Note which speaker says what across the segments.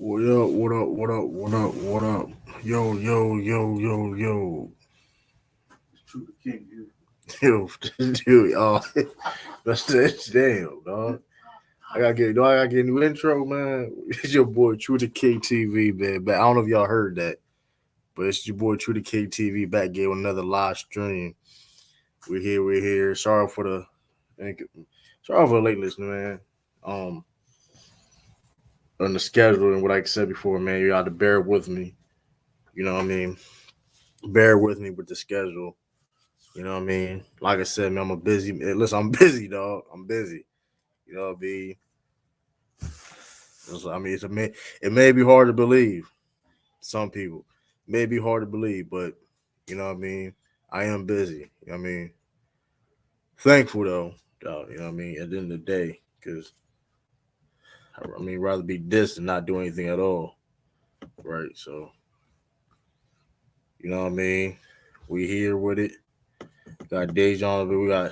Speaker 1: What up? What up? What up? What up? What up? Yo, yo, yo, yo, yo.
Speaker 2: True the king, dude.
Speaker 1: Yo, dude, that's damn, dog. I gotta get a new intro, man. It's your boy True the King TV, man. But I don't know if y'all heard that, but it's your boy True the King TV back again with another live stream. We're here. Sorry for the late listener, man. Um, on the schedule and what I said before, man, you got to bear with me. You know what I mean? Bear with me with the schedule. You know what I mean? Like I said, man, listen, I'm busy, dog. I'm busy. You know what I mean? It may be hard to believe. Some people it may be hard to believe, but you know what I mean. I am busy. You know what I mean? Thankful though, dog. You know what I mean? At the end of the day, because rather be this than not do anything at all, right? So you know what I mean. We here with it. Got Dejan, but we got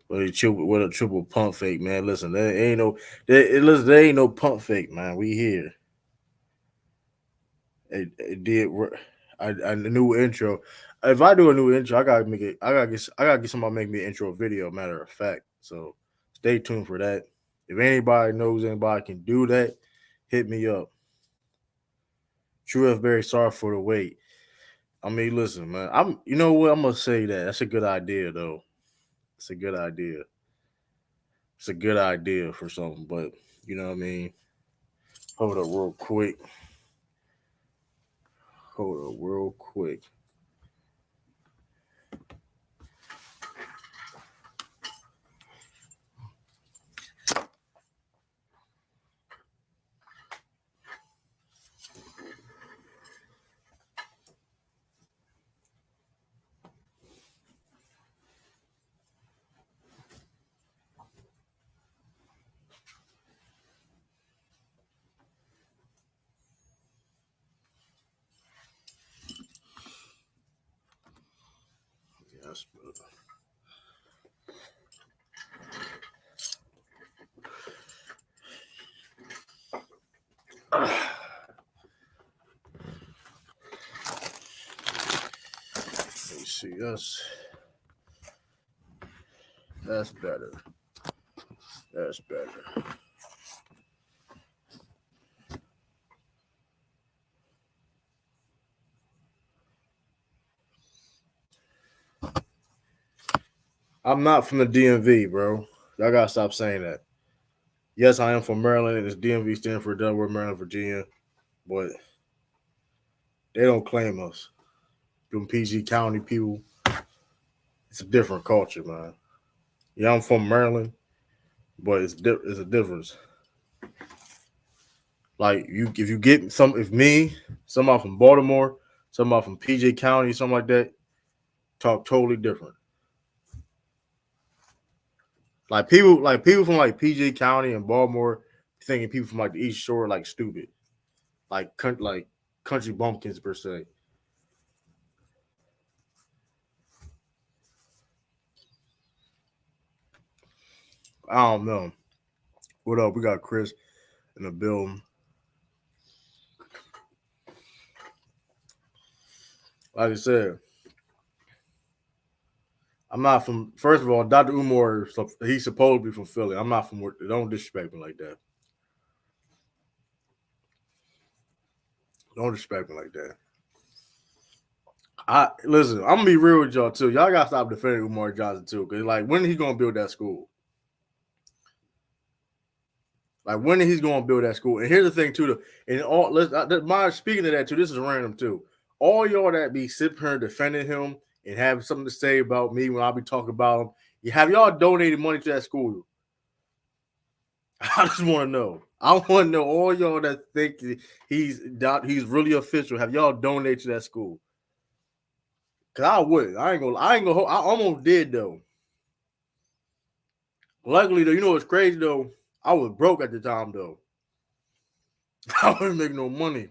Speaker 1: what a triple pump fake, man. Listen, there ain't no pump fake, man. We here. It did. A new intro. If I do a new intro, I gotta make it. I gotta get somebody to make me an intro video. Matter of fact, so stay tuned for that. If anybody knows anybody can do that, hit me up. True F. Berry, sorry for the wait. I mean, listen, man. You know what? I'm gonna say that. That's a good idea, though. It's a good idea. It's a good idea for something, but you know what I mean. Hold up, real quick. Hold up, real quick. Yes, let me see. That's better. That's better. I'm not from the DMV, bro. Y'all gotta stop saying that. Yes, I am from Maryland, and it's DMV stand for Delaware, Maryland, Virginia, but they don't claim us. Them PG County people, it's a different culture, man. Yeah, I'm from Maryland, but it's a difference. Like if you get somebody from Baltimore, somebody from PJ County, something like that, talk totally different. Like people from like PJ County and Baltimore thinking people from like the East Shore like stupid, like country bumpkins per se. I don't know. What up? We got Chris in the building. Like I said, I'm not from. First of all, Dr. Umar, he's supposed to be from Philly. I'm not from. Don't disrespect me like that. Don't disrespect me like that. I listen. I'm gonna be real with y'all too. Y'all gotta stop defending Umar Johnson too, because like when he gonna build that school? Like when he's gonna build that school? And here's the thing too. And all speaking of that too. This is random too. All y'all that be sitting here defending him and have something to say about me when I be talking about him, you have y'all donated money to that school? I just want to know. I want to know all y'all that think he's really official. Have y'all donated to that school? Cause I would. I ain't gonna. I almost did though. Luckily though, you know what's crazy though? I was broke at the time though. I wasn't making no money.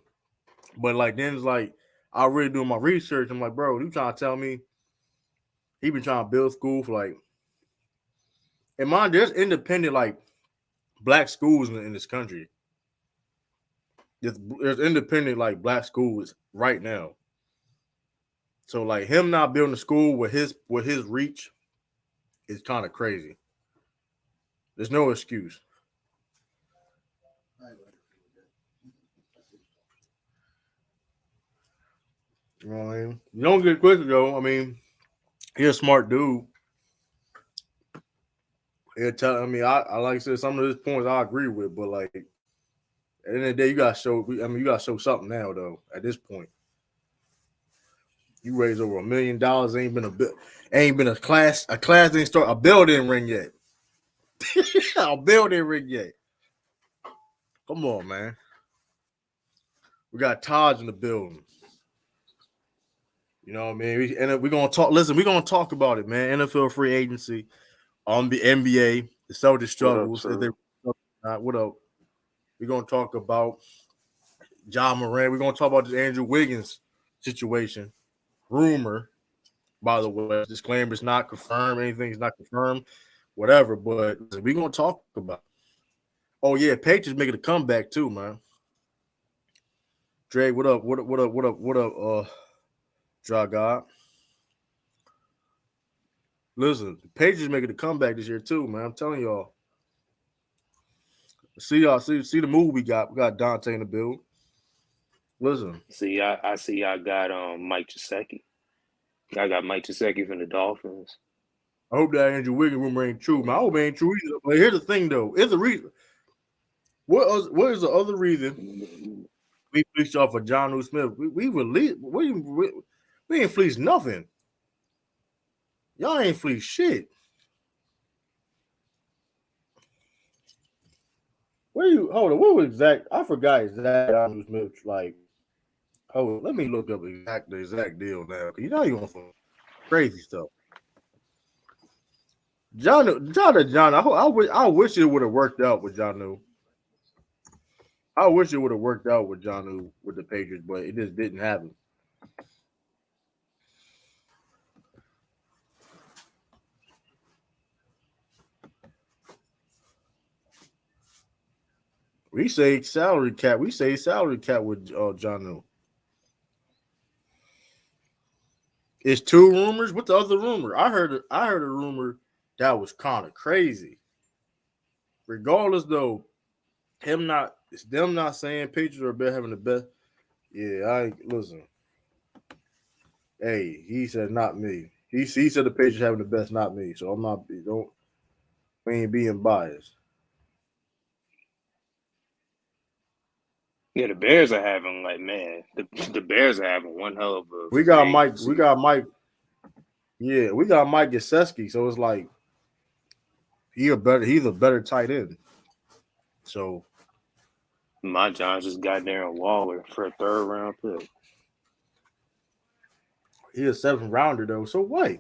Speaker 1: But like then it's like I really doing my research. I'm like, bro, you trying to tell me he been trying to build school for like And mind, there's independent like black schools in this country. There's independent like black schools right now. So like him not building a school with his reach is kind of crazy. There's no excuse. You know what I mean? You don't get quick though. I mean, he's a smart dude. I mean, I like I said, some of his points I agree with, but like at the end of the day, you gotta show. I mean, you gotta show something now though. At this point, you raised over $1 million. Ain't been a class. A class didn't start. A bill didn't ring yet. A bill didn't ring yet. Come on, man. We got Taj in the building. You know what I mean? We're gonna talk. Listen, we're gonna talk about it, man. NFL free agency, the NBA, the Celtics struggles. What up? We're gonna talk about Morant. We're gonna talk about this Andrew Wiggins situation. Rumor, by the way, disclaimer: it's not confirmed. Anything's not confirmed. Whatever, but we're gonna talk about it. Oh yeah, Patriots making a comeback too, man. Dre, what up? What up? Dry God. Listen, the Patriots making a comeback this year too, man. I'm telling y'all. See y'all. See the move we got. We got Dante in the build. Listen.
Speaker 3: See, I see. I got Mike Gesicki. I got Mike Gesicki from the Dolphins.
Speaker 1: I hope that Andrew Wiggins rumor ain't true, man. I hope it ain't true either. But here's the thing, though. It's the reason. What is the other reason we fleeced off of John Smith? We ain't fleeced nothing. Y'all ain't fleeced shit. Hold on? What was exact? I forgot exact John Smith like. Oh, let me look up the exact deal now. You know you on some crazy stuff. John. I wish it would have worked out with John. I wish it would have worked out with John with the Patriots, but it just didn't happen. We say salary cap. We say salary cap with John. It's two rumors. What's the other rumor? I heard a rumor that was kind of crazy. Regardless, though, it's them not saying Patriots are having the best. Yeah, listen. Hey, he said not me. He said the Patriots having the best, not me. So I'm not. We ain't being biased.
Speaker 3: Yeah, the Bears are having the Bears are having one hell of a.
Speaker 1: We got Mike. Yeah, we got Mike Gesicki. So it's like he's a better tight end. So
Speaker 3: my Johns just got Darren Waller for a 3rd round pick.
Speaker 1: He's a 7th rounder though. So what?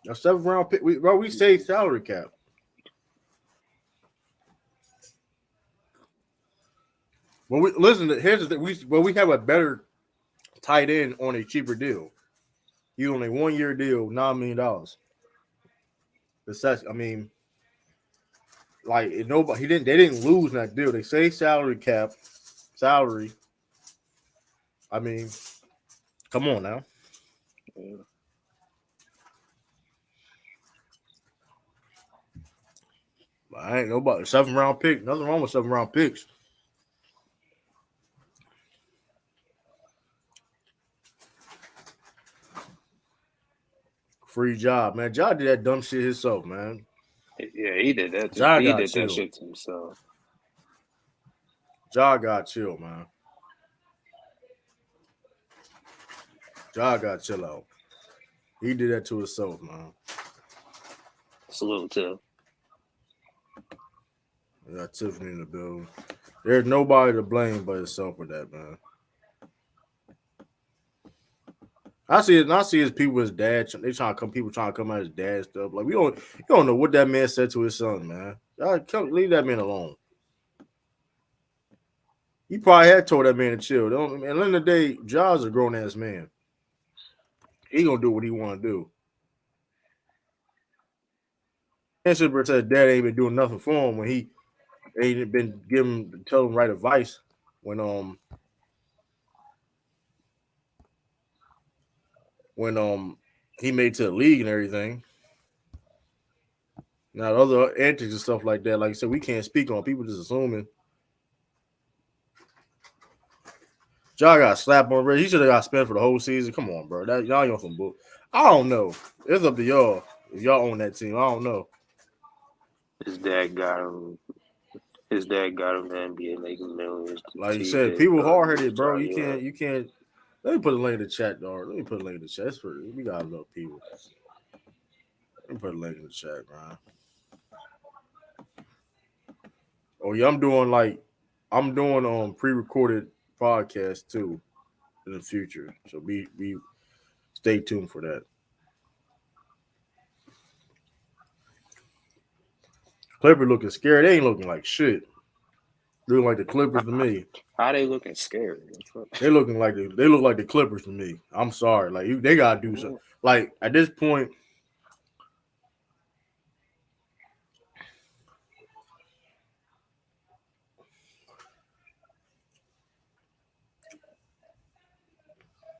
Speaker 1: A 7th round pick. We saved salary cap. Well, here's the thing. We have a better tight end on a cheaper deal. He on a 1-year deal, $9 million. I mean, like nobody. They didn't lose that deal. They say salary cap, salary. I mean, come on now.
Speaker 3: Yeah.
Speaker 1: I ain't nobody 7th round pick. Nothing wrong with 7th round picks. Free job, man. Ja did that dumb shit himself, man.
Speaker 3: Yeah, he did that.
Speaker 1: Ja
Speaker 3: He
Speaker 1: got
Speaker 3: did
Speaker 1: chill.
Speaker 3: that shit to himself.
Speaker 1: Ja got chill, man. Ja got chill out. He did that to himself, man.
Speaker 3: Salute to.
Speaker 1: We got Tiffany in the building. There's nobody to blame but himself for that, man. I see his people, his dad. They people trying to come at his dad stuff. Like you don't know what that man said to his son, man. Y'all leave that man alone. He probably had told that man to chill. At the end of the day, Ja's a grown ass man. He gonna do what he want to do. sit there and say dad ain't been doing nothing for him when he ain't been tell him right advice when he made to the league and everything. Now the other antics and stuff like that, like I said, we can't speak on. People just assuming. Ja got slapped on red. He should have got spent for the whole season. Come on, bro. That y'all on some book. I don't know. It's up to y'all. If y'all own that team, I don't know.
Speaker 3: His dad got him. His dad got him the NBA making millions.
Speaker 1: Like you said, people hard headed, bro. You can't. Let me put a link in the chat, dog. Let me put a link in the chat. We got a lot of people. Let me put a link in the chat, man. Oh yeah, I'm doing pre-recorded podcasts too in the future. So be stay tuned for that. Clippers looking scared. They ain't looking like shit. They look like the Clippers to me.
Speaker 3: How they looking scared?
Speaker 1: They look like the Clippers to me. I'm sorry. Like they gotta do something. Like at this point.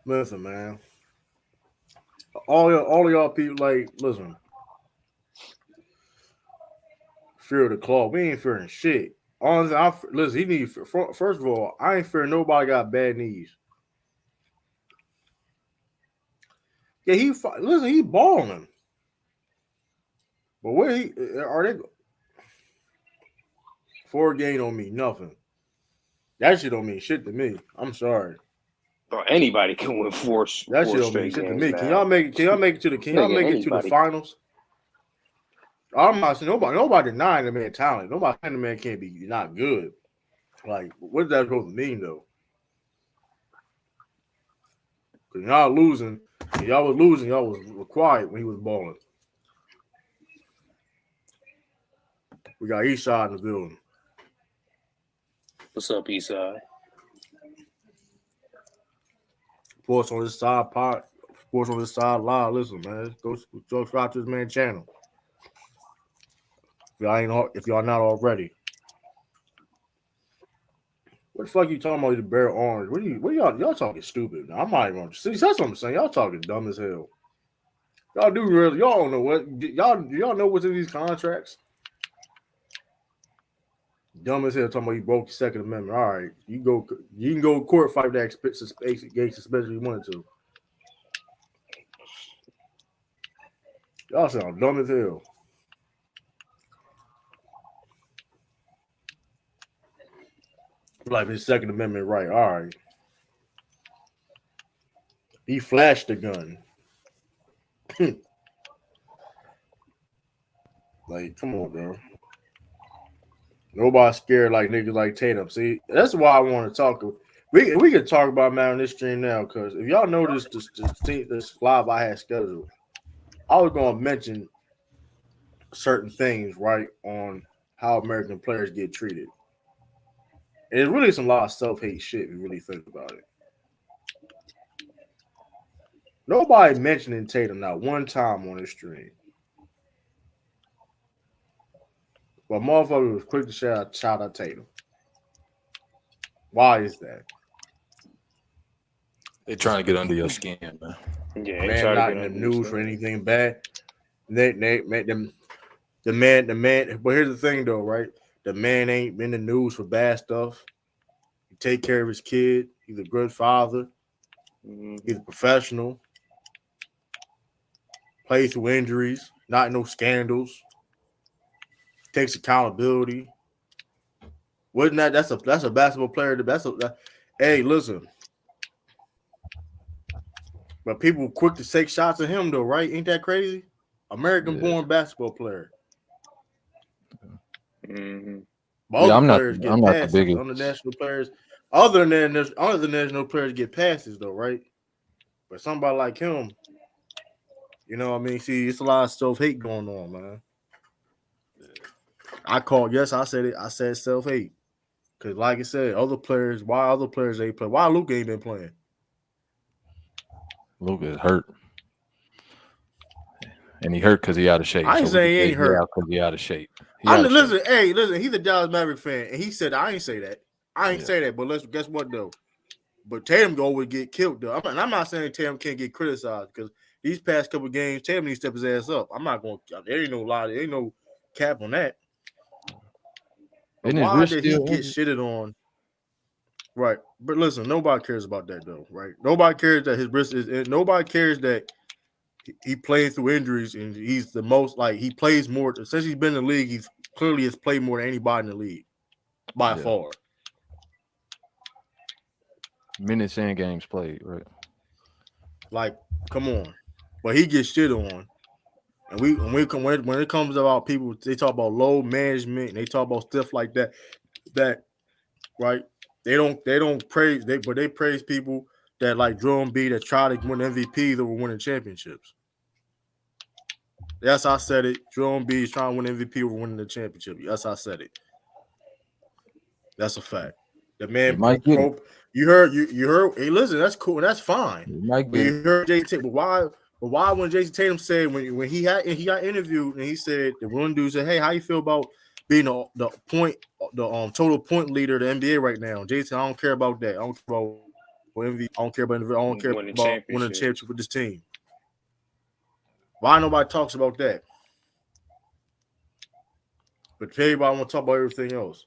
Speaker 1: Listen, man. All of y'all people, like, listen. Fear the claw. We ain't fearing shit. Honestly, listen. He need first of all. I ain't fearing nobody got bad knees. Yeah, he balling. But where are they? 4 game don't mean nothing. That shit don't mean shit to me. I'm sorry.
Speaker 3: Or anybody can win four
Speaker 1: That shit don't mean
Speaker 3: straight
Speaker 1: shit to
Speaker 3: games
Speaker 1: me.
Speaker 3: now.
Speaker 1: Can y'all make it to the finals? I'm not saying nobody denying the man talent. Nobody saying the man can't be not good. Like, what does that supposed to mean though? Because y'all losing. Y'all was quiet when he was balling. We got Eastside in the building.
Speaker 3: What's up, Eastside?
Speaker 1: Sports on this side pod. Sports on this side live. Listen, man. Go subscribe to this man's channel. If y'all not already. What the fuck you talking about? The bare orange? What y'all talking stupid? Now, I'm not even. See, that's what I'm saying. Y'all talking dumb as hell. Y'all do really. Y'all don't know what y'all know what's in these contracts. Dumb as hell talking about you broke the Second Amendment. All right, you can go court fight that gay suspension you wanted to. Y'all sound dumb as hell. Like his Second Amendment right. All right. He flashed the gun. Like, come on, bro. Nobody's scared like niggas like Tatum. See, that's why I want to talk. We can talk about man on this stream now because if y'all notice this live I had scheduled, I was gonna mention certain things right on how American players get treated. And it's really some lot of self-hate shit if you really think about it. Nobody mentioning Tatum not one time on this stream. But motherfucker was quick to shout out Tatum. Why is that?
Speaker 4: They trying to get under your skin, man.
Speaker 3: Yeah,
Speaker 1: Man not in the news for anything bad. The man. But here's the thing, though, right? The man ain't in the news for bad stuff. He take care of his kid. He's a good father. He's a professional. Plays through injuries. Not no scandals. Takes accountability. Wasn't that? That's a basketball player. Hey, listen. But people quick to take shots at him, though, right? Ain't that crazy? American-born basketball player.
Speaker 3: Mm-hmm.
Speaker 4: I'm not the biggest.
Speaker 1: Other national players, other national players get passes, though, right? But somebody like him, you know what I mean? See, it's a lot of self-hate going on, man. I said it. I said self-hate. Because, like I said, why other players ain't play? Why Luke ain't been playing?
Speaker 4: Luke is hurt. and he hurt because he out of shape.
Speaker 1: I ain't saying he ain't hurt
Speaker 4: because he out of shape.
Speaker 1: Listen, he's a Dallas Maverick fan, and he said I ain't say that. I ain't say that, but guess what though? But Tatum go always get killed though. I'm not saying Tatum can't get criticized because these past couple games, Tatum needs to step his ass up. I'm not going. There ain't no lie. There ain't no cap on that. Why did he get shitted on? Right, but listen, nobody cares about that though. Right, nobody cares that his wrist is. Nobody cares that he played through injuries and he's the most he plays more since he's been in the league. He's clearly has played more than anybody in the league by far.
Speaker 4: Minutes and games played, right?
Speaker 1: Like, come on, but he gets shit on, and when it comes about people, they talk about load management and they talk about stuff like that. That right, they don't praise but they praise people that like Joel Embiid that try to win MVPs over winning championships. Yes, I said it. Joel Embiid is trying to win MVP over winning the championship. Yes, I said it. That's a fact. The man, you heard. Hey, listen, that's cool and that's fine. You heard Jason Tatum, but why when Jason Tatum said when he got interviewed and he said the one dude said, "Hey, how you feel about being the total point leader of the NBA right now?" Jason, I don't care about that. I don't care about MVP. I don't care about winning a championship with this team. Why nobody talks about that? But everybody want to talk about everything else.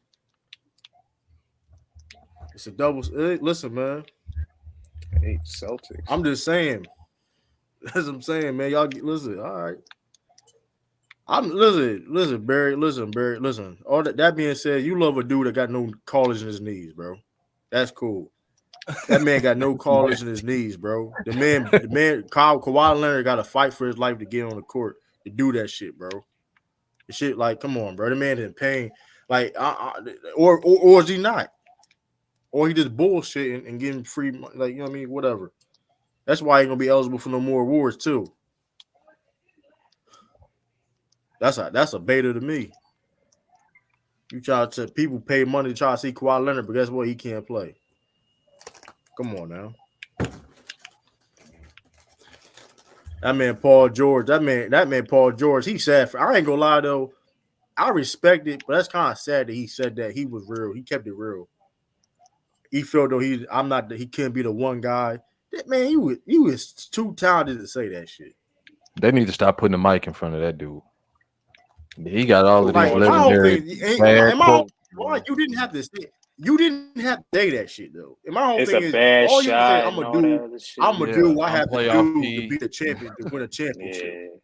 Speaker 1: It's a double. Listen, man.
Speaker 3: Hey, Celtics.
Speaker 1: I'm just saying. As I'm saying, man. Y'all listen. All right. Listen, Barry. Listen. All that being said, you love a dude that got no cartilage in his knees, bro. That's cool. That man got no cartilage in his knees, bro. The man, Kawhi Leonard got to fight for his life to get on the court to do that shit, bro. The shit, like, come on, bro. The man in pain, like, or is he not? Or he just bullshitting and getting free, like, you know what I mean? Whatever. That's why he gonna be eligible for no more awards too. That's a beta to me. You try to people pay money to try to see Kawhi Leonard, but guess what? He can't play. Come on now. That man Paul George, he's sad. I ain't gonna lie though. I respect it, but that's kind of sad that he said that he was real. He kept it real. He felt though he couldn't be the one guy. That man, he was too talented to say that shit.
Speaker 4: They need to stop putting the mic in front of that dude. He got all of these
Speaker 1: legendary. You didn't have to say. You didn't have to say that shit though. And my whole thing is, all you say, I'm gonna do what I have to do to be the champion, to win a championship. Yeah.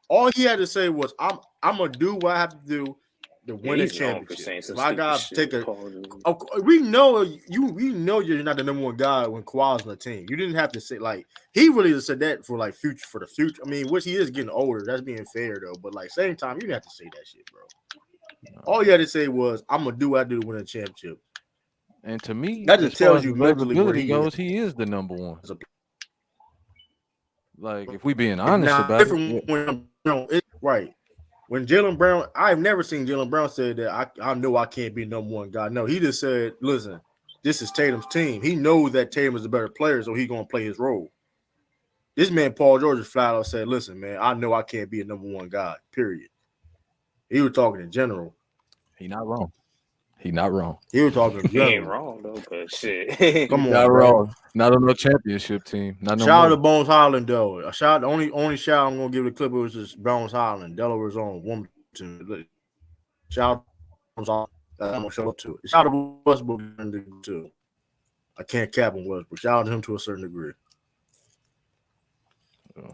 Speaker 1: All he had to say was, I'm gonna do what I have to do to win a championship. If I gotta take we know you're not the number one guy when Kawhi's on the team. You didn't have to say he really just said that for the future. I mean, which he is getting older. That's being fair though. But same time, you didn't have to say that shit, bro. All you had to say was, I'm gonna do what I do to win a championship.
Speaker 4: And to me,
Speaker 1: that just tells you mentally where he goes.
Speaker 4: He is the number one. Like, if we being honest about it,
Speaker 1: right? When Jaylen Brown, I've never seen Jaylen Brown say that I know I can't be number one guy. No, he just said, listen, this is Tatum's team. He knows that Tatum is a better player, so he's gonna play his role. This man Paul George flat out said, listen, man, I know I can't be a number one guy. Period. He was talking in general.
Speaker 4: He not wrong. He not wrong.
Speaker 1: He was talking in general.
Speaker 3: He ain't wrong though, but shit.
Speaker 1: Come on,
Speaker 4: not
Speaker 1: bro.
Speaker 4: Wrong. Not on no championship team. Not
Speaker 1: shout out to Bones Highland though. The only shout I'm gonna give the Clippers is Bones Highland, Delaware's own Wilmington. Shout out to I'm gonna show up to it. Shout out to Westbrook too. I can't cap on Westbrook. Shout out to him to a certain degree. I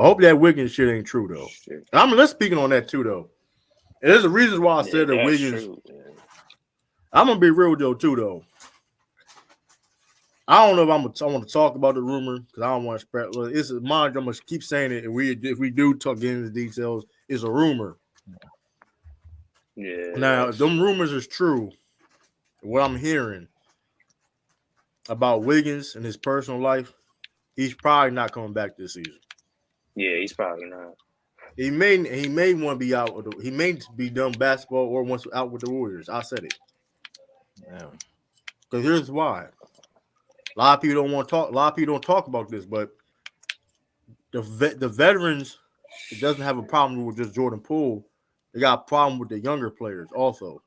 Speaker 1: hope that Wiggins shit ain't true though. Let's speaking on that too though. And there's a reason why I said that Wiggins. True, I'm gonna be real though too though. I don't know if I want to talk about the rumor because I don't want to spread. It's a mind. I'm gonna keep saying it, and if we do talk into the details, it's a rumor.
Speaker 3: Yeah.
Speaker 1: Now, if them rumors is true, what I'm hearing about Wiggins and his personal life, he's probably not coming back this season.
Speaker 3: Yeah, he's probably not.
Speaker 1: He may want to be out. He may be done basketball or wants out with the Warriors. I said it. Because here's why. A lot of people don't want to talk. A lot of people don't talk about this, but the veterans it doesn't have a problem with just Jordan Poole. They got a problem with the younger players also.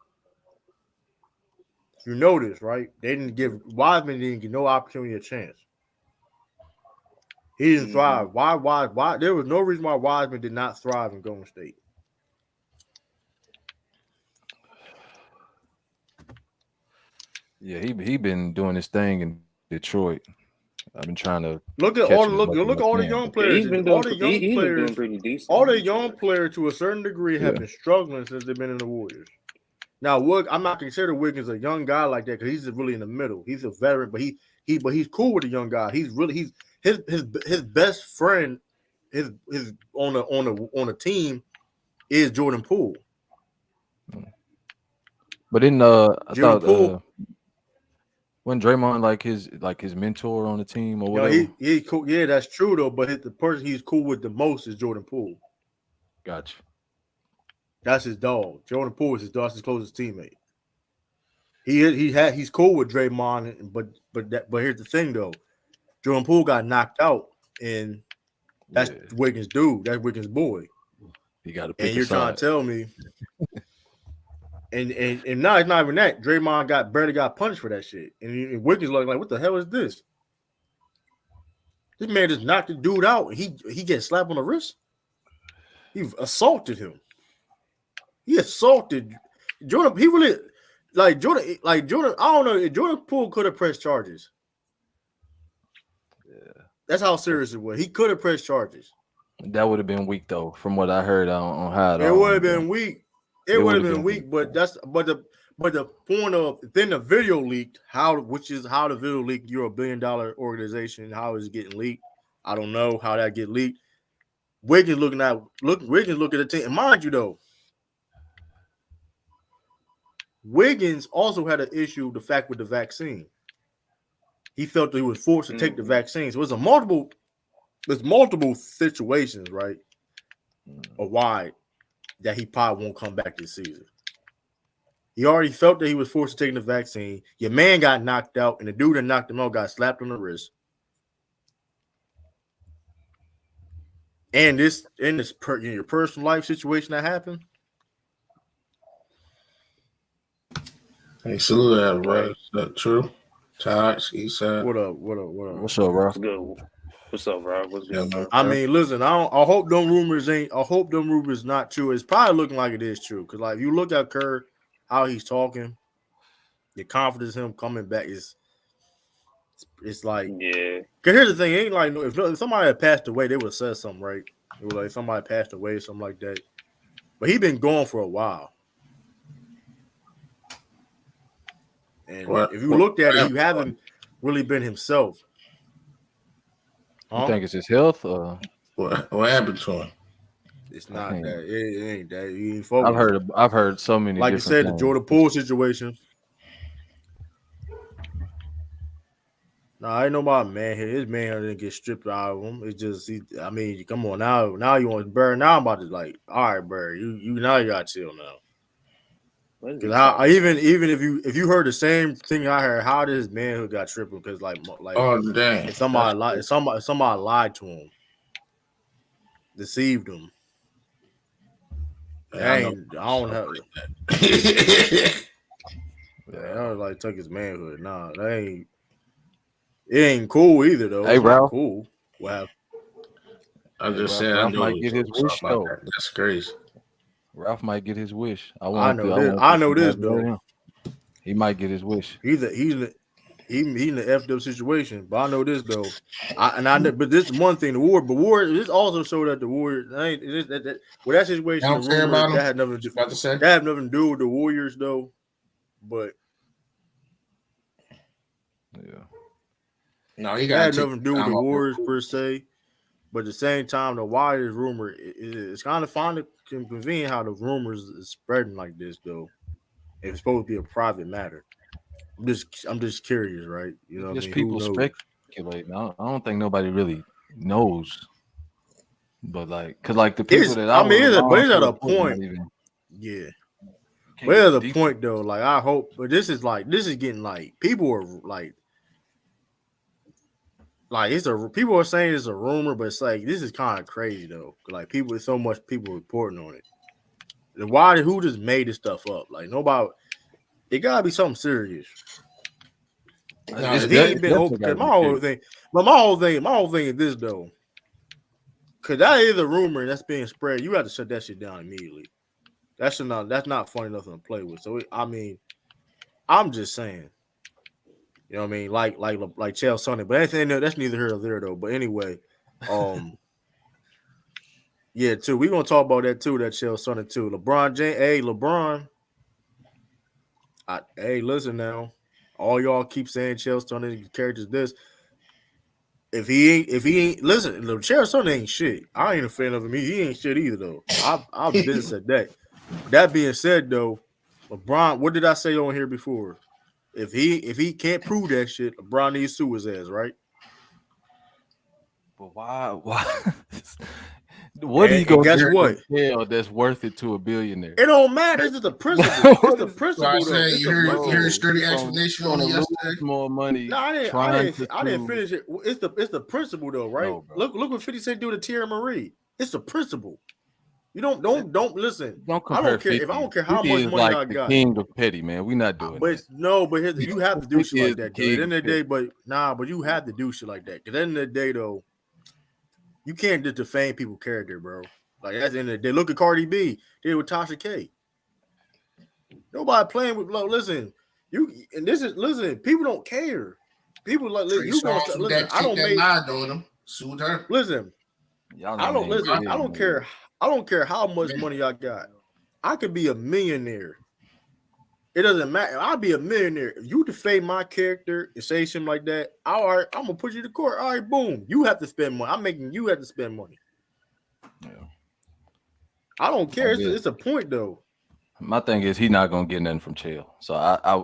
Speaker 1: You notice, right? They didn't give Wiseman didn't get no opportunity, a chance. He didn't thrive. Why? There was no reason why Wiseman did not thrive in Golden State.
Speaker 4: Yeah, he been doing his thing in Detroit. I've been trying to
Speaker 1: look at all the young players.
Speaker 3: He's been
Speaker 1: all
Speaker 3: doing.
Speaker 1: the young
Speaker 3: He's
Speaker 1: players,
Speaker 3: been doing pretty decent.
Speaker 1: all the young players to a certain degree have been struggling since they've been in the Warriors. Now, I'm not considering Wiggins a young guy like that because he's really in the middle. He's a veteran, but he's cool with a young guy. He's his best friend, his on a team is Jordan Poole.
Speaker 4: But in
Speaker 1: Jordan
Speaker 4: thought
Speaker 1: Poole,
Speaker 4: wasn't Draymond like his mentor on the team or whatever?
Speaker 1: You know, he's cool. Yeah, that's true though. But the person he's cool with the most is Jordan Poole.
Speaker 4: Gotcha.
Speaker 1: That's his dog. Jordan Poole is his closest teammate. He's cool with Draymond, but here's the thing though. Jordan Poole got knocked out, and that's Wiggins' dude. That's Wiggins' boy.
Speaker 4: You got to pick.
Speaker 1: And you're trying to tell me, and now it's not even that. Draymond barely got punched for that shit, and Wiggins like, what the hell is this? This man just knocked the dude out, and he gets slapped on the wrist. He assaulted him. He assaulted Jordan. He really Jordan. I don't know if Jordan Poole could have pressed charges.
Speaker 4: Yeah,
Speaker 1: that's how serious it was. He could have pressed charges.
Speaker 4: That would have been weak though, from what I heard on how
Speaker 1: it would have been weak. It would have been weak, but the point of then the video leaked. Which is how the video leaked. You're $1 billion organization. How is it getting leaked? I don't know how that get leaked. Wiggins looking at the team. And mind you though, Wiggins also had an issue with the vaccine. He felt that he was forced to take the vaccine. So there's multiple situations, right? Of why that he probably won't come back this season. He already felt that he was forced to take the vaccine. Your man got knocked out, and the dude that knocked him out got slapped on the wrist. And in your personal life situation that happened.
Speaker 2: Hey, salute that, bro. Is that true? Todd, he said.
Speaker 1: What up?
Speaker 4: What's up, bro?
Speaker 3: What's good? What's up, bro? What's good, bro?
Speaker 1: I mean, listen, I hope them rumors not true. It's probably looking like it is true. Because like if you look at Kerr, how he's talking, the confidence in him coming back it's like,
Speaker 3: yeah.
Speaker 1: Because here's the thing, it ain't like if somebody had passed away, they would have said something, right? It was like somebody passed away or something like that. But he been gone for a while. And if you looked at it, you haven't really been himself.
Speaker 4: You think it's his health?
Speaker 2: What happened to him?
Speaker 1: It's not that. It ain't that. He ain't focused.
Speaker 4: I've heard so many.
Speaker 1: Like you said, the Jordan Poole situation. No, I ain't know about man here. His man didn't get stripped out of him. It's just, come on now. Now you want to burn. Now I'm about to all right, Bird. You now you got to chill now. Because even if you heard the same thing I heard, how did his manhood got tripped? Because
Speaker 2: oh dang,
Speaker 1: if somebody lied to him, deceived him. I don't have. I was took his manhood. Nah, that ain't. It ain't cool either though.
Speaker 4: Hey, Ralph.
Speaker 1: Cool. Wow.
Speaker 2: I just said I
Speaker 4: might get his wish though.
Speaker 2: That's crazy.
Speaker 4: Ralph might get his wish. I
Speaker 1: know this though.
Speaker 4: He might get his wish.
Speaker 1: He's in the effed up situation, but I know this though. But this is one thing. The Warriors. This also showed that the Warriors. That situation. That had nothing to do with the Warriors though. But
Speaker 2: yeah, no, he
Speaker 1: had nothing to do with the Warriors per se. But at the same time, the Warriors rumor it's kind of convenient how the rumors is spreading like this though. It's supposed to be a private matter. I'm just curious, right? You know,
Speaker 4: just people speculate. I don't think nobody really knows. But because the people that
Speaker 1: it's at a point. Yeah. Well, the point though, I hope, but this is getting people are like people are saying it's a rumor, but it's like this is kind of crazy though. Like there's so much people reporting on it. Who just made this stuff up? Like nobody. It gotta be something serious. He ain't been open. Cause my whole thing is this though. Cause that is a rumor that's being spread. You have to shut that shit down immediately. That's not funny nothing to play with. So I'm just saying. You know what I mean? Like Chael Sonnen. But that's neither here nor there though. But anyway, yeah, too. We're gonna talk about that too, that Chael Sonnen too. LeBron James. Hey, LeBron. Hey, listen now. All y'all keep saying Chael Sonnen characters this. If he ain't listen, Chael Sonnen ain't shit. I ain't a fan of him. He ain't shit either though. I've been said that. That being said though, LeBron, what did I say on here before? If he can't prove that shit, LeBron needs to sue his ass, right?
Speaker 4: But why? What are you gonna
Speaker 1: guess what?
Speaker 4: That's worth it to a billionaire?
Speaker 1: It don't matter. It's the principle. It's the principle.
Speaker 2: I said you heard a sturdy explanation on yesterday.
Speaker 4: More money.
Speaker 1: No, I didn't finish it. It's the principle though, right? No, look what 50 Cent do to Thierry Marie. It's the principle. You don't listen.
Speaker 4: Don't compare.
Speaker 1: I don't care how much money
Speaker 4: like
Speaker 1: I got.
Speaker 4: King of petty, man. We not doing
Speaker 1: that. But you have to do shit like that. At the end of the day, but you have to do shit like that. At the end of the day, though, you can't just defame people's character, bro. Like at the end of the day, look at Cardi B. Did with Tasha K. Nobody playing with. Listen, people don't care. People like you gonna listen. I don't make
Speaker 2: on them. Sued her.
Speaker 1: Listen, I don't care. I don't care how much money I got. I could be a millionaire. It doesn't matter. I'll be a millionaire. If you defame my character and say something like that, all right, I'm gonna put you to court. All right, boom. You have to spend money. I'm making you have to spend money. Yeah. I don't care. It's a point though.
Speaker 4: My thing is he's not gonna get nothing from Chael. So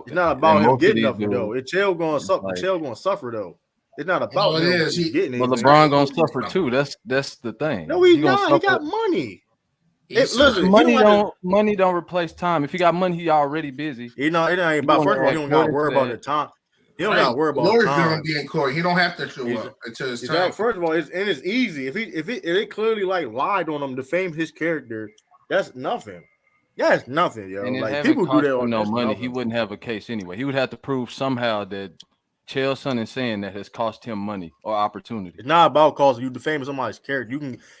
Speaker 1: it's not about him getting nothing though. It's Chael gonna suffer. Chael gonna suffer though. It's not about him getting anything.
Speaker 4: But LeBron gonna suffer too. That's the thing.
Speaker 1: No, he's not. He got money.
Speaker 4: Listen, money don't replace time. If he got money, he already busy.
Speaker 1: It ain't about. First of all, he don't got to worry about the time. He don't got to worry about time.
Speaker 2: Lawyer's gonna be in court. He don't have to show up until it's time.
Speaker 1: First of all, it's easy. If it clearly like lied on him, defamed his character, that's nothing. That's nothing, yo.
Speaker 4: And
Speaker 1: like people do that on
Speaker 4: no money.
Speaker 1: Nothing.
Speaker 4: He wouldn't have a case anyway. He would have to prove somehow that Chael Sonnen saying that has cost him money or opportunity.
Speaker 1: It's not about costing you defaming somebody's character.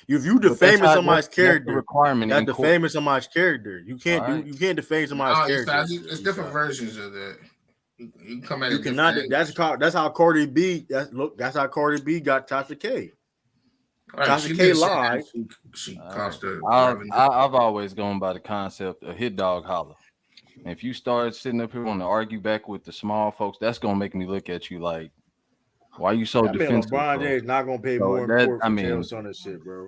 Speaker 1: If you defaming somebody's character,
Speaker 4: requirement
Speaker 1: that's defaming somebody's character. You can't you can't defame somebody's character.
Speaker 2: It's different versions of that. You can come at
Speaker 1: you cannot. That's how Cardi B. That's how Cardi B got Tasha K. Tasha K lied.
Speaker 2: She cost her.
Speaker 4: I've always gone by the concept of hit dog holler. And if you start sitting up here wanting to argue back with the small folks, that's gonna make me look at you like, why are you so defensive?
Speaker 1: LeBron James not gonna pay more important for Chael on this shit, bro.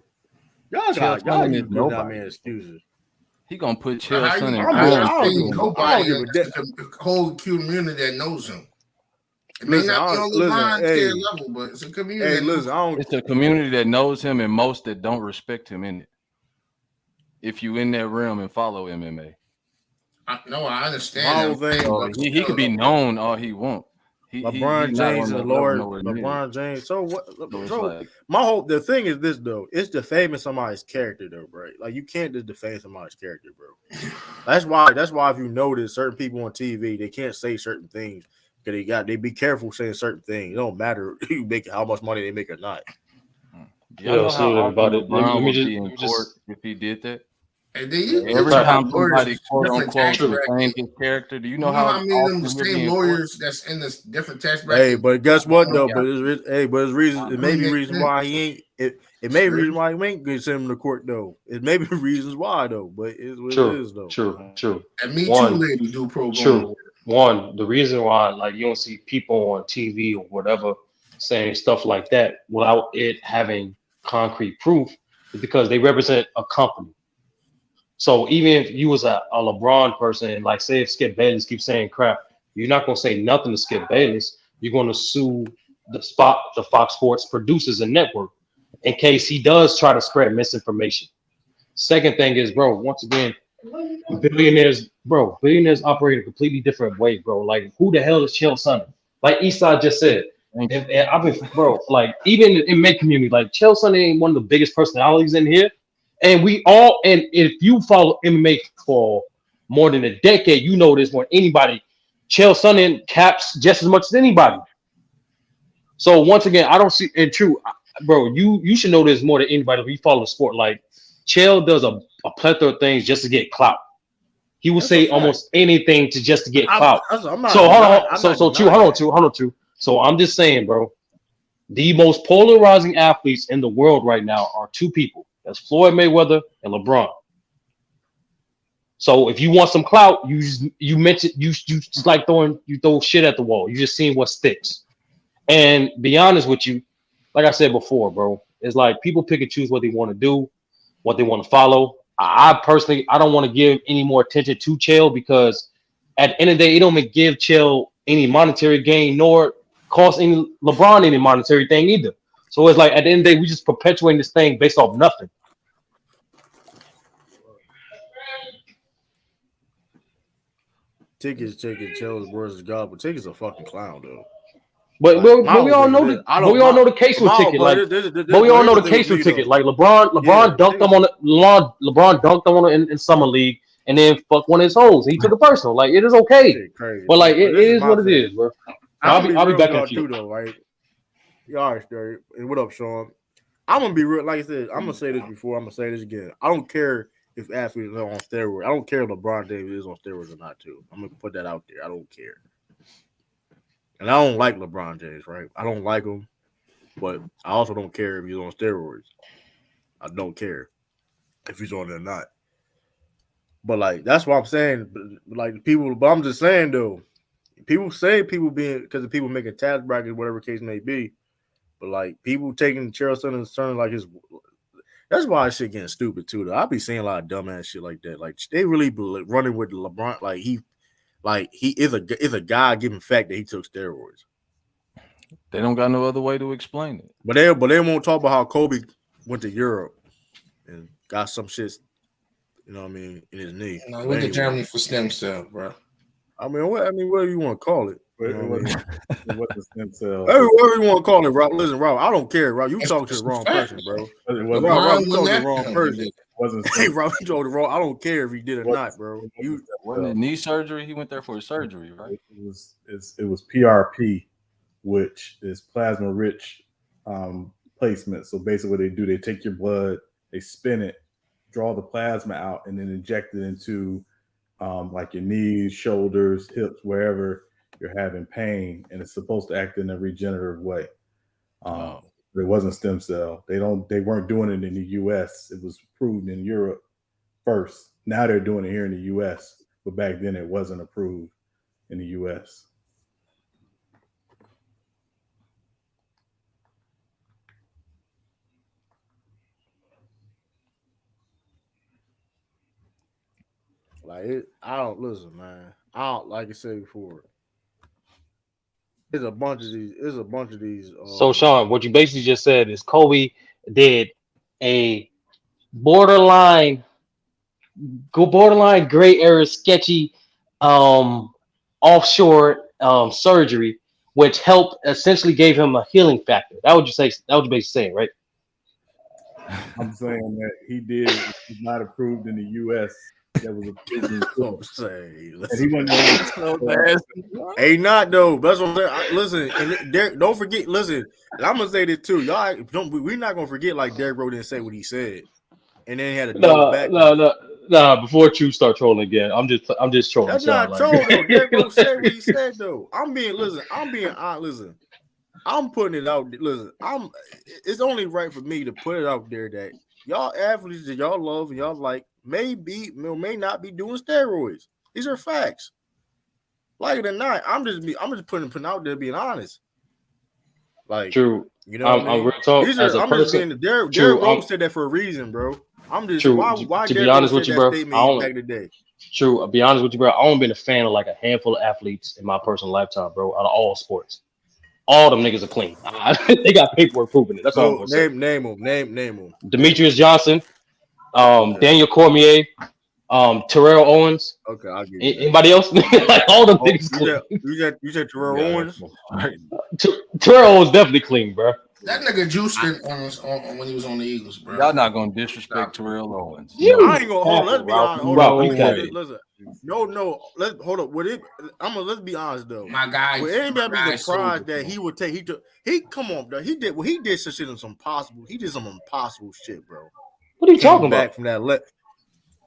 Speaker 1: Y'all need to put that man excuses.
Speaker 4: He gonna put Chael Sonnen.
Speaker 2: Nobody, the whole community that knows him. It may not be on LeBron's level, but it's a community.
Speaker 1: Hey, listen,
Speaker 4: it's a community that knows him and most that don't respect him in it. If you in that realm and follow MMA.
Speaker 2: No, I understand.
Speaker 4: He could be known all he want.
Speaker 1: LeBron James and LeBron James. So what? The thing is this though. It's defaming somebody's character though, bro. Like you can't just defame somebody's character, bro. That's why if you notice certain people on TV, they can't say certain things because they be careful saying certain things. It don't matter you make how much money they make or not.
Speaker 4: Yeah, so about it. Let me just if he did that.
Speaker 2: And
Speaker 4: every time somebody quote unquote defend his character, do you know how
Speaker 2: many of them the same lawyers that's in this different tax bracket?
Speaker 1: Hey, but guess what though? But it's reason. It may be reason why he ain't. It may be reason why he ain't gonna send him to court though. It may be reasons why though. But it's what it is though.
Speaker 5: True.
Speaker 2: And me too, lady, do pro bono.
Speaker 5: True. One, the reason why like you don't see people on TV or whatever saying stuff like that without it having concrete proof is because they represent a company. So even if you was a LeBron person, like say if Skip Bayless keeps saying crap, you're not gonna say nothing to Skip Bayless. You're gonna sue the Fox Sports producers and network in case he does try to spread misinformation. Second thing is, bro, once again, billionaires operate a completely different way, bro. Like who the hell is Chael Sonnen? Like Eastside just said, And I've been, bro, like even in mid community, like Chael Sonnen ain't one of the biggest personalities in here, and if you follow MMA for more than a decade, you know this more than anybody. Chael Sonnen caps just as much as anybody. So once again, I don't see, and true, bro, you should know this more than anybody if you follow the sport. Like Chael does a plethora of things just to get clout. He will say almost anything to get clout. Hold on, true. So I'm just saying, bro, the most polarizing athletes in the world right now are two people. That's Floyd Mayweather and LeBron. So if you want some clout, you just like throw shit at the wall. You just seeing what sticks. And be honest with you, like I said before, bro, it's like people pick and choose what they want to do, what they want to follow. I personally, I don't want to give any more attention to Chael because at the end of the day, it don't give Chael any monetary gain nor cost LeBron any monetary thing either. So it's like at the end of the day, we just perpetuating this thing based off nothing.
Speaker 1: Tickets, Chael's versus God, but Ticket's a fucking clown though.
Speaker 5: But we all know the case with Ticket. Like, but we all know the case with Ticket. Like LeBron dunked him on LeBron dunked him on in summer league, and then fuck one of his hoes. He took it personal. Like it is okay, but like it is what it is, bro. I'll be back in a few
Speaker 1: though, right? All right, Sturry. And what up, Sean? I'm gonna be real. Like I said, I'm gonna say this before. I'm gonna say this again. I don't care if athletes are on steroids. I don't care if LeBron James is on steroids or not. Too. I'm gonna put that out there. I don't care. And I don't like LeBron James, right? I don't like him, but I also don't care if he's on steroids. I don't care if he's on it or not. But like that's what I'm saying. Like people, but I'm just saying though, people say people being because of people making tax brackets, whatever case may be. But like people taking Chael Sonnen's turn like his. That's why shit getting stupid too. Though I be seeing a lot of dumbass shit like that. Like they really be running with LeBron. Like he is a God-given fact that he took steroids.
Speaker 4: They don't got no other way to explain it.
Speaker 1: But they won't talk about how Kobe went to Europe and got some shit, you know what I mean, in his knee.
Speaker 2: No, he went to Germany for stem cell, bro.
Speaker 1: I mean, whatever you want to call it.
Speaker 6: It wasn't stem cell.
Speaker 1: Whatever you want to call it, Rob. Listen, Rob, I don't care, Rob. You talking to the wrong person, bro. Rob, you talking to the wrong person. Hey, Rob, you told the wrong. I don't care if he did or not, bro.
Speaker 4: Wasn't it knee surgery? He went there for surgery, right?
Speaker 6: It was PRP, which is plasma rich placement. So basically, what they do, they take your blood, they spin it, draw the plasma out, and then inject it into like your knees, shoulders, hips, wherever you're having pain, and it's supposed to act in a regenerative way. It wasn't stem cell. They weren't doing it in the US. It was approved in Europe first. Now they're doing it here in the US, but back then it wasn't approved in the US.
Speaker 1: I don't listen, man. I don't like I said before. There's a bunch of these.
Speaker 5: So Sean, what you basically just said is Kobe did a borderline gray area sketchy offshore surgery, which helped essentially gave him a healing factor. That would you say? That would you basically saying, right?
Speaker 6: I'm saying that he did. He's not approved in the U.S. That was a business.
Speaker 1: Hey, not though. That's what I'm saying. Listen, and don't forget. Listen, and I'm gonna say this too. Y'all we're not gonna forget. Like Derrick Rose didn't say what he said, and then he had a double back.
Speaker 5: No. Before True start trolling again, I'm just trolling.
Speaker 1: That's not trolling though. Derrick Rose said what he said though. I'm being honest. Listen, I'm putting it out. Listen, it's only right for me to put it out there that y'all athletes that y'all love and y'all like may not be doing steroids. These are facts. Like it or not, I'm just putting out there being honest. Like
Speaker 5: True.
Speaker 1: You know what I mean?
Speaker 5: Real talk,
Speaker 1: Derrick Rose said that for a reason, bro. I'm just
Speaker 5: true.
Speaker 1: Why
Speaker 5: to be honest with you, bro.
Speaker 1: Back today.
Speaker 5: True. I'll be honest with you, bro. I've only been a fan of like a handful of athletes in my personal lifetime, bro. Out of all sports, all them niggas are clean. They got paperwork proving it. That's all I'm gonna say.
Speaker 1: Name them.
Speaker 5: Demetrius Johnson, Daniel Cormier, Terrell Owens.
Speaker 1: Okay, I'll give you that.
Speaker 5: Anybody else? Like all the niggas clean.
Speaker 1: You said Terrell Owens?
Speaker 5: Terrell Owens definitely clean, bro.
Speaker 2: That nigga juiced on when he was on the Eagles, bro.
Speaker 4: Y'all not gonna disrespect Terrell Owens.
Speaker 1: I ain't gonna hold. Let's be honest. Hold
Speaker 5: Bro,
Speaker 1: on. Listen. No. Let's hold up. Let's be honest though.
Speaker 2: My guy.
Speaker 1: Would anybody be surprised that he would take? He come on, bro. He did some shit in some possible. He did some impossible shit, bro.
Speaker 5: What are you talking about?
Speaker 1: Back from that leg.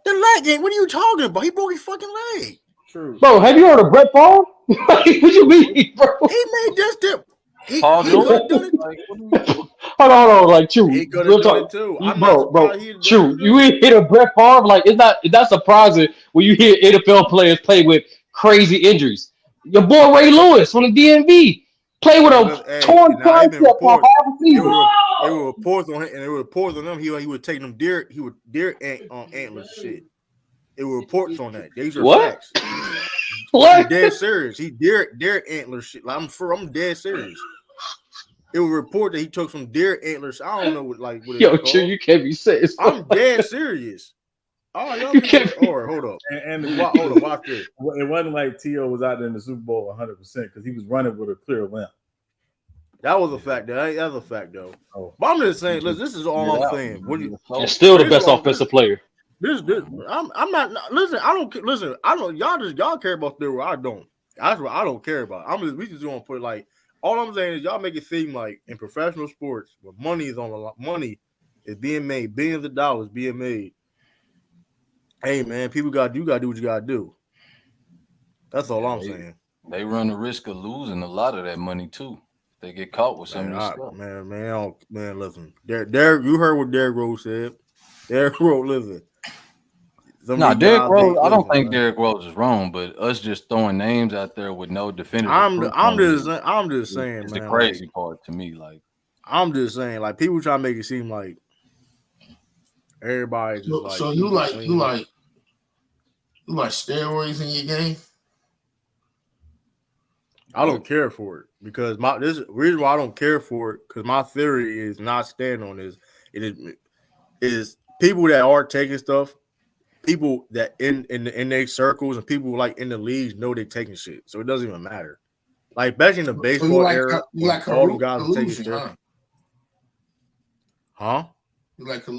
Speaker 1: The leg game. What are you talking about? He broke his fucking leg.
Speaker 6: True.
Speaker 5: Bro, have you heard of Brett Favre? What you mean, bro?
Speaker 1: He made this dip. He
Speaker 4: Paul
Speaker 1: could have done it.
Speaker 4: Like, what are we-
Speaker 5: Hold on, like true.
Speaker 1: He could have done it too.
Speaker 5: Bro, true. You ain't hit a Brett Favre, like it's not surprising when you hear NFL players play with crazy injuries. Your boy Ray Lewis from the DMV played with a torn tricep for half a season.
Speaker 1: It were reports on him, and it were reports on him. He would take them deer antler shit. It were reports on that. These are facts.
Speaker 5: What?
Speaker 1: I'm dead serious. He deer antler shit. Like, I'm dead serious. It was reported that he took some deer antlers. I don't know what
Speaker 5: Yo, true, you can't be saying.
Speaker 1: I'm dead serious. Oh, y'all can't. Hold up.
Speaker 6: And watch this. It wasn't like T.O. was out there in the Super Bowl 100% because he was running with a clear limp.
Speaker 1: That was a fact. That's a fact, though.
Speaker 6: Oh.
Speaker 1: But I'm just saying. Listen, this is all I'm saying.
Speaker 5: And still the best offensive player.
Speaker 1: I'm not. Listen, I don't. Listen, I don't. Y'all care about steroids. I don't. That's what I don't care about. We just want to put like. All I'm saying is y'all make it seem like in professional sports where money is on the line, money is being made, billions of dollars being made. Hey man, you gotta do what you gotta do. That's all I'm saying.
Speaker 4: They run the risk of losing a lot of that money too. They get caught with some of this stuff.
Speaker 1: Man, listen. Derek, you heard what Derek Rose said. Derek Rose, listen.
Speaker 4: Derek Rose. I don't think Derek Rose is wrong, but us just throwing names out there with no definitive.
Speaker 1: I'm just saying,
Speaker 4: it's
Speaker 1: man.
Speaker 4: The crazy part to me, like
Speaker 1: I'm just saying, like people try to make it seem like everybody just like.
Speaker 2: So you like steroids in your game?
Speaker 1: I don't care for it because this reason why I don't care for it because my theory is not stand on this. It is people that are taking stuff. People that in their circles and people like in the leagues know they're taking shit, so it doesn't even matter. Like back in the baseball era, all the guys are taking shit. Huh?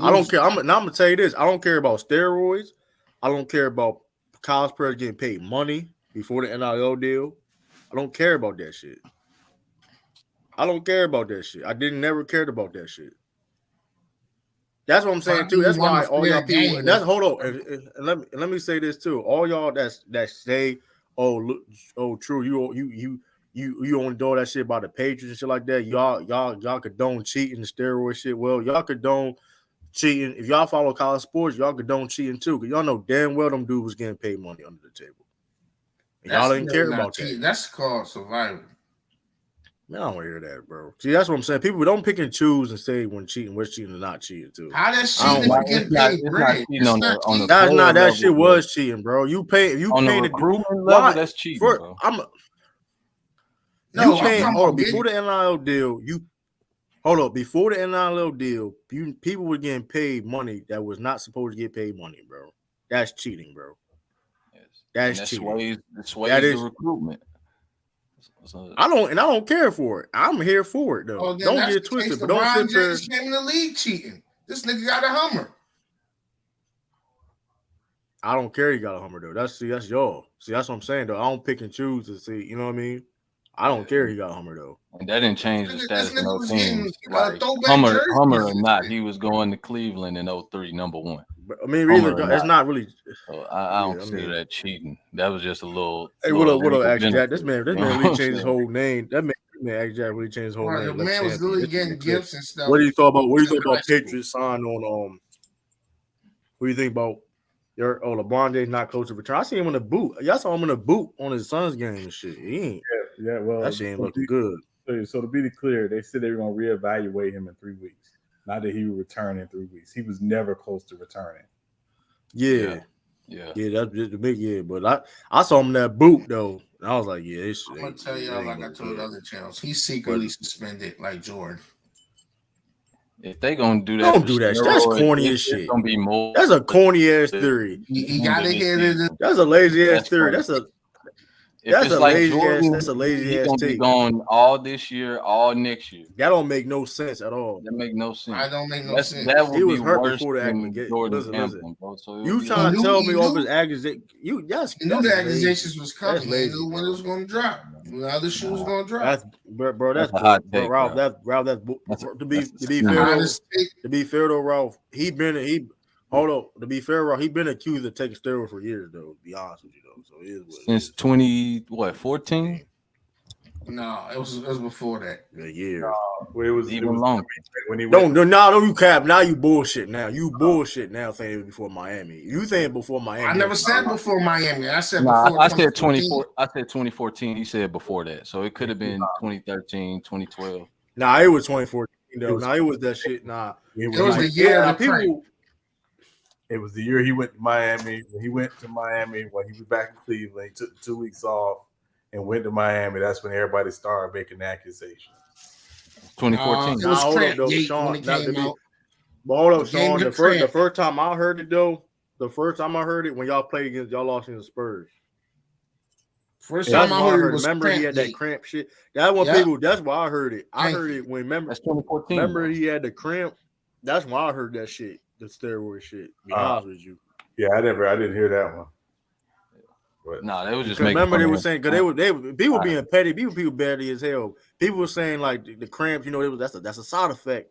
Speaker 1: I don't care. I'm gonna tell you this. I don't care about steroids. I don't care about college players getting paid money before the NIL deal. I don't care about that shit. I don't care about that shit. I never cared about that shit. That's what I'm saying too. That's why all y'all people. And that's hold on. And let me say this too. All y'all that say, true. You only do all that shit about the Patriots and shit like that. Y'all condone cheating and steroid shit. Well, y'all condone cheating. If y'all follow college sports, y'all condone cheating too. Because y'all know damn well them dudes was getting paid money under the table. And y'all didn't care about that.
Speaker 2: That's called survival.
Speaker 1: Man, I don't want to hear that, bro. See, that's what I'm saying. People don't pick and choose and say when cheating, what's cheating and not cheating too.
Speaker 2: How that's cheating if you get paid bread?
Speaker 1: That shit was cheating, bro. You pay if you
Speaker 4: on
Speaker 1: pay
Speaker 4: the recruitment level, that's cheating, bro.
Speaker 1: Before the NIL deal, before the NIL deal, people were getting paid money that was not supposed to get paid money, bro. That's cheating, bro. Yes. That's cheating.
Speaker 4: That sways the recruitment.
Speaker 1: I don't care for it. I'm here for it though. Don't get it twisted, but don't sit there.
Speaker 2: LeBron James came in the league cheating. This nigga got a Hummer.
Speaker 1: I don't care. He got a Hummer though. That's y'all. See, that's what I'm saying though. I don't pick and choose to see. You know what I mean? I don't care. He got a Hummer though.
Speaker 4: And that didn't change the status of no teams. Like, Hummer or not, he was going to Cleveland in 03, number one.
Speaker 1: But, I mean, really, it's not really.
Speaker 4: So I don't consider that cheating. That was just a little.
Speaker 1: Hey, what up, actually, Jack? This man really changed his whole name. That man actually Jack really changed his whole name.
Speaker 2: The man was really getting gifts and stuff.
Speaker 1: What do you thought about Patriots sign on? What do you think about LeBron James not close to return? I seen him in a boot. Y'all saw him in a boot on his son's game and shit. He ain't.
Speaker 6: Yeah. Well,
Speaker 1: that shit ain't looking good.
Speaker 6: So to be clear, they said they were going to reevaluate him in 3 weeks. Not that he would return in 3 weeks. He was never close to returning.
Speaker 1: Yeah. That's just a big But I saw him in that boot though, and I was like, yeah,
Speaker 2: I'm gonna tell y'all like I told other channels, he's secretly suspended like Jordan.
Speaker 4: If they gonna do that,
Speaker 1: don't do that. That's corny as shit.
Speaker 4: It's gonna be more.
Speaker 1: That's a corny ass theory.
Speaker 2: You gotta hear it.
Speaker 1: That's a lazy ass theory. That's a lazy ass. That's a lazy ass take.
Speaker 4: Going all this year, all next year.
Speaker 1: That don't make no sense at all.
Speaker 4: That make no sense.
Speaker 2: I don't make no sense.
Speaker 4: That would
Speaker 1: he was
Speaker 4: be
Speaker 1: hurt
Speaker 4: worse
Speaker 1: before the
Speaker 4: than
Speaker 1: accusation.
Speaker 4: Jordan
Speaker 1: Listen.
Speaker 4: Chamberlain, bro. So
Speaker 1: You trying to tell me off his accusation? You
Speaker 2: knew the accusations was coming. He knew when it was going to drop. When the other shoe was going to drop.
Speaker 1: That's a hot take, Ralph. To be fair though, Ralph. Hold up. To be fair, Ralph, he been accused of taking steroids for years though. To be honest with you though, so it is
Speaker 4: since 2014.
Speaker 2: No, it was before that.
Speaker 1: A year.
Speaker 6: It was
Speaker 4: even longer.
Speaker 6: When he
Speaker 1: don't you cap. Now you bullshit. Now you bullshit. Now saying it was before Miami. You saying before Miami?
Speaker 2: I never said before Miami. I said
Speaker 4: before.
Speaker 2: I said
Speaker 4: 24. I said 2014. He said before that, so it could have been 2013, 2012.
Speaker 1: Nah, it was 2014 though. It was that shit. Nah,
Speaker 2: it was the year of the
Speaker 6: people. It was the year he went to Miami. When he went to Miami, when he was back in Cleveland, he took 2 weeks off and went to Miami. That's when everybody started making the accusation.
Speaker 4: 2014.
Speaker 2: It was cramp gate when it came out.
Speaker 1: But hold up, Sean. The first time I heard it though, when y'all played against y'all lost in the Spurs.
Speaker 2: First time I heard it was
Speaker 1: remember he had that cramp shit. That's why I heard it. I heard it when remember.
Speaker 4: That's 2014.
Speaker 1: Remember he had the cramp. That's why I heard that shit. The steroid shit. Be honest with you.
Speaker 6: Yeah, I didn't hear that one.
Speaker 4: But they was just
Speaker 1: remember they were saying because people being petty, people petty as hell. People were saying like the cramps, that's a side effect.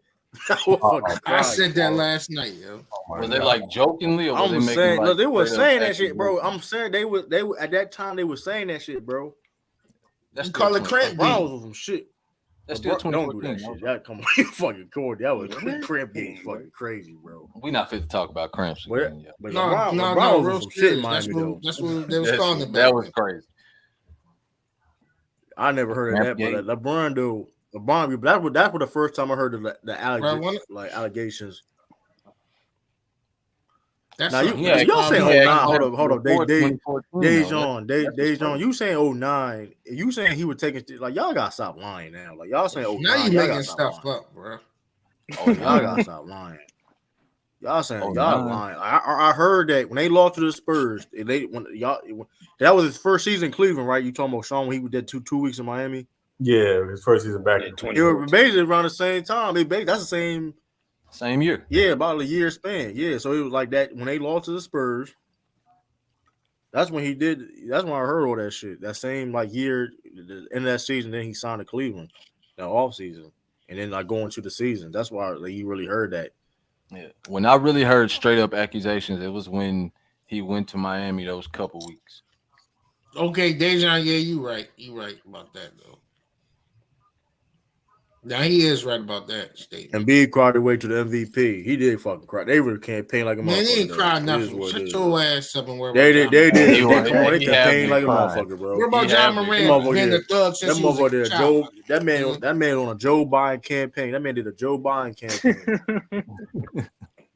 Speaker 2: I said that last night, yo.
Speaker 4: Was they like jokingly or was
Speaker 1: I'm
Speaker 4: they
Speaker 1: saying,
Speaker 4: making like
Speaker 1: they were saying that shit, bro. I'm saying they were at that time they were saying that shit, bro.
Speaker 2: That's call it cramp
Speaker 1: was some shit.
Speaker 4: That's still 2014.
Speaker 1: Don't do that shit. That come on, you fucking corny. That was cramp game, fucking crazy, bro.
Speaker 4: We not fit to talk about cramps.
Speaker 2: Again, no, real shit. That's what they was calling it.
Speaker 4: That was crazy.
Speaker 1: I never heard of that, but LeBron though. That's what the first time I heard of the allegations. Now y'all saying 09. Hold up. Dejon, you saying 09. You saying he was taking like y'all gotta stop lying now. Like y'all saying 09.
Speaker 2: Now you making stuff up, bro.
Speaker 1: Oh, y'all gotta stop lying. Y'all saying y'all lying. I heard that when they lost to the Spurs, that was his first season in Cleveland, right? You talking about Sean when he did 2 weeks in Miami?
Speaker 6: Yeah, his first season back in 20.
Speaker 1: It was basically around the same time. That's the
Speaker 4: same year.
Speaker 1: Yeah, about a year span. Yeah, so it was like that when they lost to the Spurs. That's when he did. That's when I heard all that shit. That same like year, the end of that season, then he signed to Cleveland, the off season, and then like going to the season. That's why you really heard that.
Speaker 4: Yeah, when I really heard straight up accusations, it was when he went to Miami those couple weeks.
Speaker 2: Okay, Dejon, yeah, you right. You right about that though. Now he is right about that statement.
Speaker 1: And B cried away to the MVP. He did fucking cry. They were campaigning like a motherfucker.
Speaker 2: Man, he didn't cry nothing. Shut your ass up and worry
Speaker 1: they
Speaker 2: about
Speaker 1: did. They
Speaker 2: campaigning
Speaker 1: campaigned like a motherfucker, bro.
Speaker 2: What about John Morant being the thug since he was a child?
Speaker 1: That man on a Joe Biden campaign. That man did a Joe Biden campaign.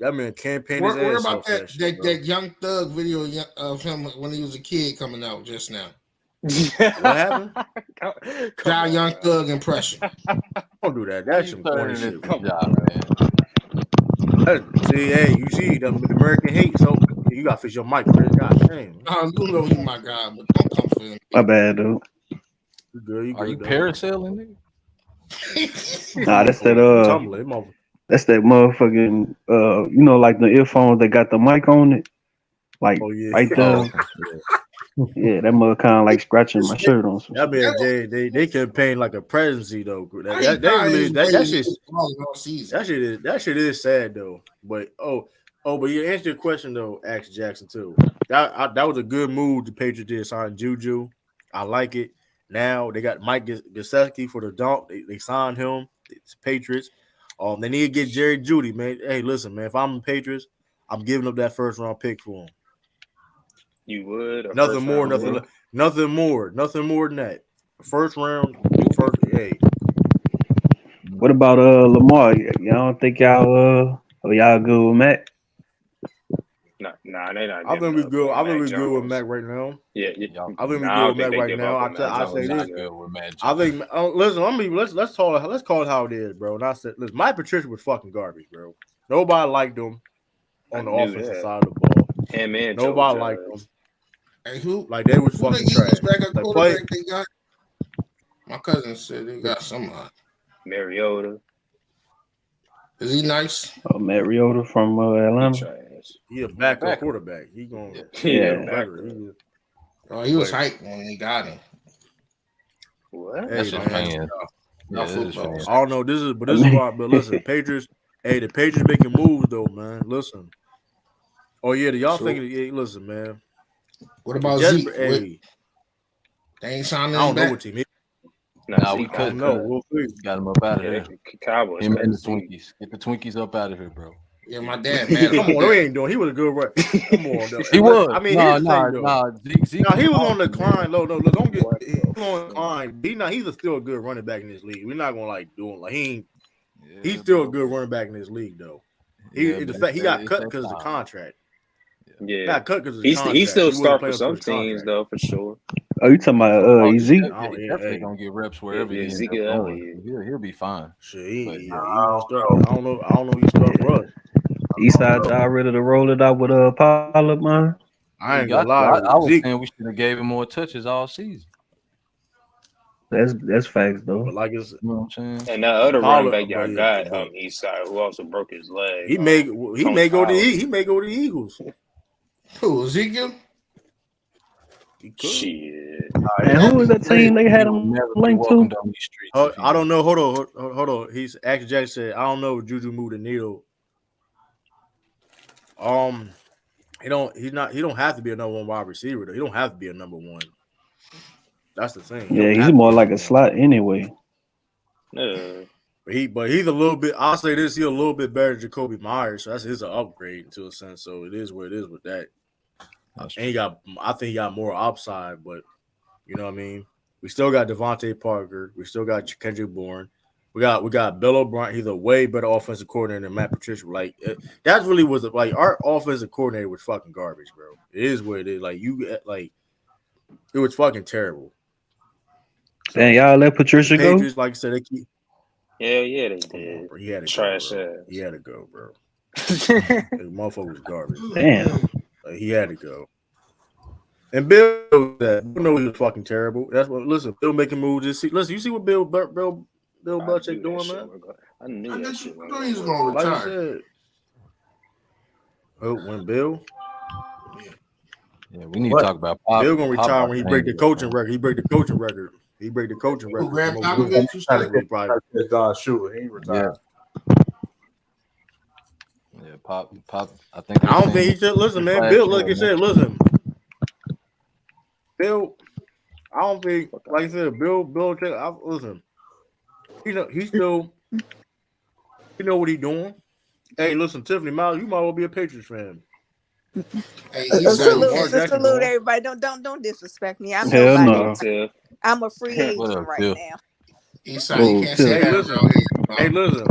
Speaker 1: That man campaigned his ass off.
Speaker 2: What about that young thug video of him when he was a kid coming out just now?
Speaker 1: What happened?
Speaker 2: Young thug impression.
Speaker 1: Don't do that. That's some corny shit.
Speaker 4: Good job, man.
Speaker 1: See, hey, you see the American hate, so you gotta fix your mic, Chris. God damn.
Speaker 2: You know you my guy, but don't come for him.
Speaker 7: My bad, dude.
Speaker 1: You good?
Speaker 4: Are you parasailing,
Speaker 7: nigga? Nah, that's that that's that motherfucking like the earphones that got the mic on it. Like right there. Yeah, that mother kind of like scratching my shirt on.
Speaker 1: That man, they campaign like a presidency though. That shit is sad though. But but you answer your question though, Ax Jackson too. That was a good move the Patriots did sign Juju. I like it. Now they got Mike Gesicki for the dunk. They signed him. It's Patriots. They need to get Jerry Jeudy, man. Hey, listen, man. If I'm the Patriots, I'm giving up that first round pick for him.
Speaker 3: You would
Speaker 1: nothing more than that. First round, hey.
Speaker 7: What about Lamar? Y'all don't think y'all good with Matt?
Speaker 3: Nah, they not.
Speaker 1: I think we good. I think we good with Mac right now.
Speaker 3: Yeah.
Speaker 1: I think we good with Mac right now. I say this. I think. Listen, let's call it how it is, bro. And I said, listen, Mike Patricia was fucking garbage, bro. Nobody liked him on the offensive side of the ball.
Speaker 3: Him and
Speaker 1: nobody liked him.
Speaker 2: And who?
Speaker 1: Like they was fucking trash.
Speaker 2: Like they got. My cousin said they got somebody.
Speaker 3: Mariota.
Speaker 2: Is he nice?
Speaker 7: Mariota from Atlanta.
Speaker 1: He a backup quarterback. He going better.
Speaker 2: He was hyped when he got him.
Speaker 3: What?
Speaker 4: That's a fan.
Speaker 1: I don't know. This is why. But listen, Patriots. Hey, the Patriots making moves though, man. Listen. Oh yeah, y'all thinking? Hey, listen, man.
Speaker 2: What about Zeke?
Speaker 1: Hey,
Speaker 2: they ain't signing him.
Speaker 1: I don't know what team.
Speaker 4: We couldn't know. We'll got him up out of here.
Speaker 3: Cowboys.
Speaker 4: Him and the Twinkies. Get the Twinkies up out of here, bro.
Speaker 2: Yeah, my dad. Man,
Speaker 1: come on, we ain't doing. He was a good run. Come on, though.
Speaker 4: He was.
Speaker 1: I mean, Zeke. No, he was on the decline. No, look, don't get. He was on the decline. He's still a good running back in this league. We're not gonna do him like he ain't. He's still a good running back in this league, though. The fact he got cut because of the contract.
Speaker 3: Yeah,
Speaker 1: got cut because of the contract.
Speaker 3: He still start for some teams though, for sure.
Speaker 7: Oh, you talking about Zeke?
Speaker 4: Definitely gonna get reps wherever he ends up going. He'll be fine.
Speaker 1: Shit, I don't know. He start for us.
Speaker 7: Eastside, y'all ready to roll it out with Pollard, man?
Speaker 1: I ain't gonna lie.
Speaker 4: I was saying we should have gave him more touches all season.
Speaker 7: That's facts though.
Speaker 1: But like it's,
Speaker 3: you know what I'm saying? And that other running back y'all got Eastside, who also broke his leg.
Speaker 1: He may go to the Eagles.
Speaker 2: Who, Ezekiel?
Speaker 3: Shit.
Speaker 7: And who was that team they had him linked to?
Speaker 1: I don't know. Hold on. He's actually Jack said, I don't know if Juju moved the needle. He don't have to be a number one wide receiver though. He don't have to be a number one. That's the thing.
Speaker 7: Yeah, he's more like a slot anyway.
Speaker 1: But he's a little bit. I'll say this: he's a little bit better than Jacoby Myers, so that's his upgrade to a sense. So it is what it is with that. And I think he got more upside, but you know what I mean. We still got Devontae Parker. We still got Kendrick Bourne. We got Bill O'Brien. He's a way better offensive coordinator than Matt Patricia. Like that really was like our offensive coordinator was fucking garbage, bro. It is what it is. It was fucking terrible.
Speaker 7: Damn, y'all let Patricia go?
Speaker 1: Like I said, they keep.
Speaker 3: Hell yeah, they did.
Speaker 1: He had to
Speaker 3: trash
Speaker 1: go,
Speaker 3: ass.
Speaker 1: He had to go, bro. The motherfucker was garbage.
Speaker 7: Damn.
Speaker 1: He had to go. And Bill knows that. Bill knows he was fucking terrible. That's what. Listen, Bill making moves. Listen, you see what Bill Belichick doing, man?
Speaker 3: I knew that shit.
Speaker 2: I he was going to retire.
Speaker 1: Like you said. When Bill.
Speaker 4: Yeah, we need to talk about Pop.
Speaker 1: Bill gonna retire when he break the coaching record. He break the coaching record.
Speaker 2: Graham Popovich, you said
Speaker 6: it's Don Shula. He ain't retired.
Speaker 4: Yeah, Pop. I
Speaker 1: don't think he should listen, man. Bill, like I said, listen. Bill, I don't think, like I said, Bill, listen. He still, you know what he doing. Hey, listen, Tiffany Miles, you might well be a Patriots fan.
Speaker 2: Hey,
Speaker 8: salute everybody. Don't disrespect me. I'm nobody. I'm a free agent right now.
Speaker 1: Hey, listen.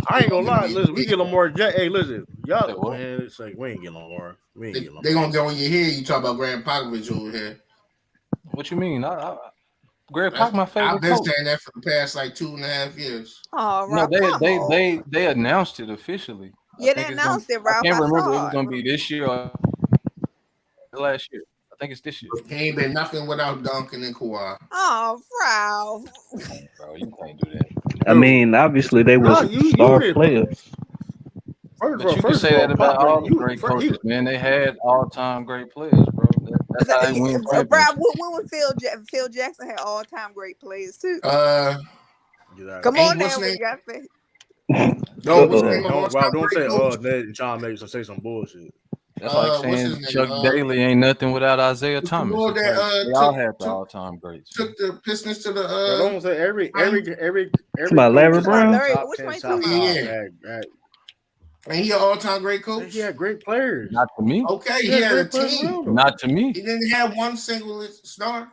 Speaker 1: I ain't gonna lie. Listen, we get Lamar Jack. Hey, listen, y'all, man. It's like we ain't getting Lamar.
Speaker 2: They gonna get on your head. You talk about Graham Popovich over here.
Speaker 4: What you mean? Greg Popovich, my favorite.
Speaker 2: I've been saying that for the past 2.5 years.
Speaker 8: Oh,
Speaker 4: Rob, they announced it officially.
Speaker 8: Yeah, they announced it, Ralph.
Speaker 4: I can't remember if it was going to be this year or last year. I think it's this year.
Speaker 2: He ain't been nothing without Duncan and Kawhi.
Speaker 8: Oh, Ralph.
Speaker 4: Bro, you can't do that.
Speaker 7: I mean, obviously they were star players.
Speaker 4: But you can say that about all the great coaches, man. They had all-time great players, bro. That's how they win.
Speaker 8: Ralph, when was Phil Jackson had all-time great players too? Come on now, we got to.
Speaker 1: Don't say Ned and John Mason say some bullshit.
Speaker 4: That's like saying Chuck Daly ain't nothing without Isaiah Thomas. They all had the all-time greats.
Speaker 2: Took the Pistons to the.
Speaker 1: Don't say every.
Speaker 7: It's about Larry Brown.
Speaker 8: Which one you
Speaker 2: yeah. And he an all-time great coach.
Speaker 1: He had great players.
Speaker 4: Not to me.
Speaker 2: Okay, he had a team.
Speaker 4: Not to me.
Speaker 2: He didn't have one single star.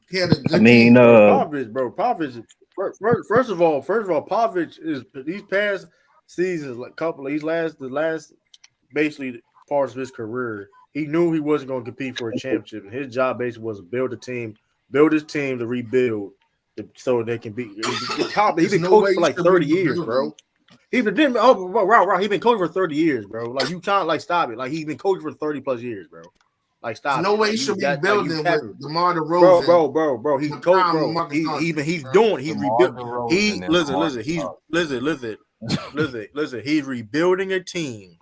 Speaker 2: He had a good
Speaker 7: team.
Speaker 1: Popovich, bro. Popovich. First of all, Popovich is these past seasons, the last basically parts of his career, he knew he wasn't going to compete for a championship. And his job basically was to build his team to rebuild, so they can be. He's been coaching for like 30 years, bro. He been he been coaching for 30 years, bro. Like you can't like stop it. Like he's been coaching for 30 plus years, bro. Like stop.
Speaker 2: No way he should be building with DeMar DeRozan.
Speaker 1: Bro. He's coach, bro. He's rebuilding. Listen. He's rebuilding a team.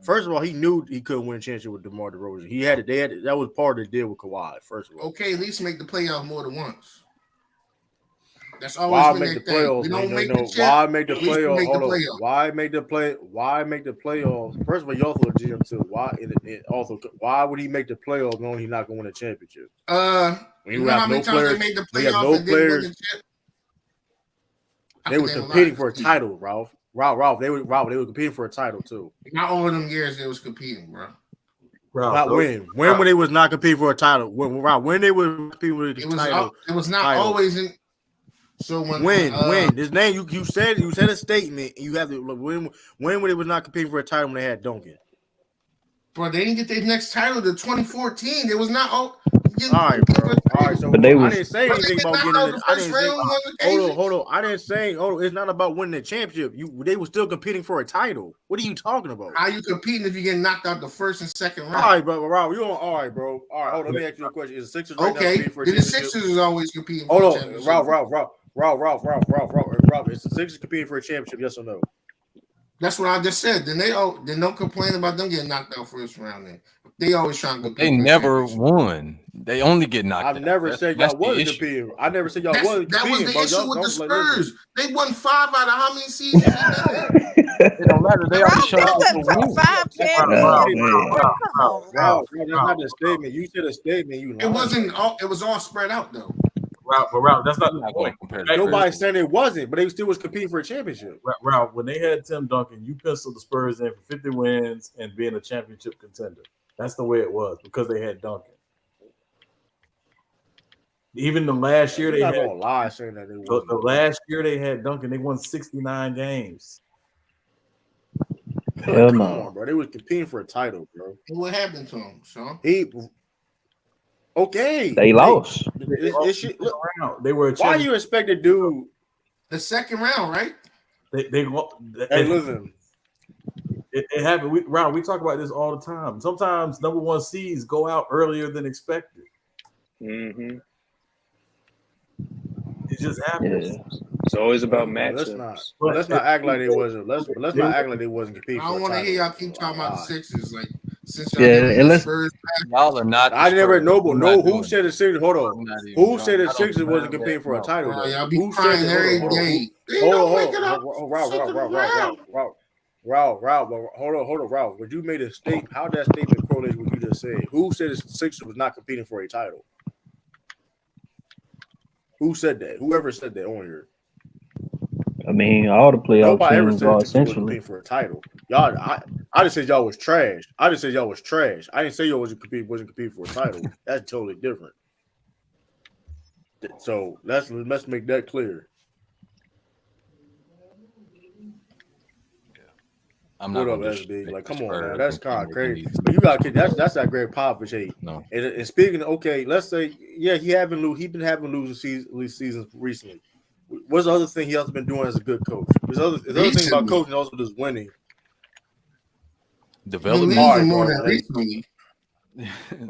Speaker 1: First of all, he knew he couldn't win a championship with DeMar DeRozan. That was part of the deal with Kawhi. First of all,
Speaker 2: okay, at least make the playoffs more than once. That's always been the playoffs. We don't make the
Speaker 1: why make the playoffs? Hold on. Why make the playoffs? First of all, you also a GM too. Why would he make the playoffs knowing he's not going to win a championship?
Speaker 2: You know how many times they made the playoffs and didn't win the chip?
Speaker 1: They were competing for a title, Ralph. They were competing for a title too.
Speaker 2: Not all of them years they was competing, bro.
Speaker 1: Not when they was not competing for a title. When they were competing for a title.
Speaker 2: It was not always in. So when
Speaker 1: his name you said a statement, you have to when it was not competing for a title when they had Duncan.
Speaker 2: Bro, they didn't get their next title to 2014. It was not all
Speaker 1: right, bro. All right, so
Speaker 7: but I
Speaker 1: didn't say anything about getting it. Hold on. I didn't say it's not about winning the championship. They were still competing for a title. What are you talking about?
Speaker 2: How you competing if you get knocked out the first and second round?
Speaker 1: All right, bro. Rob, you on? All right, bro. All right, hold on. Let me ask you a question. Is the Sixers right now competing for a championship?
Speaker 2: The Sixers is always competing
Speaker 1: for a championship. Rob. Is the Sixers competing for a championship? Yes or no?
Speaker 2: That's what I just said. Then don't complain about them getting knocked out first round. Then they always trying to compete.
Speaker 4: They never won. They only get knocked out.
Speaker 1: I've never said y'all wasn't competing. I never said y'all wasn't competing.
Speaker 2: That was the issue with the Spurs. They won 5 out of how many seasons?
Speaker 4: It don't matter. They already showed up to win.
Speaker 8: 5 championships.
Speaker 1: Wow, that's not a statement. You said a statement.
Speaker 2: It wasn't. It was all spread out though.
Speaker 6: Ralph, that's not the point.
Speaker 1: Nobody said it wasn't, but they still was competing for a championship.
Speaker 6: Ralph, when they had Tim Duncan, you penciled the Spurs in for 50 wins and being a championship contender. That's the way it was because they had Duncan. Even the last year they had the last year they had Duncan, they won 69 games.
Speaker 7: Hell
Speaker 1: come
Speaker 7: no,
Speaker 1: on, bro. They was competing for a title, bro.
Speaker 2: What happened to him, Sean?
Speaker 1: Okay.
Speaker 7: They lost.
Speaker 1: They were. Why you expect to do
Speaker 2: the second round, right?
Speaker 6: Hey,
Speaker 1: listen.
Speaker 6: It happened. We talk about this all the time. Sometimes number one seeds go out earlier than expected.
Speaker 3: Mm-hmm.
Speaker 6: It just happens.
Speaker 3: Yeah. It's always about matchups.
Speaker 1: Let's not act like they wasn't. Let's not act like they wasn't competing.
Speaker 2: I don't want to hear y'all keep talking about the Sixers. Like since
Speaker 4: y'all are not.
Speaker 1: I never know. Who said the Sixers? Hold on. Who said the Sixers wasn't competing for a title?
Speaker 2: Y'all be crying every day.
Speaker 1: Hold on. Ralph. When you made a statement, how that statement correlates with what you just said? Who said the Sixers was not competing for a title? Who said that? Whoever said that on here.
Speaker 7: I mean, all the playoff teams are essentially
Speaker 1: competing for a title. Y'all, I just said y'all was trash. I didn't say y'all wasn't competing for a title. That's totally different. So let's make that clear.
Speaker 4: I'm not
Speaker 1: what up, SB? Like, come on, man. That's kind of crazy. But you got that's that great Popovich hate.
Speaker 4: No.
Speaker 1: And speaking, let's say, he's been having losing seasons recently. What's the other thing he also been doing as a good coach? There's other thing about coaching also just winning.
Speaker 4: Development
Speaker 2: more than recently.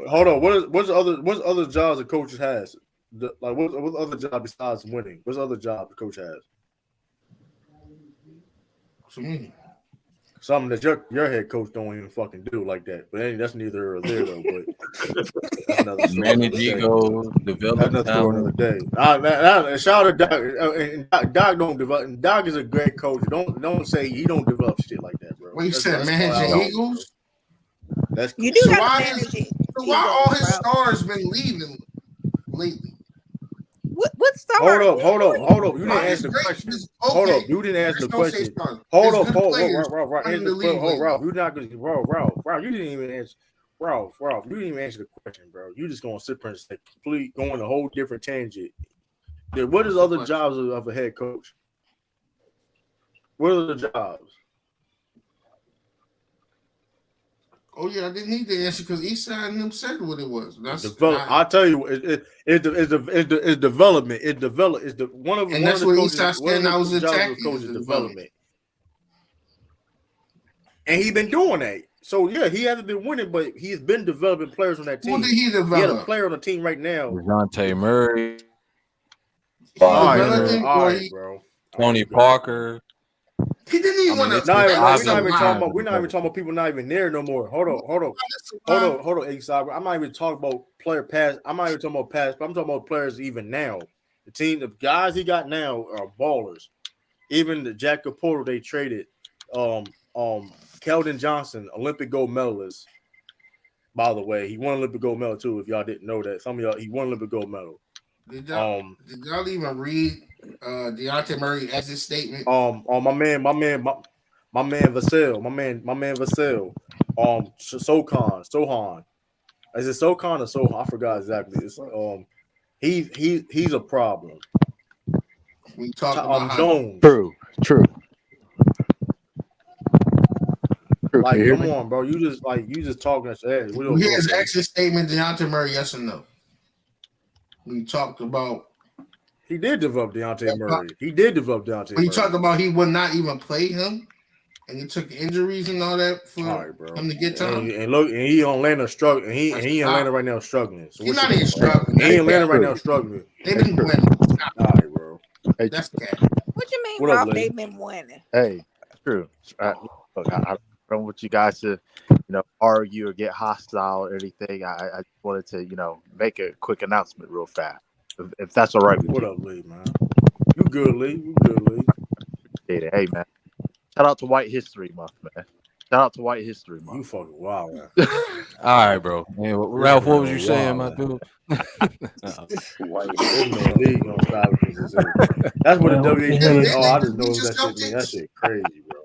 Speaker 1: Hold on. What's other jobs a coach has? What other job besides winning? What's other job the coach has? Something that your head coach don't even fucking do like that. But that's neither or there though. But that's another story.
Speaker 4: Manage ego, develop
Speaker 1: another day. Shout out to Doc. Doc don't develop. Doc is a great coach. Don't say he don't develop shit like that, bro.
Speaker 2: What you said, managing Eagles?
Speaker 1: That's
Speaker 8: you do have to manage it.
Speaker 2: Why all his stars been leaving lately?
Speaker 8: What star?
Speaker 1: Hold up. You didn't answer the question. Hold up. You didn't answer the question. Hold up. Ralph. You're not going to. Ralph. You didn't even answer. Ralph. You didn't even answer the question, bro. You just going to sit there and say complete going a whole different tangent. What is other jobs of a head coach? What are the jobs?
Speaker 2: Oh yeah, I didn't need the answer because Eastside and them said what it was.
Speaker 1: I'll tell you, it's development. It's one of
Speaker 2: that's
Speaker 1: the
Speaker 2: what
Speaker 1: coaches.
Speaker 2: Eastside said. I was attacking
Speaker 1: coach's development, and he's been doing that. So yeah, he hasn't been winning, but he's been developing players on that team.
Speaker 2: Who did he develop?
Speaker 1: He had a player on the team right now,
Speaker 4: DeJounte Murray.
Speaker 1: All right, bro.
Speaker 4: Tony Parker.
Speaker 2: He didn't even want to.
Speaker 1: We're not even talking about people not even there no more. Hold on, X-Cyber. I'm not even talking about player pass. I'm not even talking about pass, but I'm talking about players even now. The guys he got now are ballers. Even the Jack Caporto they traded. Keldon Johnson, Olympic gold medalist. By the way, he won Olympic gold medal too. If y'all didn't know that, some of y'all he won Olympic gold medal.
Speaker 2: Did y'all even read DeJounte Murray as his statement?
Speaker 1: My man Vassell, my man Vassell. Sohan. Is it Sohan or Sohan? I forgot exactly. It's he's a problem.
Speaker 2: We talk about
Speaker 1: Jones.
Speaker 9: True.
Speaker 1: Like, come on, bro. You just talking at your head.
Speaker 2: Here's exit statement, DeJounte Murray, yes or no? We talked about
Speaker 1: he did develop DeJounte Murray. He did develop DeJounte Murray.
Speaker 2: We talked about he would not even play him, and he took injuries and all that for him to get time.
Speaker 1: And look, and he on Atlanta struggling. He in Atlanta right now struggling. So
Speaker 2: he's not even struggling.
Speaker 1: He in Atlanta right now struggling.
Speaker 2: They didn't win.
Speaker 1: All right, bro.
Speaker 2: That's bad.
Speaker 8: What you mean, Rob? They've been winning.
Speaker 9: Hey, true. Look, I don't want you guys to, argue or get hostile or anything. I just wanted to, make a quick announcement real fast, if that's all right with you.
Speaker 1: What up, Lee, man? You good, Lee?
Speaker 9: Hey, man. Shout out to White History Month, man. Shout out to White History Month.
Speaker 1: You fucking wild, man.
Speaker 4: All right, bro. Yeah, Ralph, what was you saying, my dude?
Speaker 1: That's what the WHA. Oh, I just know that shit, man. That shit crazy, bro.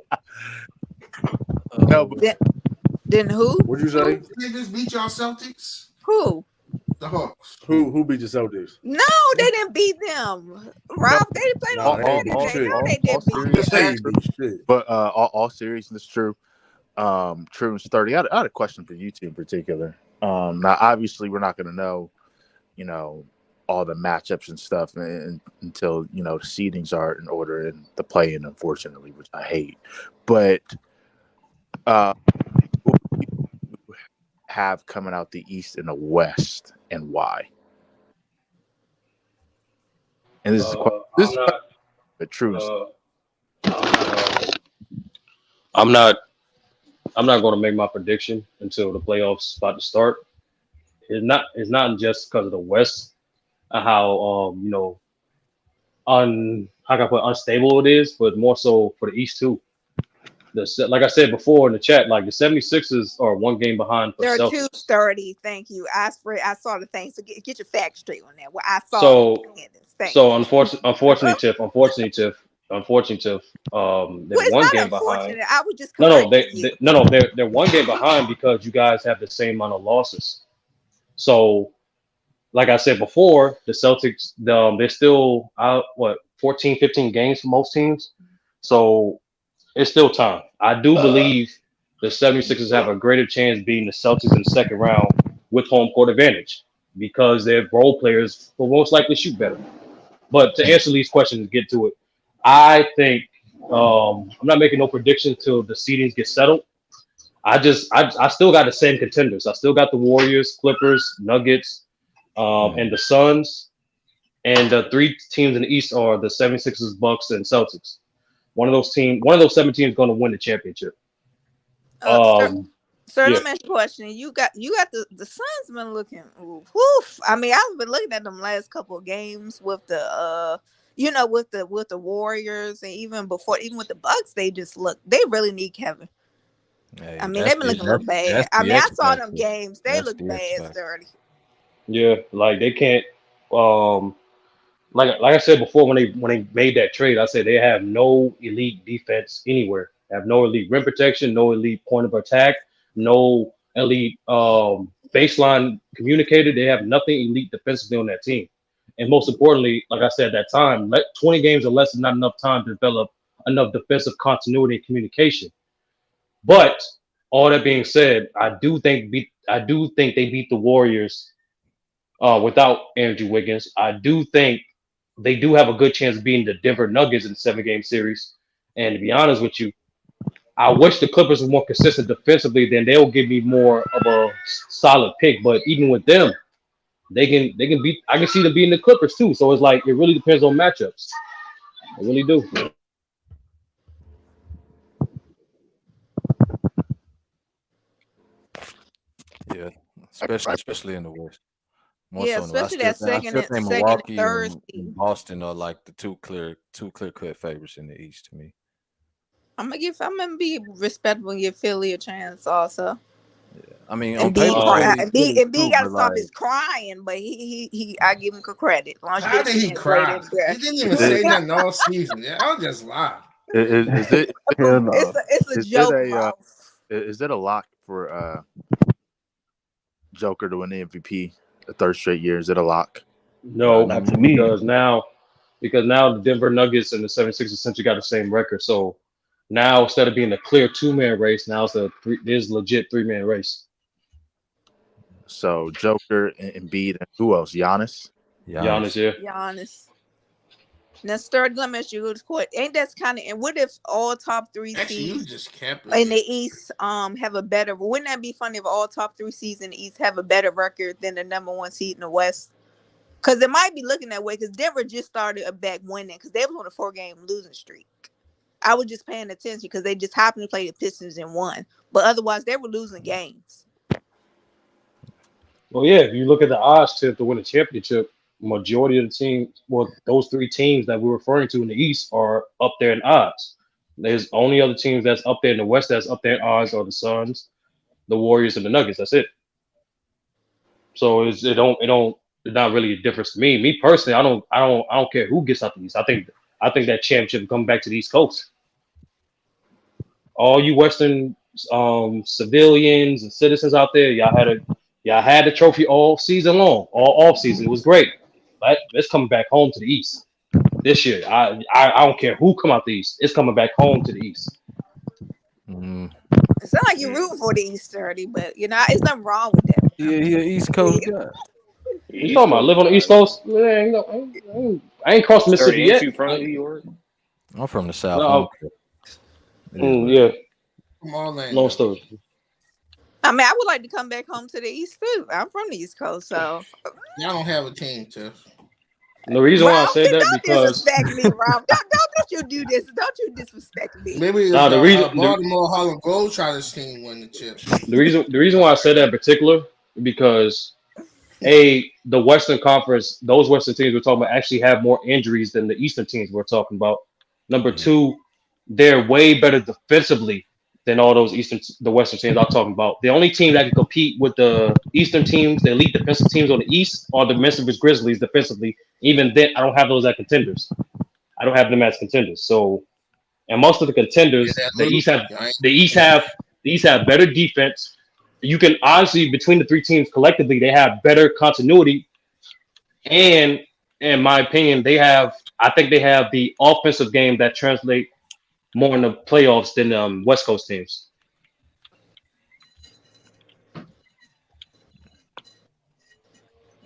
Speaker 8: Then who?
Speaker 1: What'd you say?
Speaker 2: They just beat y'all Celtics.
Speaker 8: Who?
Speaker 2: The Hawks.
Speaker 1: Who beat the Celtics?
Speaker 8: No, they didn't beat them. Rob, they played on Saturday. They didn't beat them.
Speaker 9: But all seriousness, true. True and sturdy. I had a question for you two in particular. Now, obviously, we're not going to know, all the matchups and stuff until the seedings are in order and the play-in, unfortunately, which I hate. But who do you have coming out the East and the West, and why? And this is the truth.
Speaker 5: I'm not going to make my prediction until the playoffs about to start. It's not just because of the West, how unstable it is, but more so for the East too. Like I said before in the chat, like the 76ers are one game behind.
Speaker 8: They're 230. Thank you. I saw the thing. So get your facts straight on that. Well, I saw.
Speaker 5: Unfortunately, Tiff. They're one game behind.
Speaker 8: I would just
Speaker 5: they're one game behind because you guys have the same amount of losses. So, like I said before, the Celtics, they're still out 14, 15 games for most teams. So it's still time. I do believe the 76ers have a greater chance beating the Celtics in the second round with home court advantage because their role players will most likely shoot better. But to answer these questions and get to it, I think I'm not making no prediction till the seedings get settled. I still got the same contenders. I still got the Warriors, Clippers, Nuggets, and the Suns. And the three teams in the East are the 76ers, Bucks, and Celtics. One of those 7 teams is going to win the championship.
Speaker 8: Sir, let me ask you a question. You got the Suns been looking. Woof. I mean, I've been looking at them last couple of games with the with the Warriors, and even with the Bucks, they really need Kevin.
Speaker 4: Hey,
Speaker 8: I mean, they've been looking a little bad. I mean, I saw them games. They look bad, sturdy.
Speaker 5: Yeah, like they can't. Like I said before, when they made that trade, I said they have no elite defense anywhere. They have no elite rim protection, no elite point of attack, no elite baseline communicator. They have nothing elite defensively on that team. And most importantly, like I said at that time, 20 games or less is not enough time to develop enough defensive continuity and communication. But all that being said, I do think they beat the Warriors without Andrew Wiggins. I do think they do have a good chance of beating the Denver Nuggets in the 7-game series. And to be honest with you, I wish the Clippers were more consistent defensively. Then they'll give me more of a solid pick. But even with them, they can beat. I can see them beating the Clippers too. So it's like it really depends on matchups. I really do.
Speaker 4: Yeah, especially in the West. More
Speaker 8: Yeah,
Speaker 4: so
Speaker 8: especially that second and
Speaker 4: Milwaukee
Speaker 8: third.
Speaker 4: and Boston are like the two clear cut favorites in the East to me.
Speaker 8: I'm gonna be respectful and give Philly a chance also.
Speaker 4: Yeah. I mean,
Speaker 8: and
Speaker 4: B
Speaker 8: got to stop his crying, but he I give him credit.
Speaker 2: How did he cry? He didn't even say nothing all season. I'll just lie.
Speaker 9: Is it?
Speaker 8: It's a joke.
Speaker 9: Is it a lock for Joker to win the MVP the third straight year? Is it a lock?
Speaker 5: No, not to me. Because now the Denver Nuggets and the 76ers essentially got the same record. So now instead of being a clear 2-man race, now it's there's legit 3-man race.
Speaker 9: So Joker, Embiid, and who else? Giannis,
Speaker 5: yeah.
Speaker 8: Giannis. Now, Sturdy, let me ask you this question. Ain't that kind of? And what if all top 3 seeds in the East have a better? Wouldn't that be funny if all top 3 seeds in the East have a better record than the number 1 seed in the West? Because it might be looking that way. Because Denver just started back winning because they was on a 4-game losing streak. I was just paying attention because they just happened to play the Pistons and won, but otherwise they were losing games.
Speaker 5: Well, yeah, if you look at the odds to win a championship, majority of the teams, well, those 3 teams that we're referring to in the East are up there in odds. There's only other teams that's up there in the West that's up there in odds are the Suns, the Warriors, and the Nuggets. That's it. So it's not really a difference to me. Me personally, I don't care who gets out the East. I think that championship will come back to the East Coast. All you Western civilians and citizens out there, y'all had the trophy all season long, all off season. It was great. But it's coming back home to the East this year. I don't care who come out the East. It's coming back home to the East.
Speaker 8: It sounds like you're rooting for the East, Sturdy, but it's nothing wrong with that.
Speaker 4: Yeah, East Coast guy.
Speaker 5: You talking about live on the East Coast? Man, I ain't crossed Mississippi yet.
Speaker 3: You from New York?
Speaker 4: I'm from the South.
Speaker 5: Yeah. Long story.
Speaker 8: I mean, I would like to come back home to the East too. I'm from the East Coast, so
Speaker 2: y'all don't have a team, Tiff.
Speaker 5: The reason why I say that because
Speaker 8: disrespect me, Rob. Don't you do this? Don't you disrespect me?
Speaker 2: Maybe the reason Baltimore Harlem Globetrotters team won the chip.
Speaker 5: The reason why I said that in particular because the Western Conference, those Western teams we're talking about actually have more injuries than the Eastern teams we're talking about. Number 2, they're way better defensively than all those the Western teams I'm talking about. The only team that can compete with the Eastern teams, the elite defensive teams on the East, are the Memphis Grizzlies defensively. Even then, I don't have those as contenders. I don't have them as contenders. So, and most of the contenders, the East have better defense. You can honestly, between the 3 teams collectively, they have better continuity. And in my opinion, I think they have the offensive game that translate more in the playoffs than West Coast teams.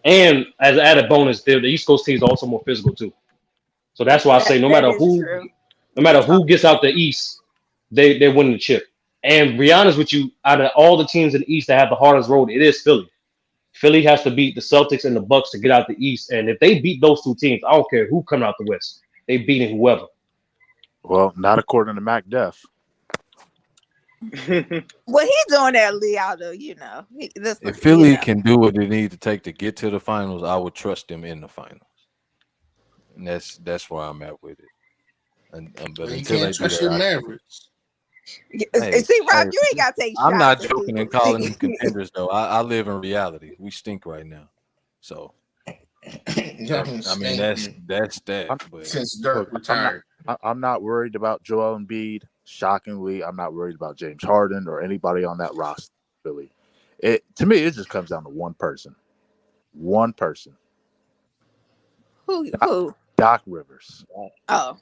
Speaker 5: And as an added bonus, the East Coast teams are also more physical too. So that's why I say no matter who gets out the East, they win the chip. And to be honest with you, out of all the teams in the East that have the hardest road, it is Philly. Philly has to beat the Celtics and the Bucks to get out the East. And if they beat those 2 teams, I don't care who comes out the West. They beating whoever.
Speaker 9: Well, not according to Mac Def.
Speaker 8: Well, he's doing that out of,
Speaker 4: if Philly can do what they need to take to get to the finals, I would trust them in the finals. And that's where I'm at with it. But
Speaker 2: you can't trust your Mavericks.
Speaker 8: See, Rob, you ain't got to take shots.
Speaker 4: I'm not joking and calling them contenders, though. I live in reality. We stink right now. So, I mean, that's that. But
Speaker 2: since Dirk retired.
Speaker 9: I'm not worried about Joel Embiid. Shockingly, I'm not worried about James Harden or anybody on that roster. Really, to me, it just comes down to one person. One person.
Speaker 8: Who?
Speaker 9: Doc Rivers.
Speaker 8: Oh.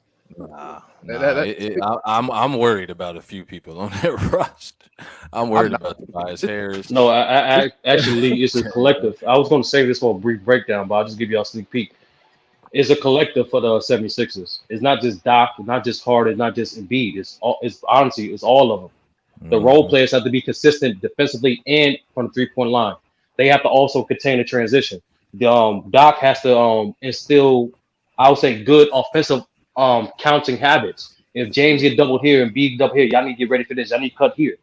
Speaker 4: I'm worried about a few people on that roster. I'm worried about Tobias Harris.
Speaker 5: No, I actually it's a collective. I was going to save this for a brief breakdown, but I'll just give y'all a sneak peek. It's a collective for the 76ers. It's not just Doc, it's not just Harden, not just Embiid. It's honestly it's all of them. The role players have to be consistent defensively and from the 3-point line. They have to also contain the transition. Doc has to instill, I would say, good offensive counting habits. If James get doubled here and B double here, y'all need to get ready for this. Y'all need to cut here.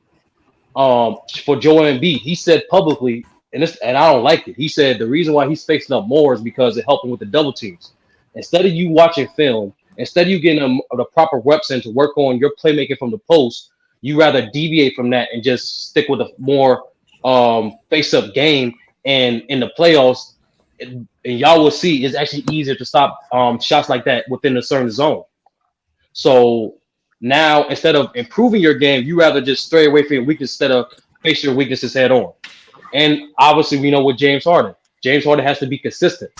Speaker 5: For Joel Embiid, he said publicly, and I don't like it. He said the reason why he's facing up more is because it helped him with the double teams. Instead of you watching film, instead of you getting the proper reps in to work on your playmaking from the post, you rather deviate from that and just stick with a more face-up game. And in the playoffs, and y'all will see, it's actually easier to stop shots like that within a certain zone. So now, instead of improving your game, you rather just stray away from your weakness instead of face your weaknesses head on. And obviously, we know with James Harden. James Harden has to be consistent.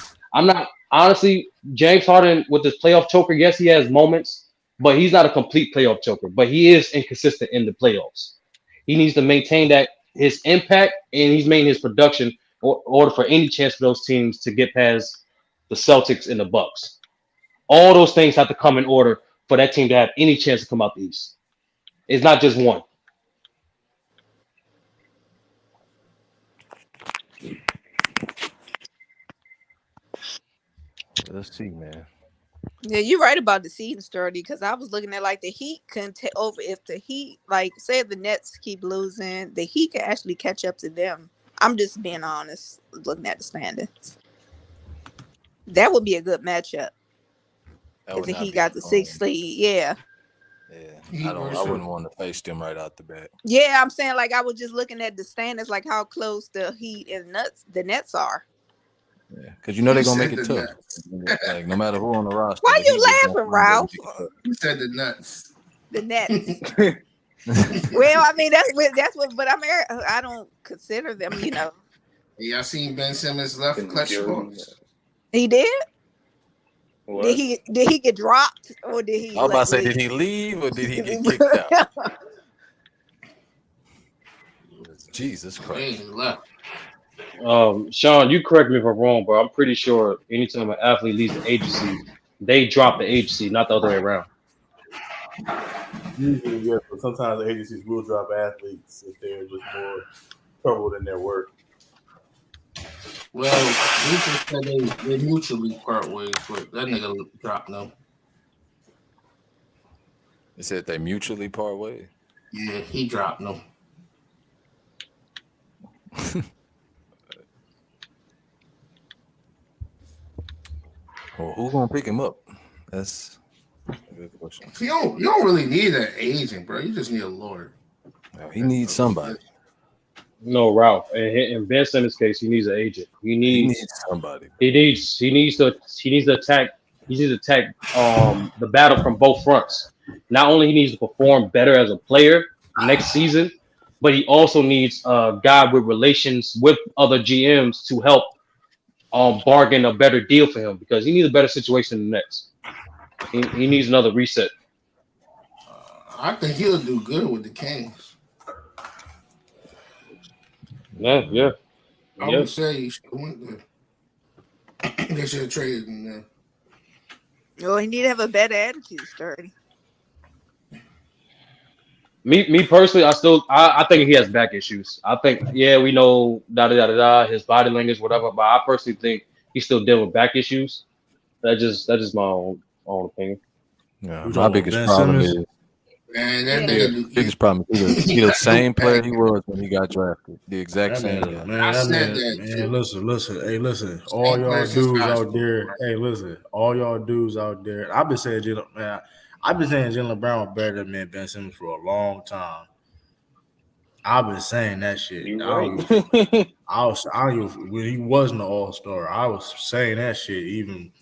Speaker 5: James Harden with this playoff choker, yes, he has moments, but he's not a complete playoff choker. But he is inconsistent in the playoffs. He needs to maintain his impact, and he's maintaining his production in order for any chance for those teams to get past the Celtics and the Bucks. All those things have to come in order for that team to have any chance to come out the East. It's not just one.
Speaker 4: Let's see, man.
Speaker 8: Yeah, you're right about the seeding Sturdy, because I was looking at like the Heat couldn't take over. If the Heat, like say if the Nets keep losing, the Heat can actually catch up to them. I'm just being honest, looking at the standings. That would be a good matchup. If the Heat got the 6th lead, yeah.
Speaker 4: Yeah, I wouldn't want to face them right out the bat.
Speaker 8: Yeah, I'm saying like I was just looking at the standings, like how close the Heat and the Nets are.
Speaker 4: Yeah, because you know they're gonna make it tough. Like no matter who on the roster.
Speaker 8: Why you laughing, Ralph?
Speaker 2: You said the Nets.
Speaker 8: The Nets. Well, I mean that's what, but I don't consider them. You know.
Speaker 2: Y'all seen Ben Simmons left clutch sports?
Speaker 8: He did.
Speaker 3: What?
Speaker 8: Did he get dropped or did he?
Speaker 4: I was about to say, did he leave or did he get kicked out? Jesus Christ.
Speaker 2: He left.
Speaker 5: Sean, you correct me if I'm wrong, but I'm pretty sure anytime an athlete leaves the agency, they drop the agency, not the other way around.
Speaker 6: Usually, yes, but sometimes the agencies will drop athletes if they're just more troubled in their work.
Speaker 2: Well, we just said they mutually part ways, but that nigga dropped them.
Speaker 4: They said they mutually part ways.
Speaker 2: Yeah, he dropped them.
Speaker 4: Well, who's gonna pick him up? That's a good question.
Speaker 2: You don't really need an agent, bro. You just need a lawyer.
Speaker 4: No, he needs somebody.
Speaker 5: No, Ralph. In Ben Simmons' case, he needs an agent. He needs
Speaker 4: somebody.
Speaker 5: He needs to attack the battle from both fronts. Not only he needs to perform better as a player next season, but he also needs a guy with relations with other GMs to help bargain a better deal for him, because he needs a better situation than the Nets. He needs another reset.
Speaker 2: I think he'll do good with the Kings.
Speaker 5: Yeah.
Speaker 2: I would say he should have went there. They should have traded him there.
Speaker 8: Well, he need to have a better attitude, Sturdy.
Speaker 5: Me personally, I think he has back issues. I think, we know his body language, whatever, but I personally think he's still dealing with back issues. That's just my own opinion.
Speaker 4: Yeah, my biggest problem is biggest problem is he's the same player he was when he got drafted. The exact same guy.
Speaker 1: Man, listen. Hey, listen. All y'all dudes out there. Hey, listen. All y'all dudes out there. I've been saying Jaylen Brown was better than Ben Simmons for a long time. I've been saying that shit. When he wasn't an all-star, I was saying that shit even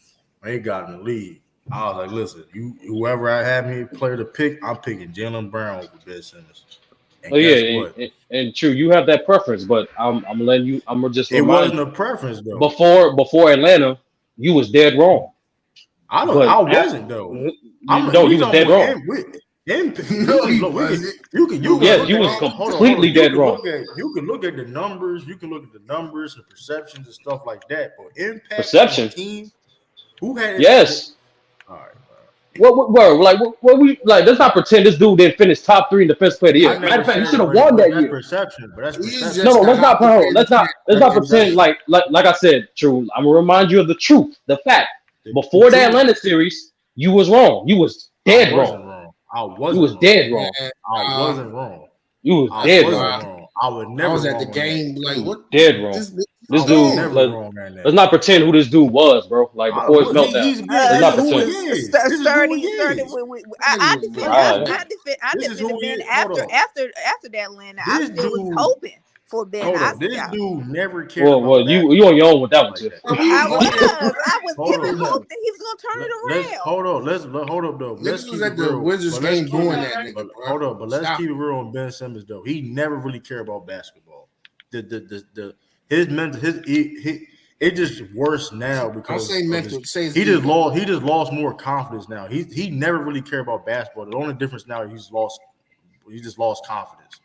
Speaker 1: when he got in the league. I was like, listen, whoever I have me play to pick, I'm picking Jaylen Brown over Ben Simmons.
Speaker 5: And true, you have that preference, but I'm letting you. I'm just.
Speaker 1: It wasn't a preference though.
Speaker 5: Before Atlanta, you was dead wrong.
Speaker 1: I wasn't though.
Speaker 5: You was dead wrong.
Speaker 1: You
Speaker 5: was completely dead wrong.
Speaker 1: You can look at the numbers. You can look at the numbers and perceptions and stuff like that. But impact
Speaker 5: perception
Speaker 1: team, who had
Speaker 5: yes.
Speaker 1: All right.
Speaker 5: What we like? Let's not pretend this dude didn't finish top 3 in defensive player of the year. Matter of fact, he should have won that year.
Speaker 1: Perception, but that's perception.
Speaker 5: No, let's not pretend like I said. True, I'm gonna remind you of the truth, the fact. Before the Atlanta series, you was wrong. You was dead wrong.
Speaker 1: I wasn't.
Speaker 5: You was dead wrong.
Speaker 1: I wasn't wrong.
Speaker 5: You was dead wrong.
Speaker 1: I would never.
Speaker 2: I was at the game like what?
Speaker 5: Dead wrong. This dude. Let's not pretend who this dude was, bro. Like before his meltdown. Let's not pretend.
Speaker 8: I defended Ben after that land. I still was hoping for Ben.
Speaker 1: This dude never cared.
Speaker 5: Well, you on your own with that one, too.
Speaker 8: I was giving hope that he was gonna turn it around.
Speaker 1: Hold up though.
Speaker 2: This was at the Wizards game doing that.
Speaker 1: Hold up, but let's keep it real on Ben Simmons though. He never really cared about basketball. His mental, it's just worse now because he just lost more confidence now. He never really cared about basketball. The only difference now he just lost confidence.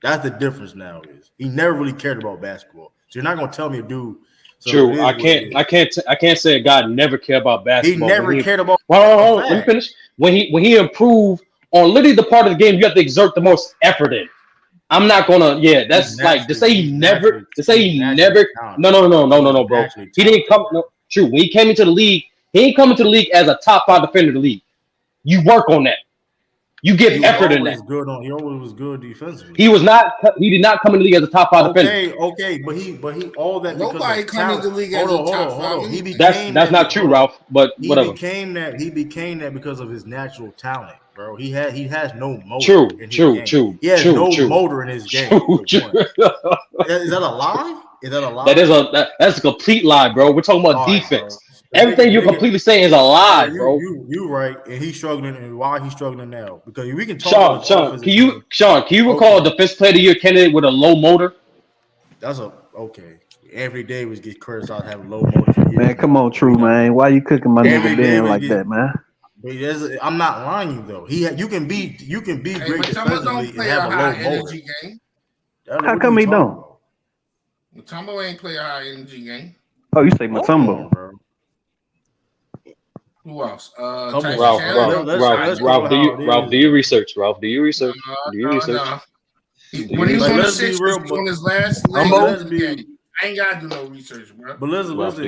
Speaker 1: That's the difference now. Is he never really cared about basketball? So you're not gonna tell me a dude. So
Speaker 5: true, I can't say a guy never cared about basketball.
Speaker 1: He never cared about.
Speaker 5: Hold on, let me finish. When he improved on literally the part of the game you have to exert the most effort in. I'm not gonna. Yeah, that's like to say he never. No, bro. He didn't come. No, true. When he came into the league, he ain't coming to the league as a top 5 defender of the league. You work on that. You get effort in that.
Speaker 1: He always was good defensively.
Speaker 5: He was not. He did not come in the league as a top 5 defender.
Speaker 1: Okay, but he all that.
Speaker 2: Nobody come into the league as a top 5.
Speaker 5: That's not true, Ralph. But whatever.
Speaker 1: He became that because of his natural talent, bro. He has no motor.
Speaker 5: True.
Speaker 1: He has no motor in his game. Is that a lie?
Speaker 5: That's a complete lie, bro. We're talking about defense. Everything you're completely saying is a lie, bro.
Speaker 1: You right, and he's struggling, and why he's struggling now? Because we can talk.
Speaker 5: Sean, can you recall a defense player of the year candidate with a low motor?
Speaker 1: That's okay. Every day we get criticized having low motor.
Speaker 7: Man, come on, true man. Why you cooking my nigga Ben like that, man?
Speaker 1: I'm not lying though. You can be great defensively and have a low motor.
Speaker 7: How come he don't?
Speaker 2: Mutombo ain't play a high energy game.
Speaker 7: Oh, you say Mutombo,
Speaker 1: bro?
Speaker 2: Who else?
Speaker 5: Ralph, do your research. When he was
Speaker 2: on the Sixers on his last game, I ain't gotta do no research, bro.
Speaker 1: But listen. Forget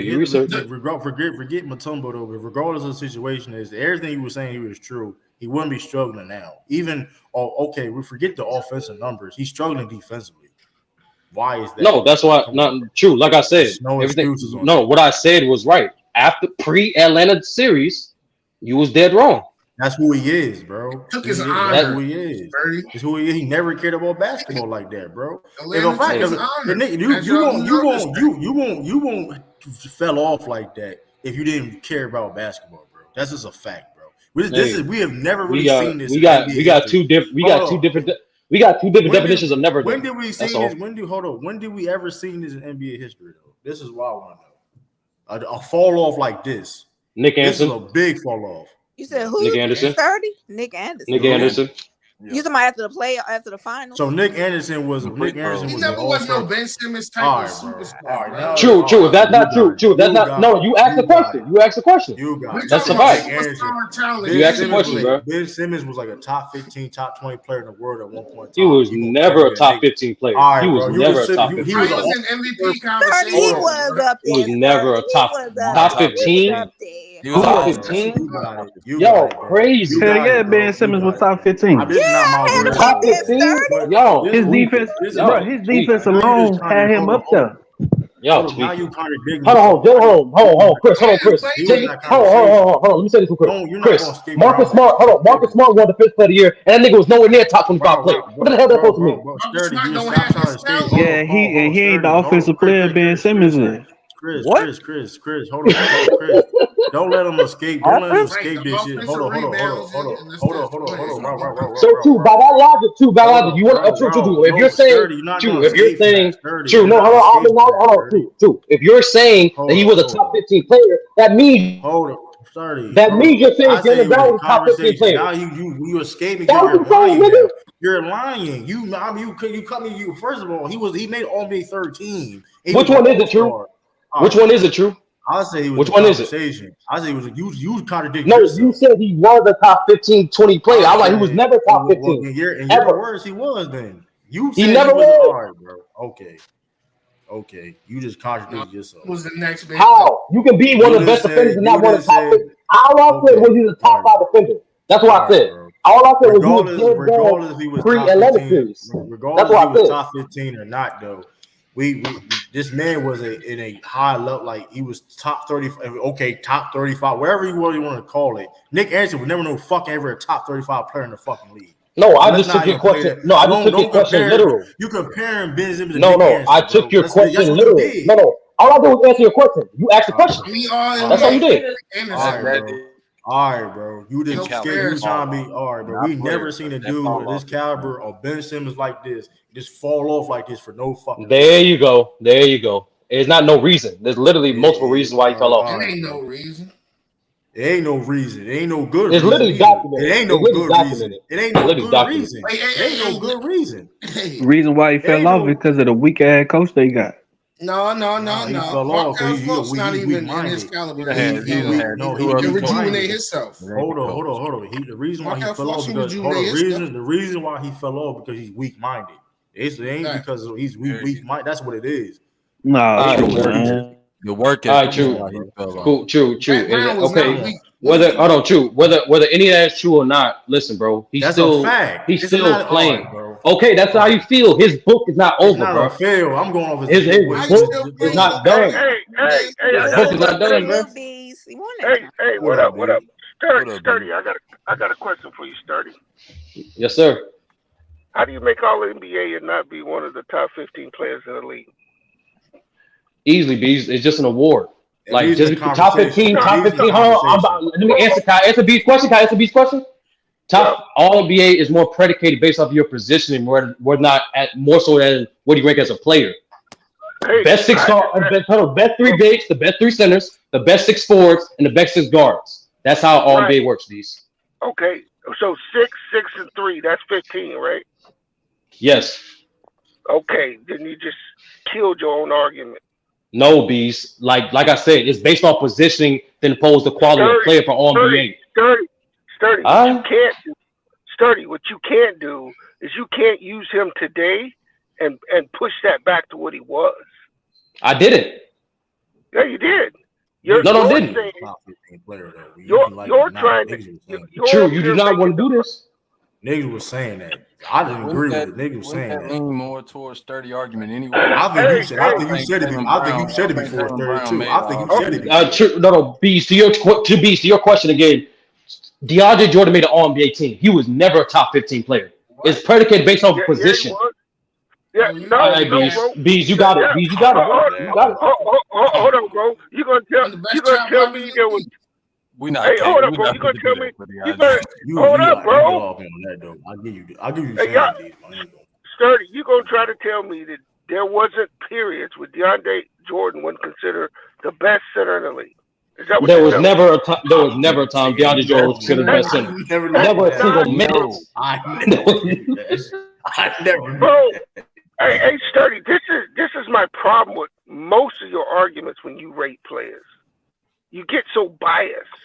Speaker 1: Mutombo though. But regardless of the situation, is everything he was saying he was true. He wouldn't be struggling now. Even we forget the offensive numbers. He's struggling defensively. Why is that?
Speaker 5: No, that's why not true. Like I said, what I said was right. After pre-Atlanta series, you was dead wrong.
Speaker 1: That's who he is, bro.
Speaker 2: Took his honor.
Speaker 1: That's who he is. It's who he is. He never cared about basketball like that, bro. You won't fell off like that if you didn't care about basketball, bro. That's just a fact, bro. We have never really seen this.
Speaker 5: We got two different definitions of never.
Speaker 1: When did we see this? When did we ever see this in NBA history though? This is what I want to know. A fall off like this.
Speaker 5: Nick Anderson.
Speaker 1: This is a big fall off.
Speaker 8: You said who?
Speaker 5: Nick Anderson.
Speaker 8: 30? Nick Anderson. You talking about after the finals?
Speaker 1: So Nick Anderson was. He
Speaker 2: never was no Ben Simmons type of superstar.
Speaker 5: True. If that's not true. That's not. No, you asked the question.
Speaker 1: You got it.
Speaker 5: That's a fact.
Speaker 1: You asked the question, bro. Ben Simmons was like a top 15, top 20 player in the world at one point.
Speaker 5: He was never a top 15 player. He was never a top 15.
Speaker 2: He was an MVP conversation.
Speaker 8: He was up there.
Speaker 5: He was never a top 15. Top 15? Yo, crazy.
Speaker 7: Yeah, Ben Simmons was top 15.
Speaker 5: Top 15? Yo,
Speaker 7: his defense alone had him up there.
Speaker 5: Yo,
Speaker 1: now you contradicting.
Speaker 5: Hold on, Chris. Hold on. Let me say this real quick. Chris, Marcus Smart won the fifth player of the year, and that nigga was nowhere near top 25 player. What the hell that supposed to
Speaker 7: mean? Yeah, he ain't the offensive player Ben Simmons is.
Speaker 1: Chris, hold on, Chris. Don't let him escape. Don't let him escape this shit. Hold on.
Speaker 5: So too, by that logic, you want true. If you're saying, if you're saying that he was a top 15 player, that means That means you're saying Jalen Brown was a top 15 player.
Speaker 1: Now you escaping. You're lying. You're lying. You cut me. First of all, he made All-NBA third team.
Speaker 5: Which one is it true? Which one is it true?
Speaker 1: I say he was.
Speaker 5: Which one is it?
Speaker 1: I say he was. You contradict.
Speaker 5: No,
Speaker 1: yourself.
Speaker 5: you said he was a top 15, 20 player. I'm like, he was never top 15.
Speaker 1: In your words, he was then. You said
Speaker 5: he never was.
Speaker 1: All right, bro. Okay. You just contradicted yourself.
Speaker 2: Who's the next big?
Speaker 5: How? You can be one of the best defenders and not one of the top 15. All I said was he's a top 5 defender. That's what I said.
Speaker 1: Bro.
Speaker 5: All I said
Speaker 1: regardless if he was
Speaker 5: pre-11 series.
Speaker 1: Regardless if he was top 15 or not, though. We this man was in a high level, like he was top 30, okay, top 35, wherever you want to call it. Nick Anderson was never no fucking ever a top 35 player in the fucking league.
Speaker 5: No, I just took your question. No, I just took your question literal.
Speaker 1: You comparing Ben Simmons to
Speaker 5: Nick Anderson, I took your question literal. No. All I did was answer your question. You asked the question. That's all you did.
Speaker 1: All right, bro. You just scared. You trying to be all right, bro. We never seen a dude with this caliber of Ben Simmons like this just fall off like this for no fucking.
Speaker 5: There you go. It's not no reason. There's literally multiple reasons why he fell off.
Speaker 2: It ain't no reason.
Speaker 1: It ain't no reason. It ain't no good.
Speaker 5: It's literally documented.
Speaker 1: It ain't no good reason. It ain't no good reason. It ain't no good reason.
Speaker 7: Reason why he fell off because of the weak ass coach they got.
Speaker 2: No.
Speaker 1: He fell off. He's
Speaker 2: not even in his caliber. He can rejuvenate himself.
Speaker 1: Hold on. The reason why he fell off because the reason why he fell off because he's weak minded. It ain't because he's weak minded. That's what it is.
Speaker 4: The work
Speaker 5: ethic. All right, true. Cool, true. Okay. Whether any of that's true or not, listen, bro. He's still playing. Hard, okay, that's how you feel. His book is not over, bro.
Speaker 1: I'm going over
Speaker 5: his book is not done. His book is not done, bro.
Speaker 10: Hey, what up? Sturdy, I got a question for you, Sturdy.
Speaker 5: Yes, sir.
Speaker 10: How do you make all NBA and not be one of the top 15 players in the league?
Speaker 5: Easily, B's. It's just an award. Like just top 15. Hold on. Let me answer. Can I answer B's question? All NBA is more predicated based off of your positioning, more not more so than what do you rank as a player. Hey, best 6 best 3 bigs, the best 3 centers, the best 6 forwards, and the best 6 guards. That's how all NBA works, B's.
Speaker 10: Okay, so 6, and 3. That's 15, right?
Speaker 5: Yes.
Speaker 10: Okay, then you just killed your own argument.
Speaker 5: No, Bees. Like I said, it's based on positioning than opposed to quality of player for all NBA.
Speaker 10: Sturdy. What you can't do is you can't use him today and push that back to what he was.
Speaker 5: I didn't.
Speaker 10: Yeah, you did.
Speaker 5: I didn't.
Speaker 10: You're trying to.
Speaker 5: True, you do not want to do this.
Speaker 1: Niggas was saying that. I didn't agree with it. Niggas was saying that.
Speaker 4: Lean more towards sturdy argument anyway.
Speaker 1: I think you said it before sturdy too. I think you said it before.
Speaker 5: True. No. Bees, to your question again. DeAndre Jordan made an All-NBA team. He was never a top 15 player. It's predicated based on position. Bees, you got it. Bees, you got it.
Speaker 10: Hold on, bro. You gonna tell me there was. Hold up, bro. You gonna tell me? Hold up, bro.
Speaker 1: I'll give you.
Speaker 10: Sturdy, you gonna try to tell me that there wasn't periods where DeAndre Jordan wasn't considered the best center in the league? Is that what
Speaker 5: there was never a time DeAndre Jordan was considered the best center. Never a single minute.
Speaker 1: I never.
Speaker 10: Bro, hey, Sturdy. This is my problem with most of your arguments when you rate players. You get so biased.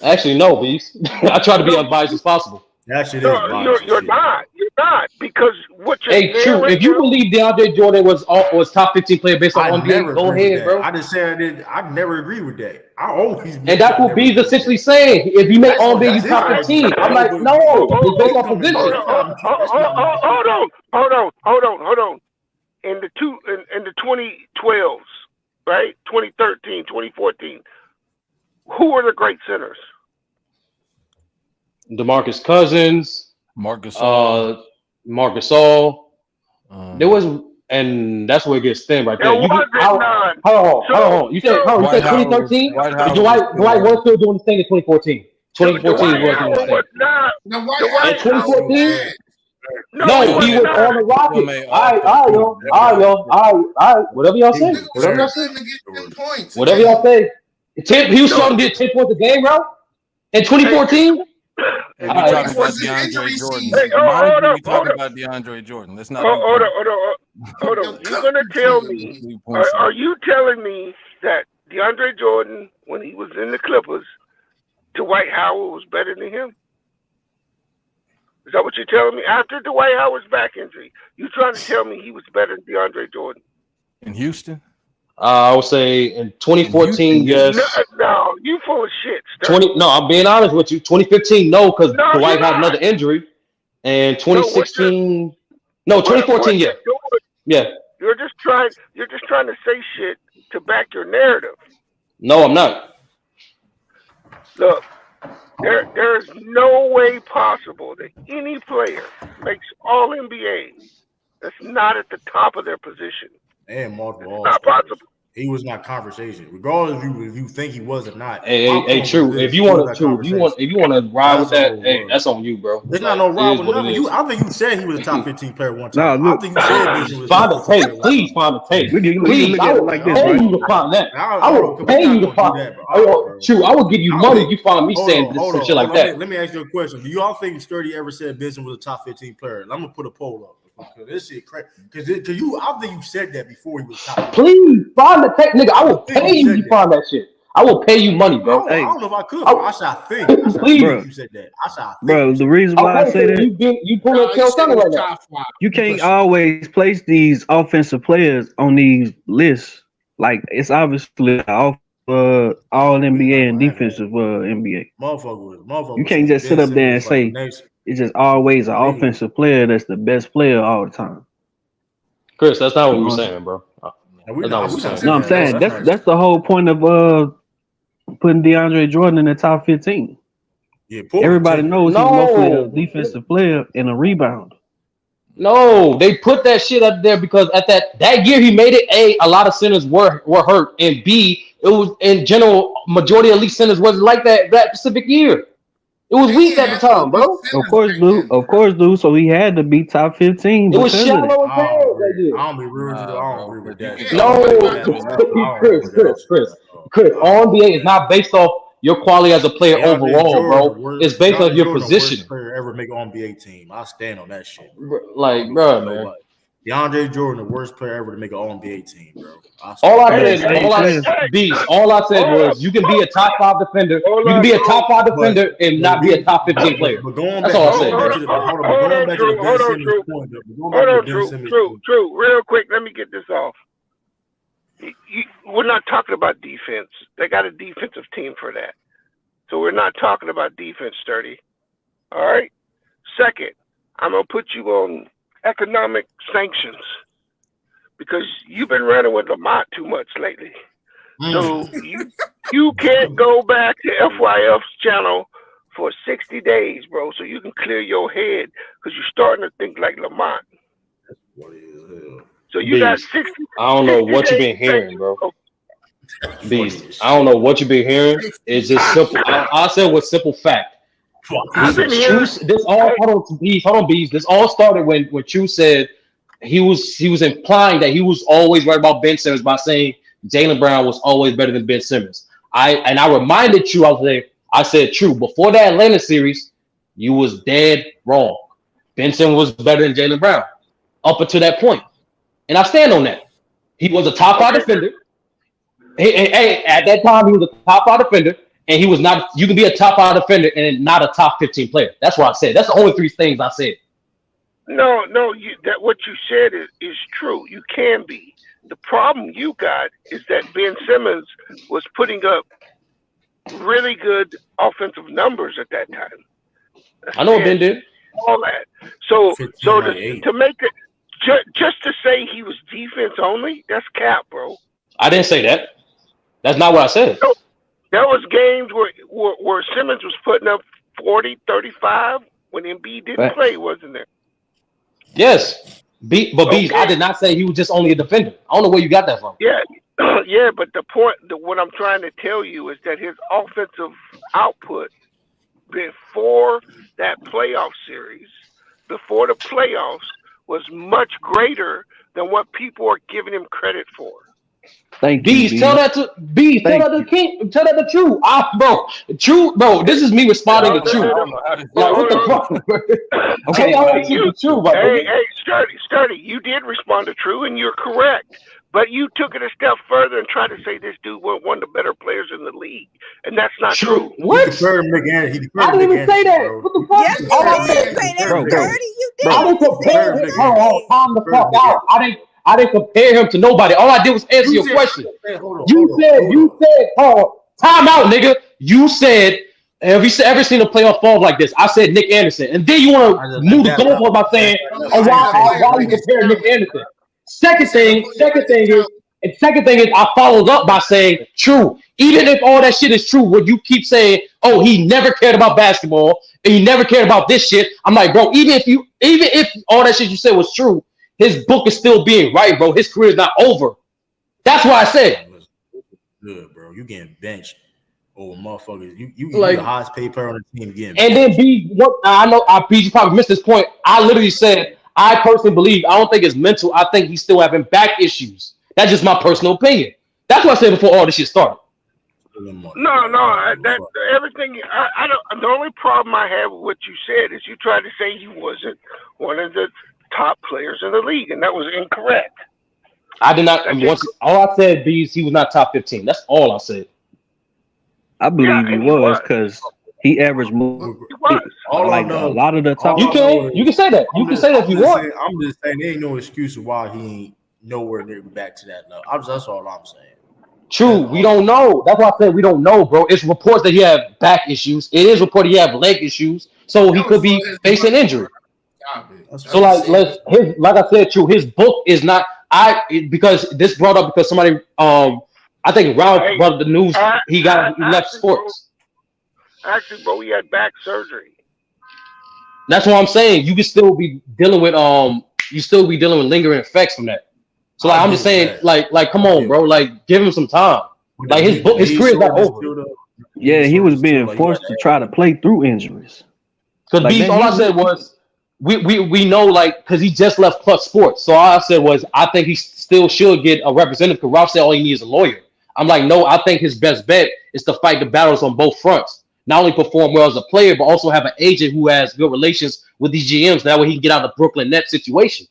Speaker 5: Actually, no, Beast. I try to be unbiased as possible.
Speaker 1: Actually,
Speaker 10: you're not. You're not because what you're saying.
Speaker 5: True.
Speaker 10: Right
Speaker 5: if you believe DeAndre Jordan was top 15 player based on NBA, go ahead, bro.
Speaker 1: I just said I never agree with that. I always.
Speaker 5: And that's what B's essentially saying. If you make NBA, you top 15. I'm like, no, it's based on position.
Speaker 10: Hold on. In the 2012s, right? 2013, 2014. Who were the great centers?
Speaker 5: DeMarcus Cousins,
Speaker 4: Marcus
Speaker 5: Gasol. There was, and that's where it gets thin right there. Hold on. You said 2013. Dwight was still doing the thing in 2014. 2014 was doing the thing. In 2014. No, he was on the Rockets. All right. Whatever y'all say. Whatever y'all say. He was starting to get 10 points a game, bro. In 2014.
Speaker 4: Hey, we talking about DeAndre Jordan. We're talking about DeAndre Jordan. Let's not.
Speaker 10: Hold on. You're gonna tell me? Are you telling me that DeAndre Jordan, when he was in the Clippers, Dwight Howard was better than him? Is that what you're telling me? After Dwight Howard's back injury, you trying to tell me he was better than DeAndre Jordan?
Speaker 4: In Houston?
Speaker 5: I would say in 2014, yes.
Speaker 10: No, you full of shit.
Speaker 5: No, I'm being honest with you. 2015, no, because Dwight had another injury. And 2016, 2014, yeah. Yeah.
Speaker 10: You're just trying to say shit to back your narrative.
Speaker 5: No, I'm not.
Speaker 10: Look, there is no way possible that any player makes all NBA that's not at the top of their position.
Speaker 1: And multiple
Speaker 10: Not possible.
Speaker 1: He was not conversation, regardless if you think he was or not.
Speaker 5: Hey, true. If you want to ride with that, hey, that's on you, bro.
Speaker 1: There's not no ride with nothing. I think you said he was a top 15 player one time. I think you said he was.
Speaker 5: Find a tape, please find a tape. Please, I will pay you to find that. I will pay you to find that. True, I will give you money if you find me saying some shit like that.
Speaker 1: Let me ask you a question. Do y'all think Sturdy ever said Benson was a top 15 player? I'm gonna put a poll up. Because this shit crazy. Because I think you said that before he was top.
Speaker 5: Please find the tape, nigga. I will pay you to find that shit. I will pay you money, bro.
Speaker 1: I don't know if I could. I shall think. You said that. I shall think.
Speaker 7: Bro, the reason why I say that
Speaker 5: you pull up Celtics right now.
Speaker 7: You can't always place these offensive players on these lists. Like it's obviously all NBA and defensive NBA.
Speaker 1: Motherfucker.
Speaker 7: You can't just sit up there and say it's just always an offensive player that's the best player all the time.
Speaker 5: Chris, that's not what we were saying, bro.
Speaker 7: No, I'm saying that's the whole point of putting DeAndre Jordan in the top 15.
Speaker 1: Yeah,
Speaker 7: everybody knows he's mostly a defensive player and a rebounder.
Speaker 5: No, they put that shit up there because at that year he made it. A lot of centers were hurt, and B, it was in general majority of elite centers wasn't like that specific year. It was weak at the time, bro.
Speaker 7: Of course, dude. So he had to be top 15.
Speaker 5: It was shallow as hell.
Speaker 1: I don't agree with that.
Speaker 5: Chris. All NBA is not based off your quality as a player overall, bro. It's based on your position.
Speaker 1: Player ever make an NBA team? I stand on that shit.
Speaker 5: Like, bro, man.
Speaker 1: DeAndre Jordan, the worst player ever to make an All-NBA team, bro.
Speaker 5: All I said was you can be a top 5 defender. You can be a top 5 defender and not be a top 15 player. That's all I said.
Speaker 10: Hold on, True. Real quick, let me get this off. We're not talking about defense. They got a defensive team for that. So we're not talking about defense, Sturdy. All right? Second, I'm going to put you on economic sanctions because you've been running with Lamont too much lately. So you can't go back to FYF's channel for 60 days, bro, so you can clear your head because you're starting to think like Lamont. So you got 60.
Speaker 5: I don't know what you've been hearing, bro. Beast, I don't know what you've been hearing. It's just simple. I'll say with simple fact.
Speaker 10: I've been hearing
Speaker 5: hold on, Beast. This all started when Chu said he was implying that he was always right about Ben Simmons by saying Jaylen Brown was always better than Ben Simmons. I reminded you, I said, True, before the Atlanta series, you was dead wrong. Ben Simmons was better than Jaylen Brown up until that point. And I stand on that. He was a top 5 defender. At that time, he was a top 5 defender, and he was not. You can be a top 5 defender and not a top 15 player. That's what I said. That's the only 3 things I said.
Speaker 10: No, that what you said is true. You can be. The problem you got is that Ben Simmons was putting up really good offensive numbers at that time.
Speaker 5: I know what Ben did.
Speaker 10: All that. So to make it just to say he was defense only, that's cap, bro.
Speaker 5: I didn't say that. That's not what I said.
Speaker 10: No, there was games where Simmons was putting up 40, 35 when Embiid didn't play, wasn't there?
Speaker 5: Yes. I did not say he was just only a defender. I don't know where you got that from.
Speaker 10: Yeah. Yeah, but the point, what I'm trying to tell you is that his offensive output before that playoff series, before the playoffs, was much greater than what people are giving him credit for.
Speaker 7: Thank
Speaker 5: Bees,
Speaker 7: you,
Speaker 5: tell that to Bees, tell that to King, tell that to True. Bro, this is me responding to True. Like, what the fuck? Okay,
Speaker 10: hey, Sturdy, you did respond to True, and you're correct. But you took it a step further and tried to say this dude was one of the better players in the league, and that's not true.
Speaker 5: What? I didn't even say that. What the fuck?
Speaker 8: Yes, you did say that, Sturdy. You did.
Speaker 5: I didn't compare him. Calm the fuck out. I didn't compare him to nobody. All I did was answer your question. You said, time out, nigga. You said, have you ever seen a playoff fall like this? I said Nick Anderson. And then you want to move the goalpost by saying, why you compare Nick Anderson? Second thing is, I followed up by saying, true. Even if all that shit is true, what you keep saying, oh, he never cared about basketball and he never cared about this shit. I'm like, bro, even if all that shit you said was true, his book is still being right, bro. His career is not over. That's why I said.
Speaker 1: Good, bro. You getting benched over motherfuckers. You like the highest paid player on the team again.
Speaker 5: And then I know you probably missed this point. I literally said, I personally believe, I don't think it's mental. I think he's still having back issues. That's just my personal opinion. That's what I said before all this shit started.
Speaker 10: No, everything. I don't. The only problem I have with what you said is you tried to say he wasn't one of the top players in the league, and that was incorrect.
Speaker 5: I did not. All I said, Bees, he was not top 15. That's all I said.
Speaker 7: I believe he was because he averaged more. A lot of the top.
Speaker 5: You can say that. You can say that if you want.
Speaker 1: I'm just saying there ain't no excuse of why he ain't nowhere near back to that level. That's all I'm saying.
Speaker 5: True, we don't know. That's why I said we don't know, bro. It's reports that he had back issues. It is reported he had leg issues, so he could be facing injury. So like I said, True, his book is not. Because this brought up because somebody I think Ralph brought up the news. He left sports.
Speaker 10: Actually, bro, he had back surgery.
Speaker 5: That's what I'm saying. You can still be dealing with lingering effects from that. So like, I'm just saying, like, come on, bro. Like, give him some time. Like his career's not over.
Speaker 7: Yeah, he was being forced to try to play through injuries.
Speaker 5: Because all I said was we know, like, because he just left Clutch Sports. So all I said was I think he still should get a representative. Because Ralph said all he needs is a lawyer. I'm like, no, I think his best bet is to fight the battles on both fronts. Not only perform well as a player, but also have an agent who has good relations with these GMs. That way he can get out of the Brooklyn Nets situation.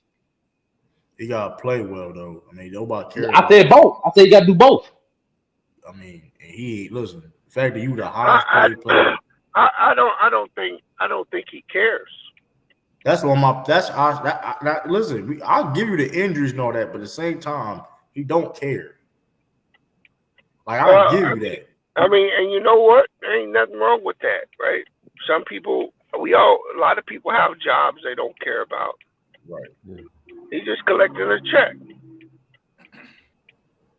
Speaker 1: He gotta play well though. I mean, nobody cares.
Speaker 5: I said both. I said you gotta do both.
Speaker 1: I mean, listen. The fact that you the highest paid player.
Speaker 10: I don't think he cares.
Speaker 1: That's what listen. I'll give you the injuries and all that, but at the same time, he don't care. Like I'll give you that.
Speaker 10: I mean, and you know what? There ain't nothing wrong with that, right? Some people, a lot of people have jobs they don't care about.
Speaker 1: Right.
Speaker 10: He's just collecting a check.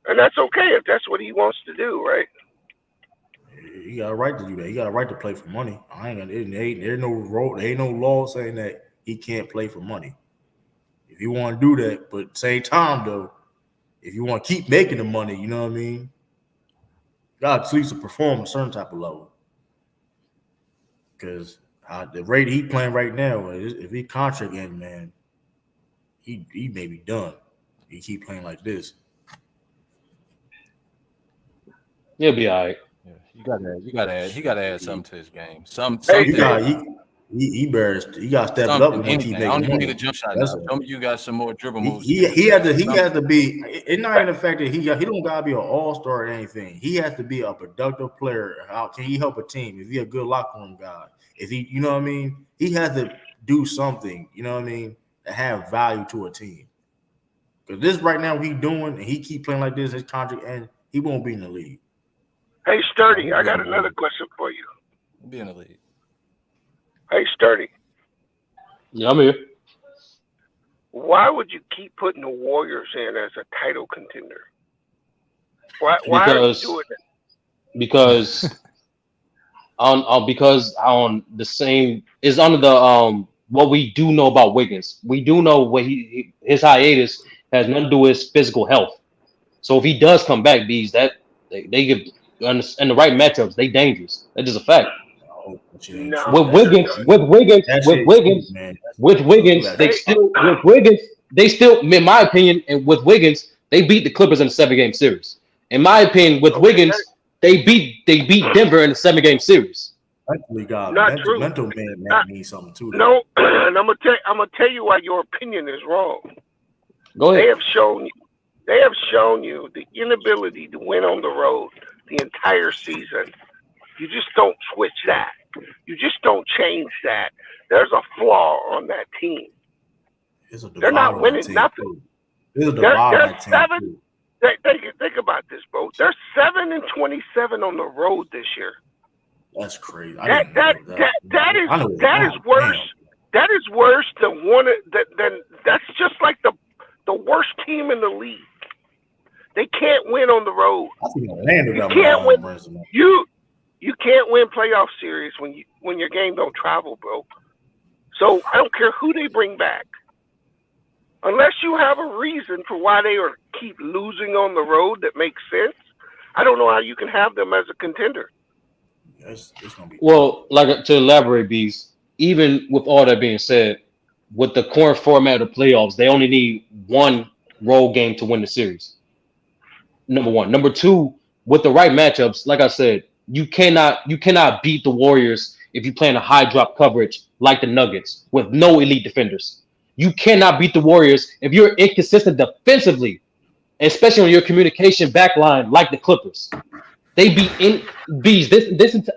Speaker 10: And that's okay if that's what he wants to do, right?
Speaker 1: He got a right to do that. He got a right to play for money. There's no law saying that he can't play for money. If you want to do that, but at the same time though, if you want to keep making the money, you know what I mean? You got at least to perform a certain type of level. Because the rate he playing right now, if he contract ends, man, he may be done. He keep playing like this.
Speaker 5: He'll be all right.
Speaker 4: Yeah, he gotta add something to his game.
Speaker 1: He got stepped up and keep making
Speaker 4: I don't even
Speaker 1: money.
Speaker 4: need a jump shot. Some of you got some more dribble moves.
Speaker 1: He has to be. It's not in the fact that he don't gotta be an all-star or anything. He has to be a productive player. How can he help a team? If he a good locker room guy, if he, you know what I mean, he has to do something. You know what I mean, to have value to a team. Because this right now he doing, and he keep playing like this, his contract, and he won't be in the league.
Speaker 10: Hey, Sturdy, I got another question for you.
Speaker 4: Be in the league.
Speaker 10: Hey, Sturdy.
Speaker 5: Yeah, I'm here.
Speaker 10: Why would you keep putting the Warriors in as a title contender? Why are you doing that?
Speaker 5: Because on the same is under the what we do know about Wiggins. We do know what his hiatus has nothing to do with his physical health. So if he does come back, they get in the right matchups, they dangerous. That's just a fact. With Wiggins, they still, in my opinion, and with Wiggins, They beat the Clippers in a 7-game series. In my opinion, with Wiggins, they beat Denver in a 7-game series.
Speaker 1: Mental man means something too. Though.
Speaker 10: No, and I'm gonna tell you why your opinion is wrong.
Speaker 5: Go ahead.
Speaker 10: They have shown you the inability to win on the road the entire season. You just don't switch that. You just don't change that. There's a flaw on that team. They're not winning nothing. They're 7. Think about this, bro. They're 7-27 on the road this year.
Speaker 1: That's crazy.
Speaker 10: That is worse. That is worse than that's just like the worst team in the league. They can't win on the road. You can't win. You can't win playoff series when your game don't travel, bro. So I don't care who they bring back, unless you have a reason for why they keep losing on the road that makes sense. I don't know how you can have them as a contender.
Speaker 1: It's gonna be
Speaker 5: well, like to elaborate, Bees. Even with all that being said, with the current format of playoffs, they only need one road game to win the series. Number one. Number two, with the right matchups, like I said, you cannot beat the Warriors if you play in a high drop coverage like the Nuggets with no elite defenders. You cannot beat the Warriors if you're inconsistent defensively, especially on your communication back line like the Clippers. They beat in Bees.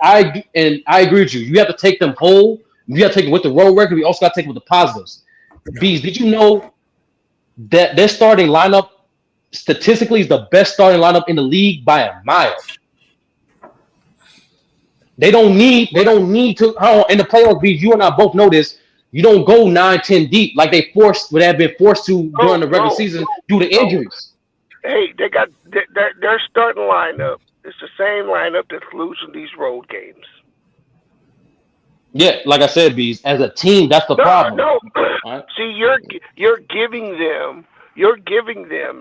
Speaker 5: I agree with you. You have to take them whole. You have to take them with the road record. We also got to take them with the positives. Bees, did you know that their starting lineup statistically is the best starting lineup in the league by a mile? They don't need to in the playoffs. Bees, you and I both know this. You don't go 9-10 deep like they have been forced to during the regular season due to injuries.
Speaker 10: Hey, they got their starting lineup. It's the same lineup that's losing these road games.
Speaker 5: Yeah, like I said, Bees, as a team, that's the problem.
Speaker 10: No. Right? See, you're giving them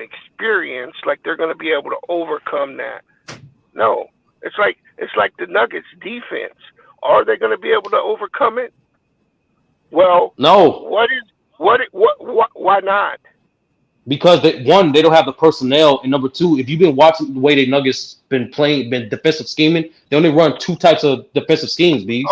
Speaker 10: experience, like they're going to be able to overcome that. No, it's like the Nuggets defense. Are they going to be able to overcome it? Well,
Speaker 5: no.
Speaker 10: Why not?
Speaker 5: Because they don't have the personnel, and number two, if you've been watching the way the Nuggets been defensive scheming, they only run two types of defensive schemes, Bees.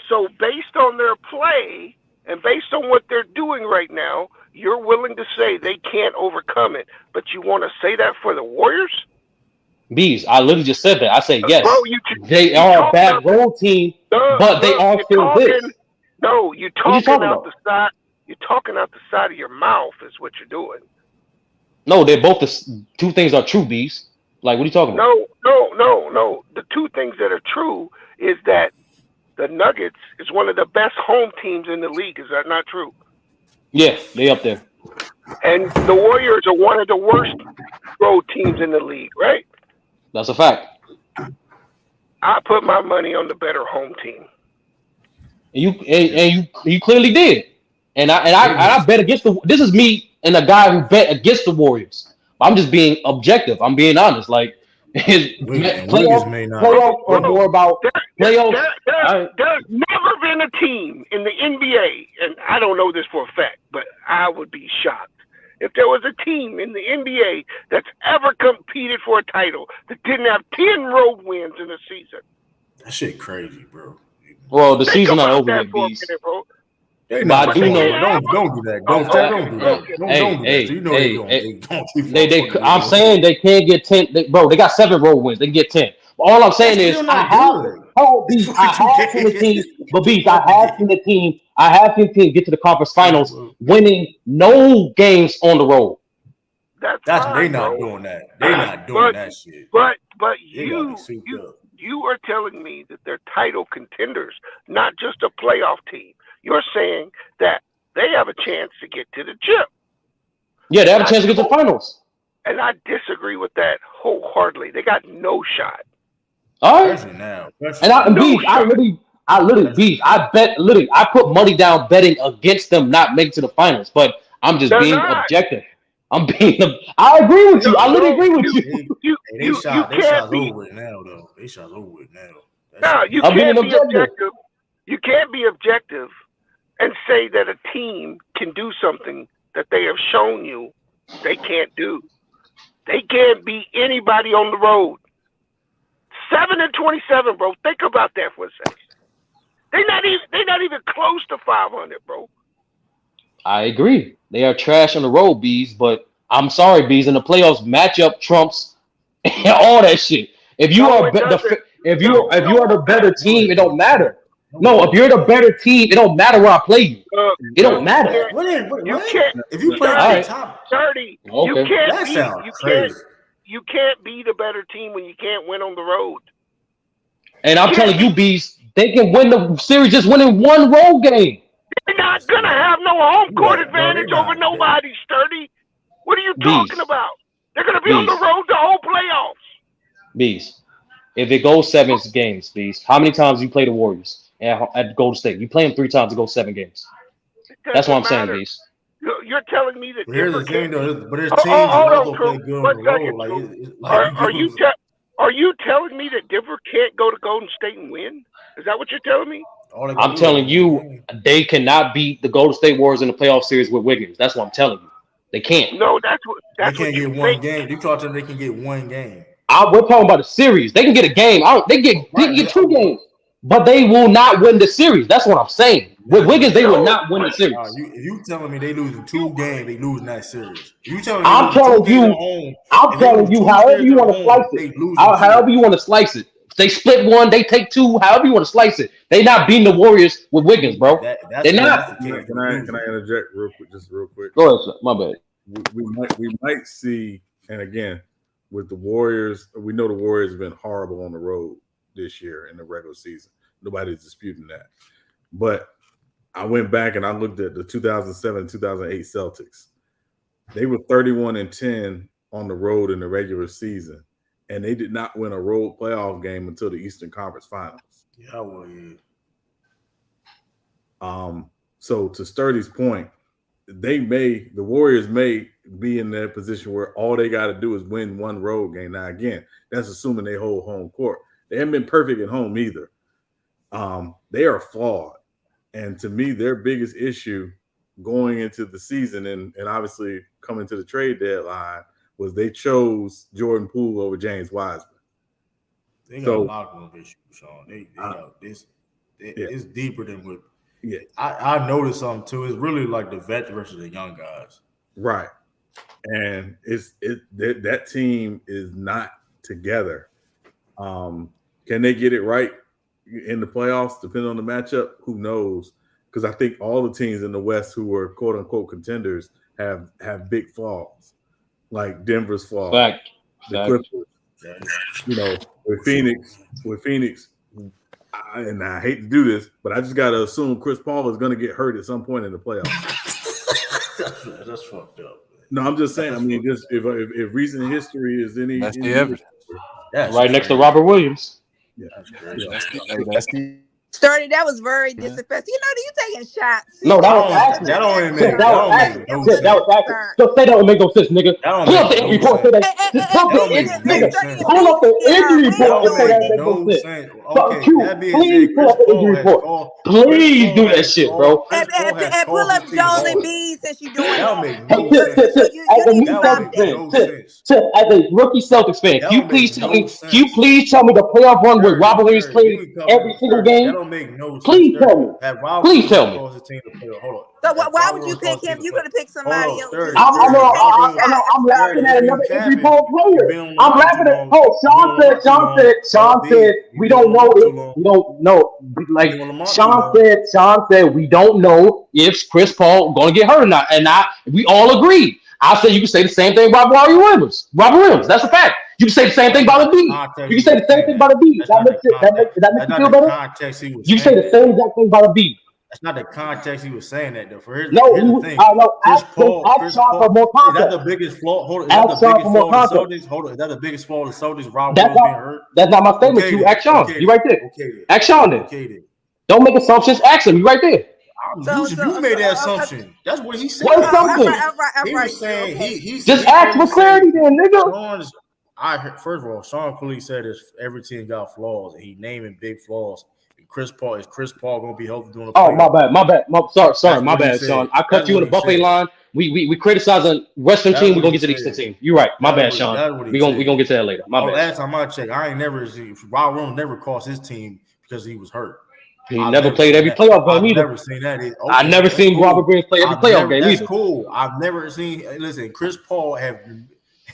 Speaker 10: So based on their play and based on what they're doing right now, you're willing to say they can't overcome it, but you want to say that for the Warriors?
Speaker 5: Bees, I literally just said that. I said yes. Bro, they are a bad road team, but they are still this.
Speaker 10: No, you're talking out the side. You're talking out the side of your mouth is what you're doing.
Speaker 5: No, they're both the two things are true, Bees. Like, what are you talking about?
Speaker 10: No. The two things that are true is that the Nuggets is one of the best home teams in the league. Is that not true?
Speaker 5: Yeah, they up there.
Speaker 10: And the Warriors are one of the worst road teams in the league, right?
Speaker 5: That's a fact.
Speaker 10: I put my money on the better home team.
Speaker 5: And you clearly did. And I bet against this is me and a guy who bet against the Warriors. I'm just being objective. I'm being honest. Like playoffs are more about playoffs.
Speaker 10: There's never been a team in the NBA, and I don't know this for a fact, but I would be shocked if there was a team in the NBA that's ever competed for a title that didn't have 10 road wins in a season.
Speaker 1: That shit crazy, bro.
Speaker 5: Well, the season not over yet, Beast.
Speaker 1: But I do know. Don't do that. Don't do that. You know
Speaker 5: they I'm saying they can't get 10. They got 7 road wins. They can get 10. All I'm saying is I have seen the team, but Beast, I have seen the team get to the conference finals, winning no games on the road.
Speaker 10: They
Speaker 1: not doing that. They're not doing that shit.
Speaker 10: But you are telling me that they're title contenders, not just a playoff team. You're saying that they have a chance to get to the chip.
Speaker 5: Yeah, they have a chance to get to the finals.
Speaker 10: And I disagree with that wholeheartedly. They got no shot.
Speaker 5: All right. Now. And I put money down betting against them not making to the finals, but I'm just being objective. I agree with you. I literally agree with you.
Speaker 1: They shot over it now, though. They shot over it now.
Speaker 10: No, you can't be objective. You can't be objective and say that a team can do something that they have shown you they can't do. They can't beat anybody on the road. 7-27, bro. Think about that for a second. They're not even close to 500, bro.
Speaker 5: I agree. They are trash on the road, Bees. But I'm sorry, Bees. In the playoffs, matchup trumps all that shit. If you are the better team, it don't matter. No, if you're the better team, it don't matter where I play you. It don't matter.
Speaker 10: You can't. If you play the top 30, you can't be the better team when you can't win on the road.
Speaker 5: And I'm telling you, Bees, they can win the series just winning one road game.
Speaker 10: They're not gonna have no home court advantage over nobody, Sturdy. What are you talking about? They're gonna be on the road the whole playoffs.
Speaker 5: Bees, if it goes 7 games, Bees, how many times you play the Warriors at Golden State? You play them 3 times to go 7 games. That's what I'm saying, Bees.
Speaker 10: You're telling me that.
Speaker 1: Here's the thing, though. But there's teams that also play good on the road.
Speaker 10: Are you telling me that Denver can't go to Golden State and win? Is that what you're telling me?
Speaker 5: I'm telling you, they cannot beat the Golden State Warriors in the playoff series with Wiggins. That's what I'm telling you. They can't.
Speaker 10: No, that's what
Speaker 1: they can't get one game. You talk to them, they can get one game.
Speaker 5: We're talking about a series. They can get a game. They can get 2 games, but they will not win the series. That's what I'm saying. With Wiggins, they will not win the series.
Speaker 1: If you telling me they losing 2 games, they losing that series.
Speaker 5: I'm telling you, however you want to slice it. However you want to slice it. If they split 1, they take 2. However you want to slice it. They not beating the Warriors with Wiggins, bro. They're not.
Speaker 6: Can I interject real quick?
Speaker 5: Go ahead, sir. My bad.
Speaker 6: We might see, and again, with the Warriors, we know the Warriors have been horrible on the road this year in the regular season. Nobody's disputing that. But I went back and I looked at the 2007-2008 Celtics. They were 31-10 on the road in the regular season, and they did not win a road playoff game until the Eastern Conference Finals.
Speaker 1: Yeah, well,
Speaker 6: So to Sturdy's point, the Warriors may be in that position where all they got to do is win one road game. Now, again, that's assuming they hold home court. They haven't been perfect at home either. They are flawed. And to me, their biggest issue going into the season and obviously coming to the trade deadline was they chose Jordan Poole over James Wiseman.
Speaker 1: They got a lot of issues, Sean. They got this. It's deeper than what. Yeah, I noticed something too. It's really like the vets versus the young guys.
Speaker 6: Right. And that team is not together. Can they get it right in the playoffs, depending on the matchup? Who knows? Because I think all the teams in the West who are quote unquote contenders have big flaws, like Denver's flaws. The Clippers, with Phoenix. And I hate to do this, but I just got to assume Chris Paul is going to get hurt at some point in the playoffs.
Speaker 1: That's fucked up.
Speaker 6: No, I'm just saying. I mean, just if recent history is any,
Speaker 4: that's the evidence.
Speaker 5: Right next to Robert Williams.
Speaker 6: Yeah,
Speaker 4: that's the.
Speaker 8: Sturdy, that was very disrespectful. You taking shots.
Speaker 5: No, that was accident.
Speaker 1: That don't even make
Speaker 5: That was accident. Just say that don't make no sense, nigga. Pull up the injury report. Pull up the injury report and say that make no sense. Please pull up the injury report. Please do that shit, bro.
Speaker 8: And pull up Jones and Bees since you're doing that.
Speaker 5: As a rookie Celtics fan, can you please tell me the playoff run where Robert Williams played every single game?
Speaker 1: Make no sense.
Speaker 5: Please tell me.
Speaker 1: Please
Speaker 5: tell me.
Speaker 1: Hold on.
Speaker 8: So why would you pick him? You're gonna pick somebody else.
Speaker 5: I'm laughing at another injury report player. I'm laughing at. Sean said we don't know if we don't know. Like Sean said we don't know if Chris Paul gonna get hurt or not, and we all agreed. I said you can say the same thing about Robert Williams. That's a fact. You can say the same thing about the beat. You can say the same thing about the beat. That makes you feel better. You can say the same exact thing about the beat.
Speaker 1: That's not the context he was saying that though. Here's
Speaker 5: the
Speaker 1: thing.
Speaker 5: Ask Sean for more context.
Speaker 1: Is that the biggest flaw? Hold on. Is that the biggest flaw of the Celtics? Hold on. Is that the biggest flaw of the Celtics? Robert Williams being hurt?
Speaker 5: That's not my statement. You ask Sean. You right there. Ask Sean then. Don't make assumptions. Ask him. You right there.
Speaker 1: You made that assumption. That's what he said.
Speaker 5: What assumption?
Speaker 1: He was saying he
Speaker 5: just ask for clarity, then, nigga.
Speaker 1: First of all, Sean Cooley said every team got flaws, and he naming big flaws, Chris Paul gonna be healthy doing the
Speaker 5: Oh,
Speaker 1: playoffs?
Speaker 5: my bad. Sorry, my bad, Sean. I cut you in the buffet line. We criticizing Western team. We're gonna get to the Eastern team. You're right. My bad, Sean. We gonna get to that later. My bad.
Speaker 1: Last time I checked, I ain't never seen Rob Williams never cost his team because he was hurt.
Speaker 5: He never played every playoff game either.
Speaker 1: I've never seen that. Okay,
Speaker 5: I never seen Robert Williams play every playoff game either.
Speaker 1: That's cool. I've never seen. Listen, Chris Paul had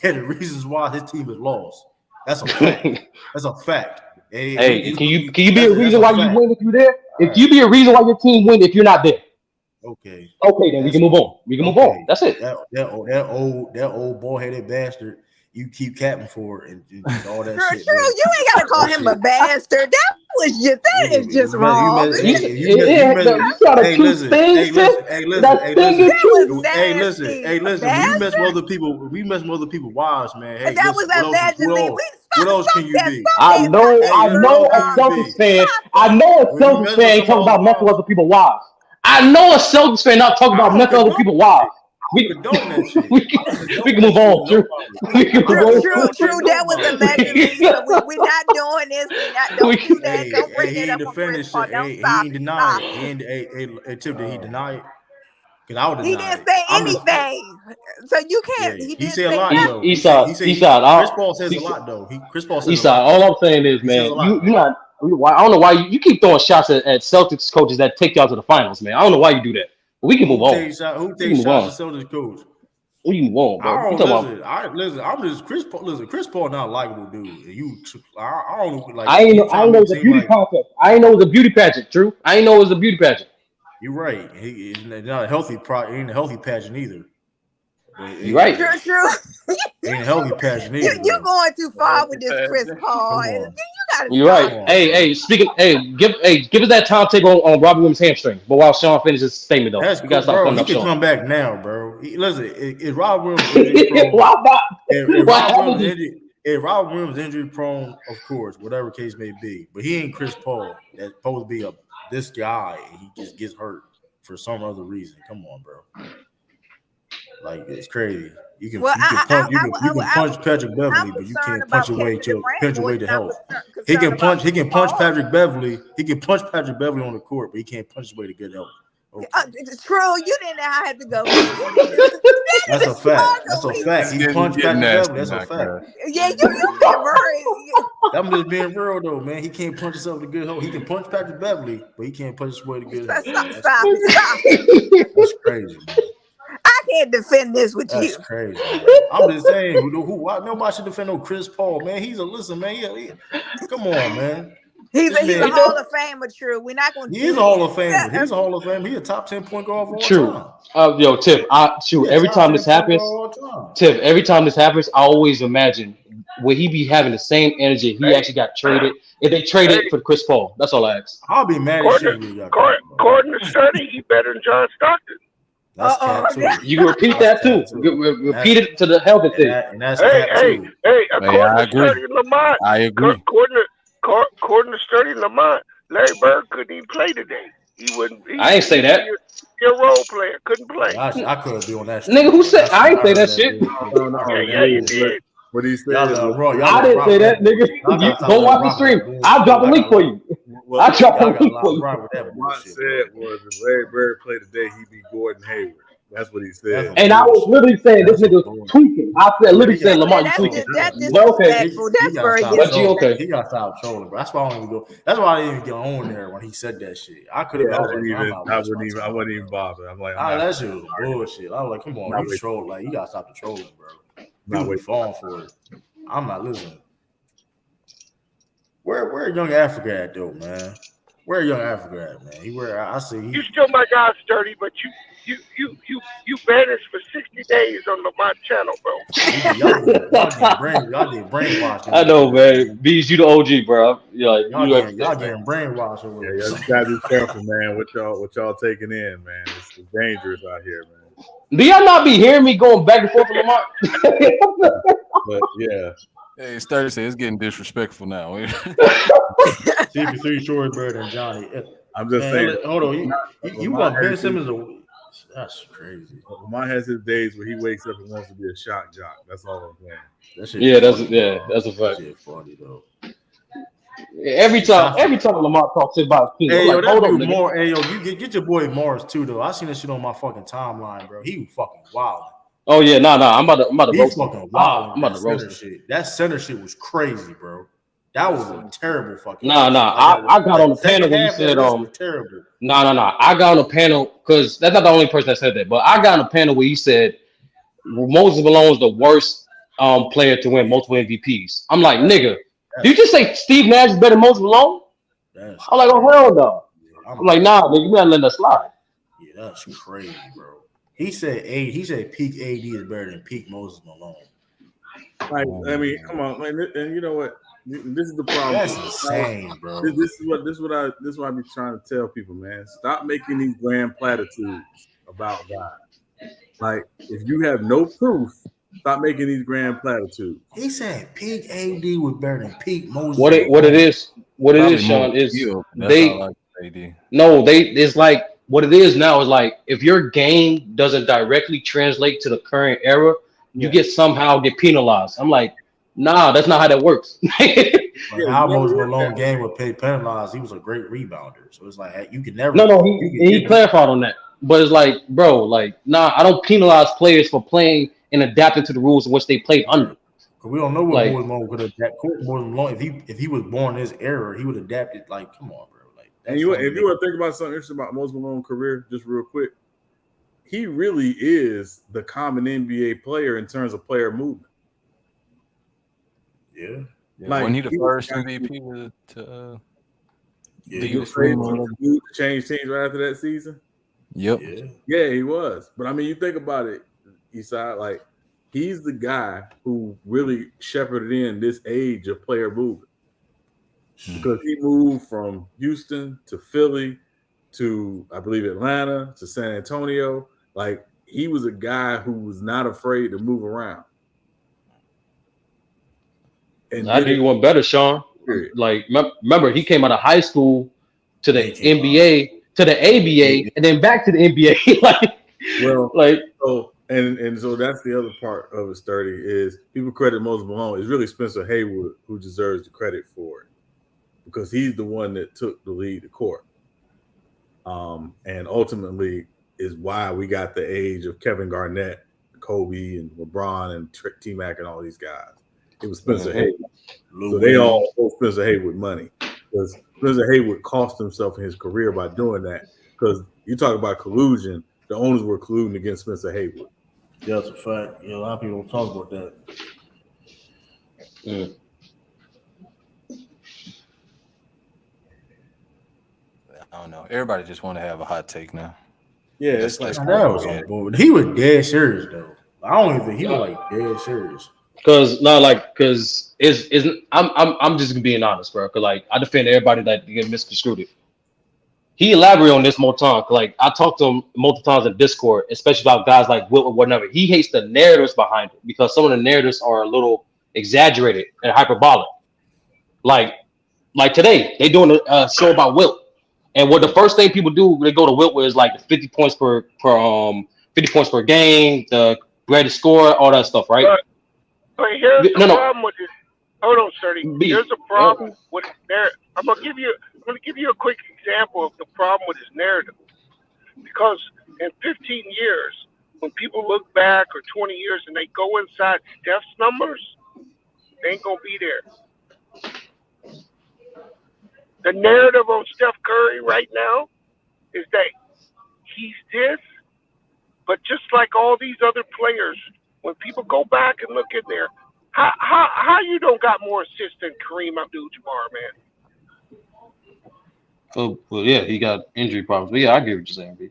Speaker 1: the reasons why his team is lost. That's a fact. That's a fact.
Speaker 5: Hey, can you be a reason why you win if you're there? If you be a reason why your team win if you're not there.
Speaker 1: Okay.
Speaker 5: Okay, then we can move on. We can move on. That's it.
Speaker 1: That old bald-headed bastard. You keep capping for it and all that shit.
Speaker 8: True, you ain't gotta call him a bastard. That is just wrong.
Speaker 1: You got a cute thing. Hey, listen. We mess with other people's wives, man. Hey,
Speaker 8: that was allegedly.
Speaker 1: What else can you be?
Speaker 5: I know a Celtics fan. I know a Celtics fan ain't talking about messing with other people's wives. I know a Celtics fan not talking about messing with other people's wives. We can move on. True.
Speaker 8: That was allegedly. So we're not doing this. Don't do that. Don't bring it up on Chris Paul. Don't stop.
Speaker 1: He denied it. Did he deny it? Because I would deny it.
Speaker 8: He didn't say anything. So you can't.
Speaker 1: He said a lot, though.
Speaker 5: Eastside.
Speaker 1: Chris Paul says a lot, though. Chris Paul says
Speaker 5: Eastside. All I'm saying is, man, you not. I don't know why you keep throwing shots at Celtics coaches that take y'all to the finals, man. I don't know why you do that. But we can move on.
Speaker 1: Who takes shots at Celtics coach?
Speaker 5: We can move on, bro.
Speaker 1: Listen, I'm just Chris Paul. Listen, Chris Paul not a likable dude. I don't like.
Speaker 5: I ain't know it's a beauty contest. I ain't know it was a beauty pageant. True. I ain't know it was a beauty pageant.
Speaker 1: You're right. He's not a healthy. Ain't a healthy pageant either.
Speaker 5: You're right.
Speaker 8: True.
Speaker 1: Ain't a healthy pageant either.
Speaker 8: You're going too far with this Chris Paul.
Speaker 5: You're right. Hey, speaking. Give us that timetable on Robert Williams' hamstring. But while Sean finishes his statement, though,
Speaker 1: that's
Speaker 5: you gotta stop putting up
Speaker 1: Sean. He can come back now, bro. Listen, is Robert Williams
Speaker 5: injury prone?
Speaker 1: If Robert Williams injury prone, of course, whatever case may be. But he ain't Chris Paul. That's supposed to be this guy, and he just gets hurt for some other reason. Come on, bro. Like, it's crazy. You can punch Patrick Beverly, but you can't punch away to health. He can punch Patrick Beverly. He can punch Patrick Beverly on the court, but he can't punch his way to good health. Okay.
Speaker 8: True, you didn't know how I had to go.
Speaker 1: That's a fact. That's a fact. He punched Patrick Beverly. That's a fact.
Speaker 8: Yeah, you been worried.
Speaker 1: I'm just being real though, man. He can't punch himself to good health. He can punch Patrick Beverly, but he can't punch his way to good health.
Speaker 8: Stop.
Speaker 1: That's crazy, man.
Speaker 8: I can't defend this with you.
Speaker 1: That's crazy. Man. I'm just saying, nobody should defend no Chris Paul, man. Listen, man. Come on, man.
Speaker 8: He's a Hall of Famer, true. We're not going to.
Speaker 1: He's a Hall of Famer. He's a Hall of Famer. He's a top 10 point guard of all time.
Speaker 5: Yo, Tiff. Every time this happens, I always imagine would he be having the same energy if he actually got traded? If they traded for Chris Paul, that's all I ask.
Speaker 1: I'll be mad at you.
Speaker 10: According to study, he better than John Stockton.
Speaker 1: That's cat too.
Speaker 5: You can repeat that too. Repeat it to the healthy thing.
Speaker 1: And that's cat too.
Speaker 10: According to Sturdy Lamont,
Speaker 4: I agree.
Speaker 10: According to Sturdy Lamont, Larry Bird couldn't even play today. He wouldn't.
Speaker 5: I ain't say that.
Speaker 10: You're a role player. Couldn't play.
Speaker 1: I couldn't be on that shit.
Speaker 5: Nigga, who said? I ain't say that shit.
Speaker 10: Yeah, you did.
Speaker 6: What he said?
Speaker 5: I didn't say that, nigga. Go watch the stream. I'll drop a link for you. I'll drop a link for you.
Speaker 6: What he said was if Larry Bird played today, he'd be Gordon Hayward. That's what he said.
Speaker 5: And I was literally saying this nigga was tweaking. I said literally saying Lamar, you tweaking.
Speaker 8: That's disrespectful. That's very disrespectful.
Speaker 1: He got to stop trolling, bro. That's why I don't even go. That's why I didn't even get on there when he said that shit. I could have.
Speaker 6: I wouldn't even bother. I'm like,
Speaker 1: that shit was bullshit. I was like, come on, you troll. Like, you got to stop the trolling, bro. You falling for it. I'm not listening. Where young Africa at though, man? Where young Africa at, man?
Speaker 10: You still my guy, Sturdy, but you banished for 60 days on my channel, bro.
Speaker 1: Y'all get brainwashed.
Speaker 5: I know, man. B's, you the OG, bro.
Speaker 1: Y'all getting brainwashed over
Speaker 6: here. Yeah, you gotta be careful, man. What y'all taking in, man? It's dangerous out here, man.
Speaker 5: Do y'all not be hearing me going back and forth with Lamar?
Speaker 6: But yeah.
Speaker 4: Hey, Sturdy said it's getting disrespectful now.
Speaker 1: CP3 short bird and Johnny.
Speaker 6: I'm just saying.
Speaker 1: Hold on, you want Ben Simmons? That's crazy.
Speaker 6: Lamar has his days where he wakes up and wants to be a shock jock. That's all I'm saying.
Speaker 5: That's a fact.
Speaker 1: Shit funny though.
Speaker 5: Every time Lamar talks about his team,
Speaker 1: hey,
Speaker 5: I'm like, hold on,
Speaker 1: more. Hey, yo, you get your boy Morris too, though. I seen that shit on my fucking timeline, bro. He was fucking wild.
Speaker 5: Oh yeah, nah. I'm about to
Speaker 1: He
Speaker 5: roast
Speaker 1: fucking
Speaker 5: him.
Speaker 1: wild.
Speaker 5: I'm about to roast him.
Speaker 1: Shit. That center shit was crazy, bro. That was a terrible fucking.
Speaker 5: Nah. I got on the panel when you said
Speaker 1: terrible.
Speaker 5: Nah. I got on the panel because that's not the only person that said that, but I got on the panel where you said Moses Malone is the worst player to win multiple MVPs. I'm like, nigga, did you just say Steve Nash is better than Moses Malone? I'm like, oh hell no. I'm like, nah, nigga, you gotta let that slide.
Speaker 1: Yeah, that's crazy, bro. He said peak AD is better than peak Moses Malone.
Speaker 6: Like, I mean, come on, man, and you know what? This is the problem.
Speaker 1: That's insane, bro.
Speaker 6: This is what I be trying to tell people, man. Stop making these grand platitudes about God. Like, if you have no proof, stop making these grand platitudes.
Speaker 1: He said peak AD was better than peak Moses.
Speaker 5: What it is, Sean, is it's like what it is now is like if your game doesn't directly translate to the current era, you get penalized. I'm like, nah, that's not how that works.
Speaker 1: How Moses Malone game would pay penalized. He was a great rebounder, so it's like you could never.
Speaker 5: No, he clarified on that, but it's like, bro, like, nah, I don't penalize players for playing and adapting to the rules in which they played under.
Speaker 1: Because we don't know what Moses Malone could adapt. Moses Malone, if he was born in this era, he would adapt it. Like, come on, bro. Like,
Speaker 6: and if you want to think about something interesting about Moses Malone's career, just real quick, he really is the common NBA player in terms of player movement.
Speaker 1: Yeah.
Speaker 4: Like, when he the first MVP to
Speaker 6: change teams right after that season.
Speaker 4: Yep.
Speaker 6: Yeah, he was. But I mean, you think about it, Esai, like he's the guy who really shepherded in this age of player movement because he moved from Houston to Philly to, I believe, Atlanta to San Antonio. Like, he was a guy who was not afraid to move around.
Speaker 5: And I think he went better, Sean. Like, remember, he came out of high school to the NBA, to the ABA, and then back to the NBA.
Speaker 6: So that's the other part of his 30 is people credit Moses Malone. It's really Spencer Haywood who deserves the credit for it because he's the one that took the lead to court. And ultimately is why we got the age of Kevin Garnett, Kobe, and LeBron, and T-Mac, and all these guys. It was Spencer Haywood. So they all owe Spencer Haywood money because Spencer Haywood cost himself in his career by doing that. Because you talk about collusion, the owners were colluding against Spencer Haywood.
Speaker 1: Yeah, that's a fact. A lot of people don't talk about that.
Speaker 4: I don't know. Everybody just want to have a hot take now.
Speaker 6: Yeah, it's like
Speaker 1: he was dead serious though. I don't even think he was like dead serious.
Speaker 5: Because I'm just being honest, bro. Because like I defend everybody that get misconstrued. He elaborated on this more time. Like I talked to him multiple times in Discord, especially about guys like Wilt or whatever. He hates the narratives behind it because some of the narratives are a little exaggerated and hyperbolic. Like today, they doing a show about Wilt, and what the first thing people do when they go to Wilt is like 50 points per game, the greatest score, all that stuff, right?
Speaker 10: But here's the problem with this. Hold on, Sturdy. Here's the problem with his narrative. I'm gonna give you a quick example of the problem with his narrative. Because in 15 years, when people look back, or 20 years, and they go inside Steph's numbers, they ain't gonna be there. The narrative on Steph Curry right now is that he's this, but just like all these other players, when people go back and look in there, how you don't got more assists than Kareem Abdul-Jabbar, man?
Speaker 5: Oh, well, yeah, he got injury problems. But yeah, I get what you're saying, B.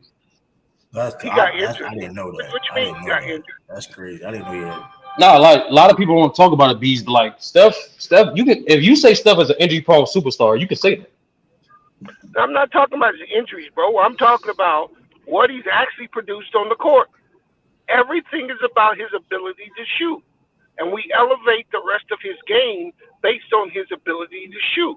Speaker 10: He got injured.
Speaker 1: I didn't know that.
Speaker 10: What you mean he got injured?
Speaker 1: That's crazy. I didn't know that.
Speaker 5: No, like a lot of people want to talk about it, Bees, but like Steph, you can if you say Steph is an injury-prone superstar, you can say that.
Speaker 10: I'm not talking about his injuries, bro. I'm talking about what he's actually produced on the court. Everything is about his ability to shoot. And we elevate the rest of his game based on his ability to shoot.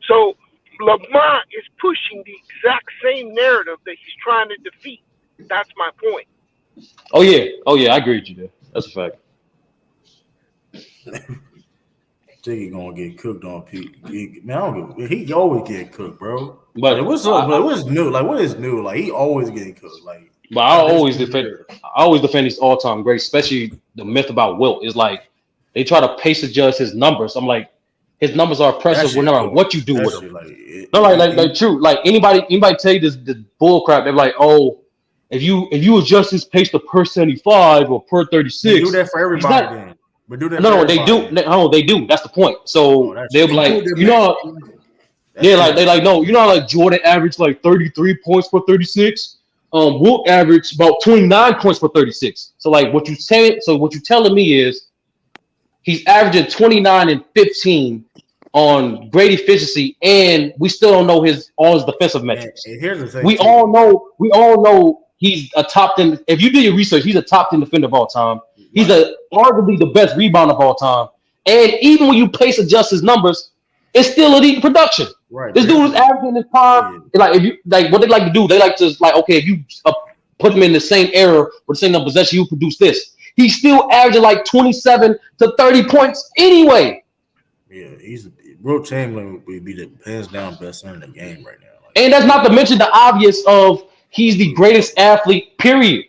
Speaker 10: So Lamont is pushing the exact same narrative that he's trying to defeat. That's my point.
Speaker 5: Oh yeah, I agree with you there. That's a fact.
Speaker 1: Tiggy gonna get cooked on Pete. Man, I don't give. He always get cooked, bro.
Speaker 5: But
Speaker 1: like, what's up? Like, what's new? Like, what is new? Like, he always getting cooked. Like,
Speaker 5: but I always defend these all-time greats, especially the myth about Wilt is like they try to pace adjust his numbers. I'm like, his numbers are impressive no matter what you do with them. Like true. Like anybody tell you this bull crap. They're like, oh, if you adjust his pace to per 75 or per 36,
Speaker 1: they do that for everybody. Then. But do that
Speaker 5: no, they do. No, they do. That's the point. So they'll be like, you know, they're like, no, you know, like Jordan averaged like 33 points per 36. Wilt averaged about 29 points per 36. So like, what you telling me is he's averaging 29 and 15 on great efficiency, and we still don't know all his defensive metrics.
Speaker 1: And here's the thing:
Speaker 5: we all know he's a top 10. If you do your research, he's a top 10 defender of all time. He's arguably the best rebounder of all time. And even when you pace adjust his numbers, it's still elite production.
Speaker 1: Right.
Speaker 5: This dude is averaging his prime. Yeah. Like if you like, what they like to do, they like to like, okay, if you put him in the same era with the same number of possession, you produce this. He's still averaging like 27 to 30 points anyway.
Speaker 1: Yeah, Wilt Chamberlain would be the hands down best center in the game right now. Like,
Speaker 5: and that's not to mention the obvious of he's the greatest athlete, period.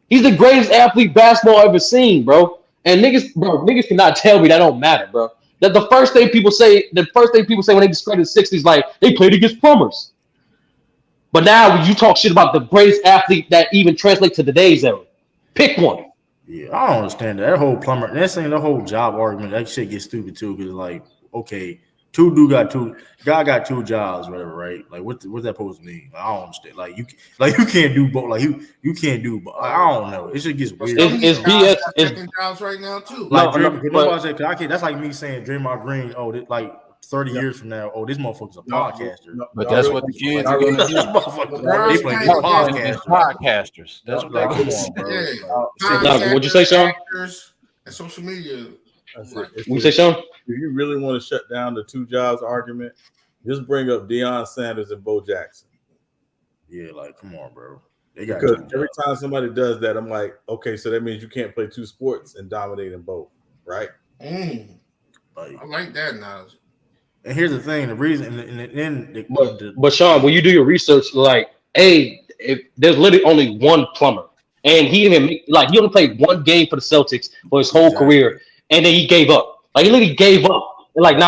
Speaker 5: He's the greatest athlete basketball ever seen, bro. And niggas cannot tell me that don't matter, bro. That the first thing people say when they describe the 60s, like they played against plumbers. But now when you talk shit about the greatest athlete that even translates to today's era, pick one.
Speaker 1: Yeah, I don't understand that whole plumber. That's saying the whole job argument. That shit gets stupid too, because like, okay, guy got two jobs, whatever, right? Like, what's that supposed to mean? I don't understand. Like, you can't do both. Like, you can't do. I don't know. It just gets weird.
Speaker 5: It's BS.
Speaker 2: It's jobs right now too.
Speaker 1: Like, nobody said, that's like me saying Draymond Green. Oh, like 30 years from now, oh, this motherfucker's a podcaster.
Speaker 4: But that's what the kids are going to do.
Speaker 1: They play
Speaker 4: podcasters. That's what they're going to
Speaker 5: do. What'd you say, Sean?
Speaker 2: And social media.
Speaker 5: What you say, Sean?
Speaker 6: If you really want to shut down the two jobs argument, just bring up Deion Sanders and Bo Jackson.
Speaker 1: Yeah, like, come on, bro.
Speaker 6: Because every time somebody does that, I'm like, okay, so that means you can't play two sports and dominate in both, right?
Speaker 2: I like that now.
Speaker 1: And here's the thing: the reason,
Speaker 5: but Sean, when you do your research, like, if there's literally only one plumber, and he only played one game for the Celtics for his whole career, and then he gave up. Like, he literally gave up. Like,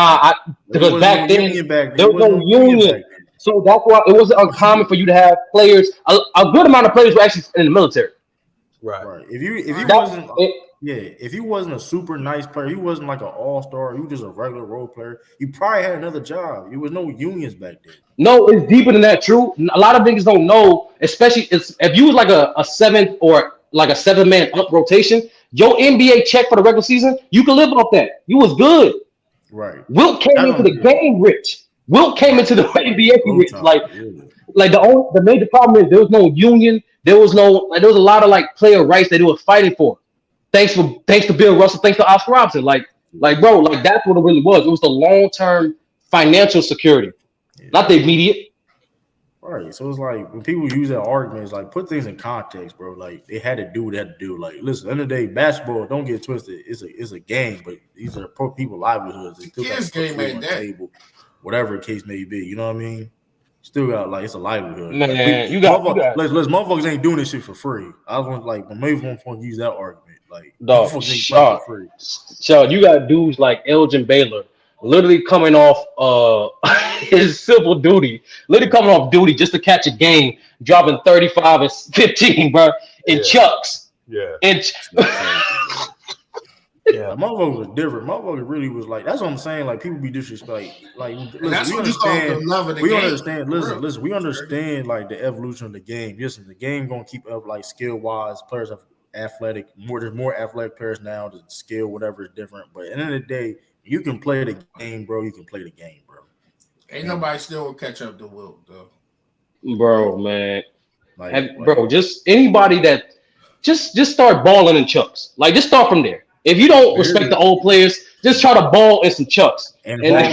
Speaker 5: because back then there was no union. So that's why it wasn't uncommon for you to have players. A good amount of players were actually in the military.
Speaker 1: Right. If you wasn't a super nice player, you wasn't like an all-star, you just a regular role player, you probably had another job. There was no unions back then.
Speaker 5: No, it's deeper than that, true. A lot of niggas don't know, especially if you was like a seventh or like a 7-man up rotation, your NBA check for the regular season, you can live off that. You was good.
Speaker 1: Right.
Speaker 5: Wilt came into the game rich. Wilt came into the NBA rich. Like the major problem is there was no union. There was a lot of like player rights that they were fighting for. Thanks to Bill Russell, thanks to Oscar Robertson. Like bro, like that's what it really was. It was the long-term financial security, not the immediate.
Speaker 1: Right. So it's like when people use that argument, it's like put things in context, bro. Like they had to do what they had to do. Like, listen, at the end of the day, basketball, don't get twisted. It's a game, but these are people livelihoods. They still got
Speaker 2: game on the table,
Speaker 1: whatever the case may be. You know what I mean? Still got it's a livelihood.
Speaker 5: Man,
Speaker 1: motherfuckers ain't doing this shit for free. I was like, maybe one point use that argument. Like,
Speaker 5: Sean, you got dudes like Elgin Baylor literally coming off his civil duty, coming off duty just to catch a game, dropping 35 and 15, bro, in chucks.
Speaker 6: Yeah.
Speaker 1: Yeah, motherfucker was different. Motherfucker really was like, that's what I'm saying. Like, people be disrespecting. Like, listen, we understand like the evolution of the game. Listen, the game gonna keep up like skill wise. Players are athletic. There's more athletic players now. The skill, whatever, is different. But at the end of the day, you can play the game, bro. You can play the game, bro.
Speaker 2: Ain't nobody still will catch up to Wilt, though.
Speaker 5: Bro, man. Bro, just anybody that just start balling in chucks. Like, just start from there. If you don't respect the old players, just try to ball in some chucks.
Speaker 1: And that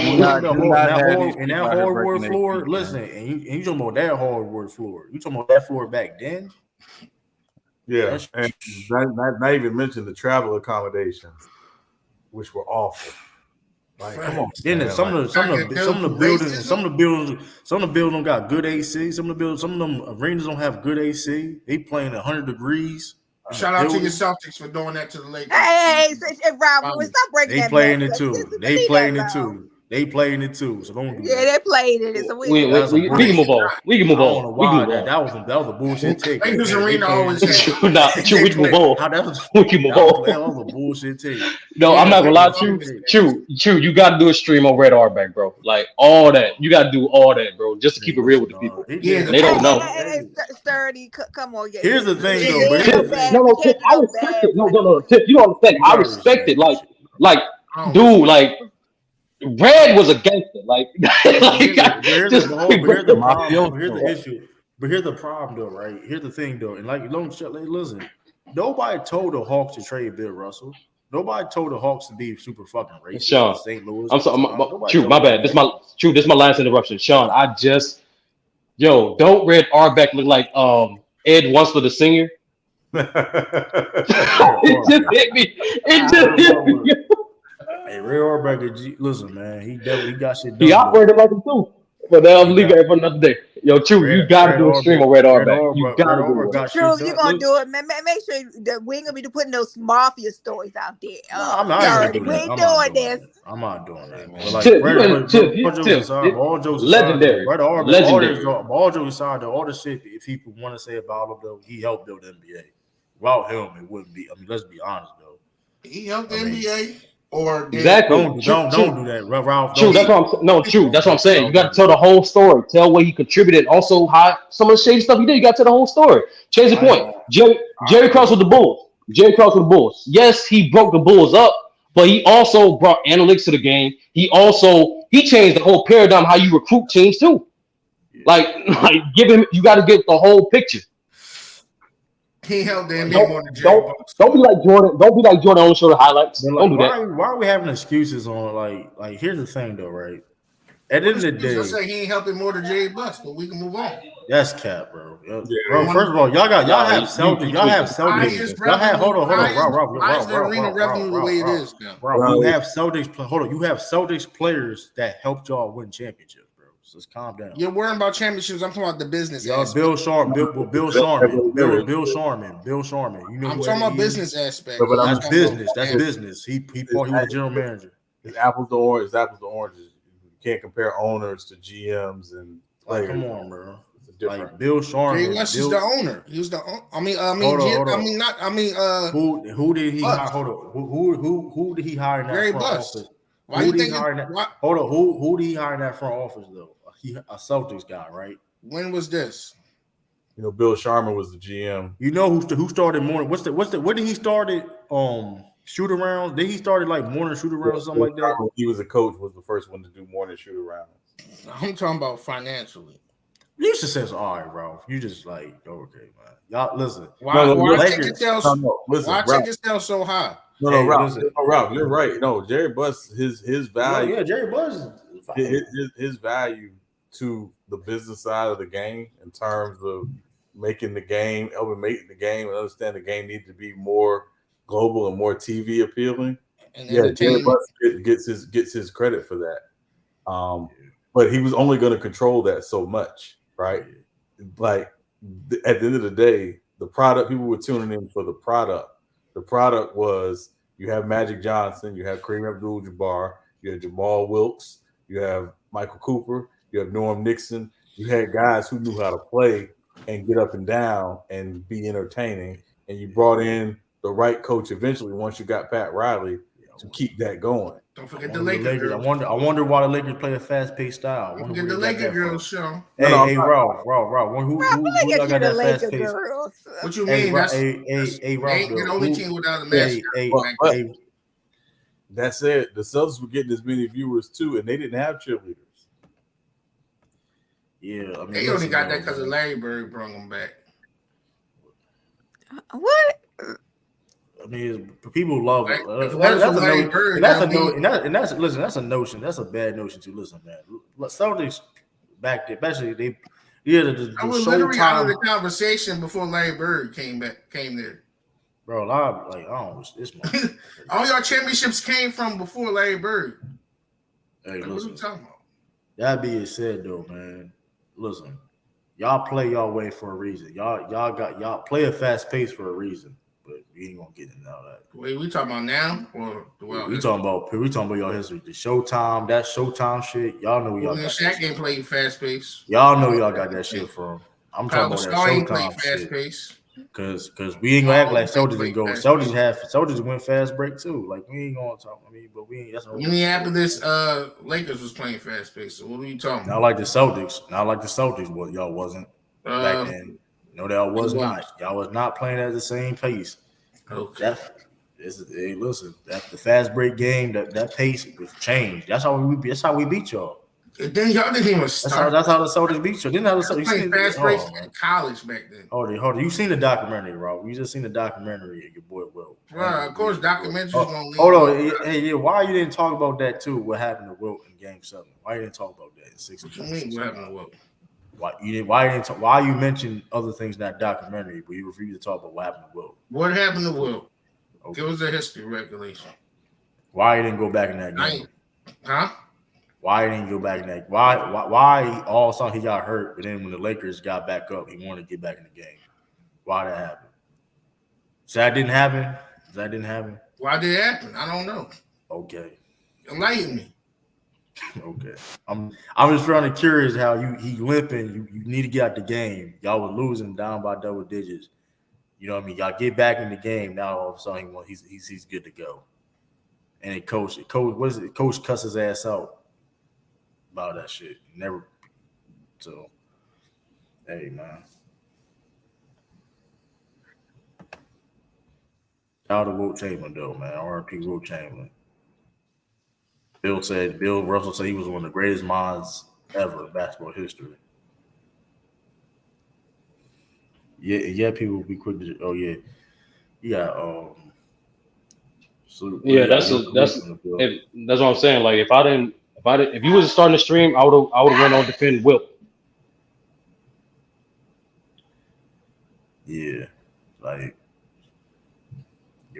Speaker 1: hardwood floor, listen, and you talking about that hardwood floor. You talking about that floor back then?
Speaker 6: Yeah, and not even mention the travel accommodations, which were awful.
Speaker 1: Like, come on. Then some of the buildings got good AC. Some of them arenas don't have good AC. They playing 100 degrees.
Speaker 2: Shout out to your Celtics for doing that to the Lakers.
Speaker 8: Hey, Rob, stop breaking that.
Speaker 1: They playing it too. They playing it too. They playing it too. So don't do that.
Speaker 8: Yeah, they played it. So
Speaker 5: we can move on. We can move on.
Speaker 1: That was a bullshit take.
Speaker 2: Lakers arena always
Speaker 5: we can move on. We can move on.
Speaker 1: That was a bullshit take.
Speaker 5: No, I'm not gonna lie to you. True. You got to do a stream on Red Auerbach, bro. Like all that. You got to do all that, bro, just to keep it real with the people.
Speaker 2: Yeah,
Speaker 5: they don't know.
Speaker 8: Sturdy, come on. Yeah.
Speaker 1: Here's the thing,
Speaker 5: though. Tip, I respect it. No. Tip, you don't understand. I respect it. Like, dude, like. Red was a gangster, here's
Speaker 1: the issue. But here's the problem, though, right? Here's the thing, though, and listen. Nobody told the Hawks to trade Bill Russell. Nobody told the Hawks to be super fucking racist.
Speaker 5: Sean,
Speaker 1: St. Louis.
Speaker 5: I'm sorry, my bad. This is my last interruption. Sean, don't Red Auerbach look like Ed Wunsler the singer? It just hit me.
Speaker 1: Hey, Ray Auerbach, listen, man, he definitely got shit done.
Speaker 5: He operated like him too. But I'm leaving it for another day. Yo, True, you gotta do a stream on Red Auerbach. You gotta do it.
Speaker 8: True, you're gonna do it, man. Make sure that we ain't gonna be putting those mafia stories out there.
Speaker 1: I'm not
Speaker 8: doing this.
Speaker 1: I'm not doing that, man. All jokes
Speaker 5: legendary.
Speaker 1: All jokes aside, all the shit if people want to say about him, though, he helped build the NBA. Without him, it wouldn't be. I mean, let's be honest, though.
Speaker 2: He helped the NBA. Or
Speaker 5: exactly.
Speaker 1: Don't do that, Ralph.
Speaker 5: True. That's what I'm saying. You got to tell the whole story. Tell what he contributed. Also, how some of the shady stuff he did. You got to tell the whole story. Change the point. Jerry Krause with the Bulls. Yes, he broke the Bulls up, but he also brought analytics to the game. He changed the whole paradigm how you recruit teams too. Like give him. You got to get the whole picture.
Speaker 2: He held the NBA more than
Speaker 5: Jerry Bucks. Don't be like Jordan. Don't be like Jordan. Only show the highlights. Don't do that.
Speaker 1: Why are we having excuses on like? Here's the thing, though, right? At the end of the day,
Speaker 2: I say he ain't helping more than Jerry Bucks, but we can move on.
Speaker 1: That's cap, bro. Bro, first of all, y'all have Celtics. Y'all have Celtics. Y'all have hold on, Rob. You have Celtics. Hold on, you have Celtics players that helped y'all win championships. So let's calm down.
Speaker 2: You're worrying about championships. I'm talking about the business.
Speaker 1: Bill Sharman. Bill Sharman. You know,
Speaker 2: I'm talking about business aspect.
Speaker 1: But that's business. That's business. He was a general manager.
Speaker 6: It's apples to oranges. You can't compare owners to GMs and players.
Speaker 1: Come on, bro. Like Bill Sharman.
Speaker 2: Jerry West is the owner. He was the.
Speaker 1: Who did he hire? Hold on. Who did he hire in that
Speaker 2: Jerry
Speaker 1: front
Speaker 2: Buss.
Speaker 1: office?
Speaker 2: Why you think?
Speaker 1: Hold on. Who did he hire in that front office though? A Celtics guy, right?
Speaker 2: When was this?
Speaker 6: You know, Bill Sharman was the GM.
Speaker 1: You know who started morning? Where did he started shoot arounds? Did he started like morning shoot arounds or something like that?
Speaker 6: He was a coach, was the first one to do morning shoot arounds.
Speaker 2: I'm talking about financially.
Speaker 1: You just says all right, Ralph. You just like okay, man. Y'all listen.
Speaker 2: Why ticket sales so high?
Speaker 6: No, Ralph, you're right. No, Jerry Buss, his value.
Speaker 1: Yeah, Jerry Buss.
Speaker 6: His value to the business side of the game in terms of making the game, elevating the game, and understand the game needs to be more global and more TV appealing. And Jerry Buss gets his credit for that. But he was only going to control that so much, right? Like at the end of the day, the product, people were tuning in for the product. The product was you have Magic Johnson, you have Kareem Abdul-Jabbar, you have Jamal Wilkes, you have Michael Cooper, you have Norm Nixon. You had guys who knew how to play and get up and down and be entertaining. And you brought in the right coach eventually once you got Pat Riley to keep that going.
Speaker 2: Don't forget the Lakers.
Speaker 1: I wonder why the Lakers play a fast-paced style.
Speaker 2: Don't forget the Lakers girls, show.
Speaker 1: Hey, Rob. Who got that fast pace?
Speaker 2: What you mean?
Speaker 1: Rob.
Speaker 2: The only team without a mascot.
Speaker 6: That said, the Celtics were getting as many viewers too, and they didn't have cheerleaders.
Speaker 1: Yeah, I mean,
Speaker 2: they only got that because of Larry Bird brought them back.
Speaker 8: What?
Speaker 1: I mean, people love it. That's a notion. That's a bad notion too. Listen, man. Celtics back there, especially
Speaker 2: I was literally out of the conversation before Larry Bird came there.
Speaker 1: Bro, I don't. This
Speaker 2: all y'all championships came from before Larry Bird.
Speaker 1: Hey,
Speaker 2: what are you talking about?
Speaker 1: That being said, though, man, listen, y'all play y'all way for a reason. Y'all play a fast pace for a reason. But we ain't gonna get into all that.
Speaker 2: Wait, we talking about now or
Speaker 1: we talking about y'all history? The Showtime, that Showtime shit. Y'all know y'all got
Speaker 2: Shaq ain't playing fast pace.
Speaker 1: Y'all know y'all got that shit from. I'm talking about that Showtime shit.
Speaker 2: Pace.
Speaker 1: Cause we ain't gonna act like Celtics didn't go. Celtics went fast break too. Like we ain't gonna talk. But we ain't. That's
Speaker 2: Minneapolis Lakers was playing fast pace. So what are you talking about?
Speaker 1: Not like the Celtics. What y'all wasn't back then. No, y'all was not. Y'all was not playing at the same pace.
Speaker 2: Okay.
Speaker 1: Listen, that the fast break game, that pace was changed. That's how we beat y'all.
Speaker 2: And then y'all didn't even start.
Speaker 1: That's how the Celtics beat you. Didn't have the Celtics
Speaker 2: playing fast breaks in college back then.
Speaker 1: Hold on. You seen the documentary, Rob? You just seen the documentary of your boy Wilt.
Speaker 2: Right, of course, documentaries gonna leave.
Speaker 1: Hold on. Hey, why you didn't talk about that too? What happened to Wilt in Game 7? Why you didn't talk about that in 6?
Speaker 2: What you mean? What happened to Wilt?
Speaker 1: Why you mentioned other things in that documentary, but you refused to talk about what happened to Wilt?
Speaker 2: What happened to Wilt? Okay. It was a history regulation.
Speaker 1: Why you didn't go back in that game?
Speaker 2: Huh?
Speaker 1: Why didn't he go back in that? Why all of a sudden he got hurt, but then when the Lakers got back up, he wanted to get back in the game? Why that happened? So that didn't happen?
Speaker 2: Why did it happen? I don't know.
Speaker 1: Okay.
Speaker 2: Enlighten me.
Speaker 1: Okay. I'm just really curious how he limping. You need to get out the game. Y'all were losing down by double digits. You know what I mean? Y'all get back in the game. Now all of a sudden he's good to go. And then coach, what is it? Coach cuss his ass out about that shit. Never. So, hey man. Shout out to Wilt Chamberlain though, man. R.I.P. Wilt Chamberlain. Bill Russell said he was one of the greatest minds ever in basketball history. Yeah, people will be quick to. Oh yeah, yeah. So
Speaker 5: yeah, that's what I'm saying. Like if you was starting the stream, I would have went on defend Wilt.
Speaker 1: Yeah, like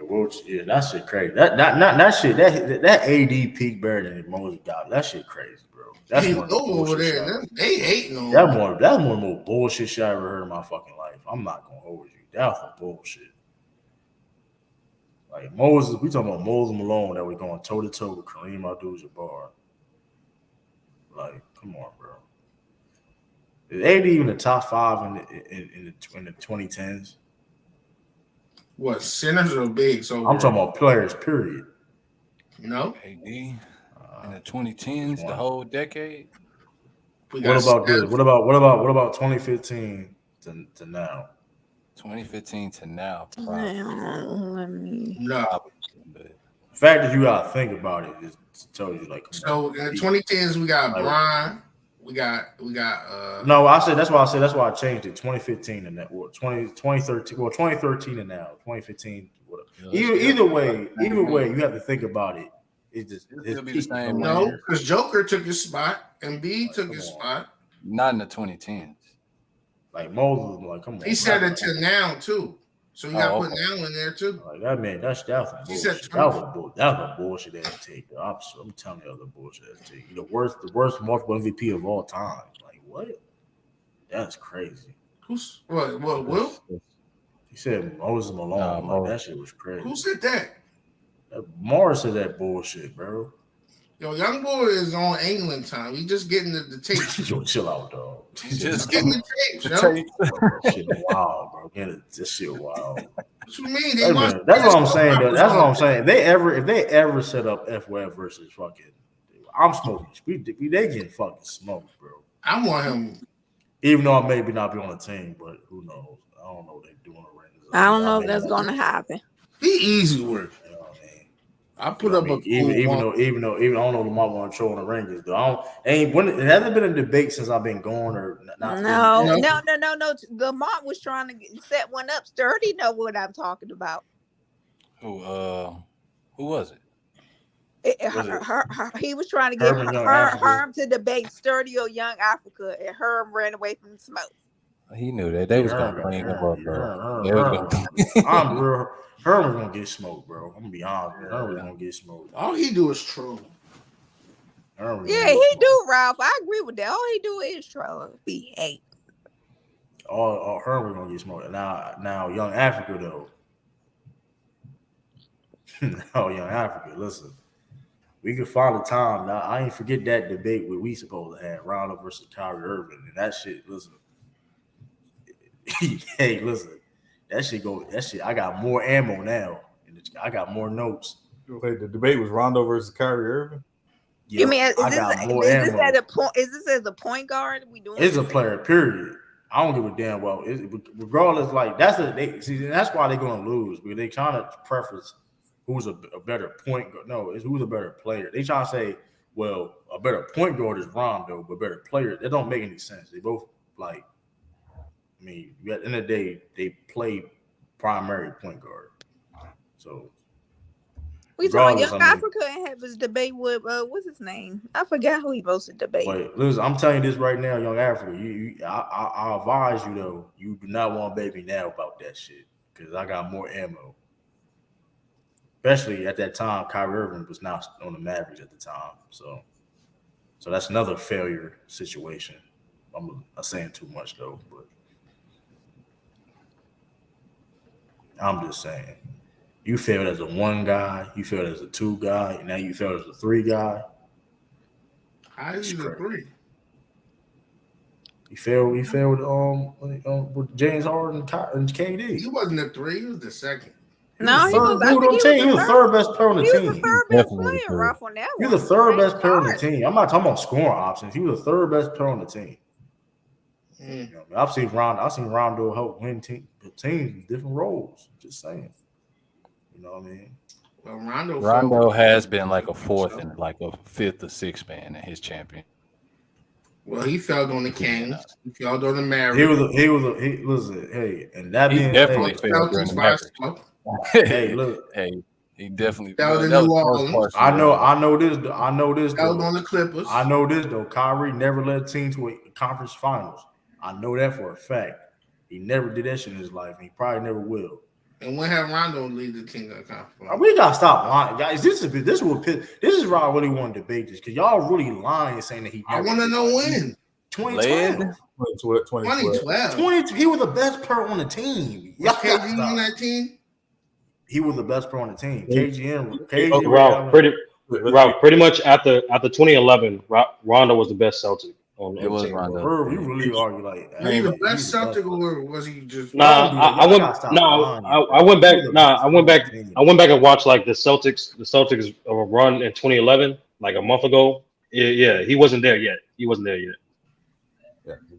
Speaker 1: Wilt. Yeah, that shit crazy. That shit. That AD peak better than Moses got. That shit crazy, bro. That's one
Speaker 2: over there. They hating on
Speaker 1: that's one of the most bullshit shit I ever heard in my fucking life. I'm not gonna hold you. That's some bullshit. Like Moses, we talking about Moses Malone that we going toe to toe with Kareem Abdul-Jabbar. Like, come on, bro. Is AD even the top 5 in the 2010s?
Speaker 2: What, centers or bigs?
Speaker 1: I'm talking about players, period.
Speaker 2: No.
Speaker 4: AD in the 2010s, the whole decade.
Speaker 1: What about this? What about 2015 to now?
Speaker 4: 2015 to now.
Speaker 2: No.
Speaker 1: The fact that you gotta think about it just tells you like.
Speaker 2: So in the 2010s we got Brian. We got
Speaker 1: No, I said that's why I changed it. 2015 and that 2013. Well, 2013 and now 2015. Either way, you have to think about it. It's just
Speaker 4: it'll be the same.
Speaker 2: No, because Joker took his spot and B took his spot.
Speaker 4: Not in the 2010s.
Speaker 1: Like Moses, like come on.
Speaker 2: He said it to now too. So you got to put now in there too.
Speaker 1: Like that man, that's bullshit. That was a bullshit ass take. I'm telling you, the bullshit ass take. The worst multiple MVP of all time. Like what? That's crazy.
Speaker 2: Who's what? Will?
Speaker 1: He said Moses Malone. Like that shit was crazy.
Speaker 2: Who said that?
Speaker 1: Morris said that bullshit, bro.
Speaker 2: Yo, young boy is on England time. He just getting the tapes.
Speaker 1: Yo, chill out, dog.
Speaker 2: Just getting the tapes, yo.
Speaker 1: Shit wild, bro. This shit wild.
Speaker 2: What you mean?
Speaker 1: That's what I'm saying, though. That's what I'm saying. If they ever set up F-Web versus fucking, I'm smoking. They getting fucking smoked, bro.
Speaker 2: I want him.
Speaker 1: Even though I maybe not be on the team, but who knows? I don't know what they're doing around.
Speaker 8: I don't know if that's gonna happen.
Speaker 2: Be easy work. I put up
Speaker 1: even though I don't know Lamar want to show on the rankings though. It hasn't been a debate since I've been gone or not.
Speaker 8: No. Lamar was trying to set one up. Sturdy know what I'm talking about.
Speaker 4: Who was it?
Speaker 8: He was trying to get Herm to debate Sturdy or Young Africa, and Herm ran away from the smoke.
Speaker 4: He knew that they was gonna clean him up, bro.
Speaker 1: Herm was gonna get smoked, bro. I'm gonna be honest, Herm was gonna get smoked.
Speaker 2: All he do is troll.
Speaker 8: Yeah, he do, Ralph. I agree with that. All he do is troll. He hate.
Speaker 1: All Herman gonna get smoked. Now, Young Africa though. No, Young Africa. Listen, we could find a time. Now, I ain't forget that debate where we supposed to have Rondo versus Kyrie Irving, and that shit. Listen, hey, listen, that shit. I got more ammo now, and I got more notes.
Speaker 6: Okay, the debate was Rondo versus Kyrie Irving.
Speaker 8: Yep, you mean is this at a point? Is this as a point guard? We doing?
Speaker 1: It's a player. Period. I don't give a damn. Well, regardless, like that's why they're gonna lose because they trying to preference who's a better point guard. No, it's who's a better player. They trying to say, well, a better point guard is Rondo, but better player. That don't make any sense. They both like. I mean, at the end of the day, they play primary point guard. So.
Speaker 8: We talking Young Africa and have his debate with what's his name? I forgot who he supposed to debate.
Speaker 1: Wait, listen, I'm telling you this right now, Young Africa. I advise you though, you do not want to baby now about that shit because I got more ammo. Especially at that time, Kyrie Irving was not on the Mavericks at the time, so that's another failure situation. I'm not saying too much though, but I'm just saying. You failed as a 1 guy, you failed as a 2 guy, and now you failed as a 3 guy.
Speaker 2: How is he a 3?
Speaker 1: He failed with James Harden and KD.
Speaker 2: He wasn't a 3, he was the 2nd.
Speaker 8: No, he was
Speaker 1: the third best player on the team.
Speaker 8: He was the third best player, Ralph, on that one.
Speaker 1: He was the third best player on the team. I'm not talking about scoring options. He was the third best player on the team. You know, I've seen Rondo help win teams in different roles. Just saying. You know what I mean?
Speaker 2: Well,
Speaker 4: Rondo has been like a 4th and like a 5th or 6th man in his champion.
Speaker 2: Well, he failed on the Kings. He failed on the Mavericks.
Speaker 1: He was and that
Speaker 4: he definitely failed on the Mavericks.
Speaker 1: Hey, look.
Speaker 4: Hey, he definitely
Speaker 2: failed in New Orleans.
Speaker 1: I know this.
Speaker 2: Failed on the Clippers.
Speaker 1: I know this though. Kyrie never led a team to a conference finals. I know that for a fact. He never did that shit in his life, and he probably never will.
Speaker 2: And when have Rondo lead the team to the conference?
Speaker 1: We gotta stop lying, guys. This is why I really want to debate this because y'all really lying saying that he.
Speaker 2: I want to know when.
Speaker 1: 2012. 2012. He was the best player on the team.
Speaker 2: Was KG on that team?
Speaker 1: He was the best player on the team.
Speaker 5: Pretty much after 2011, Rondo was the best Celtic.
Speaker 4: It was Rondo.
Speaker 1: You really argue like
Speaker 2: that. Was he the best Celtic or was he just?
Speaker 5: I went back and watched like the Celtics run in 2011, like a month ago. Yeah, he wasn't there yet.
Speaker 6: Yeah,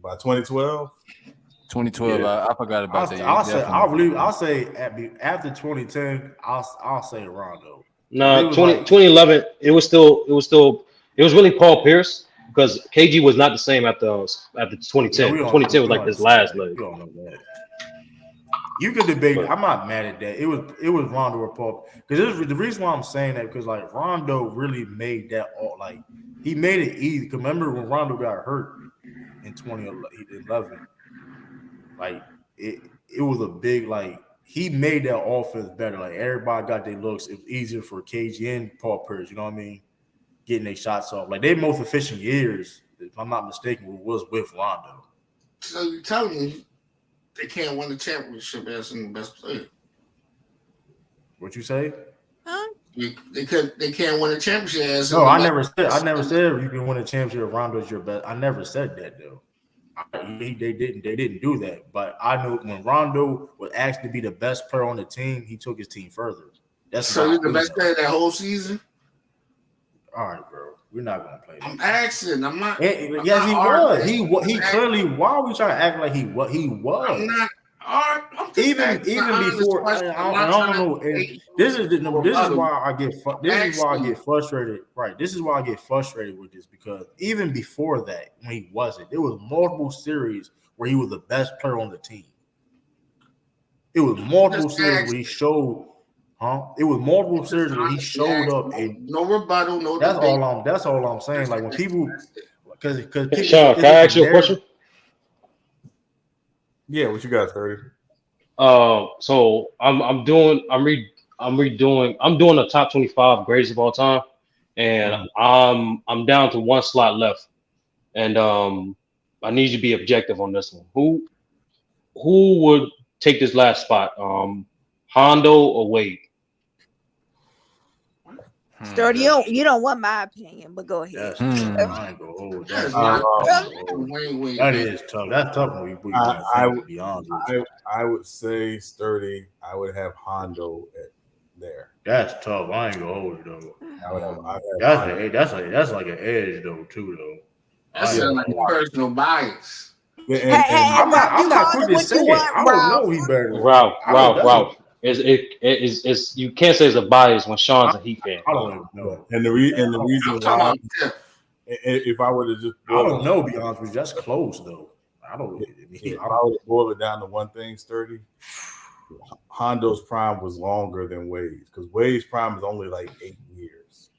Speaker 6: by 2012.
Speaker 4: 2012, yeah. I forgot about that.
Speaker 1: I'll say after 2010, I'll say Rondo.
Speaker 5: No, 2011, it was really Paul Pierce. Because KG was not the same at the 2010. 2010 was like his last leg.
Speaker 1: You could debate. I'm not mad at that. It was Rondo or Paul. Because the reason why I'm saying that because like Rondo really made that all like he made it easy. Because remember when Rondo got hurt in 2011, like it was a big like he made that offense better. Like everybody got their looks. It was easier for KG and Paul Pierce. You know what I mean? Getting their shots off. Like their most efficient years, if I'm not mistaken, was with Rondo.
Speaker 2: So you're telling me they can't win the championship as the best player?
Speaker 1: What you say?
Speaker 8: Huh?
Speaker 2: They can't win a championship as
Speaker 1: no, I never said you can win a championship if Rondo is your best. I never said that though. They didn't do that. But I know when Rondo was asked to be the best player on the team, he took his team further.
Speaker 2: So he's the best player that whole season?
Speaker 1: All right, bro. We're not gonna play.
Speaker 2: I'm asking. I'm not.
Speaker 1: Yes, he was. He clearly. Why are we trying to act like he was? He was.
Speaker 2: I'm not. I'm
Speaker 1: even before. I don't know. This is why I get frustrated. Right. This is why I get frustrated with this because even before that, when he wasn't, there was multiple series where he was the best player on the team. It was multiple series where he showed. It was multiple series where he showed up and
Speaker 2: no rebuttal, no.
Speaker 1: That's all I'm saying. Like when people, because
Speaker 5: Sean, can I ask you a question?
Speaker 6: Yeah, what you got, 30?
Speaker 5: So I'm doing the top 25 greatest of all time, and I'm down to one slot left, and I need you to be objective on this one. Who would take this last spot? Hondo or Wade?
Speaker 8: Sturdy, you don't want my opinion, but go ahead.
Speaker 1: I ain't gonna hold that. That is tough. That's tough when we be honest.
Speaker 6: I would say Sturdy. I would have Hondo there.
Speaker 1: That's tough. I ain't gonna hold it though. That's like an edge though too though.
Speaker 2: That's like a personal bias.
Speaker 1: I'm not quick to say it. I don't know he better.
Speaker 5: Ralph. It's you can't say it's a bias when Sean's a Heat fan.
Speaker 1: I don't know.
Speaker 6: And the reason why, if I were to just,
Speaker 1: I don't know. Be honest with you, that's close though. I don't.
Speaker 6: If I would boil it down to one thing, Sturdy. Hondo's prime was longer than Wade's because Wade's prime is only like 8 years.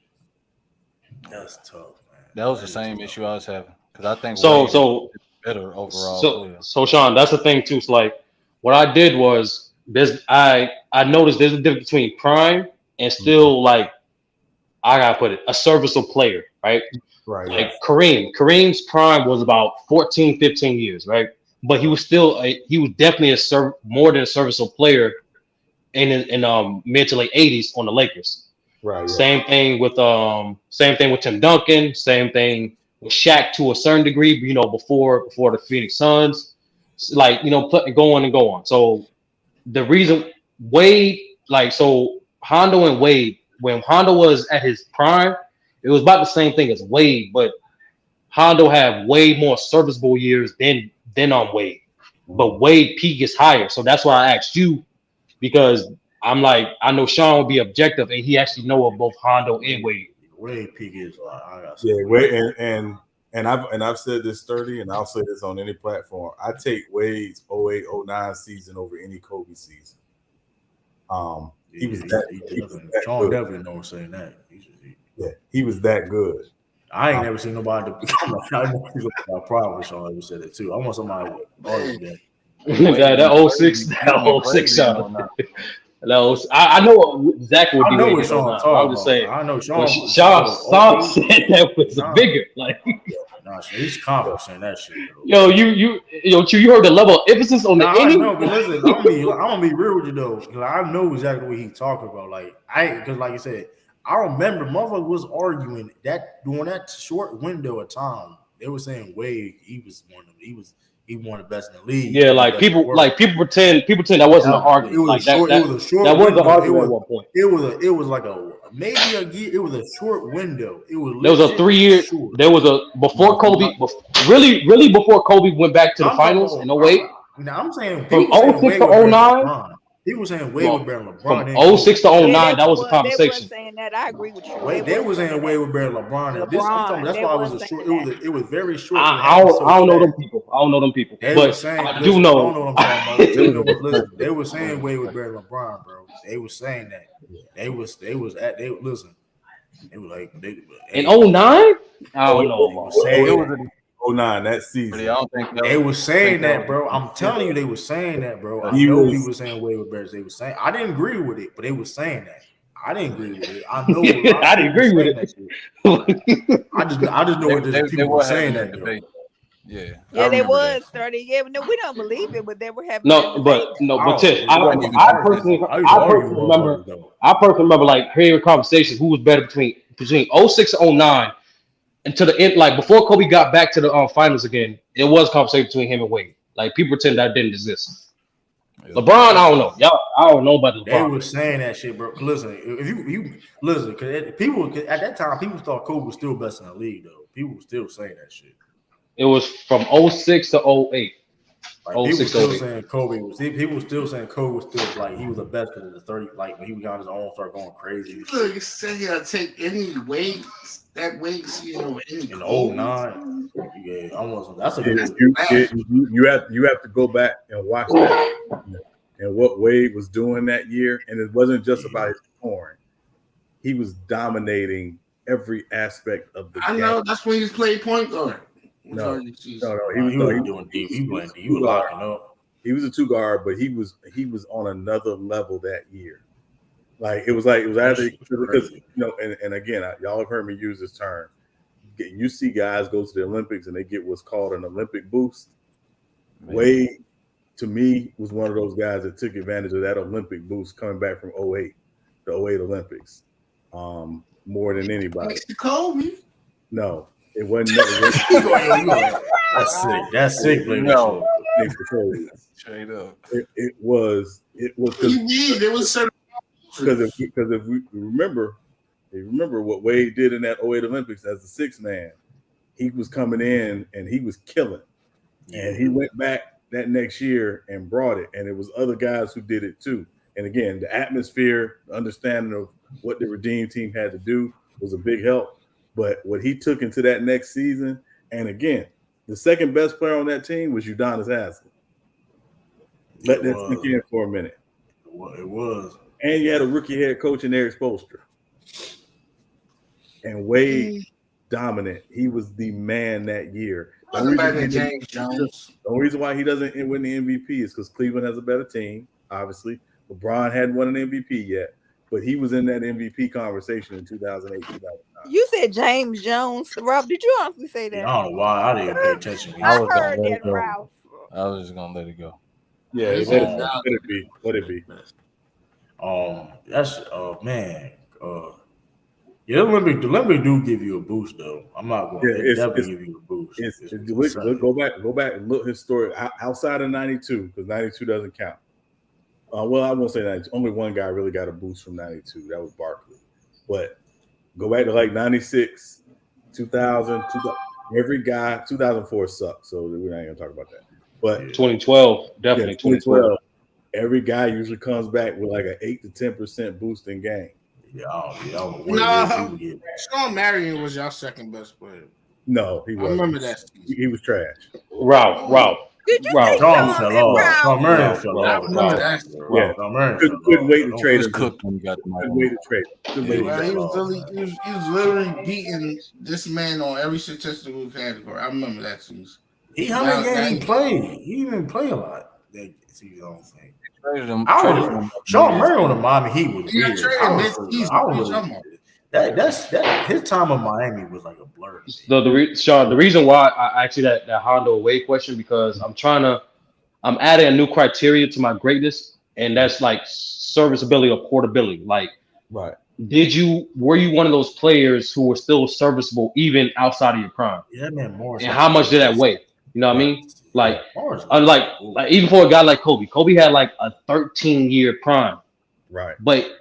Speaker 1: That's tough, man.
Speaker 4: That was the same issue I was having because I think
Speaker 5: so
Speaker 4: better overall.
Speaker 5: So Sean, that's the thing too. It's like what I did was. I noticed there's a difference between prime and still like I gotta put it a serviceable player, right?
Speaker 6: Right.
Speaker 5: Like Kareem's prime was about 14, 15 years, right? But he was still he was definitely more than a serviceable player in mid to late 80s on the Lakers.
Speaker 6: Right.
Speaker 5: Same thing with Tim Duncan. Same thing with Shaq to a certain degree. You know, before the Phoenix Suns, like go on. So. The reason Wade, Hondo and Wade, when Hondo was at his prime, it was about the same thing as Wade, but Hondo had way more serviceable years than on Wade. But Wade peak is higher. So that's why I asked you, because I'm like, I know Sean will be objective and he actually know of both Hondo and Wade.
Speaker 1: Wade peak is
Speaker 6: Wade and I've said this 30, and I'll say this on any platform. I take Wade's 08-09 season over any Kobe season. He was that
Speaker 1: Sean definitely knows saying that.
Speaker 6: He was that good.
Speaker 1: I ain't never seen nobody. I probably Sean ever said it too. I want somebody to argue that.
Speaker 5: that 06 shot. I know exactly what
Speaker 1: I know what Sean talking about. I'm just saying. I know Sean
Speaker 5: said that was bigger. Like,
Speaker 1: he's confident saying that shit.
Speaker 5: Yo, you heard the level of emphasis on the
Speaker 1: inning? No, but listen, I'm gonna be real with you though, because I know exactly what he's talking about. Because like you said, I remember motherfucker was arguing that during that short window of time, they were saying Wade, he was one of them. He won the best in the league.
Speaker 5: Yeah, people pretend that wasn't an argument. It was a short that wasn't an argument at one point.
Speaker 1: It was like maybe a year. It was a short window. There
Speaker 5: was a 3 year. There was a before Kobe. Really before Kobe went back to the finals in 08.
Speaker 1: Now I'm saying
Speaker 5: from 06 to 09.
Speaker 1: He was saying Wade was better than LeBron.
Speaker 5: From 06 to 09, that was a conversation.
Speaker 8: They were saying that. I agree with you.
Speaker 1: They were saying Wade was better than LeBron. That's why it was a short. It was very short.
Speaker 5: I don't know them people. But I do know.
Speaker 1: They were saying Wade was better than LeBron, bro. They were saying that. They was listen. It was like
Speaker 5: in 09? I don't know.
Speaker 6: It was 09 that season.
Speaker 4: I don't think
Speaker 1: they were saying that, bro. I'm telling you, they were saying that, bro. I know he was saying Wade was better. They were saying I didn't agree with it, but they were saying that. I didn't agree with it. I know.
Speaker 5: I didn't agree with it.
Speaker 1: I just know what people were saying that. Though.
Speaker 8: Yeah, they was 30. Yeah, no, we don't believe it, but they were having.
Speaker 5: But Tiff, I personally remember like hearing conversations who was better between 06 and 09. Until the end, like before Kobe got back to the finals again, it was a conversation between him and Wade. Like people pretend that didn't exist. Yeah. LeBron, I don't know. I don't know about LeBron.
Speaker 1: They were saying that shit, bro. Listen, if you listen, because people at that time, people thought Kobe was still best in the league, though. People were still saying that shit.
Speaker 5: It was from 06 to 08.
Speaker 1: Like, people still saying Kobe was. People were still saying Kobe was still like he was the best in the 30. Like when he got his own, started going crazy.
Speaker 2: Look, you said he had to take any weight. That weight, in
Speaker 1: 09. Yeah, almost. That's a good.
Speaker 6: You have to go back and watch that and what Wade was doing that year, and it wasn't just about his scoring. He was dominating every aspect of the game.
Speaker 2: I know that's when he played point guard.
Speaker 6: No, he was
Speaker 1: doing deep. He was locking up.
Speaker 6: He was a 2 guard, but he was on another level that year. Like it was after because and again, y'all have heard me use this term. You see guys go to the Olympics and they get what's called an Olympic boost. Wade, to me, was one of those guys that took advantage of that Olympic boost coming back from 08, the 08 Olympics, more than anybody.
Speaker 2: Next to Kobe?
Speaker 6: No, it wasn't.
Speaker 1: That's sick. That's sick, baby.
Speaker 4: No.
Speaker 6: Straight up. It was because if we remember what Wade did in that 08 Olympics as the sixth man, he was coming in and he was killing. And he went back that next year and brought it. And it was other guys who did it too. And again, the atmosphere, the understanding of what the Redeem team had to do was a big help. But what he took into that next season, and again, the second best player on that team was Udonis Haslem. Let that sink in for a minute.
Speaker 1: It was.
Speaker 6: And you had a rookie head coach in Eric Spoelstra. And Wade dominant. He was the man that year. The only reason why he doesn't win the MVP is because Cleveland has a better team, obviously. LeBron hadn't won an MVP yet, but he was in that MVP conversation in 2008, 2009.
Speaker 8: You said James Jones. Rob, did you honestly say that?
Speaker 1: I don't know why I didn't pay attention.
Speaker 8: I heard that, Ralph.
Speaker 4: I was just gonna let it go.
Speaker 6: Yeah, let it be. Let it be.
Speaker 1: That's man. Yeah, the Olympic do give you a boost though. I'm not going to definitely give you a boost.
Speaker 6: Go back and look historic outside of 92 because 92 doesn't count. Well, I won't say 92. Only one guy really got a boost from 92. That was Barkley. But go back to like 96, 2000, every guy. 2004 sucked, so we're not going to talk about that. But
Speaker 5: 2012, definitely 2012.
Speaker 6: Every guy usually comes back with like an 8 to 10% boost in game.
Speaker 2: Sean Marion was y'all second best player.
Speaker 6: No, he wasn't.
Speaker 2: I remember that.
Speaker 6: He was trash.
Speaker 5: Ralph.
Speaker 8: Did you
Speaker 1: Sean fell off. Sean Marion fell off.
Speaker 6: Yeah, couldn't wait to trade him.
Speaker 4: Cooked when you got the mic.
Speaker 6: Couldn't wait to trade him.
Speaker 2: He was literally beating this man on every statistical category. I remember that season.
Speaker 1: How many games he played? He didn't play a lot that season, I don't think. Sean Marion on the Miami Heat was weird. That's his time in Miami was like a blur.
Speaker 5: So the reason why I actually that Hondo Wade question because I'm adding a new criteria to my greatness, and that's like serviceability or portability. Like,
Speaker 6: right?
Speaker 5: Were you one of those players who were still serviceable even outside of your prime?
Speaker 1: Yeah, man.
Speaker 5: And how much did that weigh? You know what I mean? Like, unlike even for a guy like Kobe. Kobe had like a 13-year prime.
Speaker 6: Right.
Speaker 5: But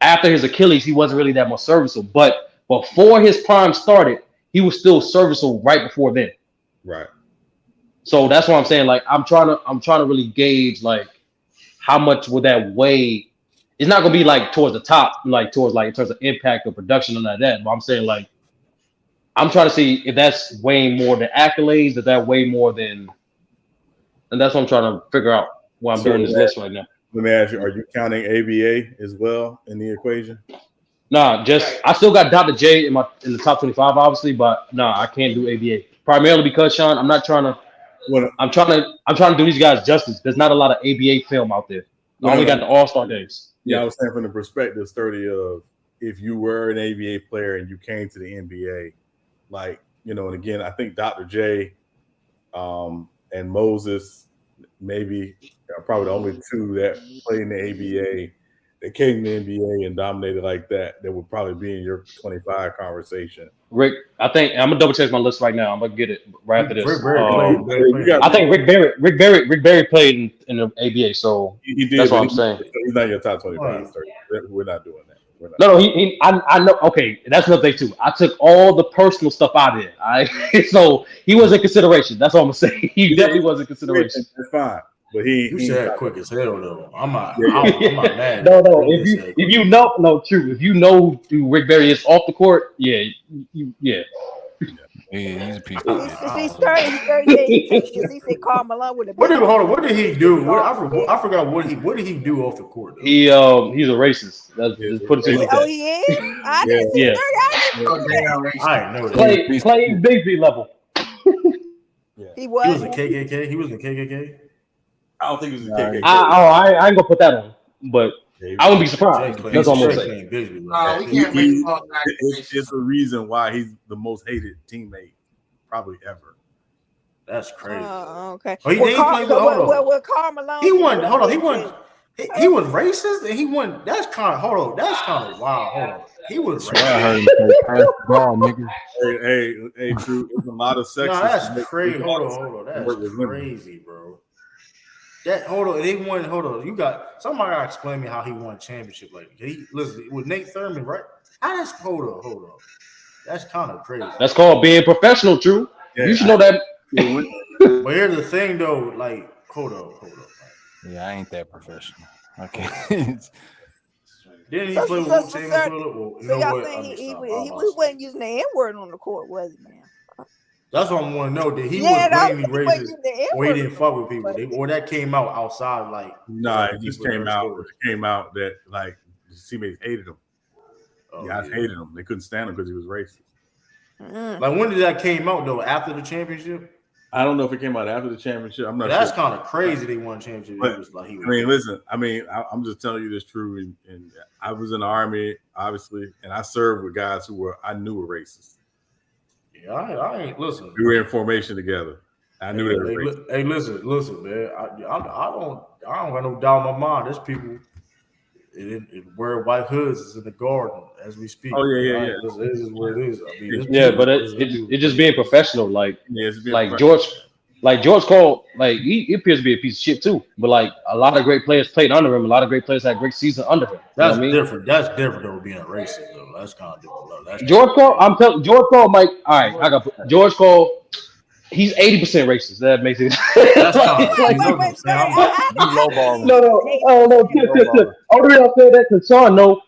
Speaker 5: after his Achilles, he wasn't really that much serviceable. But before his prime started, he was still serviceable right before then.
Speaker 6: Right.
Speaker 5: So that's what I'm saying. Like, I'm trying to really gauge like how much would that weigh. It's not gonna be like towards the top, like towards like in terms of impact or production and like that. But I'm saying like I'm trying to see if that's weighing more than accolades, if that weigh more than, and that's what I'm trying to figure out while I'm doing this list right now.
Speaker 6: Let me ask you: are you counting ABA as well in the equation?
Speaker 5: Nah, I still got Dr. J in the top 25, obviously, but I can't do ABA primarily because Sean, I'm not trying to. I'm trying to do these guys justice. There's not a lot of ABA film out there. I only got the All-Star games.
Speaker 6: Yeah, I was saying from the perspective, Sturdy, of if you were an ABA player and you came to the NBA. Like, and again, I think Dr. J and Moses maybe are probably the only two that played in the ABA that came to the NBA and dominated like that would probably be in your 25 conversation.
Speaker 5: Rick, I think I'm gonna double check my list right now. I'm gonna get it right after this.
Speaker 6: I
Speaker 5: think Rick Barry played in the ABA, so
Speaker 6: he did,
Speaker 5: that's what I'm saying.
Speaker 6: He's not in your top 25. We're not doing that.
Speaker 5: No, I know. Okay, that's another thing too. I took all the personal stuff out of it. So he was in consideration. That's all I'm gonna say. He definitely was in consideration.
Speaker 6: That's fine, but
Speaker 1: you said quick as hell though. I'm not mad.
Speaker 5: No. If you know, true. If you know who Rick Barry is off the court, yeah.
Speaker 4: Yeah, he's a piece of shit.
Speaker 8: He said Karl Malone with a.
Speaker 1: What did he do? I forgot what did he do off the court? Though?
Speaker 5: He's a racist. Just put it to you.
Speaker 8: Oh, he is. I didn't see
Speaker 1: I know that.
Speaker 5: Playing Bigsby level.
Speaker 8: He was.
Speaker 1: He was a KKK. He was in KKK.
Speaker 6: I don't think he was in KKK.
Speaker 5: I ain't gonna put that on, but I wouldn't be surprised. That's all I'm gonna say.
Speaker 2: We can't make
Speaker 6: it's the reason why he's the most hated teammate probably ever.
Speaker 1: That's crazy.
Speaker 8: Okay.
Speaker 1: Oh, he didn't play with
Speaker 8: Karl Malone.
Speaker 1: He won. Hold on. He won. He was racist, and he won. That's kind of hold on. That's kind of wild. Hold on. He was racist.
Speaker 4: I heard him say, ball, nigga.
Speaker 6: Hey, true. There's a lot of sexist.
Speaker 1: No, that's crazy. Hold on. That's crazy, bro. Hold on. He won. Hold on. You got somebody gotta explain me how he won a championship like that. Listen with Nate Thurman, right? Hold on. That's kind of crazy.
Speaker 5: That's called being professional, True. Yeah, you should know that.
Speaker 1: But here's the thing, though. Like, hold on.
Speaker 4: Yeah, I ain't that professional. Okay.
Speaker 1: Didn't he play with Wilt Chamberlain?
Speaker 8: So y'all saying he wasn't using the N-word on the court, was he, man?
Speaker 1: That's what I want to know. Did he was blatantly racist, or he didn't fuck with people, or that came out outside? Like,
Speaker 6: nah, it just came out. It came out that like his teammates hated him. Guys hated him. They couldn't stand him because he was racist.
Speaker 1: Like, when did that came out though? After the championship?
Speaker 6: I don't know if it came out after the championship. I'm not.
Speaker 1: That's
Speaker 6: sure.
Speaker 1: kind of crazy. They won championship.
Speaker 6: But, listen. I'm just telling you this true. And I was in the Army, obviously, and I served with guys who I knew were racist.
Speaker 1: Yeah, I ain't listen.
Speaker 6: We were in formation together. I knew they were racist.
Speaker 1: Hey, listen, man. I don't got no doubt in my mind. There's people it wear white hoods is in the garden as we speak.
Speaker 6: Oh yeah.
Speaker 1: It is what it is. I mean,
Speaker 5: but it just being professional. Like,
Speaker 6: like
Speaker 5: George Cole, like he appears to be a piece of shit too. But like a lot of great players played under him. A lot of great players had great season under him.
Speaker 1: That's different. That's different than being a racist though. That's kind of different.
Speaker 5: George Cole, I'm telling George Cole, Mike. All right, I got George Cole. He's 80% racist. That makes it.
Speaker 1: That's
Speaker 5: No. Tip. Only reason I said that because Sean know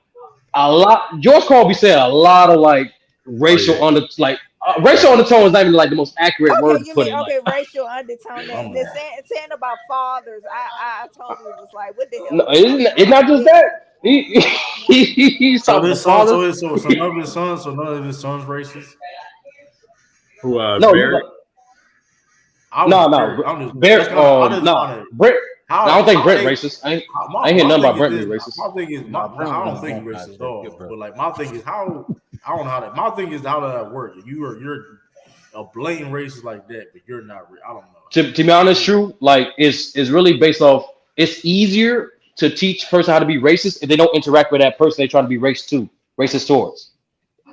Speaker 5: a lot. George Cole be saying a lot of like racial undertones. Is not even like the most accurate word to put in.
Speaker 8: Okay, racial undertone. They're saying about fathers. I told you it was like, what the hell?
Speaker 5: No, it's not just that. He's talking about fathers.
Speaker 1: So none of his sons racist.
Speaker 6: Who?
Speaker 5: No.
Speaker 6: Barry?
Speaker 5: No. Brett. I don't think Brett racist. I ain't hear nothing about Brett being racist.
Speaker 1: My thing is, I don't think he's racist at all. But like, my thing is how I don't know how that. My thing is how does that work? You're a blatant racist like that, but you're not. I don't know.
Speaker 5: To be honest, true. Like, it's really based off. It's easier to teach a person how to be racist if they don't interact with that person they try to be racist towards.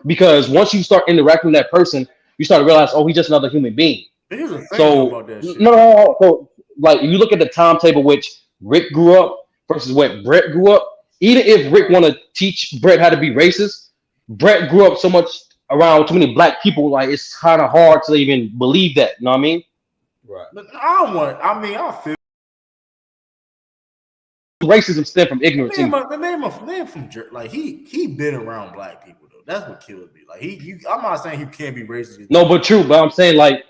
Speaker 5: Because once you start interacting with that person, you start to realize, oh, he's just another human being.
Speaker 1: Here's the thing about that shit.
Speaker 5: No. So, like, if you look at the timetable which Rick grew up versus what Brett grew up, even if Rick want to teach Brett how to be racist, Brett grew up so much around too many black people, like it's kind of hard to even believe that. You know what I mean?
Speaker 6: Right.
Speaker 1: But I feel
Speaker 5: racism stem from ignorance.
Speaker 1: The man from like he been around black people though. That's what kills me. Like I'm not saying he can't be racist.
Speaker 5: No, but true. But I'm saying like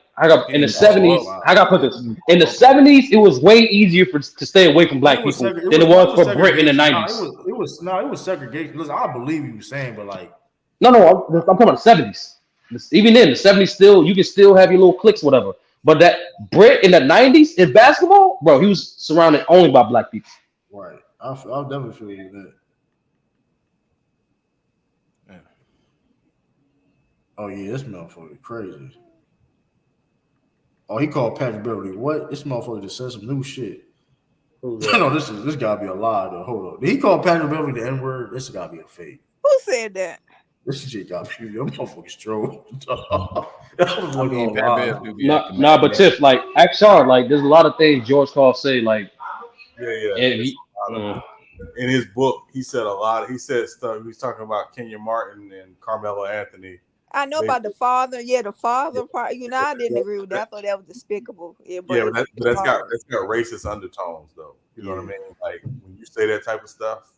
Speaker 5: in the 70s. I got to put this in the 70s. It was way easier to stay away from black people than it was for Britt in the 90s.
Speaker 1: It was segregation. Listen, I believe you were saying, but like
Speaker 5: no, I'm talking about the 70s. Even then, the 70s still you can still have your little cliques, whatever. But that Britt in the 90s in basketball, bro, he was surrounded only by black people.
Speaker 1: Right. I'll definitely feel you that. Yeah. Oh yeah, this motherfucker crazy. Oh, he called Patrick Beverly. What? This motherfucker just said some new shit. No, this gotta be a lie though. Hold on. Did he call Patrick Beverly the N-word? This gotta be a fake.
Speaker 8: Who said that?
Speaker 1: This shit got me. Your motherfucker's troll.
Speaker 5: Nah, but Tiff, like, act Sean, like, there's a lot of things George Cole say, like,
Speaker 6: in his book, he said a lot. He said stuff. He was talking about Kenya Martin and Carmelo Anthony.
Speaker 8: I know about the father. Yeah, the father part. You know, I didn't agree with that. I thought that was despicable.
Speaker 6: But that's got racist undertones, though. You know what I mean? Like when you say that type of stuff,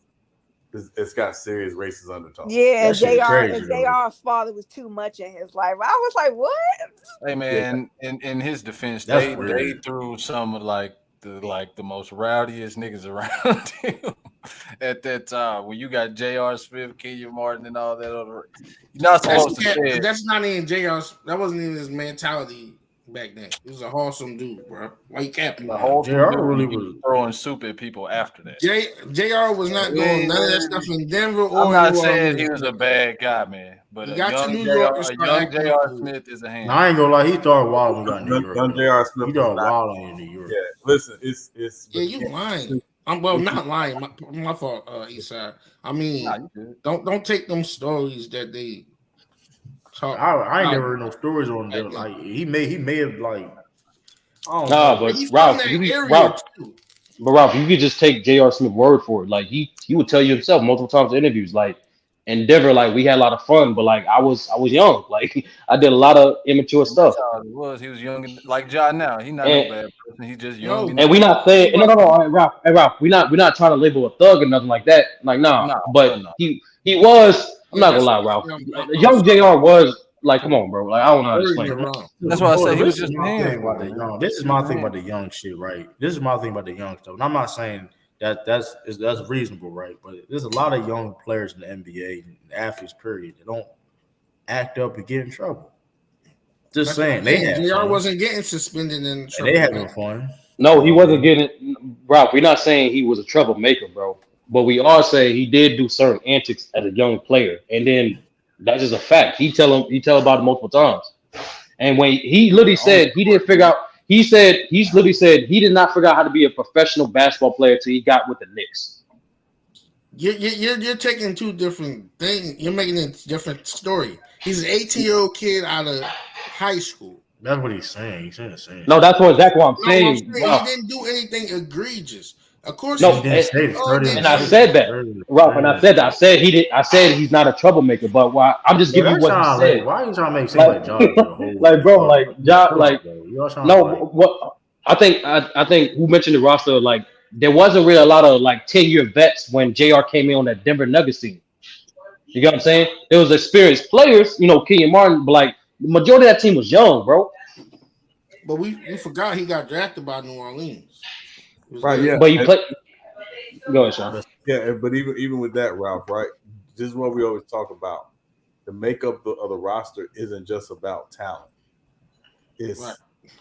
Speaker 6: it's got serious racist undertones.
Speaker 8: Yeah, JR's father was too much in his life. I was like, what?
Speaker 4: Hey man, in his defense, they threw some of the most rowdiest niggas around him at that time when you got J.R. Smith, Kenya Martin, and all that other. You're not supposed to say it.
Speaker 2: That's not even J.R. That wasn't even his mentality. back then. He was a wholesome dude, bro. Why you capping?
Speaker 4: The whole
Speaker 1: JR really was
Speaker 4: throwing soup at people after that.
Speaker 2: JR was not doing none of that stuff in Denver or
Speaker 4: I'm not
Speaker 2: New
Speaker 4: saying
Speaker 2: Orleans.
Speaker 4: he was a bad guy, man. But
Speaker 2: He
Speaker 4: a
Speaker 2: got to
Speaker 4: young
Speaker 2: New York and
Speaker 4: JR,
Speaker 2: started acting
Speaker 4: Smith is a hand.
Speaker 1: I ain't gonna lie, he started wild when he got in New York.
Speaker 6: Young J.R. Smith
Speaker 1: he started wild in New York.
Speaker 6: Yeah, listen, it's
Speaker 2: yeah, you lying. I'm not lying. My fault, Eastside. I mean, don't take them stories that they talk.
Speaker 1: I ain't never heard no stories on them. Like he may have like.
Speaker 5: But Ralph, you could just take J.R. Smith's word for it. Like he would tell you himself multiple times in interviews, like in Denver, like we had a lot of fun, but like I was young, like I did a lot of immature stuff.
Speaker 4: He was young, like John. Now he's not no bad person. He's just young.
Speaker 5: And we not saying no. All right, Ralph, we're not trying to label a thug or nothing like that. Like but he was. I'm not gonna lie, Ralph. Young J.R. was. Like, come on, bro. Like, I don't know how to explain it.
Speaker 4: That's why I said he was just
Speaker 1: This is my thing about the young shit, right? This is my thing about the young stuff. And I'm not saying that's reasonable, right? But there's a lot of young players in the NBA and athletes, period, that don't act up and get in trouble. Just saying,
Speaker 2: JR wasn't getting suspended in trouble.
Speaker 1: They having fun.
Speaker 5: No, he wasn't getting. Ralph, we're not saying he was a troublemaker, bro. But we are saying he did do certain antics as a young player, and then. That's just a fact. He tell about it multiple times. And when he literally said he didn't figure out, he's literally said he did not figure out how to be a professional basketball player until he got with the Knicks.
Speaker 2: You're taking two different things. You're making a different story. He's an 18-year-old kid out of high school.
Speaker 1: That's what he's saying. He's saying.
Speaker 5: No, that's exactly what I'm saying.
Speaker 2: He didn't do anything egregious. Of course,
Speaker 5: no, and I said that, Ralph. And I said that. I said he's not a troublemaker, but I'm just giving you what he said.
Speaker 1: Why are you trying to make it like John?
Speaker 5: Like, bro, like John, like no. What I think who mentioned the roster? Like, there wasn't really a lot of like 10-year vets when JR came in on that Denver Nuggets team. You get what I'm saying? There was experienced players, Kenyon Martin, but like the majority of that team was young, bro.
Speaker 2: But we forgot he got drafted by New Orleans.
Speaker 6: Right, yeah.
Speaker 5: But you play. Go ahead, Sean.
Speaker 6: Yeah, but even with that, Ralph, right? This is what we always talk about. The makeup of the roster isn't just about talent. It's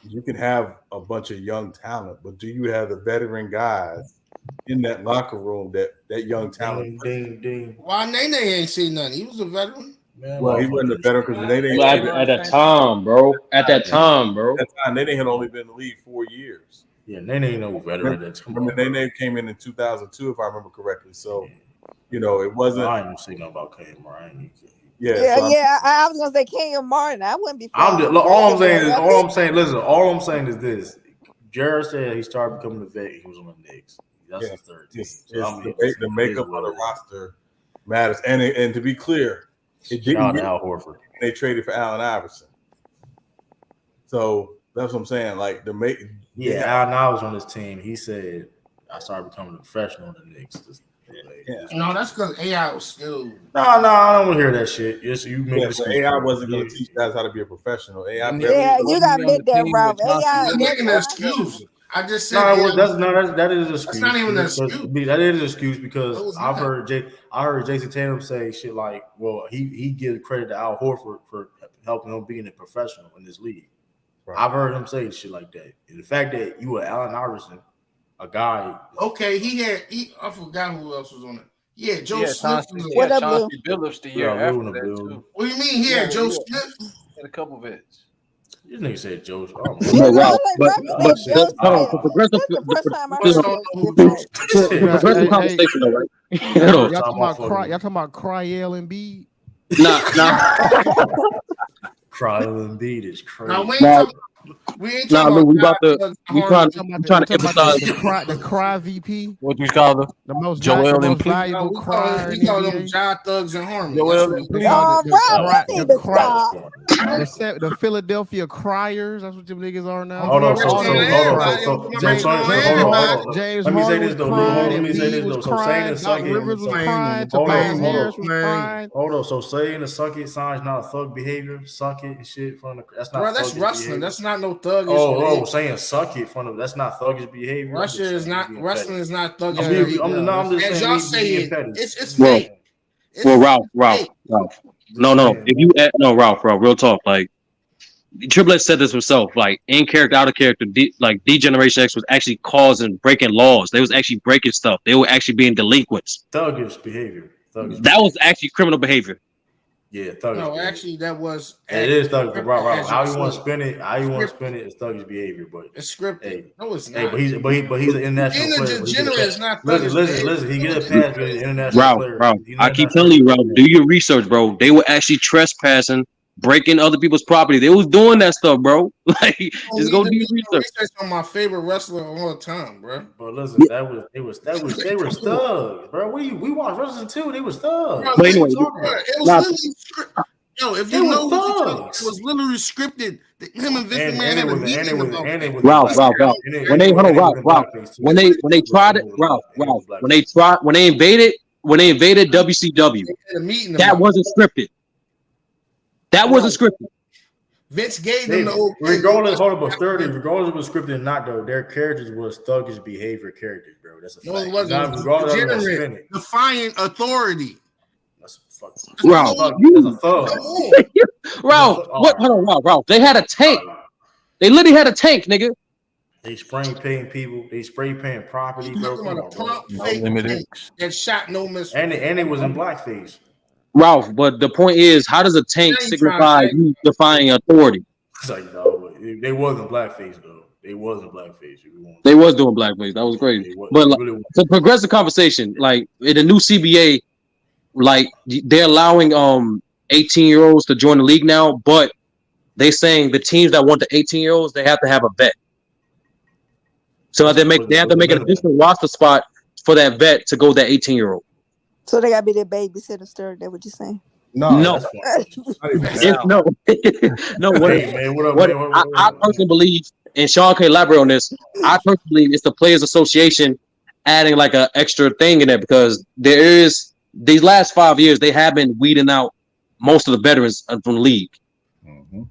Speaker 6: you can have a bunch of young talent, but do you have the veteran guys in that locker room that young talent?
Speaker 2: Ding. Why Nene ain't seen nothing? He was a veteran.
Speaker 6: Man, well, he wasn't a veteran because Nene
Speaker 5: at that time, bro. At that time,
Speaker 6: Nene had only been in the league 4 years.
Speaker 1: Yeah, Nene ain't no veteran.
Speaker 6: Nene came in 2002, if I remember correctly. So, it wasn't.
Speaker 1: I ain't saying nothing about Kenyon Martin.
Speaker 8: I was gonna say Kenyon Martin. I wouldn't be.
Speaker 1: All I'm saying is this. Jared said he started becoming a vet. He was on the Knicks. That's his third team.
Speaker 6: The makeup of the roster matters. And to be clear, it didn't.
Speaker 1: Al Horford.
Speaker 6: They traded for Allen Iverson. So that's what I'm saying. Like
Speaker 1: Allen Iverson on his team. He said, "I started becoming a professional in the Knicks."
Speaker 2: No, that's because AI was still.
Speaker 1: No, I don't want to hear that shit. Yes, you make
Speaker 6: AI wasn't going to teach guys how to be a professional. AI,
Speaker 8: you got to admit that, Ralph. AI
Speaker 2: is making an excuse. I just said
Speaker 1: that is an excuse.
Speaker 2: That's not even an excuse.
Speaker 1: That is an excuse because I heard Jason Tatum say shit like, "Well, he gives credit to Al Horford for helping him being a professional in this league." Right. I've heard him say shit like that. And the fact that you were Allen Iverson, a guy.
Speaker 2: Okay, I forgot who else was on it. Yeah, Joe Smith.
Speaker 4: What up, Chauncey Billups the year after that too.
Speaker 2: What do you mean? He had Joe Smith.
Speaker 4: Had a couple of it.
Speaker 1: This nigga said Joe.
Speaker 5: Progressive conversation, though, right?
Speaker 11: Y'all talking about Cry-L and B?
Speaker 5: Nah.
Speaker 1: Cry-L and B is crazy.
Speaker 2: We ain't talking about
Speaker 5: we trying to emphasize
Speaker 11: the Cry VP.
Speaker 4: What you call them?
Speaker 11: The most
Speaker 4: Joel and
Speaker 11: valuable Cry.
Speaker 2: We call them John Thugs and Harmony.
Speaker 11: The Philadelphia Criers. That's what them niggas are now.
Speaker 1: Hold on. James. Let me say this though. So saying the suck it. Hold on. So saying the suck it sign is not a thug behavior. Suck it and shit from the. That's not.
Speaker 2: Bro, that's wrestling. That's not no thuggish.
Speaker 1: Oh, saying suck it from that's not thuggish behavior.
Speaker 2: Wrestling is not thuggish
Speaker 1: behavior. I'm just
Speaker 2: as
Speaker 1: saying,
Speaker 2: y'all say it's
Speaker 5: fake. Well, Ralph. No. If you Ralph, real talk. Like Triple H said this himself, like in character, out of character, like D-Generation X was actually causing breaking laws. They was actually breaking stuff. They were actually being delinquents.
Speaker 1: Thuggish behavior.
Speaker 5: That was actually criminal behavior.
Speaker 1: Yeah, thuggish.
Speaker 2: No,
Speaker 1: behavior.
Speaker 2: actually, that was.
Speaker 1: It is thuggish. Right. How you want to spin it? How you want to spin it is thuggish behavior, but
Speaker 2: it's scripted.
Speaker 1: Hey,
Speaker 2: no, it's not.
Speaker 1: Hey, but he's an international player.
Speaker 2: Degenerate is not thuggish.
Speaker 1: Listen. He get a pass because he's an international player.
Speaker 5: Bro, I keep telling you, bro. Do your research, bro. They were actually trespassing, breaking other people's property. They was doing that stuff, bro. Like, just go do your research.
Speaker 2: On my favorite wrestler of all time, bro.
Speaker 1: But listen, they were thugs, bro. We watched wrestling too. They was thugs.
Speaker 5: But anyway,
Speaker 2: it was yo, if you know it was literally scripted. Him and Vince McMahon had a meeting.
Speaker 5: Ralph. When they tried it, Ralph. When they invaded WCW, that wasn't scripted. That wasn't scripted.
Speaker 2: Vince gave them the old.
Speaker 1: Regardless, hold up, but 30. Regardless if it was scripted or not, though, their characters was thuggish behavior characters, bro. That's a fact.
Speaker 2: No, it wasn't. Defiant authority.
Speaker 5: Ralph, Ralph, Ralph. They had a tank. They literally had a tank, nigga.
Speaker 1: They spray painting people. They spray painting property, bro.
Speaker 2: That shot no miss.
Speaker 1: And it was in blackface.
Speaker 5: Ralph, but the point is, how does a tank signify you defying authority?
Speaker 1: It's like, no, they wasn't blackface though. They wasn't blackface.
Speaker 5: They was doing blackface. That was crazy. But like, to progress the conversation, like in the new CBA, like they're allowing 18-year-olds to join the league now, but they saying the teams that want the 18-year-olds, they have to have a vet. So they have to make an additional roster spot for that vet to go that 18-year-old.
Speaker 8: So they gotta be their babysitter. Stir. That what you saying?
Speaker 5: No. No. I personally believe, and Sean can elaborate on this. I personally believe it's the Players Association adding like an extra thing in there because there is these last 5 years they have been weeding out most of the veterans from the league.
Speaker 6: Mm-hmm.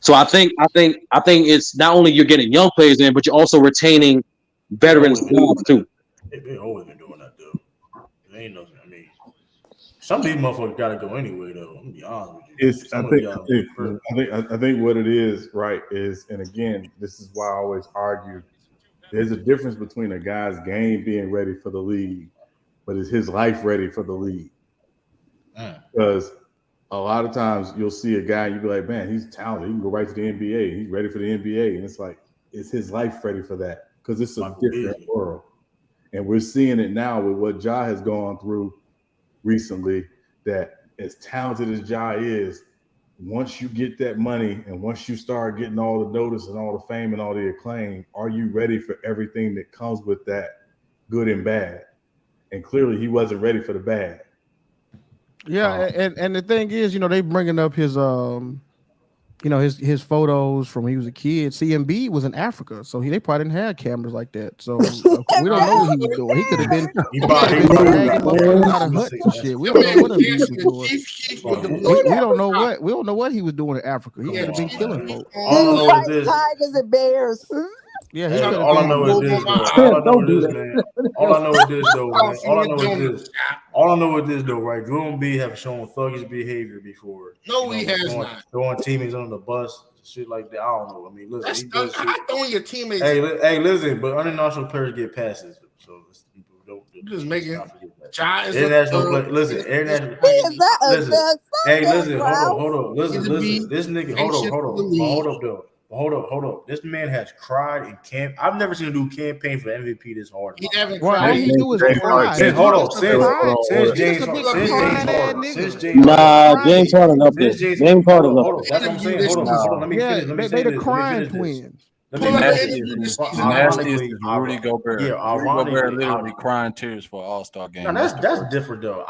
Speaker 5: So I think it's not only you're getting young players in, but you're also retaining veterans too.
Speaker 1: They always been doing that though. They ain't nothing. I mean, some of these motherfuckers gotta go anyway though. I'm gonna be honest with you.
Speaker 6: I think what it is, right, is, and again, this is why I always argue. There's a difference between a guy's game being ready for the league, but is his life ready for the league? Because a lot of times you'll see a guy, and you'll be like, man, he's talented. He can go right to the NBA. He's ready for the NBA. And it's like, is his life ready for that? Because it's a different world. And we're seeing it now with what Ja has gone through recently, that as talented as Ja is, once you get that money and once you start getting all the notice and all the fame and all the acclaim, are you ready for everything that comes with that, good and bad? And clearly he wasn't ready for the bad.
Speaker 11: Yeah, and the thing is, they bringing up his his photos from when he was a kid. CMB was in Africa, so they probably didn't have cameras like that. So we don't know what he was doing. He could have been out of huts and shit. We don't know what he was doing. We don't know what he was doing in Africa. He could have been killing folks.
Speaker 8: Tigers and bears.
Speaker 11: Yeah,
Speaker 1: all I know is this, man. All I know is this, though, man. All I know is this, though, right? Drew B have shown thuggish behavior before.
Speaker 2: No, he has not.
Speaker 1: Throwing teammates on the bus, shit like that. I don't know. I mean, listen.
Speaker 2: That's throwing your teammates.
Speaker 1: Hey, listen, but international players get passes, so people don't.
Speaker 2: Just making
Speaker 1: international play. Listen, international. Hey, listen, hold up. Listen. This nigga, hold up. This man has cried in camp. I've never seen a dude campaign for MVP this hard.
Speaker 11: He haven't cried. All he do is cry.
Speaker 1: Since James Harden.
Speaker 5: James Harden up there. James Harden up there.
Speaker 1: That's what I'm saying. Hold on. Let me finish.
Speaker 11: They the crying twins.
Speaker 4: The nastiest is Rudy Gobert. Yeah, Rudy Gobert literally crying tears for All-Star game.
Speaker 1: No, that's different though.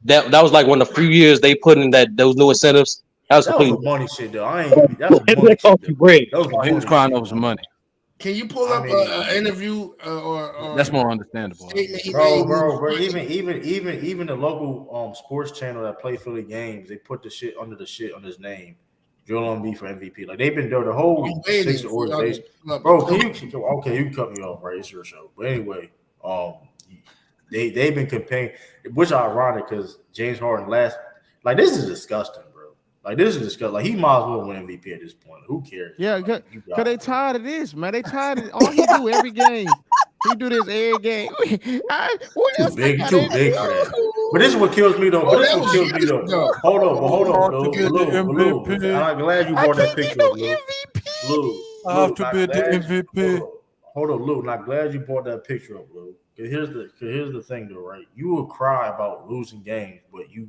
Speaker 5: That was like one of the few years they put in those new incentives. That was
Speaker 1: money shit though.
Speaker 4: He was crying over some money.
Speaker 2: Can you pull up an interview or
Speaker 4: that's more understandable,
Speaker 1: bro? Even the local sports channel that play Philly games, they put the shit under his name. Joel Embiid for MVP. Like they've been there the whole Sixers organization. Bro, you can cut me off, right? It's your show. But anyway, they've been campaigning, which is ironic because James Harden Like this is disgusting, bro. Like this is disgusting. Like he might as well win MVP at this point. Who cares?
Speaker 11: Yeah, because they tired of this, man. They tired of all he do every game. He do this every game.
Speaker 1: Too big for that. But this is what kills me though. Hold on, Lou. I'm glad you brought that picture up, Lou.
Speaker 4: I have to be the MVP.
Speaker 1: Hold on, Lou. Not glad you brought that picture up, Lou. Here's the thing though, right? You will cry about losing games, but you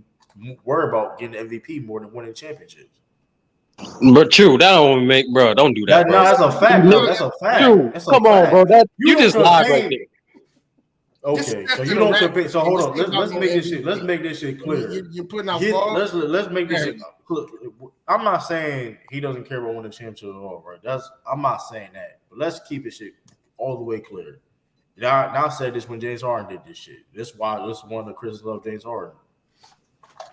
Speaker 1: worry about getting MVP more than winning championships.
Speaker 5: But true, that don't make, bro. Don't do that.
Speaker 1: No, that's a fact. No, that's a fact.
Speaker 5: True. Come on, bro. That you just lied right there.
Speaker 1: Okay, so you don't compare. So hold on. Let's make this shit. Let's make this shit clear.
Speaker 2: You're putting out.
Speaker 1: Let's make this shit clear. I'm not saying he doesn't care about winning the championship at all, right? I'm not saying that. But let's keep it shit all the way clear. Now I said this when James Harden did this shit. This is why this is one of the critics love James Harden.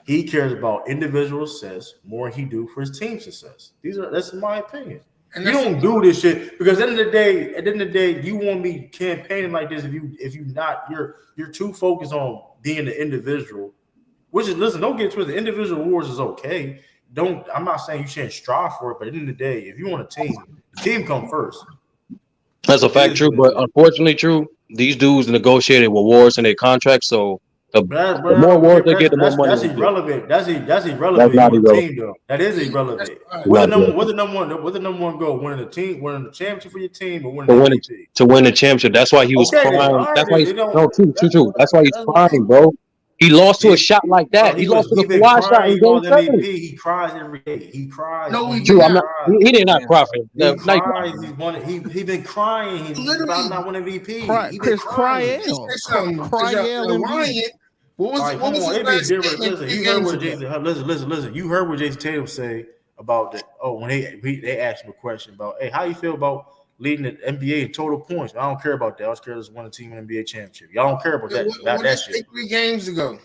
Speaker 1: He cares about individual success more than he do for his team success. That's my opinion. And you don't do this shit because at the end of the day, you won't be campaigning like this if you're too focused on being the individual. Which is, listen, don't get twisted. Individual awards is okay. I'm not saying you shouldn't strive for it, but at the end of the day, if you want a team, the team come first.
Speaker 5: That's a fact, true, but unfortunately, true. These dudes negotiated awards in their contracts, so the more awards they get, the more money.
Speaker 1: That's irrelevant. That's irrelevant. That's not irrelevant. Team, though. That is irrelevant. What's the number one goal? Winning the championship for your team, or winning the MVP?
Speaker 5: To win the championship. That's why he was crying. That's why true. That's why he's crying, bro. He lost to a shot like that. He lost to the Kawhi shot in Game 7.
Speaker 1: He cries every day. He cries.
Speaker 2: No,
Speaker 5: he did not cry for it.
Speaker 1: He cries. He been crying. He's about not winning MVP.
Speaker 11: Chris crying.
Speaker 2: What was
Speaker 1: Listen. You heard what Jason Tatum say about that. Oh, when they asked him a question about, hey, how you feel about leading the NBA in total points? I don't care about that. I just care to win a team in the NBA championship. Y'all don't care about that. That shit.
Speaker 2: 3 games ago.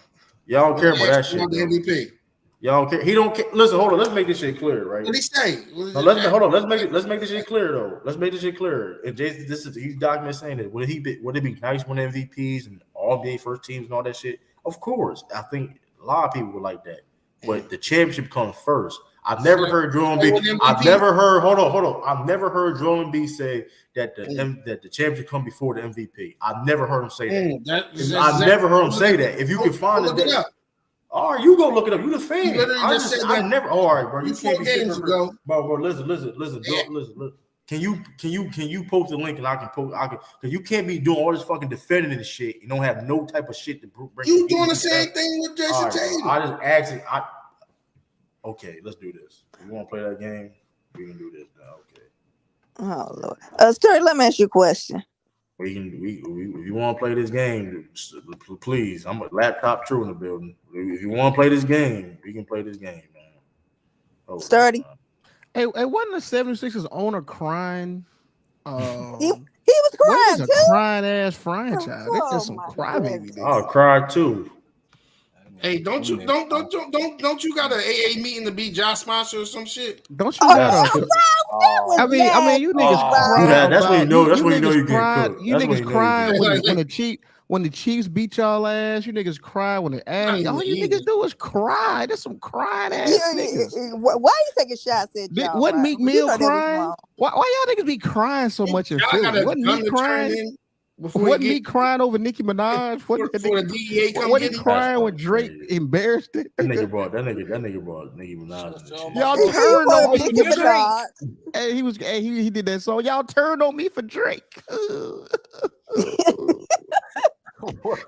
Speaker 1: Y'all don't care about that shit.
Speaker 2: The MVP.
Speaker 1: Y'all don't care. He don't care. Listen, hold on. Let's make this shit clear, right?
Speaker 2: What did he say?
Speaker 1: Hold on. Let's make this shit clear though. Let's make this shit clear. And Jason, he's documenting saying that would it be nice winning MVPs and all NBA first teams and all that shit? Of course. I think a lot of people would like that. But the championship comes first. I've never heard Joel Embiid. I've never heard Embiid say that the championship come before the MVP. I've never heard him say that. I've never heard him say that. If you can find it, all right, you go look it up. You the fan. I never. All right, bro. You can't be games ago. Bro, listen. Can you post the link and I can post? Because you can't be doing all this fucking defending and shit. You don't have no type of shit to bring.
Speaker 2: You doing the same thing with Jason Tatum?
Speaker 1: I just asked it. Okay, let's do this. If you want to play that game, we can do this now. Okay.
Speaker 8: Oh Lord, Stuart, let me ask you a question.
Speaker 1: If you want to play this game, please. I'm a laptop true in the building. If you want to play this game, we can play this game, man.
Speaker 8: Sturdy.
Speaker 11: Hey, wasn't the 76ers owner crying?
Speaker 8: He was crying too.
Speaker 11: A crying ass franchise. They just some crybaby.
Speaker 1: I'll cry too.
Speaker 2: Hey, don't you got an AA meeting to be Josh sponsor or some shit?
Speaker 11: Don't you got I mean, you niggas cry.
Speaker 1: That's when you know. That's when you know you get cooked.
Speaker 11: You niggas cry when the Chiefs beat y'all ass. You niggas cry when the ass. All you niggas do is cry. There's some crying ass niggas.
Speaker 8: Why you taking shots at y'all?
Speaker 11: Wasn't Meek Mill crying? Why y'all niggas be crying so much in Philly? Wasn't Meek crying? Wasn't he crying over Nicki Minaj? Wasn't he crying when Drake embarrassed it?
Speaker 1: That nigga brought Nicki Minaj.
Speaker 11: Y'all turned on me for Drake. Hey, he did that song. Y'all turned on me for Drake.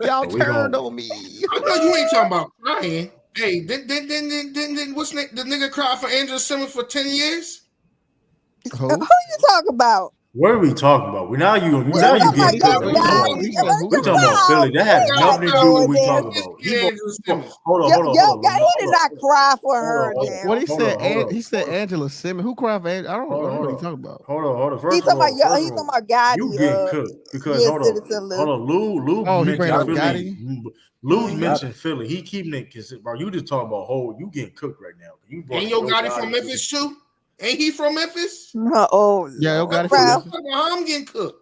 Speaker 11: Y'all turned on me.
Speaker 2: I know you ain't talking about crying. Hey, then what's the nigga cry for Andrew Simmons for 10 years?
Speaker 8: Who you talking about?
Speaker 1: What are we talking about? You get we talking about Philly. That has nothing to do with what we talking about. Hold on.
Speaker 8: He did not cry for her.
Speaker 11: What he said? Angela Simmons. Who cried for Angela? I don't know what he's talking about.
Speaker 1: Hold on.
Speaker 8: He's talking about Gotti.
Speaker 1: You getting cooked because hold on. Lou mentioned Philly. He keeping it consistent, bro. You just talking about you getting cooked right now.
Speaker 2: Ain't your Gotti from Memphis too? Ain't he from Memphis?
Speaker 8: No.
Speaker 11: Yeah, yo got it.
Speaker 2: I'm getting cooked.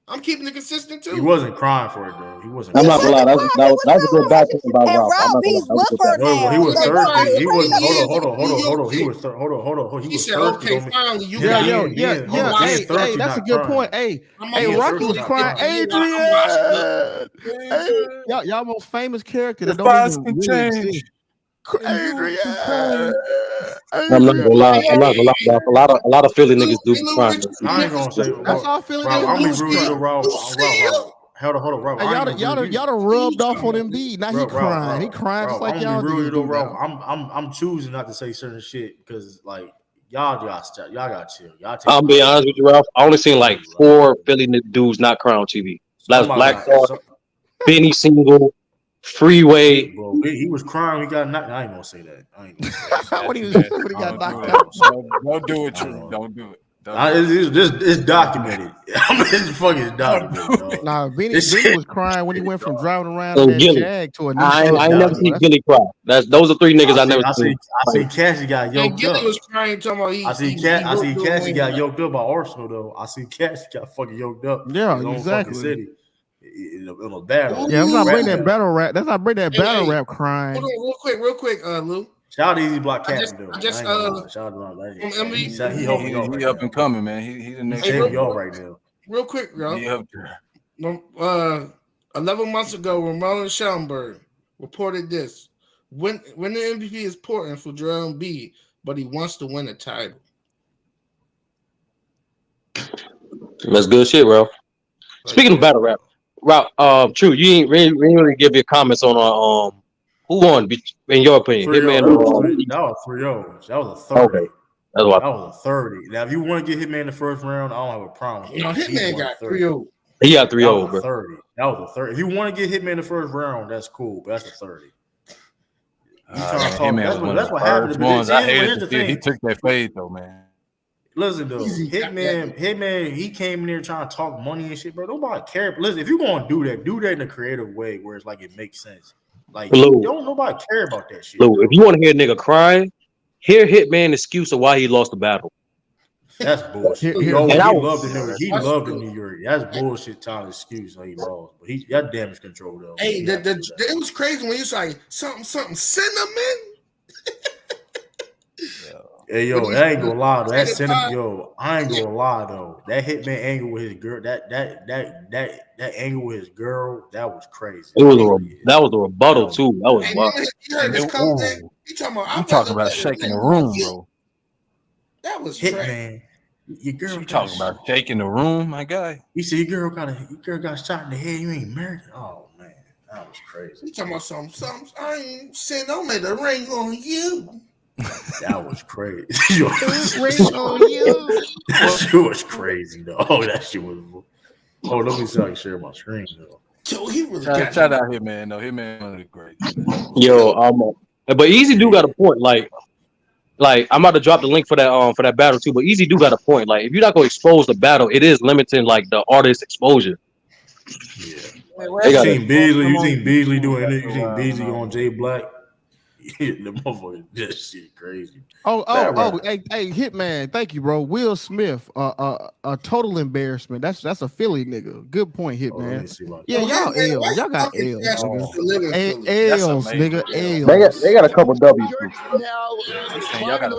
Speaker 2: I'm keeping it consistent too.
Speaker 1: He wasn't crying for it though. He wasn't.
Speaker 5: I'm not gonna lie. That was a good background about
Speaker 8: And
Speaker 5: Ralph. I'm
Speaker 8: Ralph,
Speaker 5: not gonna
Speaker 8: he's
Speaker 5: lie.
Speaker 8: with her
Speaker 1: No,
Speaker 8: now.
Speaker 1: he was
Speaker 8: So
Speaker 1: thirsty. He was
Speaker 2: Yeah,
Speaker 1: hold on. He was He was
Speaker 2: said,
Speaker 1: thirsty.
Speaker 2: "Okay, finally, you
Speaker 11: Yeah,
Speaker 2: got
Speaker 11: yeah.
Speaker 2: it."
Speaker 11: Hey, that's a good point. Hey, Rocky was crying. Adrian. Hey, y'all most famous character that don't even really exist. Adrian.
Speaker 5: I'm not gonna lie. Ralph. A lot of Philly niggas do be crying.
Speaker 1: I ain't gonna say.
Speaker 11: That's all Philly
Speaker 1: Ralph, I'm
Speaker 11: niggas
Speaker 1: gonna be rude to Ralph. Hold on, Ralph.
Speaker 11: Y'all done rubbed off on Embiid. Now he crying. He crying just like y'all
Speaker 1: do.
Speaker 11: do.
Speaker 1: Ralph. I'm choosing not to say certain shit because like y'all got chill.
Speaker 5: I'll be honest with you, Ralph. I only seen like 4 Philly dudes not cry on TV. That was Black Thought, Benny Single, Freeway.
Speaker 1: Bro, he was crying. He got knocked. I ain't gonna say that. I ain't gonna say that.
Speaker 11: When he got knocked out.
Speaker 4: Don't do it, True. Don't do it.
Speaker 1: It's documented. It's fucking documented. Dog.
Speaker 11: Nah, Benny was crying when he went from driving around in that Jag to a new
Speaker 5: I ain't never seen Gilly cry. Those are 3 niggas I never seen.
Speaker 1: I see Cassie got yoked
Speaker 2: Gilly
Speaker 1: up.
Speaker 2: was crying talking about
Speaker 1: I see Cassie got yoked up by Arsenal though. I see Cassie got fucking yoked up.
Speaker 11: Yeah,
Speaker 1: in his own
Speaker 11: exactly.
Speaker 1: fucking city. In a battle.
Speaker 11: Yeah, let's not bring that battle rap. Let's not bring that battle rap crying.
Speaker 2: Hold on, real quick, Lou.
Speaker 1: Shout out to Easy Block Captain though.
Speaker 2: Shout
Speaker 1: out to
Speaker 4: he up and coming, man. He the next
Speaker 1: y'all right now.
Speaker 2: Real quick, bro.
Speaker 4: He up there.
Speaker 2: 11 months ago, Ramon Shellenberg reported this: when the MVP is important for Joel Embiid, but he wants to win a title.
Speaker 5: That's good shit, Ralph. Speaking of battle rap, Ralph, True, you ain't really give your comments on who won in your opinion? Hitman.
Speaker 1: That was 3-0. That was a 30.
Speaker 5: Okay.
Speaker 1: That was a 30. Now, if you want to get Hitman in the first round, I don't have a problem.
Speaker 2: Hitman got 3-0.
Speaker 5: He got 3-0, bro.
Speaker 1: 30. That was a 30. If you want to get Hitman in the first round, that's cool. But that's a 30. That's what happened.
Speaker 4: I hated the thing. He took that fade though, man.
Speaker 1: Listen though, Hitman, he came in there trying to talk money and shit, bro. Nobody care. Listen, if you're gonna do that in a creative way where it's like it makes sense. Like don't nobody care about that shit.
Speaker 5: Lou, if you want to hear a nigga crying, hear Hitman excuse of why he lost the battle.
Speaker 1: That's bullshit. He loved the New York. That's bullshit. Tyler excuse how he lost, but he got damage control though.
Speaker 2: Hey, it was crazy when you was like something cinnamon.
Speaker 1: Hey yo, I ain't gonna lie though. That cinnamon, yo, I ain't gonna lie though. That Hitman angle with his girl, that angle with his girl, that was crazy.
Speaker 5: That was a rebuttal too. That was wild.
Speaker 2: You heard this comment?
Speaker 4: You talking about shaking the room, bro?
Speaker 2: That was
Speaker 1: Hitman. Your girl
Speaker 4: you talking about shaking the room, my guy?
Speaker 1: You see your girl got shot in the head. You ain't married. Oh man, that was crazy.
Speaker 2: You talking about something? I ain't saying don't make the ring on you.
Speaker 1: That was crazy.
Speaker 2: Ring on you.
Speaker 1: That shit was crazy though. Oh, that shit was. Oh, let me see if I can share my screen though.
Speaker 2: Yo, he really
Speaker 4: shout out Hitman though. Hitman was great.
Speaker 5: Yo, but Easy do got a point. Like I'm about to drop the link for that battle too. But Easy do got a point. Like if you're not gonna expose the battle, it is limiting like the artist exposure.
Speaker 1: Yeah. You seen Beasley doing it. You seen Beasley on Jay Black. The motherfucker, that shit crazy.
Speaker 11: Hey, Hitman, thank you, bro. Will Smith, a total embarrassment. That's a Philly nigga. Good point, Hitman. Y'all got L's, nigga. L's.
Speaker 5: They got a couple W's.
Speaker 8: Hitman,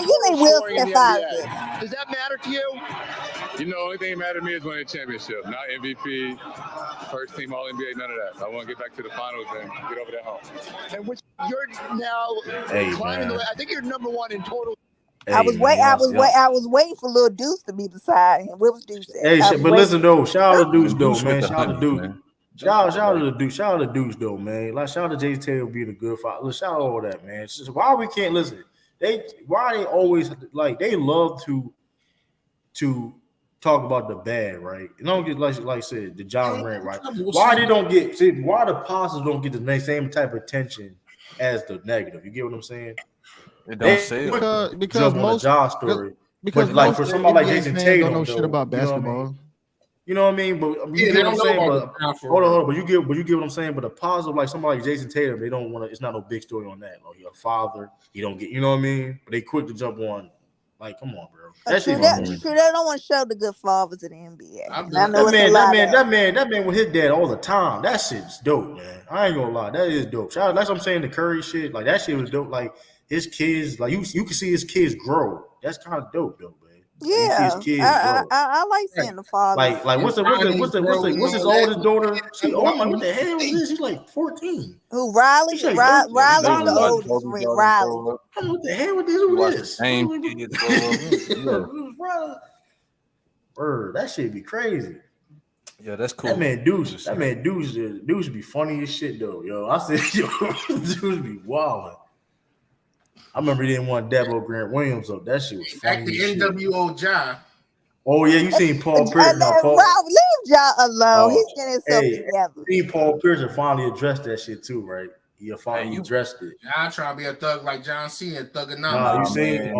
Speaker 8: you need Will Smith out of it.
Speaker 12: Does that matter to you? You know, the only thing that matters to me is winning a championship, not MVP, first team All NBA, none of that. I want to get back to the finals and get over that hump. And which you're now climbing the way. I think you're number 1 in total.
Speaker 8: I was waiting for Lil Deuce to be beside him. What was Deuce?
Speaker 1: But listen though, shout out to Deuce though, man. Shout out to Deuce. Shout out to Deuce. Shout out to Deuce though, man. Like shout out to Jay Taylor being a good fight. Look, shout out all that, man. It's just, why we can't listen? Why they always like they love to talk about the bad, right? You don't get like I said, the John Morant, right? Why the positives don't get the same type of attention as the negative? You get what I'm saying?
Speaker 4: It don't say
Speaker 11: because most
Speaker 1: job story.
Speaker 11: Because
Speaker 1: like for somebody like Jason Tatum,
Speaker 11: don't know shit about basketball.
Speaker 1: You know what I mean? But you get what I'm saying. Hold on. But you get what I'm saying. But the positive, like somebody like Jason Tatum, they don't want to. It's not no big story on that. Like, you're a father. You don't get. You know what I mean? But they quick to jump on Like, come on, bro.
Speaker 8: That shit. They don't want to show the good fathers in the NBA.
Speaker 1: That man with his dad all the time. That shit's dope, man. I ain't gonna lie, that is dope. That's what I'm saying. The Curry shit, like that shit was dope. Like his kids, like you can see his kids grow. That's kind of dope, though, man.
Speaker 8: Yeah, I like seeing the father.
Speaker 1: Like what's his oldest daughter? She old. Like, what the hell is this? She's like 14.
Speaker 8: Who Riley? Riley's the oldest. Riley.
Speaker 1: What the hell is this? Who is?
Speaker 4: Same kids
Speaker 1: Bird, that shit be crazy.
Speaker 4: Yeah, that's cool.
Speaker 1: That man Deuce be funny as shit though, yo. I said, yo, Deuce be wilding. I remember he didn't want Dabo Grant Williams up. That shit was funny.
Speaker 2: Back to NWO Ja.
Speaker 1: Oh yeah, you seen Paul Pierce?
Speaker 8: Leave Ja alone. He's getting himself together.
Speaker 1: You seen Paul Pierce finally addressed that shit too, right? He finally addressed it.
Speaker 2: Ja trying to be a thug like John Cena, thugging out.
Speaker 1: Nah, you seen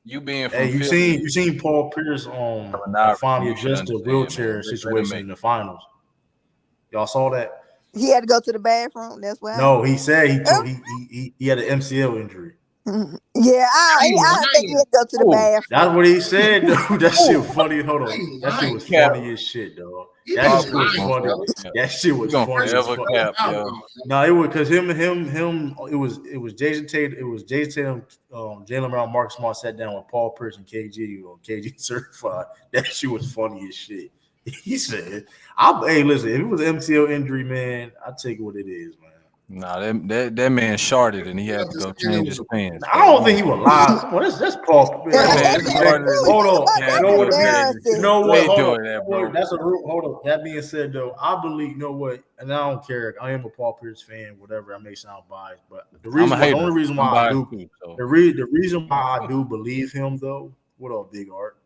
Speaker 4: you being from
Speaker 1: you seen Paul Pierce finally addressed the wheelchair situation in the finals. Y'all saw that?
Speaker 8: He had to go to the bathroom. That's why.
Speaker 1: No, he said he had an MCL injury.
Speaker 8: Yeah, I think he'd go to the bathroom.
Speaker 1: That's what he said, though. That shit was funny. Hold on. That shit was funny as shit, dog. That shit was funny. That shit was funny as fuck. No, it was because him. It was Jason Tatum. It was Jason Tatum, Jaylen Brown, Marcus Smart sat down with Paul Pierce and KG on KG certified. That shit was funny as shit. He said, "Hey, listen, if it was an MCL injury, man, I take it what it is, man."
Speaker 4: Nah, that man sharded and he had to go change his pants.
Speaker 1: I don't think he was lying. Come on, that's Paul. Hold on. You know what? That's a rule. Hold on. That being said, though, I believe. You know what? And I don't care. I am a Paul Pierce fan. Whatever. I may sound biased, but the only reason why I do believe him, though. What up, Big Art?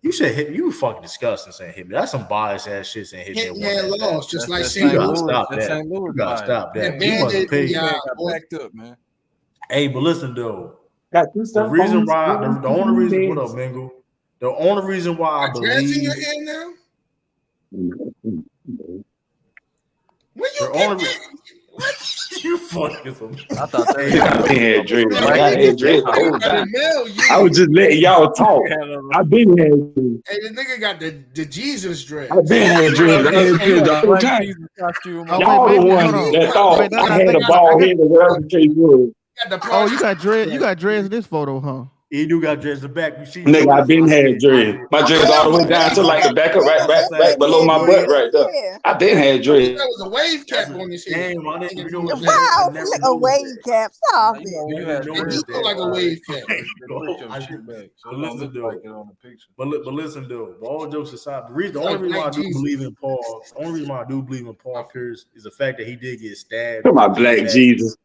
Speaker 1: You said hit. You fucking disgusting saying hit me. That's some biased ass shit saying hit me.
Speaker 2: Hitman lost, just like
Speaker 1: you gotta stop that. You gotta stop that. You must pay.
Speaker 4: Backed up, man.
Speaker 1: Hey, but listen though. The reason why, the only reason, what up, Mingle? The only reason why I believe.
Speaker 2: In your hand now? When you get that? What?
Speaker 1: You fucking some.
Speaker 13: I thought they had dreams. I was just letting y'all talk. I've been had dreams.
Speaker 2: Hey, the nigga got the Jesus dread.
Speaker 13: I've been had dreams. I had dreams the whole time. Y'all the one that thought I had a ball head or whatever the case was.
Speaker 11: Oh, you got dread. You got dreads in this photo, huh?
Speaker 1: He do got dreads in the back. You see,
Speaker 13: nigga, I been had dreads. My dreads all the way down to like the back of right below my butt right there. I been had dreads.
Speaker 2: That was a wave cap on this head.
Speaker 8: Wow, like a wave cap. Stop it.
Speaker 2: You look like a wave cap.
Speaker 1: But listen, though. All jokes aside, the only reason why I do believe in Paul Pierce is the fact that he did get stabbed.
Speaker 13: Come on, Black Jesus.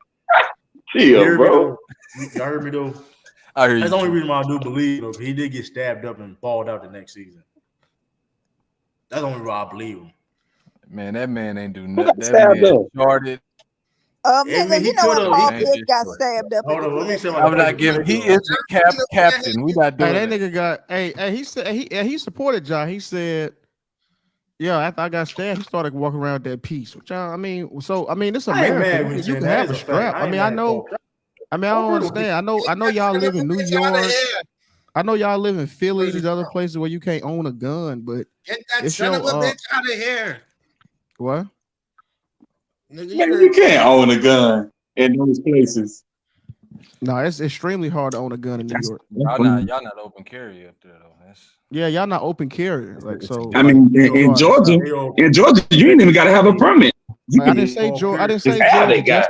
Speaker 13: Yeah, bro.
Speaker 1: Y'all heard me though.
Speaker 4: That's
Speaker 1: the only reason why I do believe him. He did get stabbed up and balled out the next season. That's the only reason why I believe him.
Speaker 4: Man, that man ain't do nothing. That man started.
Speaker 8: You know when Paul Pierce got stabbed up.
Speaker 1: Hold on, let me say my.
Speaker 4: I'm not giving. He is the captain. We not doing
Speaker 11: that. Nigga got. Hey, he said he supported John. He said, "Yeah, after I got stabbed, he started walking around that piece." Which it's America. You can have a strap. I know. I don't understand. I know y'all live in New York. I know y'all live in Philly, these other places where you can't own a gun, but
Speaker 2: get that son of a bitch out of here.
Speaker 11: What?
Speaker 13: You can't own a gun in those places.
Speaker 11: No, it's extremely hard to own a gun in New York.
Speaker 4: Y'all not open carry up there though.
Speaker 11: Yeah, y'all not open carry. Like so.
Speaker 13: I mean, in Georgia, you ain't even got to have a permit.
Speaker 11: I didn't say Georgia. I didn't say Georgia.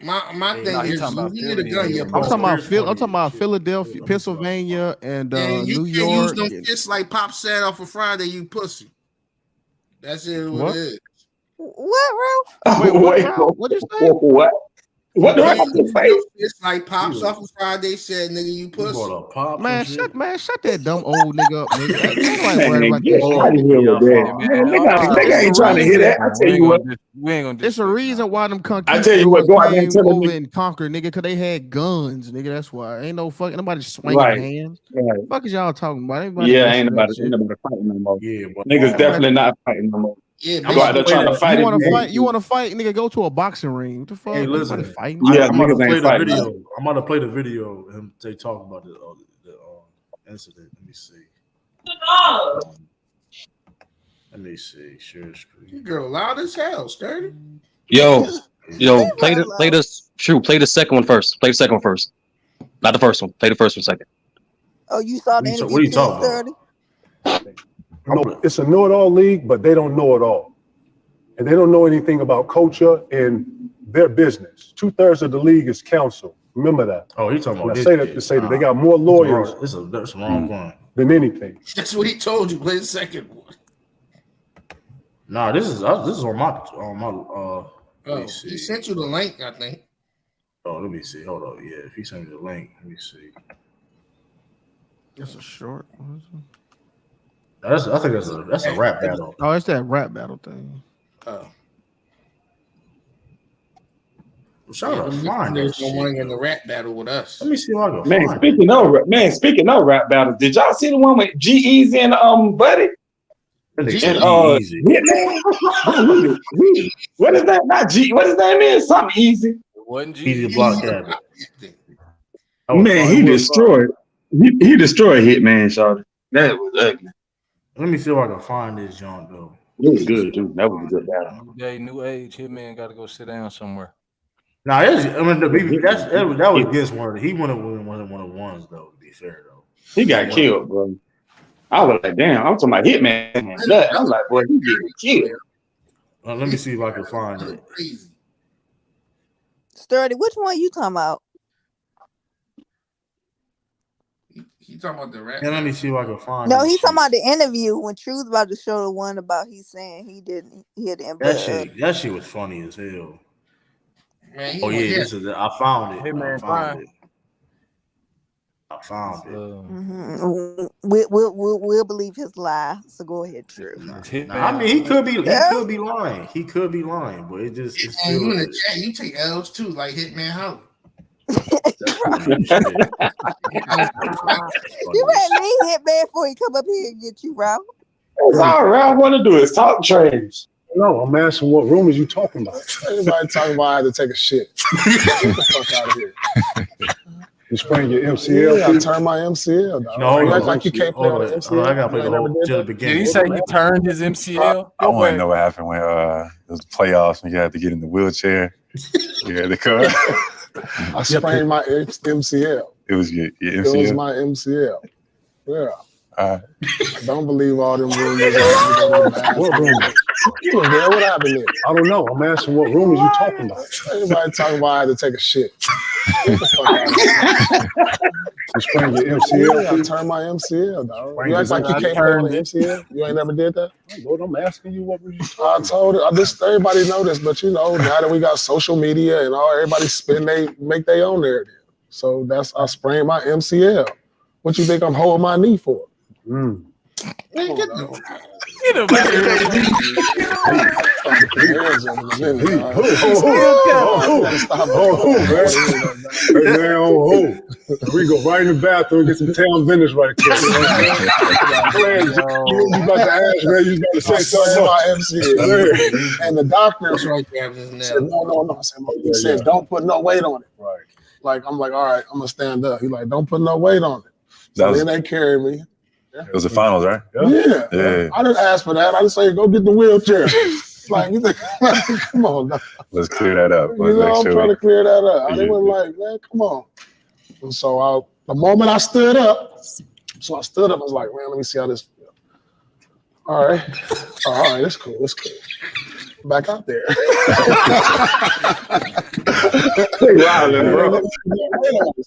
Speaker 2: My thing is, you need a gun.
Speaker 11: I'm talking about Philadelphia, Pennsylvania, and New York.
Speaker 2: You use them fists like Pop said off of Friday. You pussy. That's it. What it is.
Speaker 8: What, Ralph?
Speaker 11: Wait, what you say?
Speaker 13: What? What do I have to say?
Speaker 2: It's like Pops off of Friday said, "Nigga, you pussy."
Speaker 11: Man, shut that dumb old nigga up, nigga.
Speaker 13: Nigga ain't trying to hear that. I tell you what,
Speaker 4: we ain't gonna.
Speaker 11: It's a reason why them countries.
Speaker 13: I tell you what, go out there and tell them
Speaker 11: and conquer, nigga, because they had guns, nigga. That's why ain't no fucking nobody swinging hands.
Speaker 13: Right.
Speaker 11: Fuck is y'all talking about?
Speaker 13: Ain't nobody fighting no more. Yeah, niggas definitely not fighting no more.
Speaker 2: Yeah,
Speaker 13: go out there trying to fight.
Speaker 11: You want to fight, nigga? Go to a boxing ring. What the fuck?
Speaker 1: Hey, listen,
Speaker 11: fighting?
Speaker 13: Yeah,
Speaker 1: I'm about to play the video. I'm about to play the video. Him they talking about incident. Let me see. Let me see. Share screen.
Speaker 2: You girl loud as hell, Sturdy.
Speaker 5: Yo, play the second one first. Play the second one first. Not the first one. Play the first one second.
Speaker 8: Oh, you saw the interview?
Speaker 1: What are you talking about?
Speaker 14: No, it's a know-it-all league, but they don't know it all. And they don't know anything about culture and their business. 2/3 of the league is counsel. Remember that.
Speaker 1: Oh, he's talking about
Speaker 14: this. To say that they got more lawyers.
Speaker 1: That's the wrong one.
Speaker 14: Than anything.
Speaker 2: That's what he told you. Play the second one.
Speaker 1: Nah, this is on my
Speaker 2: He sent you the link, I think.
Speaker 1: Oh, let me see. Hold on. Yeah, if he sent me the link, let me see.
Speaker 11: It's a short.
Speaker 1: I think that's a rap battle.
Speaker 11: Oh, it's that rap battle thing.
Speaker 2: Oh.
Speaker 1: I'm trying to find
Speaker 2: there's no one in the rap battle with us.
Speaker 1: Let me see if I can
Speaker 13: Man,
Speaker 1: find
Speaker 13: speaking of rap battles, did y'all see the one with G-Eazy and Buddy? And Hitman? What is that? Not G. What his name is? Something easy.
Speaker 4: It wasn't G.
Speaker 1: Easy block cabin.
Speaker 13: Man, he destroyed. He destroyed Hitman, Shawty. That was ugly.
Speaker 1: Let me see if I can find this joint though.
Speaker 13: It was good too. That was a good battle.
Speaker 4: New age. Hitman got to go sit down somewhere.
Speaker 1: Nah, that was against one. He won one of the ones though. To be fair though,
Speaker 13: he got killed, bro. I was like, damn. I'm talking about Hitman. I was like, boy, he getting killed.
Speaker 1: Let me see if I can find it.
Speaker 8: Sturdy, which one you talking about?
Speaker 2: He talking about the rap.
Speaker 1: Yeah, let me see if I can find.
Speaker 8: No, he's talking about the interview when Truth about to show the one about he's saying he didn't. He had the
Speaker 1: that shit was funny as hell.
Speaker 2: Man,
Speaker 1: oh yeah, this is it. I found it.
Speaker 4: Hitman
Speaker 1: I found it.
Speaker 8: Mm-hmm. We'll believe his lie. So go ahead, Truth.
Speaker 1: I mean, he could be lying. He could be lying, but it's
Speaker 2: still. You in the chat, you take L's too, like Hitman Hollow.
Speaker 8: You had me Hitman before he come up here and get you, Ralph.
Speaker 13: That's all Ralph want to do is talk trash.
Speaker 14: No, I'm asking what room is you talking about? Everybody talking about I had to take a shit. Get the fuck out of here. You sprained your MCL? I turned my MCL, dog.
Speaker 1: No,
Speaker 14: you act like you can't play on the MCL.
Speaker 1: I gotta play the whole to the beginning.
Speaker 4: Did he say he turned his MCL?
Speaker 15: I want to know what happened when it was the playoffs when you had to get in the wheelchair. You had to come.
Speaker 14: I sprained my MCL.
Speaker 15: It was your MCL?
Speaker 14: It was my MCL. Yeah. Don't believe all them rumors. What room? You were there. What happened there? I don't know. I'm asking what room is you talking about? Everybody talking about I had to take a shit. Get the fuck out of here. You sprained your MCL? I turned my MCL, dog. You act like you can't play on the MCL? You ain't never did that? Lord, I'm asking you what were you talking about? I told it. Everybody know this, but you know, now that we got social media and all, everybody make their own narrative. So I sprained my MCL. What you think I'm holding my knee for? Man, get the we go right in the bathroom, get some town vendors right quick. You about to ask, man, you about to say something about MCL. And the doctor said, no. He said, don't put no weight on it. Right. Like, I'm like, all right, I'm gonna stand up. He's like, don't put no weight on it. So then they carried me.
Speaker 15: It was the finals, right?
Speaker 14: Yeah. I didn't ask for that. I just say, go get the wheelchair. Like, you think, come on. Now.
Speaker 15: Let's clear that up.
Speaker 14: I'm trying to clear that up. I didn't like, man, come on. And so the moment I stood up, I was like, man, let me see how this feels. All right, it's cool. Back out there. Bro.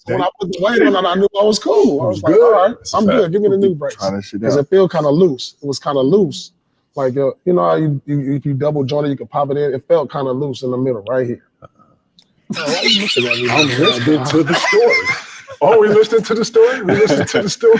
Speaker 14: When I put the weight on it, I knew I was cool. I was like, all right, I'm good. Give me the knee brace. Because it felt kind of loose. It was kind of loose. Like, you know how if you double jointed, you can pop it in. It felt kind of loose in the middle right here. I'm listening to the story. Oh, we listened to the story? We listened to the story?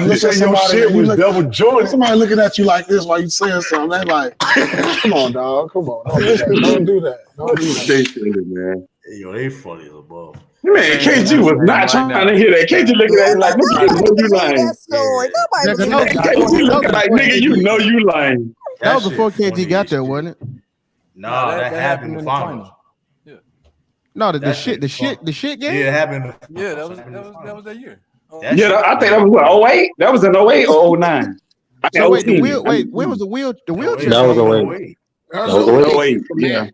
Speaker 14: You say your shit was double jointed. Somebody looking at you like this while you saying something. They like, come on, dog. Come on. Don't do that. Don't do that.
Speaker 15: Man.
Speaker 1: Yo, they funny as a ball.
Speaker 13: Man, KG was not trying to hear that. KG looking at him like, nigga, you lying. KG looking like, nigga, you know you lying.
Speaker 11: That was before KG got there, wasn't it?
Speaker 1: No, that happened in the finals.
Speaker 11: No, the shit game.
Speaker 1: Yeah, it happened.
Speaker 4: Yeah, that was that year.
Speaker 13: Yeah, I think that was what, 08? That was in 08 or 09. I think
Speaker 11: So wait,
Speaker 13: 10.
Speaker 11: when was the wheelchair?
Speaker 5: That was 08.
Speaker 13: That was 08. Yeah.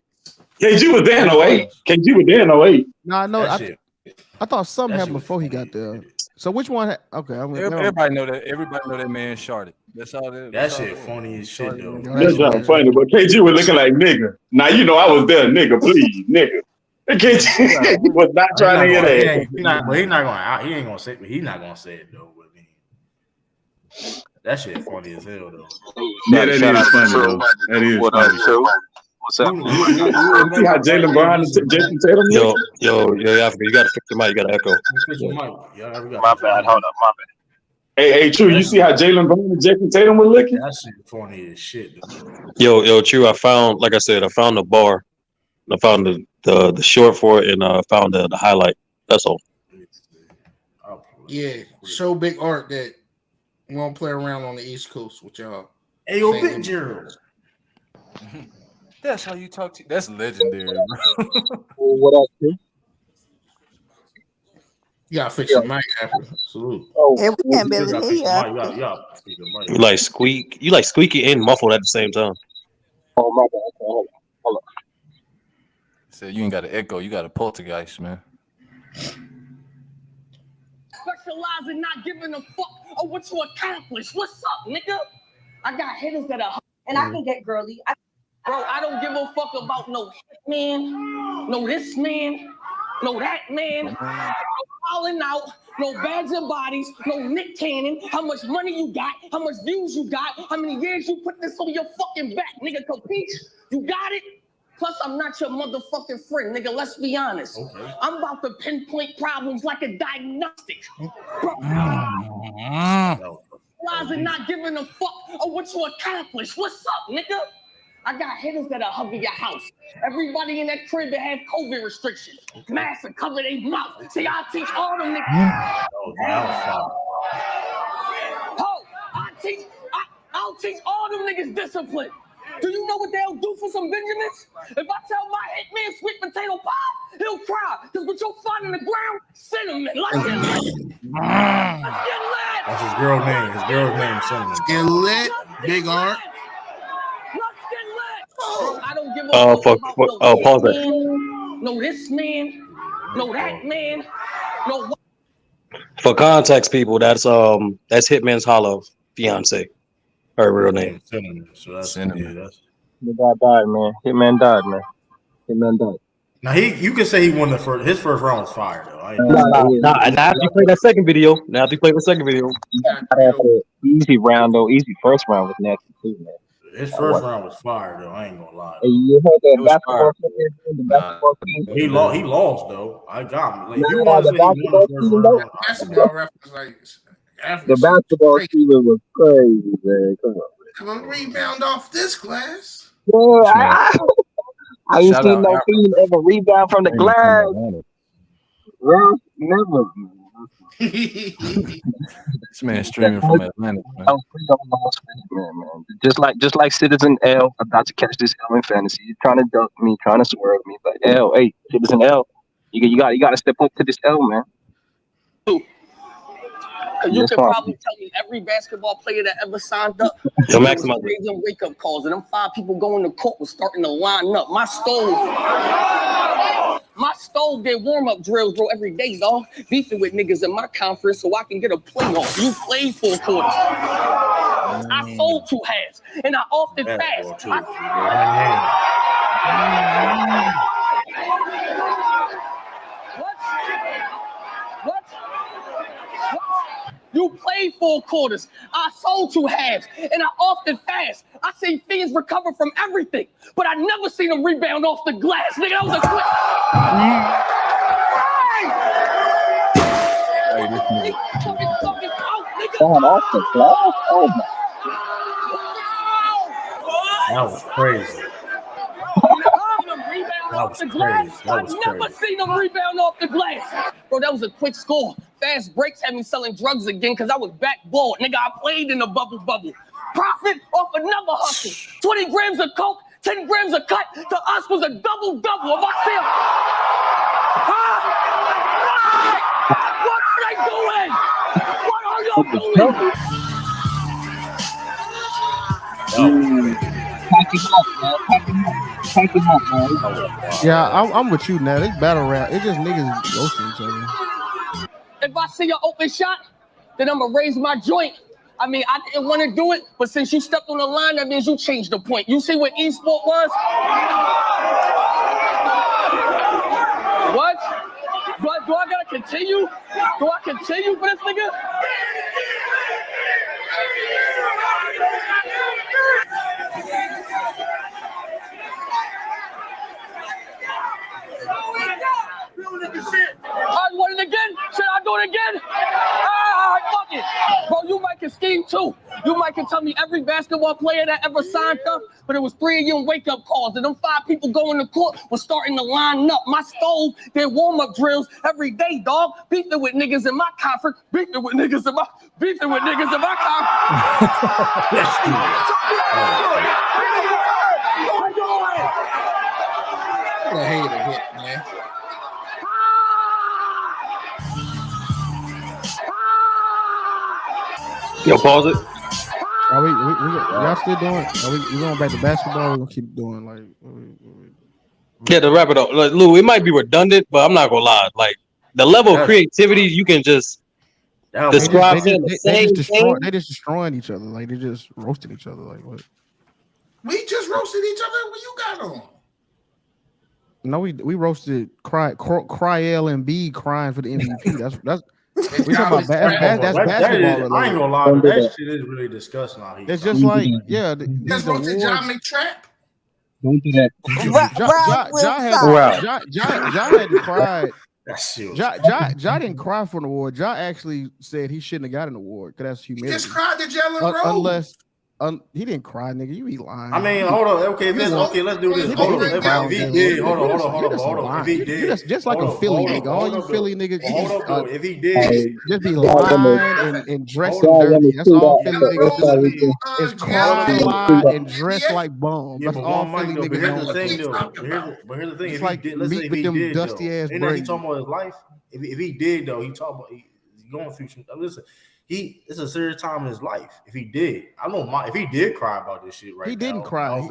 Speaker 13: KG was there in 08. KG was there in 08.
Speaker 11: No, I know. I thought something happened before he got there. So which one? Okay,
Speaker 4: everybody know that. Everybody know that man sharded. That's all.
Speaker 1: That shit funny as shit though.
Speaker 13: That's not funny, but KG was looking like nigga. Now you know I was there, nigga. Please, nigga. KG was not trying to hear that.
Speaker 1: He ain't gonna say. He's not gonna say it though. But that shit funny as hell though.
Speaker 13: Yeah, that is funny though. That is funny.
Speaker 16: What's up?
Speaker 13: You see how Jalen Brown and Jason Tatum?
Speaker 5: Yo, Africa, you gotta fix your mic. You gotta echo.
Speaker 16: My bad. Hold up. My bad.
Speaker 13: Hey, True. You see how Jalen Brown and Jason Tatum were looking?
Speaker 1: That shit funny as shit. Though.
Speaker 5: Yo, True. I found the bar. I found the short for it, and I found the highlight. That's all.
Speaker 2: Yeah, show big art that won't play around on the East Coast with y'all.
Speaker 1: Hey, yo, Big Gerald.
Speaker 4: That's how you talk to. That's legendary, bro.
Speaker 16: What up, dude?
Speaker 2: You gotta fix your mic after. Salute.
Speaker 8: Hey, we can't barely hear you.
Speaker 5: You like squeaky and muffled at the same time.
Speaker 16: Oh my bad. Hold on.
Speaker 4: So you ain't got to echo. You got a poltergeist, man.
Speaker 17: Specialize in not giving a fuck of what you accomplish. What's up, nigga? I got hitters that are and I can get girly. Bro, I don't give a fuck about no hit man, no this man, no that man, no falling out, no bags and bodies, no Nick Cannon, how much money you got, how much views you got, how many years you put this on your fucking back, nigga. Compete, you got it? Plus, I'm not your motherfucking friend, nigga. Let's be honest. Okay. I'm about to pinpoint problems like a diagnostic. Bro, and not giving a fuck of what you accomplish. What's up, nigga? I got hitters that are hugging your house. Everybody in that crib that have COVID restrictions. Masks and cover their mouth. See, I teach all them niggas. I'll teach all them niggas discipline. Do you know what they'll do for some Benjamins? If I tell my hitman sweet potato pie, he'll cry. Because what you'll find in the ground, cinnamon. Let's get lit.
Speaker 1: That's his girl name. His girl's name is Cinnamon.
Speaker 2: Get lit, Big Art.
Speaker 17: I don't give a fuck about
Speaker 5: pause that.
Speaker 17: No this man, no that man, no.
Speaker 5: For context, people, that's Hitman's Hollow fiance, her real name.
Speaker 1: Cinnamon. So that's
Speaker 5: Cinnamon.
Speaker 1: Yeah, that's.
Speaker 16: The guy died, man. Hitman died, man. Hitman died.
Speaker 1: Now you can say he won the first. His first round was fire though.
Speaker 5: Now after you play that second video,
Speaker 16: Easy round though. Easy first round was nasty too, man.
Speaker 1: His first round was fire though. I ain't gonna lie.
Speaker 16: Hey, you heard that basketball team? The basketball team?
Speaker 1: He lost though. I got him. Like, you
Speaker 16: Nah, the basketball team though.
Speaker 2: Basketball reference like
Speaker 16: The basketball team was crazy, man. Come on.
Speaker 2: I'm gonna rebound off this glass.
Speaker 16: Yeah, I ain't seen no team ever rebound from the glass. Well, never.
Speaker 4: This man streaming from Atlanta, man.
Speaker 16: I was pretty on lost man. Just like Citizen L, about to catch this L in fantasy. He's trying to duck me, trying to swerve me. But L, hey, Citizen L, you got to step up to this L, man.
Speaker 17: You can probably tell me every basketball player that ever signed up.
Speaker 5: Yo, Maximo.
Speaker 17: Raising wake-up calls, and them 5 people going to court was starting to line up. My stove did warm-up drills, bro, every day, dog. Beefing with niggas in my conference so I can get a playoff. You played 4 quarters. I sold 2 halves, and I often fast. What? You played 4 quarters. I sold 2 halves, and I often fast. I seen fans recover from everything, but I never seen them rebound off the glass. Nigga, that was a quick.
Speaker 16: Off the glass? Oh my.
Speaker 1: That was crazy.
Speaker 17: I've never seen them rebound off the glass. Bro, that was a quick score. Fast breaks had me selling drugs again because I was backboard. Nigga, I played in the bubble. Profit off another hustle. 20 grams of coke, 10 grams of cut. To us was a double-double. If I see what are they doing?
Speaker 16: With the Celtics. Pack him up, man. Pack him up, man.
Speaker 11: Yeah, I'm with you now. This battle rap, it's just niggas roasting each other.
Speaker 17: If I see an open shot, then I'm gonna raise my joint. I mean, I didn't want to do it, but since you stepped on the line, that means you changed the point. You see what e-sport was? What? Do I gotta continue? Do I continue for this nigga? I want it again. Should I do it again? Fuck it. Bro, you might can scheme too. You might can tell me every basketball player that ever signed up, but it was 3 of you in wake-up calls, and them 5 people going to court was starting to line up. My stove did warm-up drills every day, dog. Beefing with niggas in my conference. Beefing with niggas in my conference.
Speaker 2: I hate it, man.
Speaker 5: Yo, pause it.
Speaker 11: Are we y'all still doing? Are we going back to basketball? We're gonna keep doing like.
Speaker 5: Yeah, to wrap it up, like, Lou, it might be redundant, but I'm not gonna lie. Like the level of creativity, you can just describe saying the same thing.
Speaker 11: They just destroying each other. Like they just roasting each other. Like what?
Speaker 2: We just roasted each other. What you got on?
Speaker 11: No, we roasted Cryel and B crying for the MVP. That's we talking about that's basketball.
Speaker 1: I ain't gonna lie, that shit is really disgusting out here.
Speaker 11: It's just like
Speaker 2: Just roasted John McTrap.
Speaker 16: Don't do that.
Speaker 11: Ja had to cry.
Speaker 1: That's shit.
Speaker 11: Ja didn't cry for an award. Ja actually said he shouldn't have got an award because that's humility.
Speaker 2: He just cried to Jalen Rose.
Speaker 11: Unless he didn't cry, nigga. You be lying.
Speaker 1: I mean, hold on. Okay, let's do this. Hold on. If he did, hold on. If he did,
Speaker 11: just like a Philly nigga. All you Philly niggas.
Speaker 1: Hold on. If he did,
Speaker 11: just be lying and dressing dirty. That's all Philly niggas do. Is cry, lie, and dress like bums. That's all Philly niggas do.
Speaker 1: Here's the thing, though. But here's the thing.
Speaker 11: It's like meet with them dusty ass
Speaker 1: braids. He talking about his life. If he did, though, he talking about he's going through some. Listen. It's a serious time in his life. If he did, I don't mind. If he did cry about this shit right now.
Speaker 11: He didn't cry.
Speaker 1: I'm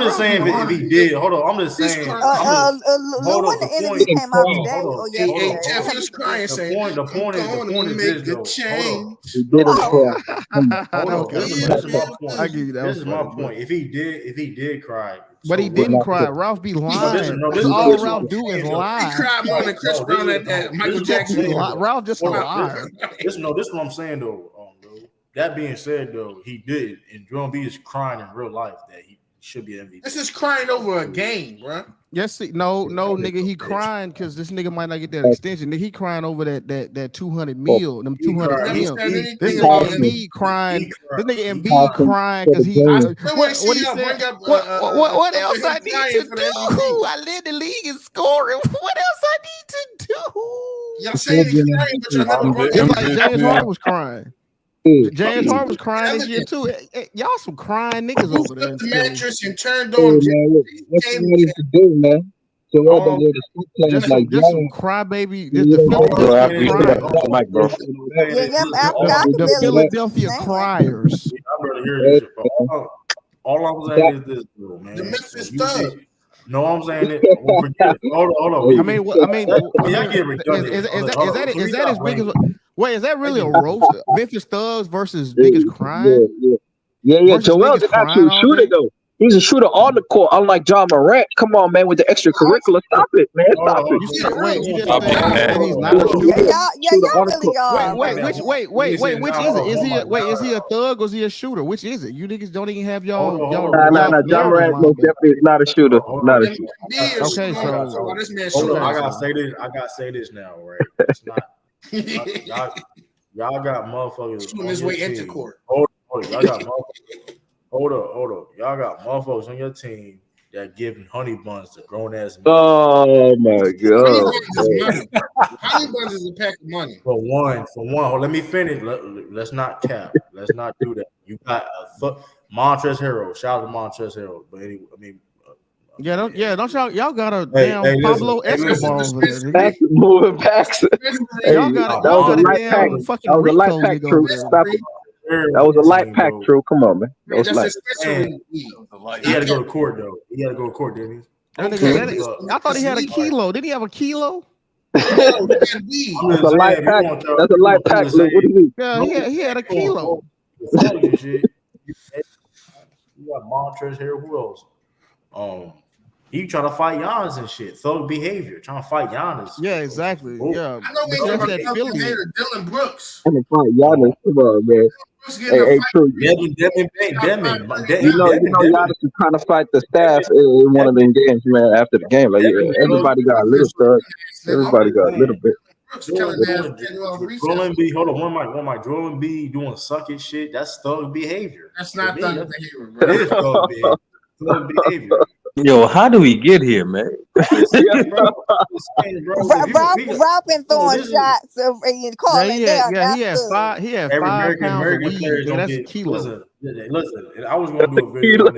Speaker 1: just saying if he did. Hold on. I'm just saying. Hold on.
Speaker 8: The interview came out today. Oh yeah.
Speaker 2: Jeff is crying saying
Speaker 1: the point is this though.
Speaker 11: I give you that.
Speaker 1: This is my point. If he did cry.
Speaker 11: But he didn't cry. Ralph be lying. All Ralph do is lie.
Speaker 2: He cried more than Chris Brown at Michael Jackson.
Speaker 11: Ralph just a liar.
Speaker 1: This is what I'm saying though. That being said though, he did, and Joel B is crying in real life that he should be MVP.
Speaker 2: This is crying over a game, bro.
Speaker 11: Yes, no, nigga, he crying because this nigga might not get that extension. Nigga, he crying over that 200 mil, them 200 mil. This nigga me crying. This nigga MB crying because he. What he said? What else I need to do? I led the league in scoring. What else I need to do?
Speaker 2: Y'all saying he's crying, but
Speaker 11: you're never. Like James Harden was crying. James Harden was crying this year too. Y'all some crying niggas over there.
Speaker 2: The mattress and turned on.
Speaker 16: What's he wanting to do, man? So
Speaker 11: just some crybaby. The Philadelphia Criers.
Speaker 1: All I'm saying is this, man.
Speaker 2: The Memphis Thugs.
Speaker 1: No, I'm saying it. Hold on.
Speaker 11: I mean, is that as big as? Wait, is that really a roast? Memphis Thugs versus niggas crying?
Speaker 16: Yeah. Joel's an actual shooter though. He's a shooter on the court, unlike John Morant. Come on, man, with the extracurricular. Stop it, man. Stop it.
Speaker 11: He's not a shooter. Wait, which is it? Is he a thug or is he a shooter? Which is it? You niggas don't even have y'all.
Speaker 16: Nah. John Morant most definitely is not a shooter. Not a shooter.
Speaker 11: Okay,
Speaker 1: so I gotta say this now, right? It's not. Y'all got motherfuckers
Speaker 2: on his way into court.
Speaker 1: Hold on, y'all got motherfuckers. Hold up. Y'all got motherfuckers on your team that giving honey buns to grown ass men.
Speaker 16: Oh my god.
Speaker 2: Honey buns is a pack of money.
Speaker 1: For one. Let me finish. Let's not cap. Let's not do that. You got Montrezl Harrell. Shout out to Montrezl Harrell. But anyway,
Speaker 11: Don't y'all got a damn Pablo Escobar over there.
Speaker 16: Moving packs.
Speaker 11: Y'all got
Speaker 16: that was a light pack.
Speaker 11: fucking
Speaker 16: That was a light
Speaker 11: Rico
Speaker 16: pack,
Speaker 11: nigga
Speaker 16: True.
Speaker 11: over there.
Speaker 16: Stop it. That was a light pack, True. Come on, man. That was light.
Speaker 1: He had to go to court though. He had to go to court, didn't he?
Speaker 11: I thought he had a kilo. Did he have a kilo?
Speaker 16: That's a light pack. That's a light pack. Look, what do you mean?
Speaker 11: Yeah, he had a kilo.
Speaker 1: You got Montrez here. Who else? He trying to fight Giannis and shit. Thug behavior. Trying to fight Giannis.
Speaker 11: Yeah, exactly. Yeah.
Speaker 2: I know we ain't talking about Dylan Brooks.
Speaker 16: I'm gonna fight Giannis. Come on, man. Hey, True.
Speaker 1: Devin.
Speaker 16: You know, Giannis is trying to fight the staff in one of them games, man. After the game, like everybody got a little stuff. Everybody got a little bit.
Speaker 1: Joel Embiid, hold on, one mic. Joel Embiid doing sucking shit. That's thug behavior.
Speaker 2: That's not thug behavior, bro.
Speaker 1: It is thug behavior.
Speaker 5: Yo, how do we get here, man?
Speaker 8: Rob been throwing shots and calling down.
Speaker 11: He had 5 pounds of weed. That's a kilo.
Speaker 1: Listen, I was gonna do a video.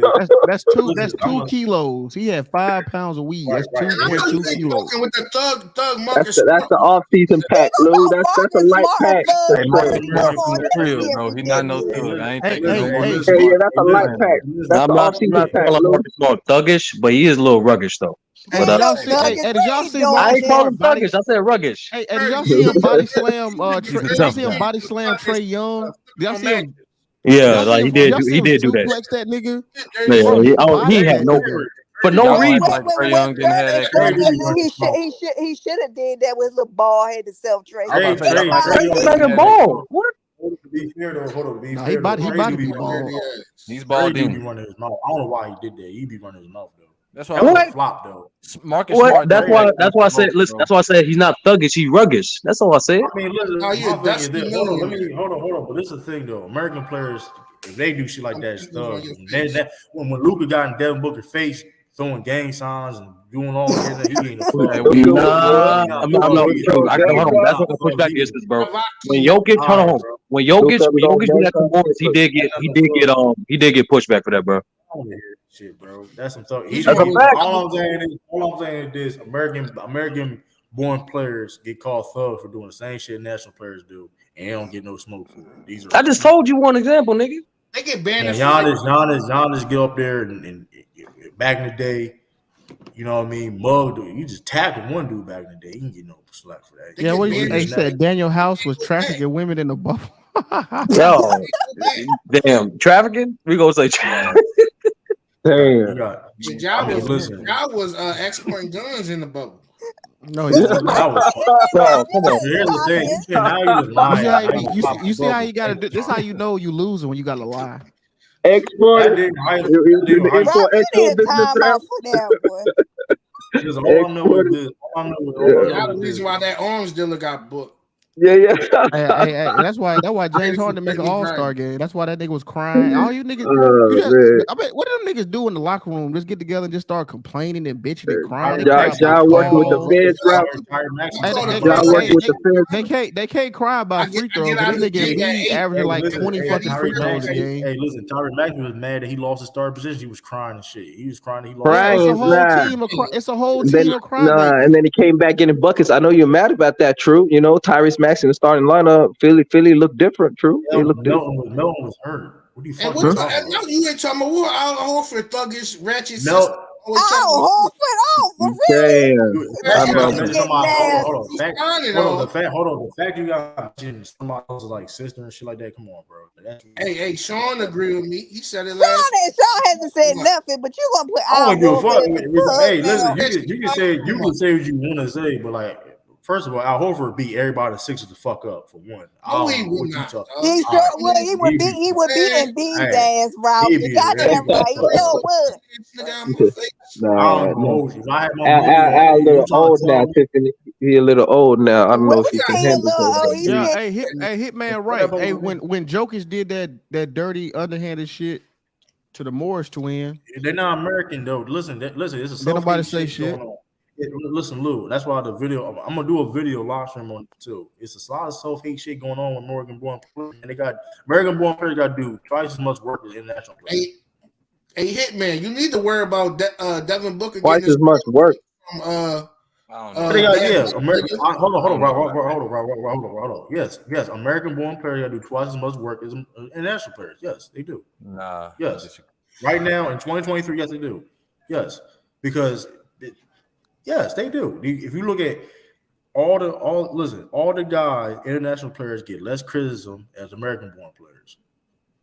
Speaker 11: That's 2 kilos. He had 5 pounds of weed. That's 2 kilos.
Speaker 2: With the thug Marcus.
Speaker 16: That's the off-season pack, Lou. That's a light pack.
Speaker 4: Hey, Marcus, bro. He not no thug. I ain't taking no more.
Speaker 16: Yeah, that's a light pack. That's the off-season pack, Lou.
Speaker 5: Marcus thuggish, but he is a little ruggish though.
Speaker 11: Hey, did y'all see?
Speaker 5: I ain't call him thuggish. I said ruggish.
Speaker 11: Hey, did y'all see him body slam? Did y'all see him body slam Trey Young? Did y'all see him?
Speaker 5: Yeah, like he did do that.
Speaker 11: That nigga.
Speaker 5: Yeah, he had no for no reason.
Speaker 2: Trey Young didn't have that.
Speaker 8: He should have did that with little ball headed self Trey.
Speaker 5: Trey ball. What?
Speaker 1: To be fair though, hold on. To be fair,
Speaker 11: he body be ball.
Speaker 4: He's balled in.
Speaker 1: He be running his mouth. I don't know why he did that. He be running his mouth though.
Speaker 4: That's why I
Speaker 1: flop though.
Speaker 4: Marcus
Speaker 5: Smart. That's why I said. Listen, that's why I said he's not thuggish. He's ruggish. That's all I said.
Speaker 1: I mean, listen. Hold on. But this is the thing though. American players, if they do shit like that, it's thugs. When Luka got in Devin Booker's face, throwing gang signs and doing all that, he ain't a thug.
Speaker 5: I'm not. That's what I push back against this, bro. When Jokic, hold on. When Jokic did that to Morris, he did get pushback for that, bro.
Speaker 1: I don't hear shit, bro. That's some stuff.
Speaker 5: All
Speaker 1: I'm saying is this: American born players get called thugs for doing the same shit national players do, and they don't get no smoke for it.
Speaker 5: I just told you one example, nigga.
Speaker 2: They get banned.
Speaker 1: Giannis get up there and back in the day, you know what I mean? Mug, dude, you just tackled one dude back in the day. You can get no slack for that.
Speaker 11: Yeah, what he said? Daniel House was trafficking women in the bubble.
Speaker 5: Yo, damn, trafficking? We gonna say trafficking.
Speaker 16: Damn.
Speaker 2: Y'all was exporting guns in the bubble.
Speaker 11: No, he wasn't.
Speaker 5: Come on.
Speaker 1: Here's the thing. Now you just lying.
Speaker 11: You see how you gotta do this? How you know you losing when you gotta lie.
Speaker 16: Export.
Speaker 8: There's
Speaker 1: all I know is this.
Speaker 2: The reason why that orange dealer got booked.
Speaker 16: Yeah.
Speaker 11: Hey, that's why James Harden make an All-Star game. That's why that nigga was crying. All you niggas, I mean, what do them niggas do in the locker room? Just get together and just start complaining and bitching and crying.
Speaker 16: Y'all working with the feds,
Speaker 11: They can't cry about free throws. This nigga me averaging like 20 fucking free throws a game.
Speaker 1: Hey, listen, Tyrese Maxey was mad that he lost his starting position. He was crying and shit. He was crying. He lost.
Speaker 11: It's a whole team of crying.
Speaker 16: And then he came back in the buckets. I know you're mad about that, True. You know, Tyrese Maxey in the starting lineup. Philly looked different, True. They looked different.
Speaker 1: No one was hurt. What do you fucking
Speaker 2: talking about? No, you ain't talking about what? Al Horford, thuggish, ratchet.
Speaker 1: No.
Speaker 8: For real.
Speaker 1: Hold on. The fact you got somebody else's like sister and shit like that. Come on, bro.
Speaker 2: Hey, Sean agreed with me. He said it
Speaker 8: last. Sean hasn't said nothing, but you gonna put
Speaker 1: I don't give a fuck. Hey, listen, you can say what you want to say, but like. First of all, Al Horford beat everybody Sixers the fuck up for one.
Speaker 2: He would not.
Speaker 8: He sure would. He would beat in Bean's ass, Rob. You got him right. He sure would.
Speaker 16: Al a little old now, Tiffany. He a little old now. I don't know if he can handle it.
Speaker 11: Hey, Hitman, right? Hey, when Jokic did that dirty underhanded shit to the Morris twin,
Speaker 1: they're not American though. Listen. It's a
Speaker 11: did nobody say shit.
Speaker 1: Listen, Lou. That's why the video. I'm gonna do a video live stream on it too. It's a lot of self-hate shit going on with American-born players, and they got American-born players got to do twice as much work as international players.
Speaker 2: Hey, Hitman, you need to worry about Devin Booker
Speaker 5: Twice
Speaker 2: getting
Speaker 5: as much work.
Speaker 2: from
Speaker 1: American. Hold on. Yes, American-born players gotta do twice as much work as international players. Yes, they do.
Speaker 4: Nah.
Speaker 1: Yes. Right now in 2023, yes, they do. Yes, because yes, they do. If you look at all the guys, international players get less criticism as American-born players.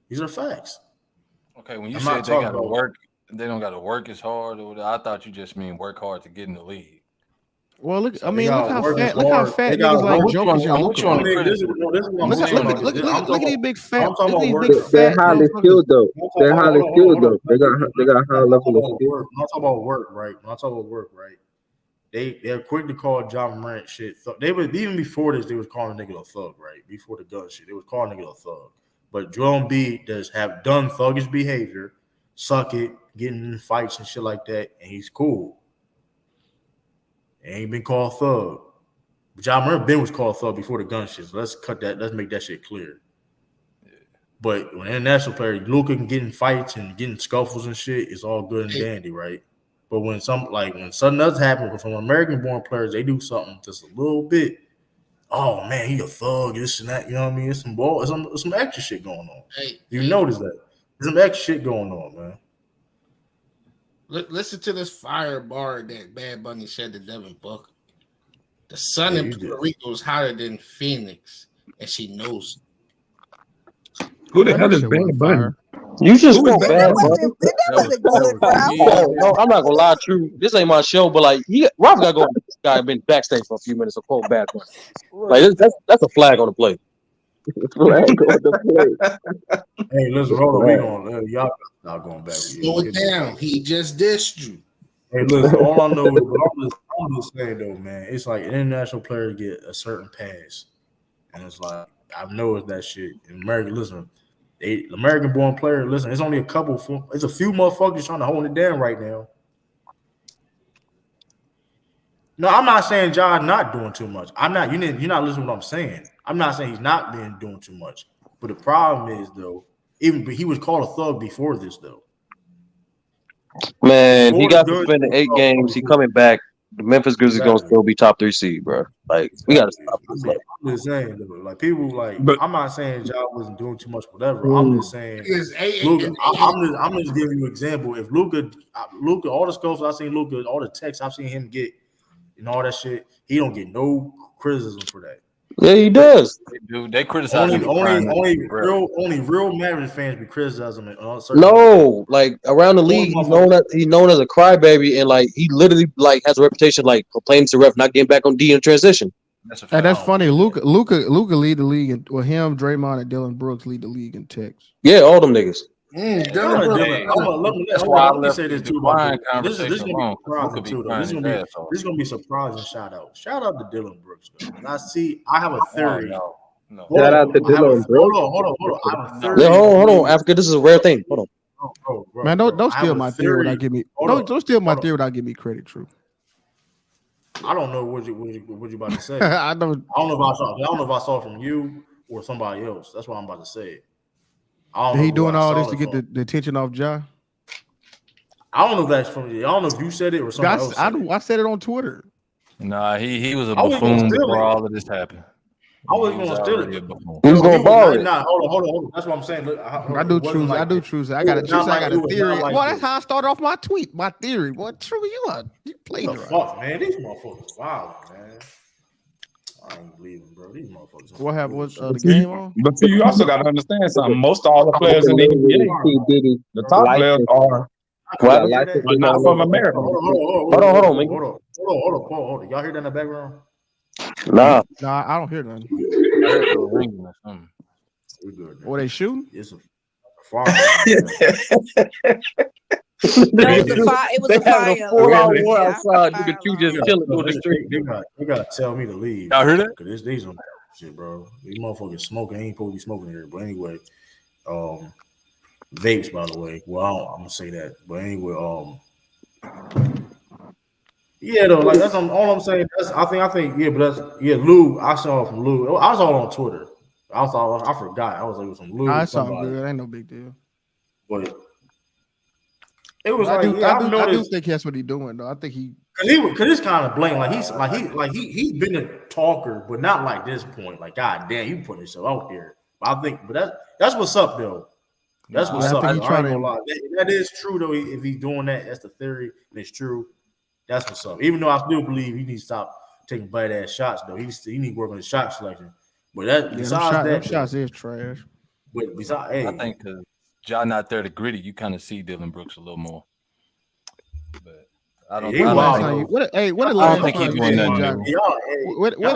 Speaker 1: These are facts.
Speaker 4: Okay, when you said they got to work, they don't got to work as hard. I thought you just mean work hard to get in the league.
Speaker 11: Well, look how fat niggas like Jokic and Luka. Look at these big fat.
Speaker 16: They're highly skilled though. They're highly skilled though. They got high level of skill.
Speaker 1: When I talk about work, right? They're quick to call John Morant shit. They was even before this, they was calling a nigga a thug, right? Before the gun shit, they was calling a nigga a thug. But Joel Embiid does have done thuggish behavior, suck it, getting in fights and shit like that, and he's cool. He ain't been called thug. But John Morant was called thug before the gun shit. So let's cut that. Let's make that shit clear. Yeah. But when international player Luka can get in fights and getting scuffles and shit, it's all good and dandy, right? But when something does happen from American-born players, they do something just a little bit. Oh man, he a thug, this and that. You know what I mean? It's some extra shit going on. You notice that? There's some extra shit going on, man.
Speaker 2: Listen to this fire bar that Bad Bunny said to Devin Booker. The sun in Puerto Rico is hotter than Phoenix, and she knows it.
Speaker 13: Who the hell is Bad Bunny?
Speaker 5: You just go Bad Bunny. No, I'm not gonna lie, True. This ain't my show, but like, Rob's gotta go. This guy been backstage for a few minutes. So quote Bad Bunny. Like that's a flag on the play.
Speaker 1: Hey, listen, hold on. We gonna y'all not going back.
Speaker 2: Slow it down. He just dissed you.
Speaker 1: Hey, listen. All I know is, I'm just saying though, man. It's like international players get a certain pass, and it's like I've noticed that shit in America. Listen, American-born player. Listen, it's only a couple. It's a few motherfuckers trying to hold it down right now. No, I'm not saying John's not doing too much. I'm not. You're not listening to what I'm saying. I'm not saying he's not doing too much. But the problem is though, he was called a thug before this though.
Speaker 5: Man, he got suspended 8 games. He coming back. The Memphis Grizzlies gonna still be top 3 seed, bro. Like we gotta stop this.
Speaker 1: I'm just saying, like people like. But I'm not saying John wasn't doing too much, whatever. I'm just saying, Luka. I'm just giving you an example. If Luka, all the scopes I've seen Luka, all the texts I've seen him get, and all that shit, he don't get no criticism for that.
Speaker 5: Yeah, he does.
Speaker 4: They criticize him.
Speaker 1: Only real Mavericks fans be criticizing him.
Speaker 5: No, like around the league, he's known as a crybaby, and like he literally like has a reputation like complaining to ref not getting back on D in transition.
Speaker 11: That's funny. Luka lead the league, and him, Draymond, and Dylan Brooks lead the league in texts.
Speaker 5: Yeah, all them niggas.
Speaker 1: That's why let me say this too. This is gonna be surprising shout out. Shout out to Dylan Brooks. I have a theory.
Speaker 16: No. Shout out to Dylan Brooks.
Speaker 1: Hold on.
Speaker 5: Hold on, Africa. This is a rare thing. Hold
Speaker 11: on. Man, don't steal my theory without give me. Don't steal my theory without give me credit. True.
Speaker 1: I don't know what you about to say. I don't know if I saw it from you or somebody else. That's what I'm about to say.
Speaker 11: He doing all this to get the attention off Ja?
Speaker 1: I don't know if that's from you. I don't know if you said it or somebody else.
Speaker 11: I said it on Twitter.
Speaker 4: Nah, he was a buffoon before all of this happened.
Speaker 1: I was going to steal it.
Speaker 5: He was going to borrow it.
Speaker 1: Nah, hold on. That's what I'm saying. Look,
Speaker 11: I do truth. I got a theory. Well, that's how I started off my tweet. My theory. What true you played
Speaker 1: the fuck, man. These motherfuckers wild, man. I ain't believing, bro. These motherfuckers.
Speaker 11: What happened? What's the game on?
Speaker 13: But see, you also got to understand something. Most of all the players in the NBA, the top players are not from America.
Speaker 5: Hold on, man.
Speaker 1: Hold on. Y'all hear that in the background?
Speaker 5: Nah,
Speaker 11: I don't hear nothing.
Speaker 1: We good.
Speaker 11: What they shooting?
Speaker 1: It's a fire.
Speaker 8: It was a fire.
Speaker 5: 4-hour war outside. You just chilling through the street.
Speaker 1: They gotta tell me to leave.
Speaker 4: Y'all heard that?
Speaker 1: Cause these on shit, bro. These motherfuckers smoking. Ain't supposed to be smoking here. But anyway, vapes, by the way. Well, I'm gonna say that. But anyway, yeah, though, like that's all I'm saying. I think, yeah, but Lou. I saw it from Lou. I was all on Twitter. I forgot. I was like, it was from Lou.
Speaker 11: I saw it. It ain't no big deal.
Speaker 1: But It was
Speaker 11: I
Speaker 1: I
Speaker 11: do think that's what he's doing though. I think
Speaker 1: because it's kind of blatant. He's been a talker, but not like this point. Like, God damn, you put yourself out there. But that's what's up though. That's what's up. I ain't gonna lie. That is true though. If he's doing that, that's the theory, and it's true. That's what's up. Even though I still believe he needs to stop taking bad ass shots though. He needs to work on his shot selection. But them
Speaker 11: shots is trash.
Speaker 1: But besides,
Speaker 4: I think because Ja not there to gritty, you kind of see Dylan Brooks a little more. But I don't.
Speaker 11: When the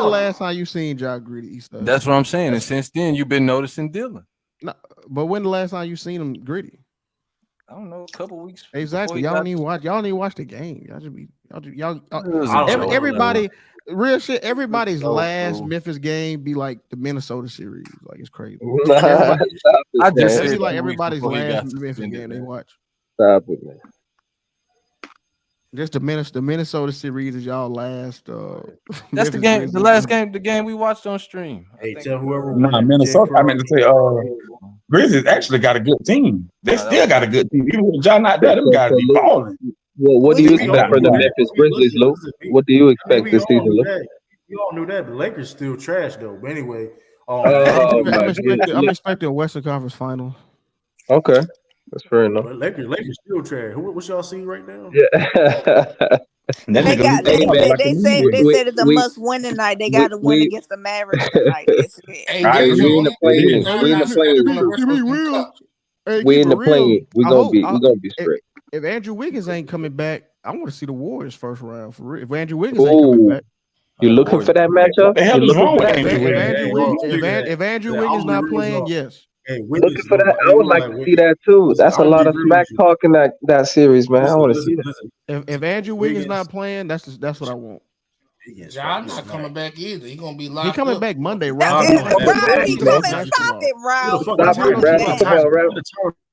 Speaker 11: last time you seen Ja gritty?
Speaker 4: That's what I'm saying. And since then, you've been noticing Dylan.
Speaker 11: No, but when the last time you seen him gritty?
Speaker 4: I don't know, a couple weeks.
Speaker 11: Exactly. Y'all don't even watch the game. Everybody. Real shit. Everybody's last Memphis game be like the Minnesota series. Like it's crazy.
Speaker 4: I just
Speaker 11: feel like everybody's last Memphis game they watch.
Speaker 18: Stop it, man.
Speaker 11: Just the Minnesota series is y'all last.
Speaker 4: That's the game. The last game. The game we watched on stream.
Speaker 1: Hey, tell whoever.
Speaker 13: Nah, Minnesota. I meant to say, Grizzlies actually got a good team. They still got a good team. Even with John not there, them guys be balling.
Speaker 18: Well, what do you expect for the Memphis Grizzlies, Luke? What do you expect this season, Luke?
Speaker 1: You all knew that, but Lakers still trash though. But anyway,
Speaker 11: I'm expecting a Western Conference final.
Speaker 18: Okay, that's fair enough.
Speaker 1: But Lakers still trash. What's y'all see right now?
Speaker 18: Yeah.
Speaker 8: They said it's a must win tonight. They got to win against the Mavericks tonight.
Speaker 18: We in the play-in. We in the play-in. We gonna be straight.
Speaker 11: If Andrew Wiggins ain't coming back, I want to see the Warriors first round for real. If Andrew Wiggins ain't coming back,
Speaker 18: you looking for that matchup?
Speaker 13: What the hell is wrong with Andrew
Speaker 11: Wiggins? If Andrew Wiggins not playing, yes.
Speaker 18: Looking for that, I would like to see that too. That's a lot of smack talk in that series, man. I want to see that.
Speaker 11: If Andrew Wiggins not playing, that's what I want.
Speaker 2: Yeah, I'm not coming back either. He's gonna be locked.
Speaker 11: He coming back Monday, Rob.
Speaker 8: Stop it, Rob.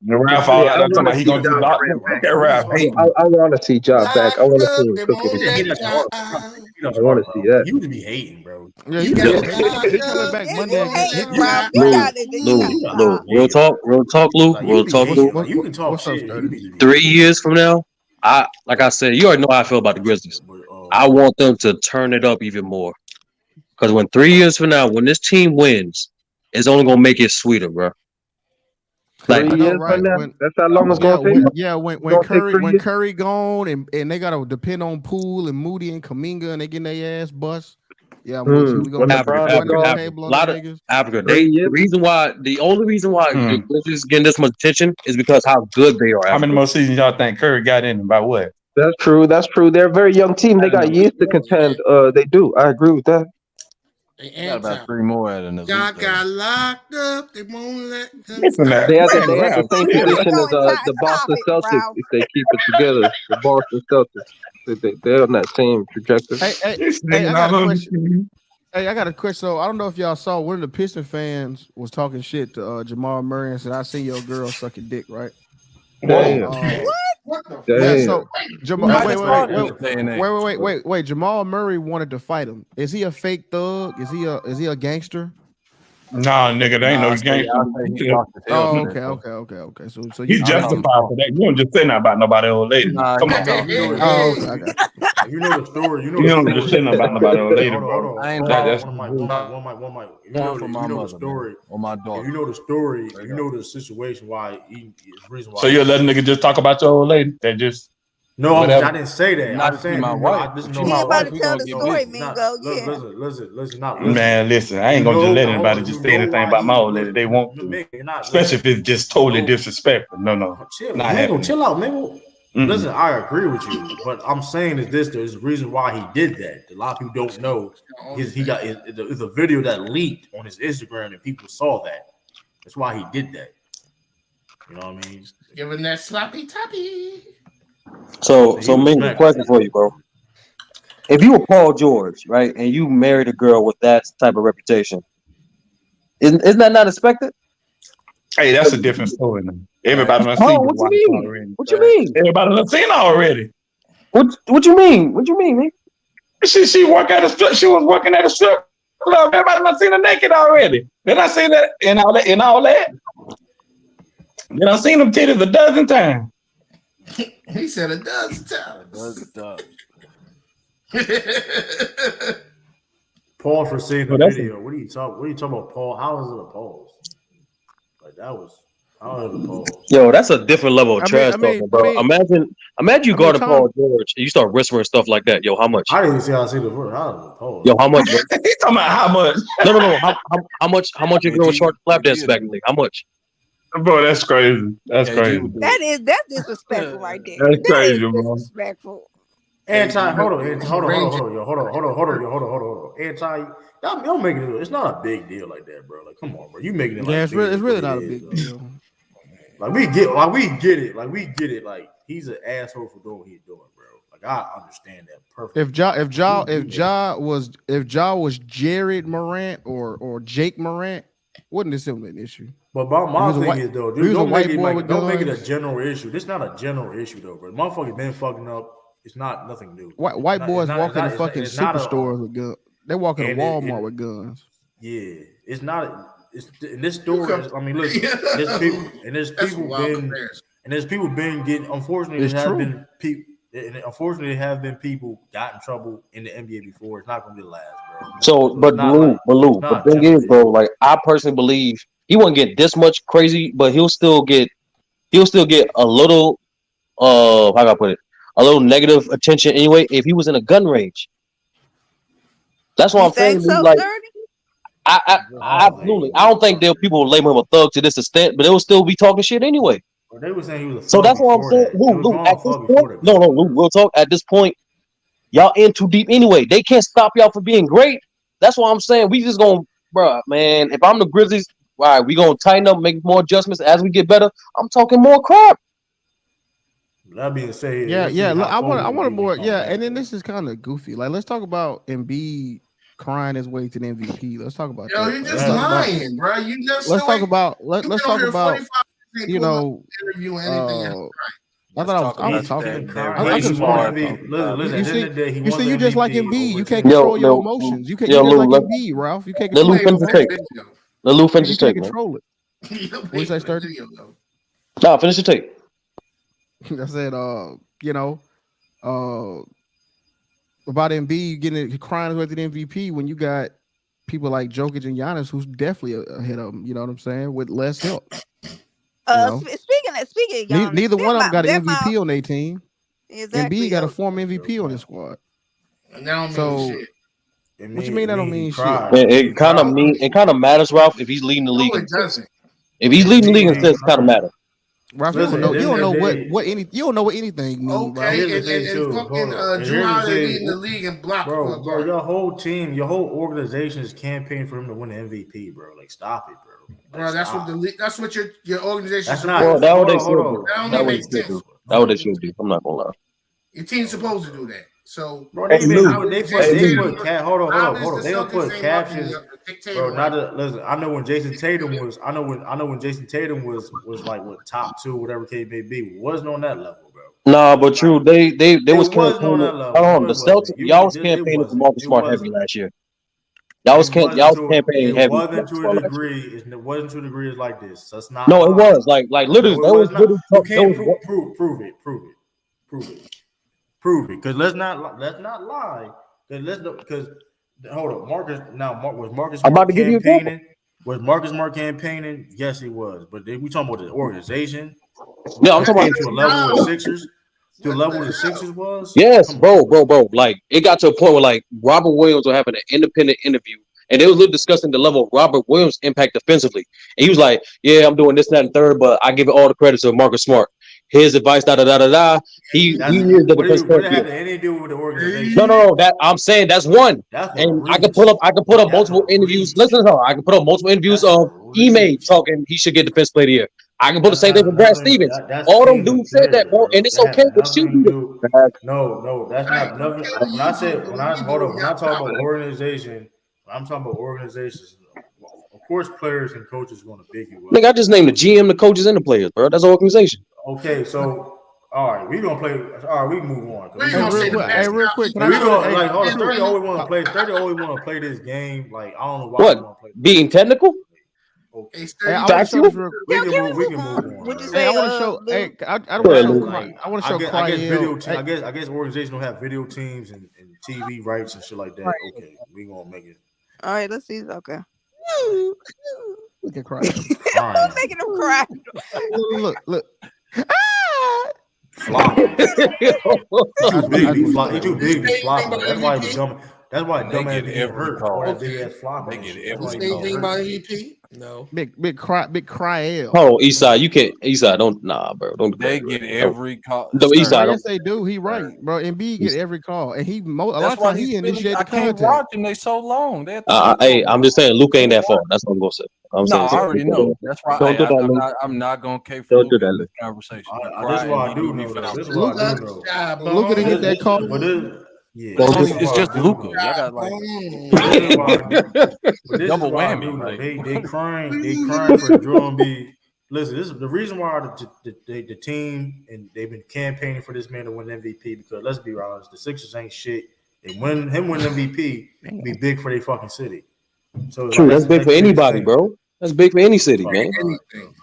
Speaker 13: The Ralph all out. I'm talking about he gonna do lock. That Ralph hate.
Speaker 18: I want to see Job back. I want to see him cooking. I want to see that.
Speaker 1: You to be hating, bro.
Speaker 11: Yeah, he coming back Monday.
Speaker 5: Luke, real talk, Luke. Real talk, Luke.
Speaker 1: You can talk shit.
Speaker 5: 3 years from now, like I said, you already know how I feel about the Grizzlies. I want them to turn it up even more. Because when 3 years from now, when this team wins, it's only gonna make it sweeter, bro.
Speaker 18: Like, that's how long it's gonna take.
Speaker 11: Yeah, when Curry gone and they gotta depend on Poole and Moody and Kuminga and they getting their ass bust. Yeah, we gonna
Speaker 5: Africa. The only reason why the Grizzlies getting this much attention is because how good they are.
Speaker 13: How many more seasons y'all think Curry got in? By what?
Speaker 18: That's true. They're a very young team. They got years to contend. They do. I agree with that.
Speaker 4: Got about 3 more at another.
Speaker 2: Y'all got locked up. They won't let them.
Speaker 18: They have the same position as the Boston Celtics if they keep it together. The Boston Celtics. They're on that same trajectory.
Speaker 11: I got a question. So I don't know if y'all saw one of the Piston fans was talking shit to Jamal Murray and said, "I seen your girl sucking dick," right?
Speaker 2: What the
Speaker 11: yeah, so Jamal, wait. Jamal Murray wanted to fight him. Is he a fake thug? Is he a gangster?
Speaker 13: Nah, nigga, they ain't no gangster.
Speaker 11: Okay. So
Speaker 13: he's justified for that. You don't just say nothing about nobody old lady. Come on.
Speaker 11: Okay.
Speaker 1: You know the story.
Speaker 13: You don't just say nothing about nobody old lady, bro.
Speaker 1: I ain't one mic. You know the story.
Speaker 4: On my dog.
Speaker 1: If you know the story, you know the situation why the reason why.
Speaker 13: So you'll let a nigga just talk about your old lady? That just
Speaker 1: no, I didn't say that. I'm saying
Speaker 4: my wife.
Speaker 8: You about to tell the story, Mingo.
Speaker 1: Listen.
Speaker 13: Man, listen. I ain't gonna just let anybody just say anything about my old lady. They won't, especially if it's just totally disrespectful. No.
Speaker 1: Chill out, man. Listen, I agree with you, but I'm saying is this: there's a reason why he did that. A lot of people don't know. It's a video that leaked on his Instagram, and people saw that. That's why he did that. You know what I mean?
Speaker 2: Giving that sloppy toppy.
Speaker 5: So make a question for you, bro. If you were Paul George, right, and you married a girl with that type of reputation, isn't that not expected?
Speaker 13: Hey, that's a different story now. Everybody done seen it.
Speaker 5: What you mean?
Speaker 13: Everybody done seen it already.
Speaker 5: What you mean? What you mean, man?
Speaker 13: She work at a strip. She was working at a strip club. Everybody done seen her naked already. Then I seen that and all that. Then I seen them titties a dozen times.
Speaker 2: He said it does times.
Speaker 1: Paul for seeing the video. What are you talking about, Paul? How is it a pause? Like that was. How is it a pause?
Speaker 5: Yo, that's a different level of trash talking, bro. Imagine you guarding Paul George and you start whispering stuff like that. Yo, how much?
Speaker 1: I didn't see how I see the word. How is it a pause?
Speaker 5: Yo, how much? Bro?
Speaker 13: He's talking about how much?
Speaker 5: No. How much you gonna charge flap dance back in? How much?
Speaker 13: Bro, that's crazy. That's crazy.
Speaker 8: That's disrespectful right there.
Speaker 13: That's crazy, bro.
Speaker 8: Disrespectful.
Speaker 1: Anti, hold on. Anti, y'all making it. It's not a big deal like that, bro. Like, come on, bro. You making it like
Speaker 11: it's really not a big deal.
Speaker 1: Like we get it. Like he's an asshole for doing what he's doing, bro. Like I understand that perfectly. If Ja was Jared Morant or Jake Morant, wouldn't this have been an issue? But my thing is though, dude, don't make it a general issue. This is not a general issue though, bro. Motherfuckers been fucking up. It's not nothing new. White boys walking to fucking superstores with guns. They walk in Walmart with guns. Yeah, it's not. It's in this store. I mean, look, there's people been getting. Unfortunately, there have been people got in trouble in the NBA before. It's not going to be the last, bro. So,
Speaker 5: but Lou, the thing is, bro, like I personally believe he won't get this much crazy, but he'll still get a little. How can I put it? A little negative attention anyway. If he was in a gun range, that's what I'm saying. So, like, I absolutely. I don't think people will label him a thug to this extent, but they will still be talking shit anyway.
Speaker 1: Well, they were saying he was.
Speaker 5: So that's what I'm saying. Lou, at this point, no, Lou, we'll talk. At this point, y'all in too deep anyway. They can't stop y'all from being great. That's why I'm saying we just gonna, bro, man. If I'm the Grizzlies, all right, we gonna tighten up, make more adjustments as we get better. I'm talking more crap.
Speaker 1: That being said,
Speaker 11: yeah. Look, I want more. Yeah, and then this is kind of goofy. Like, let's talk about Embiid crying his way to the MVP. Let's talk about.
Speaker 2: Yo, you just lying, bro. You just.
Speaker 11: Let's talk about. Let's talk about. You know. I thought I was talking. Listen, you see, you just like Embiid. You can't control your emotions. You can't. You just like Embiid, Ralph. You can't control your emotions.
Speaker 5: Let Lou finish his take.
Speaker 11: Control it. What you say, Sturdy?
Speaker 5: No, finish the tape.
Speaker 11: I said, about Embiid crying with the MVP when you got people like Jokic and Giannis who's definitely ahead of him. You know what I'm saying? With less help.
Speaker 8: Speaking of Giannis,
Speaker 11: neither one of them got an MVP on their team.
Speaker 8: Exactly.
Speaker 11: Embiid got a former MVP on his squad.
Speaker 2: So,
Speaker 11: what you mean that don't mean shit?
Speaker 5: It kind of matters, Ralph, if he's leading the league.
Speaker 2: No, it doesn't.
Speaker 5: If he's leading the league, it kind of matters.
Speaker 11: Ralph, you don't know what anything means.
Speaker 2: Okay, and fucking Drew Holiday leading the league and block.
Speaker 1: Bro, your whole team, your whole organization is campaigning for him to win the MVP, bro. Like, stop it, bro.
Speaker 2: Bro, that's what your organization.
Speaker 1: That's not. That what they should do.
Speaker 5: That what they should do. I'm not gonna lie.
Speaker 2: Your team's supposed to do that. So,
Speaker 1: bro, they put hold on. They don't put captions. Bro, listen. I know when Jason Tatum was. I know when Jason Tatum was like what top 2, whatever case may be. Wasn't on that level, bro.
Speaker 5: Nah, but true. They was campaigning. The Celtics. Y'all was campaigning for Marcus Smart heavy last year. Y'all was campaigning heavy.
Speaker 1: It wasn't to a degree. It wasn't to a degree like this. That's not.
Speaker 5: No, it was like literally.
Speaker 1: You can't prove it. Because let's not lie. Because hold up, Marcus. Now, was Marcus Smart campaigning? Was Marcus Smart campaigning? Yes, he was. But we talking about the organization.
Speaker 5: Yeah, I'm talking about
Speaker 1: to a level of the Sixers. To the level the Sixers was.
Speaker 5: Yes, bro. Like it got to a point where like Robert Williams was having an independent interview, and they was discussing the level of Robert Williams' impact defensively. And he was like, "Yeah, I'm doing this, that, and third, but I give it all the credit to Marcus Smart. His advice, He is the defense coach. What had anything to do with the organization? No. That I'm saying that's one. And I can put up multiple interviews. Listen, I can put up multiple interviews of Ime talking he should get defense player of the year. I can put the same thing for Brad Stevens. All them dudes said that, bro, and it's okay. But
Speaker 1: no, that's not nothing. When I talk about organization, I'm talking about organizations. Of course, players and coaches want to pick you up.
Speaker 5: Nigga, I just named the GM, the coaches, and the players, bro. That's an organization.
Speaker 1: Okay, so all right, we're gonna play. All right, we move on.
Speaker 11: Real quick.
Speaker 1: Hold on. 30 always want to play. 30 always want to play this game. Like I don't know why.
Speaker 5: What? Being technical?
Speaker 1: Okay.
Speaker 11: Hey, I want to show this real
Speaker 1: We can move on.
Speaker 8: Would you
Speaker 11: Hey,
Speaker 8: say?
Speaker 11: I want to show. Hey, I want
Speaker 1: Well,
Speaker 11: to show.
Speaker 1: like,
Speaker 11: I want to show.
Speaker 1: I guess video team. I guess organizations don't have video teams and TV rights and shit like that. Okay, we gonna make it.
Speaker 8: All right, let's see. Okay.
Speaker 11: Look at cry.
Speaker 8: I'm making them cry.
Speaker 11: Look.
Speaker 1: Flop. He too big to be flop. He too big to be flop. That's why he was dumb. That's why dumbass be getting hurt. All that big ass flop.
Speaker 2: They get every thing about MVP. No.
Speaker 11: Big cry L.
Speaker 5: Oh, Eastside, you can't. Eastside, don't. Nah, bro. Don't.
Speaker 4: They get every call.
Speaker 5: The Eastside.
Speaker 11: Yes, they do. He right, bro. Embiid get every call, and he a lot
Speaker 4: That's
Speaker 11: of
Speaker 4: why
Speaker 11: times he initiated
Speaker 4: I
Speaker 11: the
Speaker 4: can't
Speaker 11: contact.
Speaker 4: watch them. They so long.
Speaker 5: Hey, I'm just saying, Luke ain't that far. That's what I'm gonna say.
Speaker 4: No, I already know. That's why
Speaker 5: Don't do that,
Speaker 4: I'm not gonna care for Luke in this conversation.
Speaker 1: This is why I do know. This is why I do know.
Speaker 11: Luka didn't get that call.
Speaker 1: Yeah,
Speaker 4: it's just Luka. Y'all got like double whammy.
Speaker 1: They crying for Joel Embiid. Listen, this is the reason why the team and they've been campaigning for this man to win MVP because let's be honest, the Sixers ain't shit. And when him win MVP, be big for their fucking city. So
Speaker 5: true, that's big for anybody, bro. That's big for any city, man.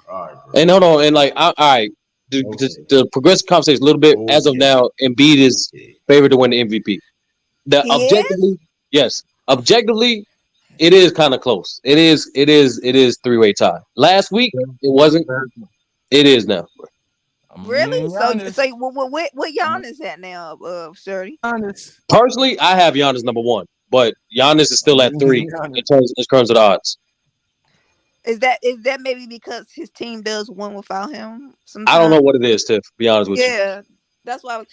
Speaker 1: All right,
Speaker 5: and hold on, and like, all right, the progressive conversation a little bit. As of now, Embiid is favored to win the MVP. Objectively, it is kind of close. It is three-way tie. Last week, it wasn't. It is now.
Speaker 8: Really? So what Giannis at now, Shirley?
Speaker 5: Personally, I have Giannis number one, but Giannis is still at 3 in terms of the odds.
Speaker 8: Is that maybe because his team does win without him? Sometimes?
Speaker 5: I don't know what it is, to be honest with you.
Speaker 8: Yeah, that's why.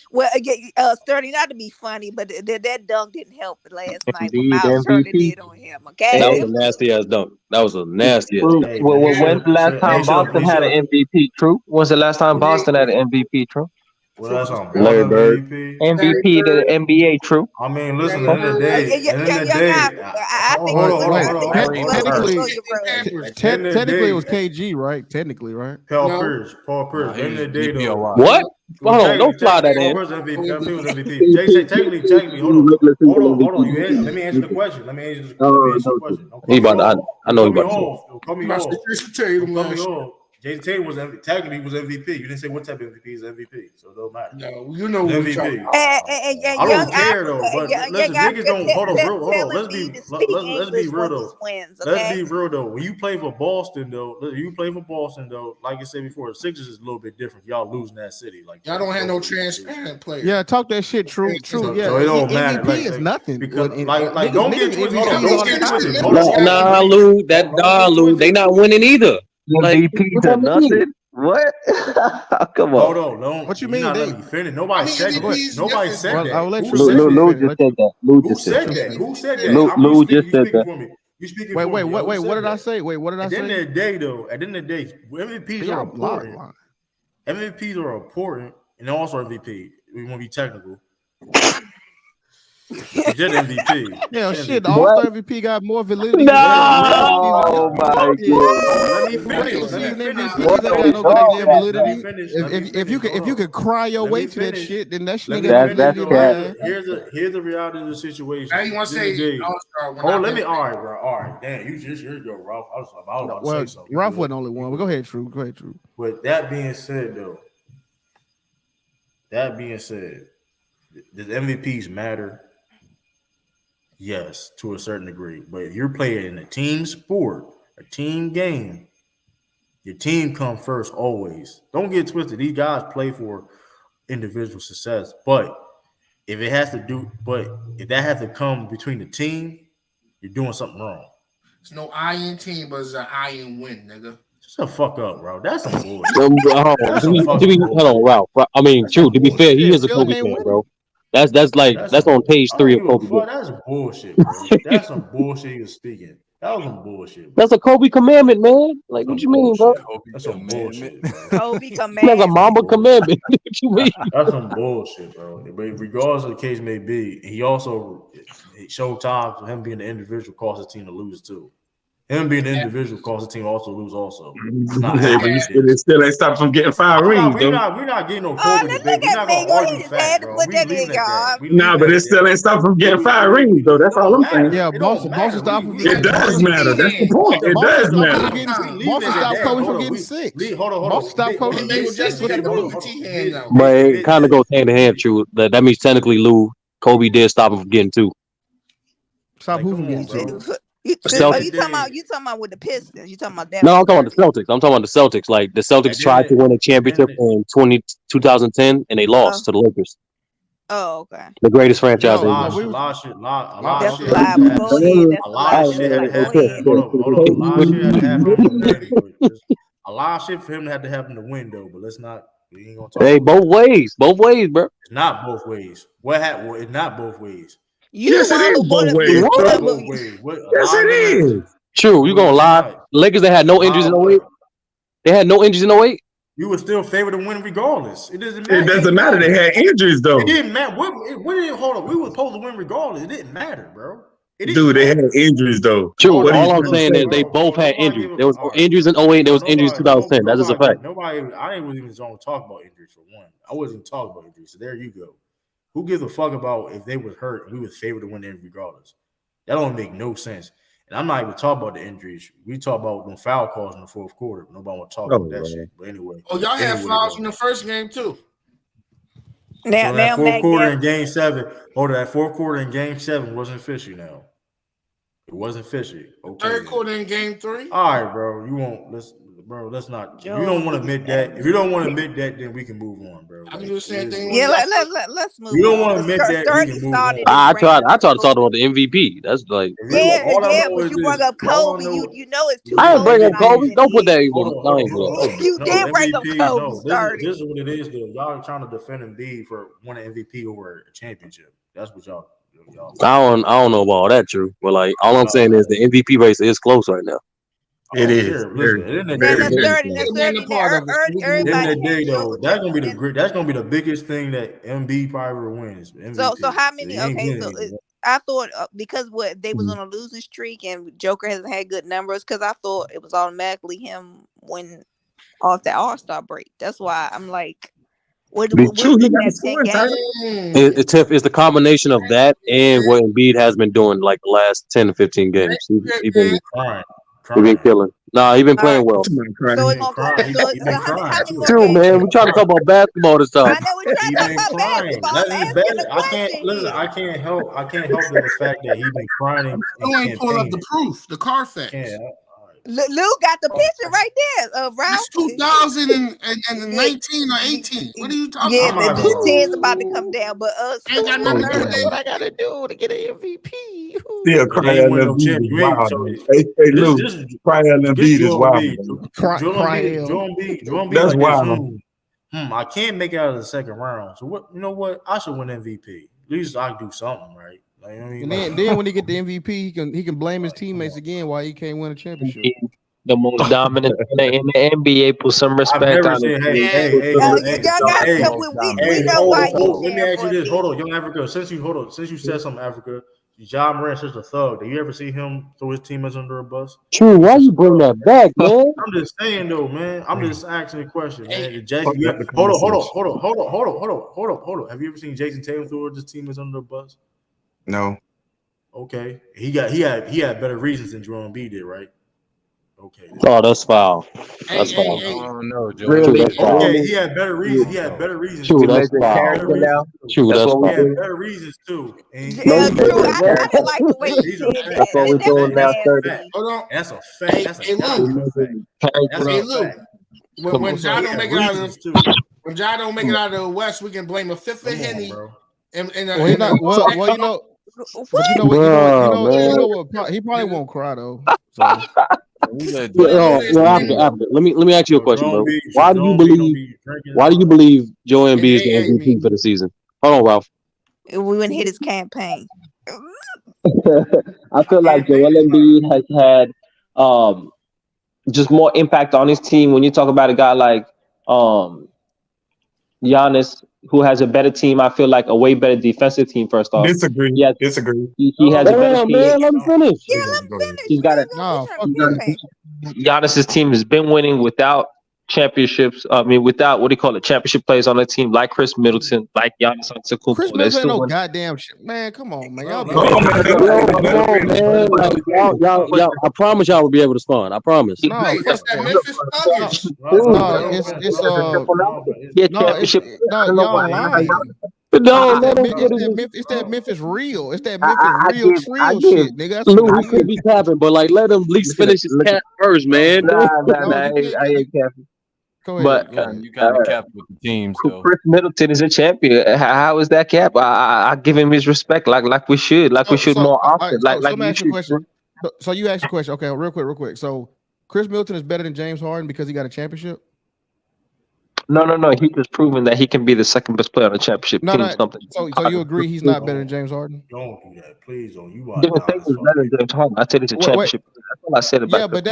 Speaker 8: Sturdy, not to be funny, but that dunk didn't help last night. What Miles Turner did on him. Okay,
Speaker 5: that was a nasty ass dunk. That was a nasty ass dunk.
Speaker 16: When's the last time Boston had an MVP? True. When's the last time Boston had an MVP? True.
Speaker 1: Well, that's on
Speaker 16: Larry Bird. MVP to the NBA. True.
Speaker 1: I mean, listen. At the end of the day,
Speaker 11: technically, it was KG, right? Technically, right?
Speaker 1: Paul Pierce. At the end of the day, though.
Speaker 5: What? Hold on, don't fly that in.
Speaker 1: MVP. Technically, hold on. Let me answer the question.
Speaker 5: I know you about
Speaker 1: to. Cut me off. Jason Tatum was technically was MVP. You didn't say what type of MVP is MVP, so it don't matter.
Speaker 2: No, you know what
Speaker 1: MVP. I don't care though. But listen, niggas don't hold on. Let's be real though. Let's be real though. When you play for Boston though, like I said before, the Sixers is a little bit different. Y'all losing that city, like
Speaker 2: y'all don't have no transparent players.
Speaker 11: Yeah, talk that shit. True. Yeah,
Speaker 1: so it don't matter.
Speaker 11: MVP is nothing.
Speaker 1: Because don't get twisted.
Speaker 5: Nah, Lou, they not winning either.
Speaker 16: MVP to nothing. What? Come on.
Speaker 1: Hold on.
Speaker 11: What you mean?
Speaker 1: Nobody said that. Nobody said that.
Speaker 16: Lou just said that.
Speaker 1: Who said that? Who said that?
Speaker 16: Lou just said that.
Speaker 1: You speaking
Speaker 11: wait. What did I say? Wait, what did I say?
Speaker 1: At the end of the day, though, MVPs are important. MVPs are important, and also MVP. We want to be technical. Just MVP.
Speaker 11: Yeah, shit. The All-Star MVP got more validity.
Speaker 16: No, oh my God.
Speaker 1: Let me finish.
Speaker 11: If you could cry your way to that shit, then that shit.
Speaker 1: Here's the reality of the situation.
Speaker 2: Now you want to say
Speaker 1: All right, bro. All right, damn. You're Ralph. I was about to say something.
Speaker 11: Ralph wasn't the only one. But go ahead, True.
Speaker 1: But that being said, though, does MVPs matter? Yes, to a certain degree. But if you're playing in a team sport, a team game, your team comes first always. Don't get twisted. These guys play for individual success. But if that has to come between the team, you're doing something wrong.
Speaker 2: It's no iron team, but it's an iron win, nigga.
Speaker 1: Shut the fuck up, bro. That's some bullshit.
Speaker 5: Hold on, Ralph. I mean, true. To be fair, he is a Kobe fan, bro. That's on page 3 of Kobe.
Speaker 1: That's bullshit, bro. That's some bullshit you're speaking. That was some bullshit.
Speaker 5: That's a Kobe commandment, man. Like, what you mean, bro?
Speaker 1: That's some bullshit, bro.
Speaker 8: Kobe commandment.
Speaker 5: That's a Mamba commandment. What you mean?
Speaker 1: That's some bullshit, bro. But regardless of the case may be, he also showed times for him being the individual caused his team to lose too. Him being an individual caused the team also lose. Also,
Speaker 13: Yeah, but it still ain't stopped from getting 5 rings, though.
Speaker 1: We're not getting no Kobe debate. We're not gonna argue facts, bro. We leaving it at that.
Speaker 13: Nah, but it still ain't stopped from getting 5 rings, though. That's all I'm saying.
Speaker 11: Yeah, Boston stopped from getting.
Speaker 13: It does matter. That's the point. It does matter.
Speaker 11: Boston stopped Kobe from getting 6.
Speaker 1: Hold on.
Speaker 11: Boston stopped Kobe from getting 6.
Speaker 5: But it kind of goes hand in hand, true. That means technically, Lou, Kobe did stop him from getting 2.
Speaker 11: Stop who from getting 2?
Speaker 8: You talking about with the Pistons? You talking about that?
Speaker 5: No, I'm talking about the Celtics. I'm talking about the Celtics. Like the Celtics tried to win a championship in 2010 and they lost to the Lakers.
Speaker 8: Oh, okay.
Speaker 5: The greatest franchise.
Speaker 1: A lot of shit had a lot of shit for him to have to happen to win though, but let's not. We ain't gonna talk.
Speaker 5: Hey, both ways, bro.
Speaker 1: It's not both ways. What happened? Well, it's not both ways.
Speaker 13: Yes, it is both ways. Yes, it is.
Speaker 5: True, you gonna lie? Lakers that had no injuries in 08. They had no injuries in 08.
Speaker 1: You were still favored to win regardless. It doesn't matter.
Speaker 13: It doesn't matter. They had injuries though.
Speaker 1: It didn't matter. Hold on. We were supposed to win regardless. It didn't matter, bro.
Speaker 13: Dude, they had injuries though.
Speaker 5: True. All I'm saying is they both had injuries. There was injuries in 08. There was injuries in 2010. That's just a fact.
Speaker 1: I wasn't even going to talk about injuries for one. I wasn't talking about injuries. So there you go. Who gives a fuck about if they were hurt and we were favored to win them regardless? That don't make no sense. And I'm not even talking about the injuries. We talk about them foul calls in the fourth quarter. Nobody want to talk about that shit. But anyway.
Speaker 2: Oh, y'all had fouls in the first game too.
Speaker 1: That fourth quarter in game 7. That fourth quarter in game 7 wasn't fishy now. It wasn't fishy. Okay.
Speaker 2: Third quarter in game 3.
Speaker 1: All right, bro. You won't let's not. If you don't want to admit that, then we can move on, bro.
Speaker 2: I'm just saying things.
Speaker 8: Yeah, let's move on.
Speaker 1: You don't want to admit that, we can move on.
Speaker 5: I tried to talk about the MVP. That's like
Speaker 8: but you brought up Kobe. You know it's too.
Speaker 5: I ain't bring up Kobe. Don't put that.
Speaker 8: You did bring up Kobe.
Speaker 1: This is what it is, though. Y'all are trying to defend Embiid for winning MVP over a championship. That's what y'all.
Speaker 5: I don't know about all that, true. But like, all I'm saying is the MVP race is close right now.
Speaker 13: It is.
Speaker 1: That's gonna be the biggest thing that MB probably will win.
Speaker 8: So how many? Okay, so I thought because they was on a losing streak and Joker hasn't had good numbers, because I thought it was automatically him winning off that All-Star break. That's why I'm like, what
Speaker 5: it's the combination of that and what Embiid has been doing like the last 10 to 15 games. He's been killing. Nah, he been playing well.
Speaker 8: So it's gonna
Speaker 5: True, man. We're trying to talk about basketball this time.
Speaker 8: I know we're trying to talk about basketball.
Speaker 1: I can't help the fact that he's been crying.
Speaker 2: You ain't pulling up the proof, the Carfax.
Speaker 8: Lou got the picture right there.
Speaker 2: It's 2019 or 18. What are you talking about?
Speaker 8: Yeah, the 10's about to come down, but
Speaker 2: ain't got nothing to do with
Speaker 8: what I gotta do to get an MVP.
Speaker 13: Still crying Embiid is wild. Hey, Lou, crying Embiid is wild. That's wild.
Speaker 1: I can't make it out of the second round. So what? You know what? I should win MVP. At least I do something, right? Like,
Speaker 11: and then when he get the MVP, he can blame his teammates again why he can't win a championship.
Speaker 18: The most dominant player in the NBA. Put some respect on it.
Speaker 8: We know why.
Speaker 1: Let me ask you this. Hold on, young Africa. Since you said something, Africa. John Morant is a thug. Do you ever see him throw his teammates under a bus?
Speaker 5: True. Why you bring that back, man?
Speaker 1: I'm just saying though, man. I'm just asking a question, man. Hold on. Have you ever seen Jason Tatum throw his teammates under a bus?
Speaker 13: No.
Speaker 1: Okay. He had better reasons than Joel Embiid did, right? Okay.
Speaker 5: Oh, that's foul. That's foul.
Speaker 4: Oh no, Joe.
Speaker 5: Really?
Speaker 1: Okay, he had better reasons. True,
Speaker 5: that's foul. True, that's foul.
Speaker 1: He had better reasons too.
Speaker 8: I didn't like the way he said that.
Speaker 18: That's what we're doing now. 30.
Speaker 2: Hold on.
Speaker 1: That's a fact. That's a fact.
Speaker 2: When John don't make it out of the West, we can blame a fifth of Henny.
Speaker 11: You know what? He probably won't cry though. So.
Speaker 5: Let me ask you a question, bro. Why do you believe Joel Embiid is the MVP for the season? Hold on, Ralph.
Speaker 8: We wouldn't hit his campaign.
Speaker 18: I feel like Joel Embiid has had just more impact on his team. When you talk about a guy like
Speaker 5: Giannis, who has a better team. I feel like a way better defensive team. First off,
Speaker 13: Disagree.
Speaker 5: He has a better team.
Speaker 7: Man, let me finish.
Speaker 8: Yeah, let me finish.
Speaker 5: He's got a.
Speaker 11: No, fuck
Speaker 5: He's got
Speaker 11: that.
Speaker 5: Giannis's team has been winning without championships. I mean, without what do you call it? Championship players on the team, like Chris Middleton, like Giannis Antetokounmpo.
Speaker 11: Chris
Speaker 5: They're
Speaker 11: Middleton ain't
Speaker 5: still
Speaker 11: no
Speaker 5: winning.
Speaker 11: goddamn shit. Man, come on, man. Y'all,
Speaker 7: Come on, man. Like, y'all, I promise y'all will be able to respond. I promise.
Speaker 11: no,
Speaker 2: Hey,
Speaker 11: fuck
Speaker 2: that's that
Speaker 11: that.
Speaker 2: Memphis Nuggets.
Speaker 11: No, y'all lying.
Speaker 5: No,
Speaker 11: It's that Memphis real. It's that Memphis real trio shit, nigga. That's
Speaker 7: Lou,
Speaker 11: what
Speaker 7: he
Speaker 11: it
Speaker 7: could
Speaker 11: is.
Speaker 7: be capping, but like let him at least finish his cap first, man.
Speaker 5: Nah,
Speaker 11: No,
Speaker 5: I
Speaker 11: you can't.
Speaker 5: ain't capping.
Speaker 11: Go
Speaker 5: But
Speaker 11: ahead.
Speaker 4: You kind of capped with the teams, though.
Speaker 5: Chris Middleton is a champion. How is that cap? I give him his respect, like we should, more often,
Speaker 11: So
Speaker 5: like
Speaker 11: let me
Speaker 5: you
Speaker 11: ask you a
Speaker 5: should.
Speaker 11: question. So you asked a question. Okay, real quick. So Chris Middleton is better than James Harden because he got a championship?
Speaker 5: No. He just proven that he can be the second best player on the championship
Speaker 11: No,
Speaker 5: team. Something.
Speaker 11: So you agree he's not better than James Harden?
Speaker 1: Don't do that, please. Don't you are
Speaker 5: Didn't say he was better than James Harden. I said he's a championship. That's all I said about.
Speaker 11: Yeah, but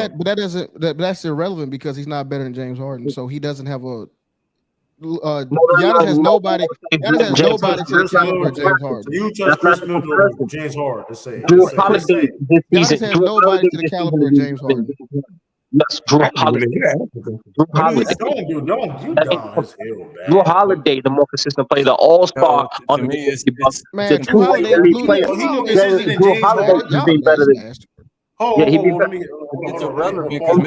Speaker 11: that's irrelevant because he's not better than James Harden. So he doesn't have a. Giannis has nobody. Giannis has nobody to the caliber of James Harden.
Speaker 1: So you trust Chris Middleton over James Harden? Let's say.
Speaker 11: Giannis has nobody to the caliber of James Harden.
Speaker 5: That's Drew Holiday. Drew Holiday. Drew Holiday, the more consistent player, the all-star on the
Speaker 11: man. Drew Holiday
Speaker 5: is being better than. Yeah, he'd be better.
Speaker 4: It's irrelevant because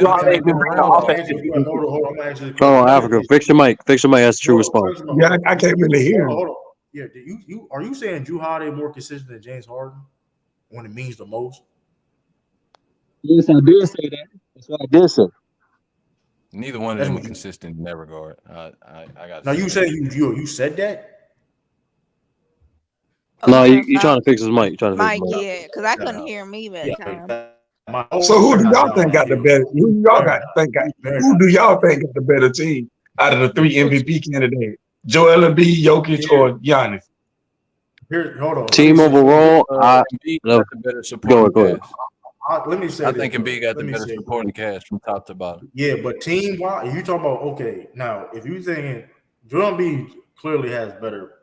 Speaker 7: Come on, Africa. Fix your mic. That's the true response.
Speaker 13: Yeah, I can't really hear him.
Speaker 1: Yeah, are you saying Drew Holiday more consistent than James Harden when it means the most?
Speaker 5: Yes, I did say that. That's what I did say.
Speaker 4: neither one of them are consistent in that regard. I got.
Speaker 1: Now you say you said that.
Speaker 7: No, you trying to fix his mic.
Speaker 8: Mike, yeah, because I couldn't hear him either at time.
Speaker 13: So who do y'all think got the better? Who do y'all think got the better team out of the three MVP candidates? Joel Embiid, Jokic, or Giannis?
Speaker 1: Here, hold on.
Speaker 7: Team overall,
Speaker 4: Embiid got the better supporting
Speaker 7: go ahead.
Speaker 1: Let me say.
Speaker 4: I think Embiid got the better supporting cast from top to bottom.
Speaker 1: Yeah, but team wise, you talking about okay. Now, if you thinking Joel Embiid clearly has better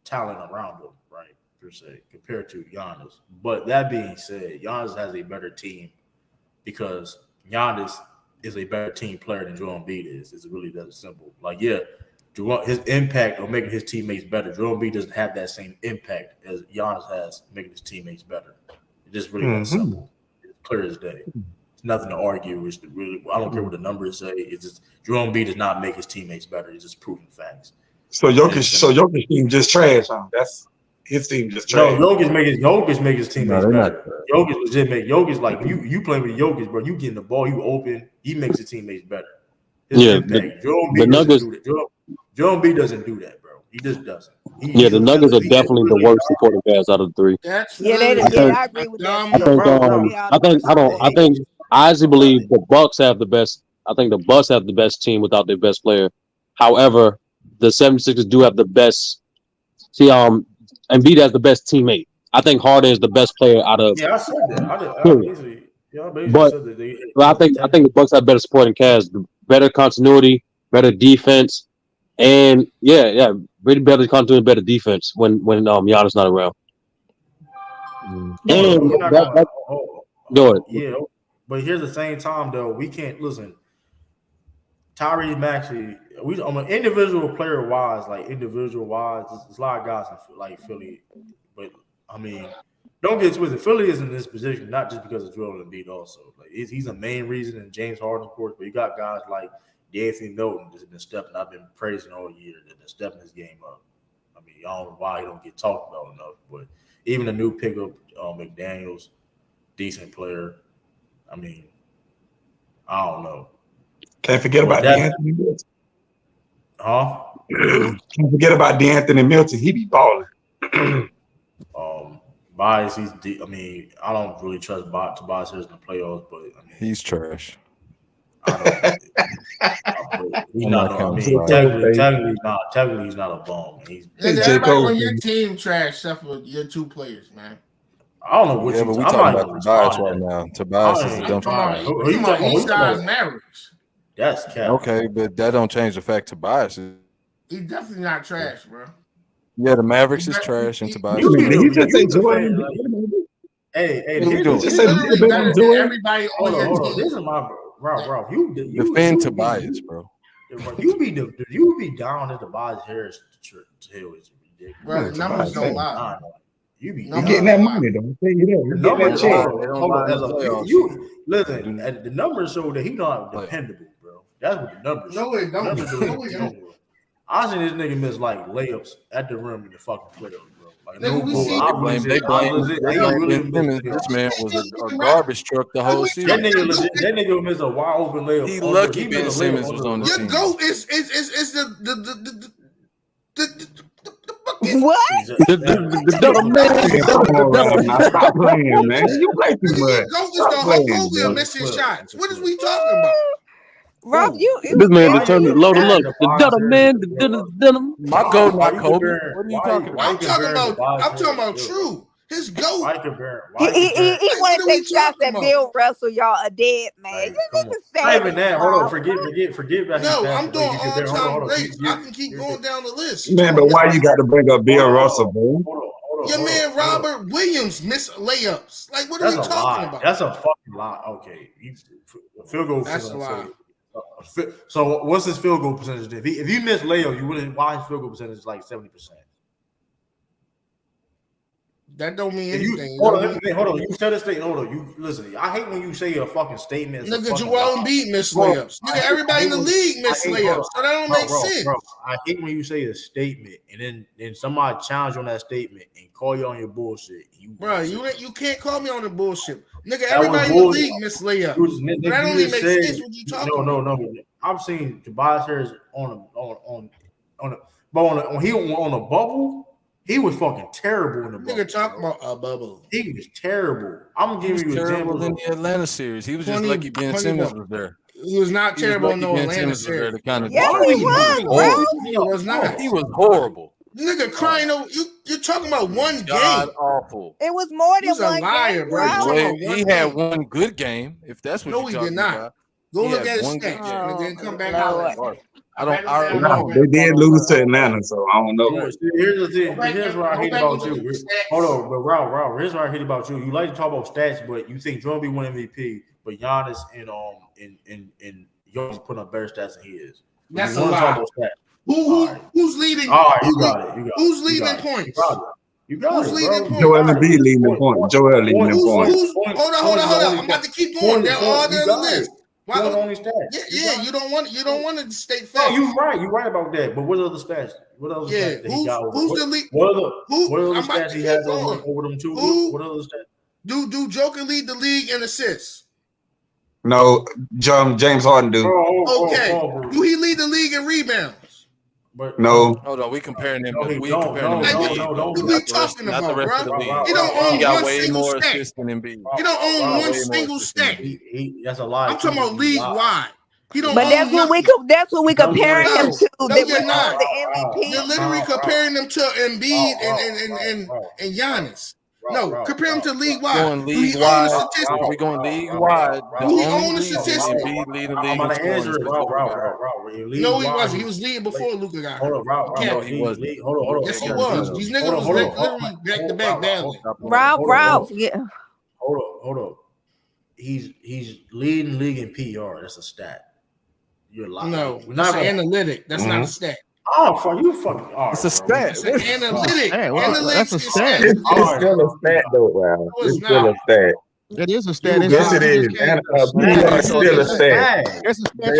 Speaker 1: talent around him, right? Per se, compared to Giannis. But that being said, Giannis has a better team because Giannis is a better team player than Joel Embiid is. It's really that simple. Like, yeah, his impact on making his teammates better. Joel Embiid doesn't have that same impact as Giannis has making his teammates better. It's just really that simple. It's clear as day. It's nothing to argue. It's really, I don't care what the numbers say. It's just Joel Embiid does not make his teammates better. It's just proven facts.
Speaker 13: So Jokic team just trash, huh? That's his team just trash.
Speaker 1: No, Jokic make his teammates better. Jokic legit make Jokic like you playing with Jokic, bro. You getting the ball, you open. He makes his teammates better. Joel Embiid doesn't do that. Joel Embiid doesn't do that, bro. He just doesn't.
Speaker 7: The Nuggets are definitely the worst supporting cast out of the three.
Speaker 8: I agree with that.
Speaker 7: I actually believe the Bucks have the best. I think the Bucks have the best team without their best player. However, the 76ers do have the best. Embiid has the best teammate. I think Harden is the best player out of.
Speaker 1: Yeah, I said that. I basically said that.
Speaker 7: But I think the Bucks have better supporting cast, better continuity, better defense, and really better continuity, better defense when Giannis not around. Go ahead.
Speaker 1: Yeah, but here's the same time though, we can't listen. Tyrese Maxey, on an individual player wise, there's a lot of guys in like Philly, but I mean, don't get twisted. Philly is in this position not just because of Joel Embiid, also. Like he's a main reason, and James Harden, of course. But you got guys like D'Anthony Melton that's been stepping. I've been praising all year that they're stepping his game up. I mean, I don't know why he don't get talked about enough, but even the new pickup, McDaniels, decent player. I mean, I don't know.
Speaker 13: Can't forget about D'Anthony Milton.
Speaker 1: Huh?
Speaker 13: Can't forget about D'Anthony Milton. He be balling.
Speaker 1: Bias, I mean, I don't really trust Tobias Harris in the playoffs, but I mean,
Speaker 15: he's trash.
Speaker 1: He's not. I mean, technically, he's not a bum.
Speaker 2: Everybody on your team trash except for your two players, man.
Speaker 1: I don't know what
Speaker 15: but we talking about Tobias right now. Tobias is a dumb.
Speaker 2: Come on, East Side's Mavericks.
Speaker 1: That's cap.
Speaker 15: Okay, but that don't change the fact Tobias is
Speaker 2: He's definitely not trash, bro.
Speaker 19: Yeah, the Mavericks is trash and Tobias.
Speaker 13: You just say Jordan.
Speaker 1: Hey,
Speaker 19: what are we doing?
Speaker 13: Just say
Speaker 2: literally better than everybody on your
Speaker 1: Hold on.
Speaker 2: team.
Speaker 1: This is my bro. Ralph, you
Speaker 19: Defend Tobias, bro.
Speaker 1: You be down at Tobias Harris Hill is ridiculous.
Speaker 2: Bro, the numbers don't lie.
Speaker 13: You getting that money, though. I'll tell you that. You getting that check.
Speaker 1: Listen, the numbers show that he's not dependable, bro. That's what the numbers show.
Speaker 2: No, it don't.
Speaker 1: I seen this nigga miss like layups at the rim in the fucking playoffs, bro. Like,
Speaker 19: They blame Simmons. This man was a garbage truck the whole season.
Speaker 1: That nigga missed a wide open layup.
Speaker 19: He lucky Ben Simmons was on the team.
Speaker 2: Your GOAT is the
Speaker 8: what?
Speaker 13: Stop playing, man. You play too much.
Speaker 2: GOAT is the whole missing shots. What is we talking about?
Speaker 8: Rob,
Speaker 5: this man determined load him up. The man,
Speaker 19: my goat, not Kobe. What are you talking about?
Speaker 2: I'm talking about True. His GOAT.
Speaker 8: He want to take shots at Bill Russell. Y'all a dead man.
Speaker 1: Not even that. Hold on. Forget that.
Speaker 2: No, I'm doing all-time greats. I can keep going down the list.
Speaker 13: Man, but why you got to bring up Bill Russell, bro?
Speaker 2: Your man Robert Williams missed layups. Like, what are we talking about?
Speaker 1: That's a fucking lie. Okay, field goal.
Speaker 2: That's a lie.
Speaker 1: So what's his field goal percentage? If you miss layup, you wouldn't. Why his field goal percentage is like 70%?
Speaker 2: That don't mean anything.
Speaker 1: Hold on. You said a statement. Hold on. You listen. I hate when you say a fucking statement.
Speaker 2: Nigga, Joel Embiid missed layups. Nigga, everybody in the league missed layups. So that don't make sense.
Speaker 1: Bro, I hate when you say a statement and then somebody challenge on that statement and call you on your bullshit.
Speaker 2: Bro, you can't call me on the bullshit. Nigga, everybody in the league missed layups. That don't even make sense what you talking about.
Speaker 1: No. I've seen Tobias Harris on a bubble. He was fucking terrible in the bubble.
Speaker 2: Nigga talking about a bubble.
Speaker 1: He was terrible. I'm gonna give you examples
Speaker 19: in the Atlanta series. He was just lucky Ben Simmons was there.
Speaker 2: He was not terrible in no Atlanta series.
Speaker 8: Yes, he was, bro.
Speaker 2: He was not.
Speaker 19: He was horrible.
Speaker 2: Nigga crying over you're talking about one game.
Speaker 19: Awful.
Speaker 8: It was more than
Speaker 2: He's
Speaker 8: one
Speaker 2: a liar,
Speaker 8: game,
Speaker 2: bro.
Speaker 19: Well, he had one good game. If that's what
Speaker 2: no,
Speaker 19: you're
Speaker 2: he
Speaker 19: talking
Speaker 2: did not.
Speaker 19: about.
Speaker 2: Go look at his stats, and then come back out.
Speaker 19: I don't know.
Speaker 13: They did lose to Atlanta, so I don't know.
Speaker 1: Here's the thing. Here's what I hate about you. Hold on, but Ralph, here's what I hate about you. You like to talk about stats, but you think Joel Embiid won MVP, but Giannis and Jokic putting up better stats than he is.
Speaker 2: That's a lie. Who's leading?
Speaker 1: All right, you got it.
Speaker 2: Who's leading in points?
Speaker 1: You got
Speaker 2: Who's
Speaker 1: it,
Speaker 2: leading points?
Speaker 13: Joel Embiid leading in points. Joel leading in points.
Speaker 2: Hold on. I'm about to keep going. They're all on the list.
Speaker 1: Why only stats?
Speaker 2: Yeah. You don't want to state facts.
Speaker 1: No, you're right. You're right about that. But what other stats? What other stats that he got over?
Speaker 2: Who's the lead?
Speaker 1: What other stats he has over them two? What other stats?
Speaker 2: Do Joker lead the league in assists?
Speaker 13: No, James Harden do.
Speaker 2: Okay. Do he lead the league in rebounds?
Speaker 1: But
Speaker 13: no.
Speaker 19: Hold on, we comparing them.
Speaker 1: No,
Speaker 19: We comparing them.
Speaker 2: What are we talking
Speaker 19: Not the
Speaker 2: about,
Speaker 19: rest of the
Speaker 2: bro?
Speaker 19: league.
Speaker 2: He don't own
Speaker 19: He got
Speaker 2: one
Speaker 19: way
Speaker 2: single
Speaker 19: more
Speaker 2: stat.
Speaker 19: assists than Embiid.
Speaker 2: He don't own one single stat.
Speaker 1: That's a lie.
Speaker 2: I'm talking about league wide. He don't.
Speaker 8: But that's what we comparing him to.
Speaker 2: No,
Speaker 8: They
Speaker 2: you're
Speaker 8: won
Speaker 2: not.
Speaker 8: the MVP.
Speaker 2: You're literally comparing them to Embiid and Giannis. No, compare him to league wide.
Speaker 19: Going league wide. We're going league wide.
Speaker 2: Do he own the statistics?
Speaker 19: Embiid leading the league.
Speaker 2: No, he wasn't. He was leading before Luka got hurt.
Speaker 19: No, he wasn't.
Speaker 2: Yes, he was. These niggas was literally back to back badly.
Speaker 8: Ralph, yeah.
Speaker 1: Hold up. He's leading league in PR. That's a stat. You're lying.
Speaker 2: No, that's an analytic. That's not a stat.
Speaker 1: Oh, for you fucking.
Speaker 19: It's a stat.
Speaker 2: It's an analytic.
Speaker 11: That's a stat.
Speaker 13: It's still a stat, though, Wow. It's still a stat.
Speaker 11: It is a stat.
Speaker 13: Yes, it is. PR is still a stat.
Speaker 11: It's a stat.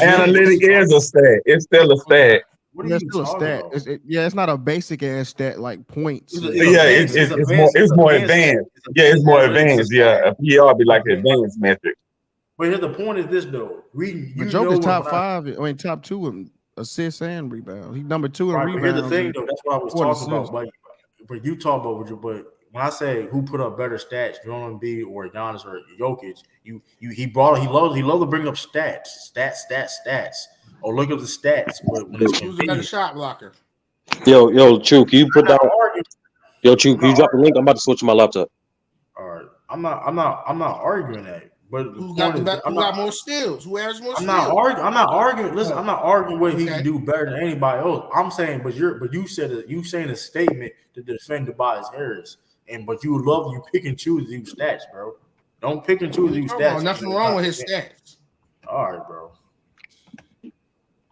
Speaker 13: Analytic is a stat. It's still a stat.
Speaker 11: It's still a stat. It's not a basic ass stat like points.
Speaker 13: Yeah, it's more advanced. Yeah, it's more advanced. Yeah, a PR be like an advanced metric.
Speaker 1: But here's the point: is this though?
Speaker 11: But Joker's top 5. I mean, top 2 in assists and rebounds. He's number 2 in rebounds.
Speaker 1: Here's the thing, though. That's what I was talking about. But you talk about, but when I say who put up better stats, Joel Embiid or Giannis or Jokic, he loved to bring up stats. Oh, look at the stats. But when it's
Speaker 2: who's the better shot blocker?
Speaker 5: Yo, Chew, can you put down? Yo, Chew, can you drop the link? I'm about to switch to my laptop.
Speaker 1: All right, I'm not arguing that. But
Speaker 2: who got more steals? Who has more steals?
Speaker 1: I'm not arguing. Listen, I'm not arguing what he can do better than anybody else. I'm saying, but you saying a statement to defend Tobias Harris, but you pick and choose these stats, bro. Don't pick and choose these stats.
Speaker 2: Nothing wrong with his stats.
Speaker 1: All right, bro.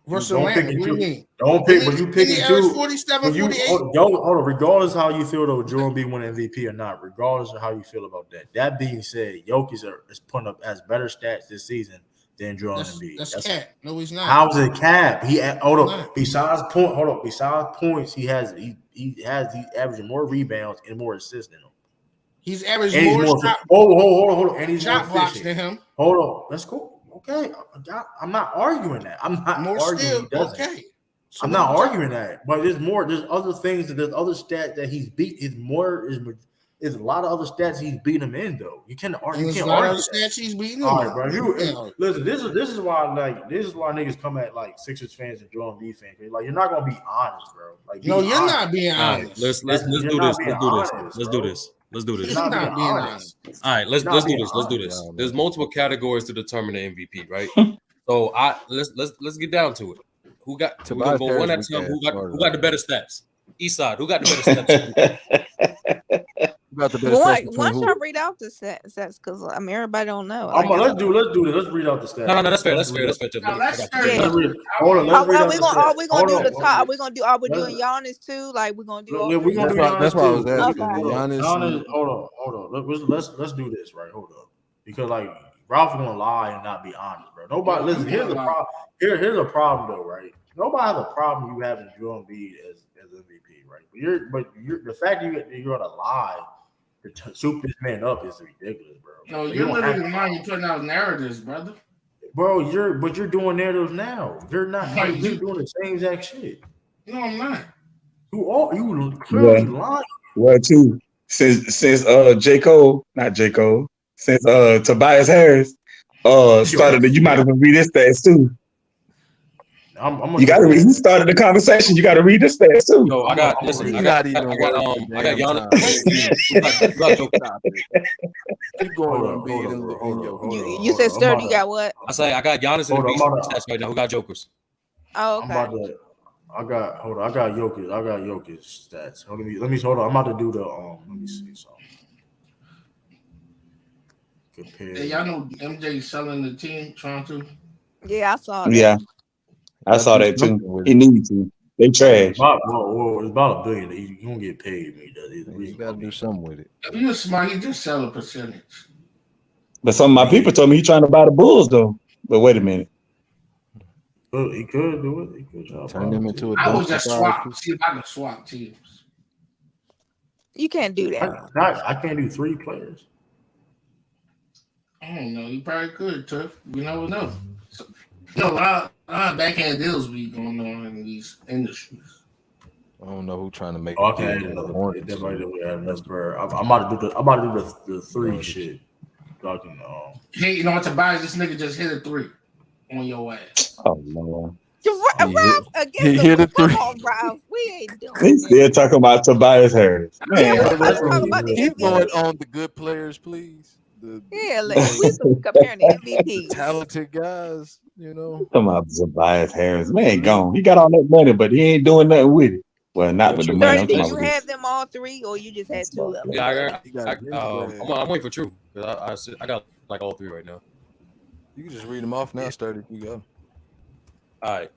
Speaker 2: Versus Atlanta, what do you mean?
Speaker 1: Don't pick, but you pick and choose.
Speaker 2: 47, 48.
Speaker 1: Hold on, regardless of how you feel though, Joel B winning MVP or not, regardless of how you feel about that. That being said, Jokic is putting up as better stats this season than Joel Embiid.
Speaker 2: That's cap. No, he's not.
Speaker 1: How's it cap? Besides points, he's averaging more rebounds and more assists than him.
Speaker 2: He's averaging more shot.
Speaker 1: Hold on, and he's
Speaker 2: shot
Speaker 1: more
Speaker 2: blocks than him.
Speaker 1: Hold on, that's cool. Okay, I'm not arguing that. I'm not arguing he doesn't.
Speaker 2: Okay. So
Speaker 1: I'm not arguing that, but there's other things, there's other stats that he's beat. Is a lot of other stats he's beat him in though. You can't argue.
Speaker 2: There's a lot of stats he's beating him.
Speaker 1: All right, bro. Listen, this is why niggas come at like Sixers fans and Joel Embiid fans. Like you're not gonna be honest, bro. Like
Speaker 2: you're not being honest.
Speaker 19: Let's do this. He's
Speaker 2: not being honest.
Speaker 19: All right, let's do this. There's multiple categories to determine the MVP, right? So let's get down to it. We're gonna go one at a time. Who got the better stats? Eastside, who got the better stats?
Speaker 8: Who got the better stats? Why don't y'all read out the stats? Because everybody don't know.
Speaker 1: Let's do this. Let's read out the stats.
Speaker 19: No, that's fair. That's fair.
Speaker 1: Hold on.
Speaker 8: Are we gonna do the top? Are we doing Giannis too? Like we're gonna do.
Speaker 1: Yeah, we're gonna do Giannis.
Speaker 19: That's what I was asking.
Speaker 1: Giannis. Hold on. Let's do this right. Hold up, because like Ralph is gonna lie and not be honest, bro. Nobody listen. Here's the problem. Here's a problem though, right? Nobody has a problem you having Joel Embiid as MVP, right? But the fact that you're gonna lie to soup this man up is ridiculous, bro.
Speaker 2: No, you're literally lying. You're putting out narratives, brother.
Speaker 1: Bro, you're doing narratives now. You're not. You're doing the same exact shit.
Speaker 2: No, I'm not.
Speaker 1: Who are you? Clearly lying.
Speaker 13: Well, too. Since J. Cole, not J. Cole, since Tobias Harris started, you might have to read his stats too. You got to read. He started the conversation. You got to read the stats too.
Speaker 19: No, I got Giannis. Keep going.
Speaker 8: You said Sturdy got what?
Speaker 19: I got Giannis in the stats right now. Who got Jokers?
Speaker 8: Oh, okay.
Speaker 1: I got Jokic. I got Jokic stats. Hold on. I'm about to do the let me see something. Compare.
Speaker 2: Hey, y'all know MJ selling the team, trying to.
Speaker 8: Yeah, I saw that.
Speaker 13: Yeah, I saw that too. He needs to. They trash.
Speaker 1: It's about $1 billion. He's gonna get paid.
Speaker 19: You gotta do something with it.
Speaker 2: If you're smart, you just sell a percentage.
Speaker 13: But some of my people told me he's trying to buy the Bulls though. But wait a minute.
Speaker 1: He could do it. He could
Speaker 19: turn them into a.
Speaker 2: I would just swap. See if I can swap teams.
Speaker 8: You can't do that.
Speaker 1: I can't do 3 players.
Speaker 2: I don't know. You probably could, Tuff. You never know. So, a lot of backhand deals be going on in these industries.
Speaker 19: I don't know who trying to make.
Speaker 1: Okay, I'm about to do the 3 shit.
Speaker 2: Hey, you know what? Tobias, this nigga just hit a 3 on your ass.
Speaker 13: Oh no.
Speaker 8: Ralph,
Speaker 13: He hit a 3.
Speaker 8: Come on, Ralph. We ain't doing
Speaker 13: They still talking about Tobias Harris. Man,
Speaker 19: keep going on the good players, please.
Speaker 8: We comparing the MVP.
Speaker 19: Talented guys, you know.
Speaker 13: Talking about Tobias Harris. Man, gone. He got all that money, but he ain't doing nothing with it. Well, not with the money.
Speaker 8: Did you have them all 3, or you just had 2 of them?
Speaker 19: Yeah, I'm waiting for True. I got like all 3 right now. You can just read them off now, Sturdy. You go. All right.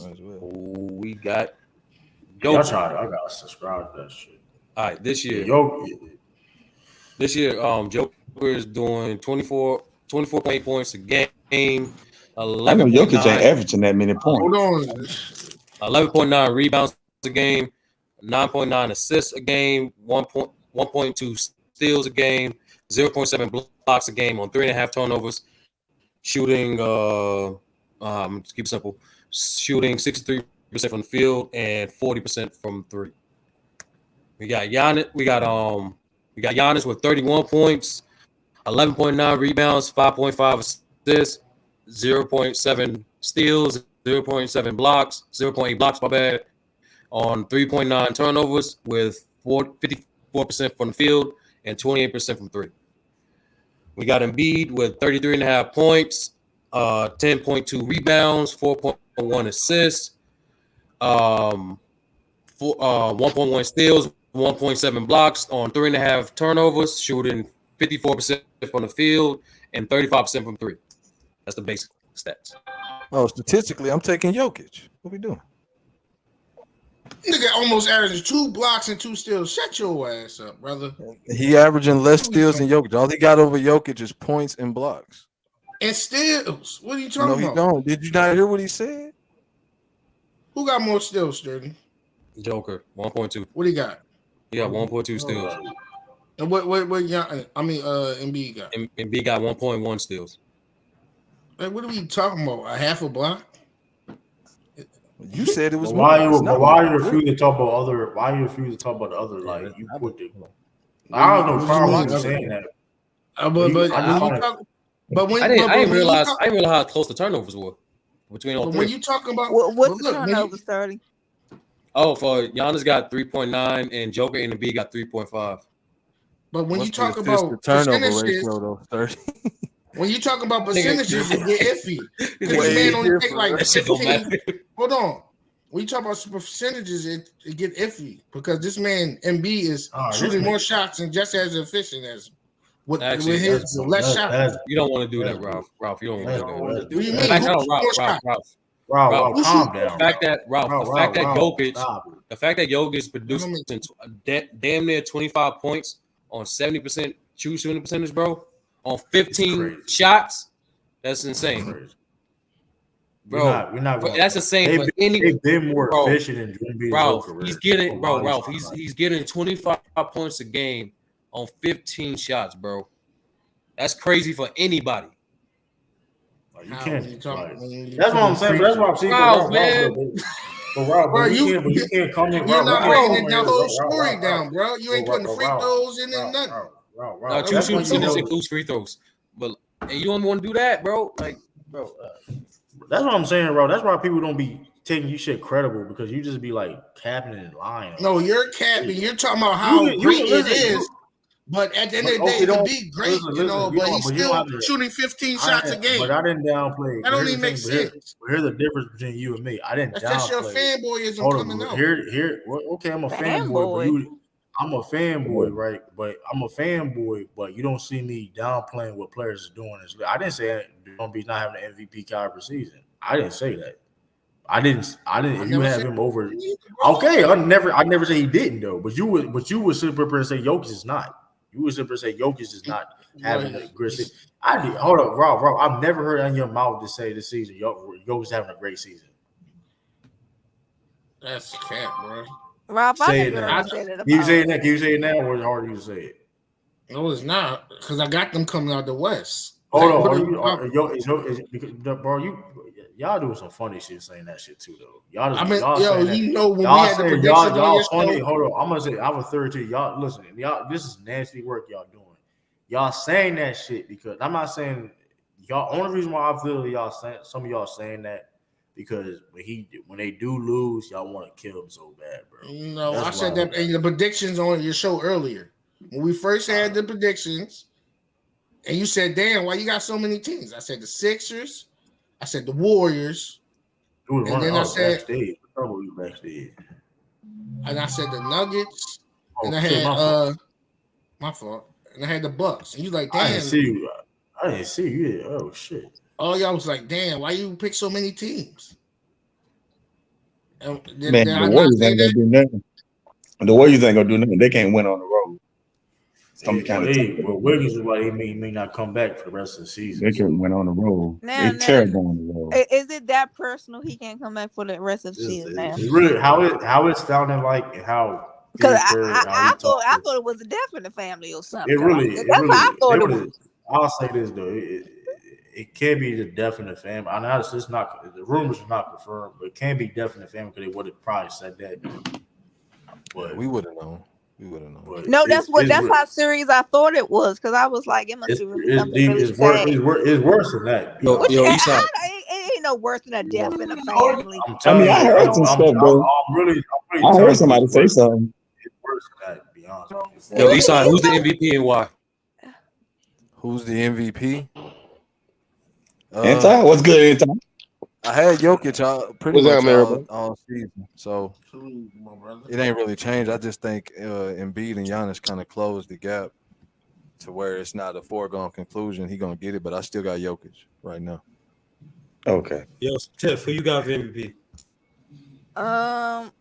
Speaker 19: Might as well. We got.
Speaker 1: I gotta subscribe to that shit.
Speaker 19: All right, this year, Joker is doing 24.8 points a game. 11.
Speaker 13: I know Jokic ain't averaging that many points.
Speaker 2: Hold on.
Speaker 19: 11.9 rebounds a game, 9.9 assists a game, 1.2 steals a game, 0.7 blocks a game on 3.5 turnovers. Shooting, keep it simple. Shooting 63% from the field and 40% from 3. We got Giannis. We got Giannis with 31 points, 11.9 rebounds, 5.5 assists, 0.7 steals, 0.7 blocks, 0.8 blocks, my bad, on 3.9 turnovers with 54% from the field and 28% from 3. We got Embiid with 33.5 points, 10.2 rebounds, 4.1 assists, 1.1 steals, 1.7 blocks on 3.5 turnovers, shooting 54% from the field and 35% from three. That's the basic stats.
Speaker 20: Oh, statistically, I'm taking Jokic. What we doing?
Speaker 2: Nigga almost averaged 2 blocks and 2 steals. Shut your ass up, brother.
Speaker 20: He averaging less steals than Jokic. All he got over Jokic is points and blocks.
Speaker 2: And steals? What are you talking
Speaker 20: about? No, he don't. Did you not hear what he said?
Speaker 2: Who got more steals, Sturdy?
Speaker 19: Joker, 1.2.
Speaker 2: What he got?
Speaker 19: He got 1.2 steals.
Speaker 2: And what Embiid got?
Speaker 19: Embiid got 1.1 steals.
Speaker 2: Hey, what are we talking about? A half a block?
Speaker 20: You said it was.
Speaker 1: Why you refuse to talk about other? Why you refuse to talk about the other? Like you put the. I don't know. Problem with saying that.
Speaker 19: I didn't realize how close the turnovers were between all three.
Speaker 2: When you talking about
Speaker 8: what's the turnovers, 30?
Speaker 19: Oh, for Giannis got 3.9 and Joker and Embiid got 3.5.
Speaker 2: But when you talk
Speaker 20: about
Speaker 2: the
Speaker 20: turnover
Speaker 2: percentages,
Speaker 20: ratio, though, 30.
Speaker 2: When you talk about percentages, it get iffy. Because this man only take like 15. Hold on. When you talk about percentages, it get iffy because this man MB is shooting more shots and just as efficient as with his less shots.
Speaker 19: You don't want to do that, Ralph. Ralph, you don't want to do that.
Speaker 2: What do you mean?
Speaker 19: Ralph,
Speaker 1: calm down.
Speaker 19: The fact that Jokic producing damn near 25 points on 70% shooting percentage, bro, on 15 shots, that's insane. Bro,
Speaker 1: we're not
Speaker 19: that's insane.
Speaker 1: They've been more efficient in Dream
Speaker 19: Ralph, he's getting 25 points a game on 15 shots, bro. That's crazy for anybody.
Speaker 1: You can't. That's what I'm saying. That's what I'm saying.
Speaker 19: Ralph, man.
Speaker 2: Bro, you
Speaker 1: can't come in.
Speaker 2: You're not breaking the whole story down, bro. You ain't putting free throws in and nothing.
Speaker 19: No, true shooting includes free throws, but you don't want to do that, bro. Like, bro.
Speaker 1: That's what I'm saying, bro. That's why people don't be taking you shit credible because you just be like capping and lying.
Speaker 2: No, you're capping. You're talking about how great it is. But at the end of the day, it could be great, but he's still shooting 15 shots a game.
Speaker 1: But I didn't downplay.
Speaker 2: That don't even make sense.
Speaker 1: Here's the difference between you and me. I didn't downplay.
Speaker 2: That's your fanboyism coming out.
Speaker 1: Okay, I'm a fanboy. I'm a fanboy, right? But I'm a fanboy, but you don't see me downplaying what players are doing. I didn't say they're gonna be not having an MVP caliber season. I didn't say that. I didn't. If you have him over, okay. I never say he didn't though. But you would sit up and say Jokic is not. You would sit up and say Jokic is not having a great season. Hold up, Rob. I've never heard on your mouth to say this season Jokic is having a great season.
Speaker 2: That's cap, bro.
Speaker 8: Rob,
Speaker 1: say it now. Can you say it now? Can you say it now, or is it hard for you to say it?
Speaker 2: No, it's not, because I got them coming out the West.
Speaker 1: Hold on, bro. Y'all doing some funny shit saying that shit too, though. Y'all when we had the predictions y'all funny. Hold on, I'm gonna say I'm a third to y'all. Listen, y'all, this is nasty work y'all doing. Y'all saying that shit because I'm not saying y'all. Only reason why I feel y'all saying some of y'all saying that. Because when they do lose, y'all want to kill him so bad, bro.
Speaker 2: No, I said that in the predictions on your show earlier. When we first had the predictions, and you said, damn, why you got so many teams? I said the Sixers, I said the Warriors, and then I said
Speaker 1: backstage.
Speaker 2: And I said the Nuggets, and I had my fault. And I had the Bucks. And you like, damn.
Speaker 1: I didn't see you. Yeah. Oh shit.
Speaker 2: All y'all was like, damn, why you pick so many teams?
Speaker 13: Man, the Warriors ain't gonna do nothing. The Warriors ain't gonna do nothing. They can't win on the road.
Speaker 1: Wiggins is why he may not come back for the rest of the season.
Speaker 13: They can't win on the road. They're terrible on the road.
Speaker 8: Is it that personal? He can't come back for the rest of the season now.
Speaker 1: Really, how it's sounding like and how.
Speaker 8: Because I thought it was a death in the family or something.
Speaker 1: That's
Speaker 8: how I thought it was.
Speaker 1: I'll say this though. It can't be the death in the family. I know it's not. The rumors are not confirmed, but it can be death in the family because they would have probably said that. But
Speaker 20: we would have known.
Speaker 8: No, that's how serious I thought it was because I was like, it must be really something really sad.
Speaker 1: It's worse than that.
Speaker 8: Yo, it ain't no worse than a death in the family.
Speaker 13: I heard some stuff, bro. I heard somebody say something.
Speaker 1: It's worse than that. To be honest.
Speaker 19: Yo, Eastside, who's the MVP and why?
Speaker 20: Who's the MVP?
Speaker 13: Anti, what's good, Anti?
Speaker 20: I had Jokic pretty
Speaker 14: What's
Speaker 20: much
Speaker 14: up,
Speaker 20: all season, so it ain't really changed. I just think Embiid and Giannis kind of closed the gap to where it's not a foregone conclusion. He gonna get it, but I still got Jokic right now.
Speaker 13: Okay.
Speaker 19: Yo, Tiff, who you got for MVP?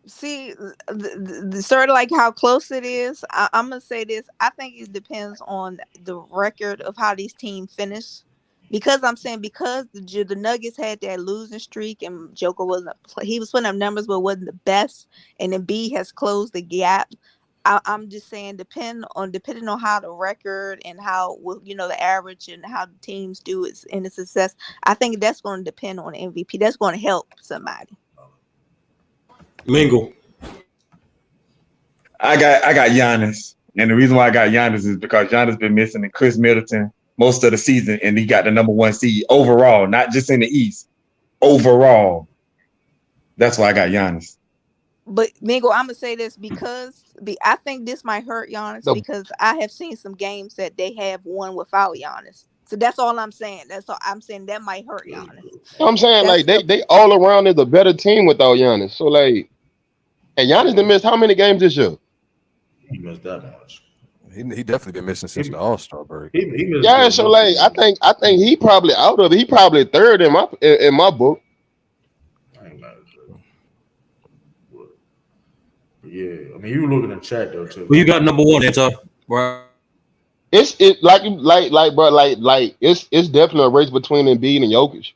Speaker 8: See, the sort of like how close it is. I'm gonna say this. I think it depends on the record of how these teams finish. Because I'm saying because the Nuggets had that losing streak and Joker he was putting up numbers but wasn't the best, and then B has closed the gap. I'm just saying depending on how the record and how the average and how the teams do it in the success. I think that's going to depend on MVP. That's going to help somebody.
Speaker 19: Mingle.
Speaker 13: I got Giannis, and the reason why I got Giannis is because Giannis been missing and Chris Middleton most of the season, and he got the number 1 seed overall, not just in the East, overall. That's why I got Giannis.
Speaker 8: But Mingo, I'm gonna say this because I think this might hurt Giannis because I have seen some games that they have won without Giannis. So that's all I'm saying. That's all I'm saying. That might hurt Giannis.
Speaker 14: I'm saying they all around is a better team without Giannis. So and Giannis done missed how many games this year?
Speaker 1: He missed that much.
Speaker 20: He definitely been missing since the All-Star break.
Speaker 14: Yeah, so I think he probably out of it. He probably third in my book.
Speaker 1: Yeah, I mean, you looking in chat though too.
Speaker 19: Who you got number 1, Anton? Right.
Speaker 14: It's definitely a race between Embiid and Jokic.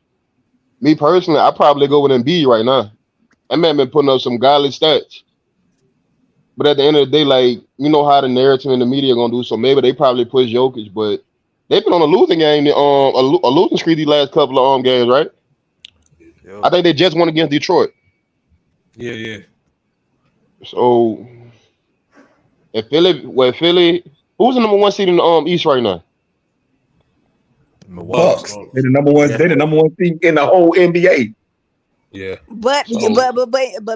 Speaker 14: Me personally, I probably go with Embiid right now. That man been putting up some godly stats. But at the end of the day, you know how the narrative and the media gonna do, so maybe they probably push Jokic, but they've been on a losing game, a losing streak these last couple of games, right? Yep. I think they just won against Detroit.
Speaker 19: Yeah.
Speaker 14: So if Philly, who's the number 1 seed in the East right now?
Speaker 13: Bucks. They're the number 1. They're the number 1 seed in the whole NBA.
Speaker 19: Yeah.
Speaker 8: But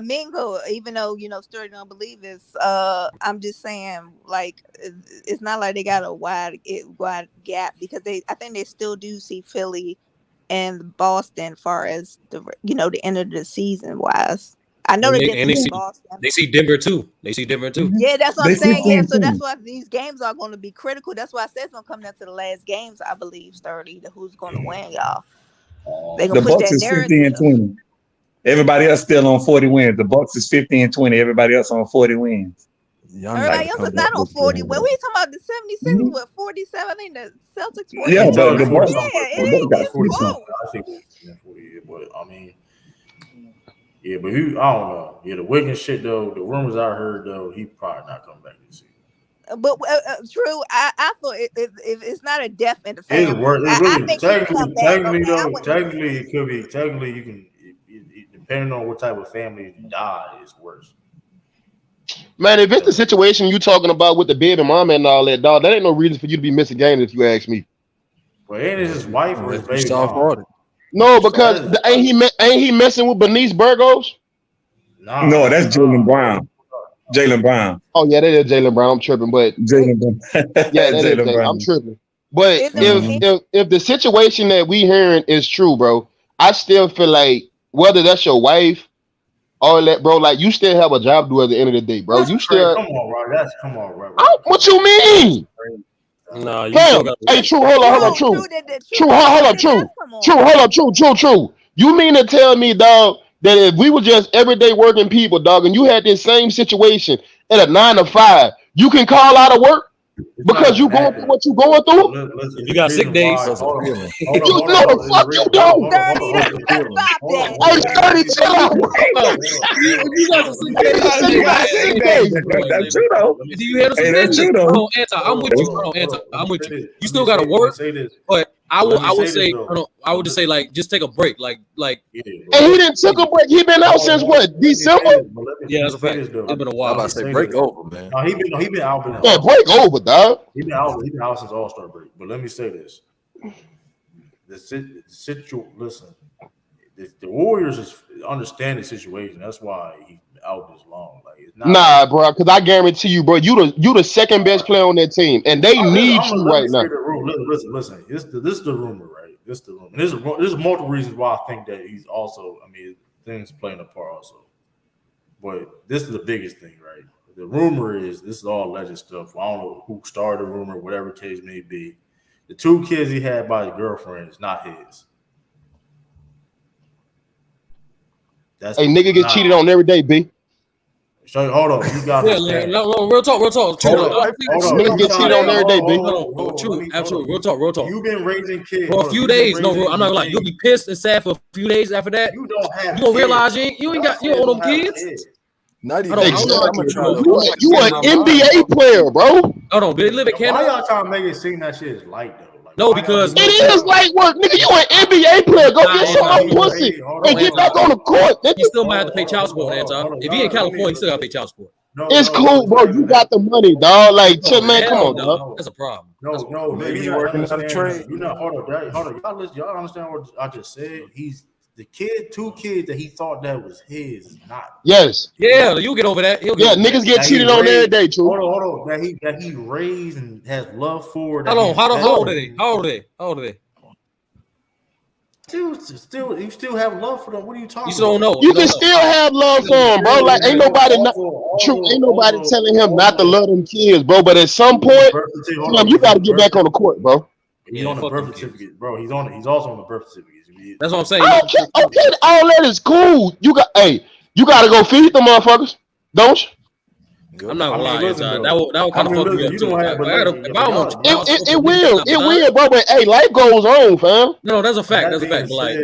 Speaker 8: Mingo, even though Sturdy don't believe this, I'm just saying it's not like they got a wide gap because I think they still do see Philly and Boston far as the end of the season wise. I know they see Boston.
Speaker 19: They see Denver too.
Speaker 8: Yeah, that's what I'm saying. Yeah, so that's why these games are going to be critical. That's why I said it's going to come down to the last games. I believe Sturdy, who's going to win, y'all. They gonna
Speaker 13: the
Speaker 8: push
Speaker 13: Bucks
Speaker 8: that
Speaker 13: is
Speaker 8: narrative.
Speaker 13: 50-20. Everybody else still on 40 wins. The Bucks is 50-20. Everybody else on 40 wins.
Speaker 8: Everybody else is not on 40. Well, we talking about the 76 with 47. I think the Celtics 40.
Speaker 13: Yeah, but the Bucks
Speaker 8: got
Speaker 13: 40.
Speaker 1: I think it's 40, but I mean, yeah, but I don't know. Yeah, the Wiggins shit though. The rumors I heard though, he probably not coming back this season.
Speaker 8: But true, I thought if it's not a death in the family,
Speaker 1: It's worth. It really, technically,
Speaker 8: it
Speaker 1: could be. Technically, you can. Depending on what type of family you die, it's worse.
Speaker 14: Man, if it's the situation you talking about with the baby mama and all that, dog, that ain't no reason for you to be missing games if you ask me.
Speaker 1: Well, ain't it his wife or his baby mama?
Speaker 14: No, because ain't he messing with Bernice Burgos?
Speaker 13: No, that's Jaylen Brown. Jaylen Brown.
Speaker 14: Oh yeah, that is Jaylen Brown. I'm tripping, but
Speaker 13: Jaylen Brown.
Speaker 14: Yeah, that is Brown. I'm tripping. But if the situation that we hearing is true, bro, I still feel like whether that's your wife, all that, bro, like you still have a job to do at the end of the day, bro. You still
Speaker 1: come on, right.
Speaker 14: What you mean?
Speaker 19: No, you
Speaker 14: hey, True, hold on, True. You mean to tell me, dog, that if we were just everyday working people, dog, and you had this same situation at a 9 to 5, you can call out of work because you going through what you going through?
Speaker 19: You got sick days.
Speaker 14: You know the fuck you don't. Hey, 30, chill out.
Speaker 19: You got some sick days. Do you hear the I'm with you, I'm with you. You still got to work, but I would say just say just take a break, like.
Speaker 14: And he didn't took a break. He been out since what, December?
Speaker 19: Yeah, that's a fact. It's been a while.
Speaker 20: I'm about to say break over, man.
Speaker 1: No, he been out.
Speaker 14: Yeah, break over, dog.
Speaker 1: He been out since All-Star break. But let me say this: listen, the Warriors understand the situation. That's why out this long. Like it's not.
Speaker 21: Nah, bro, because I guarantee you, bro, you the second best player on that team, and they need you right now.
Speaker 1: Listen. This is the rumor, right? This is the rumor. And there's multiple reasons why I think that he's also. I mean, things playing a part also. But this is the biggest thing, right? The rumor is this is all alleged stuff. I don't know who started the rumor, whatever case may be. The 2 kids he had by his girlfriend is not his.
Speaker 21: That's nigga get cheated on every day, B.
Speaker 1: So hold on, you got
Speaker 19: no, real talk.
Speaker 21: Niggas get cheated on every day, B.
Speaker 19: True, absolutely, real talk.
Speaker 1: You've been raising kids
Speaker 19: for a few days. No, I'm not like you'll be pissed and sad for a few days after that. You don't realize you ain't got own them kids.
Speaker 21: Not even exactly. You an NBA player, bro.
Speaker 19: Hold on, they live in Canada.
Speaker 1: Why y'all trying to make it seem that shit is light though? Like,
Speaker 19: no, because
Speaker 21: it is light work, nigga. You an NBA player. Go get some pussy and get back on the court.
Speaker 19: You still might have to pay child support, Anton. If he in California, he still got to pay child support.
Speaker 21: It's cool, bro. You got the money, dog. Like, man, come on, dog.
Speaker 19: That's a problem.
Speaker 1: No,
Speaker 20: maybe he working on a trade.
Speaker 1: You know, hold on. Y'all understand what I just said? He's the kid, 2 kids that he thought that was his is not.
Speaker 21: Yes.
Speaker 19: Yeah, you get over that.
Speaker 21: Niggas get cheated on every day, true.
Speaker 1: Hold on. That he raised and has love for.
Speaker 19: How old are they? How old are they?
Speaker 1: You still have love for them. What are you talking about?
Speaker 19: You still don't know.
Speaker 21: You can still have love for them, bro. Like ain't nobody telling him not to love them kids, bro. But at some point, you got to get back on the court, bro.
Speaker 1: He's on the birth certificate, bro. He's also on the birth certificate.
Speaker 19: That's what I'm saying.
Speaker 21: Okay, all that is cool. You got to go feed the motherfuckers, don't you?
Speaker 19: I'm not gonna lie, that will kind of fuck me up too.
Speaker 21: It will, bro. But hey, life goes on, fam.
Speaker 19: No, that's a fact. That's a fact. But like,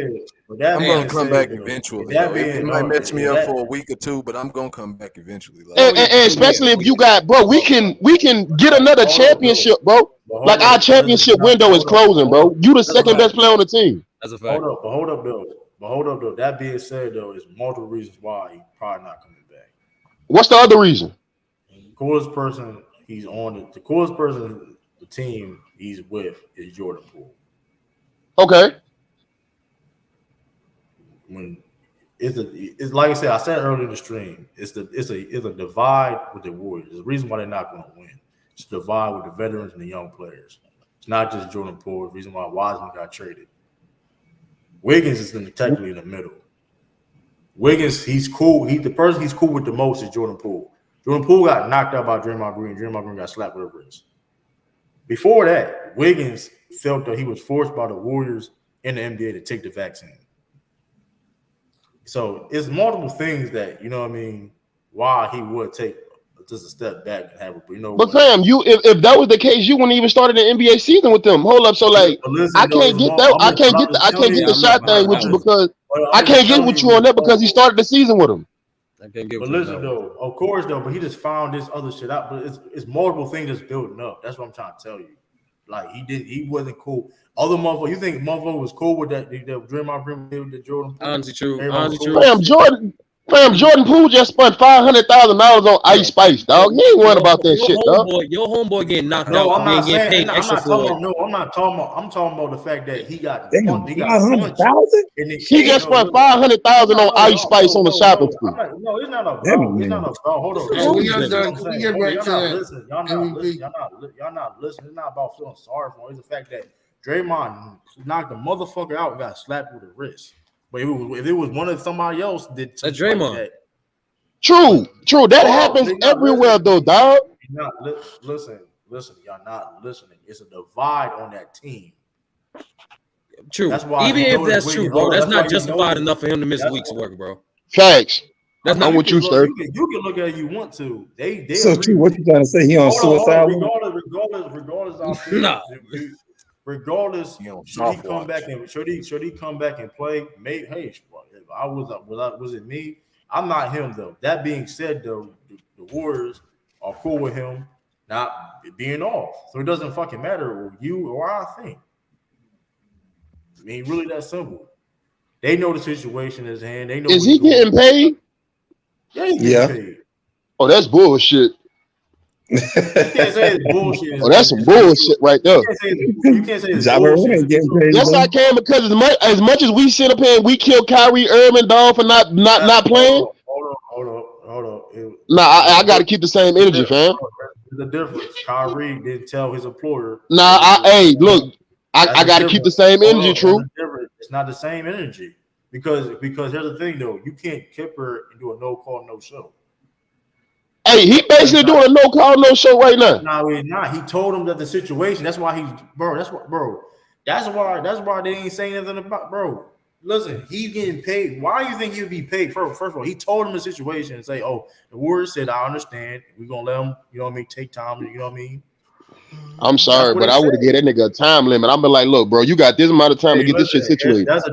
Speaker 20: I'm gonna come back eventually. It might mess me up for a week or 2, but I'm gonna come back eventually.
Speaker 21: And especially if you got, bro, we can get another championship, bro. Like our championship window is closing, bro. You the second best player on the team.
Speaker 19: That's a fact.
Speaker 1: Hold up, though. That being said, though, is multiple reasons why he's probably not coming back.
Speaker 21: What's the other reason?
Speaker 1: The coolest person he's on the coolest person the team he's with is Jordan Poole.
Speaker 21: Okay.
Speaker 1: When it's like I said earlier in the stream, it's a divide with the Warriors. There's a reason why they're not going to win. It's a divide with the veterans and the young players. It's not just Jordan Poole. The reason why Wiseman got traded. Wiggins is technically in the middle. Wiggins, he's cool. The person he's cool with the most is Jordan Poole. Jordan Poole got knocked out by Draymond Green. Draymond Green got slapped with a wrist. Before that, Wiggins felt that he was forced by the Warriors in the NBA to take the vaccine. So it's multiple things that, you know what I mean, why he would take just a step back and have a,
Speaker 21: But fam, if that was the case, you wouldn't even start the NBA season with them. Hold up, so like I can't get the shot thing with you because I can't get with you on that because he started the season with him.
Speaker 1: But listen though, of course though, but he just found this other shit out. But it's multiple things that's building up. That's what I'm trying to tell you. Like he wasn't cool. Other motherfucker, you think motherfucker was cool with that Draymond Green with the Jordan Poole?
Speaker 19: Honestly true.
Speaker 21: Jordan Poole just spent $500,000 on Ice Spice, dog. He ain't worried about that shit, dog.
Speaker 19: Your homeboy getting knocked out.
Speaker 1: I'm not talking about the fact that he got $500,000.
Speaker 21: He just spent $500,000 on Ice Spice on the shopping spree.
Speaker 1: No, it's not about. Hold on. Y'all not listening. It's not about feeling sorry for him. It's the fact that Draymond knocked the motherfucker out and got slapped with a wrist. But if it was one of somebody else did
Speaker 19: Draymond.
Speaker 1: Like
Speaker 21: True. That happens everywhere though, dog.
Speaker 1: Listen, y'all not listening. It's a divide on that team.
Speaker 19: True. That's why even if that's true, bro, that's not justified enough for him to miss weeks of work, bro.
Speaker 21: Facts.
Speaker 1: That's not what you, sir. You can look at it you want to. They
Speaker 13: so true. What you trying to say? He on suicide?
Speaker 1: Regardless, should he come back and play? Hey, if I was it me? I'm not him though. That being said, though, the Warriors are cool with him not being off, so it doesn't fucking matter or you or I think. I mean, really that simple. They know the situation is hand. They know.
Speaker 21: Is he getting paid?
Speaker 1: Yeah, he's getting paid.
Speaker 21: Oh, that's bullshit.
Speaker 1: You can't say it's bullshit.
Speaker 21: Oh, that's some bullshit right there.
Speaker 1: You can't say it's bullshit.
Speaker 21: Yes, I can because as much as we sit up here and we kill Kyrie Irving, dog, for not playing.
Speaker 1: Hold
Speaker 21: Nah, I got to keep the same energy, fam.
Speaker 1: There's a difference. Kyrie didn't tell his employer.
Speaker 21: Nah, look, I got to keep the same energy, true.
Speaker 1: It's not the same energy because here's the thing though, you can't Kipper and do a no call, no show.
Speaker 21: Hey, he basically doing a no call, no show right now.
Speaker 1: No, he's not. He told him that the situation. That's why That's why they ain't saying anything about, bro. Listen, he's getting paid. Why do you think he would be paid? First of all, he told him the situation and say, "Oh, the Warriors said, I understand. We're gonna let him, you know what I mean, take time. You know what I mean."
Speaker 21: I'm sorry, but I would have given that nigga a time limit. I'm be like, look, bro, you got this amount of time to get this shit situated.
Speaker 1: It'd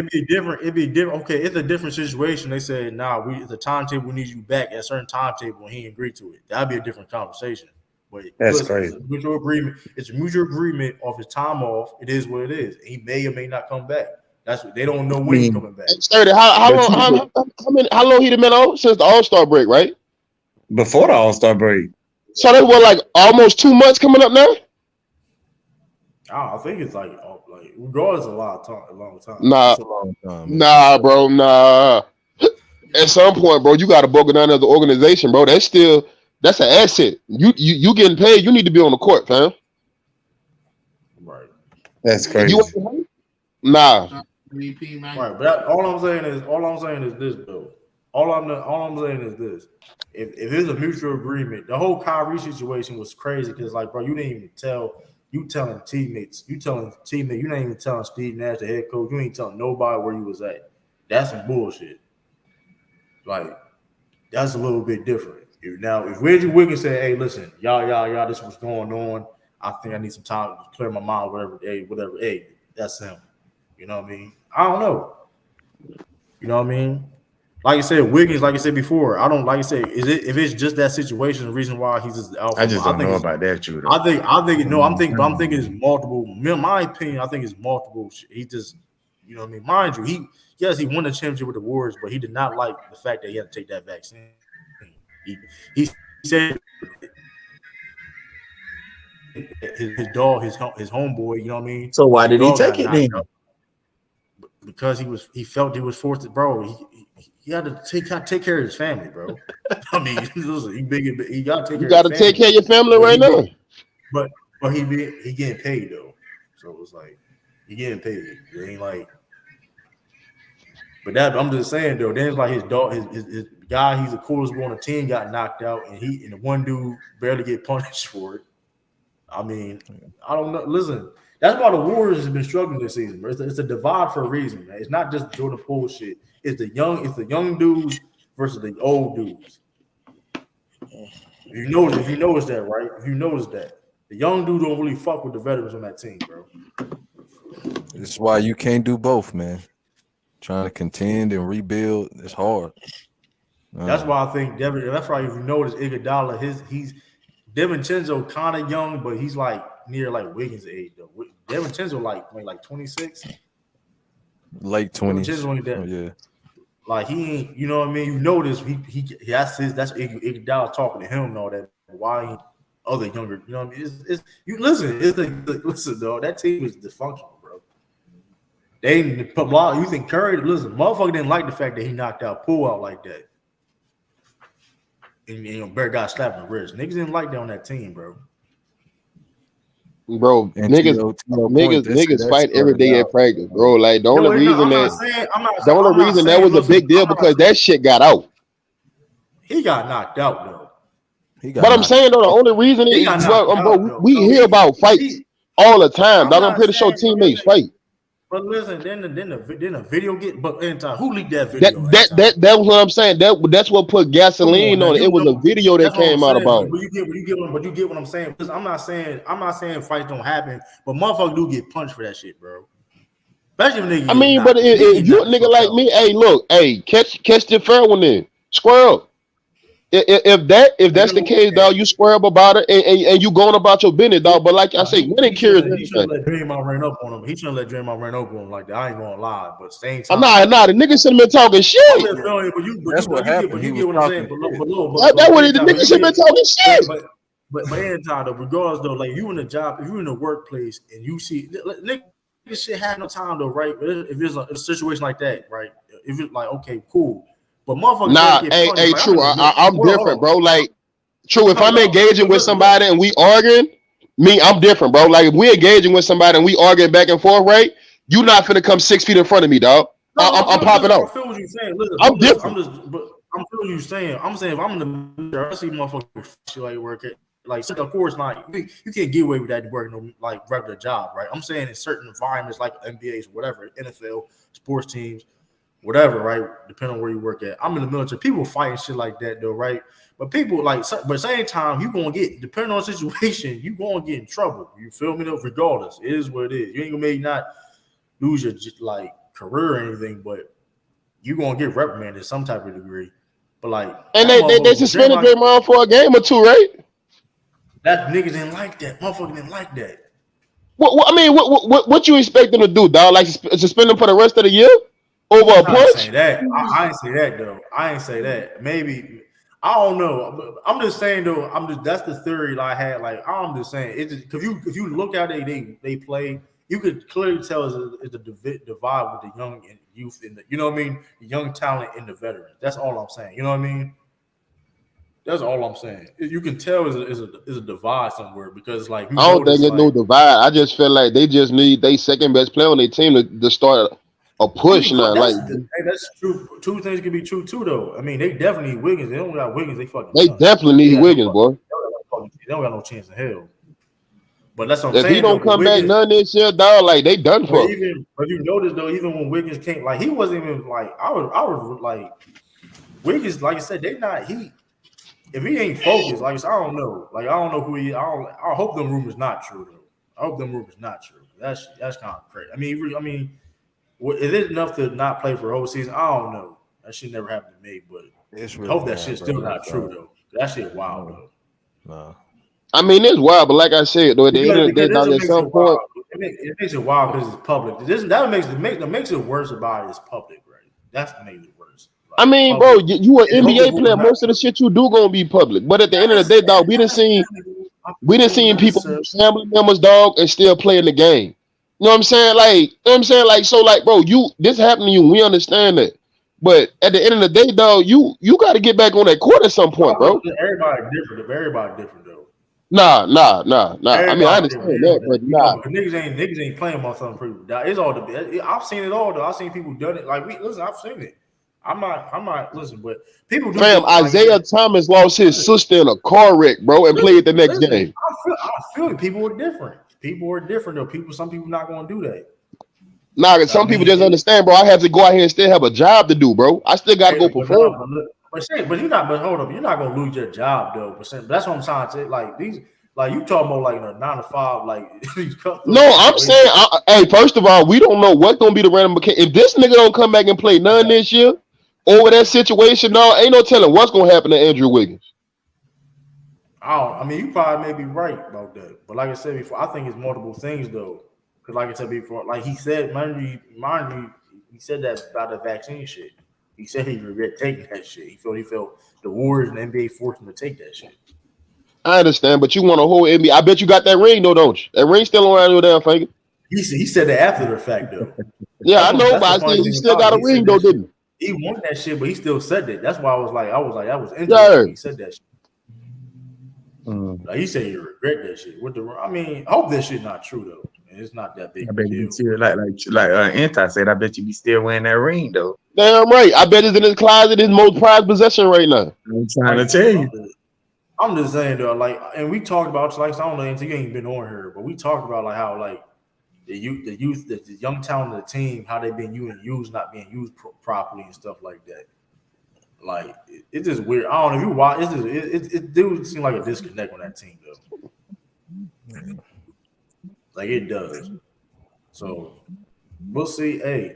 Speaker 1: be different. Okay, it's a different situation. They said, "Nah, the timetable, we need you back at a certain timetable," and he agreed to it. That'd be a different conversation. But
Speaker 13: that's crazy.
Speaker 1: It's a mutual agreement. It's a mutual agreement of his time off. It is what it is. He may or may not come back. That's what they don't know when he's coming back.
Speaker 21: How long he been out since the All-Star break, right?
Speaker 13: Before the All-Star break.
Speaker 21: So they were like almost 2 months coming up now.
Speaker 1: I think it's like regardless, a long time.
Speaker 21: Nah,
Speaker 1: it's a long time,
Speaker 21: nah, bro, nah. At some point, bro, you got to book it down as an organization, bro. That's an asset. You getting paid. You need to be on the court, fam.
Speaker 1: Right.
Speaker 13: That's crazy.
Speaker 21: Nah.
Speaker 1: Right, but all I'm saying is this, though. All I'm saying is this. If there's a mutual agreement, the whole Kyrie situation was crazy because, like, bro, you didn't even tell. You telling teammates. You not even telling Steve Nash, the head coach. You ain't telling nobody where you was at. That's some bullshit. Like, that's a little bit different. Now, if Andrew Wiggins said, "Hey, listen, y'all, this was going on. I think I need some time to clear my mind, whatever. Hey, that's him." You know what I mean? I don't know. You know what I mean? Like I said, Wiggins, like I said before, I don't like I say, if it's just that situation, the reason why he's just alpha.
Speaker 13: I just don't know about that, Judah.
Speaker 1: I'm thinking it's multiple. In my opinion, I think it's multiple. He just, you know what I mean? Mind you, he won the championship with the Warriors, but he did not like the fact that he had to take that vaccine. He said his dog, his homeboy, you know what I mean?
Speaker 13: So why did he take it then?
Speaker 1: Because he felt he was forced to, bro. He had to take care of his family, bro. I mean, he got to take care.
Speaker 21: You got to take care of your family right now.
Speaker 1: But he getting paid though, so it's like he getting paid. It ain't like. But that I'm just saying though. Then it's like his dog, his guy, he's the coolest one on the team, got knocked out, and the one dude barely get punished for it. I mean, I don't know. Listen, that's why the Warriors have been struggling this season, bro. It's a divide for a reason, man. It's not just Jordan Poole shit. It's the young dudes versus the old dudes. If you notice that, right? If you notice that, the young dude don't really fuck with the veterans on that team, bro.
Speaker 20: This is why you can't do both, man. Trying to contend and rebuild, it's hard.
Speaker 1: That's why I think Devin. That's why if you notice Iguodala, he's DiVincenzo kind of young, but he's like near like Wiggins' age though. DiVincenzo like 26,
Speaker 20: late 20s.
Speaker 1: Oh, yeah. Like he ain't, you know what I mean? You notice that's Iguodala talking to him and all that. Why ain't other younger? You know what I mean? Listen, though, that team is dysfunctional, bro. They didn't put blah. You think Curry? Listen, motherfucker didn't like the fact that he knocked out Poole out like that. And Bear got slapped in the wrist. Niggas didn't like that on that team, bro.
Speaker 21: Bro, niggas fight every day at practice, bro. Like the only reason that was a big deal because that shit got out.
Speaker 1: He got knocked out though.
Speaker 21: But I'm saying though, the only reason is, bro, we hear about fights all the time. Dog, I'm pretty sure teammates fight.
Speaker 1: But listen, then a video get. But who leaked that video?
Speaker 21: That was what I'm saying. That's what put gasoline on it. It was a video that came out about.
Speaker 1: But you get what I'm saying. Because I'm not saying fights don't happen, but motherfuckers do get punched for that shit, bro. Especially if niggas.
Speaker 21: I mean, but if you a nigga like me, hey, look, hey, catch the fair one then. Square up. If that's the case, dog, you square up about it and you going about your business, dog. But like I say, winning cures.
Speaker 1: He shouldn't let Draymond run up on him. He shouldn't let Draymond run up on him like that. I ain't gonna lie, but same time.
Speaker 21: Nah, the nigga shouldn't been talking shit.
Speaker 20: That's what happened.
Speaker 1: You get what I'm saying.
Speaker 21: That's what the nigga should been talking shit.
Speaker 1: But anytime though, regardless though, like you in a job, if you're in the workplace and you see nigga shit have no time though, right? If it's a situation like that, right? If it's like okay, cool. But motherfuckers
Speaker 21: Nah,
Speaker 1: get
Speaker 21: hey,
Speaker 1: punished. Like,
Speaker 21: true. I'm
Speaker 1: hold
Speaker 21: different,
Speaker 1: on.
Speaker 21: bro. Like, true. If I'm
Speaker 1: No,
Speaker 21: engaging with somebody and we arguing, I'm different, bro. Like, if we engaging with somebody and we arguing back and forth, right? You not finna come 6 feet in front of me, dog. I'm popping
Speaker 1: I
Speaker 21: off.
Speaker 1: feel what you're saying. Listen,
Speaker 21: I'm different.
Speaker 1: but I'm feeling you saying. I'm saying if I'm in the military, I see motherfuckers shit like work at like. So of course, not you can't get away with that working like regular job, right? I'm saying in certain environments like NBA's, whatever, NFL, sports teams, whatever, right? Depending on where you work at. I'm in the military. People fighting shit like that though, right? But people like, but same time, you gonna get depending on the situation, you gonna get in trouble. You feel me? Though, regardless, it is what it is. You ain't gonna maybe not lose your like career or anything, but you gonna get reprimanded to some type of degree. But like,
Speaker 21: and they suspended Draymond for a game or two, right?
Speaker 1: That niggas didn't like that. Motherfucker didn't like that.
Speaker 21: What you expect them to do, dog? Like suspend them for the rest of the year over a punch?
Speaker 1: I ain't say that. I ain't say that though. I ain't say that. Maybe I don't know. I'm just saying though. That's the theory that I had. Like I'm just saying it's just, if you look at it, they play. You could clearly tell it's a divide with the young and youth and you know what I mean, the young talent and the veterans. That's all I'm saying. You know what I mean? That's all I'm saying. You can tell is a divide somewhere because like
Speaker 21: I don't think it's no divide. I just feel like they just need their second best player on their team to start a push now. Like
Speaker 1: that's true. Two things can be true too, though. I mean, they definitely need Wiggins. They don't got Wiggins.
Speaker 21: They definitely need Wiggins, boy.
Speaker 1: They don't got no chance in hell. But that's what I'm
Speaker 21: if
Speaker 1: saying.
Speaker 21: If he don't come back none this year, dog, like they done for.
Speaker 1: But you notice though, even when Wiggins came, like he wasn't even like I was like Wiggins. Like I said, they not he. If he ain't focused, like I said, I don't know. Like I don't know who he. I hope them rumors not true though. I hope them rumors not true. That's kind of crazy. I mean, is it enough to not play for a whole season? I don't know. That shit never happened to me, but really I hope that shit's still not true though. That shit wild though.
Speaker 20: No.
Speaker 21: I mean, it's wild, but like I said, though, at the end of the day, dog, at some point,
Speaker 1: it makes it wild because it's public. That makes it worse about it is public, right? That's what makes it worse. Like,
Speaker 21: I mean,
Speaker 1: public.
Speaker 21: Bro, you an NBA player. Most of the shit you do gonna be public. But at the end of the day, dog, we done seen people, family members, dog, and still playing the game. You know what I'm saying? Like, so, like, bro, this happened to you. We understand that. But at the end of the day, dog, you got to get back on that court at some point, bro.
Speaker 1: Everybody different though.
Speaker 21: Nah. I mean, I understand that, but nah.
Speaker 1: Niggas ain't playing my something pretty. It's all the. I've seen it all though. I've seen people done it. Like I've seen it. I'm not listen, but people do.
Speaker 21: Fam, Isaiah Thomas lost his sister in a car wreck, bro, and played the next game.
Speaker 1: I feel it. People are different. People are different though. Some people not gonna do that.
Speaker 21: Nah, some people just understand, bro. I have to go out here and still have a job to do, bro. I still gotta go perform.
Speaker 1: But hold up, you're not gonna lose your job though. But that's what I'm trying to say. Like these, like you talking about like a 9 to 5, like
Speaker 21: no, I'm saying, hey, first of all, we don't know what's gonna be the random. If this nigga don't come back and play none this year over that situation, no, ain't no telling what's gonna happen to Andrew Wiggins.
Speaker 1: I mean, you probably may be right about that, but like I said before, I think it's multiple things though. Because like I said before, like he said, mind you, he said that about the vaccine shit. He said he regret taking that shit. He felt the Warriors and the NBA forced him to take that shit.
Speaker 21: I understand, but you want a whole NBA. I bet you got that ring though, don't you? That ring still around your damn finger.
Speaker 1: He said that after the fact though.
Speaker 21: Yeah, I know, but I think he still got a ring though, didn't
Speaker 1: he? He won that shit, but he still said that. That's why I was like, that was interesting.
Speaker 21: Yeah.
Speaker 1: He said that shit. Like he said he regret that shit. I mean, I hope that shit not true though. It's not that big.
Speaker 13: I bet you still like Anti said. I bet you be still wearing that ring though.
Speaker 21: Damn right. I bet it's in his closet, his most prized possession right now.
Speaker 13: I'm trying to tell you.
Speaker 1: I'm just saying though, like, and we talked about like I don't know, you ain't been on here, but we talked about like how like the youth, the young talent of the team, how they been used, not being used properly and stuff like that. Like it's just weird. I don't know if you watch. It do seem like a disconnect on that team though. Like it does. So we'll see. Hey,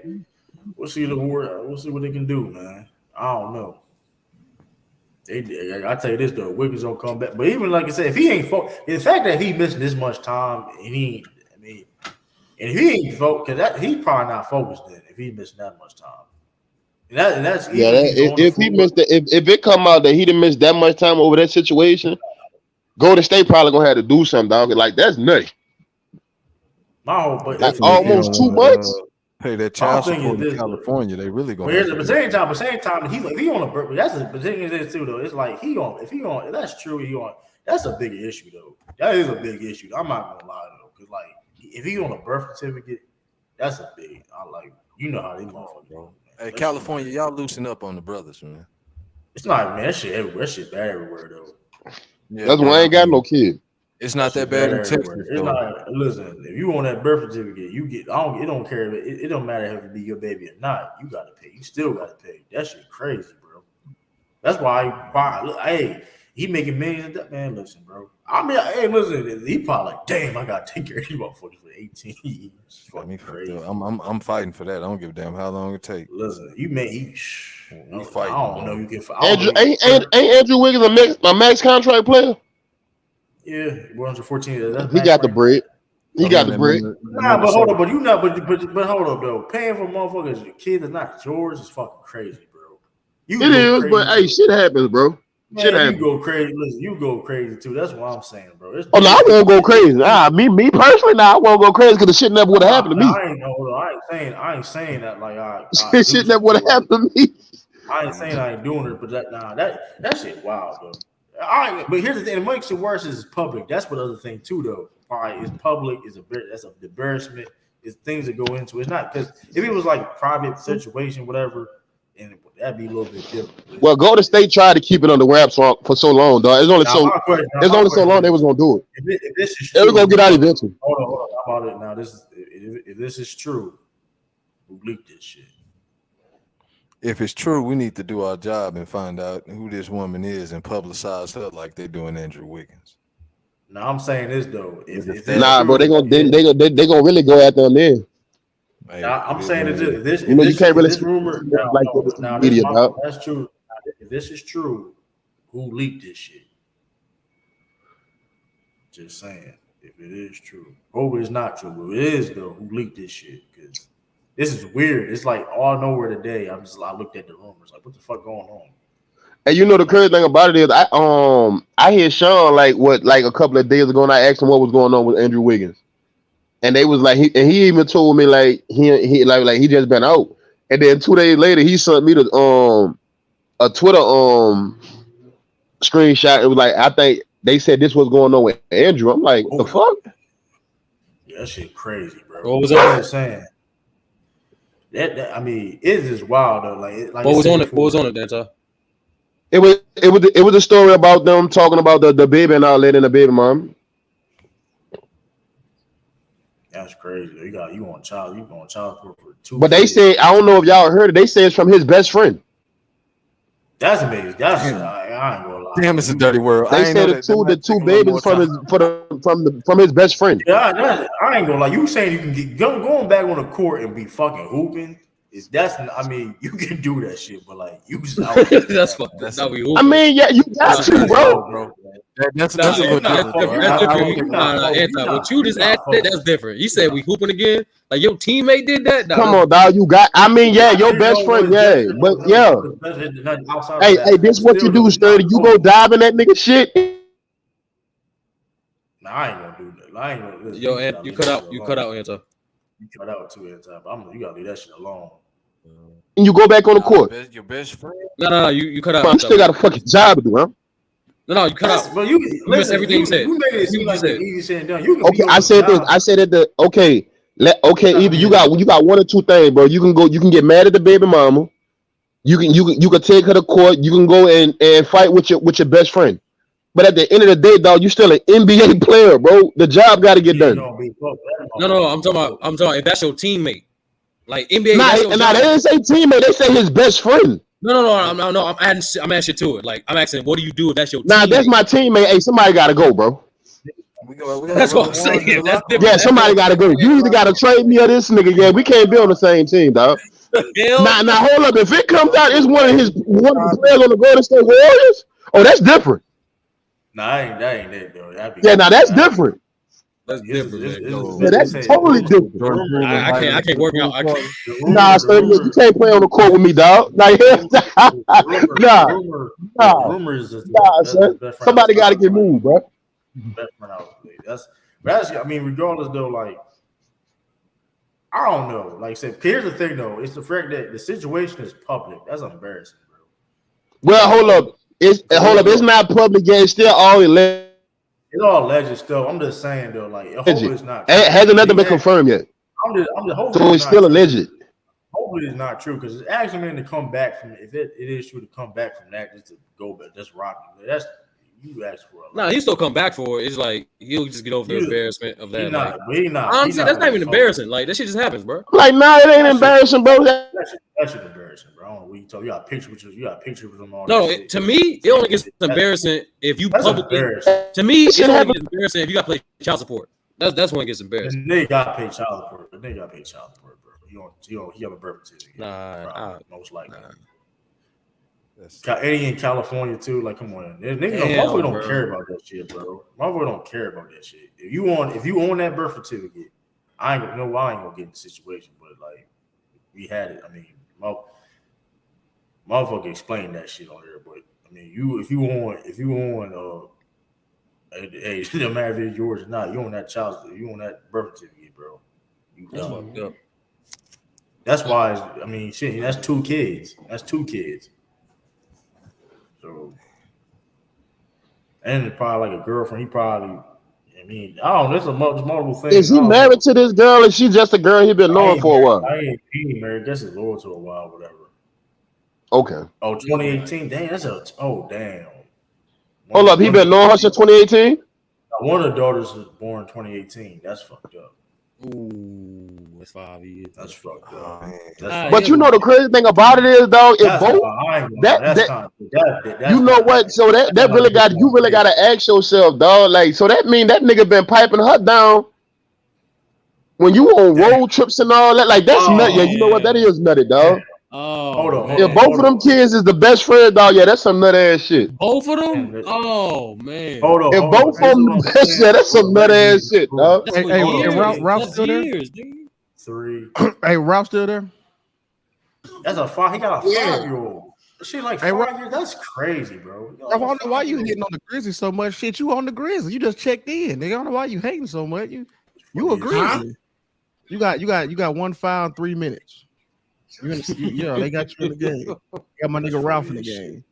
Speaker 1: we'll see we'll see what they can do, man. I don't know. I tell you this though, Wiggins don't come back. But even like I said, if he ain't the fact that he missing this much time and if he ain't focused, because he's probably not focused then if he missing that much time. And that's
Speaker 21: if he missed if it come out that he didn't miss that much time over that situation, Golden State probably gonna have to do something, dog. Like that's nutty.
Speaker 1: But
Speaker 21: like almost 2 months.
Speaker 20: Pay that child support in California. They really gonna.
Speaker 1: But at the same time, if he on a birth, that's the thing is too though. It's like if that's true, that's a big issue though. That is a big issue. I'm not gonna lie though, because like if he on a birth certificate, that's a big. I like how they motherfuckers go.
Speaker 20: Hey, California, y'all loosen up on the brothers, man.
Speaker 1: It's not, man. That shit everywhere. That shit bad everywhere though.
Speaker 21: Yeah, that's why I ain't got no kid.
Speaker 20: It's not that bad in Texas.
Speaker 1: It's not. Listen, if you want that birth certificate, you get. It don't care. It don't matter if it be your baby or not. You got to pay. You still got to pay. That shit crazy, bro. That's why. He making millions of that. Man, listen, bro. I mean, hey, listen. He probably like, damn, I got to take care of you motherfuckers for 18 years. Fucking crazy.
Speaker 20: I'm fighting for that. I don't give a damn how long it takes.
Speaker 1: Listen, you may.
Speaker 20: We fight.
Speaker 1: I don't know. You can.
Speaker 21: Ain't Andrew Wiggins a max contract player?
Speaker 1: Yeah, 114.
Speaker 21: He got the bread. He got the bread.
Speaker 1: Nah, but hold up, but you not, but hold up though. Paying for motherfuckers, your kids is not yours is fucking crazy, bro.
Speaker 21: It is, but hey, shit happens, bro.
Speaker 1: Man,
Speaker 21: shit happens.
Speaker 1: You go crazy. Listen, you go crazy too. That's what I'm saying, bro.
Speaker 21: Oh no, I won't go crazy. Me personally, I won't go crazy because the shit never would have happened to me.
Speaker 1: I ain't saying that like
Speaker 21: shit never would have happened to me.
Speaker 1: I ain't saying I ain't doing it, but that shit wild, bro. But here's the thing: it makes it worse is public. That's what other thing too, though. All right, it's public. That's an embarrassment. It's things that go into it. It's not because if it was like private situation, whatever, and that'd be a little bit different.
Speaker 21: Well, Golden State tried to keep it under wraps for so long, dog. It's only so long they was gonna do it.
Speaker 1: If this is
Speaker 21: true, they was gonna get out eventually.
Speaker 1: Hold on. How about it now? If this is true, who leaked this shit?
Speaker 20: If it's true, we need to do our job and find out who this woman is and publicize her like they're doing Andrew Wiggins.
Speaker 1: Now I'm saying this though. If
Speaker 21: bro, they gonna really go after them then.
Speaker 1: I'm saying this.
Speaker 21: You can't really
Speaker 1: this rumor
Speaker 21: like media,
Speaker 1: that's true. If this is true, who leaked this shit? Just saying. If it is true, hope it's not true. But it is though. Who leaked this shit? Because this is weird. It's like all nowhere today. I looked at the rumors. Like, what the fuck going on?
Speaker 21: And the crazy thing about it is, I hear Sean like a couple of days ago, and I asked him what was going on with Andrew Wiggins, and they was like, he even told me like he just been out, and then 2 days later he sent me the a Twitter screenshot. It was like, I think they said this was going on with Andrew. I'm like, what the fuck?
Speaker 1: Yeah, that shit crazy, bro.
Speaker 19: What was that
Speaker 1: saying? That I mean, it is wild though. Like
Speaker 19: what was on it? What was on it, Danta?
Speaker 21: It was a story about them talking about the baby and all that and the baby mom.
Speaker 1: That's crazy. You on child support for 2.
Speaker 21: But they say, I don't know if y'all heard it. They say it's from his best friend.
Speaker 1: That's amazing. I ain't gonna lie.
Speaker 20: Damn, it's a dirty world.
Speaker 21: They said the two babies from his best friend.
Speaker 1: Yeah, I ain't gonna lie. You saying you can get going back on the court and be fucking hooping? You can do that shit, but like you just
Speaker 19: that's fucked. That's how we hoop.
Speaker 21: I mean, yeah, you got to, bro.
Speaker 20: That's a little different.
Speaker 19: What you just asked that's different. You said we hooping again? Like your teammate did that?
Speaker 21: Come on, dog. You got. I mean, yeah, your best friend, yeah, but yeah. Hey, this what you do, Sturdy. You go dive in that nigga shit.
Speaker 1: Nah, I ain't gonna do that. I ain't gonna listen.
Speaker 19: Yo, you cut out, Anto.
Speaker 1: You cut out too, Anto. You gotta leave that shit alone.
Speaker 21: And you go back on the court.
Speaker 20: Your best friend?
Speaker 19: No, you cut out.
Speaker 21: You still got a fucking job to do, huh?
Speaker 19: No, you cut out.
Speaker 1: But you
Speaker 19: missed everything you said.
Speaker 1: You made it seem like easy said and done.
Speaker 21: Okay, I said this. I said that either you got 1 or 2 things, bro. You can get mad at the baby mama. You can take her to court. You can go and fight with your best friend. But at the end of the day, dog, you still an NBA player, bro. The job got to get done.
Speaker 19: No. I'm talking about if that's your teammate, like NBA.
Speaker 21: Nah, they didn't say teammate. They say his best friend.
Speaker 19: No. I'm asking to it. Like I'm asking, what do you do if that's your teammate?
Speaker 21: Nah, that's my teammate. Hey, somebody got to go, bro.
Speaker 19: That's what I'm saying. That's different.
Speaker 21: Yeah, somebody got to go. You either got to trade me or this nigga. Yeah, we can't be on the same team, dog. Now, hold up. If it comes out, it's one of the players on the Golden State Warriors. Oh, that's different.
Speaker 1: Nah, that ain't it, though.
Speaker 21: Now that's different.
Speaker 19: That's different.
Speaker 21: Yeah, that's totally different.
Speaker 19: I can't work out.
Speaker 21: Nah, Sturdy, you can't play on the court with me, dog. Nah, son. Somebody got to get moved, bro.
Speaker 1: Best friend out. That's I mean, regardless though, like I don't know. Like I said, here's the thing though. It's the fact that the situation is public. That's embarrassing, bro.
Speaker 21: Well, hold up. It's not public yet. It's still all alleged.
Speaker 1: It's all alleged still. I'm just saying though, like hopefully it's not.
Speaker 21: Hasn't nothing been confirmed yet. So it's still alleged.
Speaker 1: Hopefully it's not true because it's actually meant to come back from if it is true to come back from that just to go back. That's rocking. That's you asked for.
Speaker 19: No, he still come back for it. It's like he'll just get over the embarrassment of that.
Speaker 1: He not.
Speaker 19: Honestly, that's not even embarrassing. Like that shit just happens, bro.
Speaker 21: Like, nah, it ain't embarrassing, bro.
Speaker 1: That shit embarrassing, bro. I don't know what you talk. You got pictures with them all.
Speaker 19: No, to me, it only gets embarrassing if you publicly. To me, it only gets embarrassing if you got to pay child support. That's when it gets embarrassing.
Speaker 1: They got to pay child support. They got to pay child support, bro. He have a birth certificate.
Speaker 19: Nah,
Speaker 1: most likely. Any in California too. Like, come on, motherfucker don't care about that shit, bro. Motherfucker don't care about that shit. If you own that birth certificate, I ain't gonna get in the situation. But like, we had it. I mean, motherfucker explained that shit on there. But I mean, if you own hey, no matter if it's yours or not, you own that you own that birth certificate, bro.
Speaker 19: That's fucked up.
Speaker 1: That's why. I mean, shit. That's 2 kids. So, and probably like a girlfriend. He probably. I mean, I don't know. There's multiple things.
Speaker 21: Is he married to this girl? Is she just a girl he been knowing for a while?
Speaker 1: He ain't married. Guess he's loyal to a while, whatever.
Speaker 21: Okay.
Speaker 1: Oh, 2018. Damn, damn.
Speaker 21: Hold up, he been knowing her since 2018?
Speaker 1: One of the daughters was born in 2018. That's fucked up.
Speaker 19: Ooh, that's 5 years.
Speaker 1: That's fucked up.
Speaker 21: But you know the crazy thing about it is, dog, if both you know what? So that really got to ask yourself, dog. Like, so that mean that nigga been piping her down when you on road trips and all that. Like, that's nutty. Yeah, you know what? That is nutty, dog.
Speaker 19: Oh,
Speaker 21: hold on. If both of them kids is the best friend, dog, yeah, that's some nut ass shit.
Speaker 19: Both of them? Oh man.
Speaker 21: Hold on. If both of them, that's some nut ass shit, dog.
Speaker 11: Hey, Ralph still there?
Speaker 1: 3.
Speaker 11: Hey, Ralph still there?
Speaker 1: That's a 5. He got a 5-year-old. Shit, like 5 years. That's crazy, bro.
Speaker 11: I don't know why you hitting on the Grizzlies so much. Shit, you on the Grizzlies. You just checked in. Nigga, I don't know why you hating so much. You a Grizzly. You got 1 foul in 3 minutes. They got you in the game. Got my nigga Ralph in the game.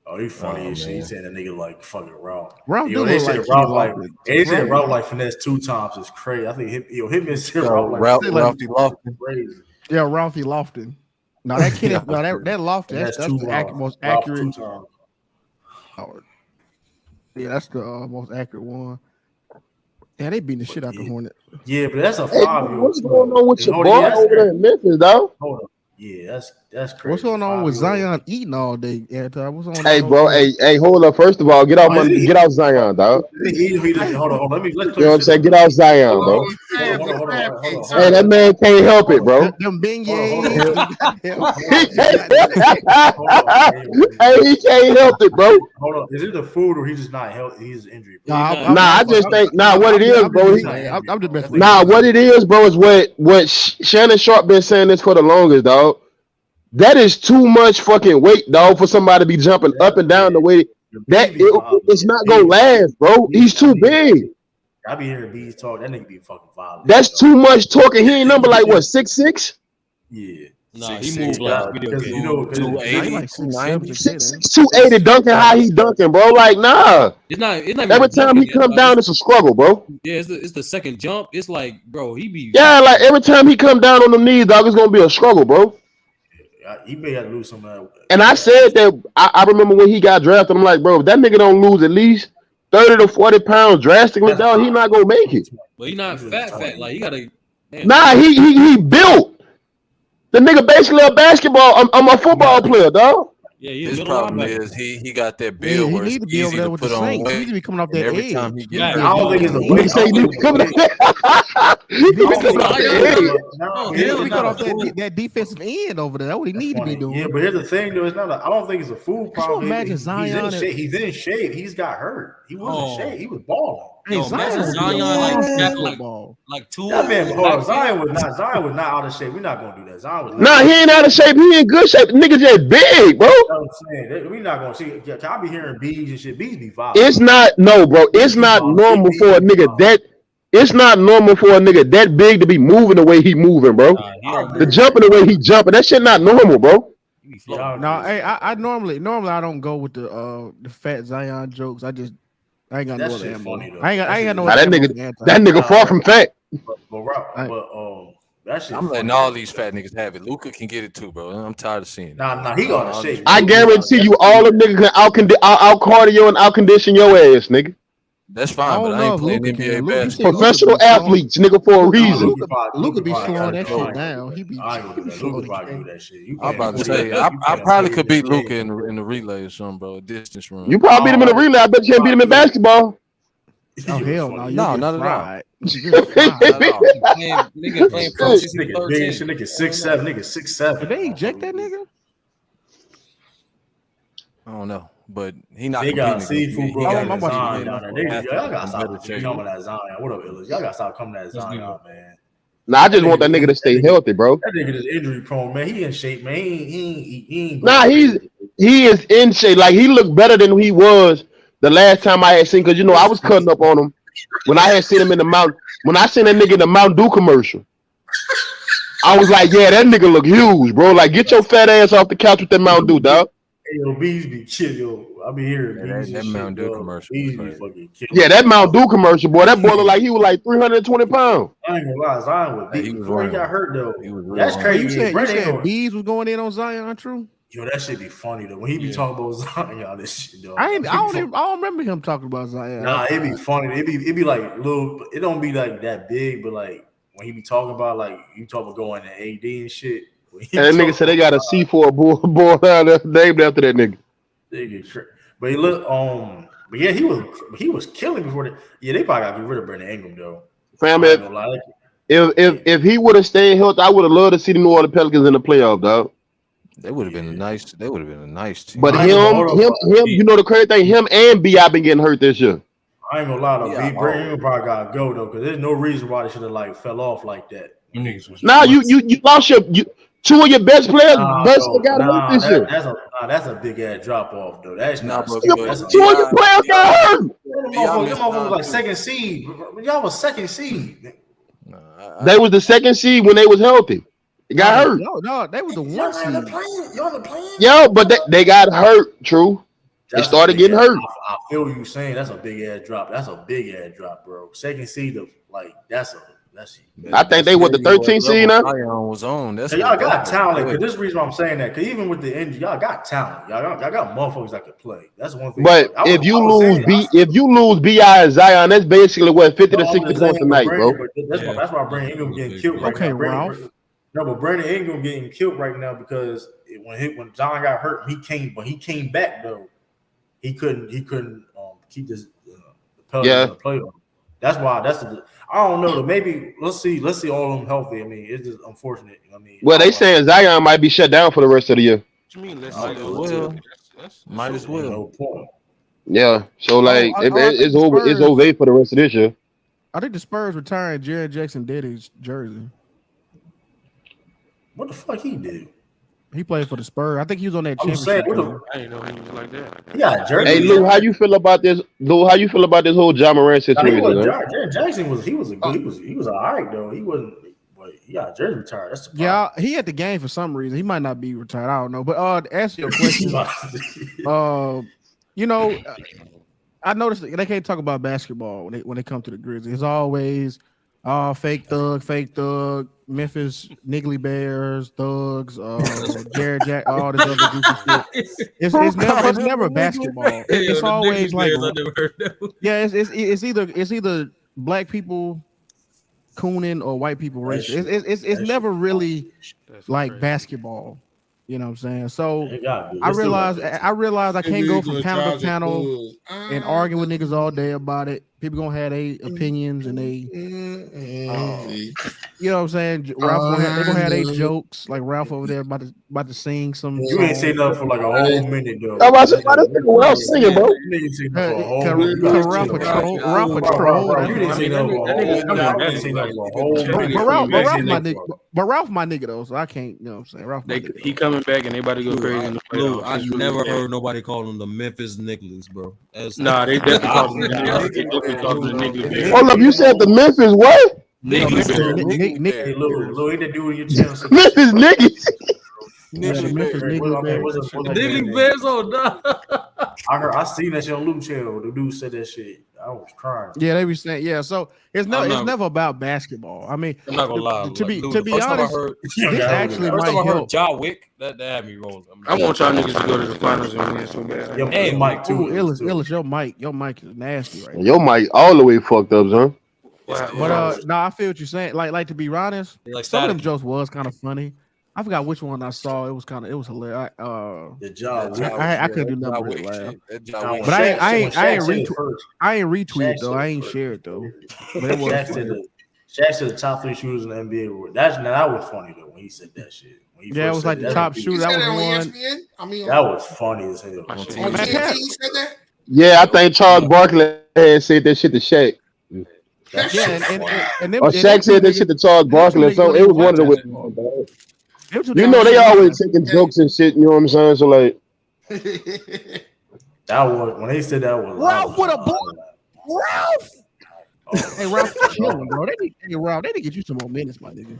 Speaker 1: Oh, he funny as shit. He said that nigga like fucking Ralph.
Speaker 11: They said
Speaker 1: Ralph like finesse 2 times. It's crazy. I think hit me and said
Speaker 20: Ralphie Lofton.
Speaker 11: Yeah, Ralphie Lofton. No, that kid. that Lofton. That's the most accurate. Yeah, that's the most accurate one. Yeah, they beating the shit out the Hornets.
Speaker 1: Yeah, but that's a 5-year-old.
Speaker 21: What's going on with your boy over there in Memphis, dog?
Speaker 1: Hold on. Yeah, that's crazy.
Speaker 11: What's going on with Zion eating all day? What's on?
Speaker 21: Hey, bro. Hey, hold up. First of all, get off Zion, dog.
Speaker 1: Hold on. Let's
Speaker 21: you know what I'm saying? Get off Zion, bro. Hey, that man can't help it, bro.
Speaker 11: Them beignets.
Speaker 21: Hey, he can't help it, bro.
Speaker 1: Hold on. Is it the food or he's just not healthy? He's injured.
Speaker 21: I just think. What it is, bro.
Speaker 11: I'm the best.
Speaker 21: What it is, bro, is what Shannon Sharp been saying this for the longest, dog. That is too much fucking weight, dog, for somebody to be jumping up and down the way that it's not gonna last, bro. He's too big.
Speaker 1: I be hearing bees talk. That nigga be fucking violent.
Speaker 21: That's too much talking. He ain't number like what 6'6".
Speaker 1: Yeah.
Speaker 19: Nah, he moved like
Speaker 21: 280 dunking how he dunking, bro. Like, nah.
Speaker 19: It's not
Speaker 21: every time he come down, it's a struggle, bro.
Speaker 19: Yeah, it's the second jump. It's like, bro, he be
Speaker 21: like every time he come down on the knees, dog, it's gonna be a struggle, bro.
Speaker 1: He may have to lose some of that.
Speaker 21: And I said that I remember when he got drafted. I'm like, bro, if that nigga don't lose at least 30 to 40 pounds drastically, dog, he not gonna make it.
Speaker 19: But he not fat. Like, he gotta.
Speaker 21: Nah, he built. The nigga basically a basketball. I'm a football player, dog.
Speaker 19: Yeah,
Speaker 20: his problem is he got that build where it's easy to put on weight.
Speaker 11: He need to be coming off that
Speaker 20: every
Speaker 11: edge.
Speaker 20: time he gets
Speaker 1: I don't think it's a weight.
Speaker 21: He need to be coming off
Speaker 11: that defensive end over there. That's what he need to be doing.
Speaker 1: Yeah, but here's the thing, though. It's not. I don't think it's a food problem.
Speaker 11: Imagine Zion.
Speaker 1: He's in shape. He's got hurt. He wasn't in shape. He was balling.
Speaker 19: Zion like 2.
Speaker 1: That man, Zion was not out of shape. We're not gonna do that. Zion was.
Speaker 21: Nah, he ain't out of shape. He in good shape. The nigga just big, bro.
Speaker 1: I'm saying we not gonna see. I be hearing bees and shit. Bees be violent.
Speaker 21: It's not bro. It's not normal for a nigga that. It's not normal for a nigga that big to be moving the way he moving, bro. The jumping the way he jumping, that shit not normal, bro.
Speaker 11: No, hey, I normally I don't go with the fat Zion jokes. I ain't got no other ammo. I ain't got no
Speaker 21: Nah,
Speaker 11: other
Speaker 21: that nigga far from fat.
Speaker 1: That shit.
Speaker 20: I'm letting all these fat niggas have it. Luka can get it too, bro. I'm tired of seeing it.
Speaker 1: Nah, he gonna shake.
Speaker 21: I guarantee you, all them niggas can out cardio and out condition your ass, nigga.
Speaker 20: That's fine, but I ain't playing NBA basketball.
Speaker 21: Professional athletes, nigga, for a reason.
Speaker 11: Luka be slowing that shit down. He be slowing
Speaker 1: that shit.
Speaker 20: I'm about to say, I probably could beat Luka in the relay or something, bro. Distance run.
Speaker 21: You probably beat him in the relay. I bet you can't beat him in basketball.
Speaker 11: Oh hell no!
Speaker 20: No, not at all.
Speaker 1: Nigga playing pro. This nigga big. This nigga 6'7". Nigga 6'7".
Speaker 11: Did they eject that nigga?
Speaker 20: I don't know, but he not.
Speaker 1: They got seafood, bro. Y'all
Speaker 20: I'm
Speaker 1: watching down there. Y'all gotta stop coming at Zion. What up, Illis? Y'all gotta stop coming at Zion, man.
Speaker 21: Nah, I just want that nigga to stay healthy, bro.
Speaker 1: That nigga is injury prone, man. He in shape, man. He ain't
Speaker 21: nah, he is in shape. Like he looked better than he was the last time I had seen. Cause you know I was cutting up on him when I had seen him in the Mountain. When I seen that nigga in the Mountain Dew commercial, I was like, yeah, that nigga look huge, bro. Like get your fat ass off the couch with that Mountain Dew, dog.
Speaker 1: Hey, yo, Bees be chill, yo. I be hearing
Speaker 20: that Mountain Dew commercial.
Speaker 21: Yeah, that Mountain Dew commercial, boy. That boy looked like he was like 320 pounds.
Speaker 1: I ain't gonna lie, Zion was big before he got hurt though. That's crazy.
Speaker 11: You said Bees was going in on Zion, true?
Speaker 1: Yo, that shit be funny though. When he be talking about Zion, y'all, this shit, though.
Speaker 11: I don't remember him talking about Zion.
Speaker 1: Nah, it be funny. It be like little. It don't be like that big, but like when he be talking about like you talking about going to AD and shit.
Speaker 21: And that nigga said they got a C4 boy down there named after that nigga.
Speaker 1: But he look but yeah, he was killing before that. Yeah, they probably got to get rid of Brandon Ingram though.
Speaker 21: Fam, if he would have stayed healthy, I would have loved to see the New Orleans Pelicans in the playoff, dog.
Speaker 20: They would have been a nice team.
Speaker 21: But him, you know the crazy thing, him and B.I. been getting hurt this year.
Speaker 1: I ain't gonna lie though, Brandon Ingram probably gotta go though, because there's no reason why they should have like fell off like that.
Speaker 21: Now you lost two of your best players. Got hurt this year.
Speaker 1: That's a big ass drop off though. That's not.
Speaker 21: Two of your players got hurt.
Speaker 1: Them motherfuckers like second seed. Y'all was second seed.
Speaker 21: They was the second seed when they was healthy. They got hurt.
Speaker 11: No, they was the one seed.
Speaker 1: Y'all playing?
Speaker 21: Yo, but they got hurt. True. They started getting hurt.
Speaker 1: I feel you saying that's a big ass drop. That's a big ass drop, bro. Second seed of like that's.
Speaker 21: I think they were the 13th seed now.
Speaker 20: Was on. That's
Speaker 1: y'all got talent. Because this is the reason why I'm saying that. Because even with the injury, y'all got talent. Y'all got motherfuckers that can play. That's one thing.
Speaker 21: But if you lose B.I. and Zion, that's basically what 50 to 60 points a night, bro.
Speaker 1: That's why Brandon Ingram getting killed right now. Ralph. No, but Brandon Ingram getting killed right now because when Zion got hurt, he came back though. He couldn't keep this Pelicans in the playoff. That's why. I don't know. Maybe let's see all of them healthy. I mean, it's just unfortunate. I mean,
Speaker 21: well, they saying Zion might be shut down for the rest of the year.
Speaker 2: What you mean?
Speaker 20: Might as well.
Speaker 1: No point.
Speaker 21: Yeah. So like, it's over. It's over for the rest of this year.
Speaker 11: I think the Spurs retiring Jaren Jackson Daddy's jersey.
Speaker 1: What the fuck he did?
Speaker 11: He played for the Spurs. I think he was on that championship.
Speaker 2: I didn't know he was like that.
Speaker 1: Yeah, jersey.
Speaker 21: Hey Lou, how you feel about this? Lou, how you feel about this whole John Morant situation?
Speaker 1: Jaren Jackson was all right though. He wasn't, but he got jersey retired. That's the
Speaker 11: problem. Yeah, he had the game for some reason. He might not be retired. I don't know. But to answer your question, you know, I noticed they can't talk about basketball when they come to the Grizzlies. It's always fake thug, Memphis Niggly Bears, thugs, Jared Jack, all this other goofy shit. It's never basketball. It's always like it's either black people cooning or white people racing. It's never really like basketball. You know what I'm saying? So I realized I can't go from panel to panel and argue with niggas all day about it. People gonna have their opinions and they, you know what I'm saying? Ralph they're gonna have their jokes. Like Ralph over there about to sing some.
Speaker 1: You ain't say nothing for like a whole minute though.
Speaker 21: I was Ralph singing, bro.
Speaker 11: Ralph a troll. But Ralph, my nigga though, so I can't. You know what I'm saying? Ralph,
Speaker 9: he coming back and they about to go crazy in the playoffs.
Speaker 19: I never heard nobody call him the Memphis Nicholas, bro.
Speaker 9: Nah, they definitely called him the Nicholas.
Speaker 21: Hold up, you said the Memphis what?
Speaker 19: Nick,
Speaker 1: Hey, Lou, ain't that dude in your channel?
Speaker 21: Memphis niggas.
Speaker 19: Niggas Bears on dog.
Speaker 1: I seen that shit on Luke channel. The dude said that shit. I was crying.
Speaker 11: Yeah, they be saying, yeah. So it's never about basketball. I mean,
Speaker 19: I'm not gonna lie.
Speaker 11: To be honest, this actually might help.
Speaker 19: Ja Wick, that had me rolling.
Speaker 9: I want y'all niggas to go to the finals and win so bad.
Speaker 1: Hey, Mike too.
Speaker 11: Illis, your mic is nasty right now.
Speaker 21: Your mic all the way fucked up, son.
Speaker 11: But no, I feel what you're saying. Like to be honest, some of them jokes was kind of funny. I forgot which one I saw. It was hilarious.
Speaker 1: The job.
Speaker 11: I couldn't do nothing but laugh. But I ain't retweet though. I ain't shared though. But it was
Speaker 1: Shaq said the top 3 shooters in the NBA. That was funny though when he said that shit.
Speaker 11: Yeah, it was like the top shooter. That was one.
Speaker 1: That was funny as hell.
Speaker 2: On TNT, he said that?
Speaker 21: Yeah, I think Charles Barkley had said that shit to Shaq. Or Shaq said that shit to Charles Barkley. So it was one of the. You know they always taking jokes and shit. You know what I'm saying? So like,
Speaker 1: that was when they said that was
Speaker 11: Ralph with a boy. Ralph. Hey Ralph, killing bro. They need to get you some more minutes, my nigga.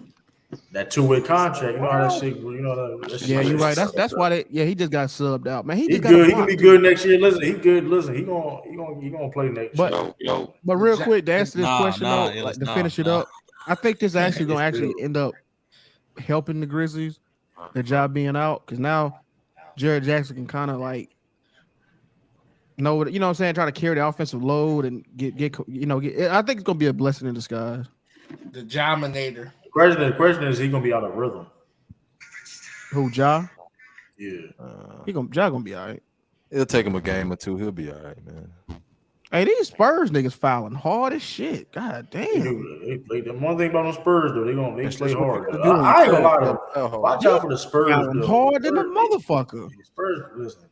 Speaker 1: That 2-way contract, you know how that shit. You know that.
Speaker 11: Yeah, you're right. That's why they. Yeah, he just got subbed out, man. He
Speaker 1: good. He can be good next year. Listen, he good. Listen, he gonna play next year.
Speaker 11: But real quick, to answer this question though, to finish it up, I think this actually gonna end up helping the Grizzlies, their job being out, because now Jared Jackson can kind of like know, you know what I'm saying, trying to carry the offensive load and get I think it's gonna be a blessing in disguise.
Speaker 2: The Jominator.
Speaker 1: The question is he gonna be out of rhythm?
Speaker 11: Who, Ja?
Speaker 1: Yeah.
Speaker 11: Ja gonna be all right.
Speaker 20: It'll take him a game or two. He'll be all right, man.
Speaker 11: Hey, these Spurs niggas fouling hard as shit. God damn.
Speaker 1: They play the one thing about them Spurs though. They play hard. I ain't gonna lie though. Watch out for the Spurs.
Speaker 11: Hard than a motherfucker.
Speaker 1: Spurs, listen,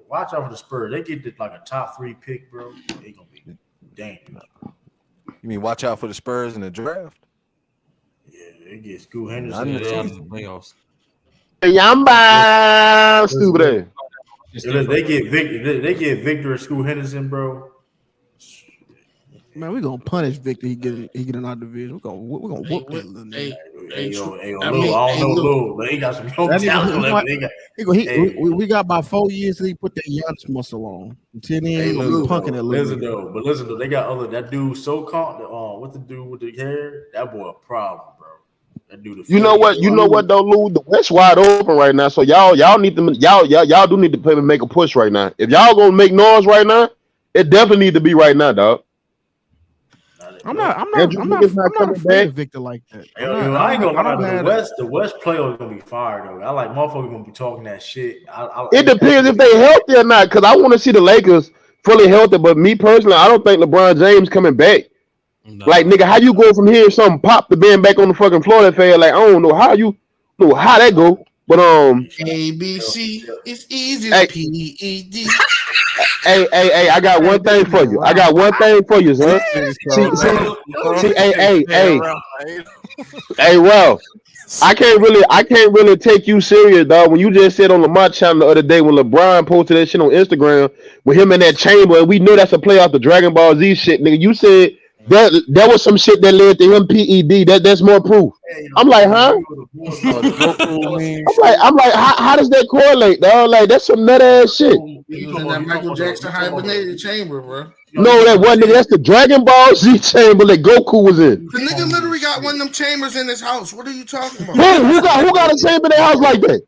Speaker 1: watch out for the Spurs. They get like a top 3 pick, bro. They gonna be dangerous.
Speaker 20: You mean watch out for the Spurs in the draft?
Speaker 1: Yeah, they get Scoot Henderson.
Speaker 21: Yamba, stupid.
Speaker 1: They get Victor and Scoot Henderson, bro.
Speaker 11: Man, we gonna punish Victor. He get in our division. We're gonna whoop that little nigga.
Speaker 1: Hey, I don't know Lou. They got some young talent.
Speaker 11: We got about 4 years till he put that Giannis muscle on. Until then, punking it.
Speaker 1: Listen though, they got that dude so what the dude with the hair? That boy a problem, bro. That dude.
Speaker 21: You know what though, Lou? The West wide open right now. So y'all need to y'all do need to play and make a push right now. If y'all gonna make noise right now, it definitely need to be right now, dog.
Speaker 11: I'm not afraid of Victor like that.
Speaker 1: I ain't gonna lie. The West players gonna be fired though. I like motherfuckers gonna be talking that shit.
Speaker 21: It depends if they healthy or not. Because I want to see the Lakers fully healthy. But me personally, I don't think LeBron James coming back. No. Like nigga, how you go from here something pop to being back on the fucking floor that fair? Like I don't know how that go. But
Speaker 2: ABC, it's easy. PED.
Speaker 21: Hey, I got one thing for you. Son. Hey, well, I can't really take you serious, dog. When you just said on Lamar channel the other day when LeBron posted that shit on Instagram with him in that chamber, and we know that's a play off the Dragon Ball Z shit, nigga. You said that was some shit that led to him PED. That's more proof. I'm like, huh? I'm like, how does that correlate, dog? Like, that's some nut ass shit.
Speaker 2: He was in that Michael Jackson hibernated chamber, bro.
Speaker 21: No, that wasn't nigga. That's the Dragon Ball Z chamber that Goku was in.
Speaker 2: The nigga literally got one of them chambers in his house. What are you talking about?
Speaker 21: Who got a chamber in their house like that?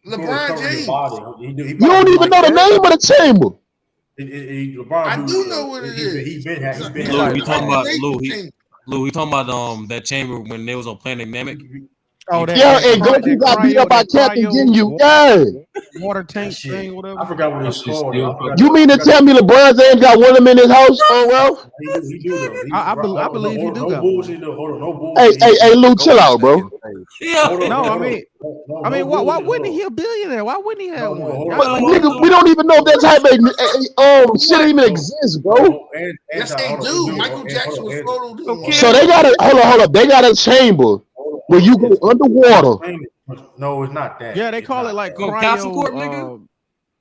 Speaker 2: LeBron James.
Speaker 21: You don't even know the name of the chamber.
Speaker 2: I do know what it is.
Speaker 19: Lou, he talking about that chamber when they was on Planet Namek.
Speaker 21: Oh, and Goku got beat up by Captain Ginyu. Yeah.
Speaker 11: Water tank thing, whatever.
Speaker 1: I forgot what it's called.
Speaker 21: You mean to tell me LeBron James got one of them in his house? Oh well.
Speaker 1: He do though.
Speaker 11: I believe he do.
Speaker 1: No bullshit though. Hold on, no
Speaker 21: bullshit. Hey, Lou, chill out, bro.
Speaker 11: I mean, why wouldn't he a billionaire? Why wouldn't he have one?
Speaker 21: Nigga, we don't even know if that type of shit even exists, bro.
Speaker 2: Yes, they do. Michael Jackson was photo.
Speaker 21: So they got hold up. They got a chamber where you go underwater.
Speaker 1: No, it's not that.
Speaker 11: Yeah, they call it like cryo.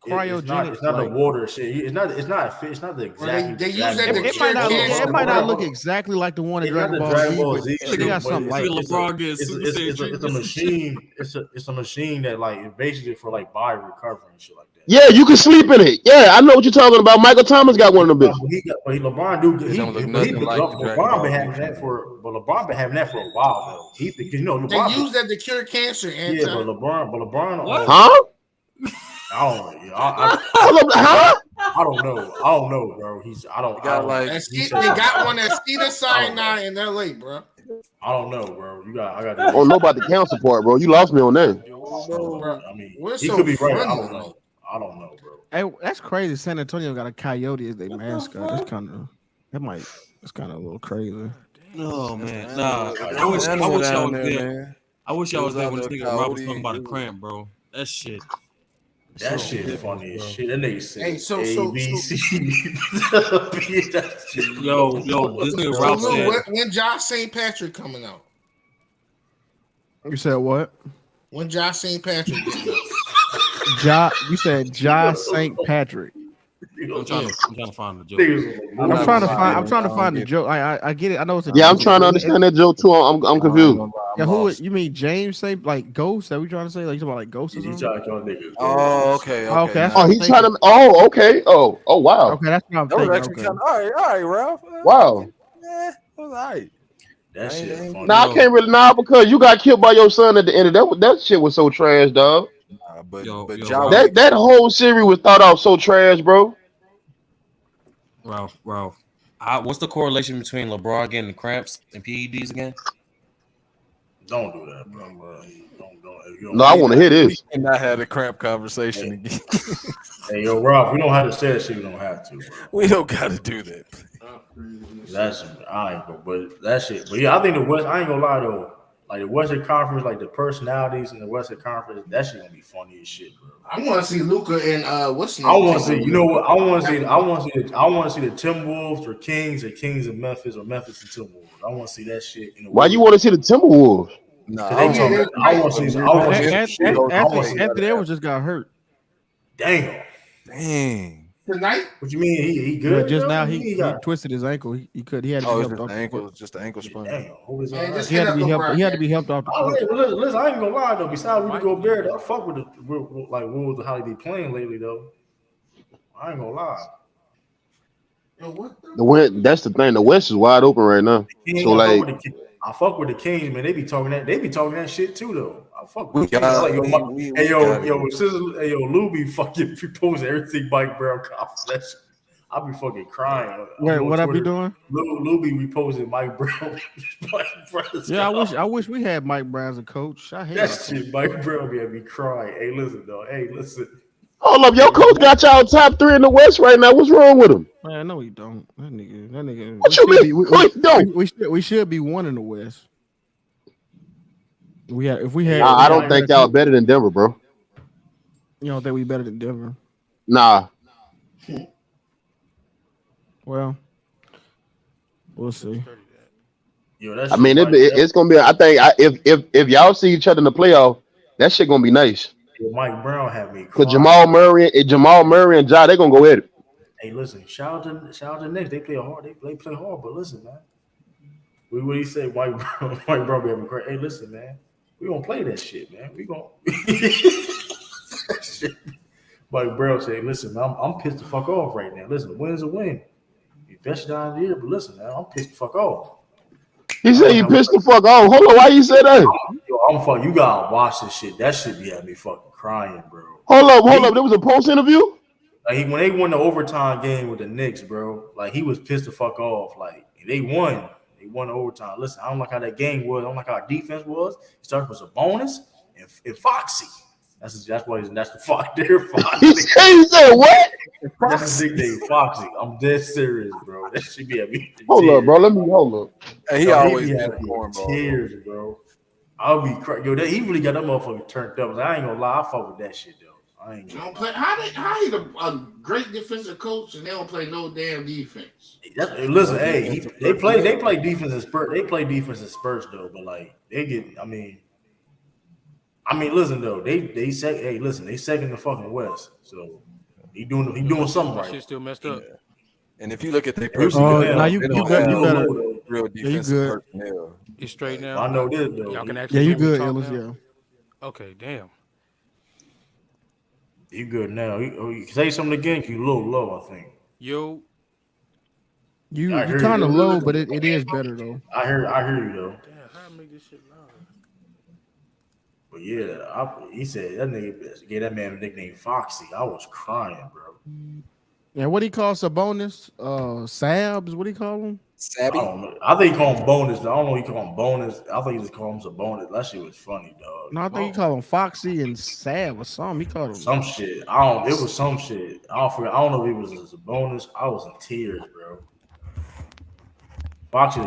Speaker 11: Cryogenic.
Speaker 1: It's not the water shit. It's not the exact.
Speaker 2: They use that.
Speaker 11: It might not look exactly like the one in Dragon Ball Z, but they got something like
Speaker 1: it's a machine. It's a machine that like is basically for like body recovery and shit like that.
Speaker 21: Yeah, you can sleep in it. Yeah, I know what you're talking about. Michael Thomas got one of them bitches.
Speaker 1: LeBron LeBron been having that for a while though. Because
Speaker 2: they use that to cure cancer.
Speaker 1: Yeah, but LeBron.
Speaker 21: Huh?
Speaker 1: I don't know, bro.
Speaker 2: They got one at Cedar Sinai in LA, bro.
Speaker 1: I don't know, bro. I got.
Speaker 21: I don't know about the council part, bro. You lost me on that.
Speaker 1: I mean, he could be right. I don't know, bro.
Speaker 11: Hey, that's crazy. San Antonio got a coyote as their mascot. It's kind of a little crazy.
Speaker 19: No man, nah. I wish y'all was there. I wish y'all was there when this nigga Rob was talking about a cramp, bro. That shit.
Speaker 1: That shit is funny as shit. That nigga said,
Speaker 2: "Hey, so
Speaker 1: ABC."
Speaker 19: Yo, this nigga Rob said.
Speaker 2: When Josh St. Patrick coming out?
Speaker 11: You said what?
Speaker 2: When Josh St. Patrick coming out?
Speaker 11: You said Josh St. Patrick.
Speaker 19: I'm trying to find the joke.
Speaker 11: I'm trying to find the joke. I get it. I know it's a
Speaker 21: joke. I'm trying to understand that joke too. I'm confused.
Speaker 11: Yeah, who you mean James say like Ghost? Are we trying to say like you talking about like Ghost or something?
Speaker 20: Oh, okay.
Speaker 21: Oh, he's trying to. Oh, okay. Oh, wow.
Speaker 11: Okay, that's what I'm thinking.
Speaker 20: All right, Ralph.
Speaker 21: Wow.
Speaker 20: It was all right.
Speaker 1: That shit funny.
Speaker 21: Nah, I can't really because you got killed by your son at the end of that shit was so trash, dog.
Speaker 20: But
Speaker 21: that whole series was thought out so trash, bro.
Speaker 19: Ralph, what's the correlation between LeBron getting the cramps and PEDs again?
Speaker 1: Don't do that, bro.
Speaker 21: No, I want to hear this.
Speaker 20: We cannot have a cramp conversation again.
Speaker 1: Hey, yo, Rob, we don't have to say that shit. We don't have to, bro.
Speaker 20: We don't got to do that.
Speaker 1: I ain't gonna, but that shit. But yeah, I think the West. I ain't gonna lie though. Like the Western Conference, like the personalities in the Western Conference, that shit gonna be funny as shit, bro.
Speaker 2: I want to see Luka and what's the name?
Speaker 1: I want to see. You know what? I want to see the Timberwolves or Kings of Memphis or Memphis and Timberwolves. I want to see that shit.
Speaker 21: Why you want to see the Timberwolves?
Speaker 20: No,
Speaker 1: I want to see.
Speaker 11: Anthony Edwards just got hurt.
Speaker 1: Dang.
Speaker 2: Tonight?
Speaker 1: What you mean? He good?
Speaker 11: Yeah, just now he twisted his ankle. He had to be helped off the court.
Speaker 20: Just the ankle sprain.
Speaker 11: He had to be helped off the court.
Speaker 1: Listen, I ain't gonna lie though. Besides Rudy Gobert, I fuck with the rules of how they be playing lately though. I ain't gonna lie.
Speaker 21: That's the thing. The West is wide open right now. So like,
Speaker 1: I fuck with the Kings, man. They be talking that shit too though. I fuck with the Kings. Lou be fucking proposing everything Mike Brown cops. I be fucking crying.
Speaker 11: Wait, what I be doing?
Speaker 1: Lou be reposing Mike Brown.
Speaker 11: Yeah, I wish we had Mike Brown as a coach. I hate
Speaker 1: that shit. Mike Brown be crying. Hey, listen though.
Speaker 21: Hold up, your coach got y'all top 3 in the West right now. What's wrong with him?
Speaker 11: Man, no, he don't. That nigga.
Speaker 21: What you mean?
Speaker 11: We should be 1 in the West.
Speaker 21: I don't think y'all better than Denver, bro.
Speaker 11: You don't think we better than Denver?
Speaker 21: Nah.
Speaker 11: Well, we'll see.
Speaker 21: I mean, it's gonna be. I think if y'all see each other in the playoff, that shit gonna be nice.
Speaker 1: Mike Brown had me.
Speaker 21: Cause Jamal Murray and Ja, they gonna go at it.
Speaker 1: Hey, listen, shout out to Knicks. They play hard. They play hard, but listen, man. What he said, Mike Brown be having great. Hey, listen, man. We gonna play that shit, man. We gonna. Mike Brown said, "Listen, man, I'm pissed the fuck off right now. Listen, a win is a win. You best down here, but listen, man, I'm pissed the fuck off."
Speaker 21: He said he pissed the fuck off. Hold on, why you say that?
Speaker 1: You gotta watch this shit. That shit be having me fucking crying, bro.
Speaker 21: Hold up. There was a post interview.
Speaker 1: Like when they won the overtime game with the Knicks, bro. Like he was pissed the fuck off. Like they won. They won the overtime. Listen, I don't like how that game was. I don't like how our defense was. It started with a bonus and Foxy. That's the Fox. They're Foxy.
Speaker 21: He said what?
Speaker 1: That's his nickname, Foxy. I'm dead serious, bro. That should be at me.
Speaker 21: Hold up, bro. Let me hold up.
Speaker 20: Hey, he always had cornball.
Speaker 1: Tears, bro. I'll be crying. Yo, he really got that motherfucker turned up. I ain't gonna lie. I fuck with that shit though. I ain't
Speaker 2: don't play. How he a great defensive coach and they don't play no damn defense?
Speaker 1: Listen, hey, they play defense in Spurs. They play defense in Spurs though, but like they get. I mean, listen though, they second in the fucking West, so he doing something right.
Speaker 9: Shit still messed up.
Speaker 20: And if you look at their personnel,
Speaker 11: now you better.
Speaker 20: Real defensive personnel.
Speaker 9: You straight now?
Speaker 1: I know this though.
Speaker 9: Y'all can actually
Speaker 11: you
Speaker 9: hear me
Speaker 11: good,
Speaker 9: talk
Speaker 11: Ellis?
Speaker 9: now?
Speaker 11: Yeah.
Speaker 9: Okay, damn.
Speaker 1: You good now? You say something again? You a little low, I think.
Speaker 9: Yo.
Speaker 11: You kind of low, but it is better though.
Speaker 1: I hear you though.
Speaker 9: Damn, how I make this shit louder?
Speaker 1: But yeah, he said that nigga gave that man a nickname Foxy. I was crying, bro.
Speaker 11: Yeah, what he call Sabonis? Sabs? What he call him?
Speaker 1: Sabby? I think he call him Bonus. I don't know. He call him Bonus. I think he just call him Sabonis. That shit was funny, dog.
Speaker 11: No, I think he called him Foxy and Sab or something. He called him
Speaker 1: some shit. It was some shit. I don't know if it was a bonus. I was in tears, bro. Foxy,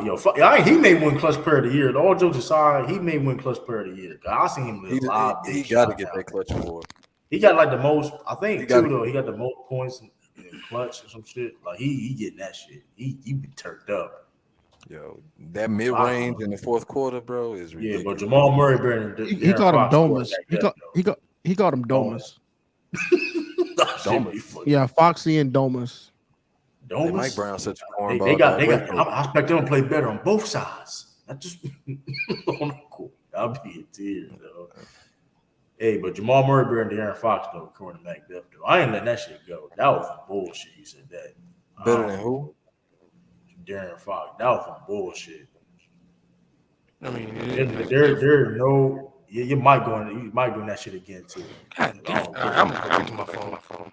Speaker 1: he made one clutch player of the year. All jokes aside, he made one clutch player of the year. I seen him live live.
Speaker 20: He got to get that clutch award.
Speaker 1: He got like the most. I think he got the most points in clutch or some shit. Like he getting that shit. He been turned up.
Speaker 20: Yo, that mid range in the fourth quarter, bro, is ridiculous.
Speaker 1: Yeah, but Jamal Murray better than
Speaker 11: he called him Domus. He called him Domus.
Speaker 20: Domus.
Speaker 11: Yeah, Foxy and Domus.
Speaker 1: Domus.
Speaker 20: Mike Brown such a cornball.
Speaker 1: They got. I expect them to play better on both sides. Not just on the court. I'll be in tears, though. Hey, but Jamal Murray better than De'Aaron Fox, though, according to McDuff, though. I ain't letting that shit go. That was some bullshit. You said that.
Speaker 20: Better than who?
Speaker 1: De'Aaron Fox. That was some bullshit.
Speaker 9: I mean,
Speaker 1: there's no. You might doing that shit again too.
Speaker 9: God damn. I'm gonna get to my phone.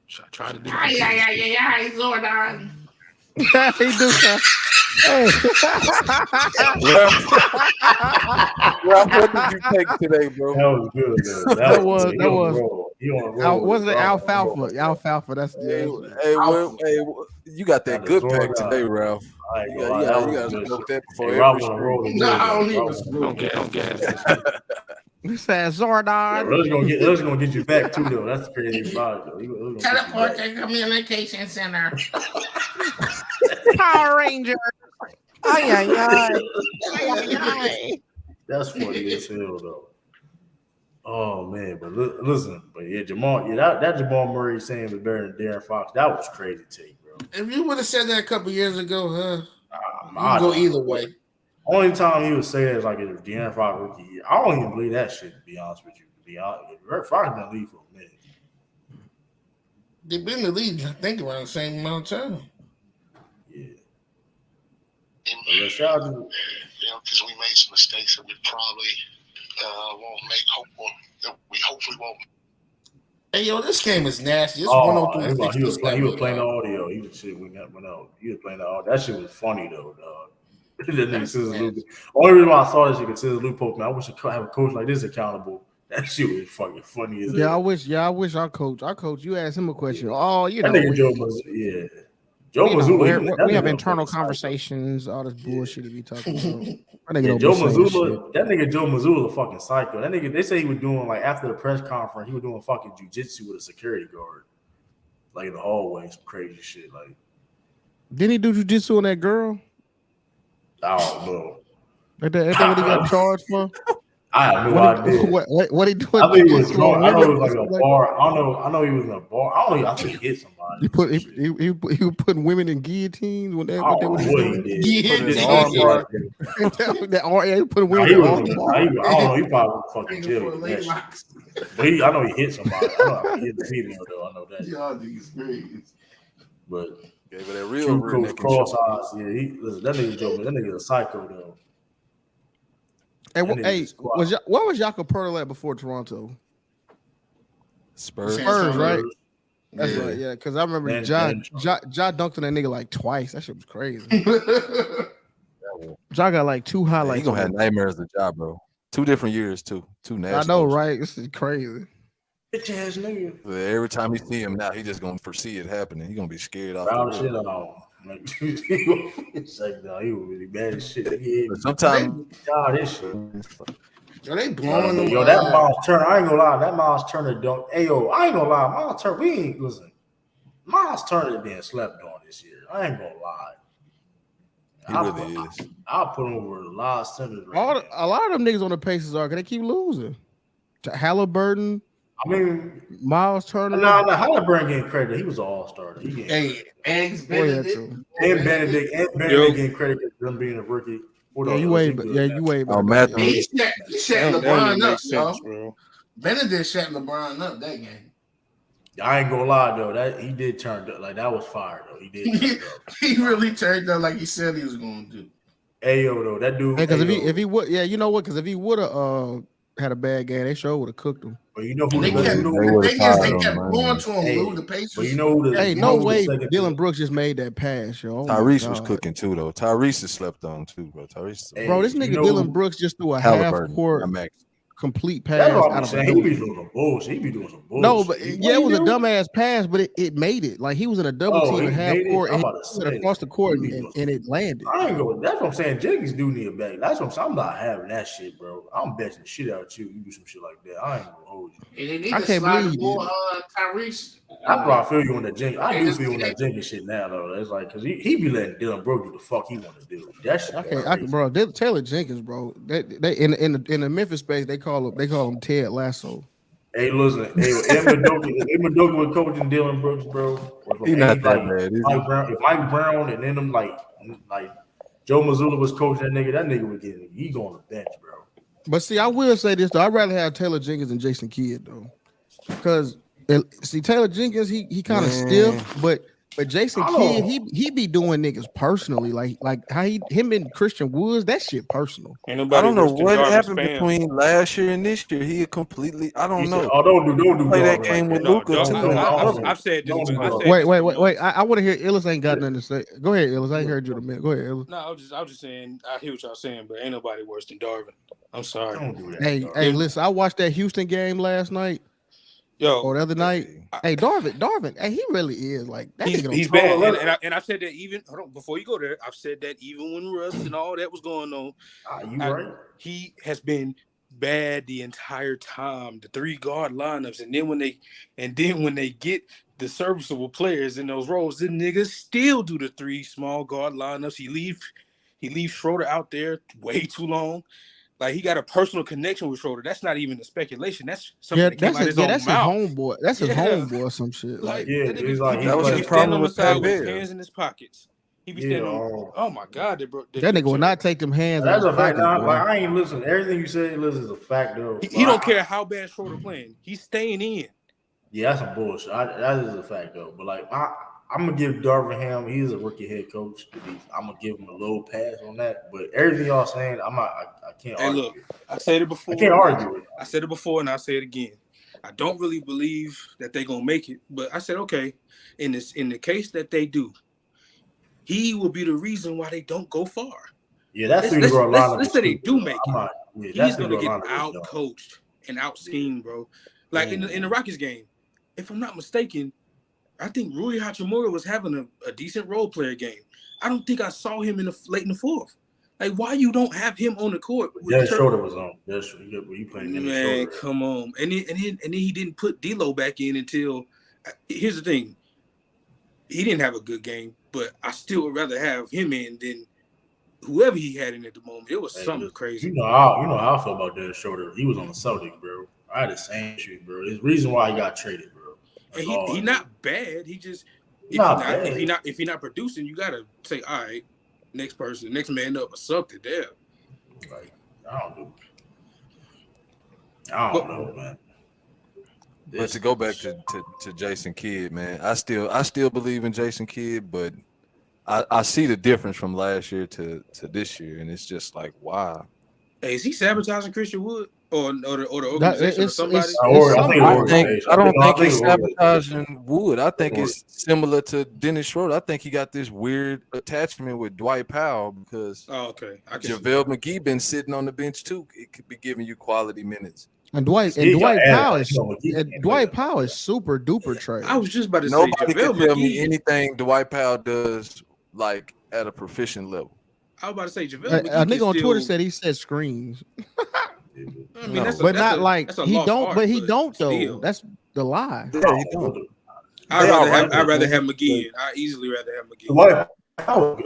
Speaker 9: Should I try to do this?
Speaker 2: Yeah, Zordon.
Speaker 11: He do that.
Speaker 20: Ralph, what did you take today, bro?
Speaker 1: That was good.
Speaker 11: That was. Was it alfalfa? Alfalfa. That's the.
Speaker 20: Hey, you got that good pack today, Ralph. You got to smoke that before every stream.
Speaker 2: No, I don't even smoke.
Speaker 11: He said Zordon.
Speaker 1: Let's gonna get you back too, though. That's crazy.
Speaker 2: Teleport to communication center.
Speaker 11: Power Ranger. Ay.
Speaker 1: That's funny as hell, though. Oh man, but listen, Jamal, that Jamal Murray saying was better than De'Aaron Fox. That was crazy take, bro.
Speaker 2: If you would have said that a couple years ago, you go either way.
Speaker 1: Only time he would say that is like if De'Aaron Fox rookie year. I don't even believe that shit, to be honest with you. To be honest, Fox been in the league for a minute.
Speaker 2: They've been in the league, I think, around the same amount of time.
Speaker 1: Yeah.
Speaker 3: Because we made some mistakes that we probably won't make. We hopefully won't.
Speaker 2: Hey, yo, this game is nasty. It's 103.
Speaker 1: He was playing the audio. He was shit. We went out. He was playing the audio. That shit was funny though, dog. That nigga Scissor Luke. Only reason why I saw that shit because Scissor Luke poked me. I wish I could have a coach like this accountable. That shit was fucking funny as hell.
Speaker 11: I wish our coach. You asked him a question. Oh, you know,
Speaker 1: that nigga Joe Mazzulla. Joe Mazzulla.
Speaker 11: We have internal conversations. All this bullshit to be talking about.
Speaker 1: Joe Mazzulla. That nigga Joe Mazzulla, fucking psycho. That nigga. They say he was doing like after the press conference, he was doing fucking jujitsu with a security guard, like in the hallway, some crazy shit. Like,
Speaker 11: didn't he do jujitsu on that girl?
Speaker 1: I don't know.
Speaker 11: Is that what he got charged for?
Speaker 1: I have no idea.
Speaker 11: What he doing?
Speaker 1: I think he was drunk. I know it was like a bar. I know he was in a bar. I think he hit somebody.
Speaker 11: He was putting women in guillotines when they
Speaker 1: what he did.
Speaker 11: He put women in arm bar.
Speaker 1: I don't know. He probably fucking jail. But I know he hit somebody. I know he hit the female though. I know that.
Speaker 2: Y'all niggas crazy.
Speaker 1: But
Speaker 20: that real
Speaker 1: cross eyes. Yeah, listen, that nigga Joe. That nigga a psycho though.
Speaker 11: Hey, what was Jakob Poeltl at before Toronto?
Speaker 20: Spurs,
Speaker 11: right? That's right, yeah. Because I remember Ja dunked on that nigga like twice. That shit was crazy. Ja got like 2 highlights.
Speaker 20: He gonna have nightmares of Ja, bro. 2 different years too. 2 nationals.
Speaker 11: I know, right? This is crazy.
Speaker 1: Bitch ass nigga.
Speaker 20: Every time he see him now, he just gonna foresee it happening. He gonna be scared off.
Speaker 1: Shit on. Like, he was really bad as shit.
Speaker 20: Sometimes
Speaker 1: God, this shit.
Speaker 2: Yo, they blowing them.
Speaker 1: Yo, that Miles Turner, I ain't gonna lie. That Miles Turner don't. Hey, yo, I ain't gonna lie. Miles Turner, we ain't listen. Miles Turner being slept on this year. I ain't gonna lie.
Speaker 20: He really is.
Speaker 1: I'll put him over a lot of centers. Right
Speaker 11: a lot of them niggas on the Pacers are. Can they keep losing? To Halliburton.
Speaker 1: I mean,
Speaker 11: Miles Turner.
Speaker 1: No, Halliburton getting credit. He was an all-star.
Speaker 2: Hey, Eggs Benedict.
Speaker 1: And Benedict getting credit for them being a rookie.
Speaker 11: You way better.
Speaker 20: Oh, Matthew.
Speaker 2: He shut LeBron up, yo. Benedict shut LeBron up that game.
Speaker 1: I ain't gonna lie though, that he did turn up. Like that was fire though. He did.
Speaker 2: He really turned up like he said he was gonna do.
Speaker 1: Ayo though, that dude.
Speaker 11: Because if he would, you know what? Because if he would have had a bad game, they sure would have cooked him.
Speaker 1: But you know who
Speaker 2: they kept going to him, the Pacers.
Speaker 1: But you know who
Speaker 11: hey, no way Dylan Brooks just made that pass, yo.
Speaker 20: Tyrese was cooking too, though. Tyrese is slept on too, bro. Tyrese,
Speaker 11: bro, this nigga Dylan Brooks just threw a half court complete pass.
Speaker 1: That's what I'm saying. He be doing some bullshit. He be doing some bullshit.
Speaker 11: No, but it was a dumbass pass, but it made it. Like he was in a double team in half court and he went across the court and it landed.
Speaker 1: I ain't going. That's what I'm saying. Jenkins do need a back. That's what I'm saying. I'm not having that shit, bro. I'm betting the shit out you. You do some shit like that. I ain't gonna hold you.
Speaker 2: I can't believe you. Tyrese.
Speaker 1: I probably feel you on that Jenkins. I do feel on that Jenkins shit now though. It's like because he be letting Dylan Brooks do the fuck he want to do. That shit.
Speaker 11: Bro. Taylor Jenkins, bro. They in the Memphis space they call him Ted Lasso.
Speaker 1: Hey, listen, Madoka was coaching Dylan Brooks, bro.
Speaker 20: He's not that bad.
Speaker 1: If Mike Brown and then them like Joe Mazzulla was coaching that nigga would get he going to the bench, bro.
Speaker 11: But see, I will say this though. I'd rather have Taylor Jenkins than Jason Kidd though, because see Taylor Jenkins he kind of stiff, but Jason Kidd he be doing niggas personally, like how him and Christian Woods, that shit personal.
Speaker 20: I don't know what happened between last year and this year. He completely I don't know.
Speaker 1: Don't do
Speaker 20: play that game with Luka too.
Speaker 10: I've said this.
Speaker 11: Wait. I want to hear Illis ain't got nothing to say. Go ahead, Illis. I ain't heard you in a minute. Go ahead, Illis.
Speaker 10: No, I was just saying. I hear what y'all saying, but ain't nobody worse than Darvin. I'm sorry.
Speaker 1: Don't do that,
Speaker 11: hey, listen. I watched that Houston game last night. Or the other night. Hey, Darvin. Hey, he really is like that.
Speaker 10: He's bad. And I said that even before you go there. I've said that even when Russ and all that was going on.
Speaker 1: Right?
Speaker 10: He has been bad the entire time. The 3 guard lineups, and then when they get the serviceable players in those roles, the niggas still do the 3 small guard lineups. He leaves Schroeder out there way too long. Like he got a personal connection with Schroeder. That's not even a speculation. That's something that came out of his own mouth.
Speaker 11: His homeboy. That's his homeboy or some shit.
Speaker 20: That was his problem with that
Speaker 10: with his hands in his pockets. He be standing on. Oh my god,
Speaker 11: that nigga will not take them hands.
Speaker 1: That's a fact. I ain't listen. Everything you said, is a fact though.
Speaker 10: He don't care how bad Schroeder playing. He's staying in.
Speaker 1: Yeah, that's some bullshit. That is a fact though. But like I'm gonna give Darvin Ham. He's a rookie head coach. I'm gonna give him a little pass on that. But everything y'all saying, I can't argue.
Speaker 10: Look, I said it before.
Speaker 1: I can't argue it.
Speaker 10: I said it before, and I'll say it again. I don't really believe that they're gonna make it, but I said okay. In the case that they do, he will be the reason why they don't go far.
Speaker 1: Yeah, that's
Speaker 10: let's say they do make it. He's gonna get out coached and out schemed, bro. Like in the Rockets game, if I'm not mistaken. I think Rui Hachimura was having a decent role player game. I don't think I saw him late in the fourth. Like, why you don't have him on the court?
Speaker 1: Dennis Schroeder was on. You playing Dennis
Speaker 10: Man, come on. And then he didn't put D'Lo back in until. Here's the thing. He didn't have a good game, but I still would rather have him in than whoever he had in at the moment. It was something crazy.
Speaker 1: You know how I feel about Dennis Schroeder. He was on the Celtics, bro. I had the same shit, bro. There's a reason why he got traded, bro.
Speaker 10: And he not bad. He just if he not producing, you gotta say, all right, next man up or something there.
Speaker 1: Like I don't know, man.
Speaker 20: But to go back to Jason Kidd, man, I still believe in Jason Kidd, but I see the difference from last year to this year, and it's just like, wow.
Speaker 10: Hey, is he sabotaging Christian Wood? Or the organization or somebody?
Speaker 20: I don't think he's sabotaging Wood. I think it's similar to Dennis Schroeder. I think he got this weird attachment with Dwight Powell because JaVale McGee been sitting on the bench too. It could be giving you quality minutes.
Speaker 11: And Dwight Powell is super duper trash.
Speaker 10: I was just about to
Speaker 20: Nobody
Speaker 10: say
Speaker 20: can tell me anything Dwight Powell does like at a proficient level.
Speaker 10: I was about to say JaVale McGee.
Speaker 11: A nigga on Twitter said he set screens.
Speaker 2: I mean,
Speaker 11: but not like he don't. But he don't though. That's the lie.
Speaker 20: Yeah, he don't.
Speaker 2: I'd rather have McGee. I easily rather have McGee.
Speaker 1: White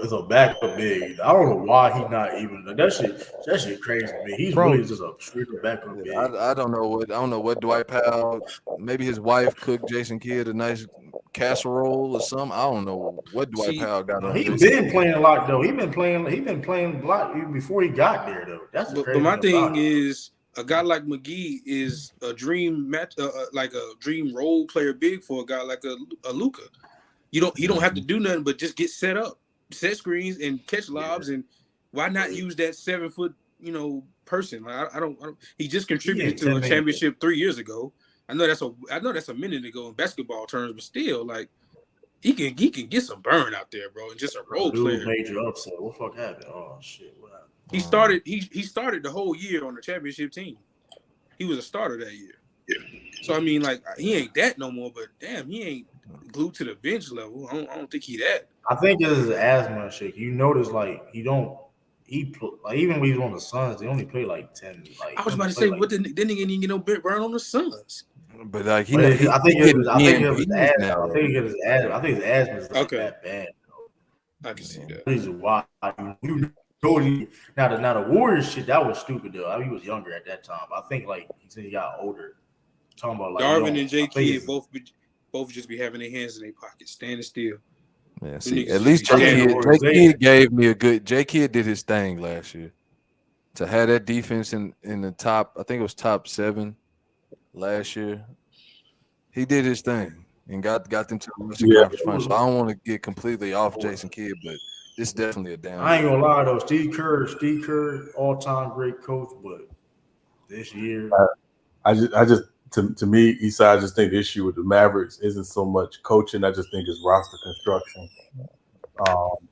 Speaker 1: is a backup big. I don't know why he not even that shit crazy to me. He's really just a straight backup big.
Speaker 20: I don't know what Dwight Powell. Maybe his wife cooked Jason Kidd a nice casserole or something. I don't know what Dwight Powell got on.
Speaker 1: He's been playing a lot though. He's been playing a lot even before he got there though. That's
Speaker 2: but my thing is. A guy like McGee is a dream match, like a dream role player big for a guy like a Luka. He don't have to do nothing but just get set up, set screens, and catch lobs. And why not use that 7 foot, person? Like I don't. He just contributed to a championship 3 years ago. I know that's a minute ago in basketball terms, but still, like he can get some burn out there, bro, and just a role player.
Speaker 1: Major upset. What the fuck happened? Oh shit! What happened?
Speaker 2: He started the whole year on the championship team. He was a starter that year. Yeah. So I mean, like he ain't that no more. But damn, he ain't glued to the bench level. I don't think he that.
Speaker 1: I think it's his asthma shit. You notice like even when he's on the Suns, they only play like 10. Like
Speaker 2: I was about to say, what didn't even get no burn on the Suns.
Speaker 20: But like
Speaker 1: I think his asthma is like that bad.
Speaker 2: Though. I can see that.
Speaker 1: This is why now the Warriors shit that was stupid though. I mean, he was younger at that time. I think like he got older. Talking about like
Speaker 2: Darvin and J Kidd both just be having their hands in their pockets, standing still.
Speaker 20: Yeah, see, at least J Kidd gave me a good. J Kidd did his thing last year to have that defense in the top. I think it was top 7 last year. He did his thing and got them to the Western Conference Finals. So I don't want to get completely off Jason Kidd, but it's definitely a down.
Speaker 1: I ain't gonna lie though, Steve Kerr, all-time great coach, but this year,
Speaker 15: I just to me, Eastside, I just think the issue with the Mavericks isn't so much coaching. I just think it's roster construction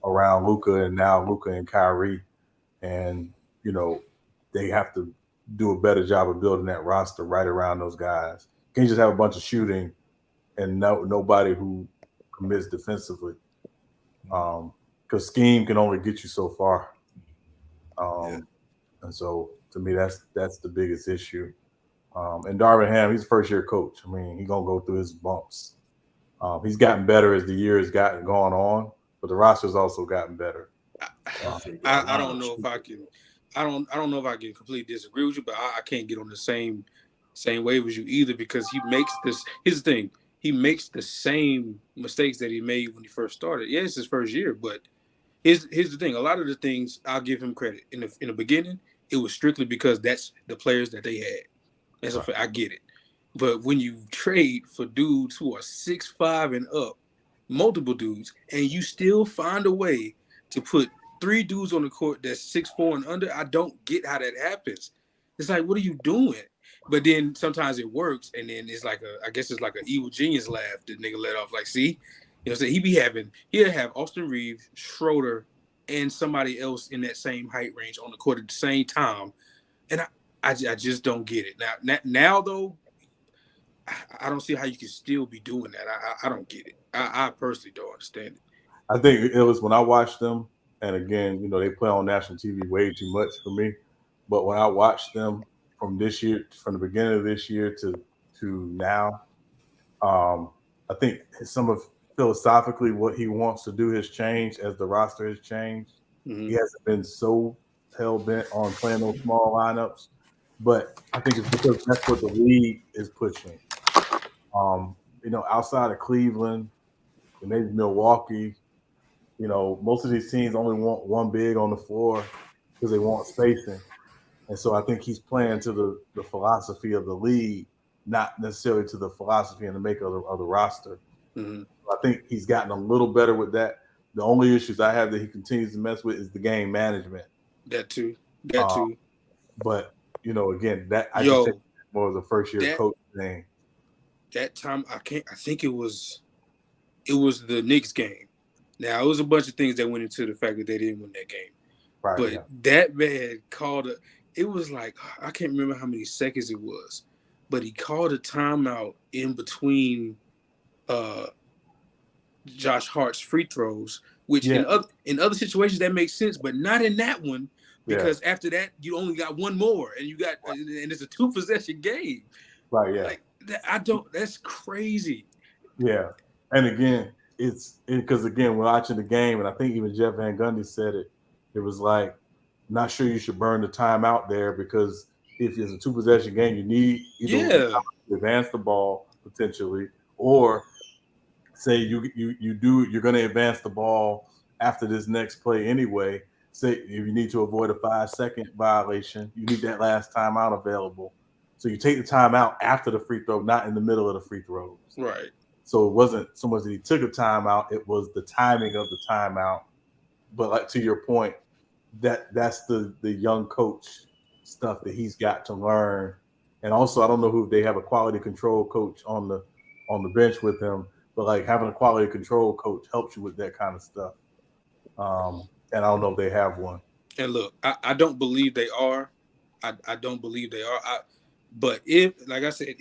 Speaker 15: around Luka and now Luka and Kyrie, and they have to do a better job of building that roster right around those guys. You can't just have a bunch of shooting and nobody who commits defensively. Because scheme can only get you so far, and so to me that's the biggest issue. And Darvin Ham, he's a first-year coach. I mean, he's gonna go through his bumps. He's gotten better as the year has gone on, but the roster's also gotten better.
Speaker 2: I don't know if I can. I don't know if I can completely disagree with you, but I can't get on the same wave as you either because he makes this. Here's the thing: he makes the same mistakes that he made when he first started. Yeah, it's his first year, but. Here's the thing. A lot of the things I'll give him credit. In the beginning, it was strictly because that's the players that they had. I get it. But when you trade for dudes who are 6'5" and up, multiple dudes, and you still find a way to put 3 dudes on the court that's 6'4" and under, I don't get how that happens. It's like, what are you doing? But then sometimes it works, and then it's like I guess it's like an evil genius laugh that nigga let off. Like, see? You know what I'm saying? He'll have Austin Reeves, Schroeder, and somebody else in that same height range on the court at the same time. And I just don't get it. Now though, I don't see how you can still be doing that. I don't get it. I personally don't understand it.
Speaker 15: I think it was when I watched them, and again, they play on national TV way too much for me. But when I watched them from this year, from the beginning of this year to now, I think some of philosophically what he wants to do has changed as the roster has changed. Mm-hmm. He hasn't been so hell-bent on playing those small lineups, but I think it's because that's what the league is pushing. Outside of Cleveland and maybe Milwaukee, most of these teams only want one big on the floor because they want spacing. And so I think he's playing to the philosophy of the league, not necessarily to the philosophy and the makeup of the roster. Mm-hmm. I think he's gotten a little better with that. The only issues I have that he continues to mess with is the game management.
Speaker 2: That too.
Speaker 15: But again, that I just think more of the first year coach thing.
Speaker 2: That time I think it was the Knicks game. Now it was a bunch of things that went into the fact that they didn't win that game. Right, but that man called it was like I can't remember how many seconds it was, but he called a timeout in between Josh Hart's free throws
Speaker 10: which in other situations that makes sense, but not in that one. Because after that, you only got one more, and it's a 2-possession game.
Speaker 15: Right. Yeah.
Speaker 10: Like that's crazy.
Speaker 15: Yeah. And again, it's because we're watching the game, and I think even Jeff Van Gundy said it. It was like, not sure you should burn the timeout there, because if it's a 2-possession game, you need either to advance the ball potentially, or say you're going to advance the ball after this next play anyway. Say if you need to avoid a 5-second violation, you need that last timeout available. So you take the timeout after the free throw, not in the middle of the free throws.
Speaker 10: Right.
Speaker 15: So it wasn't so much that he took a timeout; it was the timing of the timeout. But like to your point, that's the young coach stuff that he's got to learn. And also, I don't know if they have a quality control coach on the bench with him, but like having a quality control coach helps you with that kind of stuff. And I don't know if they have one.
Speaker 10: And look, I don't believe they are. I don't believe they are. But if, like I said,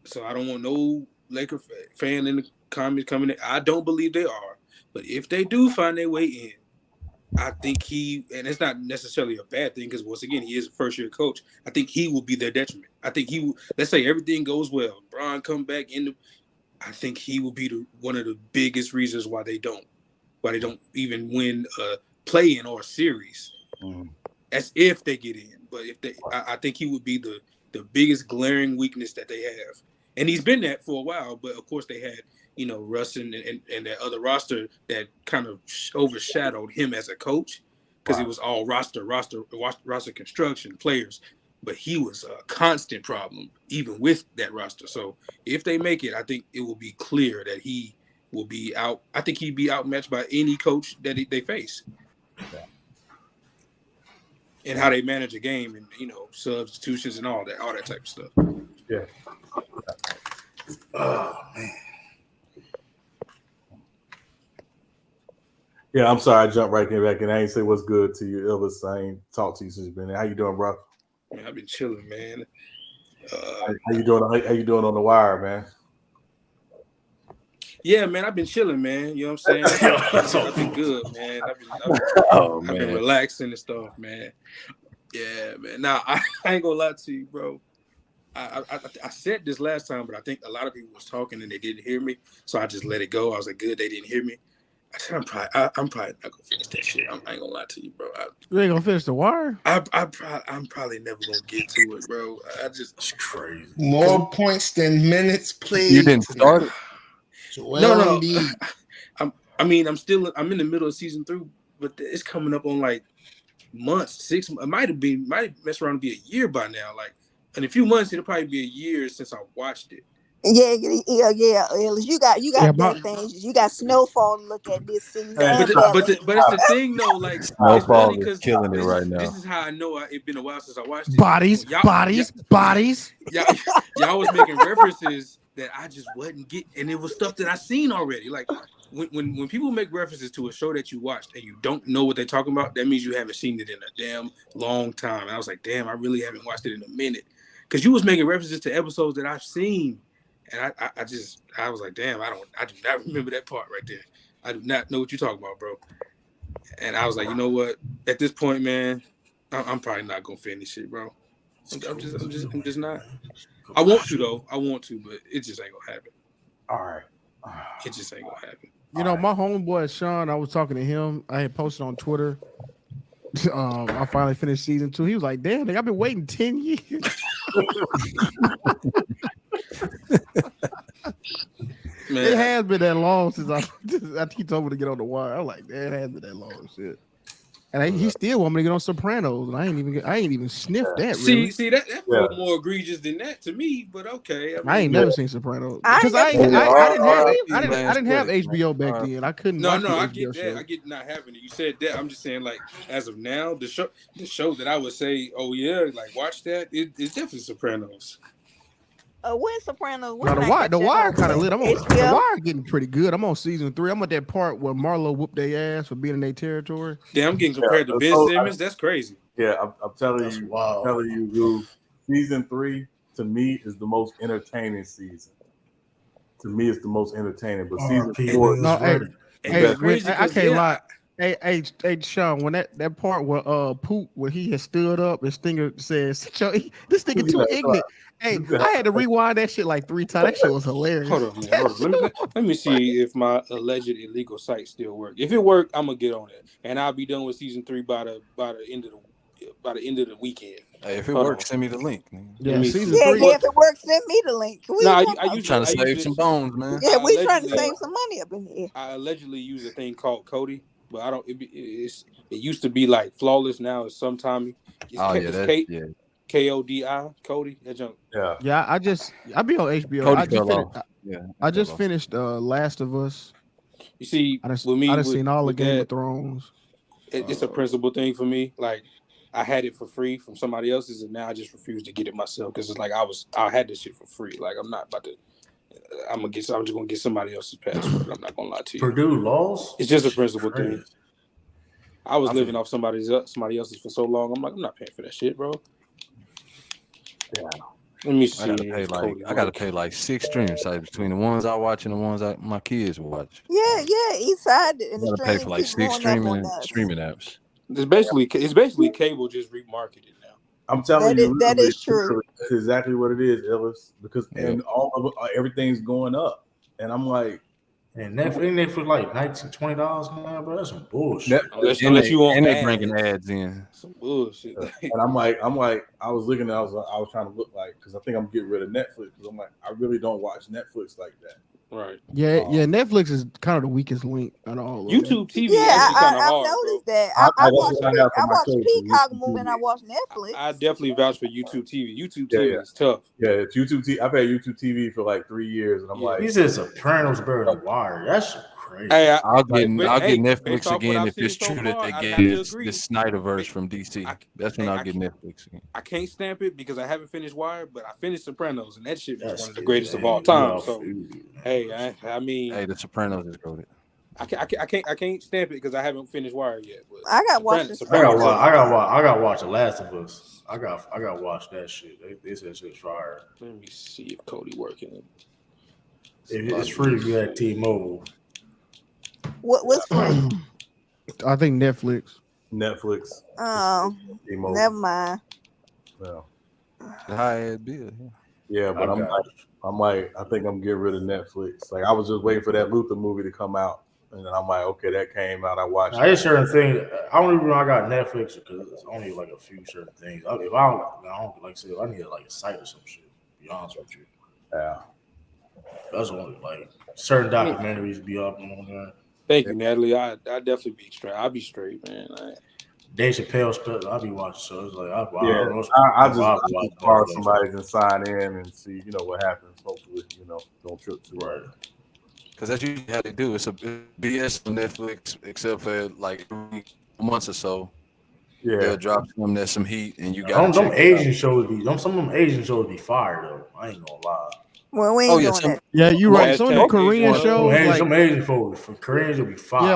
Speaker 10: so I don't want no Laker fan in the comments coming in. I don't believe they are. But if they do find their way in, I think and it's not necessarily a bad thing, because once again, he is a first-year coach. I think he will be their detriment. I think he will, let's say everything goes well, LeBron come back I think he will be one of the biggest reasons why they don't even win a play-in or a series. That's if they get in. But I think he would be the biggest glaring weakness that they have. And he's been that for a while, but of course they had, Russ and that other roster that kind of overshadowed him as a coach, because it was all roster construction players. But he was a constant problem, even with that roster. So if they make it, I think it will be clear that he will be out. I think he'd be outmatched by any coach that they face. And how they manage a game, and substitutions and all that type of stuff.
Speaker 15: Yeah.
Speaker 1: Oh man.
Speaker 15: Yeah, I'm sorry I jumped right back in. I ain't say what's good to you, Elvis. I ain't talked to you since you've been there. How you doing, bro?
Speaker 10: Man, I've been chilling, man.
Speaker 15: How you doing? How you doing on the wire, man?
Speaker 10: Yeah, man, I've been chilling, man. You know what I'm saying? I've been good, man. I've been relaxing and stuff, man. Yeah, man. Now, I ain't gonna lie to you, bro. I said this last time, but I think a lot of people was talking and they didn't hear me, so I just let it go. I was like, good, they didn't hear me. I said, I'm probably not gonna finish that shit. I ain't gonna lie to you, bro.
Speaker 11: You ain't gonna finish the wire?
Speaker 10: I'm probably never gonna get to it, bro.
Speaker 1: It's crazy.
Speaker 2: More points than minutes played.
Speaker 20: You didn't start it?
Speaker 10: No. I'm in the middle of season 3, but it's coming up on like months, 6. It might mess around to be a year by now. Like in a few months, it'll probably be a year since I watched it.
Speaker 8: Yeah. You got big things. You got Snowfall to look at this season.
Speaker 10: But it's the thing though, like
Speaker 20: Snowfall is killing it right now.
Speaker 10: This is how I know it's been a while since I watched it.
Speaker 11: Bodies.
Speaker 10: Y'all was making references that I just wasn't getting, and it was stuff that I seen already. Like when people make references to a show that you watched and you don't know what they're talking about, that means you haven't seen it in a damn long time. And I was like, damn, I really haven't watched it in a minute, because you was making references to episodes that I've seen. And I was like, damn, I do not remember that part right there. I do not know what you're talking about, bro. And I was like, you know what? At this point, man, I'm probably not gonna finish it, bro. I'm just not. I want to though. But it just ain't gonna happen.
Speaker 15: All right.
Speaker 10: It just ain't gonna happen.
Speaker 11: My homeboy Sean, I was talking to him. I had posted on Twitter. I finally finished season 2. He was like, damn, I've been waiting 10 years.
Speaker 10: Man.
Speaker 11: It has been that long since he told me to get on the wire. I was like, man, it has been that long, shit. And he still want me to get on Sopranos, and I ain't even sniffed that.
Speaker 10: See, that feels more egregious than that to me. But okay,
Speaker 11: I ain't never seen Sopranos because I didn't have HBO back then. I couldn't.
Speaker 10: No, I get that. Show. I get not having it. You said that. I'm just saying, like, as of now, the show that I would say, oh yeah, like watch that. It's definitely Sopranos.
Speaker 8: When's Sopranos?
Speaker 11: The Wire kind of lit. The Wire getting pretty good. I'm on season 3. I'm at that part where Marlo whooped their ass for being in their territory.
Speaker 10: Damn, I'm getting compared to Ben Simmons. That's crazy.
Speaker 15: Yeah, I'm telling you. Wow. I'm telling you, Lou, season 3 to me is the most entertaining season. To me, it's the most entertaining. But season 4,
Speaker 11: I can't lie. Hey, Sean, when that part where Poop, where he had stood up and Stinger says, "This nigga too ignorant." Hey, I had to rewind that shit like 3 times. That shit was hilarious.
Speaker 10: Hold on. Let me see if my alleged illegal site still work. If it work, I'm gonna get on it, and I'll be done with season 3 by the end of the weekend.
Speaker 20: Hey, if it works, send me the link.
Speaker 11: Yeah,
Speaker 8: season 3. Yeah, if it works, send me the link.
Speaker 20: I'm trying to save some bones, man.
Speaker 8: Yeah, we trying to save some money up in here.
Speaker 10: I allegedly use a thing called Cody, but I don't. It used to be like flawless. Now it's sometime. Kodi, Cody. That junk.
Speaker 11: Yeah. I be on HBO. I just finished Last of Us.
Speaker 10: You see,
Speaker 11: with me, I seen all the Game of Thrones.
Speaker 10: It's a principle thing for me. Like, I had it for free from somebody else's, and now I just refuse to get it myself because it's like I had this shit for free. Like, I'm not about to. I'm just gonna get somebody else's password. I'm not gonna lie to you.
Speaker 1: Purdue laws.
Speaker 10: It's just a principle thing. I was living off somebody else's for so long. I'm like, I'm not paying for that shit, bro.
Speaker 20: Yeah.
Speaker 10: Let me see.
Speaker 20: I gotta pay like 6 streaming sites between the ones I watch and the ones my kids watch.
Speaker 8: Yeah, Eastside.
Speaker 20: I gotta pay for like 6 streaming apps.
Speaker 10: It's basically cable just remarketed now.
Speaker 15: I'm telling you,
Speaker 8: that is true.
Speaker 15: That's exactly what it is, Ellis. Because and all of it, everything's going up, and I'm like,
Speaker 1: and Netflix for like $19, $20 now, bro. That's some bullshit.
Speaker 10: Unless you want
Speaker 20: they bringing ads in.
Speaker 10: Some bullshit.
Speaker 15: And I'm like, I was looking, I was trying to look like, because I think I'm getting rid of Netflix. Because I'm like, I really don't watch Netflix like that.
Speaker 10: Right.
Speaker 11: Yeah, Netflix is kind of the weakest link on all.
Speaker 10: YouTube TV.
Speaker 8: Yeah, I've noticed that. I watch Peacock more than I watch Netflix.
Speaker 10: I definitely vouch for YouTube TV. YouTube TV is tough.
Speaker 15: Yeah, it's YouTube TV. I've had YouTube TV for like 3 years, and I'm like,
Speaker 1: he said Sopranos better than Wire. That's crazy.
Speaker 10: Hey,
Speaker 20: I'll get Netflix again if it's true that they get the Snyderverse from DC. That's when I'll get Netflix again.
Speaker 10: I can't stamp it because I haven't finished Wire, but I finished Sopranos, and that shit was one of the greatest of all time. So, hey, I mean,
Speaker 20: the Sopranos is goated.
Speaker 10: I can't stamp it because I haven't finished Wire yet. But
Speaker 8: I got watch.
Speaker 1: I got watch The Last of Us. I got watch that shit. They said shit's fire.
Speaker 10: Let me see if Cody working.
Speaker 1: It's free if you had T-Mobile.
Speaker 8: What's free?
Speaker 11: I think Netflix.
Speaker 8: Oh, never mind.
Speaker 15: Well,
Speaker 20: high bill.
Speaker 15: Yeah, but I'm like, I think I'm getting rid of Netflix. Like, I was just waiting for that Luther movie to come out, and then I'm like, okay, that came out. I watched.
Speaker 1: I certain things. I don't even know I got Netflix because it's only like a few certain things. If I don't like say I need like a site or some shit. To be honest with you.
Speaker 15: Yeah.
Speaker 1: That's only like certain documentaries be up on there.
Speaker 10: Thank you, Natalie. I definitely be straight. I'll be straight, man.
Speaker 1: Dave Chappelle stuff. I'll be watching. So it's like
Speaker 15: I just borrow somebody and sign in and see, what happens. Hopefully, don't trip too hard.
Speaker 20: Because that's usually how they do. It's a BS on Netflix, except for like 3 months or so.
Speaker 15: Yeah,
Speaker 20: they'll drop some heat, and you got
Speaker 1: some Asian shows be some of them Asian shows be fire though. I ain't gonna lie.
Speaker 8: Well, we ain't doing that.
Speaker 11: Yeah, you right. Some of the Korean shows, like
Speaker 1: some Asian folks, for Koreans will be fire.
Speaker 11: Yeah,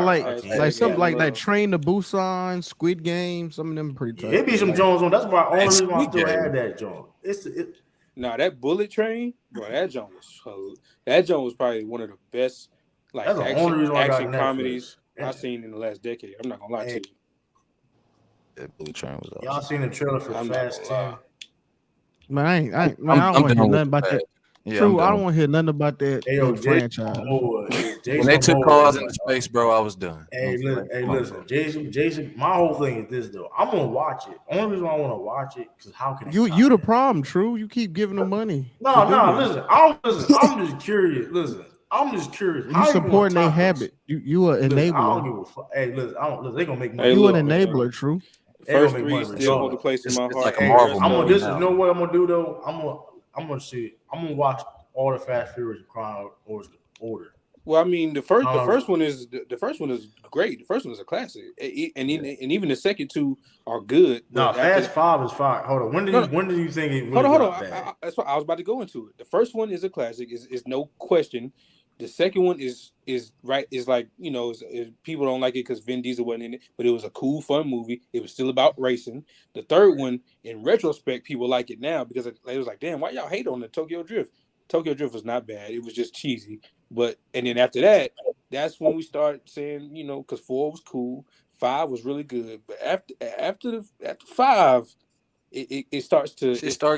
Speaker 11: like something like that Train to Busan, Squid Game. Some of them pretty tough.
Speaker 1: It be some Jones on. That's why only reason why I still had that Jones.
Speaker 10: Nah, that Bullet Train, bro. That Jones was probably one of the best action comedies I've seen in the last decade. I'm not gonna lie to you.
Speaker 20: That Bullet Train was awesome.
Speaker 1: Y'all seen the trailer for Fast 10?
Speaker 11: Man, I don't want to hear nothing about that. Yeah, True, I don't want to hear nothing about that franchise.
Speaker 20: When they took cars into space, bro, I was done.
Speaker 1: Listen, Jason. My whole thing is this though. I'm gonna watch it. Only reason I want to watch it because how can
Speaker 11: you the problem? True, you keep giving them money.
Speaker 1: No. Listen, I'm just curious. Listen, I'm just curious.
Speaker 11: You supporting their habit. You are enabler.
Speaker 1: I don't give a fuck. Hey, listen, they gonna make money.
Speaker 11: You an enabler, True.
Speaker 10: First three still hold the place in my heart.
Speaker 20: Like a Marvel movie.
Speaker 1: You know what I'm gonna do though? I'm gonna see. I'm gonna watch all the Fast Furious in chronological order.
Speaker 10: Well, I mean, the first one is great. The first one is a classic, and even the second two are good.
Speaker 1: No, Fast 5 is fire. Hold on. When did you think it?
Speaker 10: Hold on. That's what I was about to go into it. The first one is a classic. Is no question. The second one is right. Is like people don't like it because Vin Diesel wasn't in it, but it was a cool, fun movie. It was still about racing. The third one, in retrospect, people like it now because it was like, damn, why y'all hate on the Tokyo Drift? Tokyo Drift was not bad. It was just cheesy. And then after that, that's when we start saying, you know, because 4 was cool, 5 was really good, but after 5, it starts to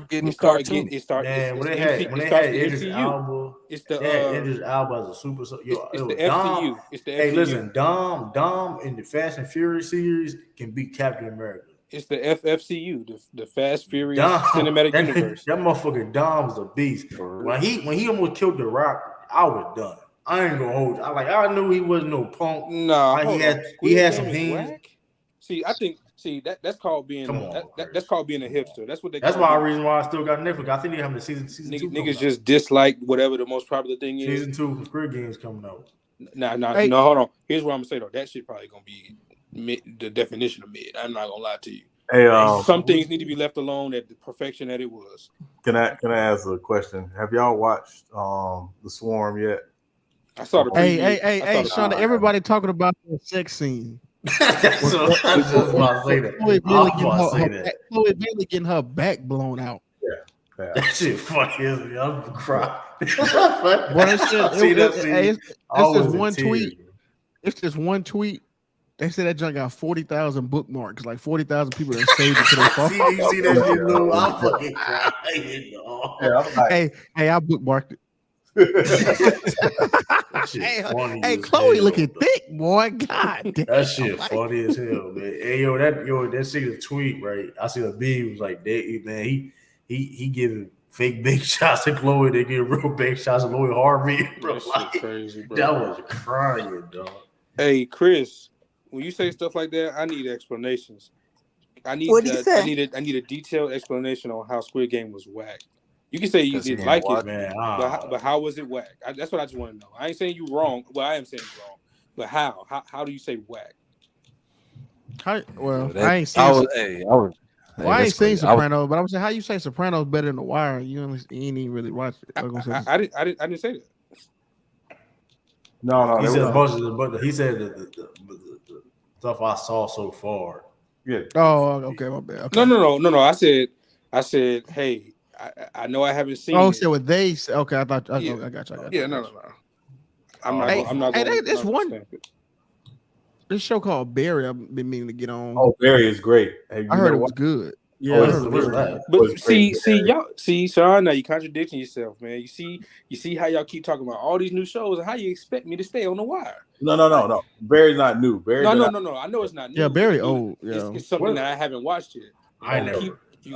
Speaker 20: getting
Speaker 10: it start
Speaker 20: cartoon.
Speaker 10: getting it start
Speaker 1: Man,
Speaker 10: it's
Speaker 1: when they
Speaker 10: MC,
Speaker 1: had
Speaker 10: it starts the
Speaker 1: Idris
Speaker 10: MCU.
Speaker 1: Elba,
Speaker 10: It's the
Speaker 1: they had Idris Elba as a super.
Speaker 10: it's the
Speaker 1: Dom.
Speaker 10: FCU. It's the FCU.
Speaker 1: Hey, listen, Dom in the Fast and Furious series can beat Captain America.
Speaker 10: It's the FFCU, the Fast Furious
Speaker 1: Dom,
Speaker 10: Cinematic Universe.
Speaker 1: That motherfucker Dom was a beast. When he almost killed The Rock, I was done. I ain't gonna hold you. I knew he wasn't no punk.
Speaker 10: Nah,
Speaker 1: he had some hands.
Speaker 10: See, I think that's called being that's called being a hipster. That's what they.
Speaker 1: That's why the reason why I still got Netflix. I think they have the season 2.
Speaker 10: Niggas just dislike whatever the most popular thing is.
Speaker 1: Season 2 from Squid Games coming out.
Speaker 10: No, hold on. Here's what I'm gonna say though. That shit probably gonna be the definition of mid. I'm not gonna lie to you.
Speaker 15: Hey,
Speaker 10: some things need to be left alone at the perfection that it was.
Speaker 15: Can I ask a question? Have y'all watched The Swarm yet?
Speaker 10: I saw the preview.
Speaker 11: Hey, Shauna, everybody talking about the sex scene.
Speaker 1: That's what I was just about to say that.
Speaker 11: Chloe Bailey getting her back blown out.
Speaker 15: Yeah.
Speaker 1: That shit funny as hell. I'm crying.
Speaker 11: It's just one tweet. They said that junk got 40,000 bookmarks. Like 40,000 people that saved it to their phone.
Speaker 1: You see that shit, Lou? I'm fucking crying.
Speaker 11: Hey, I bookmarked it. Hey, Chloe looking thick, boy. God damn.
Speaker 1: That shit funny as hell, man. Hey, that see the tweet, right? I see the B was like, man, he giving fake big shots to Chloe. They give real big shots to Lloyd Harvey. Bro,
Speaker 10: that shit crazy, bro.
Speaker 1: That was crying, dog.
Speaker 10: Hey, Chris, when you say stuff like that, I need explanations. I need a detailed explanation on how Squid Game was whack. You can say you didn't like it, man, but how was it whack? That's what I just want to know. I ain't saying you wrong. Well, I am saying you wrong, but how do you say whack?
Speaker 11: I ain't seen. I ain't seen Sopranos, but I'm saying how you say Sopranos better than The Wire? You ain't even really watched it.
Speaker 10: I didn't say that.
Speaker 15: No.
Speaker 1: He said a bunch of the. He said the stuff I saw so far.
Speaker 15: Yeah.
Speaker 11: Oh, okay, my bad. Okay.
Speaker 10: No. I said, hey, I know I haven't seen.
Speaker 11: Oh, so what they say? Okay, I got you.
Speaker 10: Yeah, no. I'm not.
Speaker 11: Hey, this one. This show called Barry. I've been meaning to get on.
Speaker 15: Oh, Barry is great.
Speaker 11: I heard it was good. Yeah,
Speaker 10: but see, Sean, now you contradicting yourself, man. You see how y'all keep talking about all these new shows and how you expect me to stay on the wire.
Speaker 15: No. Barry's not new.
Speaker 10: No. I know it's not new.
Speaker 11: Yeah, Barry old. Yeah,
Speaker 10: it's something that I haven't watched yet.
Speaker 1: I never.
Speaker 11: It's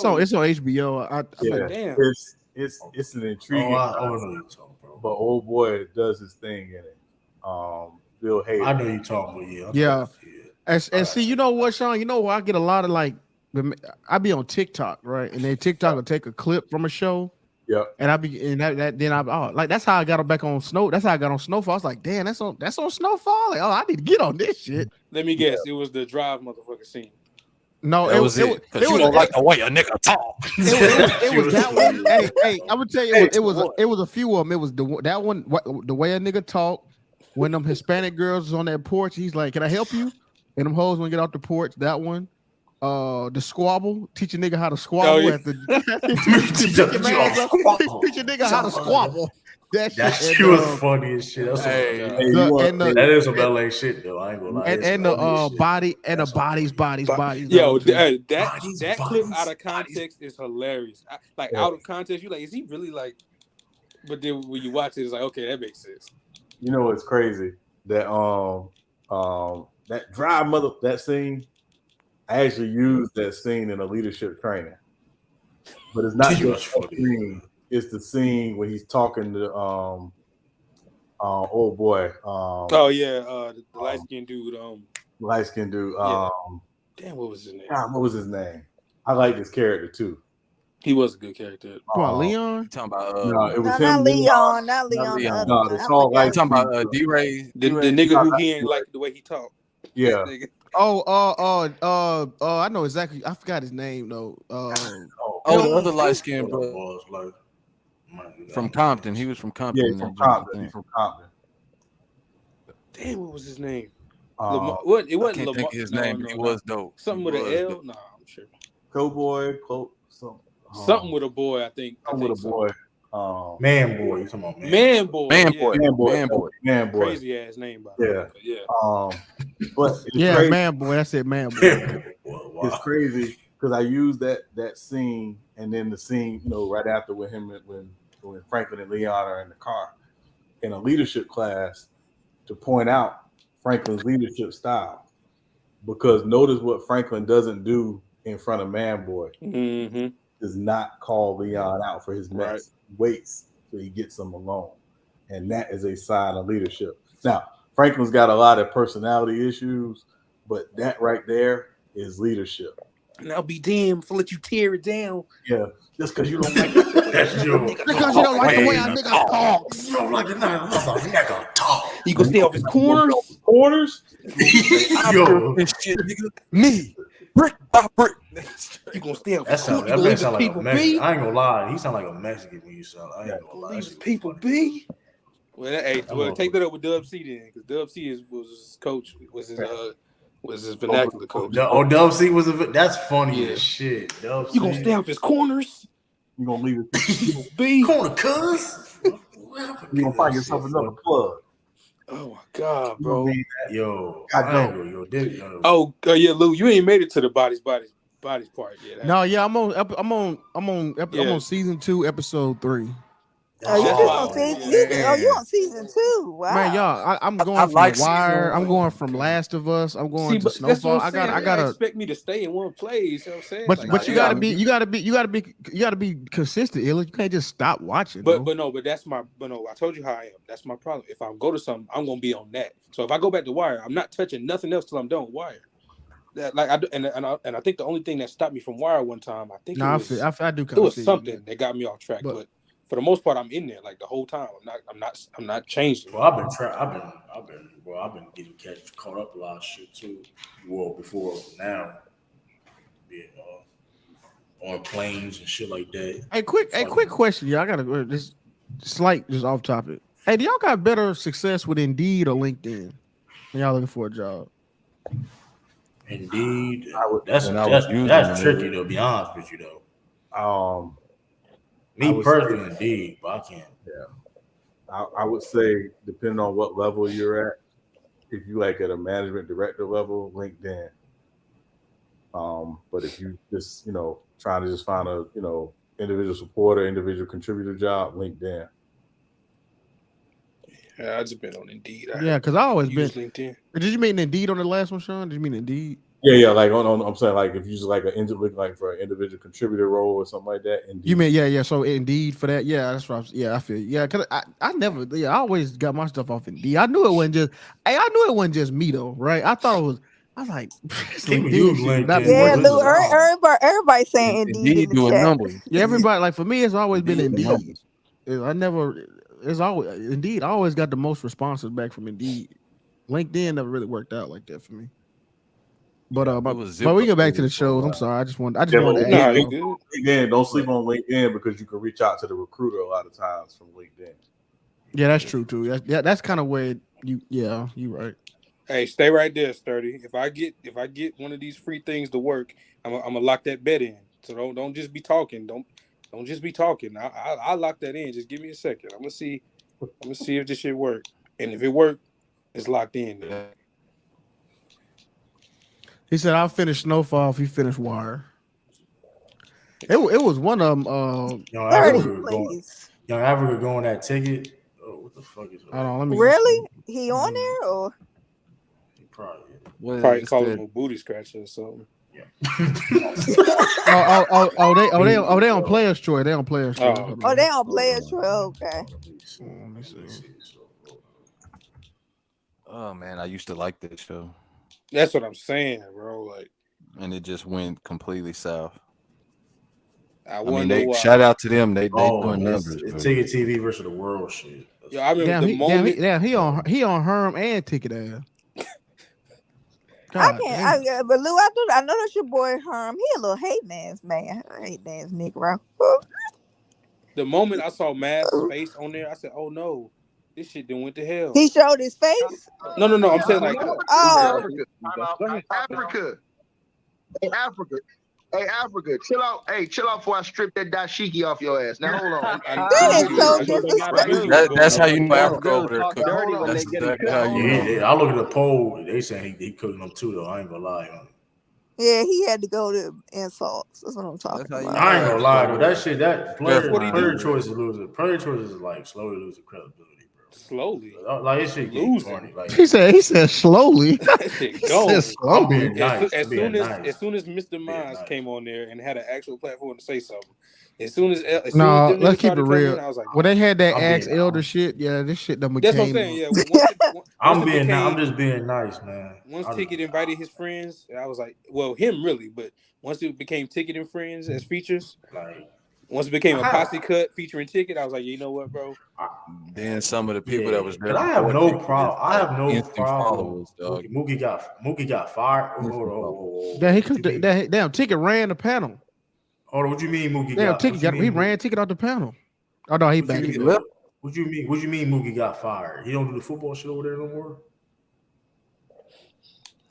Speaker 11: on HBO.
Speaker 10: Damn.
Speaker 15: It's an intriguing. But old boy does his thing in it. Bill Hader.
Speaker 1: I know you talking about
Speaker 11: yeah. And see, you know what, Sean? You know where I get a lot of I be on TikTok, right? And then TikTok will take a clip from a show.
Speaker 15: Yeah.
Speaker 11: And that's how I got back on Snow. That's how I got on Snowfall. I was like, damn, that's on Snowfall. Like, I need to get on this shit.
Speaker 10: Let me guess, it was the Drive motherfucker scene.
Speaker 11: No, it was it. Because you don't like the way a nigga talk. It was that one. Hey, I'm gonna tell you, it was a few of them. It was that one, the way a nigga talk. When them Hispanic girls was on that porch, he's like, "Can I help you?" And them hoes want to get off the porch. That one, the squabble, teach a nigga how to squabble teach a nigga how to squabble. That shit
Speaker 1: was funny as shit. That is some LA shit though. I ain't gonna lie.
Speaker 11: And the body and the bodies.
Speaker 10: Yo, that clip out of context is hilarious. Out of context, you like, is he really like? But then when you watch it, it's like, okay, that makes sense.
Speaker 15: You know what's crazy? That that Drive mother that scene. I actually used that scene in a leadership training, but it's not just the scene. It's the scene when he's talking to old boy.
Speaker 10: The light skinned dude.
Speaker 15: Light skinned dude.
Speaker 10: Damn, what was his name?
Speaker 15: What was his name? I like this character too.
Speaker 10: He was a good character.
Speaker 11: Leon?
Speaker 20: You talking about
Speaker 15: no, it was him.
Speaker 8: Not Leon.
Speaker 15: No, the tall light.
Speaker 20: Talking about D-Ray.
Speaker 10: The nigga who he ain't like the way he talked.
Speaker 15: Yeah.
Speaker 11: I know exactly. I forgot his name though.
Speaker 20: The other light skinned bro. From Compton. He was from Compton.
Speaker 15: Yeah, from Compton.
Speaker 10: Damn, what was his name? It
Speaker 20: I
Speaker 10: wasn't
Speaker 20: can't
Speaker 10: Lamar.
Speaker 20: think of his name, but he was dope.
Speaker 10: Something with an L? Nah, I'm sure.
Speaker 15: Cowboy,
Speaker 10: something with a boy, I think.
Speaker 15: With a boy.
Speaker 1: Man boy, you talking about
Speaker 10: Man boy.
Speaker 15: Man boy.
Speaker 10: Crazy ass name, by the way.
Speaker 15: But it's
Speaker 11: crazy. Man boy. That's it, man boy.
Speaker 15: Wow. It's crazy because I used that scene and then the scene, right after with him when Franklin and Leon are in the car in a leadership class to point out Franklin's leadership style. Because notice what Franklin doesn't do in front of Man Boy.
Speaker 10: Mm-hmm.
Speaker 15: Does not call Leon out for his mess.
Speaker 10: Right.
Speaker 15: Waits till he gets him alone. And that is a sign of leadership. Now, Franklin's got a lot of personality issues, but that right there is leadership.
Speaker 10: And I'll be damned if I let you tear it down.
Speaker 15: Yeah, just because you don't like it.
Speaker 11: Because you don't like the way our nigga talks.
Speaker 1: You don't like the nigga talk.
Speaker 10: You gonna stay off his corners?
Speaker 1: Yo.
Speaker 20: This shit, nigga. Me. Brick by brick.
Speaker 10: You gonna stay off
Speaker 1: That
Speaker 10: his corners?
Speaker 1: man sound like a
Speaker 10: People
Speaker 1: Mexican.
Speaker 10: be?
Speaker 1: I ain't gonna lie. He sound like a Mexican when you sound. I ain't gonna lie.
Speaker 10: People be? Well, take that up with Dub C then, because Dub C was his coach, was his vernacular coach.
Speaker 1: Dub C was that's funny as shit.
Speaker 10: You gonna stay off his corners?
Speaker 15: You gonna leave it?
Speaker 10: People be
Speaker 1: corner, cuz.
Speaker 15: You gonna find yourself another plug.
Speaker 10: Oh my god, bro!
Speaker 1: Yo,
Speaker 10: Oh yeah, Lou, you ain't made it to the bodies part yet.
Speaker 11: No, yeah, I'm on season 2, episode 3.
Speaker 8: Oh, you just on season? You on season 2? Wow,
Speaker 11: man, y'all, I'm going from The Wire. I'm going from Last of Us. I'm going to Snowfall. I gotta
Speaker 10: expect me to stay in one place. You know what I'm saying?
Speaker 11: But you gotta be consistent. You can't just stop watching.
Speaker 10: But I told you how I am. That's my problem. If I go to something, I'm gonna be on that. So if I go back to Wire, I'm not touching nothing else till I'm done with Wire. I think the only thing that stopped me from Wire one time, I do. It was something that got me off track, but for the most part, I'm in there like the whole time. I'm not changing.
Speaker 1: Well, I've been getting caught up a lot of shit too. Well, before now, on planes and shit like that.
Speaker 11: Hey, quick question, y'all. I gotta just off topic. Hey, do y'all got better success with Indeed or LinkedIn when y'all looking for a job?
Speaker 1: Indeed, that's tricky though. Be honest with you though. Me personally, Indeed, but I can't.
Speaker 15: Yeah, I would say depending on what level you're at, if you like at a management director level, LinkedIn. But if you just trying to just find a individual supporter, individual contributor job, LinkedIn.
Speaker 10: Yeah, I just been on Indeed.
Speaker 11: Because I always been.
Speaker 10: LinkedIn.
Speaker 11: Did you mean Indeed on the last one, Sean? Did you mean Indeed?
Speaker 15: Yeah. Like I'm saying, like if you just like like for an individual contributor role or something like that. Indeed.
Speaker 11: You mean yeah. So Indeed for that, yeah. That's what I feel. Yeah, because I never. Yeah, I always got my stuff off Indeed. I knew it wasn't just. Hey, I knew it wasn't just me though, right? I thought it was. I was like,
Speaker 8: yeah, Lou. Everybody saying Indeed in the chat.
Speaker 11: Yeah, everybody like for me, it's always been Indeed. It's always Indeed. I always got the most responses back from Indeed. LinkedIn never really worked out like that for me. But we get back to the shows. I'm sorry. I just wanted to add.
Speaker 15: LinkedIn, don't sleep on LinkedIn because you can reach out to the recruiter a lot of times from LinkedIn.
Speaker 11: Yeah, that's true too. That's kind of where you right.
Speaker 10: Hey, stay right there, Sturdy. If I get one of these free things to work, I'm gonna lock that bet in. So don't just be talking. Don't just be talking. I'll lock that in. Just give me a second. I'm gonna see if this shit work. And if it work, it's locked in. Man.
Speaker 11: He said, "I'll finish Snowfall if he finish Wire." It was one of them.
Speaker 1: Young Africa going that ticket. Oh, what the fuck is that?
Speaker 8: Really? He on there or?
Speaker 1: He probably.
Speaker 10: Probably call him a booty scratcher or something.
Speaker 1: Yeah.
Speaker 11: They on Players Choice. They on Players Choice.
Speaker 8: Oh, they on Players Choice. Okay.
Speaker 11: Let me see.
Speaker 20: Oh man, I used to like this show.
Speaker 10: That's what I'm saying, bro. Like,
Speaker 20: and it just went completely south.
Speaker 10: I mean,
Speaker 20: shout out to them. They doing numbers.
Speaker 1: It's Ticket TV versus the world shit.
Speaker 10: Yo, I remember the moment.
Speaker 11: He on Herm and Ticket ass.
Speaker 8: I can't. But Lou, I know that's your boy Herm. He a little hating ass man. Hating ass Negro.
Speaker 10: The moment I saw Matt's face on there, I said, "Oh no, this shit done went to hell."
Speaker 8: He showed his face.
Speaker 10: No. I'm saying like,
Speaker 8: oh,
Speaker 14: Africa. In Africa.
Speaker 21: Hey, Africa, chill out. Hey, chill out before I strip that dashiki off your ass. Now hold on.
Speaker 4: That's how you know Africa over there cooking.
Speaker 21: Hold on.
Speaker 4: That's exactly how you know.
Speaker 1: I look at the poll. They saying he cooking them too, though. I ain't gonna lie on it.
Speaker 8: Yeah, he had to go to insults. That's what I'm talking about.
Speaker 1: I ain't gonna lie, though. That player choice is losing. Player choices is like slowly losing credibility, bro.
Speaker 10: Slowly,
Speaker 1: like it shit get corny. Like
Speaker 11: He said slowly.
Speaker 10: That shit
Speaker 11: He
Speaker 10: go.
Speaker 11: said slowly.
Speaker 10: As soon as Mr. Mines came on there and had an actual platform to say something, as soon as
Speaker 11: No,
Speaker 10: them
Speaker 11: let's
Speaker 10: niggas
Speaker 11: keep it
Speaker 10: started
Speaker 11: real.
Speaker 10: coming, I was like,
Speaker 11: when they had that
Speaker 1: I'm
Speaker 11: Axe
Speaker 1: being
Speaker 11: Elder shit, yeah, this shit done
Speaker 10: that's
Speaker 11: became.
Speaker 10: what I'm saying. Yeah,
Speaker 1: I'm just being nice, man.
Speaker 10: Ticket invited his friends, I was like, well, him really, but once it became Ticket and Friends as features,
Speaker 1: like
Speaker 10: once it became a posse cut featuring Ticket, I was like, you know what, bro?
Speaker 20: Then some of the people that was there.
Speaker 1: I have no problem. I have no
Speaker 20: instant
Speaker 1: problem.
Speaker 20: followers, dog.
Speaker 1: Mookie got fired.
Speaker 11: Yeah, he cooked. Damn, Ticket ran the panel.
Speaker 1: Hold on, what you mean Mookie
Speaker 11: Damn,
Speaker 1: got?
Speaker 11: he ran Ticket off the panel. Oh no, he back.
Speaker 1: What you mean? What you mean Mookie got fired? He don't do the football shit over there no more.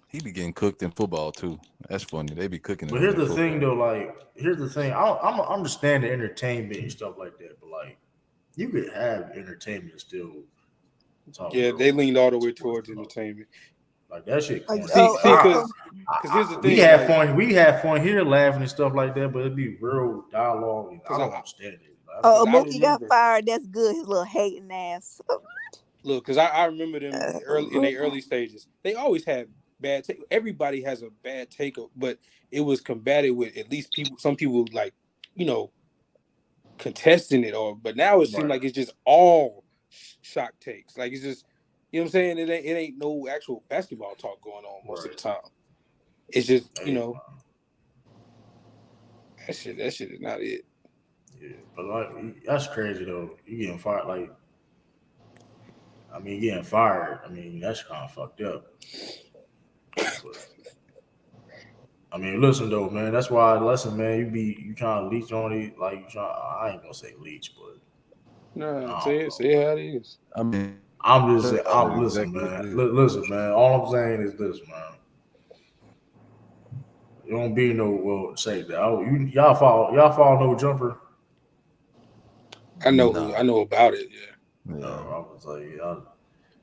Speaker 20: He be getting cooked in football too. That's funny. They be cooking.
Speaker 1: But here's the thing, though. Like, here's the thing. I understand the entertainment and stuff like that, but like, you could have entertainment and still talk.
Speaker 10: Yeah, they leaned all the way towards entertainment.
Speaker 1: Like that shit.
Speaker 10: Because here's the thing.
Speaker 1: We had fun. We had fun here, laughing and stuff like that. But it'd be real dialogue. And I don't understand it.
Speaker 8: Mookie got fired. That's good. His little hating ass.
Speaker 10: Look, because I remember them in their early stages. They always had bad take. Everybody has a bad take, but it was combated with at least some people like, contesting it. But now it seems like it's just all shock takes. Like it's just, you know what I'm saying? It ain't no actual basketball talk going on most of the time. It's just, that shit is not it.
Speaker 1: Yeah, but like that's crazy though. You getting fired, like, I mean, getting fired. I mean, that's kind of fucked up. But, I mean, listen though, man. That's why, man. You trying to leech on it, like I ain't gonna say leech, but
Speaker 10: say it how it is.
Speaker 20: I mean,
Speaker 1: listen, man. Listen, man. All I'm saying is this, man. It don't be no say that. Y'all follow no jumper.
Speaker 10: I know about it. Yeah.
Speaker 1: I was like,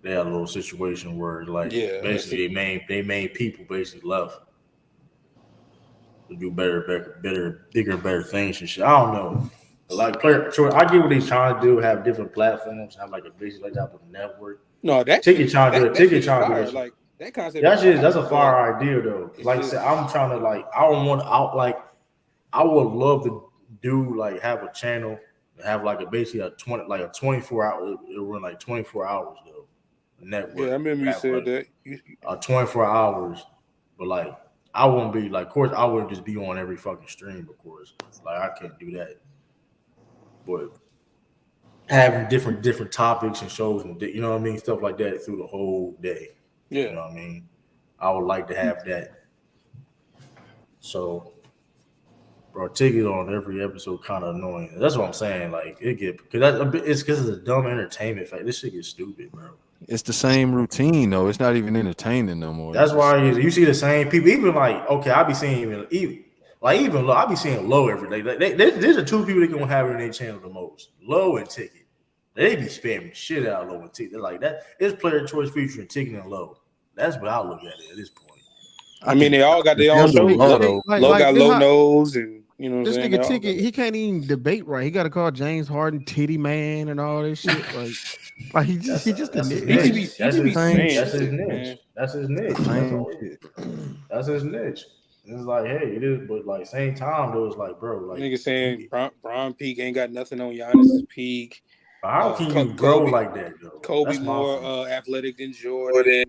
Speaker 1: they had a little situation where like basically they main people basically left to do bigger things and shit. I don't know. But like player choice, I get what he's trying to do. Have different platforms. Have like a basically like a network.
Speaker 10: No, that
Speaker 1: Ticket trying to do it. Ticket trying to do it.
Speaker 10: Like that concept.
Speaker 1: That's a fire idea though. Like I said, I'm trying to like I don't want out like I would love to do like have a channel. Have like basically a 24 hour. It run like 24 hours though. Network.
Speaker 10: Yeah, I remember you said that.
Speaker 1: 24 hours, but like I wouldn't be like. Of course, I would just be on every fucking stream. Of course, like I can't do that. But having different topics and shows and you know what I mean, stuff like that through the whole day.
Speaker 10: Yeah,
Speaker 1: you know what I mean. I would like to have that. So. Bro, Ticket on every episode kind of annoying. That's what I'm saying. Like it's because it's a dumb entertainment fact. This shit gets stupid, bro.
Speaker 20: It's the same routine though. It's not even entertaining no more.
Speaker 1: That's why you see the same people. Even like I be seeing even Low. I be seeing Low every day. There's the two people that can have in their channel the most. Low and Ticket. They be spamming shit out of Low and Ticket. They're like that. It's player choice featuring Ticket and Low. That's what I look at it at this point.
Speaker 10: I mean, they all got their own shows. Low got Low Nose and. You know
Speaker 11: this nigga Ticket, he can't even debate right. He got to call James Harden Titty Man and all this shit. Like he just
Speaker 1: That's his niche. That's his niche. It's like, hey, it is, but like same time though, it's like, bro, like
Speaker 10: nigga saying Bron Peak ain't got nothing on Giannis's peak.
Speaker 1: How can you grow like that though?
Speaker 10: Kobe more athletic than Jordan.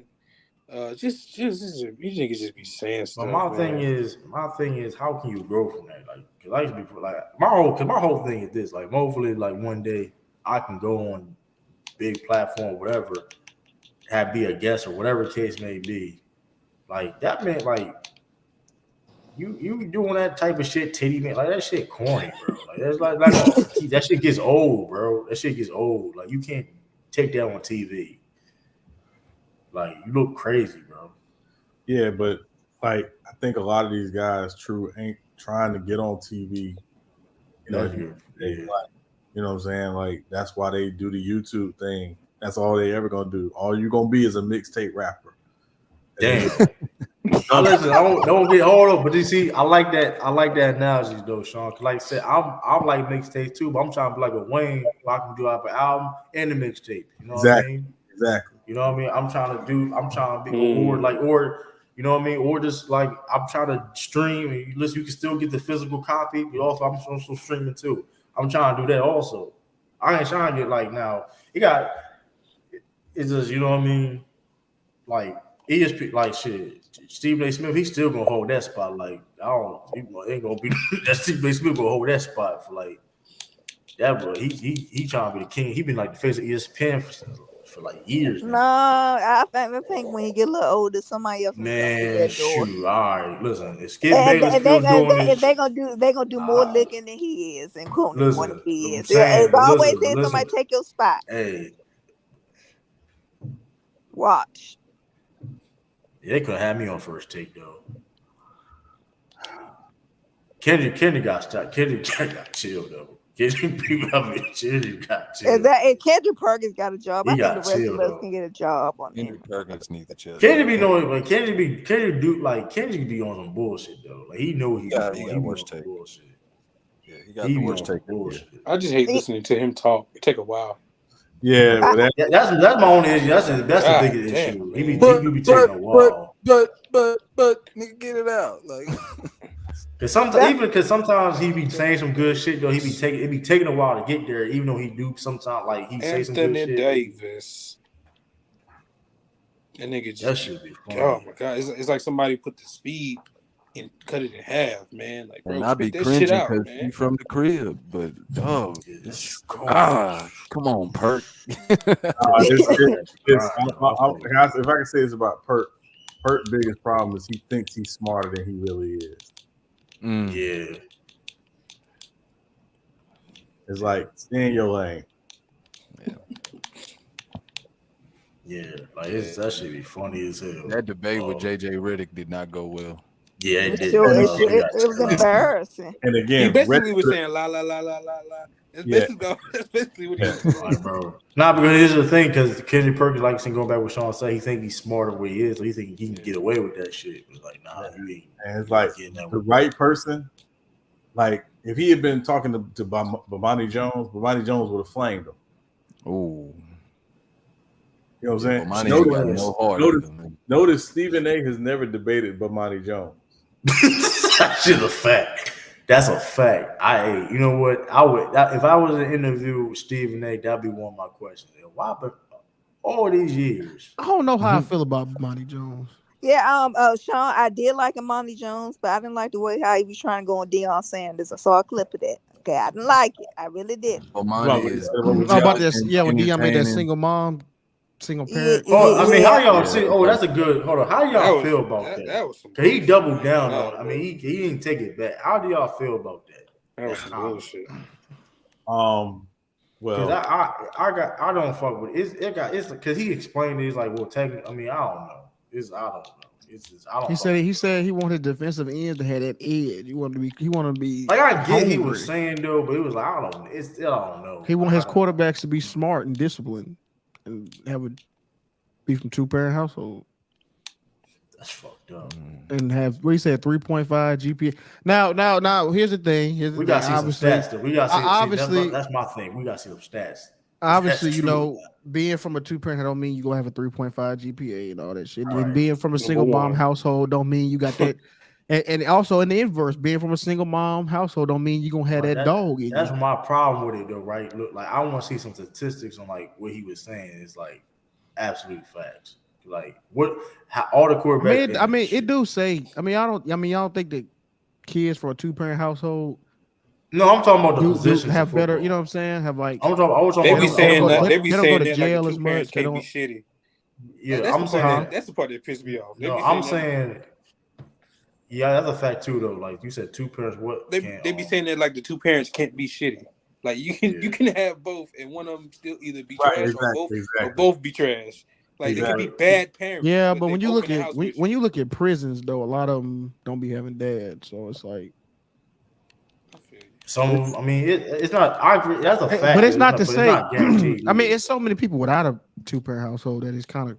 Speaker 10: Just you niggas just be saying stuff.
Speaker 1: My thing is, how can you grow from that? Like, cause I used to be like my whole thing is this. Like, hopefully, like one day I can go on big platform, whatever, be a guest or whatever case may be. Like that meant like you doing that type of shit, titty man. Like that shit corny, bro. Like that's like that shit gets old, bro. That shit gets old. Like you can't take that on TV. Like you look crazy, bro.
Speaker 15: Yeah, but like I think a lot of these guys, true, ain't trying to get on TV. You know, you know what I'm saying? Like that's why they do the YouTube thing. That's all they ever gonna do. All you're gonna be is a mixtape rapper.
Speaker 1: Damn. Now listen, don't get hold up, but you see, I like that analogy though, Sean. Cause like I said, I'm like mixtapes too, but I'm trying to be like a Wayne, where I can do out an album and a mixtape. You know what I mean?
Speaker 15: Exactly.
Speaker 1: You know what I mean? I'm trying to be or you know what I mean? Or just like I'm trying to stream and listen, you can still get the physical copy, but also I'm also streaming too. I'm trying to do that also. I ain't trying to get like now. It's just, you know what I mean? Like ESP, like shit. Stephen A. Smith, he's still gonna hold that spot. Like he ain't gonna be that Stephen A. Smith gonna hold that spot for like that. Bro, he trying to be the king. He been like the face of ESPN for like years now.
Speaker 8: No, I think when he get a little older, somebody else.
Speaker 1: Man, shoot. All right, listen. If Skip Bayless still doing it,
Speaker 8: they gonna do more licking than he is, and quoting more than he is.
Speaker 1: Saying,
Speaker 8: always saying somebody take your spot.
Speaker 1: Hey,
Speaker 8: watch.
Speaker 1: They could have me on First Take though. Kendrick got stopped. Kendrick got chill though. Kendrick got chill.
Speaker 8: If Kendrick Perkins got a job, I think the rest
Speaker 1: chill,
Speaker 8: of us can get a job on
Speaker 20: Kendrick Perkins needs to chill.
Speaker 1: Kendrick be knowing, but Kendrick be on some bullshit though. Like he know he got worse take. Bullshit.
Speaker 20: Yeah, he got the worst take. Bullshit.
Speaker 10: I just hate listening to him talk. It take a while.
Speaker 15: Yeah,
Speaker 1: that's my only issue. That's the biggest issue. He be taking a while.
Speaker 20: But nigga, get it out. Like
Speaker 1: Because sometimes he be saying some good shit though. It be taking a while to get there, even though he do sometimes like he say some good shit.
Speaker 10: Anthony Davis. That nigga just,
Speaker 1: that should be funny.
Speaker 10: Oh my god, it's like somebody put the speed and cut it in half, man. Like, bro,
Speaker 20: and I be cringing because he from the crib, but dog, come on, Perk.
Speaker 15: If I can say this about Perk, Perk's biggest problem is he thinks he's smarter than he really is.
Speaker 1: Yeah,
Speaker 15: it's like stay in your lane.
Speaker 1: Yeah, like that should be funny as hell.
Speaker 20: That debate with JJ Redick did not go well.
Speaker 1: Yeah, it did.
Speaker 8: It was embarrassing.
Speaker 15: And again,
Speaker 10: he basically was saying la la la la la la. That's basically what he was
Speaker 1: like, bro. Nah, because here's the thing, because Kendrick Perkins, like going back with Sean said, he think he's smarter where he is, so he think he can get away with that shit. It's like, nah, you ain't.
Speaker 15: And it's like the right person. Like if he had been talking to Bomani Jones would have flamed him.
Speaker 20: Oh.
Speaker 15: You know what I'm saying? Notice Stephen A. has never debated Bomani Jones.
Speaker 1: That shit's a fact. That's a fact. You know what? If I was in an interview with Stephen A., that'd be one of my questions. Why? But all these years,
Speaker 11: I don't know how I feel about Bomani Jones.
Speaker 8: Yeah, Sean, I did like Amani Jones, but I didn't like the way how he was trying to go on Deion Sanders. I saw a clip of that. Okay, I didn't like it. I really did.
Speaker 11: About this, when Deion made that single parent.
Speaker 1: I mean, how y'all see? Oh, that's a good. Hold on, how y'all feel about that?
Speaker 10: That was some
Speaker 1: bullshit. He doubled down on it. I mean, he didn't take it back. How do y'all feel about that?
Speaker 10: That was some bullshit.
Speaker 15: Well,
Speaker 1: I don't fuck with it. It's because he explained it. He's like, well, technically, I mean, I don't know. I don't know. It's just I don't.
Speaker 11: He said he wanted defensive ends to have that edge. He wanted to be.
Speaker 1: Like I get hungry. He was saying though, but it was like I don't know.
Speaker 11: He want his quarterbacks to be smart and disciplined, and have a be from 2-parent household.
Speaker 1: That's fucked up.
Speaker 11: And have what he said 3.5 GPA. Now here's the thing.
Speaker 1: We got to see some stats though. We got to see. That's my thing. We got to see some stats.
Speaker 11: Obviously, being from a 2-parent don't mean you're gonna have a 3.5 GPA and all that shit. And being from a single mom household don't mean you got that. and also in the inverse, being from a single mom household don't mean you're gonna have that dog.
Speaker 1: That's my problem with it though, right? Look, like I want to see some statistics on like what he was saying. It's like absolute facts. Like how all the quarterbacks.
Speaker 11: I mean, it do say. I don't think that kids from a 2-parent household.
Speaker 1: No, I'm talking about the position.
Speaker 11: Have better, you know what I'm saying? Have like
Speaker 10: they be saying that they don't go to jail
Speaker 11: like
Speaker 10: as much. Can't be shitty.
Speaker 1: Yeah, I'm saying
Speaker 10: that's the part that pissed me off.
Speaker 1: No, I'm saying, yeah, that's a fact too, though. Like you said, 2 parents.
Speaker 10: They be saying that like the 2 parents can't be shitty. Like you can have both, and one of them still either be trash or both be trash. Like they could be bad parents.
Speaker 11: Yeah, but when you look at prisons, though, a lot of them don't be having dads, so it's like.
Speaker 1: Some, I mean, it's not. I agree. That's a fact.
Speaker 11: But it's not to say.
Speaker 1: It's not guaranteed.
Speaker 11: I mean, it's so many people without a two-parent household that it's kind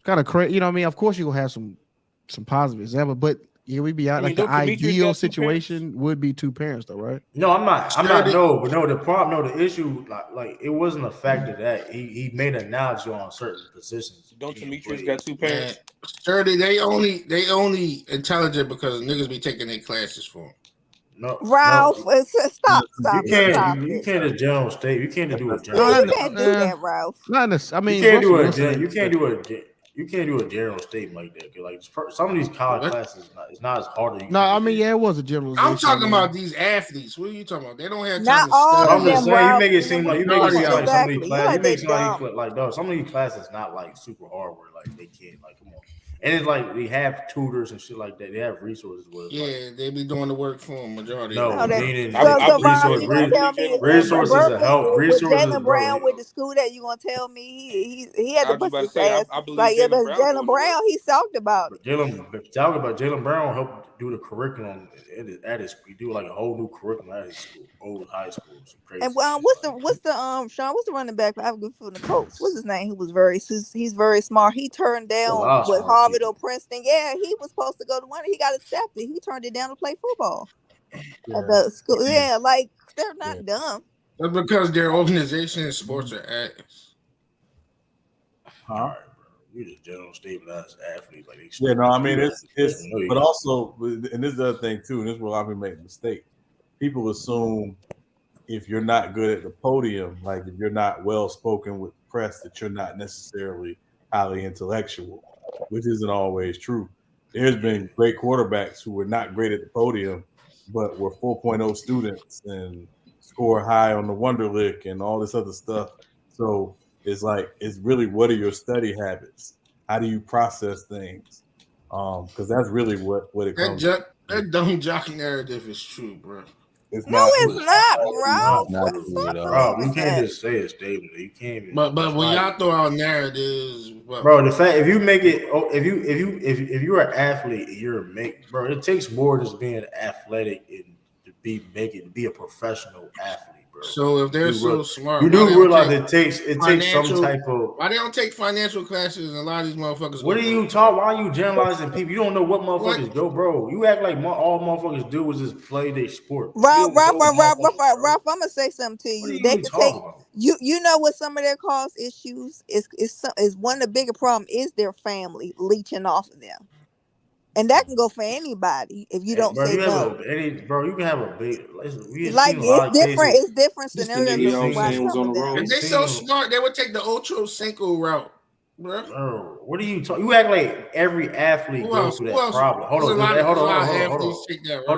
Speaker 11: of crazy. You know what I mean? Of course, you gonna have some positive examples, but here we be out. Like the ideal situation would be two parents, though, right?
Speaker 1: No, I'm not. No, the problem, the issue, like it wasn't a fact of that. He made an analogy on certain positions.
Speaker 10: Don't Demetrius got two parents?
Speaker 2: Sturdy, they only intelligent because niggas be taking their classes for them.
Speaker 1: No,
Speaker 8: Ralph, stop.
Speaker 1: You can't just general state. You can't do a
Speaker 8: general. You can't do that, Ralph.
Speaker 11: Not necessarily. I mean,
Speaker 1: you can't do a general statement like that. Like some of these college classes, it's not as hard as.
Speaker 11: No, I mean, yeah, it was a generalization.
Speaker 2: I'm talking about these athletes. What are you talking about? They don't have time
Speaker 8: not
Speaker 2: to study.
Speaker 1: I'm just saying, you make it seem like some of these
Speaker 8: exactly.
Speaker 1: classes. You make it seem like dog. Some of these classes not like super hard where like they can't like come on. And it's like they have tutors and shit like that. They have resources.
Speaker 2: Yeah, they be doing the work for them. Majority.
Speaker 1: No,
Speaker 2: resources
Speaker 1: to help. Resources.
Speaker 8: Jalen Brown with the school that you gonna tell me he had to bust his ass. Like Jalen Brown, he talked about it.
Speaker 1: Jalen Brown helped do the curriculum at his. He do like a whole new curriculum at his school, old high school.
Speaker 8: And what's the Sean? What's the running back? I'm good for the Colts. What's his name? He's very smart. He turned down with Harvard or Princeton. Yeah, he was supposed to go to one. He got accepted. He turned it down to play football at the school. Yeah, like they're not dumb.
Speaker 2: That's because their organization and sports are ass.
Speaker 1: All right, bro. You just general statement as athletes. Like
Speaker 15: I mean it's but also, and this is the other thing too, and this is where I've been making a mistake. People assume if you're not good at the podium, like if you're not well spoken with press, that you're not necessarily highly intellectual, which isn't always true. There's been great quarterbacks who were not great at the podium, but were 4.0 students and score high on the Wonderlic and all this other stuff. So it's like, it's really, what are your study habits? How do you process things? Because that's really what it comes to.
Speaker 2: That dumb jock narrative is true, bro.
Speaker 8: It's not, Ralph.
Speaker 1: Bro, you can't just say a statement. You can't even.
Speaker 2: But when y'all throw out narratives,
Speaker 1: bro, the fact if you make it, if you're an athlete, bro. It takes more than just being athletic and to be a professional athlete, bro.
Speaker 2: So if they're so smart,
Speaker 1: you do realize it takes some type of.
Speaker 2: Why they don't take financial classes and a lot of these motherfuckers?
Speaker 1: What are you talking? Why are you generalizing people? You don't know what motherfuckers do, bro. You act like all motherfuckers do is just play their sport.
Speaker 8: Ralph, I'm gonna say something to you. They can take you know what some of their cause issues is one of the bigger problems is their family leeching off of them. And that can go for anybody if you don't say no.
Speaker 1: You can have a big
Speaker 8: it's different scenarios.
Speaker 2: If they so smart, they would take the Ocho Cinco route, bro.
Speaker 1: What are you talking? You act like every athlete goes through that problem. Hold on.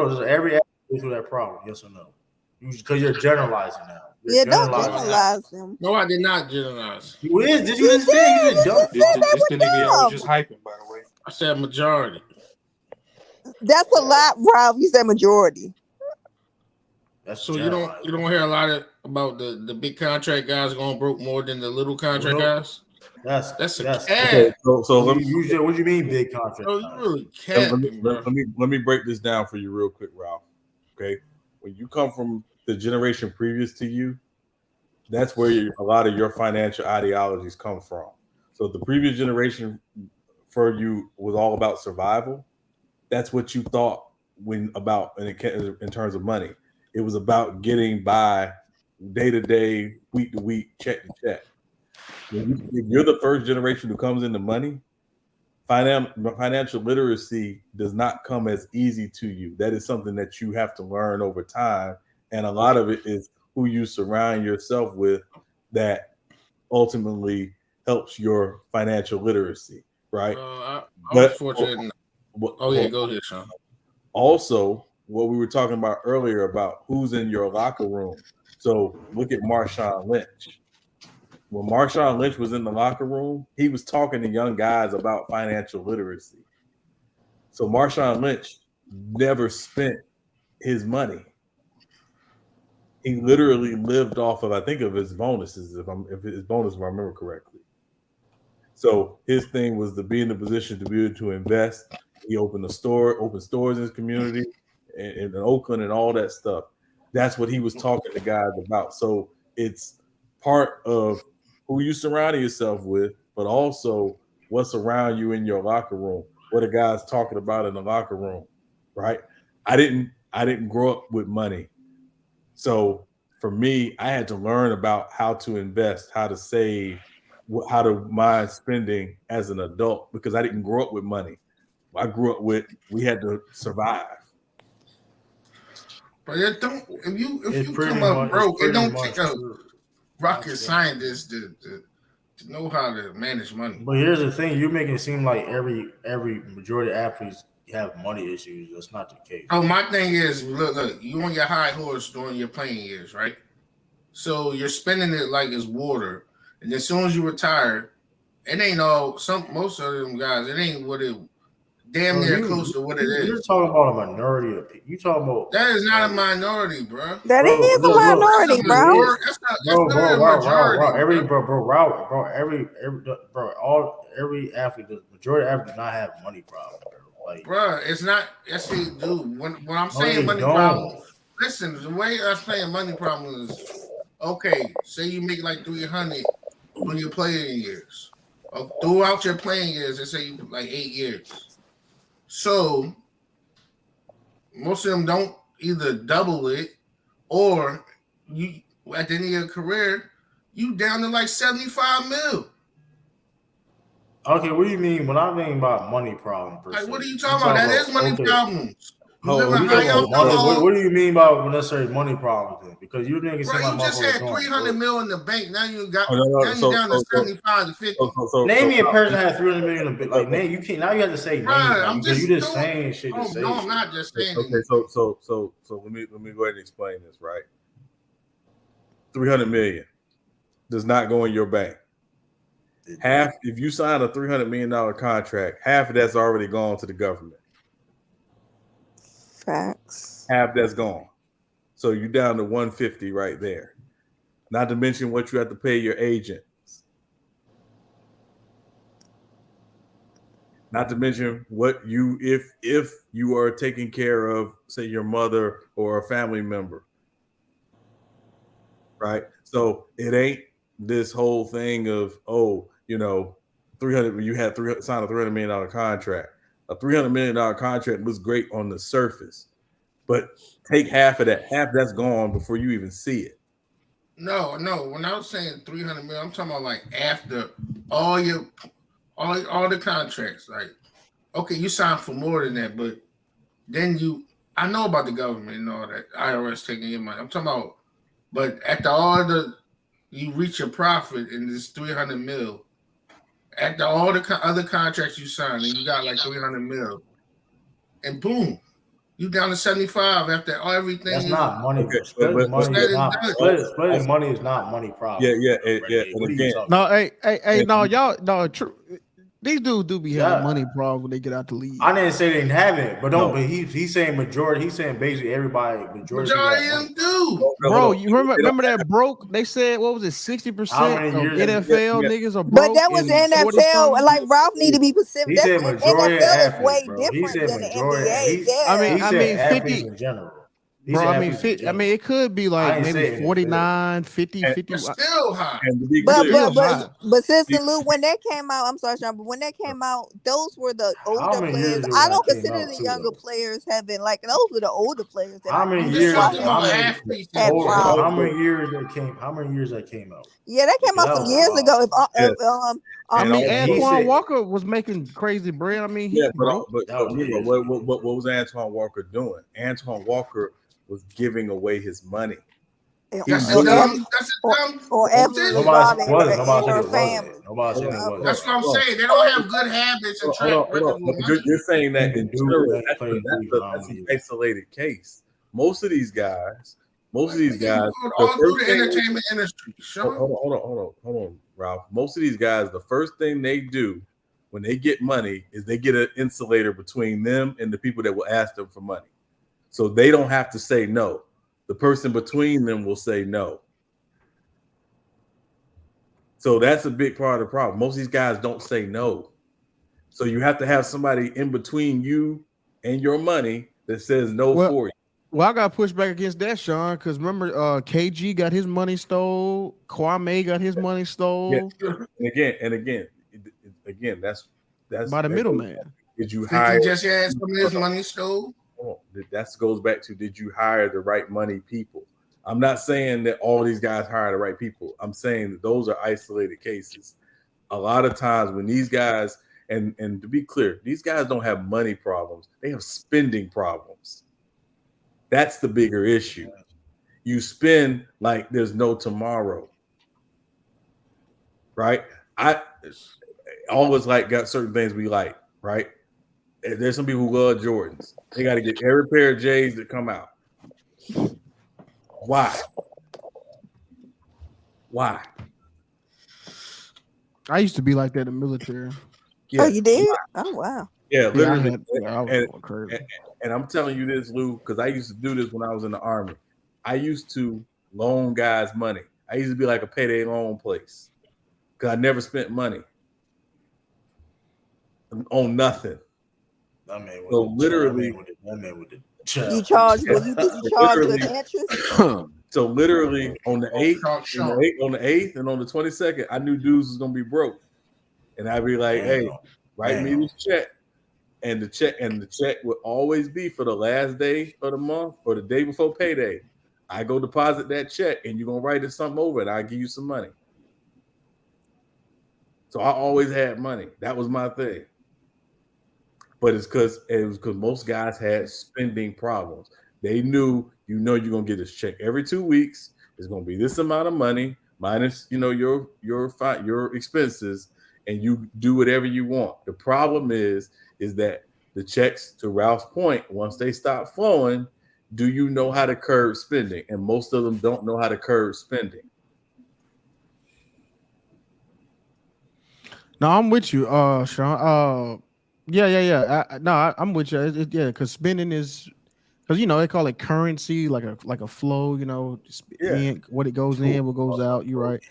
Speaker 1: Does every athlete go through that problem? Yes or no? Because you're generalizing now.
Speaker 8: Don't generalize them.
Speaker 2: No, I did not generalize.
Speaker 1: You is? Did you just say you just dumb?
Speaker 10: This the nigga y'all was just hyping, by the way.
Speaker 2: I said majority.
Speaker 8: That's a lot, Ralph. You said majority.
Speaker 2: So you don't hear a lot about the big contract guys going broke more than the little contract guys. That's
Speaker 15: okay. So let me.
Speaker 1: What do you mean big contract?
Speaker 2: Oh, you really can't.
Speaker 15: Let me break this down for you real quick, Ralph. Okay, when you come from the generation previous to you, that's where a lot of your financial ideologies come from. So the previous generation for you was all about survival. That's what you thought in terms of money. It was about getting by day to day, week to week, check to check. If you're the first generation who comes into money, financial literacy does not come as easy to you. That is something that you have to learn over time. And a lot of it is who you surround yourself with that ultimately helps your financial literacy, right?
Speaker 2: I was fortunate. Go ahead, Sean.
Speaker 15: Also, what we were talking about earlier about who's in your locker room. So look at Marshawn Lynch. When Marshawn Lynch was in the locker room, he was talking to young guys about financial literacy. So Marshawn Lynch never spent his money. He literally lived off of, I think, of his bonuses, if I remember correctly. So his thing was to be in the position to be able to invest. He opened stores in his community in Oakland and all that stuff. That's what he was talking to guys about. So it's part of who you surrounding yourself with, but also what's around you in your locker room. What a guy's talking about in the locker room, right? I didn't grow up with money. So for me, I had to learn about how to invest, how to save, how to mind spending as an adult because I didn't grow up with money. I grew up with we had to survive.
Speaker 2: But it don't. If you come up broke, it don't take a rocket scientist to know how to manage money.
Speaker 1: But here's the thing: you're making it seem like every majority of athletes have money issues. That's not the case.
Speaker 2: Oh, my thing is, look, you on your high horse during your playing years, right? So you're spending it like it's water, and as soon as you retire, it ain't all. Most of them guys, it ain't what it. Damn near close to what it is.
Speaker 1: You're talking about a minority of people. You talking about
Speaker 2: that is not a minority, bro.
Speaker 8: That is a minority, bro.
Speaker 1: Every athlete, the majority of athletes do not have money problems, bro. Like,
Speaker 2: bro, it's not. Yes, they do. When I'm saying money problems, listen. The way I'm saying money problems is okay. Say you make like 300 when you're playing years. Throughout your playing years, let's say you like 8 years. So most of them don't either double it or you at the end of your career, you down to like 75 mil.
Speaker 1: Okay, what do you mean? What I mean by money problem per se?
Speaker 2: Like, what are you talking about? That is money problems.
Speaker 1: What do you mean by necessarily money problems then? Because you niggas
Speaker 2: bro, you just had 300 mil in the bank. Now you got you down to 75 to 50.
Speaker 1: Name me a person that had 300 million in the bank. Like, name you can't. Now you have to say names. You just saying shit to say.
Speaker 2: No, I'm not just saying.
Speaker 15: Okay, so let me go ahead and explain this. Right, 300 million does not go in your bank. Half, if you sign a $300 million contract, half of that's already gone to the government.
Speaker 8: Facts.
Speaker 15: Half that's gone. So you're down to 150 right there. Not to mention what you have to pay your agent. Not to mention what you if you are taking care of, say, your mother or a family member. Right? So it ain't this whole thing of, 300. You had signed a $300 million contract. A $300 million contract looks great on the surface, but take half of that. Half that's gone before you even see it.
Speaker 2: No. When I was saying 300 million, I'm talking about like after all the contracts. Like, okay, you signed for more than that, but then I know about the government and all that. IRS taking your money. I'm talking about, but after you reach your profit in this 300 mil. After all the other contracts you signed, and you got like 300 mil, and boom, you down to 75 after everything.
Speaker 1: That's not money. Splitting money is not money problem.
Speaker 15: Yeah. And again,
Speaker 11: true. These dudes do be having money problems when they get out the league.
Speaker 1: I didn't say they didn't have it, but But he's saying majority. He's saying basically everybody. Majority
Speaker 2: of them do.
Speaker 11: Bro, you remember that broke? They said what was it? 60% of NFL niggas are broke.
Speaker 8: But that was NFL. Like Ralph need to be specific.
Speaker 1: He said majority
Speaker 8: NFL is
Speaker 1: athletes,
Speaker 8: way
Speaker 1: bro.
Speaker 8: different than the NBA.
Speaker 11: I mean
Speaker 1: 50 in general.
Speaker 11: Bro, I mean, it could be like maybe 49, 50, 50.
Speaker 2: It's still high.
Speaker 8: But Sister Lou, when that came out, I'm sorry, Sean, but when that came out, those were the older players. I don't consider the younger players having those were the older players.
Speaker 1: How many years? How many years that came out?
Speaker 8: Yeah, that came out some years ago.
Speaker 11: I mean, Antoine Walker was making crazy bread. I mean,
Speaker 15: but what was Antoine Walker doing? Antoine Walker was giving away his money.
Speaker 2: That's what I'm saying. They don't have good habits and track record.
Speaker 15: You're saying that in general, that's an isolated case. Most of these guys,
Speaker 2: all through the entertainment industry.
Speaker 15: Hold on, Ralph. Most of these guys, the first thing they do when they get money is they get an insulator between them and the people that will ask them for money. So they don't have to say no. The person between them will say no. So that's a big part of the problem. Most of these guys don't say no. So you have to have somebody in between you and your money that says no for you.
Speaker 11: Well, I got pushed back against that, Sean, because remember, KG got his money stole. Kwame got his money stole.
Speaker 15: Yeah. And again, that's
Speaker 11: by the middleman.
Speaker 15: Did you hire?
Speaker 2: He just had some of his money stole.
Speaker 15: That goes back to, did you hire the right money people? I'm not saying that all these guys hire the right people. I'm saying that those are isolated cases. A lot of times when these guys, and to be clear, these guys don't have money problems. They have spending problems. That's the bigger issue. You spend like there's no tomorrow, right? I always got certain things we like, right? There's some people who love Jordans. They got to get every pair of J's that come out. Why?
Speaker 11: I used to be like that in the military.
Speaker 8: Yeah. Oh, you did? Oh, wow.
Speaker 15: Yeah, literally. And I'm telling you this, Lou, because I used to do this when I was in the Army. I used to loan guys money. I used to be like a payday loan place because I never spent money on nothing.
Speaker 1: I mean,
Speaker 15: so literally,
Speaker 8: you charge the interest.
Speaker 15: So literally on the 8th and on the 22nd, I knew dudes was gonna be broke, and I'd be like, "Hey, write me this check," and the check would always be for the last day of the month or the day before payday. I go deposit that check, and you're gonna write it something over, and I give you some money. So I always had money. That was my thing. But it was because most guys had spending problems. They knew, you're gonna get this check every 2 weeks. It's gonna be this amount of money minus, your expenses, and you do whatever you want. The problem is that the checks, to Ralph's point, once they stop flowing, do you know how to curb spending? And most of them don't know how to curb spending.
Speaker 11: No, I'm with you, Sean. Yeah. I'm with you. Because spending is, because they call it currency, like a flow. What it goes in, what goes out. You're right.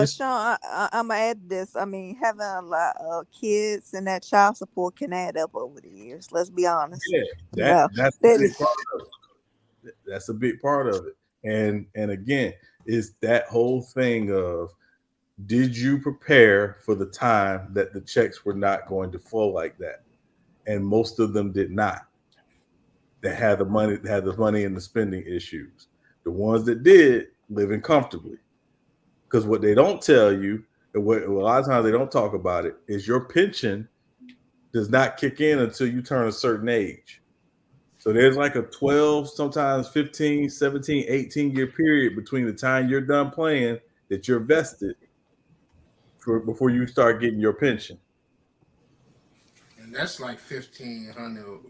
Speaker 8: Sean, I'm gonna add this. I mean, having a lot of kids and that child support can add up over the years. Let's be honest.
Speaker 15: Yeah, that's a big part of it. That's a big part of it. And again, it's that whole thing of, did you prepare for the time that the checks were not going to flow like that? And most of them did not. That had the money and the spending issues. The ones that did, living comfortably. Because what they don't tell you, and what a lot of times they don't talk about it, is your pension does not kick in until you turn a certain age. So there's like a 12, sometimes 15, 17, 18-year period between the time you're done playing that you're vested before you start getting your pension.
Speaker 2: And that's like $1,500.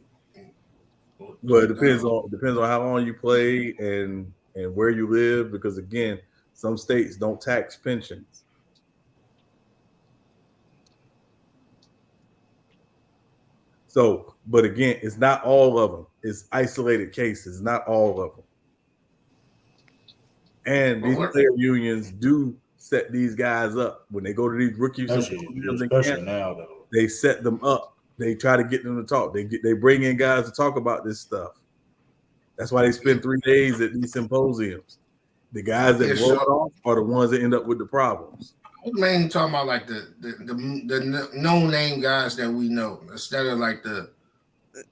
Speaker 15: Well, it depends on how long you play and where you live, because again, some states don't tax pensions. So, but again, it's not all of them. It's isolated cases, not all of them. And these player unions do set these guys up when they go to these rookie symposiums. They set them up. They try to get them to talk. They bring in guys to talk about this stuff. That's why they spend 3 days at these symposiums. The guys that blow it off are the ones that end up with the problems.
Speaker 2: I'm mainly talking about like the no-name guys that we know, instead of like the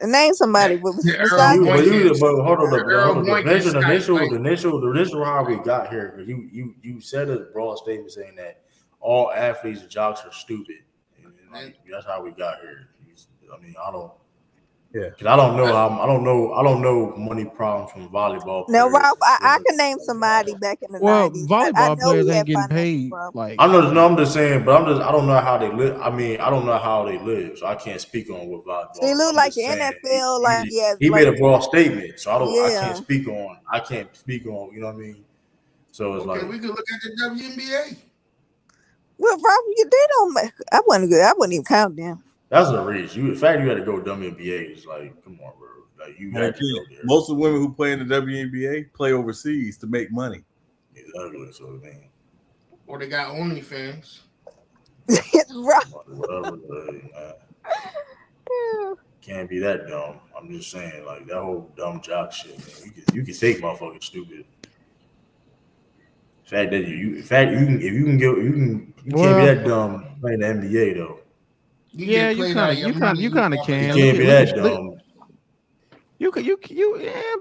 Speaker 8: name somebody.
Speaker 1: But hold on, the initial how we got here, because you said a broad statement saying that all athletes and jocks are stupid. And that's how we got here. I mean, I don't. Yeah, because I don't know money problems from volleyball players.
Speaker 8: No, Ralph, I can name somebody back in the 90s.
Speaker 11: Volleyball players ain't getting paid.
Speaker 1: I'm just saying, but I don't know how they live. I mean, I don't know how they live, so I can't speak on what volleyball.
Speaker 8: They look like the NFL,
Speaker 1: he made a broad statement, so I can't speak on. You know what I mean? So it's like
Speaker 2: we could look at the WNBA.
Speaker 8: Well, Ralph, they don't. I wouldn't even count them.
Speaker 1: That's a reach. The fact you had to go WNBA is like, come on, bro. Like you had to go there.
Speaker 15: Most of the women who play in the WNBA play overseas to make money.
Speaker 1: Exactly. So man.
Speaker 2: Or they got OnlyFans.
Speaker 1: Whatever. Can't be that dumb. I'm just saying, like that whole dumb jock shit. Man. You can say motherfucking stupid. Fact that you can't be that dumb playing the NBA though.
Speaker 11: Yeah, you kind of can.
Speaker 1: You can't be that dumb.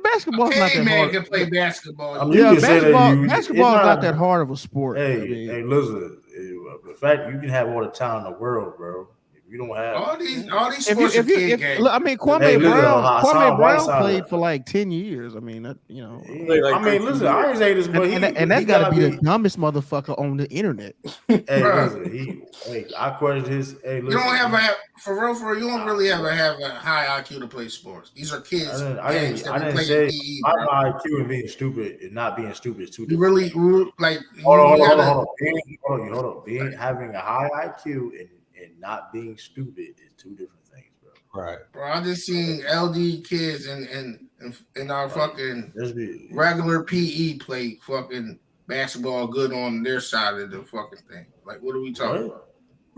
Speaker 11: Basketball's not that hard.
Speaker 2: Can play basketball.
Speaker 1: I mean, you can say that
Speaker 11: basketball is not that hard of a sport.
Speaker 1: Hey, listen. The fact you can have all the talent in the world, bro. If you don't have
Speaker 2: all these sports are kid games.
Speaker 11: I mean, Kwame Brown played for like 10 years. I mean, you know.
Speaker 1: I mean, listen, I ain't say this, but
Speaker 11: and that's got to be the dumbest motherfucker on the internet.
Speaker 1: Hey, listen, I question his. Hey, listen,
Speaker 2: you don't have for real. You don't really ever have a high IQ to play sports. These are kids.
Speaker 1: I didn't say high IQ and being stupid and not being stupid is two different.
Speaker 2: You really like.
Speaker 1: Hold on. Having a high IQ and not being stupid is two different things, bro.
Speaker 15: Right.
Speaker 2: Bro, I just seen LD kids in our fucking regular PE play fucking basketball good on their side of the fucking thing. Like, what are we talking about?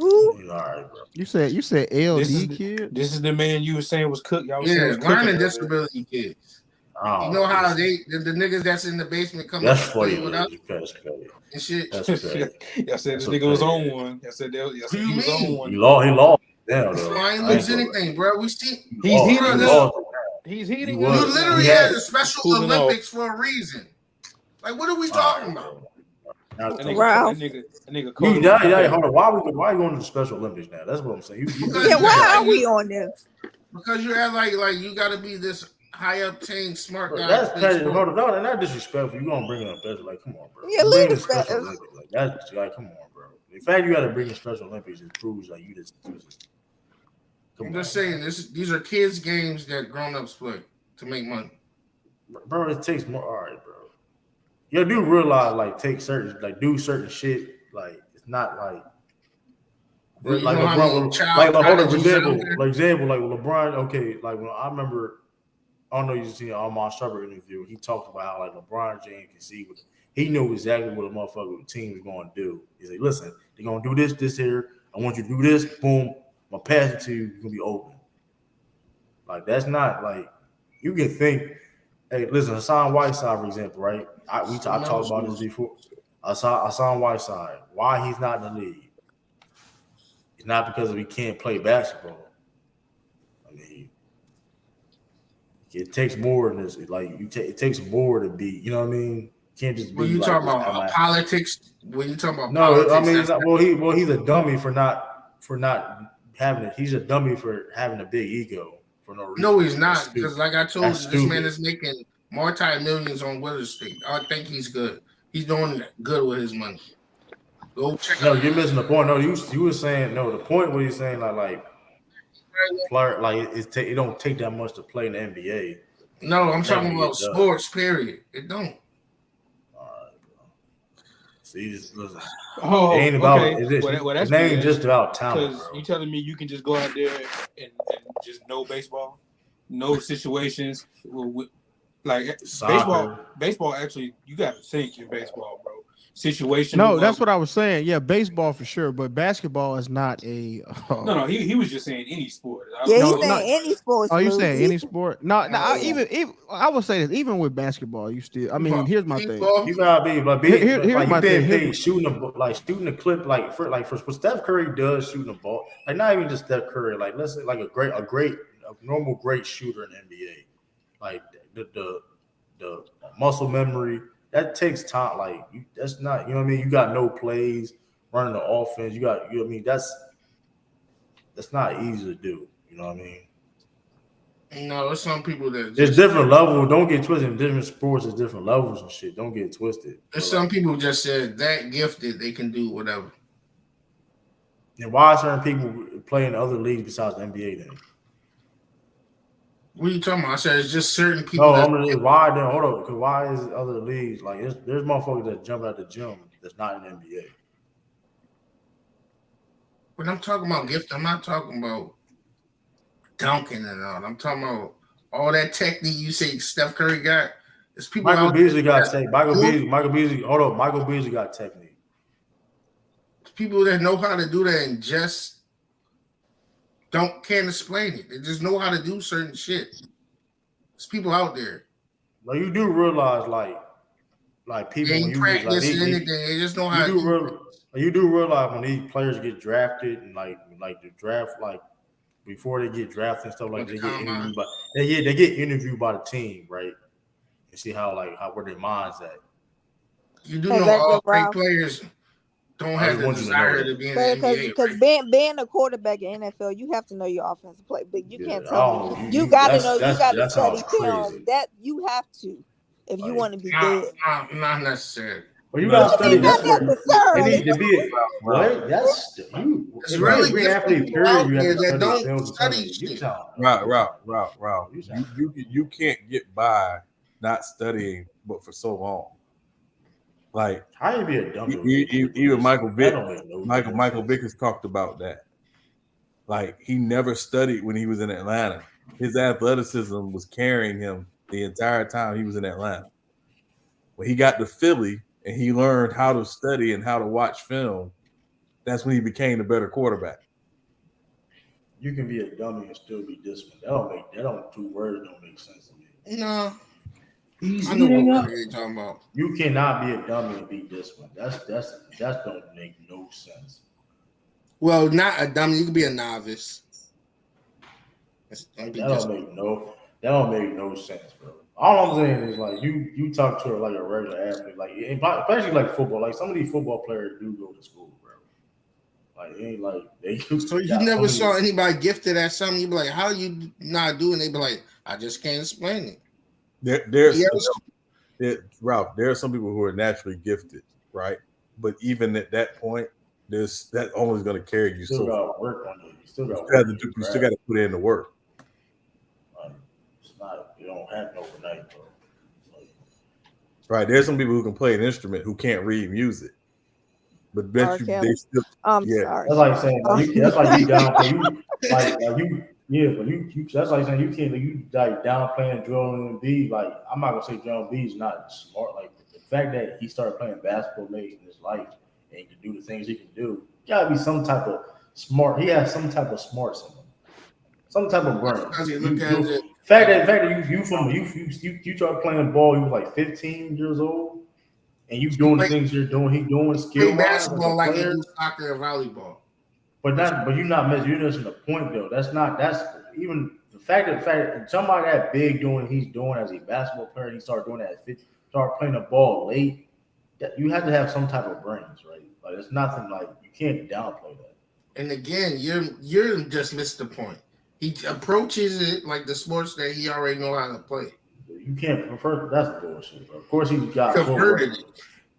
Speaker 1: All right, bro.
Speaker 11: You said LD kid.
Speaker 10: This is the man you were saying was cooked.
Speaker 2: Learning disability kids.
Speaker 1: Oh,
Speaker 2: you know how the niggas that's in the basement come up and play with us and shit.
Speaker 1: That's crazy.
Speaker 10: Y'all said the nigga was on one. Y'all said he was on one.
Speaker 1: He lost. Damn,
Speaker 2: though. I ain't lose anything, bro. We see
Speaker 10: he's heating.
Speaker 2: You literally had the Special Olympics for a reason. Like, what are we talking about?
Speaker 10: Hold on.
Speaker 1: Why are you going to the Special Olympics now? That's what I'm saying.
Speaker 8: Why are we on this?
Speaker 2: Because you have like you got to be this high obtained smart guy.
Speaker 1: That's petty. Hold on, no, not disrespectful. You gonna bring it up special? Like, come on, bro.
Speaker 8: Yeah,
Speaker 1: bring the Special Olympics. Like that's like, come on, bro. The fact you got to bring the Special Olympics, it proves like you just.
Speaker 2: I'm just saying these are kids' games that grown-ups play to make money.
Speaker 1: Bro, it takes more. All right, bro. You do realize do certain shit. Like it's not like. Like LeBron, for example, like LeBron. Okay, like when I remember. I don't know you see Armand Strubber interview. He talked about how like LeBron James can see he knew exactly what a motherfucking team was going to do. He said, "Listen, they're gonna do this here. I want you to do this. Boom, I'm gonna pass it to you. You're gonna be open." Like that's not like you can think. Hey, listen, Hassan Whiteside, for example, right? I talked about this before. Hassan Whiteside, why he's not in the league? It's not because he can't play basketball. I mean. It takes more than this. Like it takes more to be. You know what I mean? You can't just.
Speaker 2: When you talking about politics, when you talking about
Speaker 1: politics, I mean, he's a dummy for not having it. He's a dummy for having a big ego for no reason.
Speaker 2: No, he's not. Because like I told you, this man is making multi-millions on Witherspoon. I think he's good. He's doing good with his money. Go check.
Speaker 1: No, you're missing the point. No, you were saying no. The point where you're saying like. Flirt, like it don't take that much to play in the NBA.
Speaker 2: No, I'm talking about sports. Period. It don't.
Speaker 1: All right, bro. See, listen.
Speaker 10: Oh,
Speaker 1: it ain't about.
Speaker 10: Okay.
Speaker 1: It ain't just about talent.
Speaker 10: Because you telling me you can just go out there and just know baseball, know situations. Like
Speaker 1: soccer.
Speaker 10: baseball. Actually, you got to think in baseball, bro. Situation.
Speaker 11: No, that's what I was saying. Yeah, baseball for sure, but basketball is not a.
Speaker 10: No. He was just saying any sport.
Speaker 8: He's saying any sport.
Speaker 11: Oh, you saying any sport? No. Even I would say this. Even with basketball, you still. I mean, here's my thing.
Speaker 1: You gotta be, but here's my thing. Shooting a clip, like for what Steph Curry does, shooting a ball. Like not even just Steph Curry. Like let's say like a normal great shooter in the NBA. Like the muscle memory. That takes time. Like that's not, you know what I mean? You got no plays running the offense. You know what I mean? That's not easy to do. You know what I mean?
Speaker 2: No, there's some people that
Speaker 1: there's different levels. Don't get twisted. In different sports, there's different levels and shit. Don't get twisted.
Speaker 2: There's some people just said that gifted, they can do whatever.
Speaker 1: And why are certain people playing in other leagues besides the NBA then?
Speaker 2: What are you talking about? I said it's just certain people.
Speaker 1: No, why then? Hold on, because why is other leagues like there's motherfuckers that jump out the gym that's not in the NBA.
Speaker 2: When I'm talking about gift, I'm not talking about dunking and all. I'm talking about all that technique you say Steph Curry got. There's people.
Speaker 1: Michael Beasley got technique. Michael Beasley got technique.
Speaker 2: people that know how to do that and just can't explain it. They just know how to do certain shit. There's people out there.
Speaker 1: Like you do realize, like people
Speaker 2: ain't practicing anything. They just know how to do it.
Speaker 1: You do realize when these players get drafted and like the draft, like before they get drafted and stuff, like they get interviewed by the team, right? And see how where their minds at.
Speaker 2: You do know all great players don't have the desire to be in the NBA.
Speaker 8: Because being a quarterback in NFL, you have to know your offensive play. But you can't tell me. You got to know. You got to study film. That you have to if you want to be good.
Speaker 2: Not necessarily.
Speaker 1: Well, you got to study. That's where you need to be. Right? That's you.
Speaker 2: It's really different people out there that don't study shit.
Speaker 15: Ralph. You can't get by not studying, but for so long. Like
Speaker 1: how you be a dummy?
Speaker 15: Even Michael Vick has talked about that. Like he never studied when he was in Atlanta. His athleticism was carrying him the entire time he was in Atlanta. When he got to Philly and he learned how to study and how to watch film, that's when he became a better quarterback.
Speaker 1: You can be a dummy and still be disciplined. Two words don't make sense to me.
Speaker 2: No.
Speaker 1: I know what you're talking about. You cannot be a dummy and be disciplined. That don't make no sense.
Speaker 2: Well, not a dummy. You can be a novice.
Speaker 1: That don't make no sense, bro. All I'm saying is like you talk to her like a regular athlete, like especially like football. Like some of these football players do go to school, bro. Like it ain't like they.
Speaker 2: So you never saw anybody gifted at something. You be like, "How you not doing?" They be like, "I just can't explain it."
Speaker 15: Ralph, there are some people who are naturally gifted, right? But even at that point, that only is going to carry you.
Speaker 1: Still got to work on it. You still got
Speaker 15: to put in the work.
Speaker 1: It's not. You don't happen overnight, bro.
Speaker 15: Right. There's some people who can play an instrument who can't read music, but bet you they still.
Speaker 8: Sorry.
Speaker 1: That's like saying that's like you downplay but you that's like saying you like downplaying Joel Embiid. Like I'm not gonna say Joel Embiid's not smart. Like the fact that he started playing basketball late in his life and he can do the things he can do, gotta be some type of smart. He has some type of smarts in him, some type of brain. The fact that you start playing ball, you was like 15 years old, and you doing the things you're doing. He doing skill
Speaker 2: basketball like he do soccer or volleyball.
Speaker 1: But you're missing the point though. That's even the fact that somebody that big doing he's doing as a basketball player, he started doing that at 50, start playing the ball late. That you have to have some type of brains, right? Like it's nothing like you can't downplay that.
Speaker 2: And again, you're just missed the point. He approaches it like the sports that he already know how to play.
Speaker 1: You can't prefer that's bullshit, bro. Of course he's got footwork.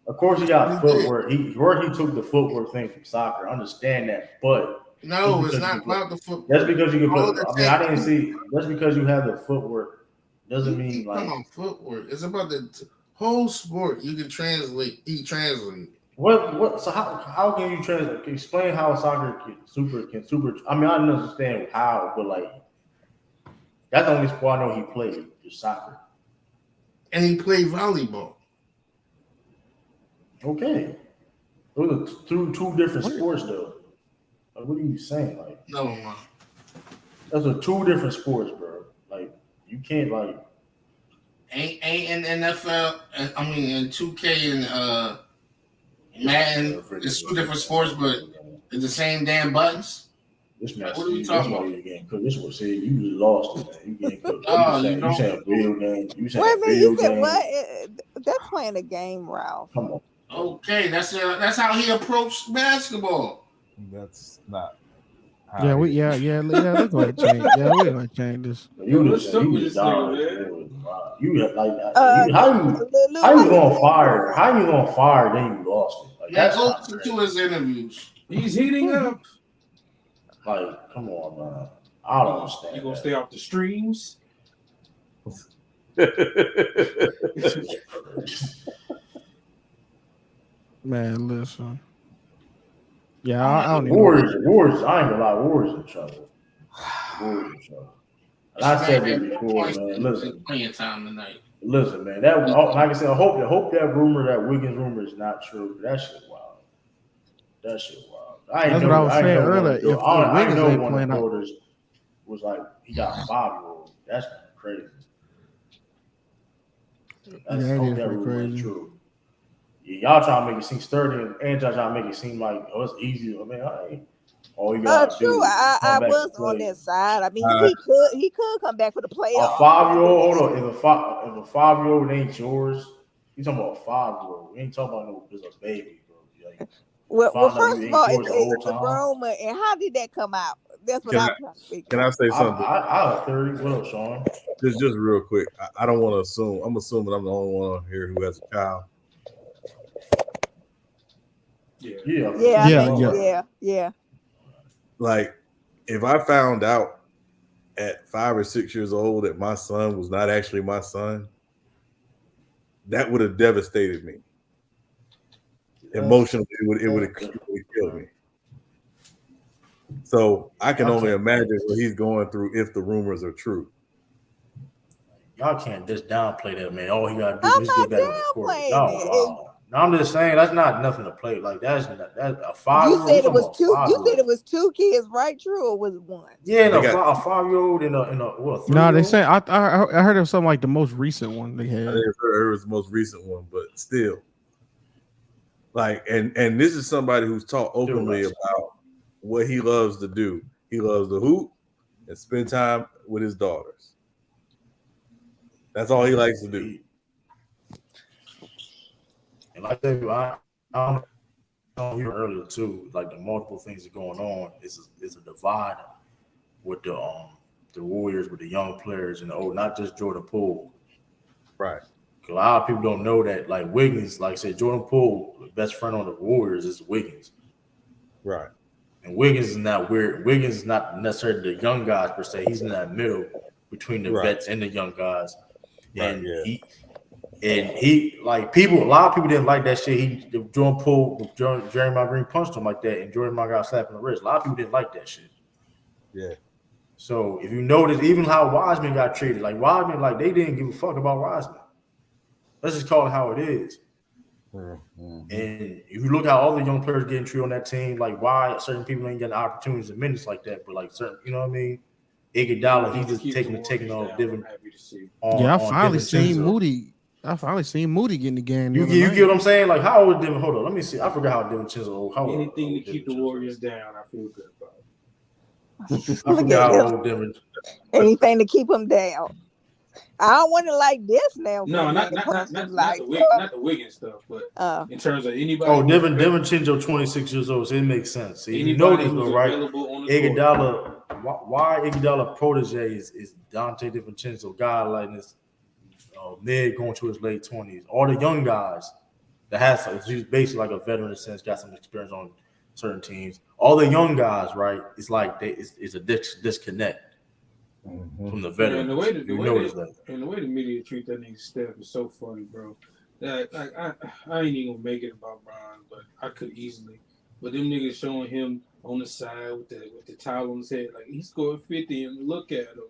Speaker 1: Of course he got footwork. He took the footwork thing from soccer. I understand that, but
Speaker 2: no, it's not about the footwork.
Speaker 1: That's because you can put. I mean, I didn't see. That's because you have the footwork. Doesn't mean like
Speaker 2: come on, footwork. It's about the whole sport. You can translate. He translated.
Speaker 1: What? So how can you translate? Explain how soccer can super. I mean, I don't understand how, but like that's the only sport I know he played is soccer,
Speaker 2: and he played volleyball.
Speaker 1: Okay, those are two different sports though. Like, what are you saying? Like,
Speaker 2: no, man.
Speaker 1: Those are two different sports, bro. Like, you can't like.
Speaker 2: Ain't in NFL. I mean, in 2K and Madden, it's two different sports, but it's the same damn buttons.
Speaker 1: This man, what are you talking about? Because this was said you just lost it, man. You getting cooked. You saying real game. You saying
Speaker 8: wait a minute,
Speaker 1: real
Speaker 8: you said
Speaker 1: game.
Speaker 8: what? That's playing a game, Ralph.
Speaker 1: Come on.
Speaker 2: Okay, that's how he approached basketball.
Speaker 15: That's not.
Speaker 11: Let's go ahead and change. Yeah, we're gonna change this.
Speaker 1: You how you gonna fire? How you gonna fire? Then you lost it. Like
Speaker 2: that's listen to his interviews.
Speaker 10: He's heating up.
Speaker 1: Like, come on, man. I don't understand.
Speaker 10: You gonna stay off the streams?
Speaker 11: Man, listen. Yeah, I don't even
Speaker 1: Warriors. I ain't gonna lie. Warriors in trouble. Warriors in trouble. And I said this before, man. Listen,
Speaker 2: playing time tonight.
Speaker 1: Listen, man. That, like I said, I hope that Wiggins rumor is not true. That shit wild. That shit wild.
Speaker 11: That's what I was saying earlier. If
Speaker 1: I know
Speaker 11: ain't
Speaker 1: one
Speaker 11: playing
Speaker 1: of the
Speaker 11: out,
Speaker 1: daughters was like he got a 5-year-old. That's crazy. That's
Speaker 11: yeah, it is
Speaker 1: that
Speaker 11: pretty
Speaker 1: really
Speaker 11: crazy.
Speaker 1: true. Yeah, y'all trying to make it seem sturdy, and y'all trying to make it seem like it's easy. I mean, all you gotta
Speaker 8: True.
Speaker 1: do is
Speaker 8: I
Speaker 1: come back
Speaker 8: was
Speaker 1: and play.
Speaker 8: on that side. I mean, he could come back for the
Speaker 1: A
Speaker 8: playoffs.
Speaker 1: 5-year-old, hold on. If a 5-year-old ain't yours, you talking about a 5-year-old. We ain't talking about no just a baby, bro. Like,
Speaker 8: Well, first of all,
Speaker 1: yours the whole
Speaker 8: it's a
Speaker 1: time.
Speaker 8: rumor, and how did that come out? That's what I'm trying to figure.
Speaker 15: Can I say something?
Speaker 1: I 30. What up, Sean?
Speaker 15: Just real quick. I don't want to assume. I'm assuming I'm the only one on here who has a child.
Speaker 8: Yeah.
Speaker 15: Like, if I found out at 5 or 6 years old that my son was not actually my son, that would have devastated me. Emotionally, it would have killed me. So I can only imagine what he's going through if the rumors are true.
Speaker 1: Y'all can't just downplay that, man. All he gotta do is get back on the court. Wow. No, I'm just saying that's not nothing to play. Like that's a 5-year-old.
Speaker 8: You said it was two. You said it was 2 kids, right? True, or was it 1?
Speaker 1: Yeah, a 5-year-old and a what?
Speaker 11: No, they say I heard of something like the most recent one they had.
Speaker 15: I heard it was the most recent one, but still, like, and this is somebody who's talked openly about what he loves to do. He loves to hoop and spend time with his daughters. That's all he likes to do.
Speaker 1: And like I don't know you earlier too, like the multiple things that are going on is a divide with the Warriors, with the young players and not just Jordan Poole.
Speaker 15: Right.
Speaker 1: A lot of people don't know that, like Wiggins, like I said, Jordan Poole, the best friend on the Warriors is Wiggins.
Speaker 15: Right.
Speaker 1: And Wiggins is not weird. Wiggins is not necessarily the young guys per se. He's in that middle between the vets and the young guys. And he like people. A lot of people didn't like that shit. Jordan Poole, Jeremiah Green punched him like that, and Jordan got slapped in the wrist. A lot of people didn't like that shit.
Speaker 15: Yeah.
Speaker 1: So if you notice, even how Wiseman got treated, like Wiseman, like they didn't give a fuck about Wiseman. Let's just call it how it is.
Speaker 15: Mm-hmm.
Speaker 1: And if you look how all the young players getting treated on that team, like why certain people ain't getting opportunities and minutes like that, but like certain, you know what I mean? Iguodala, he's just taking on different.
Speaker 11: I finally seen Moody getting the game.
Speaker 1: You get what I'm saying? Like how old Devin? Hold on, let me see. I forgot how Devin Chisel.
Speaker 10: Anything to keep the Warriors down, I feel good about it.
Speaker 1: I forgot how old Devin.
Speaker 8: Anything to keep him down. I don't want it like this now.
Speaker 10: No, not the Wiggins stuff, but in terms of anybody.
Speaker 1: Oh, Devin Chinjo, 26 years old, so it makes sense. See, you know this, though, right? Iguodala, why Iguodala protege is Dante DiVincenzo, guy like this, mid going to his late 20s. All the young guys that has, he's basically like a veteran in a sense, got some experience on certain teams. All the young guys, right? It's like it's a disconnect. Mm-hmm. From the veteran,
Speaker 10: and the way the media treat that nigga Steph is so funny, bro. That I ain't even gonna make it about Bron, but I could easily. But them niggas showing him on the side with the towel on his head, like he scored 50, and look at him.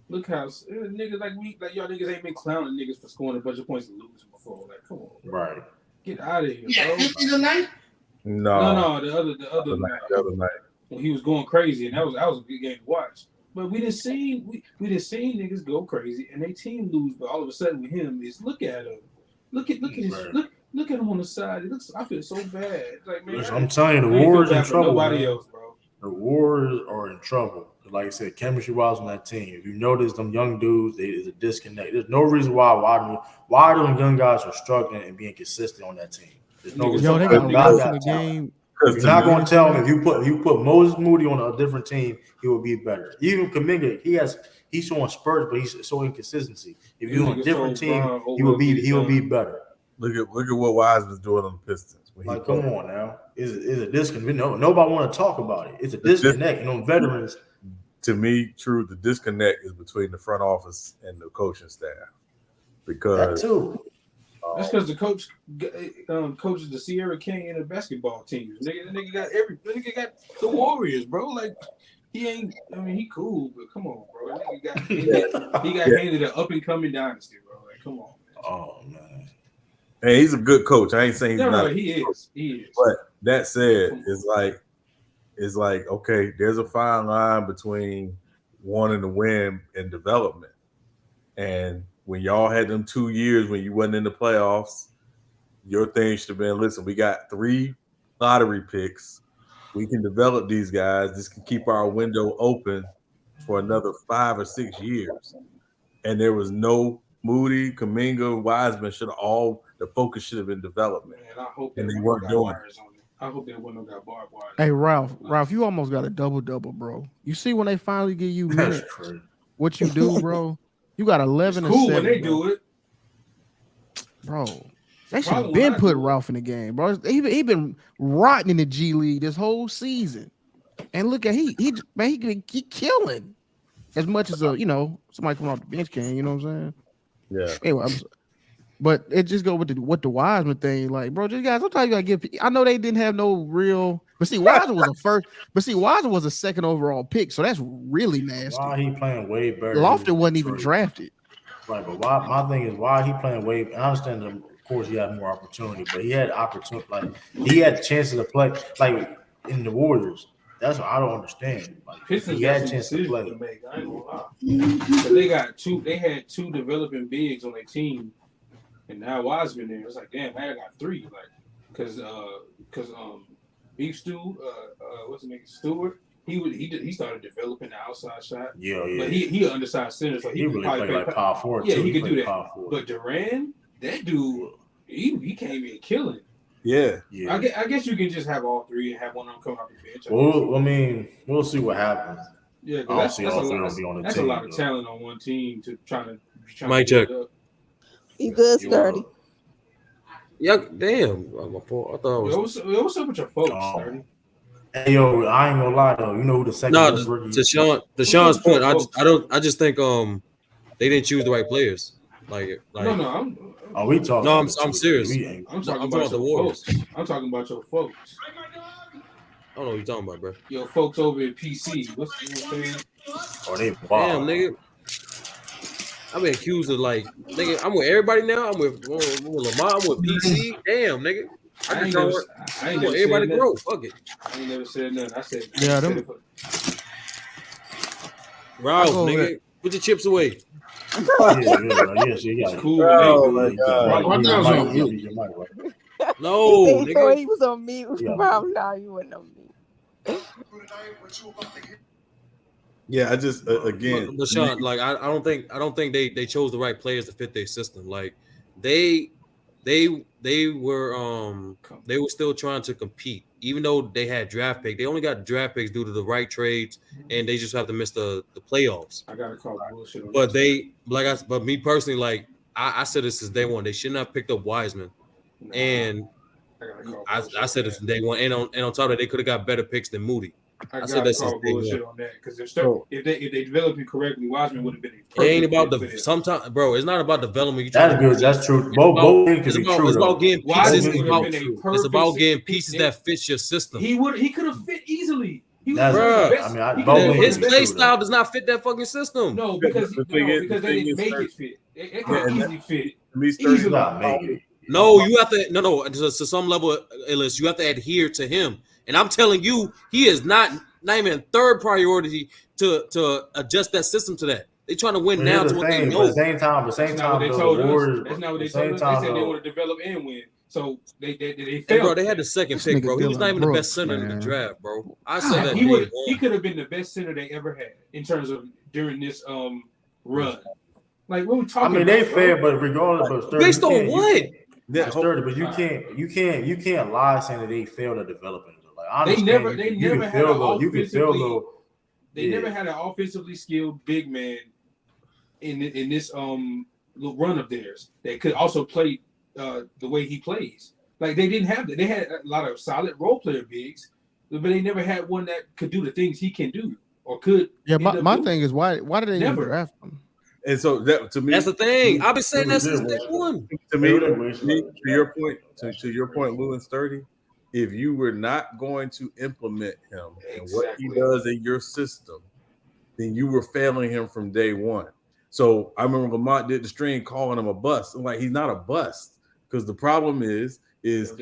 Speaker 10: Look how niggas like y'all niggas ain't been clowning niggas for scoring a bunch of points and losing before. Like, come on, bro.
Speaker 1: Right?
Speaker 10: Get out of here,
Speaker 2: bro. 50 tonight?
Speaker 15: No,
Speaker 10: the other night when he was going crazy, and that was a good game to watch. But we didn't see niggas go crazy and they team lose. But all of a sudden with him is look at him, look at him on the side. It looks. I feel so bad. Like man,
Speaker 1: listen, I'm telling you, the Warriors in trouble.
Speaker 10: Nobody else, bro.
Speaker 1: The Warriors are in trouble. Like I said, chemistry wise on that team. If you notice them young dudes, there's a disconnect. There's no reason why them young guys are struggling and being consistent on that team. There's no reason.
Speaker 11: They got the game.
Speaker 1: You're not going to tell him if you put Moses Moody on a different team, he will be better. Even Kuminga, he's showing spurts, but he's showing inconsistency. If you're on a different team, he will be better.
Speaker 15: Look at what Wiseman's doing on the Pistons.
Speaker 1: Like, come on now, is a disconnect? No, nobody want to talk about it. It's a disconnect, and on veterans.
Speaker 15: To me, true, the disconnect is between the front office and the coaching staff, because
Speaker 1: that too.
Speaker 10: That's because the coach coaches the Sierra King and the basketball teams. The nigga got the Warriors, bro. Like he ain't. I mean, he cool, but come on, bro. He got handed an up and coming dynasty, bro. Like, come on.
Speaker 1: Man. Oh man.
Speaker 15: Hey, he's a good coach. I ain't saying he's not.
Speaker 10: He is.
Speaker 15: But That said, it's like okay, there's a fine line between wanting to win and development. And when y'all had them 2 years when you wasn't in the playoffs, your thing should have been, listen, we got 3 lottery picks. We can develop these guys. This can keep our window open for another 5 or 6 years. And there was no Moody, Kuminga, Wiseman the focus should have been development.
Speaker 10: Man, I hope
Speaker 15: and they weren't doing it.
Speaker 10: I hope that window got barbed wire.
Speaker 11: Hey, Ralph, you almost got a double-double, bro. You see when they finally give you minutes, what you do, bro? You got 11
Speaker 10: it's cool
Speaker 11: and 7.
Speaker 10: When they do it.
Speaker 11: Bro. They should have been put Ralph in the game, bro. He been rotting in the G League this whole season. And look at he killing as much as somebody coming off the bench can, you know what I'm saying?
Speaker 15: Yeah.
Speaker 11: Anyway, but it just go with the Wiseman thing. Like, bro, just guys, sometimes you gotta give. I know they didn't have no real, but see, Wiseman was a first, but see, Wiseman was a second overall pick, so that's really nasty.
Speaker 1: Why he playing way better?
Speaker 11: Lofton wasn't even drafted.
Speaker 1: Right, but why? My thing is why he playing way. I understand that, of course, he had more opportunity, but he had opportunity. Like he had chances to play, like in the Warriors. That's what I don't understand. Like he had a chance to play.
Speaker 10: To make, I ain't gonna lie. But they had 2 developing bigs on their team. And now Wiseman there, it's like, damn, I got 3, like, because Beef Stew, what's his name, Stewart, he started developing the outside shot.
Speaker 1: Yeah.
Speaker 10: But he undersized center, so he
Speaker 1: really
Speaker 10: probably
Speaker 1: played like power forward.
Speaker 10: Yeah,
Speaker 1: too.
Speaker 10: he could do that. But Durant, that dude, he came in killing.
Speaker 15: Yeah.
Speaker 10: I guess you can just have all 3 and have one of them come off the bench.
Speaker 1: Well, I mean, we'll see what happens.
Speaker 10: Yeah,
Speaker 1: I don't see all 3 of them be on the team.
Speaker 10: That's a lot of talent on one team to try to
Speaker 19: Mic check.
Speaker 8: You good, Sturdy?
Speaker 19: Yeah, damn. My fault. I thought it was.
Speaker 10: What's up with your folks, Sturdy?
Speaker 1: Hey, yo, I ain't gonna lie though. You know who the second best rookie is?
Speaker 19: To Sean's point, I just think they didn't choose the right players. Like
Speaker 10: no,
Speaker 1: we talking?
Speaker 19: No, I'm serious.
Speaker 10: I'm talking about the Warriors. I'm talking about your folks.
Speaker 19: I don't know what you're talking about, bro.
Speaker 10: Your folks over at PC. What's saying?
Speaker 1: Oh, they
Speaker 19: damn, nigga. I've been accused of like, nigga, I'm with everybody now. I'm with Lamar. I'm with PC. Damn, nigga. I ain't want everybody to grow. Fuck it.
Speaker 10: I ain't never said nothing. I said,
Speaker 19: Ralph, nigga, put your chips away.
Speaker 1: Yeah.
Speaker 10: Cool.
Speaker 1: Oh my
Speaker 10: God.
Speaker 19: No,
Speaker 8: he thought he was on mute. Ralph, no, you wasn't on mute.
Speaker 15: Yeah, I just again,
Speaker 19: but Sean, like I don't think they chose the right players to fit their system. Like they were still trying to compete, even though they had draft picks. They only got draft picks due to the right trades, and they just have to miss the playoffs.
Speaker 10: I gotta call bullshit on
Speaker 19: but but me personally, like I said this since day one, they shouldn't have picked up Wiseman, and I said this from day one, and on top of that, they could have got better picks than Moody.
Speaker 10: I said that since day one. On that because if they developed it correctly, Wiseman would have been.
Speaker 19: It ain't about sometimes, bro. It's not about development.
Speaker 1: That's good. That's true. Both things can be true.
Speaker 19: It's about getting pieces.
Speaker 10: It's
Speaker 19: about getting pieces that fit your system.
Speaker 10: He could have fit easily.
Speaker 19: His play style does not fit that fucking system.
Speaker 10: No, because they didn't make it fit. It could easily fit. Easily.
Speaker 19: No, you have to. No. To some level, Ellis, you have to adhere to him. And I'm telling you, he is not even third priority to adjust that system to that. They're trying to win now to what they know.
Speaker 1: At the same time,
Speaker 10: they told us. That's not what they told us. They said they want to develop and win. So they failed.
Speaker 19: Hey, bro, they had the second pick, bro. He was not even the best center in the draft, bro. I said that
Speaker 10: he could have been the best center they ever had in terms of during this run. Like what we talking about?
Speaker 1: They failed, but regardless of
Speaker 19: based on what?
Speaker 1: But you can't lie saying that they failed to develop it. Like,
Speaker 10: they never had an offensively skilled big man in this run of theirs that could also play the way he plays. Like they didn't have that. They had a lot of solid role player bigs, but they never had one that could do the things he can do or could.
Speaker 11: Yeah, my thing is why did they never draft him?
Speaker 15: And so that to me,
Speaker 19: that's the thing. I've been saying that since day one.
Speaker 15: To your point, Lou and Sturdy. If you were not going to implement him and what he does in your system, then you were failing him from day one. So I remember Lamont did the stream calling him a bust. I'm like, he's not a bust because the problem is it's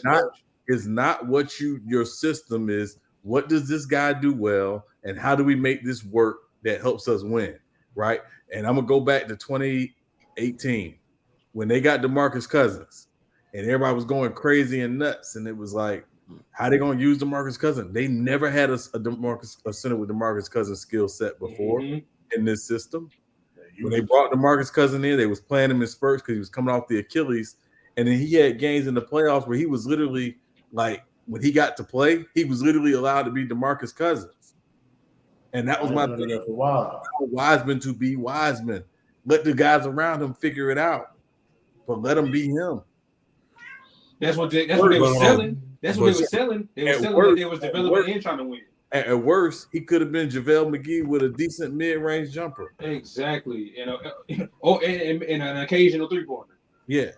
Speaker 15: not is not what your system is. What does this guy do well, and how do we make this work that helps us win, right? And I'm gonna go back to 2018 when they got DeMarcus Cousins, and everybody was going crazy and nuts, and it was like, how they gonna use DeMarcus Cousins? They never had a center with DeMarcus Cousins skill set before in this system. When they brought DeMarcus Cousins in, they was playing him in spurts because he was coming off the Achilles, and then he had games in the playoffs where he was literally like, when he got to play, he was literally allowed to be DeMarcus Cousins. And that was my thing. Wiseman to be Wiseman. Let the guys around him figure it out, but let him be him.
Speaker 10: That's what they were selling. That's what they were selling. They were selling that they was developing and trying to win.
Speaker 15: At worst, he could have been JaVale McGee with a decent mid-range jumper.
Speaker 10: Exactly. And an occasional three-pointer.
Speaker 15: Yeah.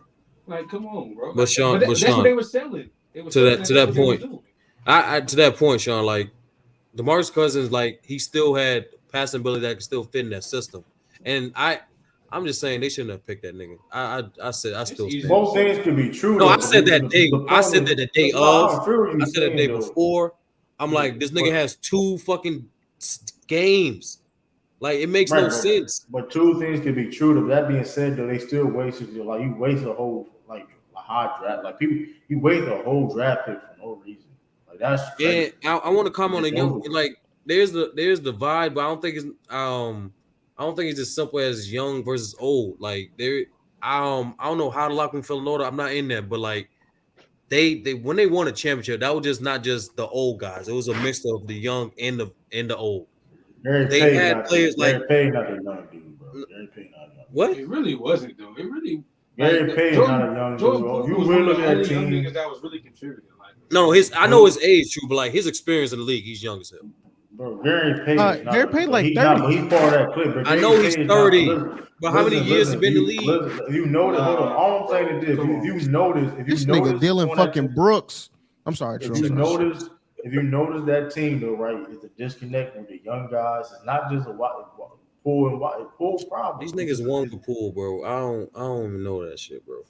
Speaker 10: Like, come on, bro.
Speaker 19: But Sean,
Speaker 10: that's what they were selling. To that
Speaker 19: point, Sean, like DeMarcus Cousins, like he still had passing ability that could still fit in that system. And I'm just saying they shouldn't have picked that nigga. I said I still stand.
Speaker 1: Both things could be true.
Speaker 19: No, I said that day. I said that the day of. I said that day before. I'm like, this nigga has 2 fucking games. Like, it makes no sense.
Speaker 1: But 2 things can be true. But that being said, though, they still wasted. Like, you waste a whole a high draft. Like, you waste a whole draft pick for no reason. Like, that's crazy.
Speaker 19: Yeah. I want to comment on young. Like, there's the vibe, but I don't think it's as simple as young versus old. Like, I don't know how to lock them fill in order. I'm not in there, but like. They when they won a championship, that was just not just the old guys. It was a mix of the young and the old. They had players like
Speaker 1: Gary Payton, not a young dude, bro. Gary Payton, not a young.
Speaker 19: What?
Speaker 10: It really wasn't though. It really.
Speaker 1: Gary Payton, not a young dude. You really look at that team.
Speaker 10: Niggas that was really contributing. Like,
Speaker 19: no, I know his age, true, but like his experience in the league, he's young as hell.
Speaker 1: Bro, Gary Payton.
Speaker 11: Gary Payton like 30.
Speaker 1: He's part of that clip. But
Speaker 19: I know he's 30. But how many years he been in the league?
Speaker 1: If you notice, hold on. All I'm saying is this: if you notice,
Speaker 11: this nigga Dylan fucking Brooks. I'm sorry,
Speaker 1: If you notice that team though, right, it's a disconnect with the young guys. It's not just a Poole problem.
Speaker 19: These niggas won for Poole, bro. I don't even know that shit, bro.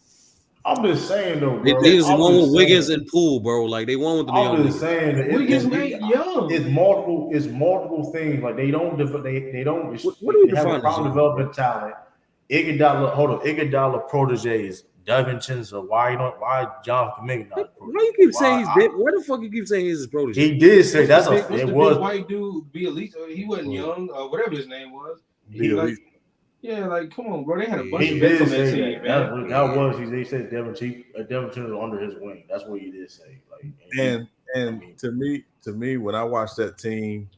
Speaker 1: I'm just saying though, bro.
Speaker 19: They just won with Wiggins and Poole, bro. Like they won with the young.
Speaker 1: I'm just saying that
Speaker 10: Wiggins ain't young.
Speaker 1: It's multiple things. Like they don't.
Speaker 19: What do you
Speaker 1: they have
Speaker 19: define
Speaker 1: a problem developing talent. Iguodala proteges. Devin Chinser. Why John Kaminga not?
Speaker 19: Why you keep saying he's dead? Why the fuck you keep saying he's his protege?
Speaker 1: He did say that's
Speaker 10: the big white dude. Be elite. He wasn't young. Whatever his name was. Yeah, like come on, bro. They had a bunch of vets on that team, man.
Speaker 1: That was he said Devin Chinser was under his wing. That's what he did say. Like,
Speaker 15: and to me, when I watched that team,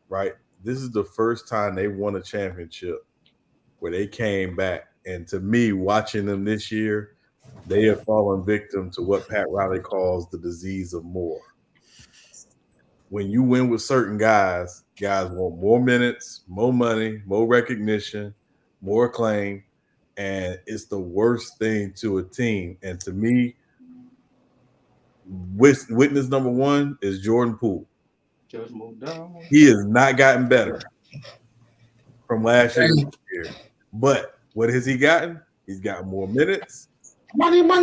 Speaker 15: right, this is the first time they won a championship where they came back. And to me, watching them this year, they have fallen victim to what Pat Riley calls the disease of more. When you win with certain guys want more minutes, more money, more recognition, more acclaim, and it's the worst thing to a team. And to me, witness number 1 is Jordan Poole. He has not gotten better from last year. But what has he gotten? He's got more minutes.
Speaker 2: Money.
Speaker 15: More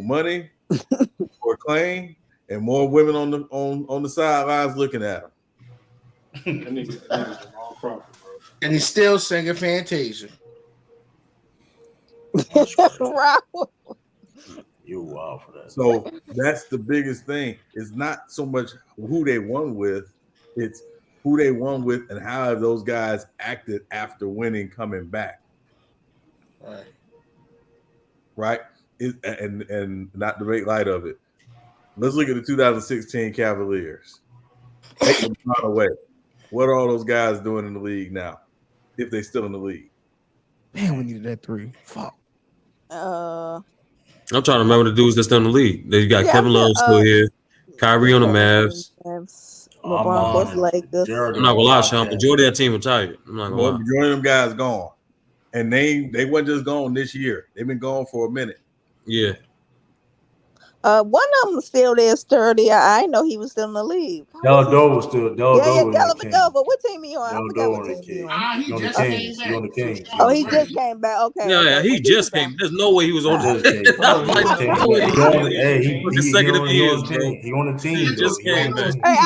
Speaker 15: money, more acclaim, and more women on the sidelines looking at him.
Speaker 2: And he's still singing Fantasia.
Speaker 1: You wow for that.
Speaker 15: So that's the biggest thing. It's not so much who they won with, it's who they won with and how have those guys acted after winning coming back. Right? And not to make light of it. Let's look at the 2016 Cavaliers. Take them away. What are all those guys doing in the league now? If they're still in the league.
Speaker 11: Man, we needed that 3. Fuck.
Speaker 19: I'm trying to remember the dudes that's still in the league. They got Kevin Love still here. Kyrie on the Mavs.
Speaker 8: LeBron Lakers.
Speaker 19: I'm not gonna lie, Sean. Majority of that team retired. I'm not gonna lie.
Speaker 15: Majority of them guys gone. And they weren't just gone this year. They've been gone for a minute.
Speaker 19: Yeah.
Speaker 8: One of them still there sturdy. I know he was still in the league.
Speaker 1: Dellavedova was still.
Speaker 8: Yeah,
Speaker 1: Dellavedova.
Speaker 8: Dellavedova. What team he on? I forgot what team he on.
Speaker 2: He just came back.
Speaker 1: He on the Kings.
Speaker 8: Oh, he just came back. Okay.
Speaker 19: Yeah,
Speaker 8: okay.
Speaker 19: he just came. There's no way he was on the
Speaker 1: He on the team.
Speaker 19: He just came back.
Speaker 8: Hey,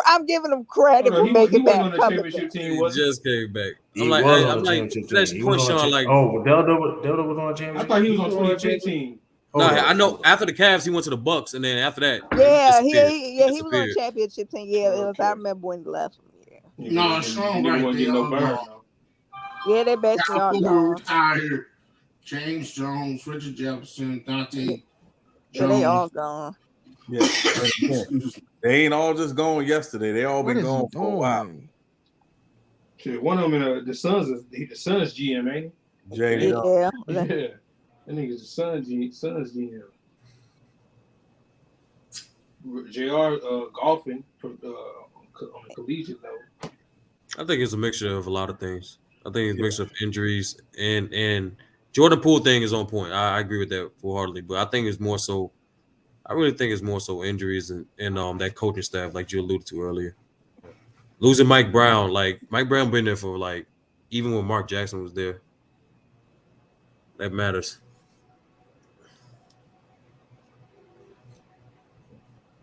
Speaker 8: I'm giving him credit for making that.
Speaker 10: On the championship team,
Speaker 19: He just came back.
Speaker 1: He
Speaker 19: I'm
Speaker 1: was
Speaker 19: like, let's push Sean. Like,
Speaker 1: Dellavedova was on the championship.
Speaker 10: I thought he was on 2015.
Speaker 19: No, I know. After the Cavs, he went to the Bucks, and then after that,
Speaker 8: he was on the championship team. Yeah, it was. I remember when he left. Yeah.
Speaker 2: No, Sean right there.
Speaker 8: Yeah, they basically all gone.
Speaker 2: Retired. James Jones, Richard Jefferson, Dante Jones.
Speaker 8: Yeah, they all gone.
Speaker 15: Yeah, they ain't all just gone yesterday. They all been gone for a while.
Speaker 10: Shit, one of them in the Suns is the Suns GM, ain't he?
Speaker 15: Jamie.
Speaker 8: Yeah.
Speaker 10: That nigga's the Suns GM. JR golfing on the collegiate level.
Speaker 19: I think it's a mixture of a lot of things. I think it's a mixture of injuries and Jordan Poole thing is on point. I agree with that full-heartedly, but I think it's more so. I really think it's more so injuries and that coaching staff, like you alluded to earlier. Losing Mike Brown, like Mike Brown been there for like even when Mark Jackson was there. That matters.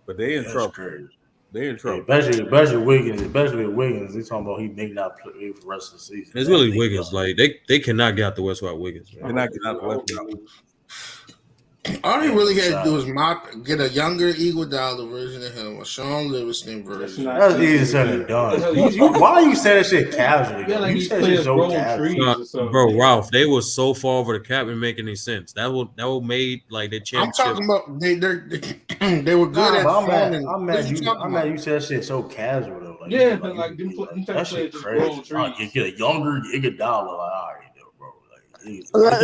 Speaker 15: But they in trouble. Crazy. They in trouble.
Speaker 1: Especially Wiggins. Especially with Wiggins. They talking about he may not play for the rest of the season.
Speaker 19: It's really Wiggins. Like they cannot get out the West without Wiggins.
Speaker 15: They're not getting out the West without.
Speaker 2: All they really had to do is get a younger Iguodala version of him, a Sean Livingston version.
Speaker 1: That's easy said and done. Why you say that shit casually?
Speaker 10: Yeah, like
Speaker 1: you said shit so casually.
Speaker 19: Bro, Ralph, they were so far over the cap and make any sense. That would made like the championship.
Speaker 2: I'm talking about they were good at forming.
Speaker 1: I'm mad you said that shit so casual though. Like,
Speaker 10: yeah, but like them
Speaker 1: that shit crazy. You get a younger Iguodala, like all right.
Speaker 2: They got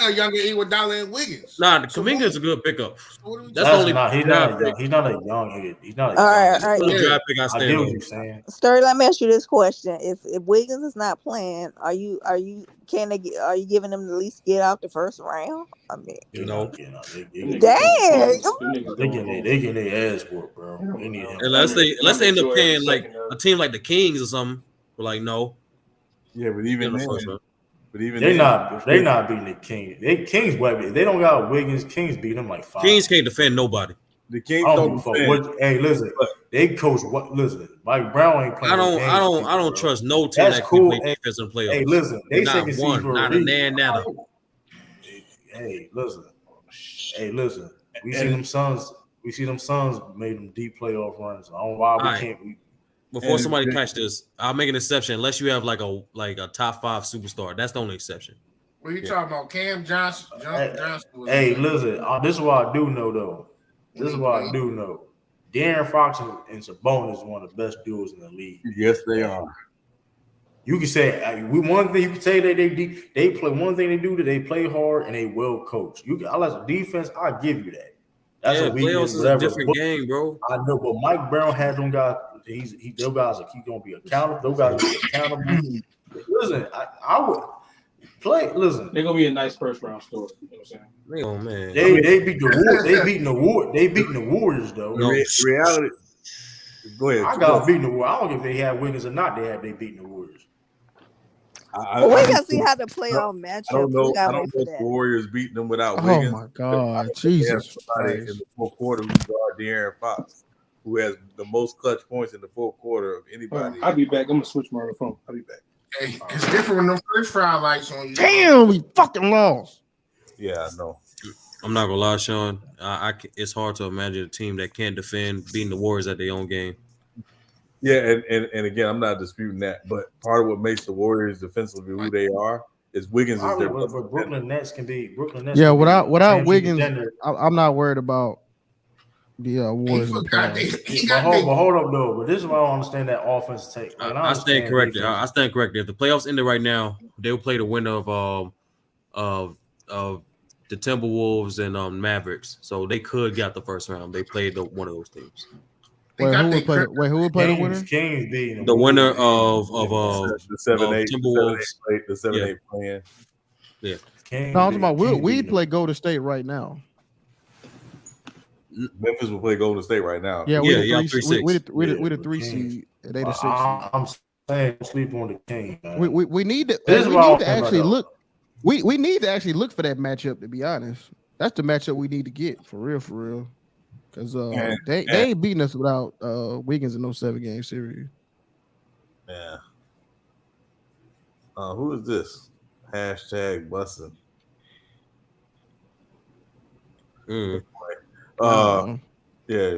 Speaker 2: a younger Iguodala and Wiggins.
Speaker 19: Nah, Kuminga's a good pickup.
Speaker 1: He's not a young. He's not a young.
Speaker 8: All right.
Speaker 19: Draft pick I
Speaker 1: get what you're saying.
Speaker 8: Sturdy, let me ask you this question: If Wiggins is not playing, are you giving him to at least get out the first round? I mean,
Speaker 19: dang,
Speaker 1: they get their ass whooped, bro.
Speaker 19: Unless they end up paying like a team like the Kings or something. We're like, no.
Speaker 15: Yeah, but even then. But even
Speaker 1: they not beating the Kings. Kings weapon. They don't got Wiggins. Kings beat them like 5.
Speaker 19: Kings can't defend nobody.
Speaker 15: The Kings don't defend.
Speaker 1: Hey, listen, they coach what? Listen, Mike Brown ain't playing.
Speaker 19: I don't trust no team
Speaker 1: that's
Speaker 19: that
Speaker 1: cool.
Speaker 19: can make defense in the playoffs.
Speaker 1: Hey, listen, they
Speaker 19: not
Speaker 1: second
Speaker 19: one,
Speaker 1: seed for
Speaker 19: not a nan, nada.
Speaker 1: Hey, listen. We see them Suns. Made them deep playoff runs. I don't know why we can't.
Speaker 19: Before somebody catch this, I'll make an exception unless you have like a top 5 superstar. That's the only exception.
Speaker 2: What are you talking about? Cam Johnson?
Speaker 1: Hey, listen. This is what I do know, though. De'Aaron Fox and Sabonis is one of the best duos in the league.
Speaker 15: Yes, they are.
Speaker 1: You can say one thing. You can say that they play. One thing they do that they play hard and they well coach. I like the defense. I give you that. That's a
Speaker 19: playoffs is a different game, bro.
Speaker 1: I know, but Mike Brown had them guys. Those guys are gonna be accountable. Those guys are accountable. Listen, I would play. Listen,
Speaker 10: they're gonna be a nice first round story. You know what I'm saying?
Speaker 19: Oh man,
Speaker 1: they beat the Warriors. They beating the Warriors though.
Speaker 15: No. Reality. Go ahead.
Speaker 1: I got beating the Warriors. I don't know if they had Wiggins or not. They beating the Warriors.
Speaker 8: We gotta see how the playoff matchup.
Speaker 15: I don't know if the Warriors beating them without Wiggins.
Speaker 11: Oh my God, Jesus!
Speaker 15: In the fourth quarter, we guard De'Aaron Fox, who has the most clutch points in the fourth quarter of anybody.
Speaker 10: I'll be back. I'm gonna switch my other phone. I'll be back.
Speaker 2: Hey, it's different when the first round lights on you.
Speaker 11: Damn, we fucking lost.
Speaker 15: Yeah, I know.
Speaker 19: I'm not gonna lie, Sean. It's hard to imagine a team that can't defend beating the Warriors at their own game.
Speaker 15: Yeah, and again, I'm not disputing that, but part of what makes the Warriors defensively who they are is Wiggins is their.
Speaker 1: But Brooklyn Nets can be Brooklyn Nets.
Speaker 11: Yeah, without Wiggins, I'm not worried about the Warriors.
Speaker 1: But hold up though. But this is why I don't understand that offense take.
Speaker 19: I stand corrected. I stand corrected. If the playoffs ended right now, they would play the winner of the Timberwolves and Mavericks, so they could get the first round. They played one of those teams.
Speaker 11: Who would play the winner?
Speaker 1: Kings beating
Speaker 19: the winner of
Speaker 15: the 7-8
Speaker 19: Timberwolves.
Speaker 15: The 7-8 playing.
Speaker 19: Yeah.
Speaker 11: No, I'm talking about we play Golden State right now.
Speaker 15: Memphis will play Golden State right now.
Speaker 11: Yeah, we're the 3 seed. They the 6 seed.
Speaker 1: I'm saying sleep on the King. Man.
Speaker 11: We need to.
Speaker 1: This
Speaker 11: we need to actually look. We need to actually look for that matchup. To be honest, that's the matchup we need to get for real. Because they ain't beating us without Wiggins in those 7-game series.
Speaker 15: Yeah. Who is this? Hashtag bussin'. Yeah.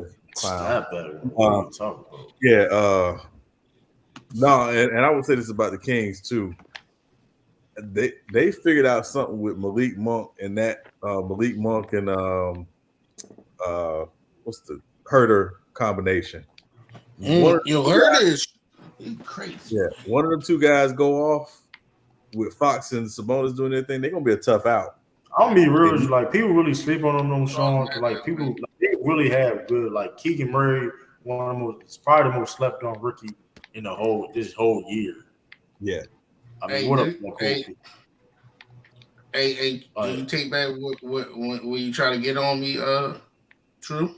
Speaker 15: No, and I would say this about the Kings too. They figured out something with Malik Monk and Malik Monk and what's the Herter combination.
Speaker 2: Herter is crazy.
Speaker 15: Yeah, one of the two guys go off with Fox and Sabonis doing their thing. They're gonna be a tough out.
Speaker 1: I'll be real. Like people really sleep on them songs. Like people, they really have good. Like Keegan Murray, it's probably the most slept on rookie in this whole year.
Speaker 15: Yeah.
Speaker 1: I mean, what up?
Speaker 2: Hey, do you take back what you try to get on me? True.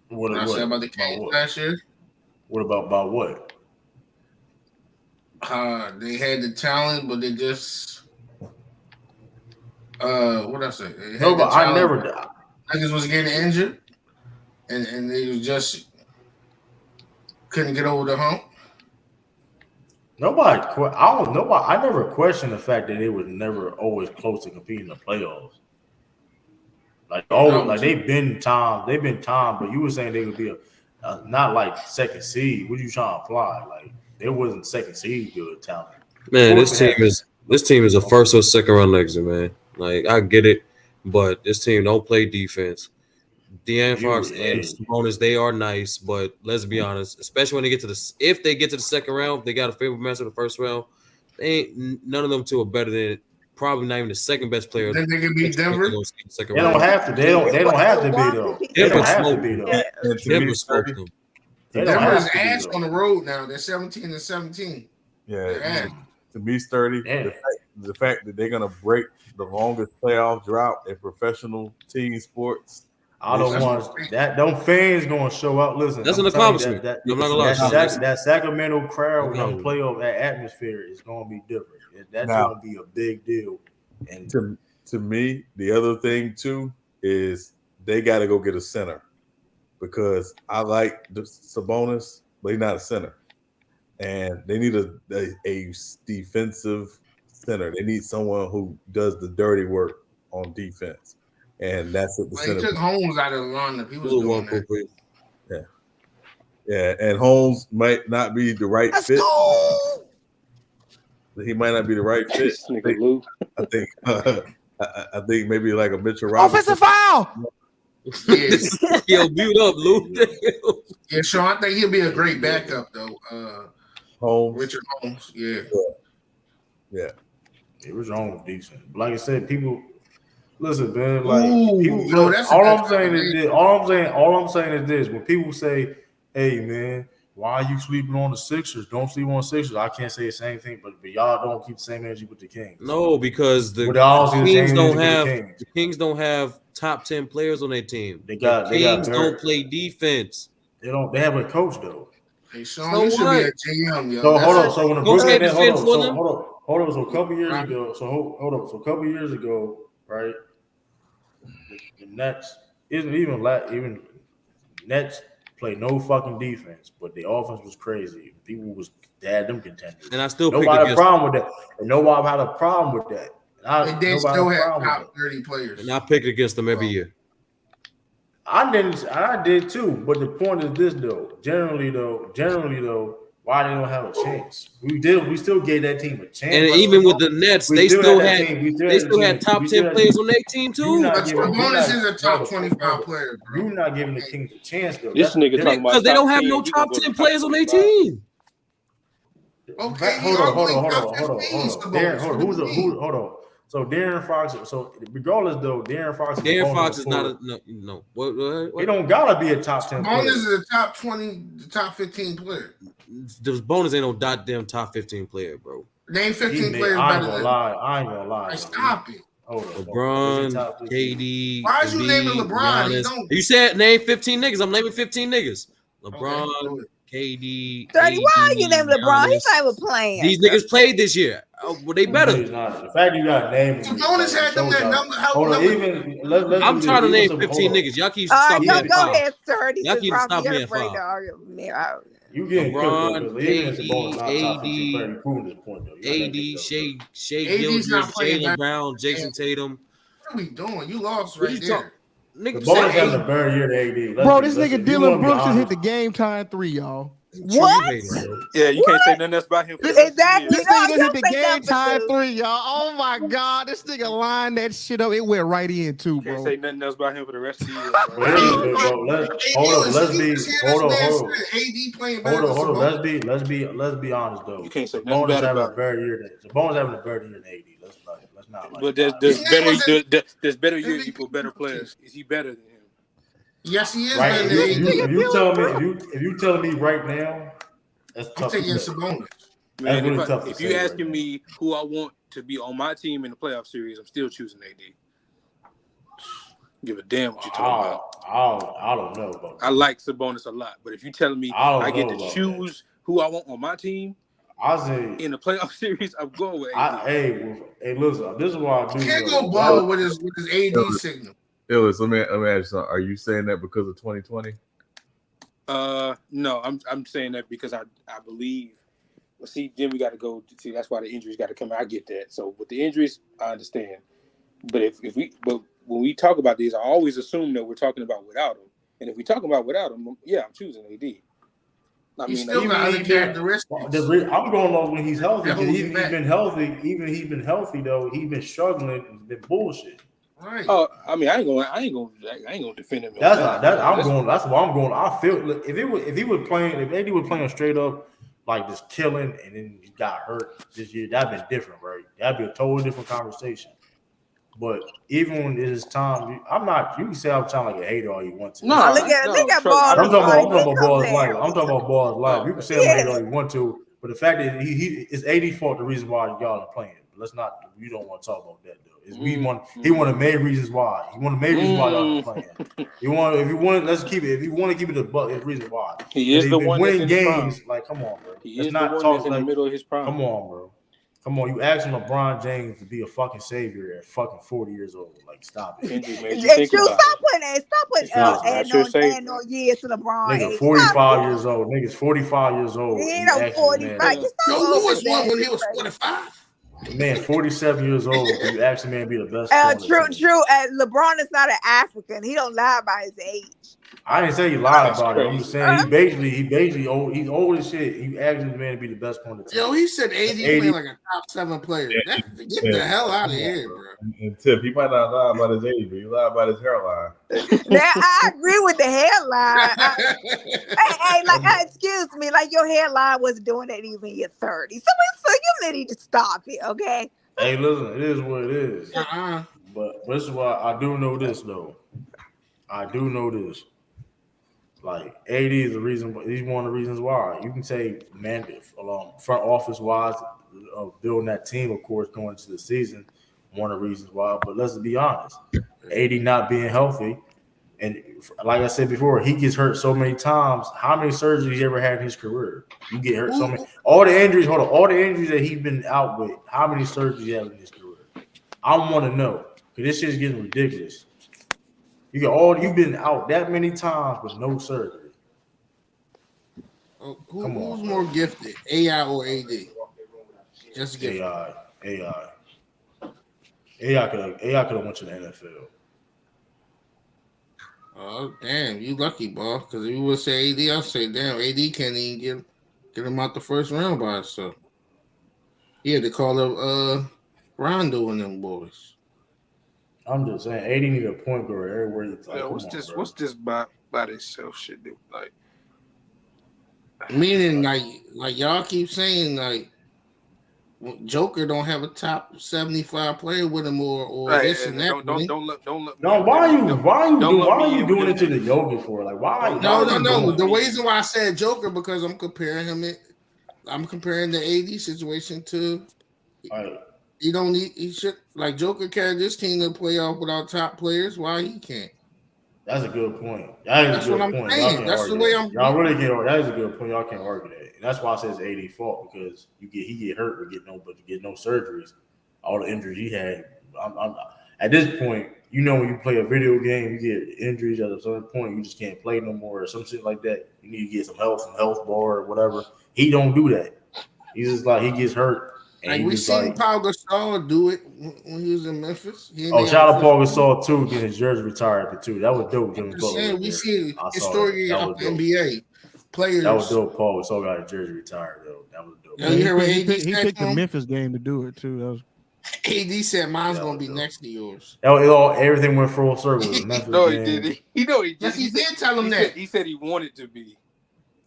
Speaker 2: What I said about the Kings last year?
Speaker 1: What about what?
Speaker 2: They had the talent, but they just what I say?
Speaker 1: No, but I never.
Speaker 2: Niggas was getting injured, and they was just couldn't get over the hump.
Speaker 1: I never questioned the fact that they were never always close to competing in the playoffs. They've been time, but you were saying they would be not like second seed. What are you trying to apply? Like there wasn't second seed good talent.
Speaker 19: Man, this team is a first or second round exit, man. Like I get it, but this team don't play defense. De'Aaron Fox and Sabonis, they are nice, but let's be honest, especially when they get to if they get to the second round, they got a favorite match in the first round. None of them two are better than probably not even the second best player.
Speaker 2: Think they can beat Denver?
Speaker 1: They don't have to. They don't have to be though. They don't have to be though.
Speaker 19: Denver smoked them.
Speaker 2: Denver is ass on the road now. They're 17-17.
Speaker 15: Yeah. To me, sturdy. The fact that they're gonna break the longest playoff drought in professional team sports.
Speaker 1: All the ones that them fans gonna show up. Listen,
Speaker 19: that's an accomplishment.
Speaker 1: That Sacramento crowd when them playoff that atmosphere is gonna be different. That's gonna be a big deal. And
Speaker 15: to me, the other thing too is they got to go get a center because I like the Sabonis, but he's not a center, and they need a defensive center. They need someone who does the dirty work on defense. And that's what the center.
Speaker 2: He took Holmes out of the lineup. He was doing that.
Speaker 15: Yeah, and Holmes might not be the right fit. He might not be the right fit. I think maybe like a Mitchell Robinson.
Speaker 11: Offensive foul.
Speaker 2: Yes.
Speaker 19: Yo, mute up, Lou.
Speaker 2: Yeah, Sean. I think he'll be a great backup though.
Speaker 15: Holmes,
Speaker 2: Richard Holmes. Yeah.
Speaker 1: Richard Holmes was decent. But like I said, people. Listen, man. Like people, all I'm saying is this: when people say, "Hey, man, why are you sleeping on the Sixers? Don't sleep on the Sixers." I can't say the same thing, but y'all don't keep the same energy with the Kings.
Speaker 19: No, because the Kings don't have top 10 players on their team. The Kings don't play defense.
Speaker 1: They don't. They have a coach though.
Speaker 2: Hey, Sean, you should be a GM, yo.
Speaker 1: So hold on. So when the Brooklyn, hold on. So a couple years ago. So hold up. So a couple years ago, right? The Nets isn't even Nets play no fucking defense, but the offense was crazy. People had them contenders.
Speaker 19: And I still
Speaker 1: nobody had a problem with that. And nobody had a problem with that.
Speaker 2: They did still have top 30 players.
Speaker 19: And I picked against them every year.
Speaker 1: I did too. But the point is this though. Generally though, why they don't have a chance? We still gave that team a chance.
Speaker 19: And even with the Nets, they still had top 10 players on their team too.
Speaker 2: Sabonis is a top 25 player.
Speaker 1: Bro. You're not giving the Kings a chance though.
Speaker 5: This nigga talking about
Speaker 19: because they don't have no top 10 players on their team.
Speaker 2: Okay,
Speaker 1: hold on. So De'Aaron Fox. So regardless, though, De'Aaron Fox
Speaker 19: is not no. What?
Speaker 1: He don't gotta be a top 10 player.
Speaker 2: Bonus is a top 20, top 15 player.
Speaker 19: The bonus ain't no goddamn top 15 player, bro.
Speaker 2: Name 15 players better than.
Speaker 1: I ain't gonna lie.
Speaker 2: Stop it.
Speaker 19: LeBron, KD.
Speaker 2: Why is you naming LeBron?
Speaker 19: Giannis. You said name 15 niggas. I'm naming 15 niggas. LeBron, KD.
Speaker 8: 30. Why are you naming LeBron? He's
Speaker 19: Giannis.
Speaker 8: not even playing.
Speaker 19: These niggas played this year. Oh, well, they better.
Speaker 1: The fact you got names.
Speaker 2: Sabonis had them that number.
Speaker 19: I'm trying to name 15 niggas. Y'all keep stopping me at 5.
Speaker 8: Go ahead, 30.
Speaker 19: Y'all keep stopping me at 5.
Speaker 1: You getting
Speaker 19: LeBron, KD, AD, Shea Gilgeous, Jaylen Brown, Jason Tatum.
Speaker 2: What are we doing? You lost right there.
Speaker 1: The Bonus having a better year than AD.
Speaker 11: Bro, this nigga Dylan Brooks just hit the game time 3, y'all.
Speaker 8: What?
Speaker 10: Yeah, you can't say nothing else about him.
Speaker 8: Exactly.
Speaker 11: This nigga just hit the game time 3, y'all. Oh my god, this nigga lined that shit up. It went right in too, bro.
Speaker 10: Can't say nothing else about him for the rest of the year.
Speaker 1: Let's be honest though.
Speaker 10: You can't say
Speaker 1: Sabonis
Speaker 10: nothing
Speaker 1: having
Speaker 10: about
Speaker 1: a better year than Sabonis having a better year than AD. Let's not.
Speaker 10: But there's better years equal better players. Is he better than him?
Speaker 2: Yes, he is.
Speaker 1: Right? If you tell me right now, that's tough.
Speaker 2: I'm taking Sabonis.
Speaker 10: Man, really if you asking me who I want to be on my team in the playoff series, I'm still choosing AD. Give a damn what you're talking about.
Speaker 1: I don't know. Bro.
Speaker 10: I like Sabonis a lot, but if you're telling me I get to choose who I want on my team,
Speaker 1: I say
Speaker 10: in the playoff series, I'm going with AD.
Speaker 1: Hey, listen, this is why I do.
Speaker 2: You can't go ball with his AD signal.
Speaker 15: Illis, let me ask you something. Are you saying that because of 2020?
Speaker 10: No, I'm saying that because I believe. Well, see, then we got to go. See, that's why the injuries got to come out. I get that. So with the injuries, I understand. But but when we talk about these, I always assume that we're talking about without him. And if we're talking about without him, yeah, I'm choosing AD. I mean,
Speaker 2: still got other characteristics.
Speaker 1: I'm going on when he's healthy. He's been healthy. Even he's been healthy though. He's been struggling. It's been bullshit.
Speaker 2: Right.
Speaker 10: Oh, I mean, I ain't gonna defend him.
Speaker 1: That's why I'm going. I feel if he was playing, if AD was playing straight up like just killing, and then he got hurt this year, that'd been different, right? That'd be a totally different conversation. But even when it is time, I'm not. You can say I'm sounding like a hater all you want to.
Speaker 8: No, look at Ball.
Speaker 1: I'm talking about Ball's life. I'm talking about Ball's life. You can say I'm a hater all you want to, but the fact that it's AD's fault. The reason why y'all are playing. Let's not. You don't want to talk about that though. He one of the main reasons why. He one of the main reasons why y'all are playing. Let's keep it. If you want to keep it a buck, it's the reason why.
Speaker 10: He is the one
Speaker 1: winning games. Like, come on, bro.
Speaker 10: He is not talk in the middle of his prime.
Speaker 1: Come on, bro. Come on, you asking LeBron James to be a fucking savior at fucking 40 years old. Like, stop it.
Speaker 8: Stop putting no years to LeBron.
Speaker 1: Nigga, 45 years old. Nigga's 45 years old.
Speaker 8: He ain't no 45.
Speaker 2: Joe Louis won when he was 45.
Speaker 1: Man, 47 years old. You actually man be the best.
Speaker 8: True. LeBron is not an African. He don't lie about his age.
Speaker 1: I didn't say he lied about it. I'm just saying he basically old. He's old as shit. He actually man to be the best player.
Speaker 2: Yo, he said AD playing like a top 7 player. Get the hell out of here, bro.
Speaker 15: And Tip, he might not lie about his age, but he lied about his hairline.
Speaker 8: Now, I agree with the hairline. Excuse me, like your hairline wasn't doing that even in your 30s. So you need to stop it, okay?
Speaker 1: Hey, listen, it is what it is. But this is why I do know this though. I do know this. Like AD is the reason. He's one of the reasons why. You can say front office wise of building that team, of course, going into the season. One of the reasons why. But let's be honest, AD not being healthy, and like I said before, he gets hurt so many times. How many surgeries he ever had in his career? You get hurt so many. All the injuries. Hold on. All the injuries that he's been out with. How many surgeries he had in his career? I want to know because this shit's getting ridiculous. You've been out that many times with no surgery.
Speaker 2: Who's more gifted, AI or AD? Just gifted.
Speaker 1: AI could have went to the NFL.
Speaker 2: Oh damn, you lucky, boy. Because if you would say AD, I'd say damn, AD can't even get him out the first round by himself. He had to call up Rondo and them boys.
Speaker 1: I'm just saying, AD need a point guard everywhere you talk.
Speaker 10: What's this by itself shit? Like,
Speaker 2: meaning like y'all keep saying like Joker don't have a top 75 player with him or right, this and that.
Speaker 10: Don't look.
Speaker 1: No, why are you doing it to the Joker for? Like, why?
Speaker 2: No. The reason why I said Joker because I'm comparing him. I'm comparing the AD situation to.
Speaker 1: All right.
Speaker 2: He don't need. He should like Joker carried this team to playoff without top players. Why he can't?
Speaker 1: That's a good point. That's a good point.
Speaker 2: Saying. That's the way I'm.
Speaker 1: Y'all really get. That is a good point. Y'all can't argue that. And that's why I say it's AD fault because he get hurt or get no surgeries. All the injuries he had. At this point, you know when you play a video game, you get injuries at a certain point. You just can't play no more or some shit like that. You need to get some health bar or whatever. He don't do that. He's just like he gets hurt.
Speaker 2: Like we seen Paul Gasol do it when he was in Memphis.
Speaker 1: Shout out Paul Gasol too, getting his jersey retired too. That was dope.
Speaker 2: We see his story of the NBA players.
Speaker 1: That was dope. Paul Gasol got his jersey retired though. That was dope.
Speaker 11: Yeah, he picked the Memphis game to do it too. That was.
Speaker 2: AD said mine's gonna be next to yours.
Speaker 1: Everything went full circle.
Speaker 10: No, he did. He did.
Speaker 2: Yes, he did tell him that.
Speaker 10: He said he wanted to be.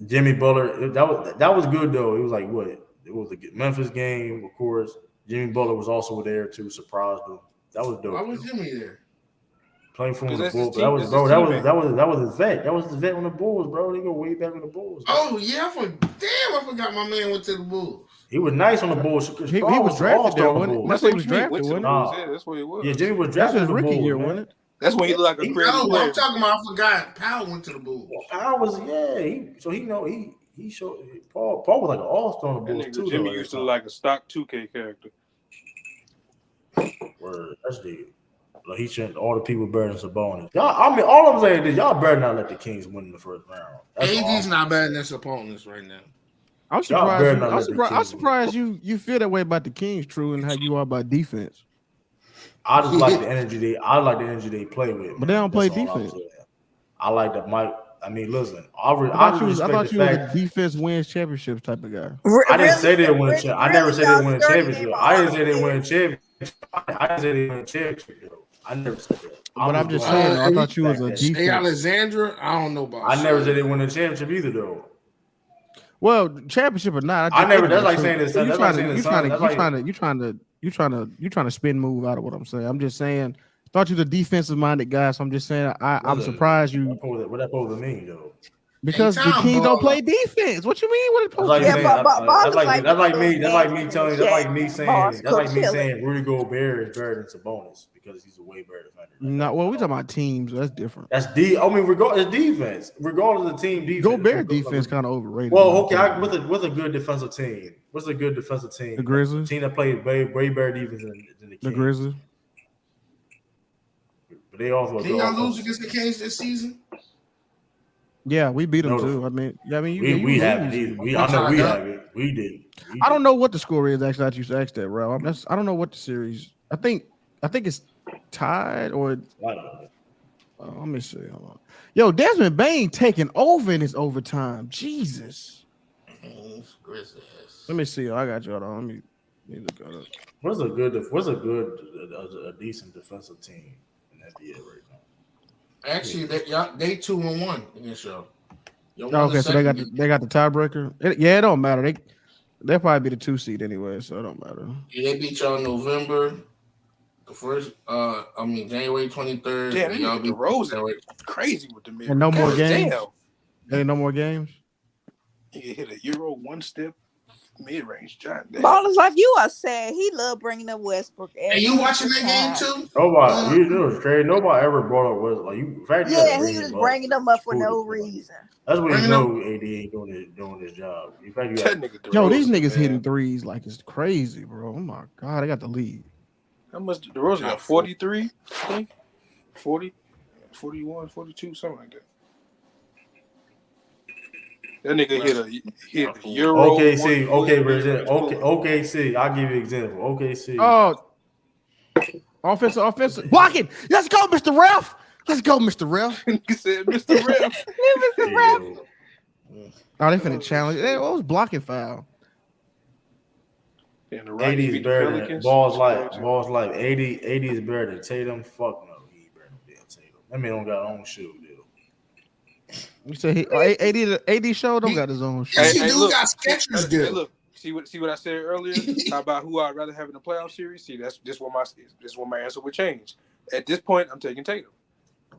Speaker 1: Jimmy Butler. That was good though. It was like what? It was the Memphis game, of course. Jimmy Butler was also there too. Surprised him. That was dope.
Speaker 2: Why was Jimmy there?
Speaker 1: Playing for the Bulls. That was his vet. That was his vet on the Bulls, bro. They go way back on the Bulls. Bro.
Speaker 2: Oh yeah, I forgot my man went to the Bulls.
Speaker 1: He was nice on the Bulls.
Speaker 11: He was drafted there, wasn't it? That's what he was drafted, wasn't it?
Speaker 10: That's what he was.
Speaker 1: Yeah, Jimmy was drafted
Speaker 11: his rookie year, wasn't it?
Speaker 10: That's when he looked like a great player.
Speaker 2: I'm talking about. I forgot. Powell went to the Bulls.
Speaker 1: Powell was He showed Paul was like an all-star on the Bulls too.
Speaker 10: Jimmy used to look like a stock 2K character.
Speaker 1: Word, that's deep. Like he shouldn't. All the people better than Sabonis. Y'all, all I'm saying is y'all better not let the Kings win in the first round.
Speaker 2: AD's not better than Sabonis right now.
Speaker 11: I'm surprised you feel that way about the Kings, True, and how you are about defense.
Speaker 1: I just like the energy they play with.
Speaker 11: But they don't play defense.
Speaker 1: I like the Mike. I mean, listen. I
Speaker 11: thought you were a defense wins championships type of guy.
Speaker 1: I didn't say they win. I never said they win a championship. I didn't say they win a championship. I didn't say they win a championship. I never said that.
Speaker 11: But I'm just saying, I thought you was a defense.
Speaker 2: Hey, Alexandra, I don't know about.
Speaker 1: I never said they won a championship either, though.
Speaker 11: Well, championship or not,
Speaker 1: I never. That's like saying this.
Speaker 11: You trying to spin move out of what I'm saying. I'm just saying. Thought you was a defensive minded guy, so I'm just saying I'm surprised you.
Speaker 1: What that supposed to mean though?
Speaker 11: Because the Kings don't play defense. What you mean? What it supposed to mean?
Speaker 1: That's like me saying Rudy Gobert is better than Sabonis because he's a way better defender.
Speaker 11: No, well, we talking about teams. That's different.
Speaker 1: That's regardless of defense, regardless of team defense.
Speaker 11: Gobert defense kind of overrated.
Speaker 1: Well, okay, what's a good defensive team? What's a good defensive team?
Speaker 11: The Grizzlies.
Speaker 1: A team that plays way better defense than the Kings.
Speaker 11: The Grizzlies.
Speaker 1: But they also
Speaker 2: did y'all lose against the Kings this season?
Speaker 11: Yeah, we beat them too.
Speaker 1: We have it. I know we have it. We did.
Speaker 11: I don't know what the score is actually. I used to ask that, bro. I don't know what the series. I think it's tied or. Let me see. Hold on. Yo, Desmond Bain taking over in his overtime. Jesus. Let me see. I got you. Hold on. Let me look at it.
Speaker 1: What's a decent defensive team in NBA right now?
Speaker 2: Actually, they 2-1 against y'all.
Speaker 11: Okay, so they got the tiebreaker. It don't matter. They'll probably be the 2 seed anyway, so it don't matter.
Speaker 2: Yeah, they beat y'all in November. The first, January 23rd.
Speaker 10: Damn, y'all beat Rose crazy with the mirror.
Speaker 11: And no more games. There ain't no more games.
Speaker 10: He hit a Euro one step mid-range shot.
Speaker 8: Ballers like you are sad. He love bringing up Westbrook.
Speaker 2: And you watching that game too?
Speaker 1: Nobody, you know, it's crazy. Nobody ever brought up Westbrook.
Speaker 8: He was bringing them up for no reason.
Speaker 1: That's when you know AD ain't doing his job. In fact,
Speaker 11: these niggas hitting threes like it's crazy, bro. Oh my god, they got the lead.
Speaker 10: How much DeRozan got? 43, I think. 40, 41, 42, something like that. That nigga hit a Euro.
Speaker 1: OKC, OKC. I'll give you an example. OKC.
Speaker 11: Oh, offensive. Block it. Let's go, Mr. Ref. Let's go, Mr. Ref.
Speaker 10: He said, Mr. Ref.
Speaker 8: Mr. Ref.
Speaker 11: Oh, they finna challenge. What was blocking foul?
Speaker 1: AD is better than balls like 80 is better than Tatum. Fuck no, he ain't better than Tatum. That man don't got his own shoe, dude.
Speaker 11: You say AD show don't got his own shoe.
Speaker 2: He got Skechers, dude.
Speaker 10: Hey, look, see what I said earlier about who I'd rather have in the playoff series. See, that's just what my answer would change. At this point, I'm taking Tatum.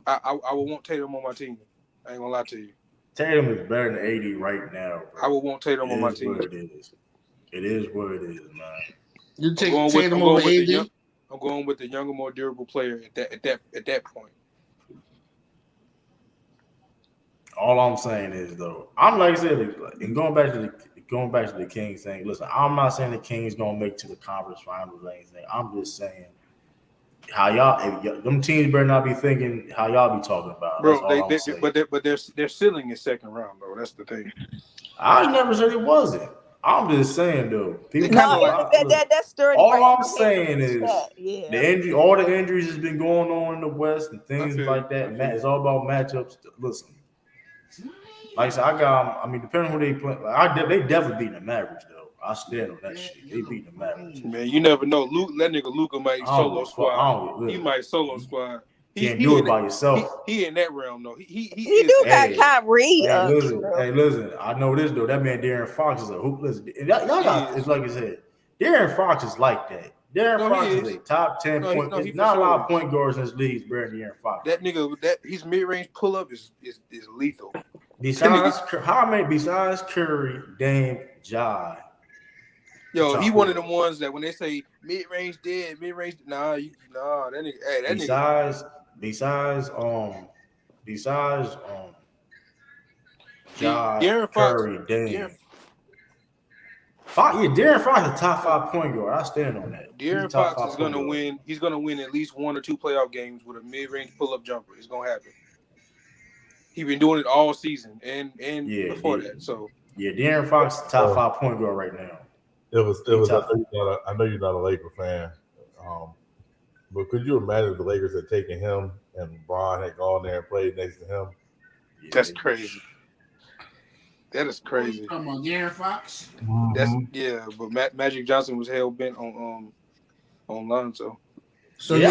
Speaker 10: I would want Tatum on my team. I ain't gonna lie to you.
Speaker 1: Tatum is better than AD right now. Bro.
Speaker 10: I would want Tatum on my team.
Speaker 1: It is what it is, man.
Speaker 2: You take
Speaker 10: I'm
Speaker 2: Tatum over AD?
Speaker 10: I'm going with the younger, more durable player at that point.
Speaker 1: All I'm saying is though, I'm like I said, and going back to the Kings thing. Listen, I'm not saying the Kings gonna make to the conference finals or anything. I'm just saying how y'all, them teams better not be thinking how y'all be talking about.
Speaker 10: Bro,
Speaker 1: That's all I'm saying.
Speaker 10: but their ceiling is second round though. That's the thing.
Speaker 1: I never said it wasn't. I'm just saying though. People
Speaker 8: that's sturdy.
Speaker 1: All
Speaker 8: right
Speaker 1: I'm saying is all the injuries has been going on in the West and things like that. It's all about matchups. Listen, like I said, I mean, depending on who they play, they definitely beat the Mavericks though. I stand on that shit. They beat the Mavericks.
Speaker 10: Man, you never know. That nigga Luka might solo squad. He might solo squad.
Speaker 1: Can't do it by yourself.
Speaker 10: He in that realm though. He
Speaker 8: do got Kyrie.
Speaker 1: Listen. I know this though. That man De'Aaron Fox is a hoop. Listen, y'all got. It's like I said. De'Aaron Fox is like that. De'Aaron Fox is a top 10 point. There's not a lot of point guards in this league better than De'Aaron Fox.
Speaker 10: That nigga, his mid range pull up is lethal.
Speaker 1: Besides Curry, Dame, Ja.
Speaker 10: Yo, he one of them ones that when they say mid range dead, nah, that nigga. Hey, that
Speaker 1: besides Ja,
Speaker 10: De'Aaron
Speaker 1: Curry, Dame. De'Aaron Fox is a top 5 point guard. I stand on that.
Speaker 10: De'Aaron Fox is gonna win. He's gonna win at least 1 or 2 playoff games with a mid range pull up jumper. It's gonna happen. He's been doing it all season and before that. So
Speaker 1: De'Aaron Fox is top 5 point guard right now.
Speaker 15: It was. I know you're not a Laker fan, but could you imagine if the Lakers had taken him and LeBron had gone there and played next to him?
Speaker 10: That's crazy. That is crazy.
Speaker 2: Come on, De'Aaron Fox.
Speaker 10: That's but Magic Johnson was hell bent on Lonzo.
Speaker 2: So you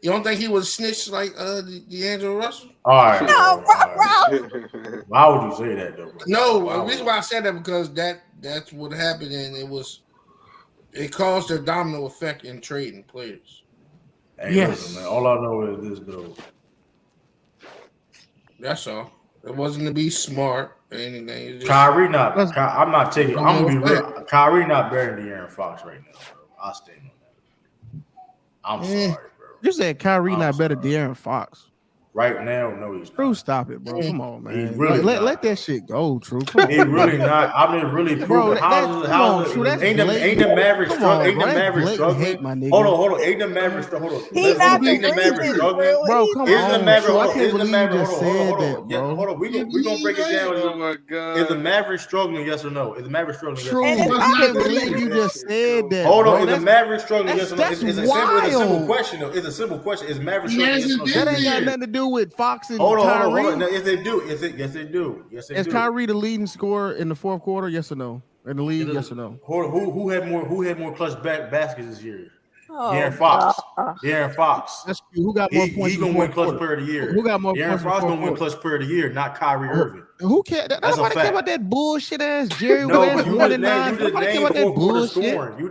Speaker 2: don't think he was snitched like D'Angelo Russell?
Speaker 1: All right.
Speaker 8: No,
Speaker 1: right. Why would you say that though?
Speaker 2: No, the reason why I said that because that's what happened, and it caused a domino effect in trading players.
Speaker 1: Hey, listen, man, all I know is this though.
Speaker 2: That's all. It wasn't to be smart or anything.
Speaker 1: Kyrie not. I'm not taking. I'm gonna be real. Kyrie not better than De'Aaron Fox right now, bro. I stand on that. I'm sorry, bro.
Speaker 11: You said Kyrie not better than De'Aaron Fox.
Speaker 1: Right now, no, he's not.
Speaker 11: True, stop it, bro. Come on, man.
Speaker 1: Really
Speaker 11: let that shit go, True. Come on,
Speaker 1: he really not. I mean, really,
Speaker 11: bro.
Speaker 1: Ain't the Mavericks struggling? Hold on. Ain't the Mavericks struggling?
Speaker 8: He's not
Speaker 1: ain't the Mavericks struggling?
Speaker 11: Bro, come on. I can't believe you just said that,
Speaker 1: bro. Hold on. We gonna break it down.
Speaker 10: Oh my god.
Speaker 1: Is the Mavericks struggling? Yes or no? Is the Mavericks struggling?
Speaker 11: True. I can't believe you just said that.
Speaker 1: Hold on. Is the Mavericks struggling? Yes or no? It's a simple question.
Speaker 11: Though.
Speaker 1: It's a simple question. Is Mavericks struggling? Yes or no?
Speaker 11: That ain't got nothing to do with Fox and
Speaker 1: Hold
Speaker 11: Kyrie.
Speaker 1: on. Yes, they do. Yes, they do.
Speaker 11: Is Kyrie the leading scorer in the fourth quarter? Yes or no? In the league? Yes or no?
Speaker 1: Who had more clutch baskets this year? De'Aaron Fox. De'Aaron Fox.
Speaker 11: That's true. Who got more points?
Speaker 1: He's gonna win clutch player of the year.
Speaker 11: Who got more
Speaker 1: De'Aaron
Speaker 11: points?
Speaker 1: Fox gonna win clutch player of the year, not Kyrie Irving.
Speaker 11: Who cares? Nobody care about that bullshit ass Jerry West
Speaker 1: you
Speaker 11: didn't name fourth quarter scoring.
Speaker 1: You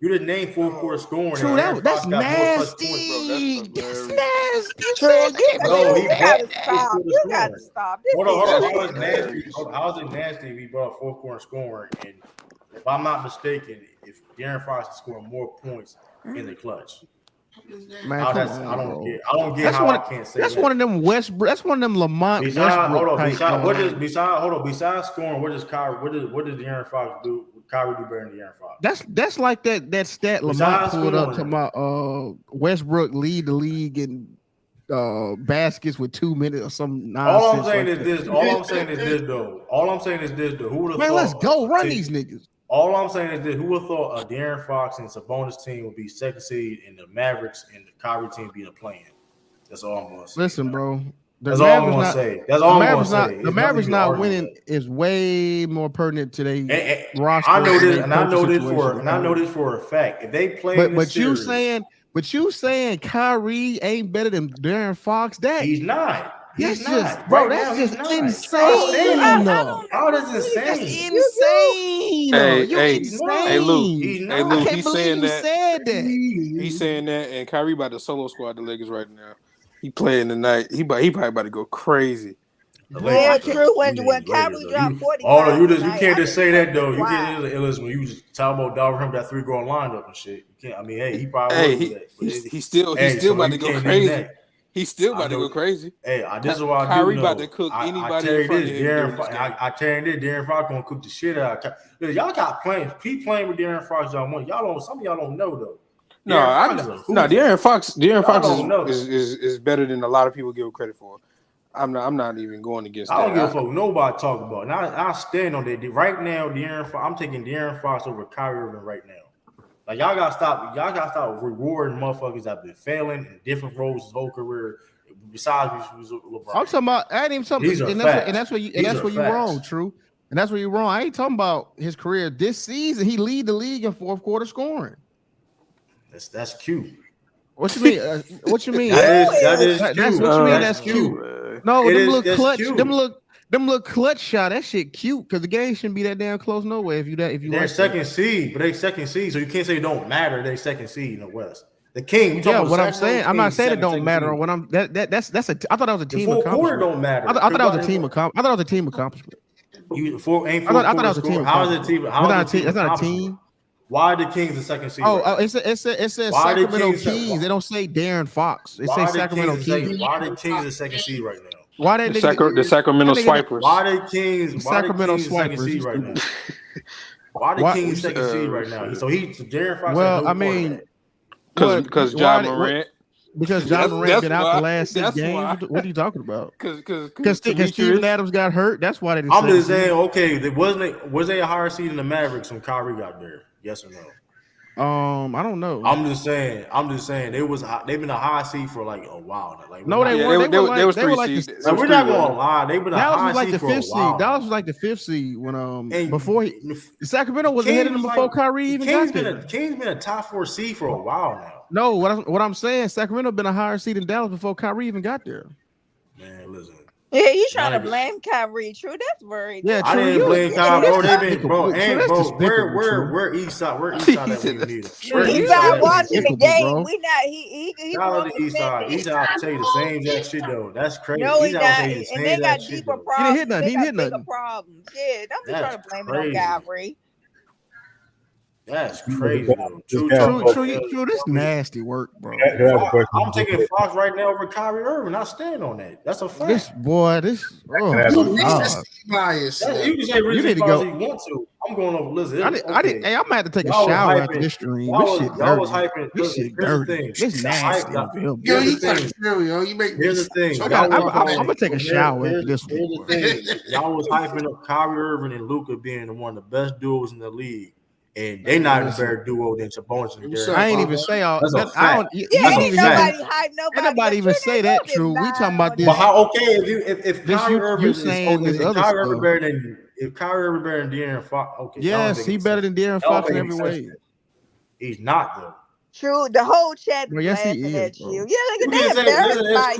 Speaker 1: didn't name fourth quarter scoring.
Speaker 11: True, that's nasty. That's nasty.
Speaker 8: True, you gotta stop. You gotta stop.
Speaker 1: Hold on. How is it nasty if he brought fourth quarter scoring? And if I'm not mistaken, if De'Aaron Fox is scoring more points in the clutch.
Speaker 11: Man,
Speaker 1: I don't get how I can't say
Speaker 11: that's one of them Westbrook. That's one of them Lamont Westbrook.
Speaker 1: Besides scoring, what does De'Aaron Fox do? Kyrie do better than De'Aaron Fox?
Speaker 11: That's like that stat Lamont pulled up to my Westbrook lead the league in baskets with 2 minutes or some nonsense.
Speaker 1: All I'm saying is this though. Who would have
Speaker 11: man,
Speaker 1: thought
Speaker 11: let's go run these niggas.
Speaker 1: All I'm saying is this: who would have thought a De'Aaron Fox and Sabonis team would be second seed, and the Mavericks and the Kyrie team be the play-in? That's all I'm gonna say.
Speaker 11: Listen, bro.
Speaker 1: That's all I'm gonna say. That's all I'm gonna say.
Speaker 11: The Mavericks not winning is way more pertinent today.
Speaker 1: Roster. I know this, and I know this for a fact. If they play,
Speaker 11: but you saying Kyrie ain't better than De'Aaron Fox?
Speaker 1: He's not.
Speaker 11: That's just, bro. That's just insane.
Speaker 1: How does insane?
Speaker 11: That's insane.
Speaker 10: Hey, Lou.
Speaker 11: I can't believe you said that.
Speaker 10: He's saying that, and Kyrie about to solo squad the Lakers right now. He playing tonight. He probably about to go crazy.
Speaker 8: Yeah, true. When Kyrie dropped 45,
Speaker 1: you can't just say that though. You can't listen when you just talk about Darvin that 3-going lineup and shit. You can't. I mean, hey, he probably would do that.
Speaker 10: He's still about to go crazy. He's still about to go crazy.
Speaker 1: Hey, this is what I do
Speaker 10: Kyrie
Speaker 1: know.
Speaker 10: about to cook anybody in front of him.
Speaker 1: I tell you this, Darren Fox gonna cook the shit out. Y'all got playing. Keep playing with Darren Fox. Y'all want. Y'all don't. Some of y'all don't know though.
Speaker 10: De'Aaron Fox is better than a lot of people give credit for. I'm not even going against that.
Speaker 1: I don't give a fuck. Nobody talk about it. And I stand on that. Right now, I'm taking De'Aaron Fox over Kyrie Irving right now. Like y'all gotta stop. Y'all gotta stop rewarding motherfuckers that have been failing in different roles his whole career. Besides, LeBron.
Speaker 11: I'm talking about. I ain't even talking. And that's where you wrong. True. And that's where you're wrong. I ain't talking about his career this season. He lead the league in fourth quarter scoring.
Speaker 1: That's cute.
Speaker 11: What you mean? What you mean?
Speaker 1: That is
Speaker 11: that's
Speaker 1: cute.
Speaker 11: what you mean. That's cute. No, them little clutch. Them little clutch shot. That shit cute because the game shouldn't be that damn close nowhere. If
Speaker 1: they're
Speaker 11: like
Speaker 1: second seed, but they second seed, so you can't say it don't matter. They second seed in the West. The King.
Speaker 11: Yeah, what I'm saying. I'm not saying it don't matter. When I'm that's a. I thought that was a team accomplishment.
Speaker 1: Don't matter.
Speaker 11: I thought that was a team accomplishment. I thought it was a team accomplishment.
Speaker 1: I thought that was a team. How is it a team?
Speaker 11: That's not a team.
Speaker 1: Why are the Kings the second seed?
Speaker 11: It says Sacramento Kings. They don't say Darren Fox. It says Sacramento Kings.
Speaker 1: Why are the Kings the second seed right now?
Speaker 11: Why they
Speaker 10: the Sacramento Swipers?
Speaker 1: Why are the Kings?
Speaker 11: Sacramento Swipers
Speaker 1: right now? Why are the Kings second seed right now? So Darren Fox.
Speaker 11: Well, I mean,
Speaker 10: because John Morant.
Speaker 11: Because John Morant been out the last 6 games. What are you talking about? Because Steven Adams got hurt. That's why they.
Speaker 1: I'm just saying. Okay, was they a higher seed than the Mavericks when Kyrie got there? Yes or no?
Speaker 11: I don't know.
Speaker 1: I'm just saying. They've been a high seed for like a while now. Like,
Speaker 11: no, they weren't. They were
Speaker 10: 3 seed.
Speaker 1: We're not gonna lie. They've been a high seed for a while.
Speaker 11: Dallas was like the 5th seed when before Sacramento was ahead of them before Kyrie even got there.
Speaker 1: King's been a top 4 seed for a while now.
Speaker 11: No, what I'm saying, Sacramento been a higher seed than Dallas before Kyrie even got there.
Speaker 1: Man, listen.
Speaker 8: Yeah, you trying to blame Kyrie? True, that's very.
Speaker 11: Yeah,
Speaker 1: I didn't blame Kyrie, bro. They been, bro. We're East Side. We're East Side. That we need it.
Speaker 8: He's not watching the game. We not. He.
Speaker 1: Shout out to East Side. East Side tell you the same exact shit though. That's crazy.
Speaker 8: No, he not. And they got deeper problems.
Speaker 11: He didn't hit nothing.
Speaker 8: Problems. Yeah, don't be trying to blame it on Kyrie.
Speaker 1: That's crazy though.
Speaker 11: True, this nasty work, bro.
Speaker 1: I'm taking Fox right now over Kyrie Irving. I stand on that. That's a fact.
Speaker 11: This.
Speaker 2: Bias.
Speaker 1: You can say recency bias if you want to. I'm going over. Listen,
Speaker 11: I'm gonna have to take a shower after this stream. This shit dirty.
Speaker 1: Was hyping.
Speaker 11: This shit dirty. This nasty.
Speaker 2: Yo, you make.
Speaker 1: Here's the thing.
Speaker 11: I'm gonna take a shower after this one.
Speaker 1: Here's the thing. Y'all was hyping up Kyrie Irving and Luka being one of the best duos in the league. And they not a better duo than Sabonis and Derek.
Speaker 11: I ain't even say all.
Speaker 1: That's
Speaker 11: I don't.
Speaker 8: Ain't nobody hype nobody.
Speaker 11: Nobody even say that. True. We talking about this.
Speaker 1: But how? Okay, if Kyrie Irving is Kyrie Irving better than De'Aaron Fox? Okay.
Speaker 11: Yes, he better than De'Aaron Fox in every way.
Speaker 1: He's not though.
Speaker 8: True, the whole chat
Speaker 11: is laughing
Speaker 8: at you. Yeah, look at that.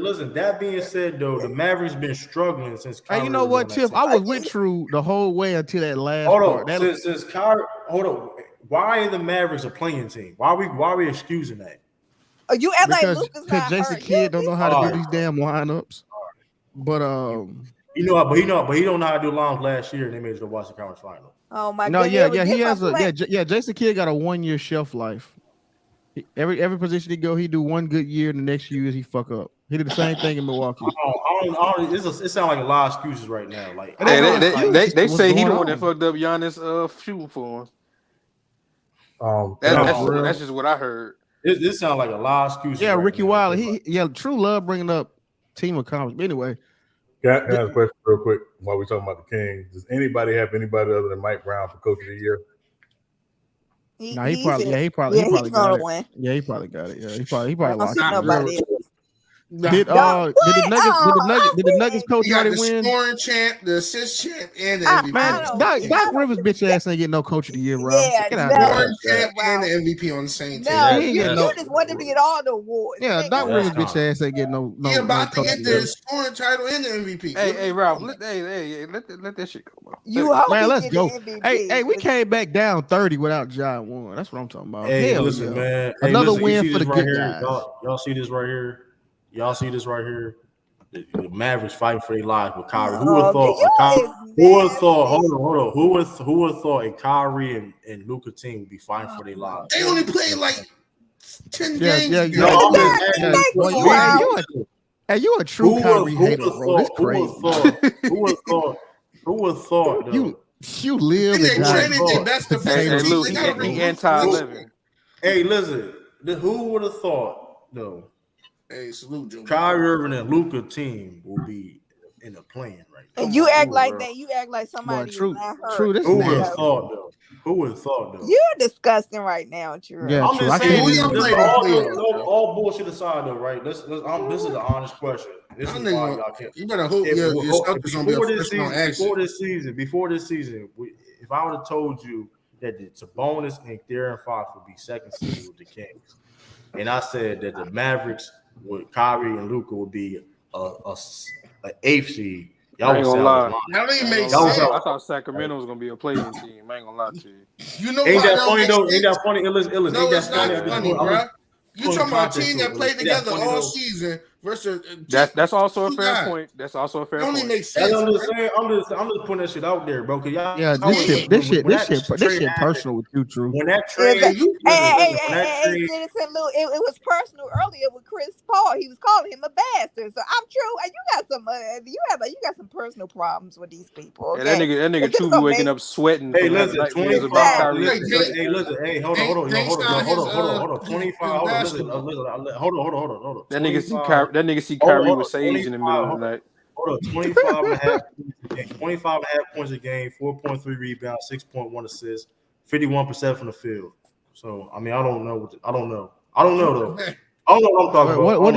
Speaker 1: Listen. That being said, though, the Mavericks been struggling since.
Speaker 11: Hey, you know what, Tiff? I was with True the whole way until that last
Speaker 1: part.
Speaker 11: Since
Speaker 1: Kyrie, hold on. Why are the Mavericks a playing team? Why are we excusing that?
Speaker 8: You act like Luka's not
Speaker 11: Jason
Speaker 8: hurt.
Speaker 11: Kidd don't know how to do these damn lineups. But
Speaker 1: he don't know how to do lines last year, and they made it to the Western Conference Final.
Speaker 8: Oh my
Speaker 11: God!
Speaker 8: No,
Speaker 11: he has Jason Kidd got a 1-year shelf life. Every position he go, he do one good year, and the next year he fuck up. He did the same thing in Milwaukee.
Speaker 1: It sounds like a lot of excuses right now. Like
Speaker 10: they say he the one that fucked up Giannis shooting for him. That's just what I heard.
Speaker 1: This sounds like a lot of excuses.
Speaker 11: Yeah, Ricky Wiley. True love bringing up team accomplishment. Anyway.
Speaker 15: Can I ask a question real quick while we're talking about the Kings? Does anybody have anybody other than Mike Brown for Coach of the Year?
Speaker 11: He probably got it. Win. Yeah, he probably got it. Yeah, he probably locked it. Did the Nuggets coach already win?
Speaker 2: The scoring champ, the assist champ, and the MVP.
Speaker 11: Doc Rivers bitch ass ain't getting no Coach of the Year, bro.
Speaker 2: Yeah, scoring champ and the MVP on the same team.
Speaker 8: No, you just wanted to get all the awards.
Speaker 11: Yeah, Doc Rivers bitch ass ain't getting no.
Speaker 2: He about to get the scoring title and the MVP.
Speaker 10: Hey, Ralph, let that shit go, bro.
Speaker 11: Man, let's go. Hey, we came back down 30 without Ja 1. That's what I'm talking about.
Speaker 1: Hey, listen, man.
Speaker 11: Another win for the good guys.
Speaker 1: Y'all see this right here? the Mavericks fighting for their lives with Kyrie. Who would have thought? Who would have thought? Hold on. Who would have thought a Kyrie and Luka team would be fighting for their lives?
Speaker 2: They only played like 10 games.
Speaker 11: Hey, you a true Kyrie hater, bro. It's crazy.
Speaker 1: Who would have thought?
Speaker 11: You live and die.
Speaker 10: Hey, Luke, he anti-living.
Speaker 1: Hey, listen. Who would have thought, though?
Speaker 2: Hey, salute, Joe.
Speaker 1: Kyrie Irving and Luka team will be in the plan right now.
Speaker 8: And you act like that. You act like somebody is not hurt.
Speaker 11: True.
Speaker 1: Who would have thought, though? Who would have thought, though?
Speaker 8: You're disgusting right now, Drew.
Speaker 11: Yeah,
Speaker 1: I'm just saying, all bullshit aside, though, right? This is an honest question. This is why y'all can't.
Speaker 2: You better hope your Celtics gonna be a professional action.
Speaker 1: Before this season, if I would have told you that the Sabonis and De'Aaron Fox would be second seed with the Kings, and I said that the Mavericks with Kyrie and Luka would be an eighth seed. Y'all
Speaker 10: ain't gonna lie.
Speaker 2: That ain't make sense.
Speaker 10: I thought Sacramento was gonna be a play-in team. I ain't gonna lie to you.
Speaker 2: You know
Speaker 1: ain't
Speaker 2: why
Speaker 1: that funny though?
Speaker 2: Sense?
Speaker 1: Ain't that funny? Illis,
Speaker 2: No,
Speaker 1: ain't
Speaker 2: it's
Speaker 1: that
Speaker 2: not funny, bro. You talking about a team that played together all season versus
Speaker 10: that's also a fair point. That's also a fair point.
Speaker 2: Only makes sense.
Speaker 1: I'm just putting that shit out there, bro. Cause y'all,
Speaker 11: this shit personal with you, Drew.
Speaker 1: When that trade,
Speaker 8: It was personal earlier with Chris Paul. He was calling him a bastard. So I'm true. And you got some personal problems with these people. Okay?
Speaker 10: Yeah, that nigga True be waking up sweating.
Speaker 1: Hey, listen, 25. Hey, hold on. 25. Hold on.
Speaker 10: That nigga see Kyrie with Sage in the middle of the night.
Speaker 1: Hold on, 25 and a half points a game, 4.3 rebounds, 6.1 assists, 51% from the field. So I mean, I don't know though. I don't know what I'm talking about.
Speaker 11: What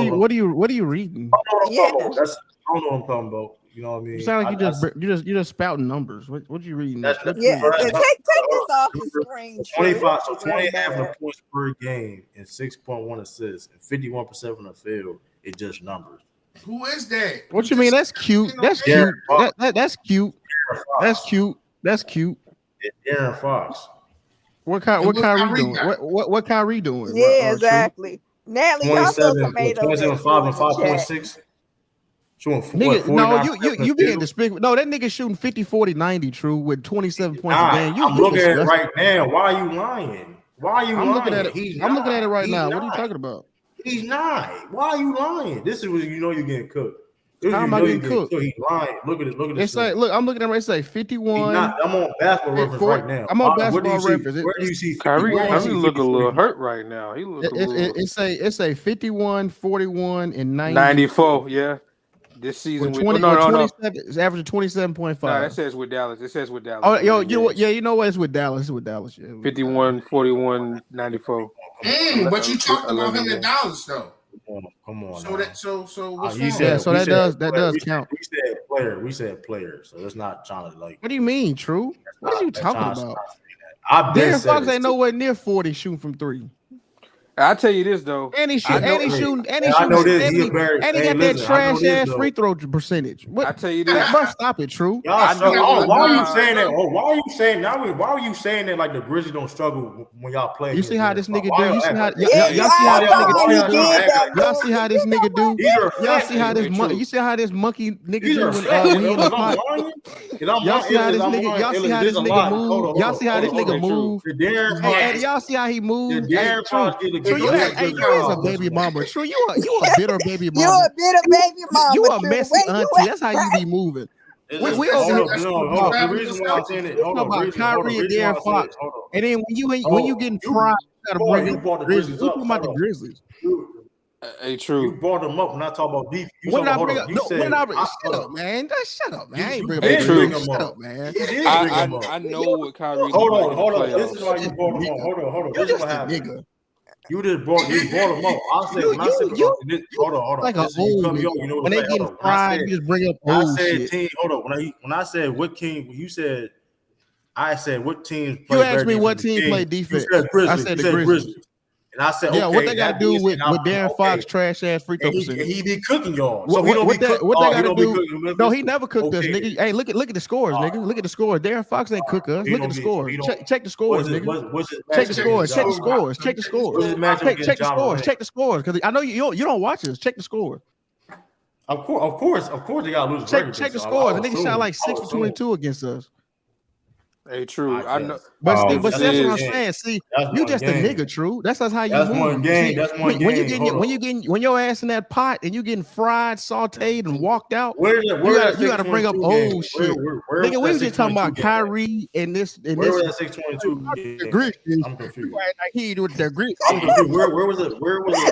Speaker 11: are you reading?
Speaker 1: I don't know what I'm talking about. You know what I mean?
Speaker 11: You sound like you just spouting numbers. What you reading?
Speaker 8: Take this off the screen.
Speaker 1: 25, so 20.5 points per game and 6.1 assists and 51% from the field. It's just numbers.
Speaker 2: Who is that?
Speaker 11: What you mean? That's cute. That's cute. That's cute. That's cute. That's cute.
Speaker 1: It's De'Aaron Fox.
Speaker 11: What Kyrie doing? What Kyrie doing?
Speaker 8: Yeah, exactly. Natalie,
Speaker 1: 27, 5 and 5.6.
Speaker 11: Nigga, you being despicable. No, that nigga shooting 50, 40, 90, True, with 27 points a game.
Speaker 1: I'm looking at it right now. Why are you lying?
Speaker 11: I'm looking at it right now. What are you talking about?
Speaker 1: He's not. Why are you lying? This is when you know you're getting cooked.
Speaker 11: How am I getting cooked?
Speaker 1: He's lying. Look at it.
Speaker 11: It's like, look, I'm looking at it. It say 51.
Speaker 1: I'm on Basketball Reference right now.
Speaker 11: I'm on Basketball Reference.
Speaker 1: Where do you see
Speaker 10: Kyrie look a little hurt right now. He look.
Speaker 11: It say 51, 41, and
Speaker 10: 94. Yeah. This season with
Speaker 11: 27, it's averaging 27.5.
Speaker 10: No, that says with Dallas. It says with Dallas.
Speaker 11: Oh, you know what? It's with Dallas. It's with Dallas. Yeah.
Speaker 10: 51, 41, 94.
Speaker 2: But you talked about him in Dallas though.
Speaker 1: Come on.
Speaker 2: So what's wrong?
Speaker 11: That does count.
Speaker 1: We said player. So it's not trying to like.
Speaker 11: What do you mean, True? What are you talking about?
Speaker 1: De'Aaron
Speaker 11: Fox ain't nowhere near 40 shooting from 3.
Speaker 10: I'll tell you this though.
Speaker 11: And he got that trash ass free throw percentage.
Speaker 10: I tell you this.
Speaker 11: Stop it, True.
Speaker 1: Why are you saying that? Why are you saying that? Why are you saying that like the Grizzlies don't struggle when y'all play?
Speaker 11: You see how this nigga do? Y'all see how this nigga do? Y'all see how this monkey? You see how this monkey nigga do when he in the pot? Y'all see how this nigga? Y'all see how this nigga move? Y'all see how this nigga move? Y'all see how he moves? True, you a baby mama. True, you a bitter baby mama.
Speaker 8: You a bitter baby mama.
Speaker 11: You a messy auntie. That's how you be moving. We
Speaker 1: the reason why I'm saying it. Hold on,
Speaker 11: Kyrie and De'Aaron Fox. And then when you getting fried, you gotta bring the Grizzlies. We're talking about the Grizzlies.
Speaker 10: Hey, True.
Speaker 1: You brought them up when I talk about defense.
Speaker 11: Shut up, man. Shut up, man.
Speaker 10: Hey, True.
Speaker 11: Shut up, man.
Speaker 10: I know what Kyrie.
Speaker 1: Hold on. This is why you brought them up. Hold on. This is what happened. You just brought them up. Hold on.
Speaker 11: Like a old nigga. When they get fried, you just bring up old shit.
Speaker 1: Team. Hold on. When I said what team, I said what teams play.
Speaker 11: You asked me what team play defense. I said the Grizzlies.
Speaker 1: And I said,
Speaker 11: yeah, what they got to do with De'Aaron Fox trash ass free throw percentage?
Speaker 1: He be cooking y'all.
Speaker 11: So what they got to do? No, he never cooked us, nigga. Hey, look at the scores, nigga. Look at the scores. De'Aaron Fox ain't cook us. Look at the scores. Check the scores, nigga. Check the scores. Check the scores. Check the scores. Check the scores. Check the scores. Because I know you don't watch this. Check the scores.
Speaker 1: Of course, they got to lose.
Speaker 11: Check the scores. The nigga shot like 6 for 22 against us.
Speaker 10: Hey, true. I know,
Speaker 11: but that's what I'm saying. See, you just a nigga, true. That's how you move.
Speaker 1: One game. See, that's one
Speaker 11: game. When your ass in that pot and you getting fried, sauteed, and walked out, you got to bring up old shit. Nigga, we was just talking about Kyrie and this.
Speaker 1: Where was that 622? I'm confused.
Speaker 11: He with the Greek.
Speaker 1: I'm confused. Where was it?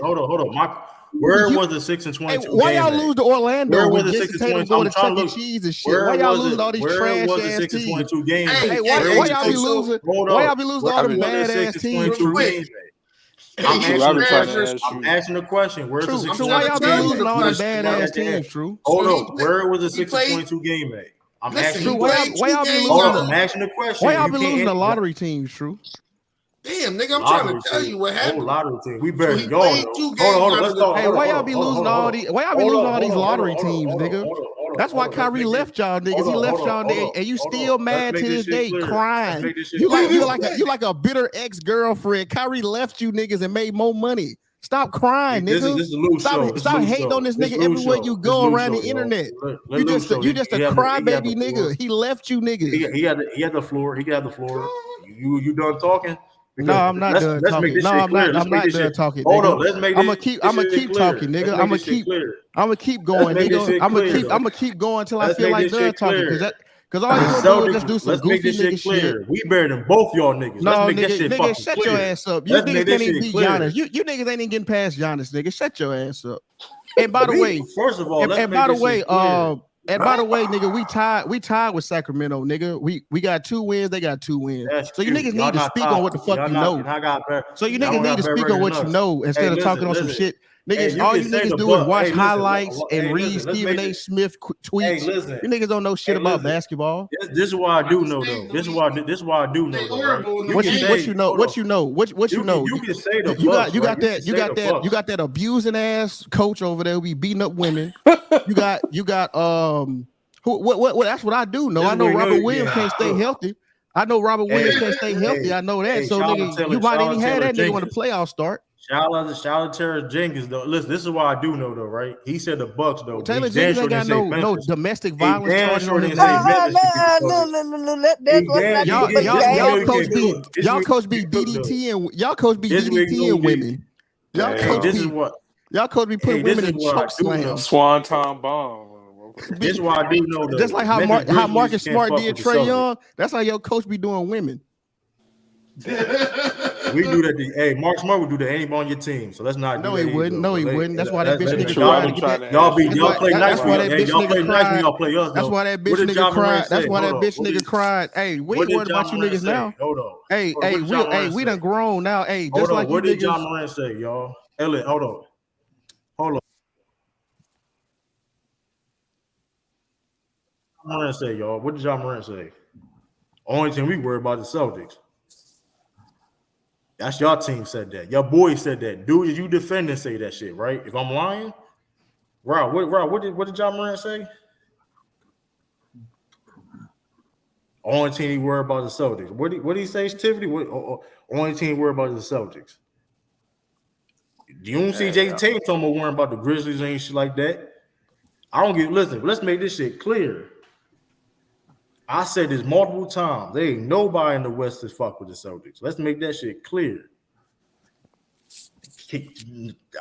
Speaker 1: Hold on. Where was the 6 and 22?
Speaker 11: Hey, why y'all lose to Orlando? Where was the 6 and 22? Going to Chuck E. Cheese and shit. Why y'all losing all these trash ass teams?
Speaker 1: 22 games?
Speaker 11: Hey, why y'all be losing? Why y'all be losing all the bad ass teams?
Speaker 1: I'm asking the question. Where's the 6 and 22?
Speaker 11: Why y'all be losing all the bad ass teams? True.
Speaker 1: Hold on. Where was the 6 and 22 game at? I'm asking.
Speaker 11: Why y'all be losing?
Speaker 1: I'm asking the question.
Speaker 11: Why y'all be losing the lottery teams? True.
Speaker 2: Damn, nigga, I'm trying to tell you what happened.
Speaker 1: Lottery team. We better y'all. Hold on. Let's talk.
Speaker 11: Hey, why y'all be losing all these? Why y'all be losing all these lottery teams, nigga? That's why Kyrie left y'all niggas. He left y'all niggas, and you still mad to this day, crying. You like a bitter ex-girlfriend. Kyrie left you niggas and made more money. Stop crying, nigga. Stop hating on this nigga everywhere you go around the internet. You just a crybaby nigga. He left you niggas.
Speaker 1: He had the floor. You done talking?
Speaker 11: No, I'm not done talking. No, I'm not done talking.
Speaker 1: Hold on, let's make.
Speaker 11: I'm gonna keep talking, nigga. I'm gonna keep going, nigga. I'm gonna keep going until I feel like done talking. Because all you gonna do is just do some goofy nigga shit.
Speaker 1: We better than both y'all niggas.
Speaker 11: No, nigga, shut your ass up. You niggas can't even beat Giannis. You niggas ain't even getting past Giannis, nigga. Shut your ass up. And by the way,
Speaker 1: first of all,
Speaker 11: and by the way, nigga, we tied with Sacramento, nigga. We got 2 wins, they got 2 wins. So you niggas need to speak on what the fuck you know. So you niggas need to speak on what you know instead of talking on some shit. Niggas, all you niggas do is watch highlights and read Stephen A. Smith tweets. You niggas don't know shit about basketball.
Speaker 1: This is why I do know though. This is why I do know though. Right?
Speaker 11: What you know? What you know?
Speaker 1: You can say the
Speaker 11: you got that abusing ass coach over there who be beating up women. you got what that's what I do know. I know Robert Williams can't stay healthy. I know Robert Williams can't stay healthy. I know that. So nigga, you might even have that nigga when the playoffs start.
Speaker 1: Shout out to Taylor Jenkins though. Listen, this is what I do know though, right? He said the Bucks though.
Speaker 11: Taylor Jenkins ain't got no domestic violence charges on his Y'all coach be DDT and y'all coach be DDT and women. Y'all coach be putting women in choke slams.
Speaker 10: Swanton bomb.
Speaker 1: This is why I do know though.
Speaker 11: Just like how Marcus Smart did Trae Young. That's how your coach be doing women.
Speaker 1: We do that. Hey, Mark Smart would do that. Ain't on your team, so let's not.
Speaker 11: No, he wouldn't. No, he wouldn't. That's why that bitch nigga cried.
Speaker 1: Y'all play nice. Y'all play nice. Y'all play us.
Speaker 11: That's why that bitch nigga cried. That's why that bitch nigga cried. Hey, we ain't worried about you niggas now.
Speaker 1: Hold on.
Speaker 11: Hey, we done grown now. Hey, just like
Speaker 1: what did John Morant say, y'all? Elliot, hold on. Morant say, y'all. What did John Morant say? Only thing we worry about the Celtics. That's your team said that. Your boy said that. Dude, you defend and say that shit, right? If I'm lying, Rob, what did John Morant say? Only team he worry about the Celtics. What did he say, Tiffany? Only team worry about the Celtics. You don't see Jason Tatum talking about worrying about the Grizzlies and shit like that. Listen, let's make this shit clear. I said this multiple times. There ain't nobody in the West that fuck with the Celtics. Let's make that shit clear.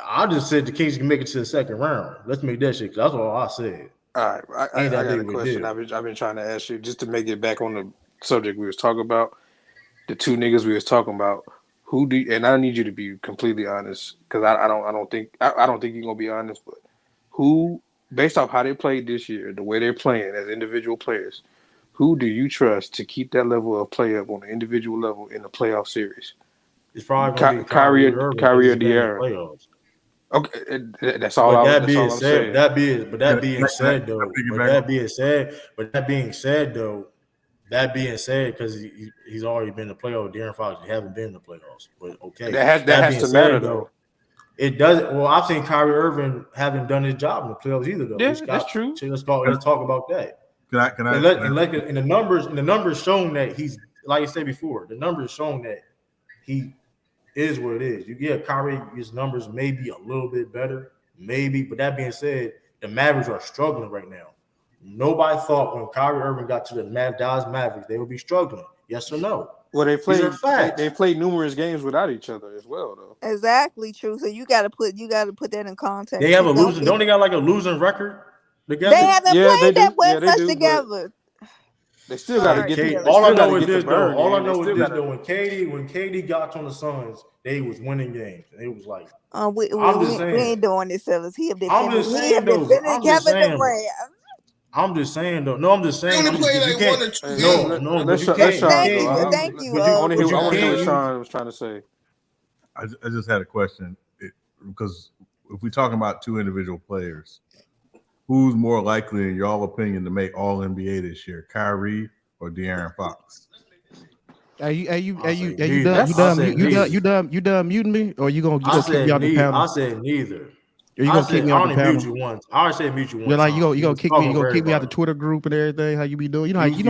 Speaker 1: I just said the Kings can make it to the second round. Let's make that shit clear. That's all I said.
Speaker 10: All right. I got a question I've been trying to ask you just to make it back on the subject we was talking about. The 2 niggas we was talking about. And I need you to be completely honest because I don't think you're gonna be honest, but who, based off how they played this year, the way they're playing as individual players, who do you trust to keep that level of play up on an individual level in the playoff series?
Speaker 1: It's probably
Speaker 10: Kyrie or De'Aaron. Okay, that's all.
Speaker 1: But that being said, because he's already been in the playoffs. De'Aaron Fox haven't been in the playoffs, but okay,
Speaker 10: that has to matter though.
Speaker 1: It doesn't. Well, I've seen Kyrie Irving haven't done his job in the playoffs either, though.
Speaker 10: Yeah, that's true.
Speaker 1: Let's talk about that.
Speaker 15: Can I?
Speaker 1: And the numbers shown that he's, like I said before, the numbers shown that he is what it is. You get Kyrie, his numbers may be a little bit better, maybe. But that being said, the Mavericks are struggling right now. Nobody thought when Kyrie Irving got to the Dallas Mavericks they would be struggling. Yes or no?
Speaker 6: Well, they played numerous games without each other as well, though.
Speaker 8: Exactly true. So you got to put that in context.
Speaker 1: They have a losing. Don't they got like a losing record together?
Speaker 8: They haven't played that well much together.
Speaker 6: They still got to get.
Speaker 1: All I know is this though. All I know is this though. When KD got on the Suns, they was winning games. And it was like,
Speaker 8: we ain't doing this, fellas.
Speaker 1: I'm just saying though. I'm just saying though. No, I'm just saying.
Speaker 2: You only play like one or two games.
Speaker 1: No.
Speaker 6: Let's
Speaker 8: Thank you.
Speaker 6: I want to hear what Sean was trying to say.
Speaker 15: I just had a question because if we're talking about two individual players, who's more likely, in y'all opinion, to make All NBA this year, Kyrie or De'Aaron Fox?
Speaker 11: Are you done muting me, or you gonna keep me out the panel?
Speaker 1: I said neither.
Speaker 11: Or you gonna keep me out the panel?
Speaker 1: Mute you once. I already said mute you once.
Speaker 11: You're like you gonna kick me? You gonna kick me out the Twitter group and everything? How you be doing? You know how you do. You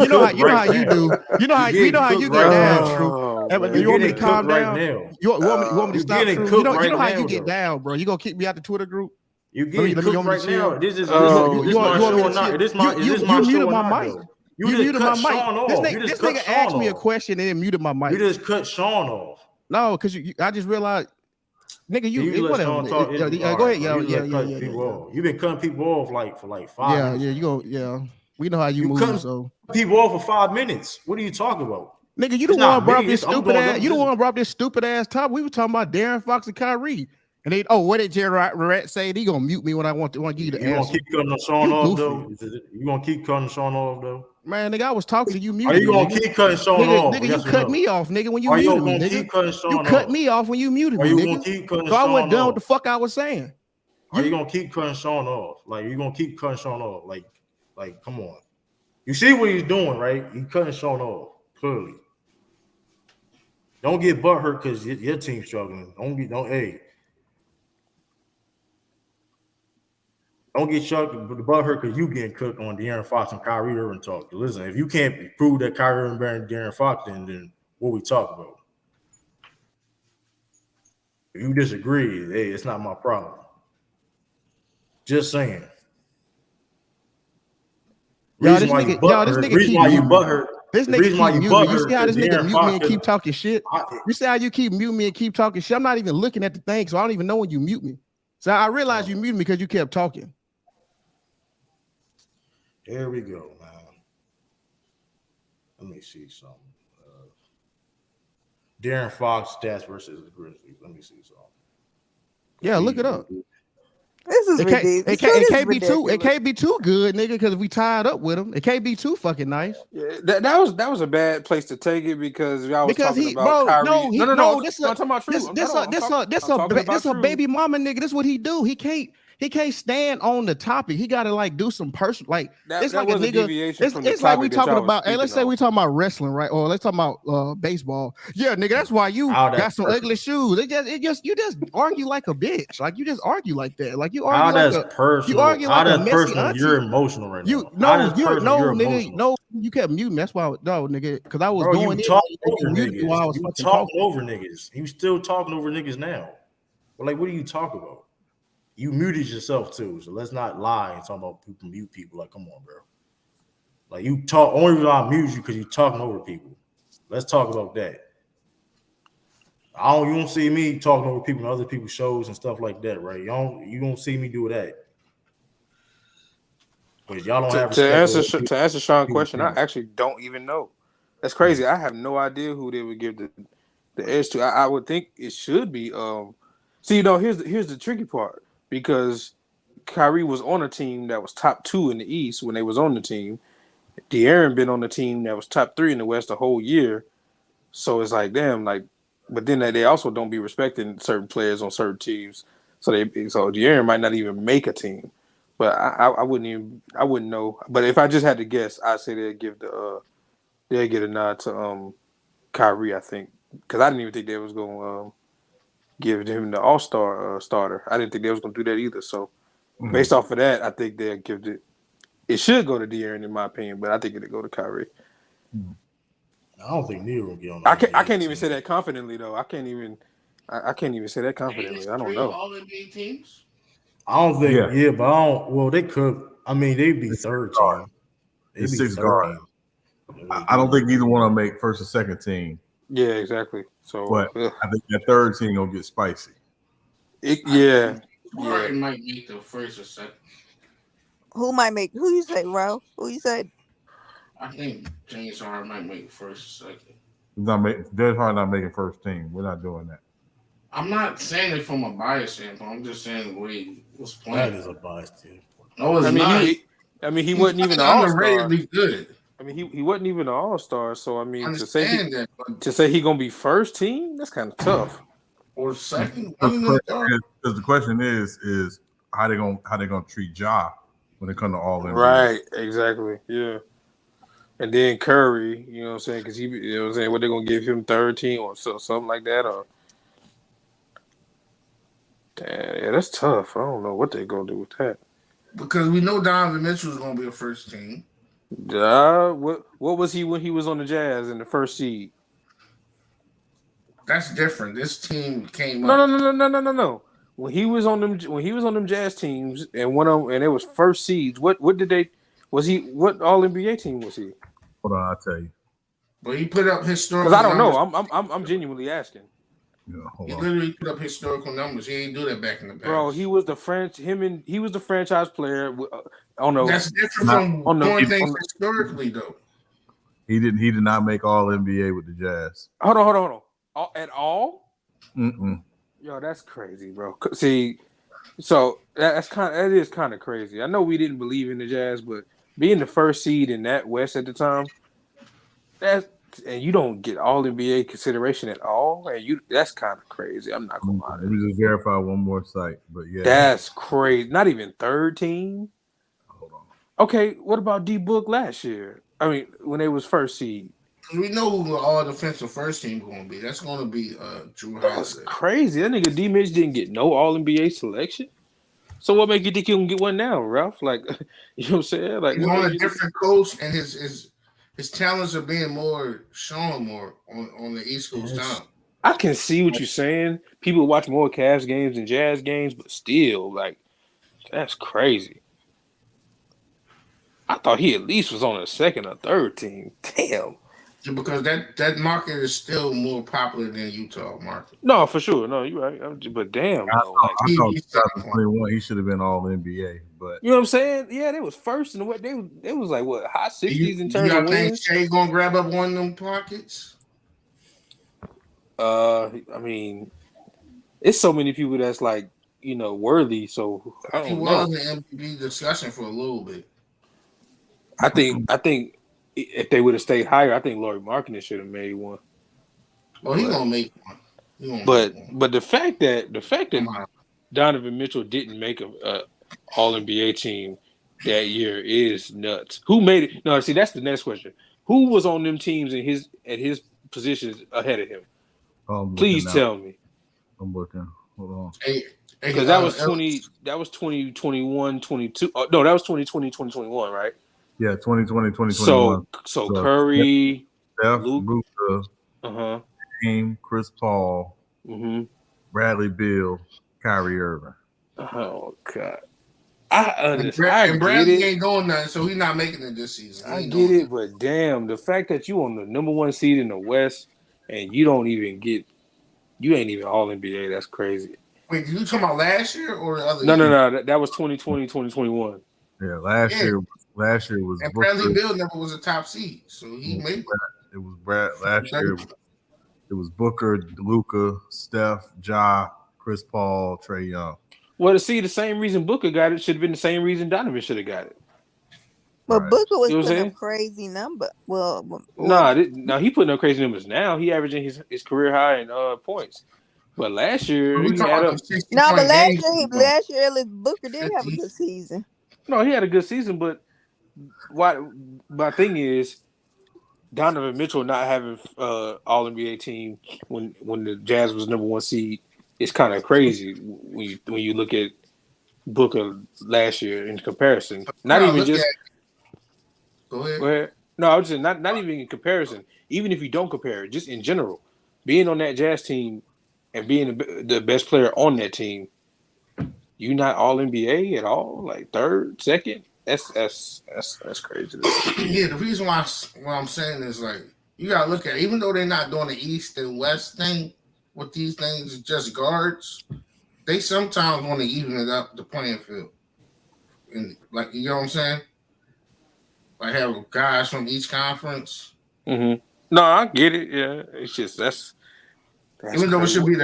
Speaker 11: know how you do. You know how you get down, True. You want me to calm down? You want me to stop? You know how you get down, bro. You gonna kick me out the Twitter group?
Speaker 1: You getting cooked right now. This is my show. This my
Speaker 11: muted my mic.
Speaker 1: You muted my mic.
Speaker 11: This nigga asked me a question and then muted my mic.
Speaker 1: You just cut Sean off.
Speaker 11: No, because I just realized, nigga, whatever. Go ahead, yeah.
Speaker 1: You've been cutting people off for 5 minutes.
Speaker 11: We know how you move. So
Speaker 1: people off for 5 minutes. What are you talking about?
Speaker 11: Nigga, you the one brought this stupid ass. You the one brought this stupid ass topic. We were talking about De'Aaron Fox and Kyrie. And what did Jerry say? He gonna mute me when I want to give you the answer.
Speaker 1: You gonna keep cutting Sean off though? You gonna keep cutting Sean off though?
Speaker 11: Man, nigga, I was talking to you.
Speaker 1: Are you gonna keep cutting Sean off?
Speaker 11: Nigga, you cut me off, nigga, when you muted me. Nigga, you cut me off when you muted me.
Speaker 1: Are you gonna keep cutting Sean off?
Speaker 11: So I wasn't done what the fuck I was saying.
Speaker 1: Are you gonna keep cutting Sean off? You gonna keep cutting Sean off? Like, come on. You see what he's doing, right? He's cutting Sean off clearly. Don't get butthurt because your team's struggling. Don't get butthurt because you getting cooked on De'Aaron Fox and Kyrie Irving talk. Listen, if you can't prove that Kyrie Irving better than De'Aaron Fox, then what we talk about? If you disagree, hey, it's not my problem. Just saying.
Speaker 11: This nigga keep muting me. You see how this nigga mute me and keep talking shit? You see how you keep muting me and keep talking shit? I'm not even looking at the thing, so I don't even know when you mute me. So I realized you muted me because you kept talking.
Speaker 1: Here we go, man. Let me see something. De'Aaron Fox stats versus the Grizzlies. Let me see something.
Speaker 11: Yeah, look it up.
Speaker 8: This is ridiculous.
Speaker 11: It can't be too good, nigga. Because if we tied up with him, it can't be too fucking nice.
Speaker 6: Yeah, that was a bad place to take it because y'all was talking about Kyrie. No. This
Speaker 11: a baby mama nigga. This is what he do. He can't stand on the topic. He got to do some personal. It's like a nigga. It's like we talking about. Hey, let's say we talking about wrestling, right? Or let's talk about baseball. Yeah, nigga. That's why you got some ugly shoes. You just argue like a bitch. Like you just argue like that. Like you argue
Speaker 1: personal.
Speaker 11: You argue like a messy auntie.
Speaker 1: You're emotional right now.
Speaker 11: No. You kept muting. That's why nigga. Because I was going.
Speaker 1: You talking over niggas. You talking over niggas. You still talking over niggas now. But what are you talking about? You muted yourself too, so let's not lie and talk about people mute people. Come on, bro. You talk. Only reason I mute you because you talking over people. Let's talk about that. You don't see me talking over people in other people's shows and stuff like that, right? You don't see me do that. Because y'all don't have
Speaker 6: to answer Sean's question. I actually don't even know. That's crazy. I have no idea who they would give the edge to. I would think it should be. Here's the tricky part. Because Kyrie was on a team that was top 2 in the East when they was on the team. De'Aaron been on the team that was top 3 in the West the whole year. So it's damn, but then they also don't be respecting certain players on certain teams. So De'Aaron might not even make a team. But I wouldn't know. But if I just had to guess, I'd say they'd get a nod to Kyrie, I think. Because I didn't even think they was going give him the All-Star starter. I didn't think they was going to do that either. So, based off of that, I think they'll give it. It should go to De'Aaron, in my opinion, but I think it'll go to Kyrie.
Speaker 1: I don't think Neil will get on.
Speaker 6: I can't even say that confidently, though. I can't even say that confidently. I don't know.
Speaker 2: All NBA teams.
Speaker 1: I don't think. Yeah, but I don't. Well, they could. I mean, they'd be third team.
Speaker 15: It's 6 guards. I don't think either one will make first or second team.
Speaker 6: Yeah, exactly. So,
Speaker 15: but I think that third team gonna get spicy.
Speaker 2: Morant might make the first or second.
Speaker 8: Who might make? Who you say, Ro? Who you say?
Speaker 2: I think James Harden might make first or second.
Speaker 15: James Harden not making first team. We're not doing that.
Speaker 2: I'm not saying it from a bias standpoint. I'm just saying the way he was playing.
Speaker 1: That is a bias team.
Speaker 2: No, it's not.
Speaker 6: He wasn't even an all-star.
Speaker 2: Underratedly good.
Speaker 6: I mean, he wasn't even an all-star. So I mean, to say he gonna be first team, that's kind of tough.
Speaker 2: Or second.
Speaker 15: Because the question is how they gonna treat Ja when it comes to all NBA.
Speaker 6: Right. Exactly. Yeah. And then Curry, you know what I'm saying? Because you know what I'm saying, what they're gonna give him third team or something like that, or damn, yeah, that's tough. I don't know what they're gonna do with that.
Speaker 2: Because we know Donovan Mitchell is gonna be a first team.
Speaker 6: What was he when he was on the Jazz in the first seed?
Speaker 2: That's different. This team came up.
Speaker 6: No. When he was on them Jazz teams and it was first seeds. What all NBA team was he?
Speaker 15: Hold on, I'll tell you.
Speaker 2: But he put up historical.
Speaker 6: Because I don't know. I'm genuinely asking.
Speaker 15: Yeah,
Speaker 2: he literally put up historical numbers. He didn't do that back in the past.
Speaker 6: Bro, he was the franchise player.
Speaker 2: That's different from doing things historically, though.
Speaker 15: He did not make all NBA with the Jazz.
Speaker 6: Hold on. At all?
Speaker 15: Mm-mm.
Speaker 6: Yo, that's crazy, bro. See, so that is kind of crazy. I know we didn't believe in the Jazz, but being the first seed in that West at the time, and you don't get all NBA consideration at all, and that's kind of crazy. I'm not gonna lie.
Speaker 15: Let me just verify one more site, but yeah,
Speaker 6: that's crazy. Not even third team.
Speaker 15: Hold on.
Speaker 6: Okay, what about D Book last year? I mean, when they was first seed.
Speaker 2: We know who the all defensive first team going to be. That's going to be Drew Holiday.
Speaker 6: That's crazy. That nigga D Mitch didn't get no all NBA selection. So what make you think you can get one now, Ralph? Like, you know what I'm saying? Like,
Speaker 2: he's on a different coach, and his talents are being shown more on the East Coast time.
Speaker 6: I can see what you're saying. People watch more Cavs games than Jazz games, but still, like, that's crazy. I thought he at least was on a second or third team. Damn.
Speaker 2: Because that market is still more popular than Utah market.
Speaker 6: No, for sure. No, you're right. But damn,
Speaker 15: I thought 2021 he should have been all NBA. But
Speaker 6: you know what I'm saying? Yeah, they was first in the what they was like what high 60s in terms of wins.
Speaker 2: Shea gonna grab up one of them pockets?
Speaker 6: I mean, it's so many people that's like worthy. So I don't know.
Speaker 2: He was in the MVP discussion for a little bit.
Speaker 6: I think if they would have stayed higher, I think Lauri Markkanen should have made one.
Speaker 2: Well, he's gonna make one.
Speaker 6: But the fact that Donovan Mitchell didn't make a All NBA team that year is nuts. Who made it? No, see, that's the next question. Who was on them teams at his positions ahead of him? Please tell me.
Speaker 15: I'm looking. Hold on.
Speaker 6: Because that was 2021, 22. No, that was 2020, 2021, right?
Speaker 15: Yeah, 2020, 2021.
Speaker 6: So Curry,
Speaker 15: Steph, Luka, Dame, Chris Paul, Bradley Beal, Kyrie Irving.
Speaker 6: Oh God, I
Speaker 2: understand. And Bradley ain't doing nothing, so he's not making it this season.
Speaker 6: I get it, but damn, the fact that you on the number one seed in the West and you ain't even All NBA. That's crazy.
Speaker 2: Wait, you talking about last year or the other?
Speaker 6: No. That was 2020, 2021.
Speaker 15: Yeah, last year was.
Speaker 2: And Bradley Beal never was a top seed, so he made it.
Speaker 15: It was Brad last year. It was Booker, Luka, Steph, Ja, Chris Paul, Trae Young.
Speaker 6: Well, to see the same reason Booker got it should have been the same reason Donovan should have got it.
Speaker 8: But right. Booker was putting up crazy number.
Speaker 6: He putting up crazy numbers now. He averaging his career high in points. But last year,
Speaker 8: last year Booker did have a good season.
Speaker 6: No, he had a good season, but my thing is Donovan Mitchell not having All NBA team when the Jazz was number one seed is kind of crazy when you look at Booker last year in comparison. Not even just.
Speaker 2: Go ahead.
Speaker 6: No, I was just not even in comparison. Even if you don't compare it, just in general, being on that Jazz team and being the best player on that team, you not all NBA at all, like third, second. That's crazy.
Speaker 2: Yeah, the reason why what I'm saying is like you gotta look at it, even though they're not doing the East and West thing with these things, just guards. They sometimes want to even it up the playing field, and like you know what I'm saying. Like have guys from each conference.
Speaker 6: Mm-hmm. No, I get it. Yeah, it's just that's
Speaker 2: even though
Speaker 6: crazy.
Speaker 2: it should be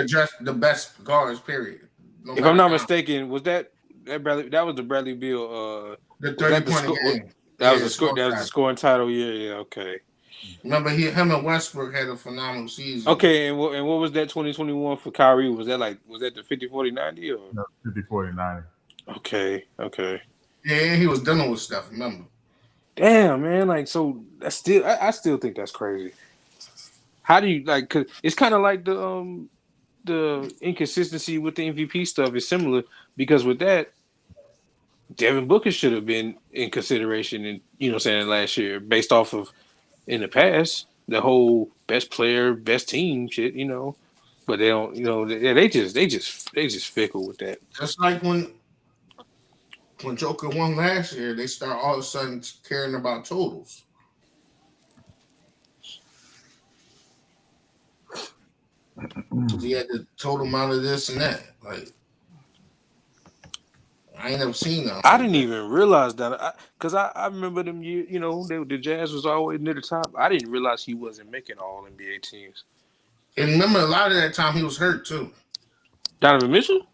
Speaker 2: the best guards. Period. No
Speaker 6: if I'm not mistaken, was that Bradley? That was the Bradley Beal.
Speaker 2: The 30-point game.
Speaker 6: That was the score. That was the scoring title. Yeah. Okay.
Speaker 2: Remember, him and Westbrook had a phenomenal season.
Speaker 6: Okay, and what was that 2021 for Kyrie? Was that the 50-40-90 or
Speaker 15: no, 50-40-90?
Speaker 6: Okay.
Speaker 2: Yeah, he was dealing with stuff. Remember?
Speaker 6: Damn, man. Like, so that's still. I still think that's crazy. How do you like? Cause it's kind of like the inconsistency with the MVP stuff is similar because with that, Devin Booker should have been in consideration in last year based off of in the past the whole best player, best team shit, but they don't, they just fickle with that.
Speaker 2: Just like when Joker won last year, they start all of a sudden caring about totals. He had the total amount of this and that. Like, I ain't never seen that.
Speaker 6: I didn't even realize that because I remember them years. The Jazz was always near the top. I didn't realize he wasn't making all NBA teams.
Speaker 2: And remember, a lot of that time he was hurt too.
Speaker 6: Donovan Mitchell.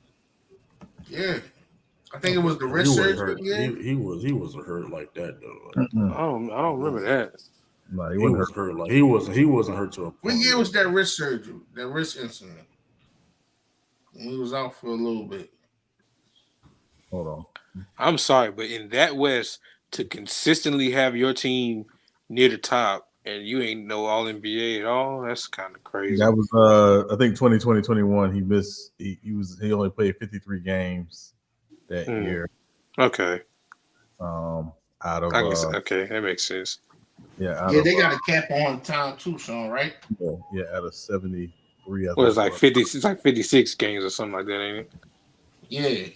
Speaker 2: Yeah, I think it was the wrist surgery.
Speaker 1: He wasn't hurt like that though.
Speaker 6: Like, I don't remember that.
Speaker 15: No,
Speaker 1: he wasn't hurt. Like he wasn't hurt to a point.
Speaker 2: What year was that wrist surgery? That wrist incident? When he was out for a little bit.
Speaker 15: Hold on.
Speaker 6: I'm sorry, but in that West, to consistently have your team near the top and you ain't no All NBA at all, that's kind of crazy.
Speaker 15: That was I think 2020-21. He missed. He only played 53 games that year.
Speaker 6: Okay.
Speaker 15: Out of
Speaker 6: okay, that makes sense.
Speaker 15: Yeah.
Speaker 2: They got a cap on time too, Sean, right?
Speaker 15: Yeah, out of 73.
Speaker 6: It's like 50. It's like 56 games or something like that, ain't it?
Speaker 2: Yeah.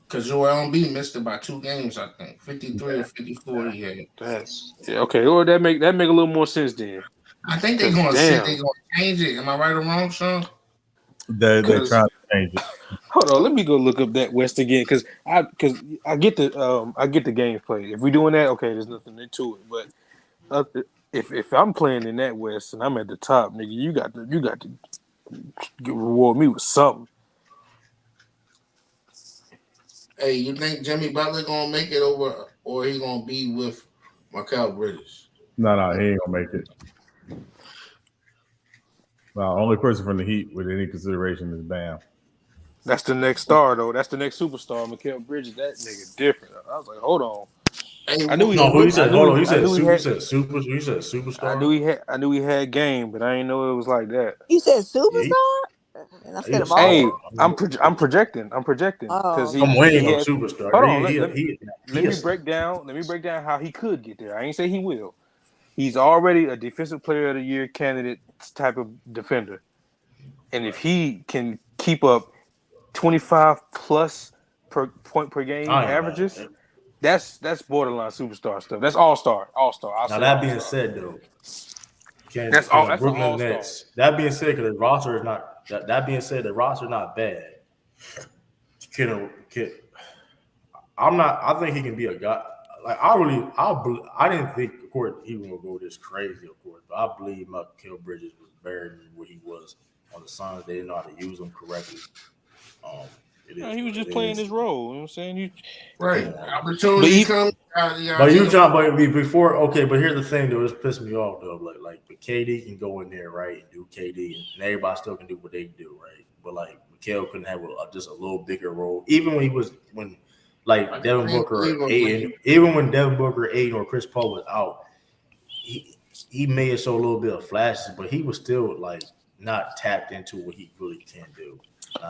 Speaker 2: Because Joel Embiid missed about 2 games, I think. 53 or 54, yeah.
Speaker 6: Okay. Or that make a little more sense then.
Speaker 2: I think they're going to change it. Am I right or wrong, Sean?
Speaker 15: They're trying to change it.
Speaker 6: Hold on, let me go look up that West again because I get the games played. If we're doing that, okay, there's nothing into it. But if I'm playing in that West and I'm at the top, nigga, you got to reward me with something.
Speaker 2: Hey, you think Jimmy Butler gonna make it over, or he gonna be with Mikal Bridges?
Speaker 15: No, he ain't gonna make it. Well, only person from the Heat with any consideration is Bam.
Speaker 6: That's the next star, though. That's the next superstar. Mikal Bridges, that nigga different. I was like, hold on.
Speaker 2: Hey,
Speaker 6: I knew he.
Speaker 1: You said superstar.
Speaker 6: I knew he had game, but I didn't know it was like that.
Speaker 8: You said superstar.
Speaker 6: Hey, I'm projecting. Because
Speaker 1: I'm waiting on superstar.
Speaker 6: Hold on. Let me break down how he could get there. I ain't say he will. He's already a defensive player of the year candidate type of defender, and if he can keep up 25 plus per point per game averages, that's borderline superstar stuff. That's all star.
Speaker 1: Now that being said, though,
Speaker 6: that's all.
Speaker 1: Brooklyn Nets. That being said, because the roster is not. That being said, the roster not bad. I'm not. I think he can be a guy. Like I didn't think, of course, he was gonna go this crazy, of course, but I believe Mikal Bridges was better than what he was on the Suns. They didn't know how to use him correctly.
Speaker 6: He was just playing his role. You know what I'm saying?
Speaker 2: Right. Opportunity comes.
Speaker 1: But here's the thing, though. It's pissed me off, though. But KD can go in there, right, and do KD, and everybody still can do what they do, right? But Mikal couldn't have just a little bigger role, even when Devin Booker, when Devin Booker, Aiden, or Chris Paul was out, he may have showed a little bit of flashes, but he was still not tapped into what he really can do.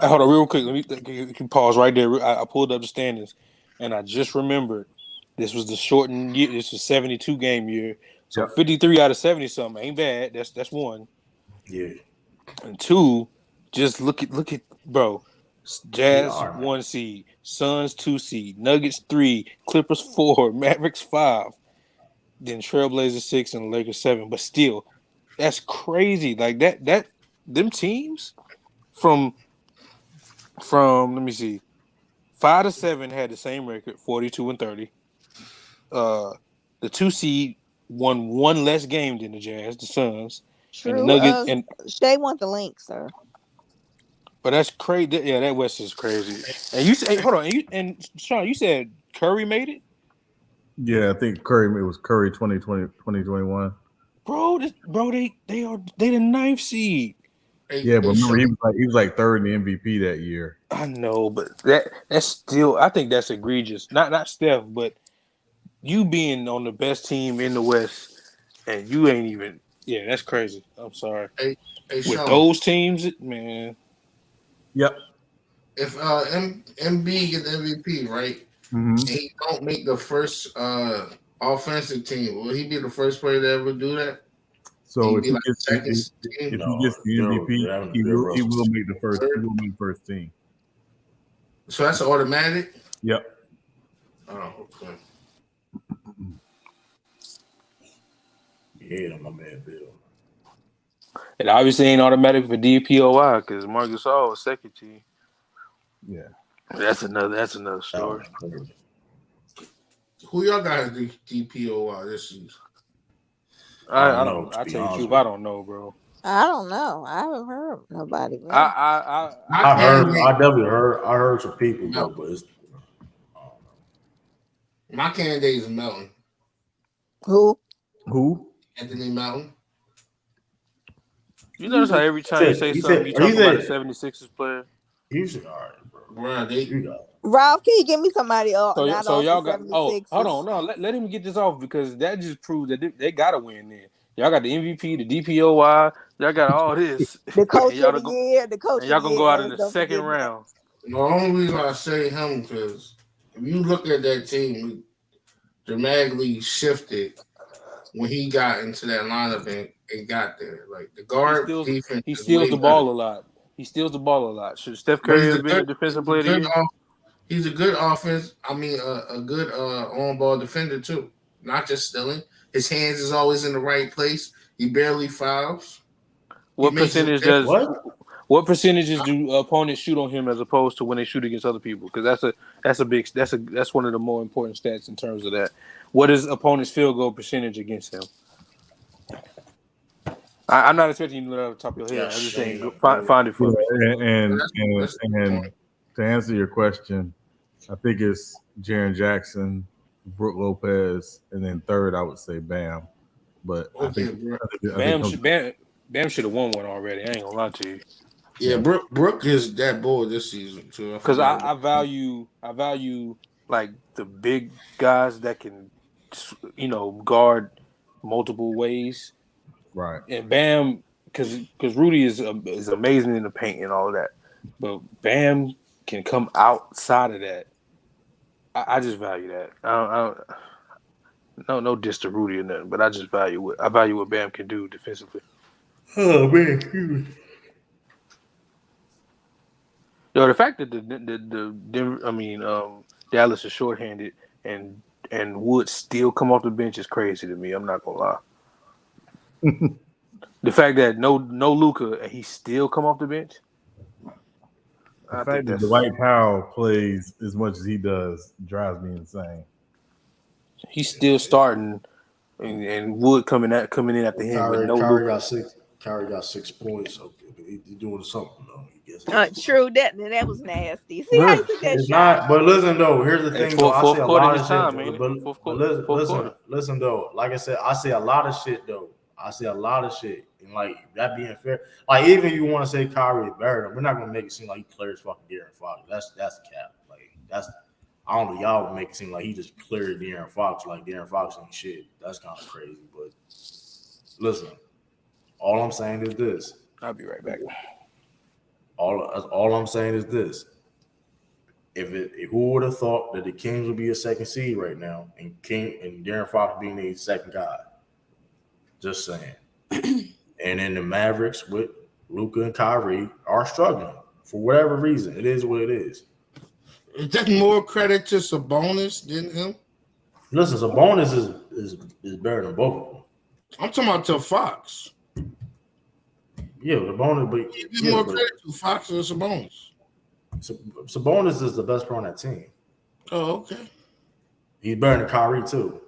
Speaker 6: Hold on, real quick. You can pause right there. I pulled up the standings, and I just remembered this was the shortened year. This was 72 game year, so 53 out of 70 something ain't bad. That's one.
Speaker 1: Yeah.
Speaker 6: And two, just look at bro.
Speaker 10: Jazz 1 seed, Suns 2 seed, Nuggets 3, Clippers 4, Mavericks 5, then Trailblazers 6, and Lakers 7. But still, that's crazy. Like that them teams from let me see, 5 to 7 had the same record, 42 and 30. The 2 seed won one less game than the Jazz, the Suns,
Speaker 8: True.
Speaker 10: and the Nuggets. And
Speaker 8: Shay want the link, sir.
Speaker 10: But that's crazy. Yeah, that West is crazy. And you say, hold on, and Sean, you said Curry made it?
Speaker 15: Yeah, I think Curry. It was Curry 2021.
Speaker 10: Bro, they the 9th seed.
Speaker 15: Yeah, but remember he was like third in the MVP that year.
Speaker 10: I know, but that's still, I think that's egregious. Not Steph, but you being on the best team in the West and you ain't even. Yeah, that's crazy. I'm sorry.
Speaker 2: Hey,
Speaker 10: with
Speaker 2: Sean,
Speaker 10: those teams, man.
Speaker 15: Yep.
Speaker 2: If MB get the MVP, right, and he don't make the first offensive team, will he be the first player to ever do that?
Speaker 15: So if he gets the MVP, he will make the first. He will make the first team.
Speaker 2: So that's automatic.
Speaker 15: Yep.
Speaker 2: Oh, okay.
Speaker 1: Yeah, my man Bill.
Speaker 10: It obviously ain't automatic for DPOY because Marc Gasol was second team.
Speaker 15: Yeah,
Speaker 10: that's another story.
Speaker 2: Who y'all got as DPOY this season?
Speaker 10: I don't know. I tell you the truth, I don't know, bro.
Speaker 8: I don't know. I haven't heard nobody. Man.
Speaker 1: I definitely heard. I heard some people, but it's.
Speaker 2: My candidate is Melton.
Speaker 8: Who?
Speaker 2: Anthony Melton.
Speaker 10: You notice how every time you say something, you talk about a 76ers player?
Speaker 1: He's all right, bro.
Speaker 8: Ralph, can you give me somebody else?
Speaker 10: So y'all got. Oh, hold on, no, let him get this off because that just proves that they gotta win. Then y'all got the MVP, the DPOY, y'all got all this.
Speaker 8: The coach of the year, the coach.
Speaker 10: And y'all gonna go out in the second round.
Speaker 2: The only reason I say him because if you look at that team, dramatically shifted when he got into that lineup and got there. Like the guard defense,
Speaker 10: he steals the ball a lot. He steals the ball a lot. Should Steph Curry have been a defensive player of the year?
Speaker 2: He's a good offense. I mean, a good on-ball defender too. Not just stealing. His hands is always in the right place. He barely fouls.
Speaker 10: What percentage do opponents shoot on him as opposed to when they shoot against other people? Because that's one of the more important stats in terms of that. What is opponents' field goal percentage against him? I'm not expecting you to know that off the top of your head. I'm just saying, find it for me.
Speaker 15: And to answer your question, I think it's Jaren Jackson, Brook Lopez, and then third I would say Bam. But I think
Speaker 10: Bam should have won one already. I ain't gonna lie to you.
Speaker 2: Yeah, Brook is that boy this season too.
Speaker 10: Because I value like the big guys that can, guard multiple ways.
Speaker 15: Right.
Speaker 10: And Bam, because Rudy is amazing in the paint and all of that, but Bam can come outside of that. I just value that. No diss to Rudy or nothing, but I just value what Bam can do defensively.
Speaker 1: Oh man,
Speaker 10: the fact that Dallas is shorthanded and Wood still come off the bench is crazy to me. I'm not gonna lie. The fact that no Luka and he still come off the bench.
Speaker 15: The fact that Dwight Powell plays as much as he does drives me insane.
Speaker 10: He's still starting, and Wood coming in after him with no Luka.
Speaker 1: Kyrie got 6 points. Okay, he's doing something though.
Speaker 8: True, that was nasty. See how you took that
Speaker 1: it's
Speaker 8: shot?
Speaker 1: Not, but listen though, here's the thing. Though, I say a lot of shit. Listen though. Like I said, I say a lot of shit though. And like that being fair, like even if you want to say Kyrie is better, we're not gonna make it seem like he clears fucking De'Aaron Fox. That's cap. Like that's I don't know. Y'all make it seem like he just cleared De'Aaron Fox. Like De'Aaron Fox ain't shit. That's kind of crazy. But listen, all I'm saying is this.
Speaker 10: I'll be right back.
Speaker 1: All I'm saying is this. Who would have thought that the Kings would be a second seed right now and De'Aaron Fox being a second guy? Just saying. And then the Mavericks with Luka and Kyrie are struggling. for whatever reason. It is what it is.
Speaker 2: Is that more credit to Sabonis than him?
Speaker 1: Listen, Sabonis is better than both of them.
Speaker 2: I'm talking about to Fox.
Speaker 1: Yeah, Sabonis, but
Speaker 2: give more credit to Fox than Sabonis.
Speaker 1: Sabonis is the best player on that team.
Speaker 2: Oh, okay.
Speaker 1: He's better than Kyrie too.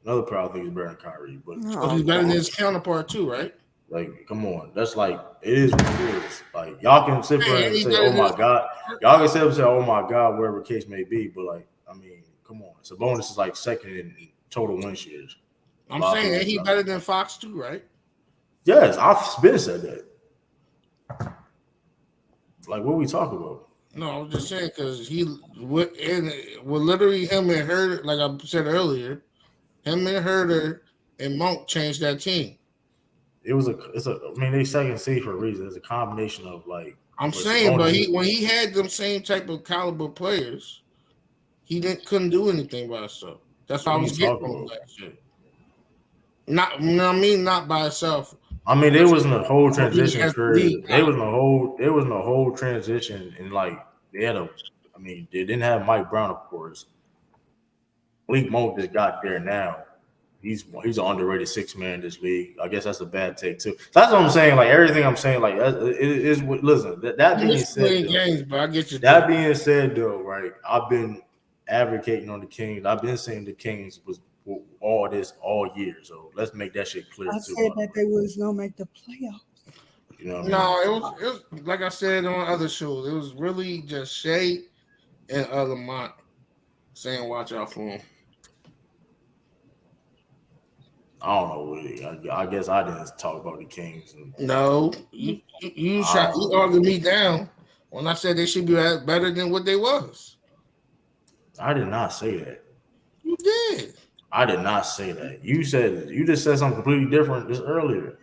Speaker 1: Another player I think he's better than Kyrie, but
Speaker 2: he's better than his counterpart too, right?
Speaker 1: Like, come on, that's like it is what it is. Like, y'all can sit there and say, "Oh my God," y'all can sit up and say, "Oh my God," wherever the case may be. But like, I mean, come on, Sabonis is like second in total win shares.
Speaker 2: I'm saying he's better than Fox too, right?
Speaker 1: Yes, I've been said that. Like, what are we talking about?
Speaker 2: No, I was just saying because literally him and Herder, like I said earlier, him and Herder and Monk changed that team. I
Speaker 1: mean, they second seed for a reason. It's a combination of like.
Speaker 2: I'm saying, but when he had them same type of caliber players, he couldn't do anything by himself. That's why I was getting from last year. Not, you know what I mean, not by itself.
Speaker 1: I mean, there wasn't a whole transition period. There wasn't a whole transition, and like they didn't have Mike Brown, of course. Malik Monk just got there now. He's an underrated six man in this league. I guess that's a bad take too. That's what I'm saying. Like everything I'm saying, like it is. Listen, that being said,
Speaker 2: games, but I get you.
Speaker 1: That being said, though, right? I've been advocating on the Kings. I've been saying the Kings was all this all year. So let's make that shit clear.
Speaker 12: I said that they was gonna make the playoffs.
Speaker 1: You know what I mean?
Speaker 2: No, it was like I said on other shows. It was really just Shea and Lamont saying, "Watch out for him."
Speaker 1: I don't know. Really. I guess I didn't talk about the Kings.
Speaker 2: No, you argued me down when I said they should be better than what they was.
Speaker 1: I did not say that.
Speaker 2: You did.
Speaker 1: I did not say that. You just said something completely different just earlier.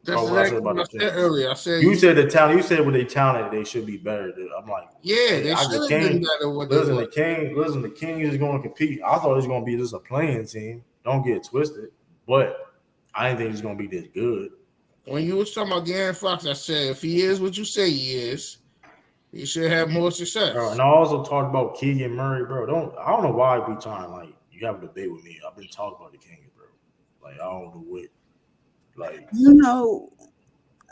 Speaker 2: That's exactly what I said earlier. I said
Speaker 1: you said the talent. You said when they talented, they should be better. I'm like,
Speaker 2: yeah, they should have been better.
Speaker 1: The Kings is going to compete. I thought it was going to be just a playing team. Don't get it twisted. But I didn't think it's going to be this good.
Speaker 2: When you was talking about De'Aaron Fox, I said if he is what you say he is, he should have more success.
Speaker 1: And I also talked about Keegan Murray, bro. I don't know why I be trying like you have a debate with me. I've been talking about the Kings, bro. Like I don't know what. Like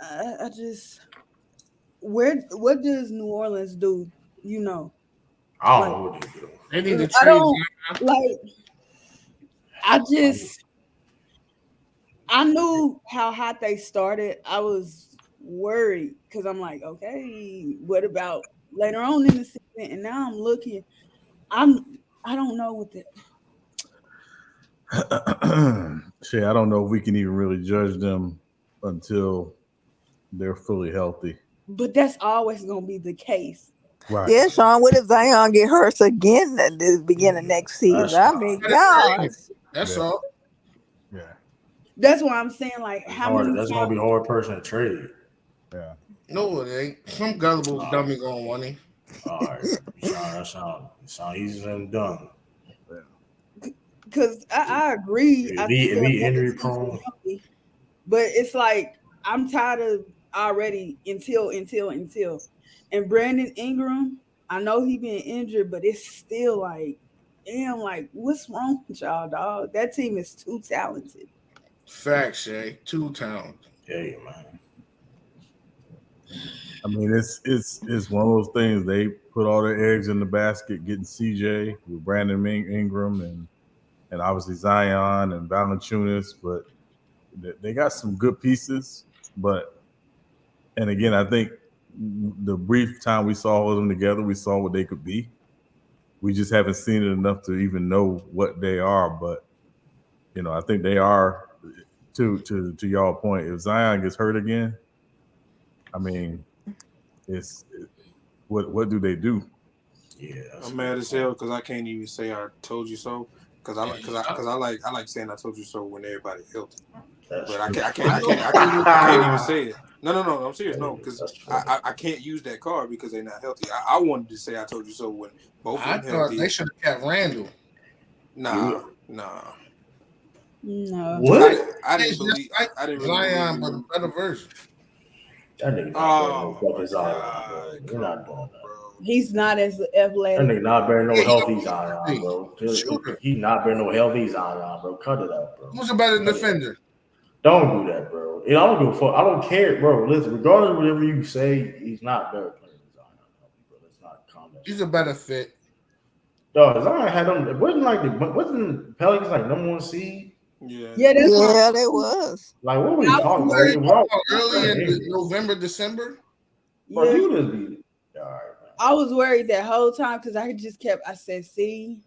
Speaker 12: I just what does New Orleans do? You know,
Speaker 1: I don't know what they do.
Speaker 2: They need to trade.
Speaker 12: I knew how hot they started. I was worried because I'm like, okay, what about later on in the season? And now I'm looking. I don't know what
Speaker 15: Shit, I don't know if we can even really judge them until they're fully healthy.
Speaker 12: But that's always going to be the case.
Speaker 15: Right.
Speaker 8: Yeah, Sean, what if Zion get hurt again at the beginning of next season? I mean, God.
Speaker 2: That's all.
Speaker 15: Yeah.
Speaker 12: That's why I'm saying, like,
Speaker 1: that's going to be a hard person to trade.
Speaker 15: Yeah.
Speaker 2: No, it ain't. Some gullible dummy going to want him.
Speaker 1: All right. That sound easier than done.
Speaker 12: Because I agree.
Speaker 1: If he injury prone.
Speaker 12: But it's like, I'm tired of already until. And Brandon Ingram, I know he been injured, but it's still like, damn, like, what's wrong with y'all, dog? That team is too talented.
Speaker 2: Facts, Shay. Too talented.
Speaker 1: Yeah, man.
Speaker 15: I mean, it's one of those things. They put all their eggs in the basket, getting CJ with Brandon Ingram and obviously Zion and Valanciunas, but they got some good pieces. And again, I think the brief time we saw them together, we saw what they could be. We just haven't seen it enough to even know what they are. But I think they are. To y'all point, if Zion gets hurt again, I mean, what do they do?
Speaker 1: Yeah,
Speaker 6: I'm mad as hell because I can't even say I told you so. Because I like saying I told you so when everybody's healthy. But I can't even say it. No, I'm serious. No, because I can't use that card because they're not healthy. I wanted to say I told you so when both of them healthy.
Speaker 2: I thought they should have kept Randall.
Speaker 6: Nah.
Speaker 12: No.
Speaker 1: What?
Speaker 6: I didn't believe. I didn't really
Speaker 2: Zion,
Speaker 6: believe
Speaker 2: but a better version.
Speaker 1: That nigga not bearing no fucking Zion, bro. You're not doing that.
Speaker 12: He's not as athletic.
Speaker 1: That nigga not bearing no healthy Zion, bro. He not bearing no healthy Zion, bro. Cut it out, bro.
Speaker 2: Who's a better defender?
Speaker 1: Don't do that, bro. I don't give a fuck. I don't care, bro. Listen, regardless of whatever you say, he's not better player than Zion, bro. Let's not comment.
Speaker 2: He's a better fit.
Speaker 1: Dog, Zion had them. It wasn't Pelicans like #1 seed?
Speaker 12: Yeah,
Speaker 8: they was.
Speaker 1: Like, what were we talking about?
Speaker 2: Early in November, December?
Speaker 1: Bro, you just be all right.
Speaker 12: I was worried that whole time because I said, see.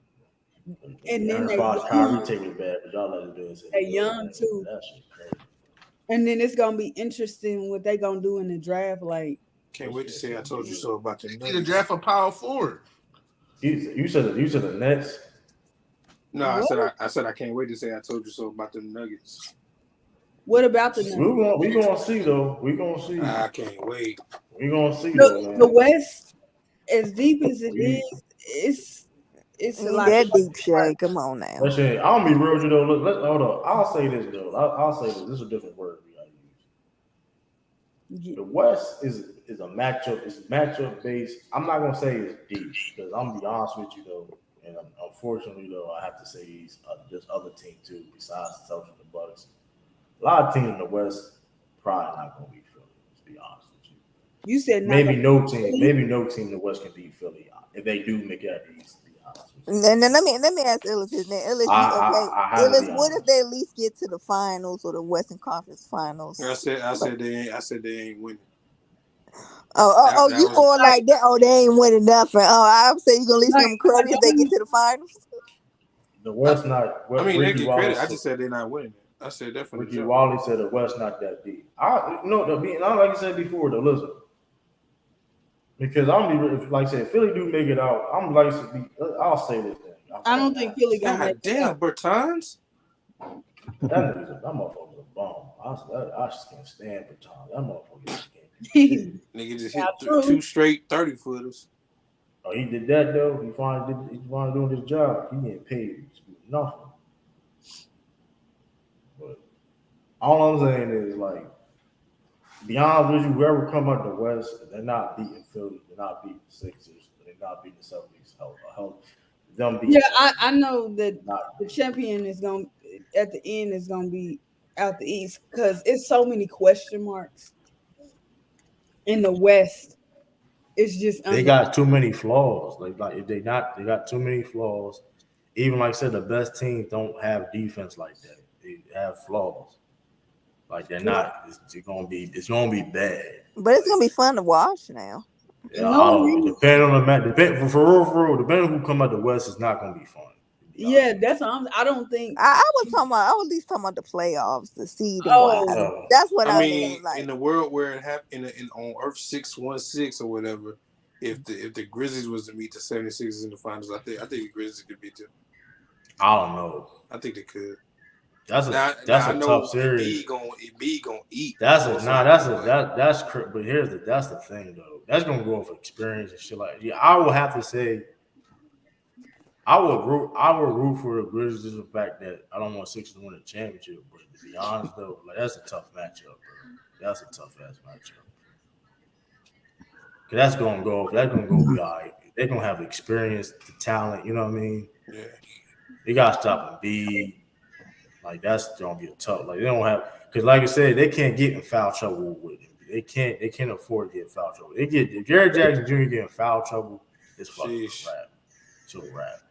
Speaker 12: And then they
Speaker 1: Kyrie take it bad, but y'all let it do it.
Speaker 12: They young too.
Speaker 1: That shit crazy.
Speaker 12: And then it's gonna be interesting what they gonna do in the draft. Like,
Speaker 10: can't wait to say I told you so about the
Speaker 2: Nuggets. The draft a power forward.
Speaker 1: You said the Nets.
Speaker 10: No, I said I can't wait to say I told you so about the Nuggets.
Speaker 12: What about the Nuggets?
Speaker 1: We gonna see though. We gonna see.
Speaker 10: I can't wait.
Speaker 1: We gonna see though, man.
Speaker 12: The West, as deep as it is, it's a lot.
Speaker 8: That deep shade. Come on now.
Speaker 1: Listen, I'll be real with you though. Look, hold up. I'll say this though. I'll say this. This is a different word we gotta use. The West is a matchup. It's matchup based. I'm not gonna say it's deep because I'm gonna be honest with you though. And unfortunately though, I have to say this other team too, besides the Celtics and the Bucks. A lot of teams in the West probably not gonna beat Philly. Let's be honest with you.
Speaker 12: You said
Speaker 1: maybe no team in the West can beat Philly if they do make it out the East.
Speaker 8: And then let me ask Illis his name. Illis, Illis, what if they at least get to the finals or the Western Conference Finals?
Speaker 10: I said they ain't winning.
Speaker 8: You going like that? Oh, they ain't winning nothing. I'm saying you gonna at least give them credit if they get to the finals.
Speaker 1: The West not.
Speaker 10: I mean, they get credit. I just said they're not winning. I said that from
Speaker 1: Ricky Wally said the West not that deep. Like I said before, though, listen. Because like I said, Philly do make it out. I'll say this thing.
Speaker 12: I don't think Philly gonna make it out.
Speaker 10: Bertans?
Speaker 1: That motherfucker's a bum. I just can't stand Bertans. That motherfucker.
Speaker 10: Nigga just hit 2 straight 30-footers.
Speaker 1: Oh, he did that though. He finally doing his job. He getting paid nothing. But all I'm saying is like, be honest with you, whoever come out the West, they're not beating Philly, they're not beating the Sixers, they're not beating the Celtics.
Speaker 12: I know that the champion is going at the end is going to be out the East because it's so many question marks in the West. It's just
Speaker 1: they got too many flaws. They got too many flaws. Even like I said, the best teams don't have defense like that. They have flaws. Like they're not. It's gonna be bad.
Speaker 8: But it's gonna be fun to watch now.
Speaker 1: Yeah, depending on the match. For real. Depending on who come out the West, it's not gonna be fun.
Speaker 12: Yeah, that's what I don't think.
Speaker 8: I was talking about. I was at least talking about the playoffs, the seed. That's what I mean. Like
Speaker 10: in the world where it happened on Earth 616 or whatever, if the Grizzlies was to meet the 76ers in the finals, I think the Grizzlies could beat them.
Speaker 1: I don't know.
Speaker 10: I think they could.
Speaker 1: That's a tough series.
Speaker 10: Embiid gonna eat.
Speaker 1: But here's that's the thing though. That's gonna go off experience and shit like. Yeah, I would have to say. I would root for the Grizzlies just the fact that I don't want Sixers to win a championship. But to be honest though, like that's a tough matchup, bro. That's a tough ass matchup. Cause that's gonna go be all right. They're gonna have experience, the talent. You know what I mean?
Speaker 10: Yeah.
Speaker 1: They gotta stop Embiid. Like that's gonna be a tough. Like they don't have because, like I said, they can't get in foul trouble with him. They can't afford to get in foul trouble. If Jared Jackson Jr. get in foul trouble, it's fucking rap. It's a rap.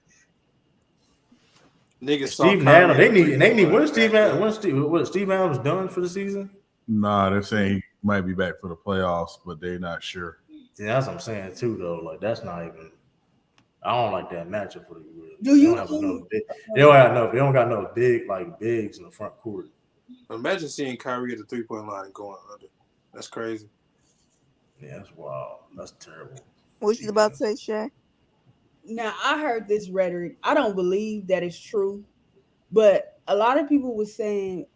Speaker 10: Niggas,
Speaker 1: Steve Adams. They need. What is Steve Adams done for the season?
Speaker 15: Nah, they're saying he might be back for the playoffs, but they're not sure.
Speaker 1: Yeah, that's what I'm saying too, though. Like that's not even. I don't like that matchup for the Grizzlies.
Speaker 12: They
Speaker 1: don't got no bigs in the front court.
Speaker 10: Imagine seeing Kyrie at the 3-point line and going under. That's crazy.
Speaker 1: Yeah, that's wild. That's terrible.
Speaker 8: What you about to say, Shay?
Speaker 12: Now I heard this rhetoric. I don't believe that it's true, but a lot of people were saying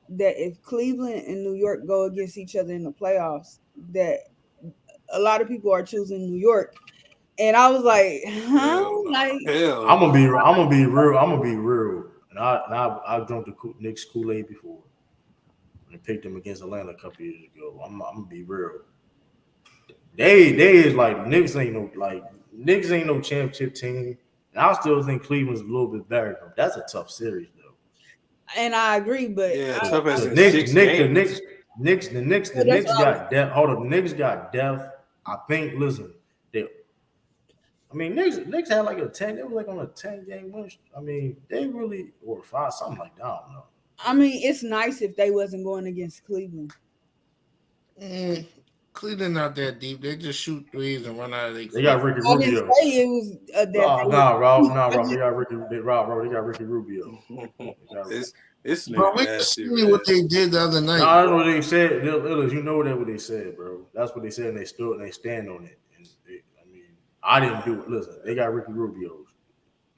Speaker 12: that if Cleveland and New York go against each other in the playoffs, that a lot of people are choosing New York. And I was like, huh?
Speaker 1: I'm gonna be real. And I drunk the Knicks Kool-Aid before. and picked them against Atlanta a couple years ago. I'm gonna be real. They is like Knicks ain't no championship team. And I still think Cleveland's a little bit better. That's a tough series though.
Speaker 12: And I agree, but
Speaker 10: tough as
Speaker 1: the Knicks got depth. Hold on, the Knicks got depth. I think. Listen, Knicks had like a 10. They were like on a 10-game win. I mean, they really or 5, something like that. I don't know.
Speaker 12: I mean, it's nice if they wasn't going against Cleveland.
Speaker 2: Cleveland not that deep. They just shoot threes and run out of their.
Speaker 1: They got Ricky Rubio.
Speaker 12: I didn't say it was
Speaker 1: Rob. They got Ricky Rubio.
Speaker 10: It's
Speaker 2: bro, we see what they did the other night.
Speaker 1: I don't know what they said. You know what they said, bro. That's what they said, and they stood and they stand on it. And I didn't do it. Listen, they got Ricky Rubio. You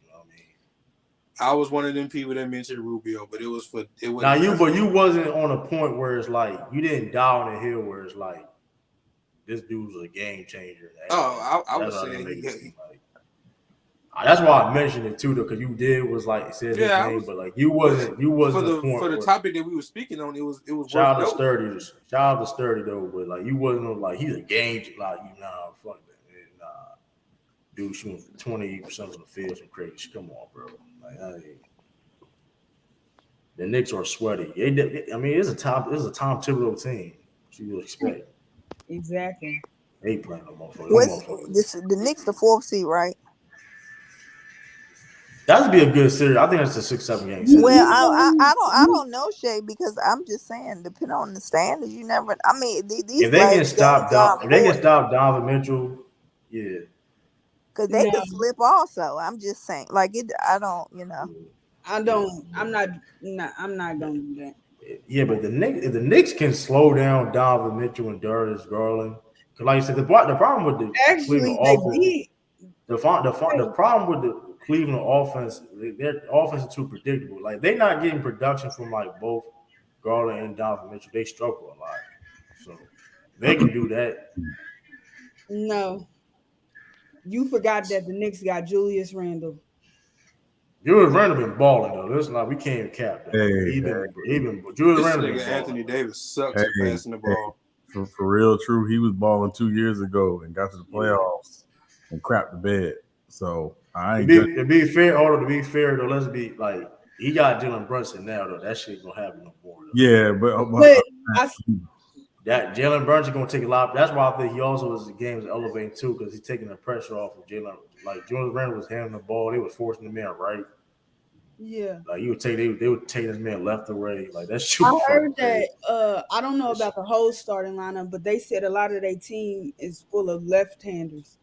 Speaker 1: know what I mean?
Speaker 10: I was one of them people that mentioned Rubio, but it was. But you
Speaker 1: wasn't on a point where it's like you didn't die on the hill where it's like this dude's a game changer.
Speaker 10: I was saying.
Speaker 1: That's why I mentioned it too, though, because you said his name, but like you wasn't
Speaker 10: for the topic that we were speaking on. It was
Speaker 1: shout out to Sturdy though, but like you wasn't like he's a game like fuck that, man. Nah, dude shooting 20% of the field from crazy. Come on, bro. Like the Knicks are sweaty. It's a Tom Thibodeau team. What you expect?
Speaker 12: Exactly.
Speaker 1: They playing no motherfucker.
Speaker 8: The Knicks, the 4th seed, right?
Speaker 1: That would be a good series. I think that's a 6-7 game series.
Speaker 8: Well, I don't know, Shay, because I'm just saying, depending on the standards, you never. I mean, these
Speaker 1: if they can stop Donovan Mitchell, yeah,
Speaker 8: because they can slip also. I'm just saying, like it. I don't,
Speaker 12: I'm not gonna do that.
Speaker 1: Yeah, but if the Knicks can slow down Donovan Mitchell and Darius Garland, because like I said, the problem with the Cleveland offense, the problem with the Cleveland offense, their offense is too predictable. Like they're not getting production from like both Garland and Donovan Mitchell. They struggle a lot, so they can do that.
Speaker 12: No, you forgot that the Knicks got Julius Randle.
Speaker 1: Julius Randle been balling though. Listen, like we can't even cap that. Julius Randle been balling.
Speaker 10: Anthony Davis sucks at passing the ball.
Speaker 15: For real, true. He was balling 2 years ago and got to the playoffs and crapped the bed. So to be fair, though, let's be like he got Jalen Brunson now though. That shit gonna happen no more. Though. Yeah, but
Speaker 1: that Jalen Brunson gonna take a lot. That's why I think he also is the game is elevating too because he's taking the pressure off of Jalen. Like Julius Randle was handling the ball, they was forcing the man right.
Speaker 12: Yeah,
Speaker 1: like they would take this man left away. Like that's.
Speaker 12: I heard that. I don't know about the whole starting lineup, but they said a lot of their team is full of left-handers.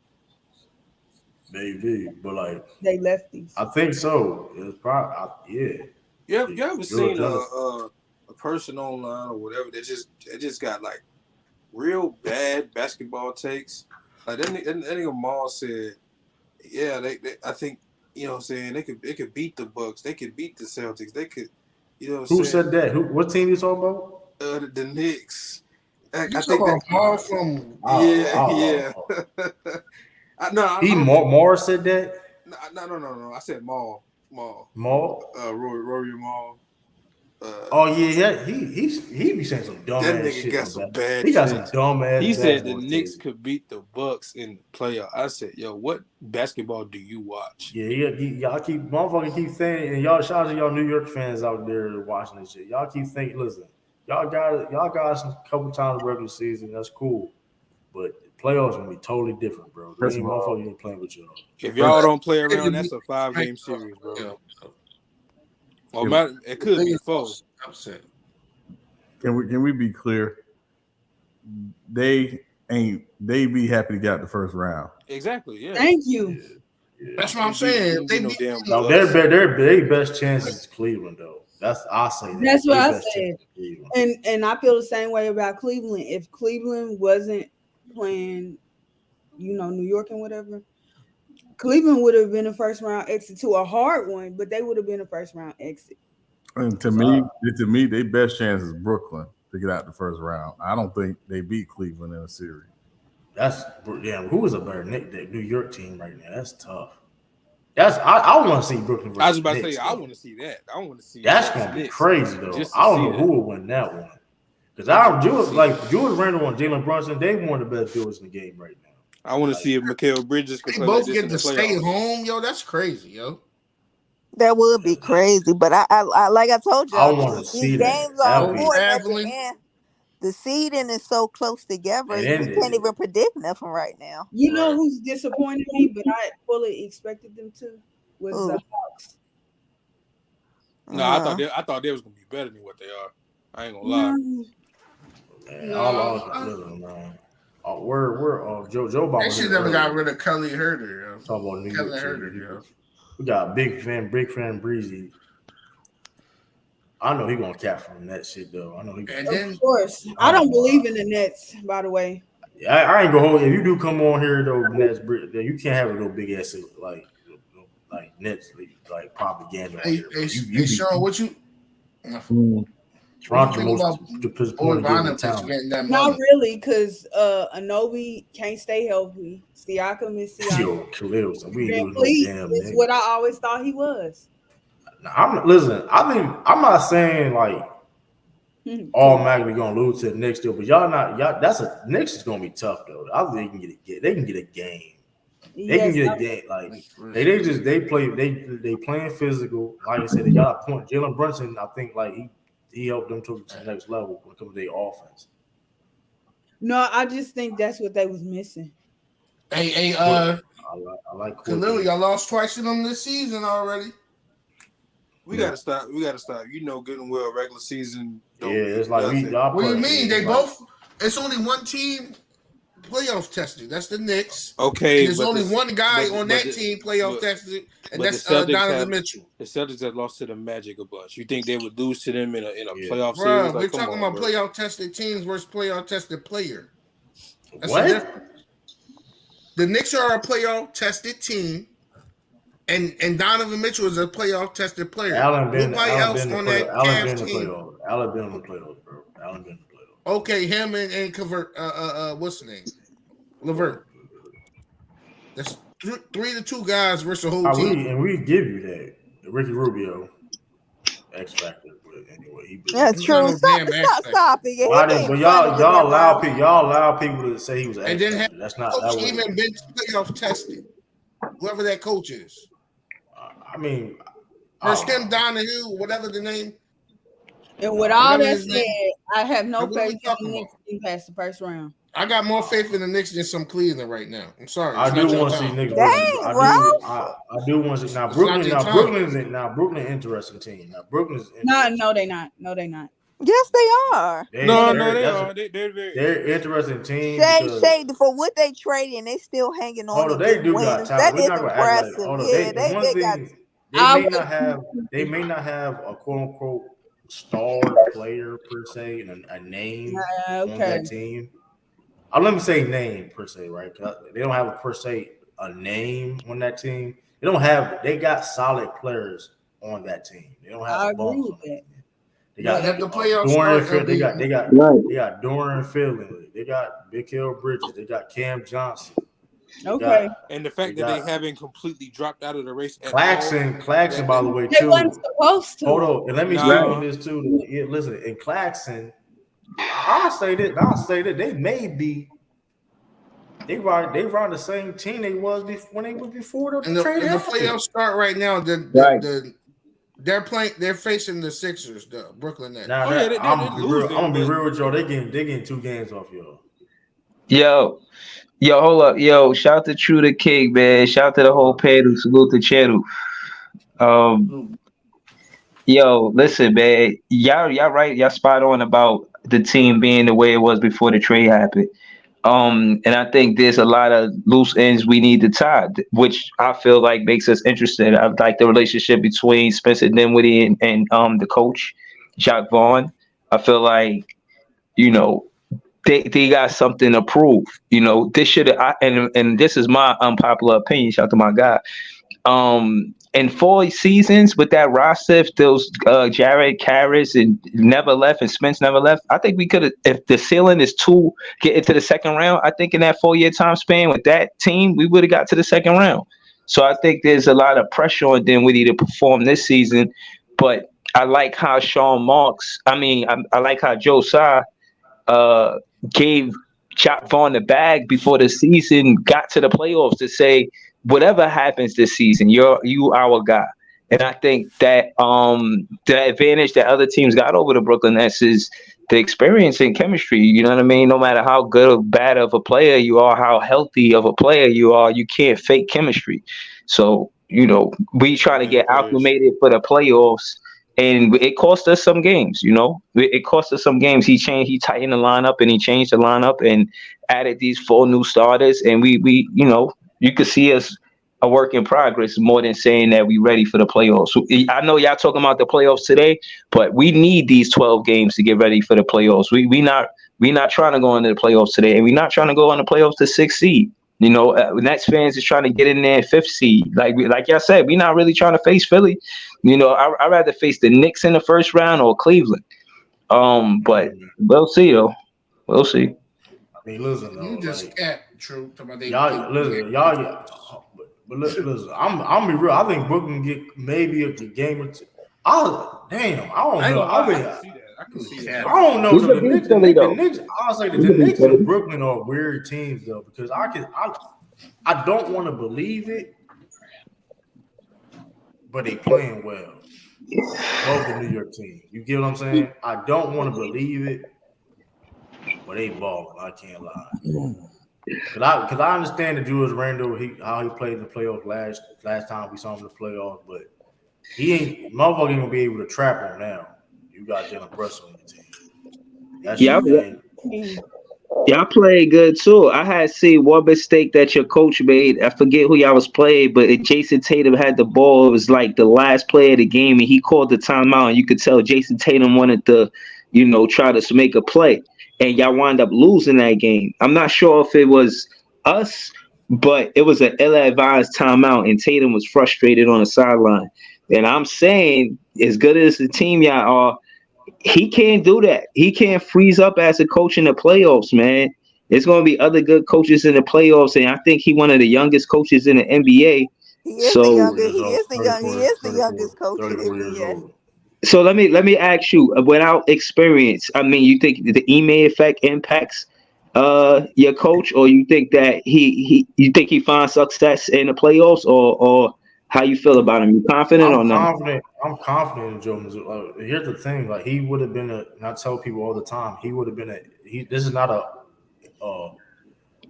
Speaker 1: Maybe, but like
Speaker 12: they lefties.
Speaker 1: I think so. It's probably
Speaker 10: You ever seen a person online or whatever that just got like real bad basketball takes? Like that nigga Maul said, I think you know what I'm saying they could beat the Bucks, they could beat the Celtics, they could
Speaker 1: Who said that? What team you talking about?
Speaker 10: The Knicks. I
Speaker 2: think
Speaker 10: that
Speaker 2: Maul from
Speaker 1: Moore said that.
Speaker 10: No. I said Maul. Rory Maul.
Speaker 1: He be saying some dumb
Speaker 10: that
Speaker 1: ass
Speaker 10: nigga
Speaker 1: shit.
Speaker 10: Got some bad.
Speaker 1: He got some dumb ass.
Speaker 10: He said the Knicks could beat the Bucks in the playoff. I said, yo, what basketball do you watch?
Speaker 1: Yeah, y'all keep saying, and y'all shout out to y'all New York fans out there watching this shit. Y'all keep thinking, listen, y'all got us a couple times regular season. That's cool, but playoffs gonna be totally different, bro. There ain't motherfuckers ain't playing with y'all.
Speaker 10: If y'all don't play around, that's a 5-game series, bro. It could be 4.
Speaker 15: Can we be clear? They be happy to get out the first round.
Speaker 10: Exactly. Yeah.
Speaker 12: Thank you.
Speaker 2: Yeah. That's what I'm saying.
Speaker 1: Their best chance is Cleveland, though. That's
Speaker 12: what I said. And I feel the same way about Cleveland. If Cleveland wasn't playing, New York and whatever, Cleveland would have been a first round exit to a hard one, but they would have been a first round exit.
Speaker 15: And to me, their best chance is Brooklyn to get out the first round. I don't think they beat Cleveland in a series.
Speaker 1: Who is a better New York team right now? That's tough. I want to see Brooklyn.
Speaker 10: I was about to say I want to see that. I want to see.
Speaker 1: That's gonna be crazy though. I don't know who will win that one. Because Julius Randle and Jalen Brunson, they one of the best duos in the game right now.
Speaker 6: I want to see if Mikal Bridges can
Speaker 2: They
Speaker 6: play
Speaker 2: both
Speaker 6: like this
Speaker 2: get
Speaker 6: in
Speaker 2: to
Speaker 6: the
Speaker 2: stay
Speaker 6: playoffs.
Speaker 2: home, yo. That's crazy, yo.
Speaker 8: That would be crazy, but I like I told
Speaker 1: I
Speaker 8: y'all,
Speaker 1: want to
Speaker 8: these
Speaker 1: see that.
Speaker 8: games are
Speaker 1: That'd be
Speaker 8: important at the
Speaker 2: traveling.
Speaker 8: end. The seeding is so close together,
Speaker 1: And
Speaker 8: we
Speaker 1: then
Speaker 8: can't even predict nothing right now.
Speaker 12: You know who's disappointed me, but I fully expected them to was
Speaker 8: Who?
Speaker 12: the Hawks.
Speaker 6: No, I thought they was gonna be better than what they are. I ain't gonna lie.
Speaker 1: Man, we're Joe Bob.
Speaker 2: They should never got rid of Kelly Herter, yo.
Speaker 1: Talking about New York
Speaker 2: Herter,
Speaker 1: City.
Speaker 2: yo.
Speaker 1: We got big fan Breezy. I know he gonna cap from that shit though. I know he.
Speaker 12: Of course, I don't believe in the Nets. By the way,
Speaker 1: I ain't gonna hold. If you do come on here though, Nets, then you can't have a little big ass like Nets like propaganda.
Speaker 2: Hey, Sean, what you?
Speaker 1: Toronto most disappointing town.
Speaker 12: Not really, because Anobi can't stay healthy. Siakam is Siakam.
Speaker 1: Yo, Khalil, so we ain't
Speaker 12: Please,
Speaker 1: doing no damn
Speaker 12: it's
Speaker 1: nigga.
Speaker 12: what I always thought he was.
Speaker 1: I'm not saying like automatically gonna lose to the Knicks still, but y'all Knicks is gonna be tough though. I think they can get a game. They can get a game. Like they playing physical. Like I said, they got a point. Jalen Brunson, I think like he helped them to the next level when it comes to their offense.
Speaker 12: No, I just think that's what they was missing.
Speaker 2: Hey,
Speaker 1: I like
Speaker 2: Khalil, y'all lost twice to them this season already.
Speaker 6: We gotta stop. You know good and well regular season.
Speaker 1: It's like
Speaker 2: what do you mean? They both. It's only one team playoff tested. That's the Knicks.
Speaker 6: Okay,
Speaker 2: and there's only one guy on that team playoff tested, and that's Donovan Mitchell.
Speaker 6: The Celtics have lost to the Magic a bunch. You think they would lose to them in a playoff
Speaker 2: Bro,
Speaker 6: series?
Speaker 2: we're talking about playoff tested teams versus playoff tested player. That's
Speaker 1: what?
Speaker 2: The difference. The Knicks are a playoff tested team, and Donovan Mitchell is a playoff tested player. Nobody else on that Cavs team.
Speaker 1: Allen been in the playoffs, bro. Allen been in the playoffs.
Speaker 2: Okay, him and Convert. What's the name? Levert. That's 3-2 guys versus the whole team.
Speaker 1: And we give you that. Ricky Rubio, X Factor. But anyway,
Speaker 8: that's true. Stop it.
Speaker 1: But y'all allow people to say he was an
Speaker 2: and
Speaker 1: X
Speaker 2: then
Speaker 1: Factor. That's not
Speaker 2: coach
Speaker 1: that
Speaker 2: even been playoff tested. Whoever that coach is.
Speaker 1: I mean,
Speaker 2: first Tim Donahue, whatever the name.
Speaker 12: And with all that said, I have no faith in the Knicks being past the first round.
Speaker 2: I got more faith in the Knicks than some Cleveland right now. I'm sorry.
Speaker 1: I do want to see Knicks. I do want to see Brooklyn interesting team. Now Brooklyn's
Speaker 12: no, they're not. No, they're not.
Speaker 8: Yes, they are.
Speaker 6: They are.
Speaker 1: They're interesting team.
Speaker 8: Shade for what they trading, they still hanging on.
Speaker 1: They do got talent.
Speaker 8: That is impressive.
Speaker 1: They may not have a quote unquote star player per se and a name on that team. Let me say name per se, right? They don't have a name on that team. They got solid players on that team. They don't have bums on that. They got Dorian Finley. They got Mikal Bridges. They got Cam Johnson.
Speaker 6: And the fact that they haven't completely dropped out of the race.
Speaker 1: Claxton, by the way, too.
Speaker 12: They weren't supposed to.
Speaker 1: Hold on, and let me speak on this too. Yeah, listen, and Claxton, I'll say that they may be. They run the same team they was before the trade.
Speaker 2: And the playoffs start right now. They're playing. They're facing the Sixers, the Brooklyn Nets.
Speaker 1: I'm gonna be real with y'all. They getting 2 games off y'all.
Speaker 16: Yo, hold up. Yo, shout to True the King, man. Shout to the whole Pedro. Salute to Cheru. Yo, listen, man. Y'all right. Y'all spot on about the team being the way it was before the trade happened. And I think there's a lot of loose ends we need to tie, which I feel like makes us interested. I like the relationship between Spencer Dinwiddie and the coach, Jacques Vaughn. I feel like, they got something to prove. This should and this is my unpopular opinion. Shout out to my guy. In 4 seasons with that roster, if those Jared Karras and never left and Spence never left, I think we could have. If the ceiling is to get into the second round, I think in that 4-year time span with that team, we would have got to the second round. So I think there's a lot of pressure on Dinwiddie to perform this season. But I like how Sean Marks. I like how Joe Tsai gave Chop Vaughn the bag before the season got to the playoffs to say, whatever happens this season, you our guy. And I think that the advantage that other teams got over the Brooklyn Nets is the experience and chemistry. You know what I mean? No matter how good or bad of a player you are, how healthy of a player you are, you can't fake chemistry. So, we try to get acclimated for the playoffs. And it cost us some games, It cost us some games. He tightened the lineup, and he changed the lineup and added these 4 new starters. And we you could see us a work in progress more than saying that we ready for the playoffs. I know y'all talking about the playoffs today, but we need these 12 games to get ready for the playoffs. We not trying to go into the playoffs today, and we're not trying to go on the playoffs to 6th seed. Nets fans is trying to get in there 5th seed. Like y'all said, we're not really trying to face Philly. I'd rather face the Knicks in the first round or Cleveland. But we'll see, though. We'll see.
Speaker 1: I mean, listen, though,
Speaker 2: you just true.
Speaker 1: Y'all, listen, but listen, I'm be real. I think Brooklyn get maybe a game or 2. I don't know.
Speaker 2: I can see that.
Speaker 1: I don't know. The Knicks, I'll say that the Knicks and Brooklyn are weird teams, though, because I don't want to believe it, but they playing well. Both the New York teams. You get what I'm saying? I don't want to believe it, but they balling. I can't lie. Because I understand that Julius Randle, how he played in the playoffs last time we saw him in the playoffs, but motherfucker ain't gonna be able to trap him now. You got Jalen Brunson on your team.
Speaker 16: Y'all played good too. I had seen one mistake that your coach made. I forget who y'all was playing, but Jason Tatum had the ball. It was like the last play of the game, and he called the timeout. And you could tell Jason Tatum wanted to, try to make a play, and y'all wound up losing that game. I'm not sure if it was us, but it was an ill-advised timeout, and Tatum was frustrated on the sideline. And I'm saying, as good as the team y'all are, he can't do that. He can't freeze up as a coach in the playoffs, man. There's going to be other good coaches in the playoffs, and I think he's one of the youngest coaches in the NBA.
Speaker 8: He is the youngest coach in the NBA.
Speaker 16: So let me ask you, without experience, I mean, you think the Ime effect impacts your coach, or you think that he finds success in the playoffs, or how you feel about him? You confident or not?
Speaker 1: I'm confident in Joe Mazzulla. Here's the thing: like, he would have been and I tell people all the time, he would have been this is not a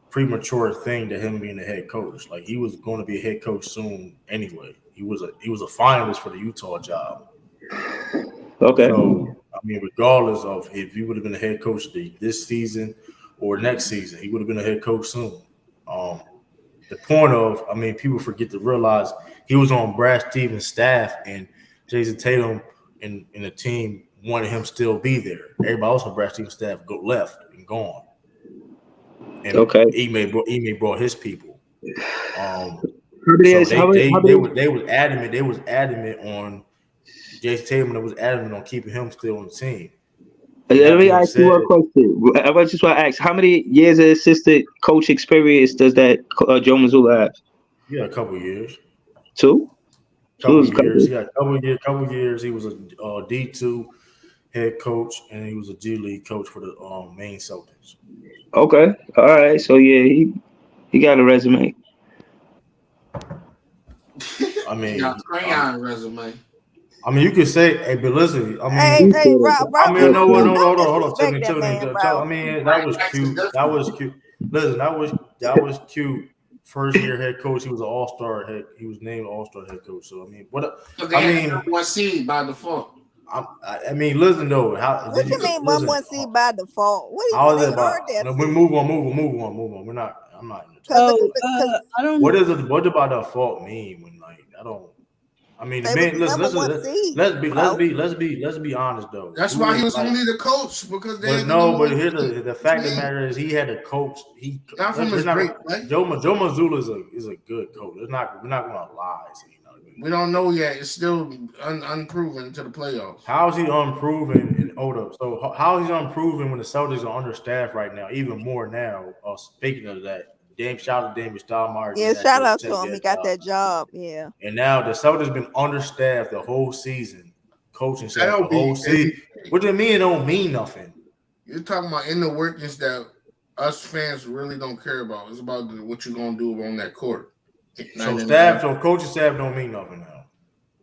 Speaker 1: premature thing to him being a head coach. Like, he was going to be a head coach soon anyway. He was a finalist for the Utah job.
Speaker 16: Okay.
Speaker 1: So I mean, regardless of if he would have been a head coach this season or next season, he would have been a head coach soon. The point of, I mean, people forget to realize he was on Brad Stevens' staff, and Jason Tatum and the team wanted him still be there. Everybody else on Brad Stevens' staff left and gone. And Ime brought his people. They was adamant on Jason Tatum, and was adamant on keeping him still on the team.
Speaker 16: Let me ask you one question. I just want to ask, how many years of assistant coach experience does that Joe Mazzulla have?
Speaker 1: Yeah, a couple years.
Speaker 16: 2?
Speaker 1: Couple years. He got a couple years. He was a D2 head coach, and he was a G League coach for the Maine Celtics.
Speaker 16: Okay. All right. So yeah, he got a resume.
Speaker 1: I mean,
Speaker 2: he got a crayon resume.
Speaker 1: I mean, you could say, hey, but listen, I mean,
Speaker 8: Rob,
Speaker 1: I mean, no, hold on.
Speaker 8: I mean,
Speaker 1: that was cute. That was cute. Listen, that was cute. First year head coach, he was an all-star head. He was named all-star head coach. So I mean,
Speaker 2: one seed by default.
Speaker 1: I mean, listen though.
Speaker 8: What you mean 1 seed by default? What
Speaker 1: how is it about? No, we move on. I'm not. I don't. What about default mean when I don't? I mean, man, let's be honest though.
Speaker 2: That's why he was only the coach, because
Speaker 1: here's the fact of the matter is he had a coach. Joe Mazzulla is a good coach. We're not gonna lie.
Speaker 2: We don't know yet. It's still unproven to the playoffs.
Speaker 1: How is he unproven? And hold up. So how is he unproven when the Celtics are understaffed right now? Even more now. Speaking of that. Shout out to Damian Stoudemire.
Speaker 8: Yeah, shout out to him. He got that job. Yeah.
Speaker 1: And now the Celtics been understaffed the whole season, coaching staff the whole season. What do you mean it don't mean nothing?
Speaker 2: You're talking about inner workings that us fans really don't care about. It's about what you're gonna do on that court.
Speaker 1: So coaching staff don't mean nothing now.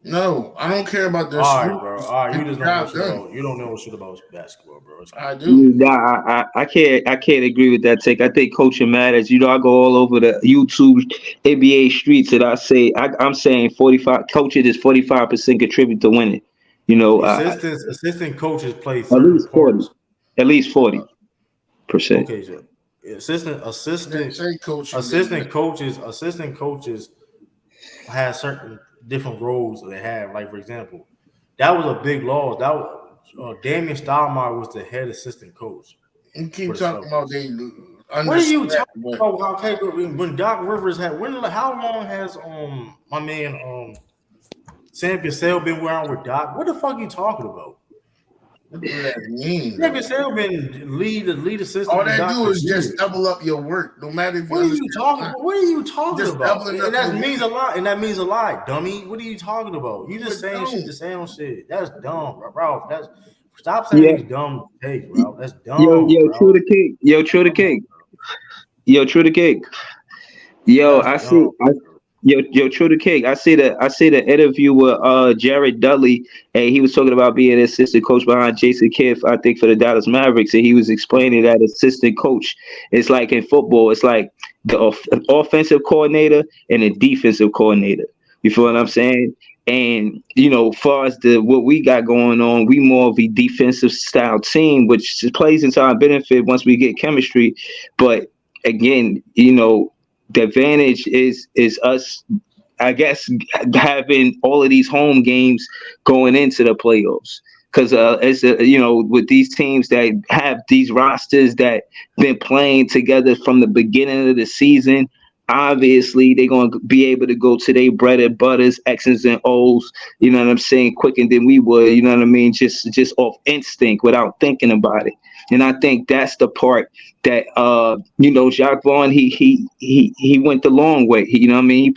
Speaker 2: No, I don't care about their
Speaker 1: all right, bro. All right, you just don't know shit about. You don't know shit about basketball, bro.
Speaker 2: I do.
Speaker 16: Nah, I can't agree with that take. I think coaching matters. You know, I go all over the YouTube NBA streets and I say I'm saying 45 coaches is 45% contribute to winning. You know,
Speaker 1: assistant coaches play
Speaker 16: at least 40.
Speaker 1: parts.
Speaker 16: At least 40%.
Speaker 1: Okay, so assistant coaches have certain different roles they have. Like, for example, that was a big loss. That was Damian Stoudemire was the head assistant coach.
Speaker 2: You keep talking about they.
Speaker 1: What are you talking about? Okay, when Doc Rivers had how long has my man Sam Cassell been around with Doc? What the fuck are you talking about?
Speaker 2: What does that mean?
Speaker 1: Sam Cassell been lead assistant.
Speaker 2: All that do is just double up your work, no matter if
Speaker 1: What are you talking about? And that means a lot. And that means a lot, dummy. What are you talking about? You just saying shit to sound shit. That's dumb, Ralph. Stop saying these dumb takes, Ralph. That's dumb.
Speaker 16: Yo, true the cake. Yo, true the cake. Yo, I see. Yo, true the cake. I see the interview with Jared Dudley, and he was talking about being an assistant coach behind Jason Kidd, I think, for the Dallas Mavericks, and he was explaining that assistant coach is like in football, it's like the offensive coordinator and the defensive coordinator. You feel what I'm saying? And you know, far as what we got going on, we more of a defensive style team, which plays into our benefit once we get chemistry. But again, you know, the advantage is us, I guess, having all of these home games going into the playoffs. Because you know, with these teams that have these rosters that been playing together from the beginning of the season, obviously they're going to be able to go to their bread and butters, X's and O's, you know what I'm saying, quicker than we would, you know what I mean, just off instinct without thinking about it. And I think that's the part that you know, Jacques Vaughn, he went the long way. You know what I mean? He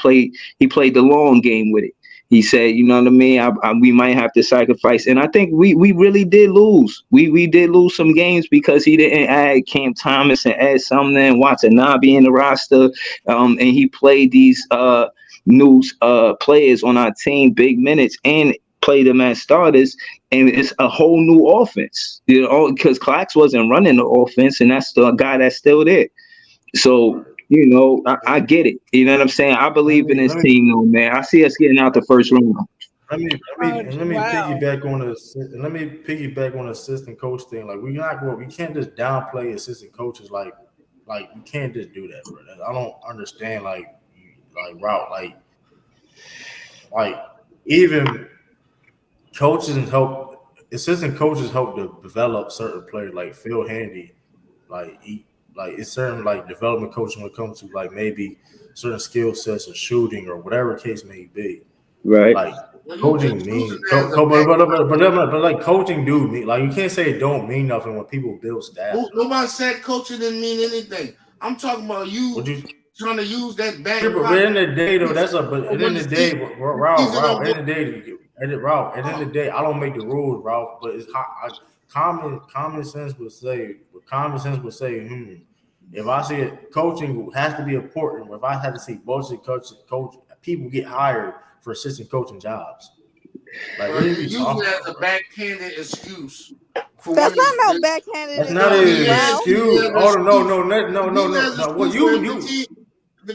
Speaker 16: played the long game with it. He said, you know what I mean? We might have to sacrifice. And I think we really did lose. We did lose some games because he didn't add Cam Thomas and Ed Sumner and Watanabe in the roster. And he played these new players on our team big minutes and played them as starters. And it's a whole new offense, you know, because Clax wasn't running the offense, and that's the guy that's still there. So, you know, I get it. You know what I'm saying? I believe in this team, though, man. I see us getting out the first round.
Speaker 1: Let me piggyback on the assistant coach thing. Like, we can't just downplay assistant coaches. Like we can't just do that, bro. I don't understand. Like route. Like even assistant coaches help to develop certain players. Like Phil Handy, it's certain like development coaching when it comes to like maybe certain skill sets or shooting or whatever the case may be.
Speaker 16: Right.
Speaker 1: Like coaching means, but like coaching do mean, like you can't say it don't mean nothing when people build staff.
Speaker 2: Nobody said coaching didn't mean anything. I'm talking about you trying to use that back.
Speaker 1: But at the end of the day, though, at the end of the day, Ralph, at the end of the day, I don't make the rules, Ralph, but it's common sense would say, if I see it, coaching has to be important. If I have to see both coach, people get hired for assistant coaching jobs. Like, what are you
Speaker 2: talking about? As a backhanded excuse.
Speaker 8: That's not no backhanded.
Speaker 1: That's not an excuse. Oh no. Well, you.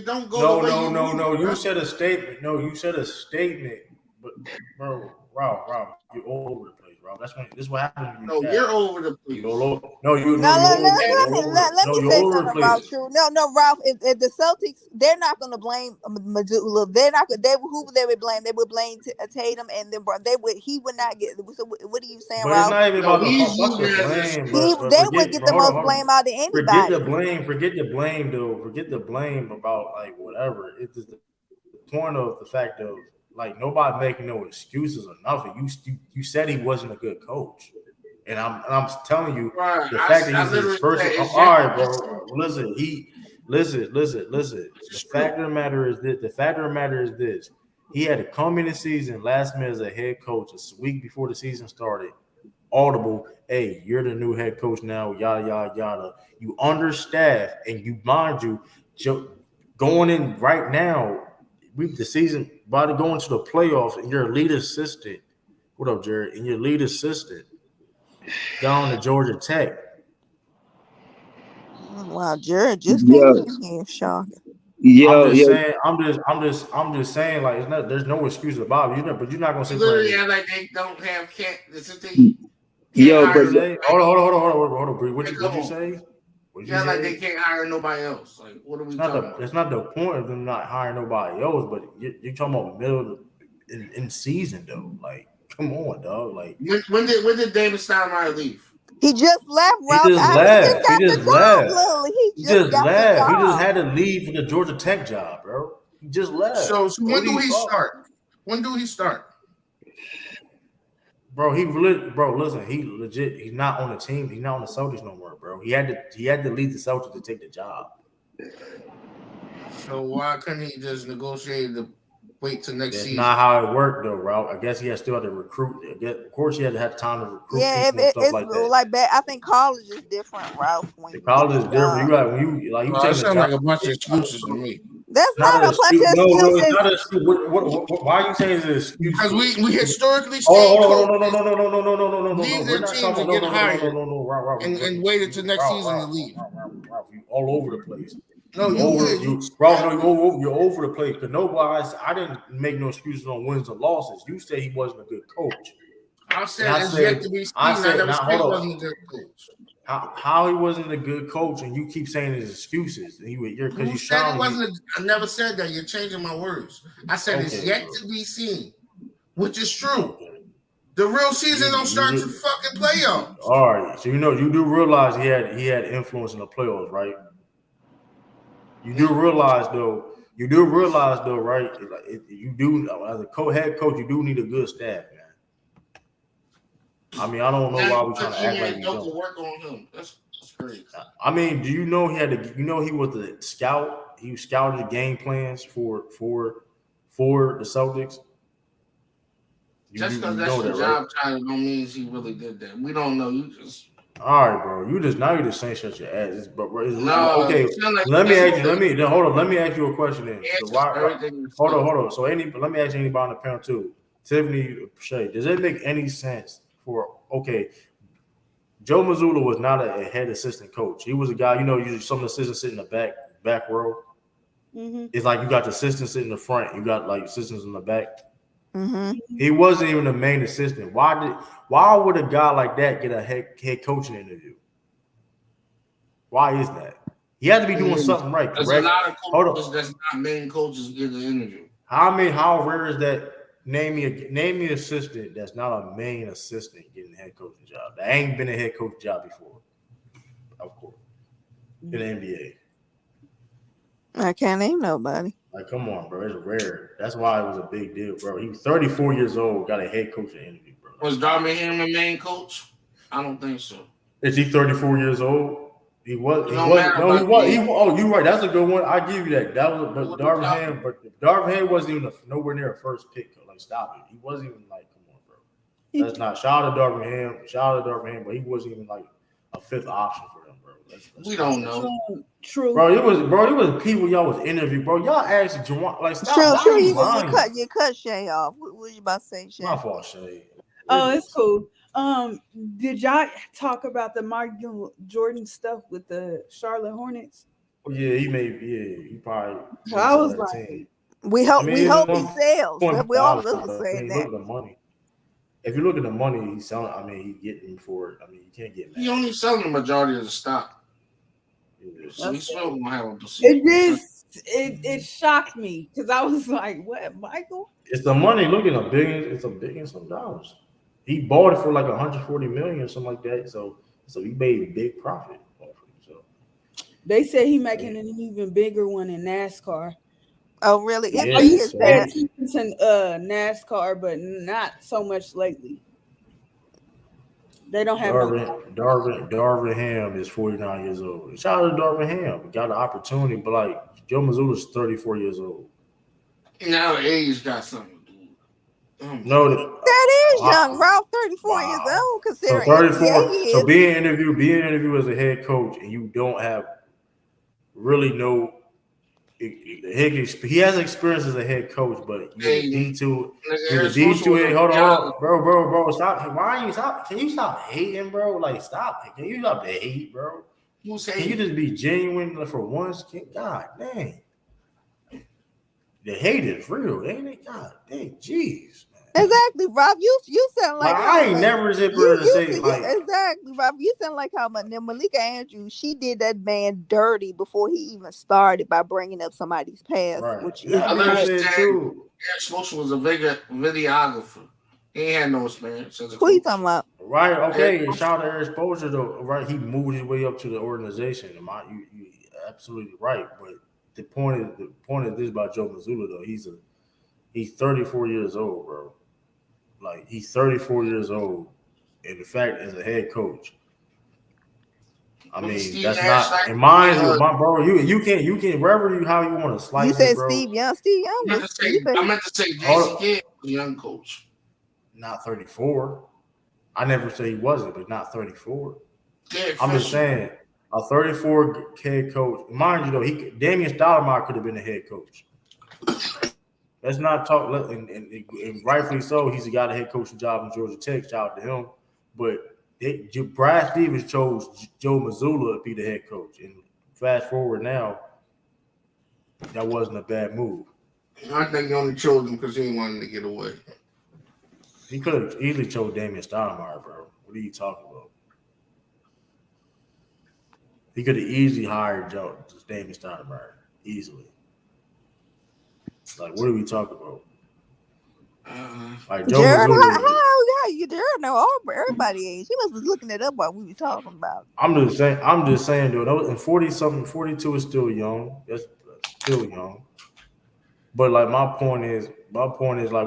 Speaker 2: Don't go
Speaker 1: no. You said a statement. No, you said a statement. But bro, Ralph, you're all over the place, Ralph. This is what happens.
Speaker 2: You're over the place.
Speaker 8: Let me say something about you. No, Ralph. If the Celtics, they're not going to blame Mazzulla. They're not. Who they would blame? They would blame Tatum, and then he would not get. So what are you saying, Ralph?
Speaker 1: It's not even about the blame.
Speaker 8: They would get the most blame out of anybody.
Speaker 1: Forget the blame, though. Forget the blame about like whatever. It's just the point of the fact of. Like, nobody making no excuses or nothing. You said he wasn't a good coach, and I'm telling you the fact that he's his first. All right, bro. Listen. The fact of the matter is this. He had to come in the season last minute as a head coach a week before the season started, audible, hey, you're the new head coach now, yada, yada, yada. You understaff, and you, mind you, going in right now, the season, about to go into the playoffs, and your lead assistant, what up, Jared? And your lead assistant down to Georgia Tech.
Speaker 8: Wow, Jared just came in here, shocking.
Speaker 1: I'm just saying, like, it's not, there's no excuse about it. But you're not gonna say
Speaker 2: literally like they don't have can't.
Speaker 1: Hold on, Bree. What you say?
Speaker 2: Like they can't hire nobody else. Like, what are we talking about?
Speaker 1: It's not the point of them not hiring nobody else, but you're talking about middle in season though. Like, come on, dog. Like,
Speaker 2: when did David Steinmeier leave?
Speaker 8: He just left, Ralph.
Speaker 1: He just left. He just left.
Speaker 8: He just left.
Speaker 1: He just had to leave for the Georgia Tech job, bro. He just left.
Speaker 2: So when do he start? When do he start?
Speaker 1: Bro, listen, he legit. He's not on the team. He's not on the Celtics no more, bro. He had to leave the Celtics to take the job.
Speaker 2: So why couldn't he just negotiate the wait till next season?
Speaker 1: That's not how it worked, though, Ralph. I guess he still had to recruit. Of course, he had to have time to recruit.
Speaker 8: Yeah, it's like that. I think college is different, Ralph.
Speaker 1: The college is different. You
Speaker 2: sound like a bunch of excuses to me.
Speaker 8: That's not a bunch of excuses.
Speaker 1: No, it's not an excuse. Why are you saying it's an excuse?
Speaker 2: Because we historically
Speaker 1: no.
Speaker 2: Leave their teams and get hired. And waited till next season to leave.
Speaker 1: You all over the place.
Speaker 2: No,
Speaker 1: you're over the place. Because nobody, I didn't make no excuses on wins or losses. You say he wasn't a good coach.
Speaker 2: I said it's yet to be seen. I never said he wasn't a good coach.
Speaker 1: How he wasn't a good coach, and you keep saying his excuses. And because you
Speaker 2: said it wasn't. I never said that. You're changing my words. I said it's yet to be seen, which is true. The real season don't start to fucking playoffs.
Speaker 1: All right, so you do realize he had influence in the playoffs, right? You do realize though, right? You do, as a head coach, you do need a good staff, man. I mean, I don't know why we're trying to act like we don't.
Speaker 2: Work on him. That's crazy.
Speaker 1: I mean, do you know he was the scout? He scouted the game plans for the Celtics.
Speaker 2: Just because that's your job title don't mean he really did that. We don't know. You just
Speaker 1: all right, bro. You're just saying shut your ass. Okay. Let me ask you a question then. So hold on. So let me ask anybody on the panel too. Tiffany, Shay, does it make any sense Joe Mazzulla was not a head assistant coach. He was a guy, usually some assistants sit in the back row. Mm-hmm. It's like you got the assistants sitting in the front, you got like assistants in the back.
Speaker 8: Mm-hmm.
Speaker 1: He wasn't even the main assistant. Why would a guy like that get a head coaching interview? Why is that? He had to be doing something right, correct?
Speaker 2: There's a lot of coaches that's not main coaches get an interview.
Speaker 1: How rare is that? Name me an assistant that's not a main assistant getting a head coaching job. That ain't been a head coach job before. Of course. In the NBA.
Speaker 8: I can't name nobody.
Speaker 1: Like, come on, bro. It's rare. That's why it was a big deal, bro. He was 34 years old, got a head coaching interview, bro.
Speaker 2: Was Darvin Ham a main coach? I don't think so.
Speaker 1: Is he 34 years old? He was. Oh, you're right. That's a good one. I give you that. But Darvin Ham wasn't even nowhere near a first pick. Like, stop it. He wasn't even like, come on, bro. That's not. Shout out to Darvin Ham, but he wasn't even like a fifth option for them, bro.
Speaker 2: We don't know.
Speaker 12: True.
Speaker 1: Bro, it was people y'all was interviewing, bro. Y'all asked Juwan, like, stop.
Speaker 8: True. You cut Shay off. What was you about to say, Shay?
Speaker 1: My fault, Shay.
Speaker 12: Oh, it's cool. Did y'all talk about the Michael Jordan stuff with the Charlotte Hornets?
Speaker 1: Yeah, he probably.
Speaker 12: So I was like,
Speaker 1: team.
Speaker 8: We hope he sells. We all look saying that.
Speaker 1: Look at the money. If you look at the money he's selling, I mean, he's getting for it. I mean, you can't get mad.
Speaker 2: He only selling the majority of the stock. So he's still gonna have a
Speaker 12: it shocked me because I was like, "What, Michael?"
Speaker 1: It's the money. Look at $1 billion. It's $1 billion some dollars. He bought it for like $140 million or something like that. So he made a big profit off it. So
Speaker 12: they said he making an even bigger one in NASCAR.
Speaker 8: Oh, really?
Speaker 1: Yeah,
Speaker 12: He's in NASCAR, but not so much lately. They don't have
Speaker 1: Darvin Ham is 49 years old. Shout out to Darvin Ham. We got an opportunity, but like Joe Mazzulla is 34 years old.
Speaker 2: Now age got something to do.
Speaker 1: No,
Speaker 8: that is young. Ralph, 34 years old,
Speaker 1: so
Speaker 8: considering
Speaker 1: 34.
Speaker 8: NBA
Speaker 1: So
Speaker 8: is.
Speaker 1: being interviewed as a head coach, and you don't have really no. He has experience as a head coach, but you're a D2. You're the D2 head. Hold on, bro. Stop. Why are you stop? Can you stop hating, bro? Like, stop. Can you stop the hate, bro? Can you just be genuine for once? God dang. The hate is real, ain't it? God dang, jeez.
Speaker 8: Exactly, Rob. You sound like
Speaker 1: I ain't never zipper to say like
Speaker 8: exactly, Rob. You sound like how Malika Andrews, she did that man dirty before he even started by bringing up somebody's past,
Speaker 1: right.
Speaker 8: which is
Speaker 2: too. Motion was a videographer. He ain't had no experience.
Speaker 8: Who you talking about?
Speaker 1: Right. Okay. Shout out to Eric exposure though. Right. He moved his way up to the organization. You absolutely right. But the point is this about Joe Mazzulla though. He's 34 years old, bro. Like, he's 34 years old, and the fact as a head coach, I mean, that's not in mind. My bro, you can wherever you how you want to slice.
Speaker 8: You said
Speaker 1: it, bro.
Speaker 8: Steve Young. Steve Young.
Speaker 2: I meant to say Jason Kidd was a young coach.
Speaker 1: Not 34. I never say he wasn't, but not 34.
Speaker 2: Yeah,
Speaker 1: I'm just saying a 34 head coach. Mind you, though, Damian Stoudemire could have been a head coach. Let's not talk, and rightfully so. He's got a head coaching job in Georgia Tech. Shout out to him. But Brad Stevens chose Joe Mazzulla to be the head coach. And fast forward now, that wasn't a bad move.
Speaker 2: I think he only chose him because he wanted to get away.
Speaker 1: He could have easily chose Damian Stoudemire, bro. What are you talking about? He could have easily hired Damian Stoudemire. Easily. Like, what are we talking about? Like, Joe
Speaker 8: Jared,
Speaker 1: Mazzulla.
Speaker 8: how you Jared know everybody age? He must be looking it up while we were talking about.
Speaker 1: I'm just saying, though. And 40-something, 42 is still young. That's still young. But like, my point is, like,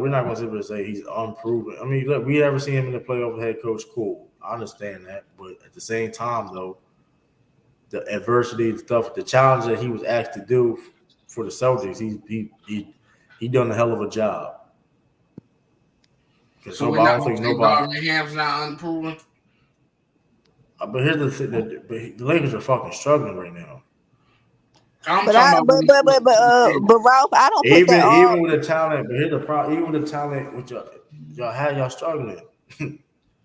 Speaker 1: we're not gonna sit there and say he's unproven. I mean, look, we ever seen him in the playoff head coach? Cool, I understand that. But at the same time, though, the adversity and stuff, the challenge that he was asked to do for the Celtics, he done a hell of a job.
Speaker 2: So I don't think nobody. Ham's not unproven.
Speaker 1: But here's the thing: the Lakers are fucking struggling right now.
Speaker 8: But Ralph, I don't put that on.
Speaker 1: Even with the talent, but here's the problem: even with the talent, with y'all struggling.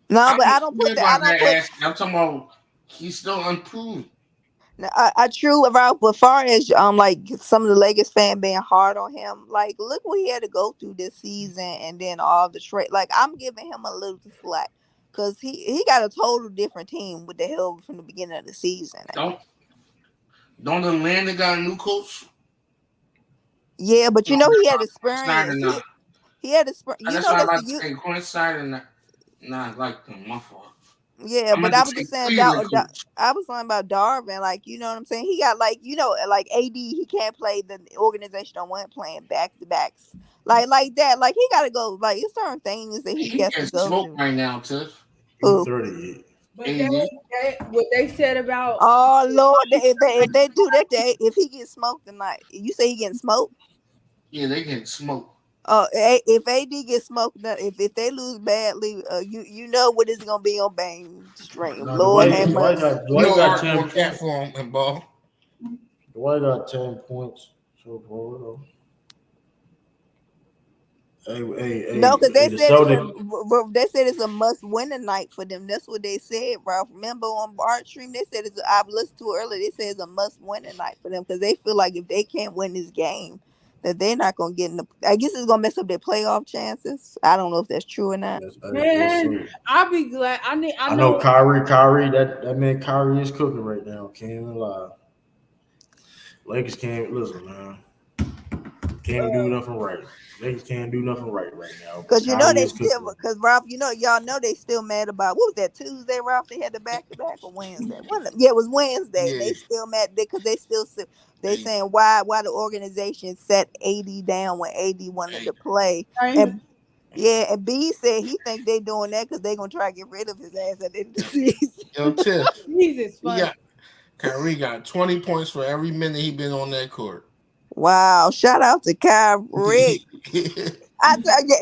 Speaker 8: No, but I don't put that.
Speaker 2: I'm talking about he's still unproven.
Speaker 8: I true Ralph, but far as like some of the Lakers fan being hard on him, like look what he had to go through this season, and then all the trade. Like I'm giving him a little slack because he got a total different team with the hell from the beginning of the season.
Speaker 2: Don't Atlanta got a new coach?
Speaker 8: Yeah, but you know he had experience. He had experience.
Speaker 2: That's why I like to say Quinn Snyder not like them. My fault.
Speaker 8: Yeah, but I was just saying I was talking about Darvin, like, you know what I'm saying? He got like, you know, like AD, he can't play the organization on one playing back to backs. Like that. Like he gotta go, like it's certain things that he gets to go
Speaker 2: smoke right now, Tiff.
Speaker 8: Who?
Speaker 1: 38.
Speaker 12: But what they said about
Speaker 8: Lord, if they do that, if he gets smoked tonight, you say he getting smoked?
Speaker 2: Yeah, they getting smoked.
Speaker 8: If AD gets smoked, if they lose badly, you know what is gonna be on Bang stream. Lord have mercy.
Speaker 2: Dwight got 10 points for him and ball.
Speaker 1: Dwight got 10 points so far though.
Speaker 8: No, because they said it's a must-win tonight for them. That's what they said, Ralph. Remember on our stream, they said I've listened to it earlier. They said it's a must-win tonight for them because they feel like if they can't win this game, that they're not gonna get in the. I guess it's gonna mess up their playoff chances. I don't know if that's true or not.
Speaker 12: Man, I'll be glad. I
Speaker 1: know Kyrie. That man Kyrie is cooking right now. Can't even lie. Lakers can't listen, man. Can't do nothing right. Lakers can't do nothing right now.
Speaker 8: Because you know they still. Because Ralph, you know y'all know they still mad about what was that Tuesday, Ralph? They had the back-to-back or Wednesday. Yeah, it was Wednesday. Yeah. They still mad because they still. They saying why the organization set AD down when AD wanted to play. And B said he think they doing that because they gonna try to get rid of his ass at the end of the season.
Speaker 2: Yo, Tiff,
Speaker 12: Jesus,
Speaker 2: Kyrie got 20 points for every minute he been on that court.
Speaker 8: Wow! Shout out to Kyrie. I told you,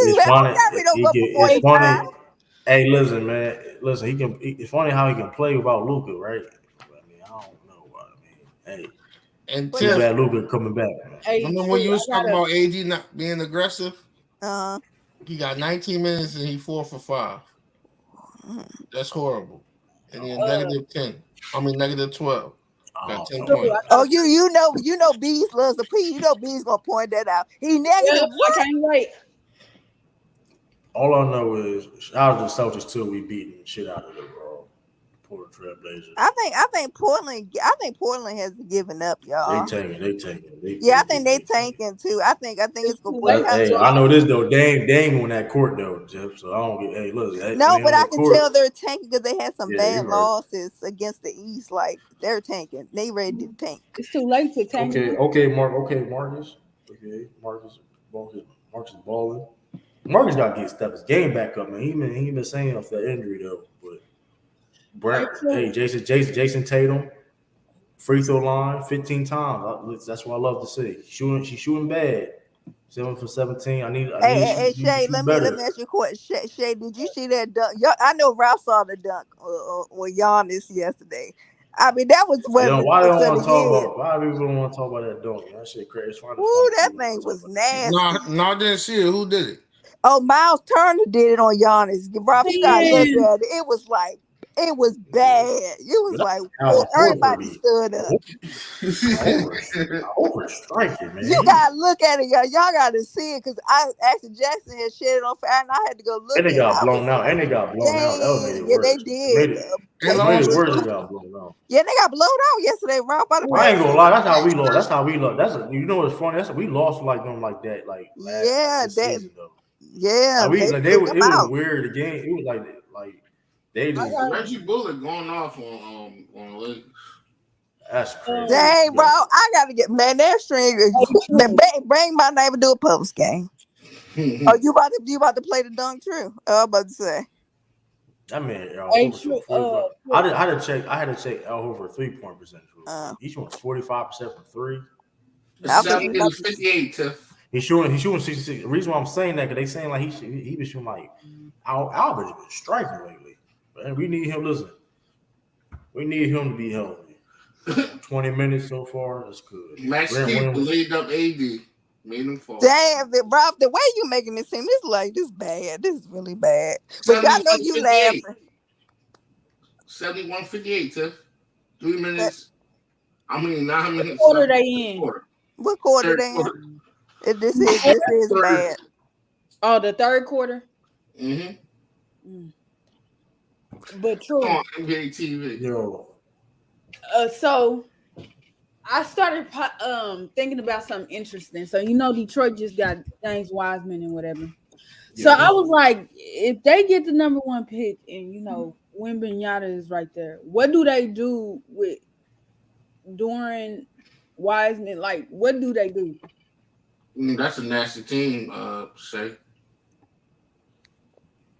Speaker 1: It's funny.
Speaker 8: got me over for
Speaker 1: It's
Speaker 8: 45.
Speaker 1: funny. Hey, listen, man. Listen, he can. It's funny how he can play without Luka, right? I mean, I don't know what I mean. Hey,
Speaker 2: and
Speaker 1: too bad Luka coming back.
Speaker 2: Hey, remember when you was talking about AD not being aggressive? He got 19 minutes and he 4 for 5. That's horrible. And then -10. I mean -12. Got 10 points.
Speaker 8: Oh, you know, Bees loves the P. You know, Bees gonna point that out. He negative.
Speaker 12: I can't wait.
Speaker 1: All I know is shout out to the Celtics too. We beating the shit out of them, bro. Portland Trailblazers.
Speaker 8: I think Portland has given up, y'all.
Speaker 1: They tanking.
Speaker 8: I think they tanking too. I think it's gonna.
Speaker 1: Hey, I know this though. Dame on that court though, Jeff. So I don't get. Hey, look.
Speaker 8: No, but I can tell they're tanking because they had some bad losses against the East. Like they're tanking. They ready to tank.
Speaker 12: It's too late to tank.
Speaker 1: Okay, Marcus. Okay, Marcus balling. Marcus got to step his game back up, man. He been saying off that injury though. But Jason Tatum, free throw line 15 times. That's what I love to see. She's shooting bad. 7 for 17. I need.
Speaker 8: Hey, Shay, let me ask you a question. Shay, did you see that dunk? I know Ralph saw the dunk with Giannis yesterday. I mean, that was when.
Speaker 1: Why people don't want to talk about that dunk? That shit crazy.
Speaker 8: Ooh, that thing was nasty.
Speaker 2: No, I didn't see it. Who did it?
Speaker 8: Oh, Miles Turner did it on Giannis. Bro, you gotta look at it. It was like. It was bad. It was like everybody stood up.
Speaker 1: Overstriking, man.
Speaker 8: You gotta look at it, y'all. Y'all gotta see it because Axel Jackson had shed it on fire, and I had to go look.
Speaker 1: And they got blown out. That made it worse.
Speaker 8: They did.
Speaker 1: It made it worse. They got blown out.
Speaker 8: Yeah, they got blown out yesterday, Ralph.
Speaker 1: I ain't gonna lie. That's how we lost. You know what's funny? We lost like them like that. Like season, though.
Speaker 8: Yeah.
Speaker 1: It was weird. The game. It was like. They just
Speaker 2: Reggie Bullock going off on Lakers.
Speaker 1: That's crazy.
Speaker 8: Dang, bro, I gotta get that string. Bring my name and do a post game. Oh, you about to play the dunk? True. I'm about to say.
Speaker 1: I mean, I had to check Al Horford 3-point percentage. Each one's 45% from 3.
Speaker 2: He's 58.
Speaker 1: He's shooting 66. The reason why I'm saying that because they saying like he been shooting like Albert's been striking lately. And we need him. Listen, we need him to be healthy. 20 minutes so far, that's good.
Speaker 2: Max laid up AD, made him fall.
Speaker 8: Damn, Rob, the way you making it seem, this bad. This is really bad. But I know you laughing.
Speaker 2: 71-58, Tiff. 3 minutes. 9 minutes.
Speaker 12: What quarter they in?
Speaker 8: What quarter they in? This is bad.
Speaker 12: Oh, the third quarter?
Speaker 2: Mm-hmm.
Speaker 12: But true.
Speaker 2: On NBA TV.
Speaker 1: Yo.
Speaker 12: So I started thinking about something interesting. So Detroit just got James Wiseman and whatever. Yeah. So I was like, if they get the number 1 pick and Wembanyama is right there, what do they do with Doran, Wiseman? Like, what do they do?
Speaker 2: That's a nasty team, Shay.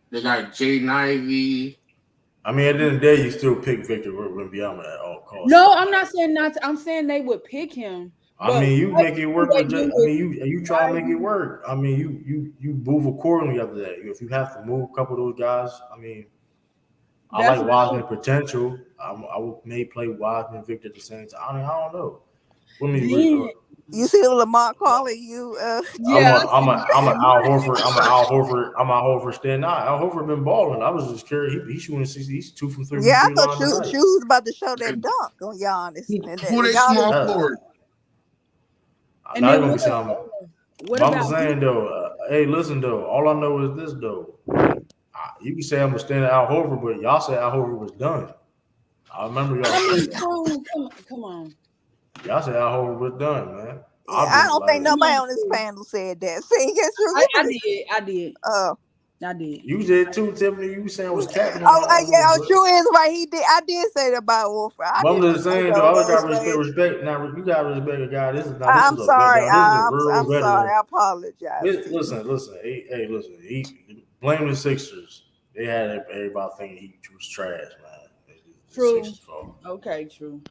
Speaker 2: They got Jaden Ivey.
Speaker 1: I mean, at the end of the day, you still pick Victor Wembanyama at all costs.
Speaker 12: No, I'm not saying not. I'm saying they would pick him.
Speaker 1: I mean, you make it work. You try to make it work. I mean, you move accordingly after that. If you have to move a couple of those guys, I mean, I like Wiseman potential. I may play Wiseman Victor at the same time. I mean, I don't know.
Speaker 8: You see Lamont calling you?
Speaker 1: Yeah. I'm an Al Horford. I'm an Al Horford stand out. Al Horford been balling. I was just curious. He's shooting 60. He's 2 from 3.
Speaker 8: Yeah, I thought Shoe was about to show that dunk on Giannis.
Speaker 2: Who they small forward?
Speaker 1: I'm not gonna be saying. I'm saying though. Hey, listen though. All I know is this though. You can say I'm a stand Al Horford, but y'all said Al Horford was done. I remember y'all.
Speaker 12: Come on.
Speaker 1: Y'all said Al Horford was done, man.
Speaker 8: Yeah, I don't think nobody on this panel said that. See,
Speaker 12: I did.
Speaker 8: Oh,
Speaker 12: I did.
Speaker 1: You did too, Tiffany. You saying was capping.
Speaker 8: True is right. He did. I did say that about Wolford.
Speaker 1: I'm just saying, though. I got respect. Now you got to respect a guy. This is not.
Speaker 8: I'm sorry. I'm sorry. I apologize.
Speaker 1: Listen. Hey, listen. He blame the Sixers. They had everybody thinking he was trash, man.
Speaker 12: True. Okay, true.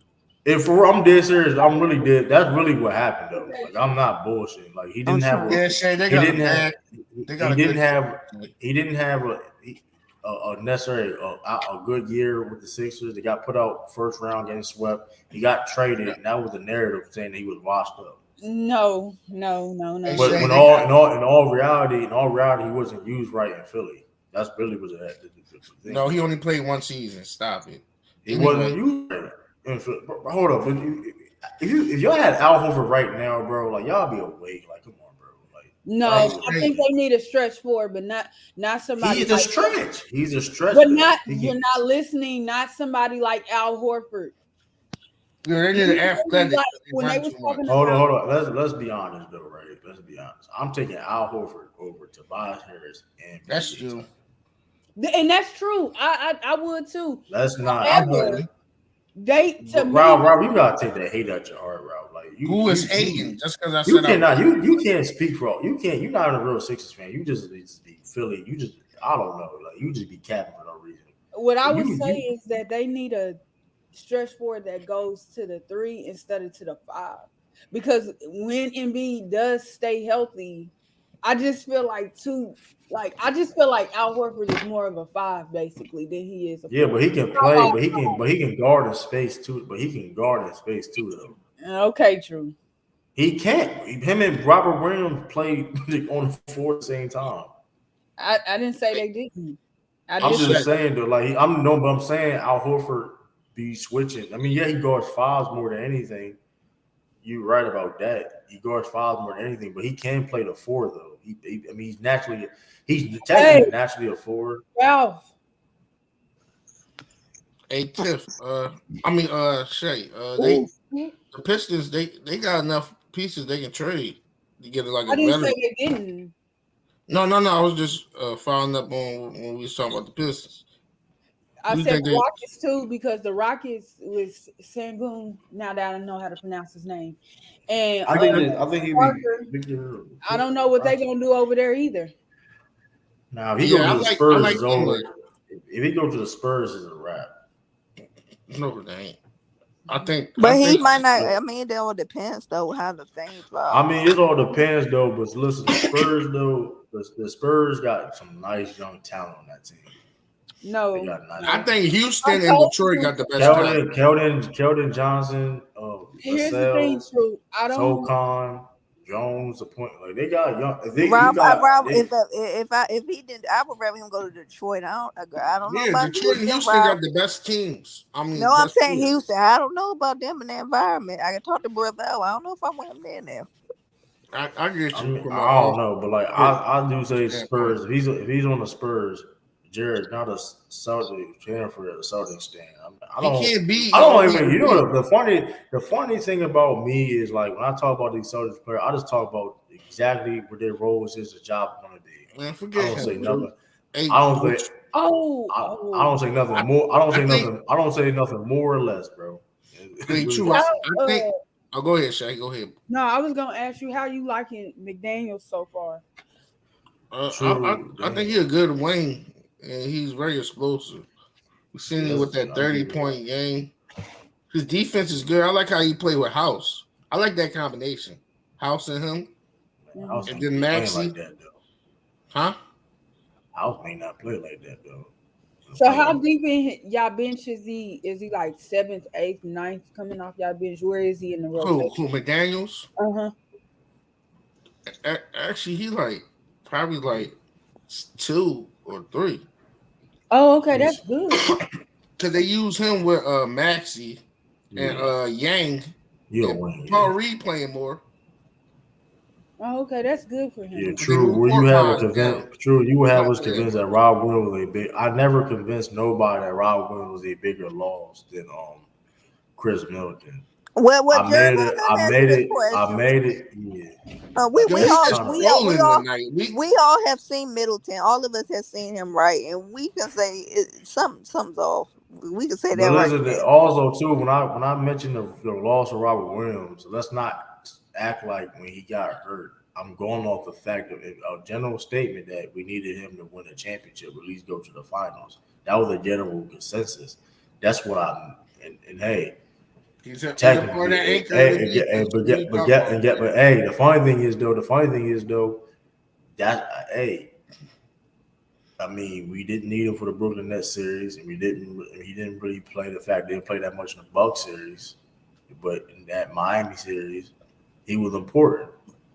Speaker 1: If I'm dead serious, I'm really dead. That's really what happened though. Like I'm not bullshitting. Like he didn't have. He didn't have a necessarily a good year with the Sixers. They got put out first round, getting swept. He got traded, and that was the narrative saying that he was washed up.
Speaker 12: No.
Speaker 1: But in all reality, he wasn't used right in Philly. That's really was the thing.
Speaker 2: No, he only played one season. Stop it.
Speaker 1: He wasn't used right. Hold up, if y'all had Al Horford right now, bro, like y'all be awake. Like, come on, bro. Like,
Speaker 12: no, I think they need a stretch forward, but not somebody.
Speaker 1: He's a stretch. He's a stretch.
Speaker 12: But you're not listening. Not somebody like Al Horford.
Speaker 2: Yeah, they need an athletic.
Speaker 12: When they was talking
Speaker 1: hold on. Let's be honest though, right? Let's be honest. I'm taking Al Horford over Tobias Harris, and
Speaker 2: that's true.
Speaker 12: And that's true. I would too.
Speaker 1: That's not.
Speaker 12: However,
Speaker 1: Rob, you gotta take that hate out your heart, Rob. Like
Speaker 2: who is hating? Just because I
Speaker 1: said you can't speak for all. You can't. You're not a real Sixers fan. You just be Philly. You just I don't know. Like you just be capping for no reason.
Speaker 12: What I would say is that they need a stretch forward that goes to the 3 instead of to the 5, because when Embiid does stay healthy, I just feel like Al Horford is more of a 5 basically than he is.
Speaker 1: But he can play, but he can guard in space too. But he can guard in space too, though.
Speaker 12: Okay, true.
Speaker 1: He can't. Him and Robert Williams play on the floor at the same time.
Speaker 12: I didn't say they didn't.
Speaker 1: I'm just saying though, like I'm saying Al Horford be switching. I mean, yeah, he guards 5s more than anything. You're right about that. He guards 5s more than anything, but he can play the 4 though. He's technically naturally a 4.
Speaker 12: Ralph.
Speaker 2: Hey Tiff, Shay, the Pistons they got enough pieces they can trade to get it like
Speaker 12: I didn't say they didn't.
Speaker 2: No. I was just following up on when we was talking about the Pistons.
Speaker 12: I said Rockets too, because the Rockets was Sengun. Now that I know how to pronounce his name, and
Speaker 1: I think he
Speaker 12: I don't know what they're gonna do over there either.
Speaker 1: Now, if he goes to the Spurs, it's over. If he goes to the Spurs, it's a wrap.
Speaker 2: No, they ain't. I think,
Speaker 8: but he might not. I mean, it all depends though how the things are.
Speaker 1: I mean, it all depends though. But listen, the Spurs though, the Spurs got some nice young talent on that team.
Speaker 12: No,
Speaker 2: I think Houston and Detroit got the best talent.
Speaker 1: Keldon Johnson,
Speaker 12: here's the thing, too. I don't.
Speaker 1: Socon, Jones, the point like they got young.
Speaker 8: If he didn't, I would rather him go to Detroit. I don't know about
Speaker 2: Detroit and Houston got the best teams. I mean,
Speaker 8: no, I'm saying Houston. I don't know about them in the environment. I can talk to Brother. I don't know if I want him there now.
Speaker 2: I get you.
Speaker 1: I don't know, but like I do say Spurs. If he's on the Spurs, Jared, not a Celtics fan for the Celtics stand.
Speaker 2: He can't be.
Speaker 1: I don't even. You know the funny thing about me is like when I talk about these Celtics players, I just talk about exactly what their roles is, the job going to be.
Speaker 2: Man, forget
Speaker 1: I don't say nothing.
Speaker 2: Hey,
Speaker 1: I don't say.
Speaker 12: I
Speaker 1: don't say nothing more. I don't say nothing more or less, bro.
Speaker 2: True. I think. Oh, go ahead, Shay. Go ahead.
Speaker 12: No, I was gonna ask you how you liking McDaniels so far.
Speaker 2: I think he's a good wing. And he's very explosive. We've seen him with that 30-point game. His defense is good. I like how he play with House. I like that combination. House and him.
Speaker 1: House
Speaker 2: and then Maxey.
Speaker 1: Like that, though.
Speaker 2: Huh?
Speaker 1: House may not play like that, though.
Speaker 12: So how deep in y'all bench is he? Is he like 7th, 8th, 9th coming off y'all bench? Where is he in the rotation?
Speaker 2: Who McDaniels? Actually, he probably like 2 or 3.
Speaker 12: Oh, okay, that's good.
Speaker 2: Because they use him with Maxey and Yang. And Paul Reed playing more.
Speaker 12: Oh, okay, that's good for him.
Speaker 1: Yeah, true. Will you have us convinced that Rob Williams was a big? I never convinced nobody that Rob Williams was a bigger loss than Chris Middleton.
Speaker 8: Well,
Speaker 1: I made it. Yeah.
Speaker 8: We all have seen Middleton. All of us have seen him, right? And we can say something's off. We can say that right.
Speaker 1: Also, too, when I mentioned the loss of Robert Williams, let's not act like when he got hurt. I'm going off the fact of a general statement that we needed him to win a championship, at least go to the finals. That was a general consensus. That's what and hey.
Speaker 2: He's a
Speaker 1: technically,
Speaker 2: part of that anchor.
Speaker 1: But hey, the funny thing is though, that I mean, we didn't need him for the Brooklyn Nets series, and he didn't really play. The fact they didn't play that much in the Bucks series, but in that Miami series, he was important.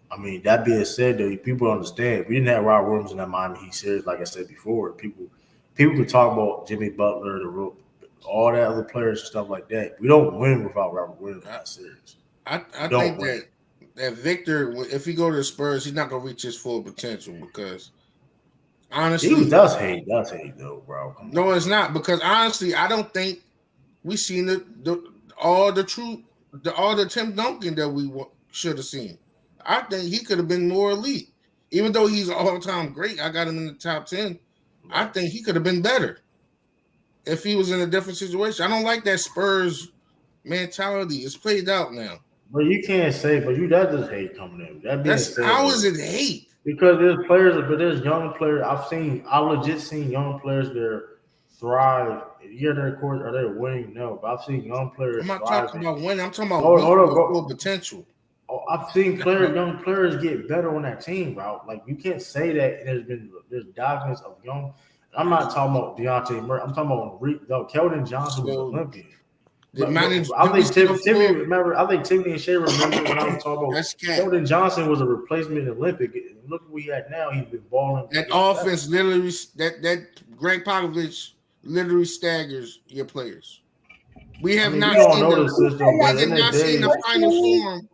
Speaker 1: I mean, that being said, though, people understand we didn't have Robert Williams in that Miami Heat series, like I said before. People could talk about Jimmy Butler, all that other players and stuff like that. We don't win without Robert Williams in that series.
Speaker 2: I think that Victor, if he go to the Spurs, he's not gonna reach his full potential because honestly,
Speaker 1: he does hate though, bro.
Speaker 2: No, it's not because honestly, I don't think we seen all the Tim Duncan that we should have seen. I think he could have been more elite, even though he's all-time great. I got him in the top 10. I think he could have been better if he was in a different situation. I don't like that Spurs mentality. It's played out now.
Speaker 1: But you can't say, that just hate coming in.
Speaker 2: How is it hate?
Speaker 1: Because there's players, but there's young players. I legit seen young players that thrive. Yeah, are they winning? No, but I've seen young players.
Speaker 2: I'm not talking about winning. I'm talking about full potential.
Speaker 1: I've seen young players get better on that team, bro. Like you can't say that. There's documents of young. I'm not talking about Deontay Murray. I'm talking about Keldon Johnson was Olympian. I think Tiffany and Shay remember when I was talking about Keldon Johnson was a replacement in Olympic. Look what we had now. He's been balling.
Speaker 2: That offense literally, that Greg Popovich literally staggers your players. We have not seen the final form.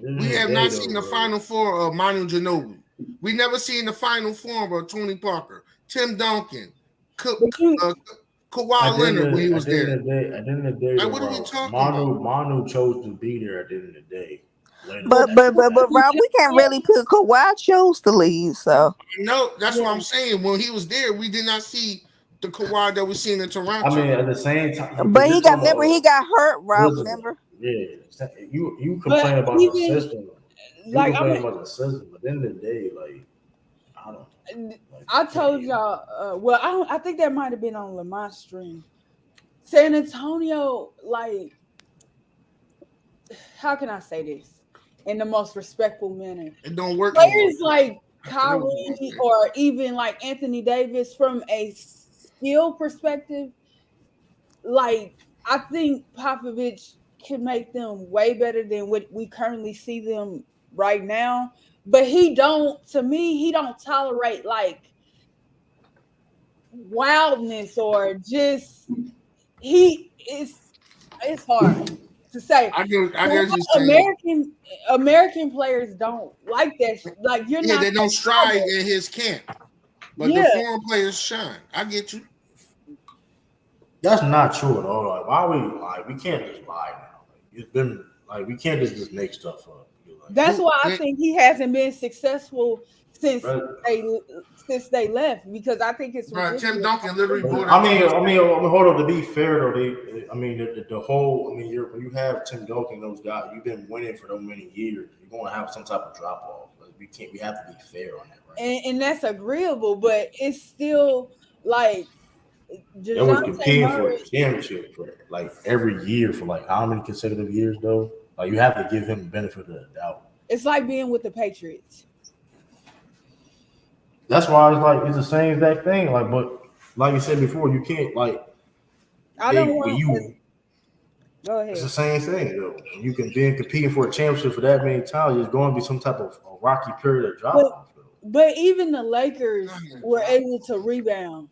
Speaker 2: We have not seen the final form of Manu Ginobili. We never seen the final form of Tony Parker, Tim Duncan, Kawhi Leonard when he was there.
Speaker 1: At the end of the day,
Speaker 2: what are we talking about?
Speaker 1: Manu chose to be there at the end of the day.
Speaker 8: But Rob, we can't really put Kawhi chose to leave. So
Speaker 2: no, that's what I'm saying. When he was there, we did not see the Kawhi that we seen in Toronto.
Speaker 1: I mean, at the same time,
Speaker 8: but he got hurt, Rob. Remember?
Speaker 1: Yeah, you complain about the system. Like about the system, but at the end of the day, like I don't.
Speaker 12: I told y'all. I think that might have been on Lamont's stream. San Antonio, like, how can I say this in the most respectful manner?
Speaker 2: It don't work.
Speaker 12: Players like Kyrie or even like Anthony Davis, from a skill perspective, like I think Popovich can make them way better than what we currently see them right now. But he don't tolerate like wildness or just it's hard to say.
Speaker 2: I get
Speaker 12: American players don't like that. Like you're not.
Speaker 2: They don't strive in his camp, but the foreign players shine. I get you.
Speaker 1: That's not true at all. Like, why we can't just lie now. It's been like we can't just make stuff up.
Speaker 12: That's why I think he hasn't been successful since they left, because I think it's
Speaker 2: Tim Duncan literally brought
Speaker 1: I mean, hold on. To be fair though, the whole. When you have Tim Duncan, those guys, you've been winning for so many years. You're going to have some type of drop off. We have to be fair on that, right?
Speaker 12: And that's agreeable, but it's still like.
Speaker 1: They was competing for a championship for like every year for like how many consecutive years though? Like you have to give him the benefit of the doubt.
Speaker 12: It's like being with the Patriots.
Speaker 1: That's why it's the same exact thing. Like, but like you said before, you can't like.
Speaker 12: Go ahead.
Speaker 1: It's the same thing though. You can be competing for a championship for that many times. There's going to be some type of a rocky period of drop off.
Speaker 12: But even the Lakers were able to rebound.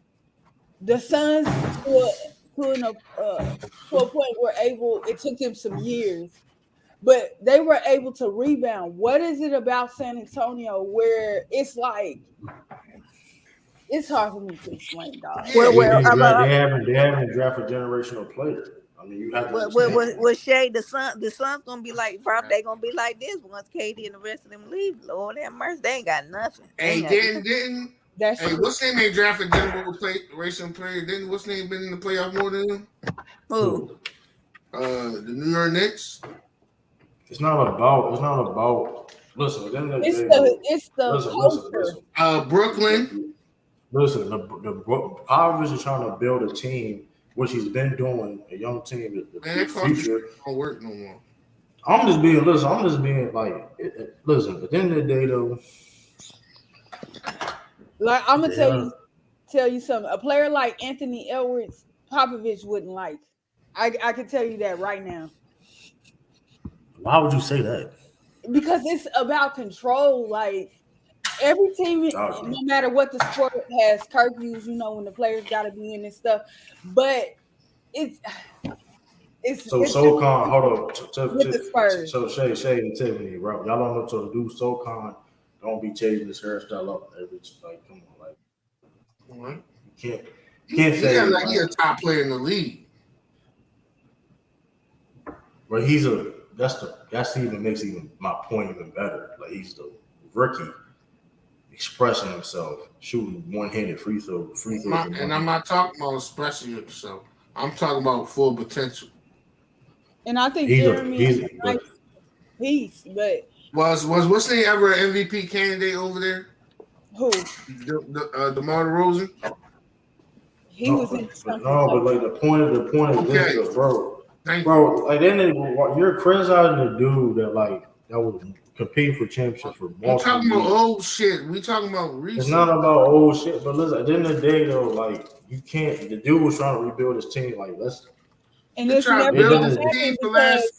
Speaker 12: The Suns to a point were able. It took them some years, but they were able to rebound. What is it about San Antonio where it's like it's hard for me to explain, dog?
Speaker 1: They haven't drafted a generational player. I mean, you have to.
Speaker 8: With Shay, the Suns gonna be like, probably they gonna be like this once KD and the rest of them leave. Lord have mercy, they ain't got nothing.
Speaker 2: Didn't. What's name ain't drafted generational player? Didn't what's name been in the playoff more than him?
Speaker 8: Who?
Speaker 2: The New York Knicks.
Speaker 1: It's not about. Listen,
Speaker 2: Brooklyn.
Speaker 1: Listen, the Popovich is trying to build a team what she's been doing, a young team, the future.
Speaker 2: Don't work no more.
Speaker 1: I'm just being like, listen. At the end of the day, though,
Speaker 12: like I'm gonna tell you something. A player like Anthony Edwards, Popovich wouldn't like. I can tell you that right now.
Speaker 1: Why would you say that?
Speaker 12: Because it's about control. Like every team, no matter what the sport, has curfews. You know when the players got to be in and stuff. But it's
Speaker 1: SoCon. Hold on.
Speaker 12: With the Spurs.
Speaker 1: So Shay and Tiffany, bro, y'all don't know to do SoCon. Don't be changing this hairstyle up. Like, come on, like,
Speaker 2: what?
Speaker 1: You can't say
Speaker 2: like he's a top player in the league.
Speaker 1: But that's even makes my point even better. Like he's the rookie expressing himself, shooting one-handed free throws.
Speaker 2: And I'm not talking about expressing yourself. I'm talking about full potential.
Speaker 12: And I think Jeremy is a nice piece, but
Speaker 2: was what's the name ever an MVP candidate over there?
Speaker 12: Who?
Speaker 2: DeMar DeRozan.
Speaker 12: He was in
Speaker 1: something. No, but like the point of this is, bro, like then you're criticizing the dude that was competing for championships for multiple
Speaker 2: years. We're talking about old shit. We talking about recent.
Speaker 1: It's not about old shit, but listen, at the end of the day though, like you can't. The dude was trying to rebuild his team. Like let's.
Speaker 12: And it's never going to happen because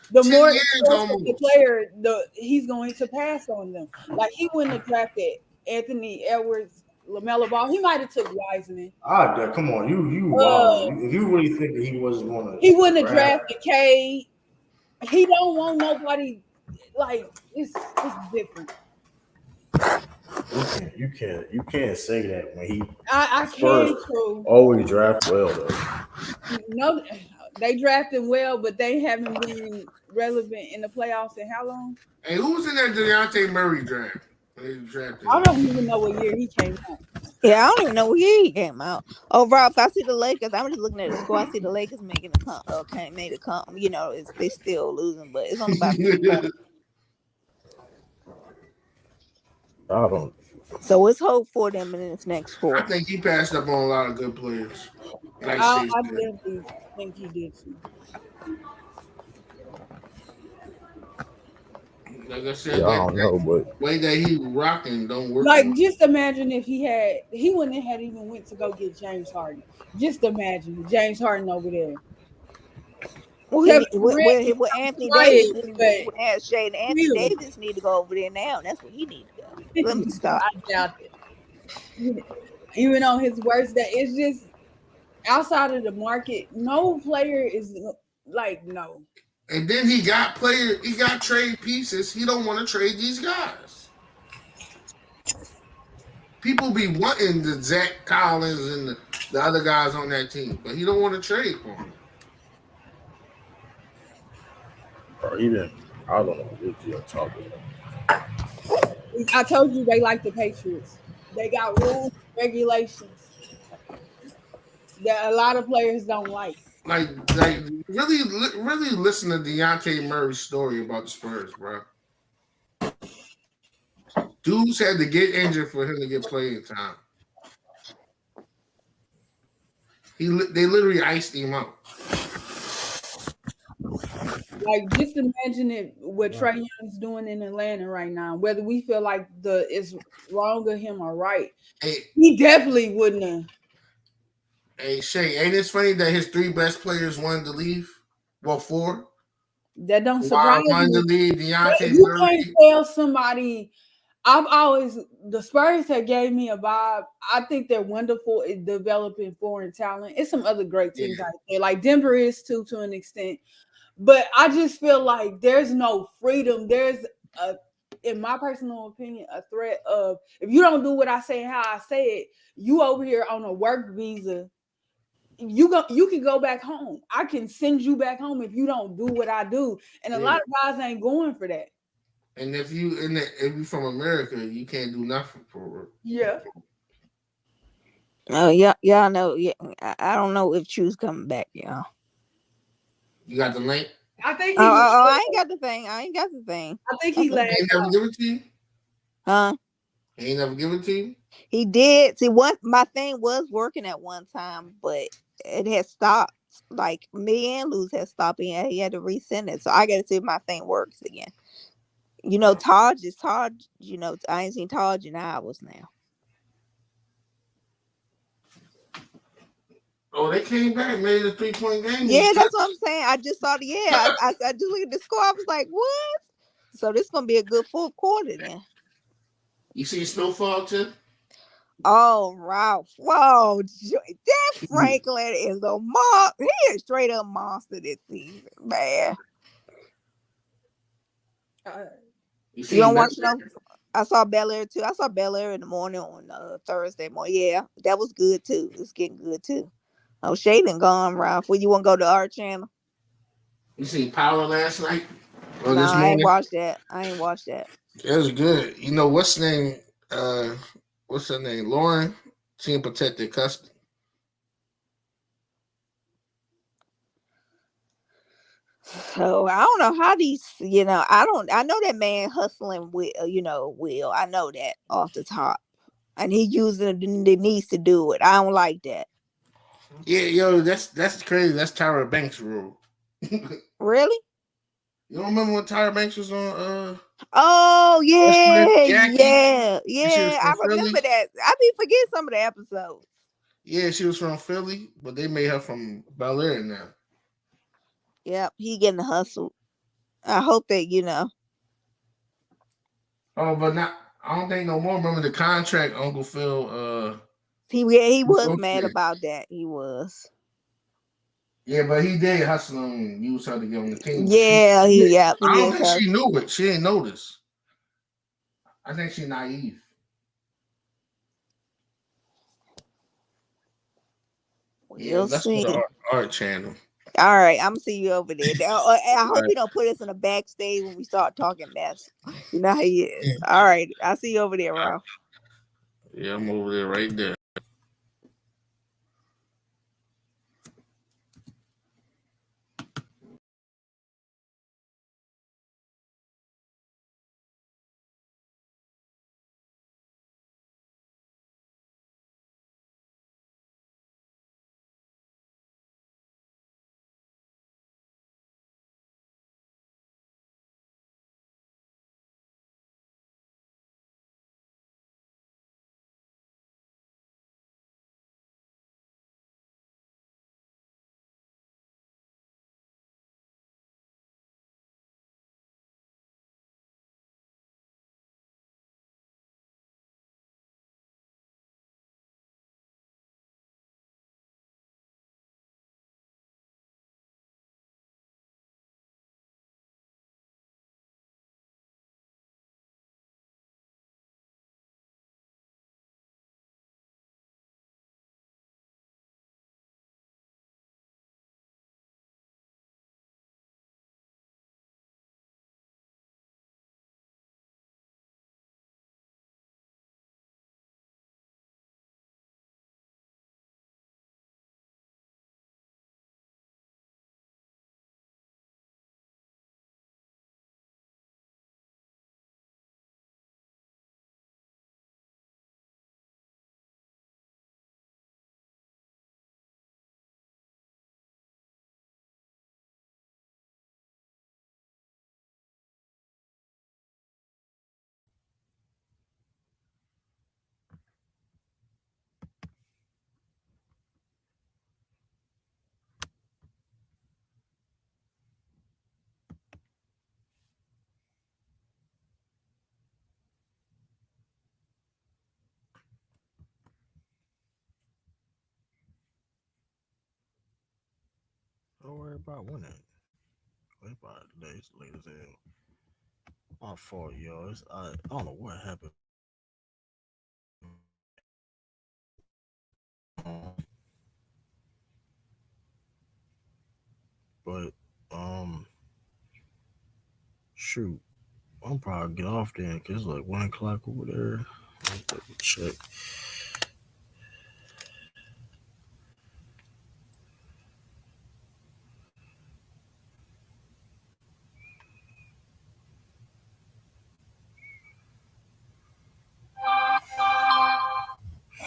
Speaker 12: the more the player, he's going to pass on them. Like he wouldn't have drafted Anthony Edwards, LaMelo Ball. He might have took Wiseman.
Speaker 1: Come on, you wow. If you really think that he wasn't going to,
Speaker 12: he wouldn't have drafted K. He don't want nobody. Like it's different.
Speaker 1: You can't say that when he.
Speaker 12: I can't.
Speaker 1: Always draft well though.
Speaker 12: No, they drafted well, but they haven't been relevant in the playoffs in how long?
Speaker 2: Hey, who was in that Dejounte Murray draft?
Speaker 12: I don't even know what year he came out.
Speaker 8: Yeah, I don't even know what year he came out. Overall, if I see the Lakers, I'm just looking at the score. I see the Lakers making a come. You know, they still losing, but it's only about 3 points.
Speaker 1: I don't.
Speaker 8: So it's hope for them in this next 4.
Speaker 2: I think he passed up on a lot of good players.
Speaker 12: I definitely think he did too.
Speaker 2: Like I said,
Speaker 1: I don't know, but
Speaker 2: way that he rocking don't work.
Speaker 12: Like, just imagine if he wouldn't have even went to go get James Harden. Just imagine James Harden over there.
Speaker 8: Well, with Anthony Davis, Anthony Davis need to go over there now. That's what he needs to go. Let me stop.
Speaker 12: I doubt it. Even on his worst day, it's just outside of the market. No player is like no.
Speaker 2: And then he got trade pieces. He don't want to trade these guys. People be wanting the Zach Collins and the other guys on that team, but he don't want to trade for them.
Speaker 1: Or even, I don't know what you're talking about.
Speaker 12: I told you they like the Patriots. They got rules, regulations that a lot of players don't like.
Speaker 2: Like really listen to Dejounte Murray's story about the Spurs, bro. Dudes had to get injured for him to get playing time. They literally iced him out.
Speaker 12: Like, just imagine what Trae Young's doing in Atlanta right now. Whether we feel like it's wrong of him or right, he definitely wouldn't have.
Speaker 2: Hey Shay, ain't it funny that his 3 best players wanted to leave? Well, 4.
Speaker 12: That don't surprise me.
Speaker 2: Dejounte
Speaker 12: You can't tell somebody. The Spurs have gave me a vibe. I think they're wonderful at developing foreign talent. It's some other great teams out there. Like Denver is too, to an extent. But I just feel like there's no freedom. There's in my personal opinion, a threat of if you don't do what I say and how I say it, you over here on a work visa. You can go back home. I can send you back home if you don't do what I do. And a lot of guys ain't going for that.
Speaker 2: And if you from America, you can't do nothing for it.
Speaker 12: Yeah.
Speaker 8: Oh yeah, y'all know. Yeah, I don't know if Chu's coming back, y'all.
Speaker 2: You got the link?
Speaker 12: I think.
Speaker 8: I ain't got the thing.
Speaker 12: I think he lagged.
Speaker 2: He never give it to you?
Speaker 8: Huh?
Speaker 2: He ain't never give it to you?
Speaker 8: He did. See, my thing was working at one time, but it has stopped. Like me and Luz has stopped, and he had to resend it. So I got to see if my thing works again. You know, Taj. You know, I ain't seen Taj in hours now.
Speaker 2: Oh, they came back, made a 3-point game.
Speaker 8: Yeah, that's what I'm saying. I just saw the I just looked at the score. I was like, what? So this gonna be a good fourth quarter then.
Speaker 2: You see Snowfall too?
Speaker 8: Oh, Ralph. Whoa, that Franklin is a monster. He is straight up monster this season, man. You don't watch no? I saw Bel Air too. I saw Bel Air in the morning on Thursday morning. Yeah, that was good too. It's getting good too. Oh, Shaden gone, Ralph. Where you want to go to our channel?
Speaker 2: You seen Power last night?
Speaker 8: Or this morning? I ain't watched that.
Speaker 2: It was good. You know what's her name? What's her name? Lauren. She in protected custody.
Speaker 8: So I don't know how these. You know, I know that man hustling with. Will. I know that off the top, and he using the knees to do it. I don't like that.
Speaker 2: Yeah, yo, that's crazy. That's Tyra Banks' rule.
Speaker 8: Really?
Speaker 2: You don't remember when Tyra Banks was on?
Speaker 8: Oh yeah. I remember that. I be forgetting some of the episodes.
Speaker 2: Yeah, she was from Philly, but they made her from Bel Air now.
Speaker 8: Yep, he getting hustled. I hope that
Speaker 2: Oh, but not. I don't think no more. Remember the contract, Uncle Phil.
Speaker 8: He was mad about that. He was.
Speaker 2: Yeah, but he did hustle and use her to get on the team.
Speaker 8: Yeah,
Speaker 2: I don't think she knew it. She didn't notice. I think she's naive.
Speaker 8: We'll
Speaker 2: that's
Speaker 8: see.
Speaker 2: For the art channel.
Speaker 8: All right, I'm gonna see you over there. I hope you don't put us in the backstage when we start talking mess. You know how he is. All right, I'll see you over there, Ralph.
Speaker 2: Yeah, I'm over there right there.
Speaker 1: Don't worry about winning. Worry about today's late as hell. My fault, yo. I don't know what happened. But shoot, I'm probably get off then because it's like 1 o'clock over there. Let me double check.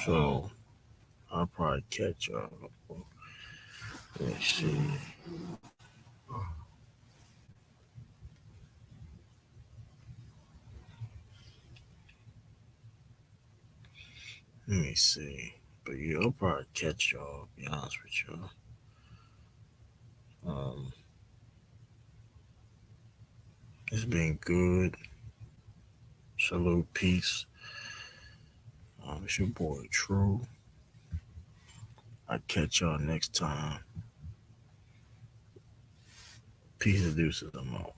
Speaker 1: So I'll probably catch y'all Let's see. Let me see. But yeah, I'll probably catch y'all, be honest with y'all. It's been good. Salute, peace. It's your boy True. I'll catch y'all next time. Peace and deuces. I'm out.